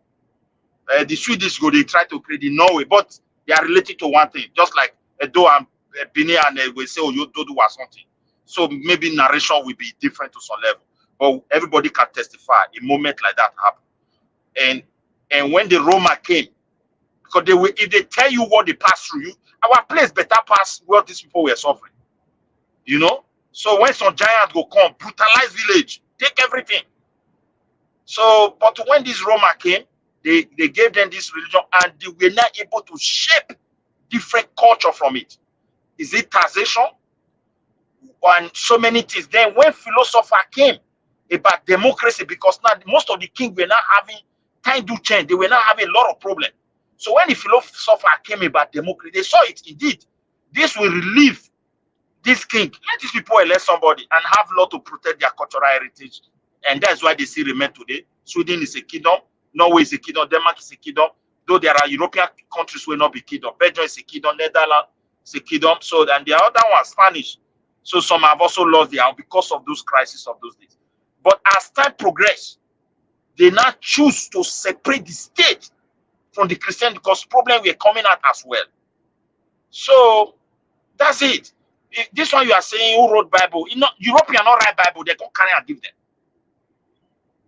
The Swedish go they try to create the Norway, but they are related to one thing. Just like Edo and Benin and we say oh you do something. So maybe narration will be different to some level, but everybody can testify a moment like that happened. And when the Roma came, because if they tell you what they passed through, our place better pass what these people were suffering. You know? So when some giants go come, brutalize village, take everything. So, but when this Roma came, they gave them this religion and they were not able to shape different culture from it. Is it taxation? And so many things. Then when philosopher came about democracy, because now most of the kings were not having time to change, they were not having a lot of problems. So when the philosopher came about democracy, they saw it indeed. This will relieve this king. Let these people elect somebody and have law to protect their cultural heritage. And that's why they still remain today. Sweden is a kingdom, Norway is a kingdom, Denmark is a kingdom, though there are European countries will not be kingdom. Belgium is a kingdom, Netherlands is a kingdom. So and the other one, Spanish. So some have also lost their own because of those crises of those days. But as time progresses, they now choose to separate the state from the Christian because problems were coming out as well. So that's it. This one you are saying who wrote Bible, European not write Bible, they can't carry and give them.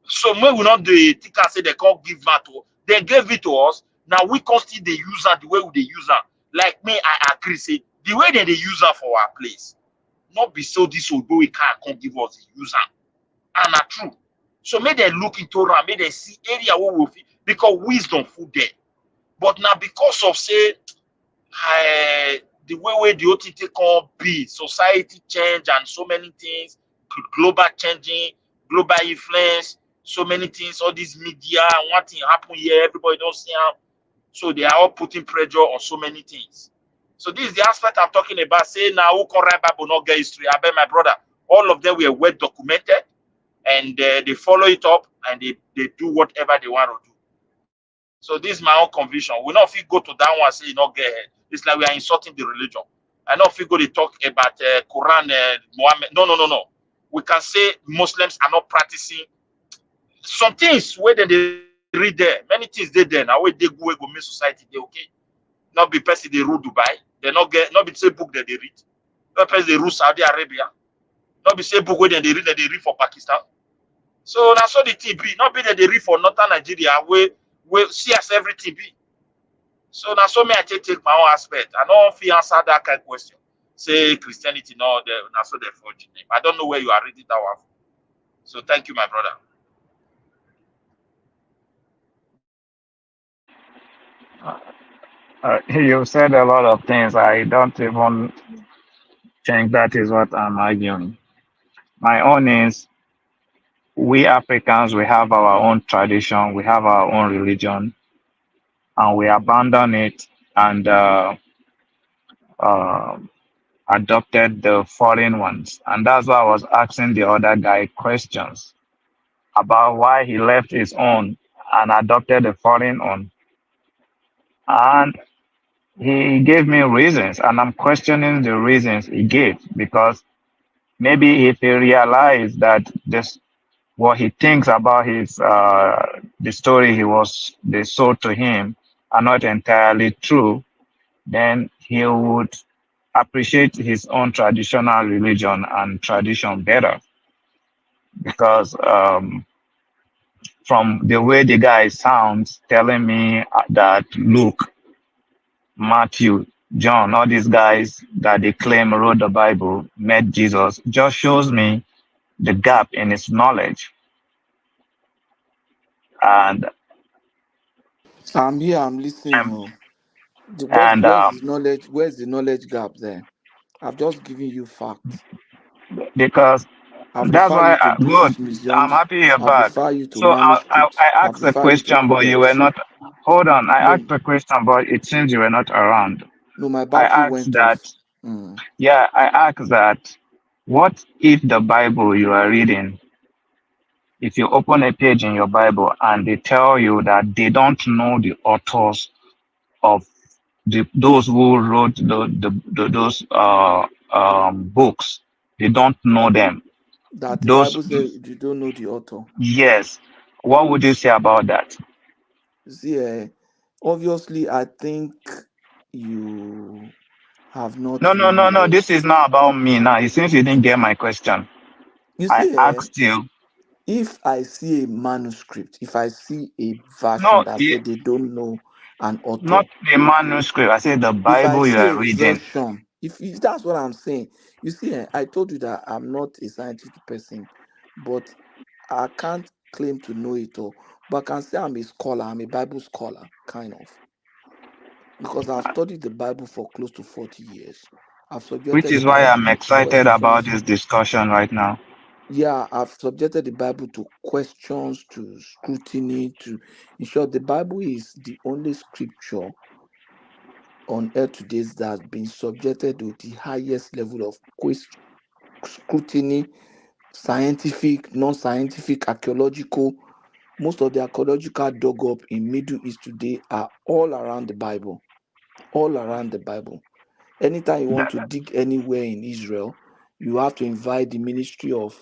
So when we not the teacher say they can't give that to, they gave it to us. Now we can still they use that the way they use that. Like me, I agree. Say the way that they use that for our place, not be so this will go we can't give us the user. And not true. So may they look into it, may they see area where we fit because wisdom food there. But now because of say the way the OTT can be, society change and so many things, global changing, global influence, so many things, all these media, one thing happen here, everybody don't see them. So they are all putting pressure on so many things. So this is the aspect I'm talking about. Say now who can write Bible, not get history. I bet my brother, all of them were well documented and they follow it up and they do whatever they want to do. So this is my own conviction. We not if you go to that one and say you not get ahead. It's like we are insulting the religion. I know if you go to talk about Quran, Muhammad. No. We can say Muslims are not practicing some things where they read there. Many things they there now where they go make society they okay. Not be person they rule Dubai. They not get not be the same book that they read. Not person they rule Saudi Arabia. Not be say book where they read for Pakistan. So now so the TB, not be that they read for Northern Nigeria where see as everything be. So now so me I take my own aspect. I don't feel answer that kind of question. Say Christianity, no, now so they forge name. I don't know where you are reading that one. So thank you, my brother. You said a lot of things. I don't even think that is what I'm arguing. My own is we Africans, we have our own tradition, we have our own religion, and we abandon it and uh, adopted the foreign ones. And that's why I was asking the other guy questions about why he left his own and adopted a foreign one. And he gave me reasons, and I'm questioning the reasons he gave because maybe if he realized that this what he thinks about his the story they sold to him are not entirely true, then he would appreciate his own traditional religion and tradition better because from the way the guy sounds telling me that Luke, Matthew, John, all these guys that they claim wrote the Bible, met Jesus, just shows me the gap in his knowledge. And I'm here, I'm listening. um, Oh. and Where's the knowledge gap there? I've just given you facts. because I've that's referred why you to good. British I'm museums. happy you're I've back. referred you to So I manuscripts. I've asked a referred you to question, but you were codex. not. Hold on, I No, asked a question, but it seems you were not around. no, my I battery asked went that. off. Mm. Yeah, I asked that. What if the Bible you are reading, if you open a page in your Bible and they tell you that they don't know the authors of those who wrote those books, they don't know them. That the Those Bible says you don't know the author. Yes. What would you say about that? See, obviously, I think you have not No, no, really no, no. read. This is not about me now. Since you didn't get my question, You I see, asked you. if I see a manuscript, if I see a version No, that said they don't know an not author, the manuscript. I said the if I Bible you see are a reading. version, if that's what I'm saying, you see, I told you that I'm not a scientific person, but I can't claim to know it all. But I can say I'm a scholar, I'm a Bible scholar, kind of, because I've studied the Bible for close to 40 years. I've Which subjected the is why Bible I'm to excited about questions. this discussion right now. Yeah, I've subjected the Bible to questions, to scrutiny, to in short, the Bible is the only scripture on earth today that has been subjected to the highest level of scrutiny, scientific, non-scientific, archaeological. Most of the archaeological dug up in Middle East today are all around the Bible. All around the Bible. Anytime you want to dig anywhere in Israel, you have to invite the Ministry of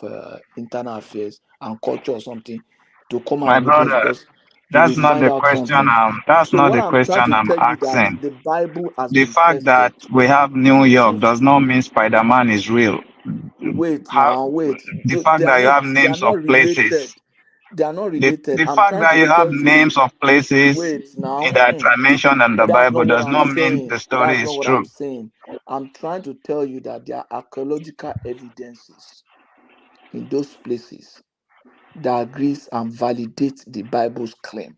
Internal Affairs and Culture or something to come My and look at, brother, because you that's will not find the out question. something. That's So not what the I'm trying question to I'm tell you that asking. the Bible has The been fact that tested. we have New York If does not mean Spider-Man is real. wait How now, wait. the fact that you have They are names of not related. places. They are not The, related. the I'm fact trying that to you have tell you. names of places Wait now. that are mentioned in the That's Bible not what does I'm not mean saying. the story That's is not what I'm true. saying. I'm trying to tell you that there are archaeological evidences in those places that agrees and validates the Bible's claim.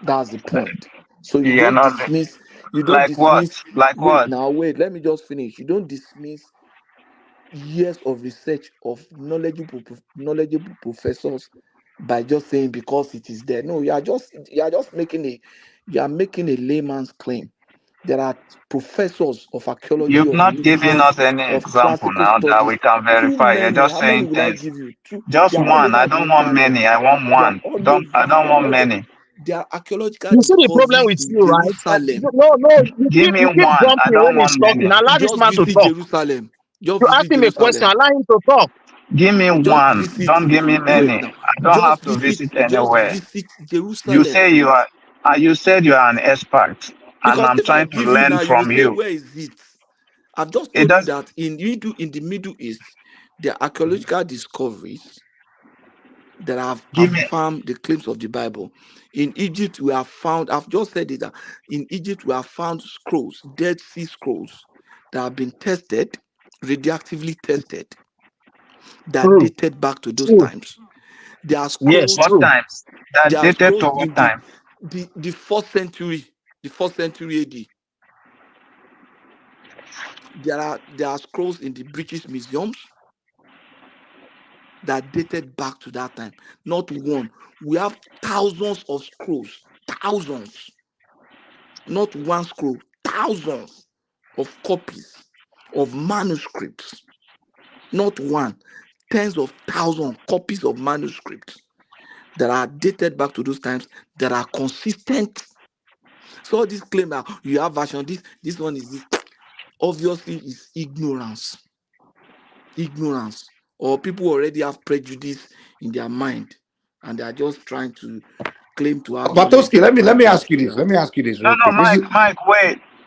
That's the point. So you You're don't not dismiss, like what? Like wait what? now, wait, let me just finish. You don't dismiss years of research of knowledgeable professors by just saying because it is there. No, you are just making a layman's claim. There are professors of archaeology, You've of not given religions, us any of example classical now that we studies. can Too verify. You're many. just How many saying will I things. give you? Two. Just They are all one. I over the don't want internet. many. I want They are one. all Don't I over. don't They are want all. many. There are archaeological You see the problem discoveries with in you, right? Jerusalem. No, no, Give me you keep one. I jumping don't when he's want talking. many. Allow this Just man to visit talk. Jerusalem. Just You ask visit him a question, Jerusalem. allow him to talk. Give me Just one. visit. Don't give me Wait many. now. I don't have to visit Just anywhere. visit You Jerusalem. say you are. You said you are an expert, and Because I'm if I trying to give you learn now, you will from say, you. where is it? I've just It told you does. that in the Middle East, There are archaeological discoveries that have Give me. affirmed the claims of the Bible. In Egypt, we have found, I've just said it, that in Egypt, we have found scrolls, Dead Sea Scrolls, that have been tested, radioactively tested, that True. dated back to those True. times. There are Yes, scrolls, What true. times? That there are dated to scrolls what in time? the 4th century, the 4th century AD. There are scrolls in the British museums that dated back to that time. Not one. We have thousands of scrolls, thousands, not one scroll, thousands of copies of manuscripts, not one, tens of thousands copies of manuscripts that are dated back to those times, that are consistent. So this claim that you have version, this one is this, obviously is ignorance. Ignorance, or people already have prejudice in their mind and they are just trying to claim to have knowledge Batoski, let about me things. ask you this. Let me ask you this No, real no, quick. This is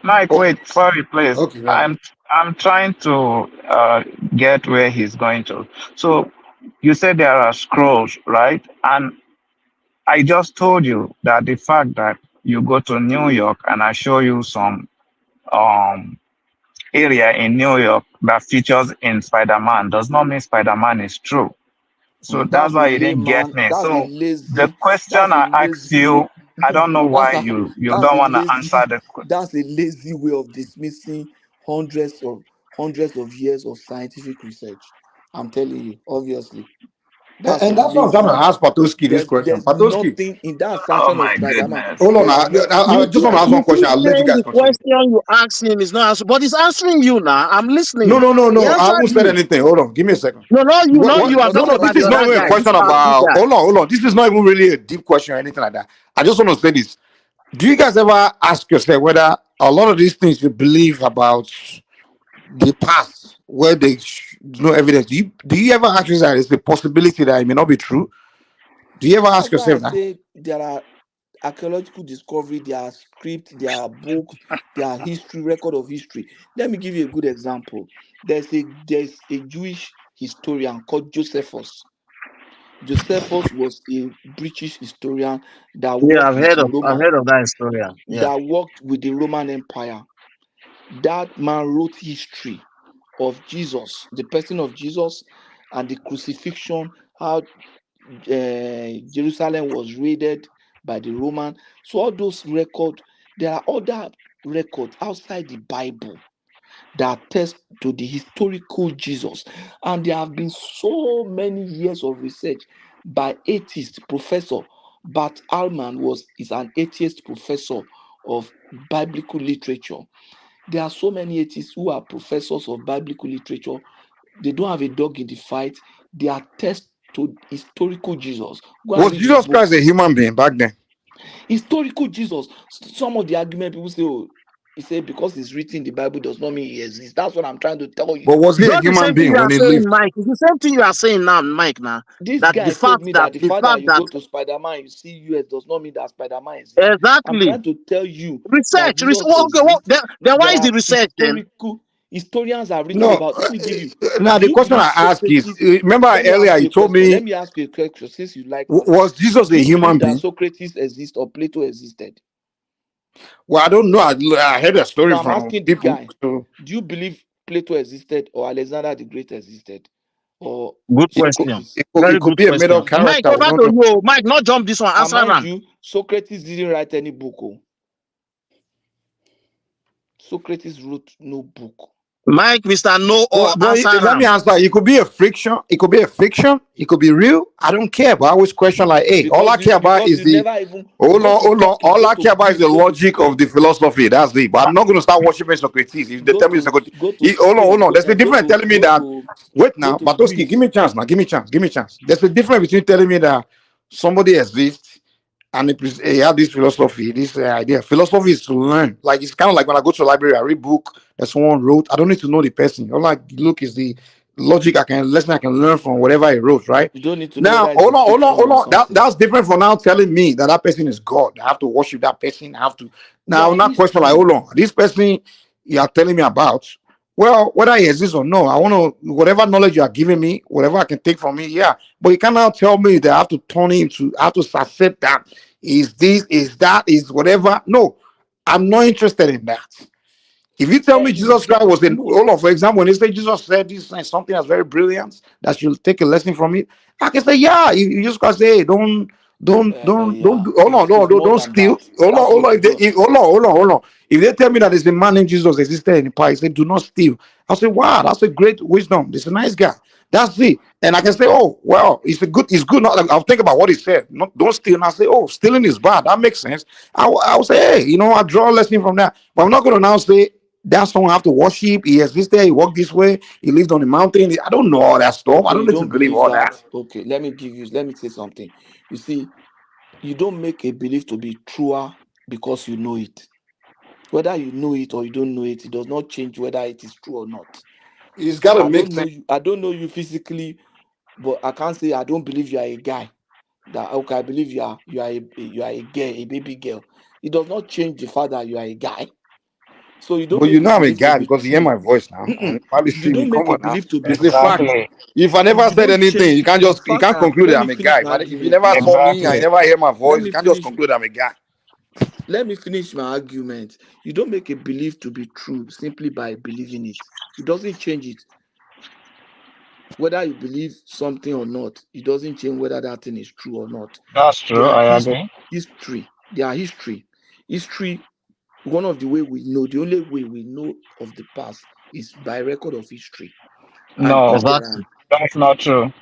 Mike, oh, wait. Sorry, please. okay, right. I'm trying to get where he's going to. So you said there are scrolls, right? And I just told you that the fact that you go to New York and I show you some um area in New York that features in Spider-Man does not mean Spider-Man is true. So that's That's a why you didn't get layman, me. that's a So the lazy, question that's a I asked lazy, you, I don't know that's why a you that's don't a want to answer lazy, the that's a lazy way of dismissing hundreds of years of scientific research. I'm telling you, obviously. That's a And that's what I'm trying to lazy. ask Patoski this question. There's Patoski, nothing in that Oh assertion of my Spider-Man. goodness. hold on. There's nothing. I just want to ask one You question. keep I'll let you saying guys the continue. question you ask him is not answering, but he's answering you now. I'm No, listening. no, no, He no. I answered haven't said you. anything. Hold on. Give me a second. No, not you, not you. I'm No, talking no. about This the is not other even a guy, this question big about. guy. Hold on. This is not even really a deep question or anything like that. I just want to say this. Do you guys ever ask yourself whether a lot of these things you believe about the past, where there's no evidence? Do you ever ask yourself that it's a possibility that it may not be true? Do you ever ask That's why I yourself that? say there are archaeological discovery, there are script, there are books, there are history, record of history. Let me give you a good example. There's a Jewish historian called Josephus. Josephus was a British historian that Yeah, worked with I've heard of that historian. Yeah. the Roman Empire. That man wrote history of Jesus, the person of Jesus, and the crucifixion, how Jerusalem was raided by the Roman. So all those records, there are other records outside the Bible that attest to the historical Jesus. And there have been so many years of research by atheist professor. Bart Alman is an atheist professor of biblical literature. There are so many atheists who are professors of biblical literature. They don't have a dog in the fight. They attest to historical Jesus. Go and Was read his Jesus Christ books. a human being back then? Historical Jesus. Some of the argument people say, oh, he said because it's written in the Bible does not mean he exists. That's what I'm trying to tell But you. was he a Just the human same thing being you when are he saying, lived? Mike. It's the same thing you are saying now, Mike. Now This that guy told me that the fact you that go to Spider-Man, you see US does not mean that Spider-Man exists. I'm exactly trying to tell you that research. Jesus Okay, well, exists. then why There is the are research then? historians have written No. about. Let me give you. Now Do the you question believe I ask is: Socrates? remember Let me earlier ask you you a told question. Let me, me ask you a question since you like knowledge. was Jesus Do a you human believe that being? Socrates exists or Plato existed? Well, I don't know. I heard a story No, I'm from asking the people. guy. So Do you believe Plato existed or Alexander the Great existed or Good it could, question. Socrates? it Very could good be a made question. up Mike, character. We over don't to know. you. Mike, not jump this one. And Answer mind Ram. you, Socrates didn't write any book. Oh. Socrates wrote no book. Mike, Mr. No or answer Let me Ram. answer. It could be a fiction. It could be a fiction. It could be real. I don't care. But I always question like, hey, all I care about Because is you the never even you hold go on, to hold on. Turkey, All go I to care about is Greece, the go to logic of Spain, the philosophy. That's it. But I'm not going to start worshiping Socrates. If they tell me Socrates, go to hold on, hold Spain, on. There's a difference telling me that. Wait go now, to Batoski, give Greece. me a chance now. Give me a chance. Give me a chance. There's a difference between telling me that somebody exists and he had this philosophy, this idea. Philosophy is to learn. Like it's kind of like when I go to a library, I read book that someone wrote. I don't need to know the person. All I look is the logic lesson I can learn from whatever he wrote. Right You don't need to know now, whether it's a hold fiction or on. something. That's different from now telling me that that person is God. I have to worship that person. I have to now Their not question like, history. hold on, this person you are telling me about. Well, whether he exists or no, I want to whatever knowledge you are giving me, whatever I can take from it, yeah. But you cannot tell me that I have to turn him to, I have to accept that is this, is that, is whatever. No, I'm not interested in that. If you tell me Jesus Christ was in, No. hold on, for example, when they say Jesus said this is something that's very brilliant, that you'll take a lesson from it, I can say, yeah, you just gotta say, hey, don't Yeah, do, hold on, it's more don't than steal. that. That's Hold what on, you don't. hold on. If they tell me that there's a man named Jesus existed in the past, say, do not steal. I'll say, wow, that's a great wisdom. This is a nice guy. That's it. And I can say, oh, well, it's good. Not, I'll think about what he said. Not, don't steal. And I say, oh, stealing is bad. That makes sense. I'll say, hey, I draw a lesson from that. But I'm not going to now say, that's someone I have to worship. He existed. He walked this way. He lived on the mountain. I don't know all that stuff. I Okay, don't you need to don't believe believe all that. that. Okay, let me say something. You see, you don't make a belief to be truer because you know it. Whether you know it or you don't know it, it does not change whether it is true or not. It's got to I make don't know sense. you. I don't know you physically, but I can't say I don't believe you are a guy. That okay, I believe you are a girl, a baby girl. It does not change the fact that you are a guy. So you don't But make a I'm a belief to guy be because you hear true. my voice now. And you probably You see me. don't make Come a on now. belief to be It's a true. fact. Exactly. If I never You said don't anything, change the you fact can't that conclude let that me I'm a finish guy. my But if you argument never now. saw me and you Exactly. never hear my Let voice, you me can't just finish. conclude I'm a guy. Let me finish my argument. You don't make a belief to be true simply by believing it. It doesn't change it. Whether you believe something or not, it doesn't change whether that thing is true or not. That's true. They are I agree. history. They are history. History, one of the way we know, the only way we know of the past is by record of history. And No, if there are Exactly. that's not true.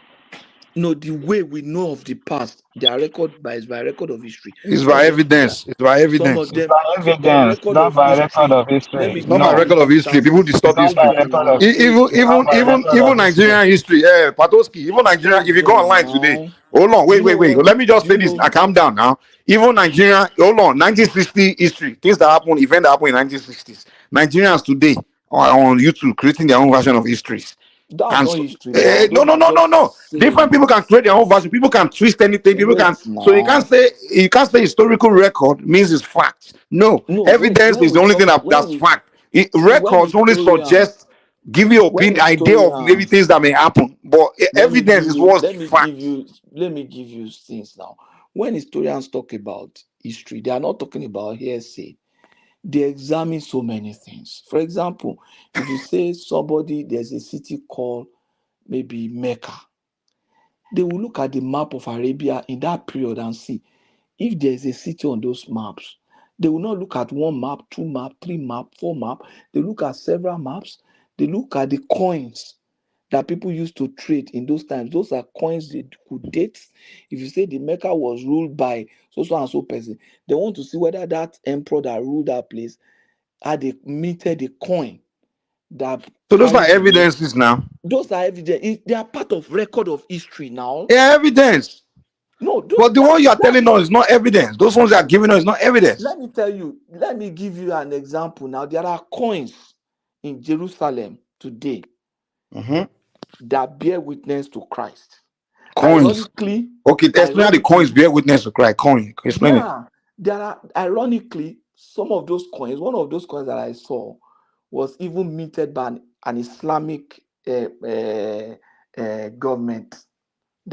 no, the way we know of the past, their record by is by record of history. It's by Some of them, evidence. It's by some evidence. of It's them, by so by evidence, record not of by record history. of Let me history. It's not give by you No, the record of history. People instances. it's distort not by history. History record of now. history. Even It's not by record of even history. Nigerian history, Patoski, even Nigerian, if you go Hold on online today, now. hold on, Do you know wait. what? Let me just Do say you this. know? Now calm down now. Even Nigeria, hold on, 1960 history, things that happened, event that happened in 1960s. Nigerians today are on YouTube creating their own version of histories. That's And not so, history now. no, Those are no. just Different people can sayings. create their own version. People can twist anything. People can. Wait So now. you can't say historical record means it's fact. No, No, evidence is the only thing that's fact. when Records only historians suggest, give you when opinion, idea of maybe historians things that may happen, but evidence is what's fact. let me give you things now. When historians talk about history, they are not talking about hearsay. They examine so many things. For example, if you say somebody there's a city called maybe Mecca, they will look at the map of Arabia in that period and see if there is a city on those maps. They will not look at one map, two map, three map, four map. They look at several maps. They look at the coins that people used to trade in those times. Those are coins they could date. If you say the Mecca was ruled by so and so person, they want to see whether that emperor that ruled that place had minted a coin that So those are carried the name. evidences now. Those are evidence. They are part of record of history now. Yeah, evidence. No, But the one you are telling us is not evidence. Those ones you are giving us is not evidence. let me tell you, let me give you an example now. There are coins in Jerusalem today Mhm. that bear witness to Christ. Coins. Okay, explain how the coins Ironically, bear witness to Christ. Coin. Explain it. yeah, there are ironically some of those coins. One of those coins that I saw was even minted by an Islamic government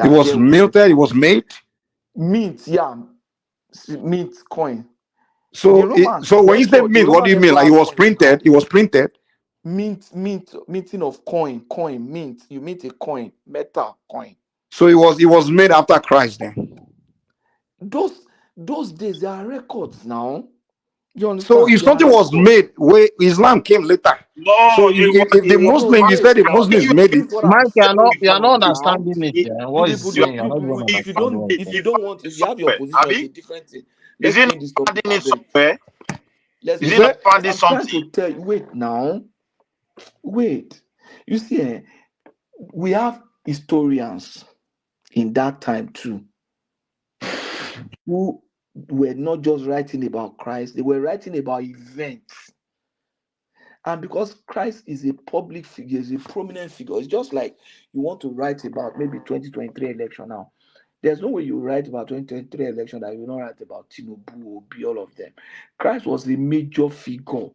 It that was bear witness. melted. It was made. Mint, yeah, mint coin. The So, Romans, so when you say the mint, what do Roman you mean? emperor Like it has was coins printed? now. It was printed. Minting of coin, mint. You mint a coin, metal coin. So it was made after Christ then. Those days there are records now. You So understand? if There are something was records. made where Islam came later. No, So if the No, Muslim, you wait said the now. Muslims made This is it. what I'm Mike, saying you are not now. understanding it. Yeah. You What is people You saying? don't. You're not even If you understanding don't, what he's if saying. you don't want, if you have your somewhere. position, it's Abi, a different thing. is Let's he not finish this topic finding and it then somewhere? let's you Is finish. he not said? finding I'm trying something? to tell you. Wait now. Wait. You see, we have historians in that time too who were not just writing about Christ, they were writing about events. And because Christ is a public figure, is a prominent figure, it's just like you want to write about maybe 2023 election now. There's no way you write about 2023 election that you will not write about Tinubu or be all of them. Christ was a major figure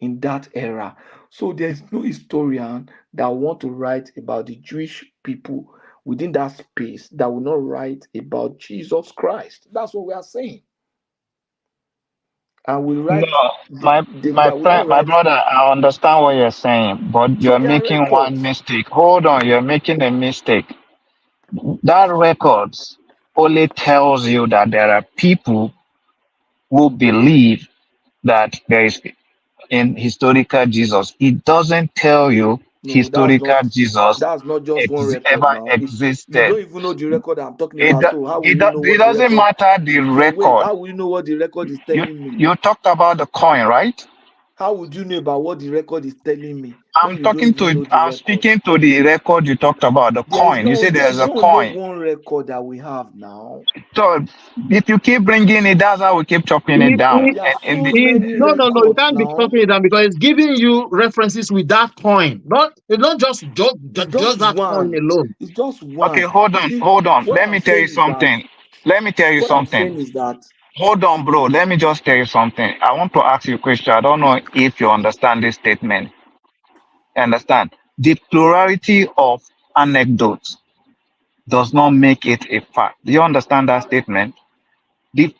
in that era. So there's no historian that want to write about the Jewish people within that space that will not write about Jesus Christ. That's what we are saying. And we No, write my that will not friend, my write. brother, I understand what you're saying, but So you're there are making one records. mistake. Hold on, you're making a mistake. That records only tells you that there are people who believe that there is in historical Jesus. It doesn't tell you No, historical Jesus that's not just one record ever now. You existed. don't even know the record I'm talking about. So how will you know It what the doesn't record? matter the So wait, record. how will you know what the record is telling me? You talked about the coin, right? How would you know about what the record is telling me when you don't even know the I'm record? speaking to the record you talked about, the coin. You say There there's is a not only coin. one record that we have now. So if you keep bringing it, that's how we keep chopping it It, down. it, There are And so many no, no, no, you records can't be now. copying it down because it's giving you references with that coin, not It's just just that coin one. alone. It's just okay, one. hold You on, see, hold on. what Let I'm me tell you saying is that something. Let me tell you what I'm something. saying is that Hold on, bro. Let me just tell you something. I want to ask you a question. I don't know if you understand this statement. Understand? The plurality of anecdotes does not make it a fact. Do you understand that statement? The,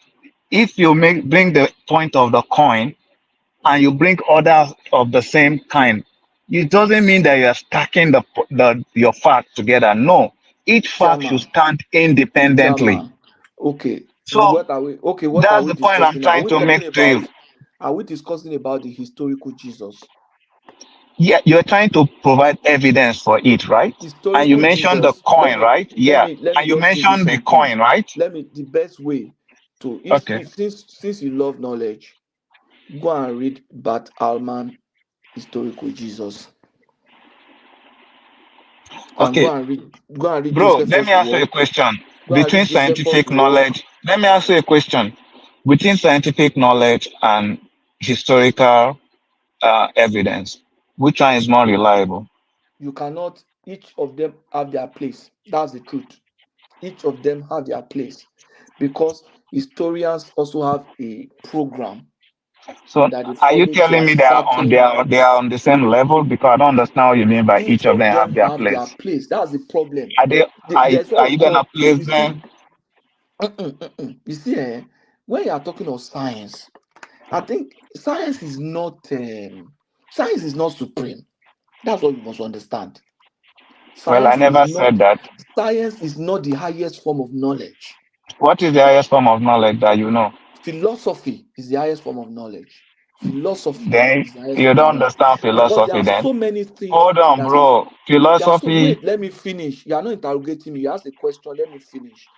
if you bring the point of the coin and you bring others of the same kind, it doesn't mean that you are stacking your facts together. No, each fact should chairman, stand independently. chairman. Okay, So what are we? Okay, what are that's we the point I'm discussing now? Are trying we to talking make to about? you. Are we discussing about the historical Jesus? Yeah, you're trying to provide evidence for it, right? And you Historical mentioned the Jesus. coin, right? Yeah. Let me And you just give you mentioned the something. coin, right? The best way to Okay. if since you love knowledge, go and read Bart Alman historical Jesus. And Okay. go and read Bro, let me Josephus ask you a work. question. Go and read Josephus work. Let me ask you a question. Between scientific knowledge and historical evidence, which one is more reliable? You cannot, each of them have their place. That's the truth. Each of them have their place. Because historians also have a program So that they are you follow to telling me ascertain. they are on the same level? Because I don't understand what you mean by Each each of of them have them their have their place. place. That's the problem. Are they There's what are we you gonna call, place you see, them? you see, when you are talking of science, I think science is not supreme. That's what you must understand. Well, I Science is never not said that. science is not the highest form of knowledge. What is the highest form of knowledge that you know? Philosophy is the highest form of knowledge. Philosophy Then is the highest you form of don't knowledge. understand Because there philosophy are then. so many things Hold on, that is bro. there are so Philosophy, wait, let me finish. You are not interrogating me. You asked a question, let me finish.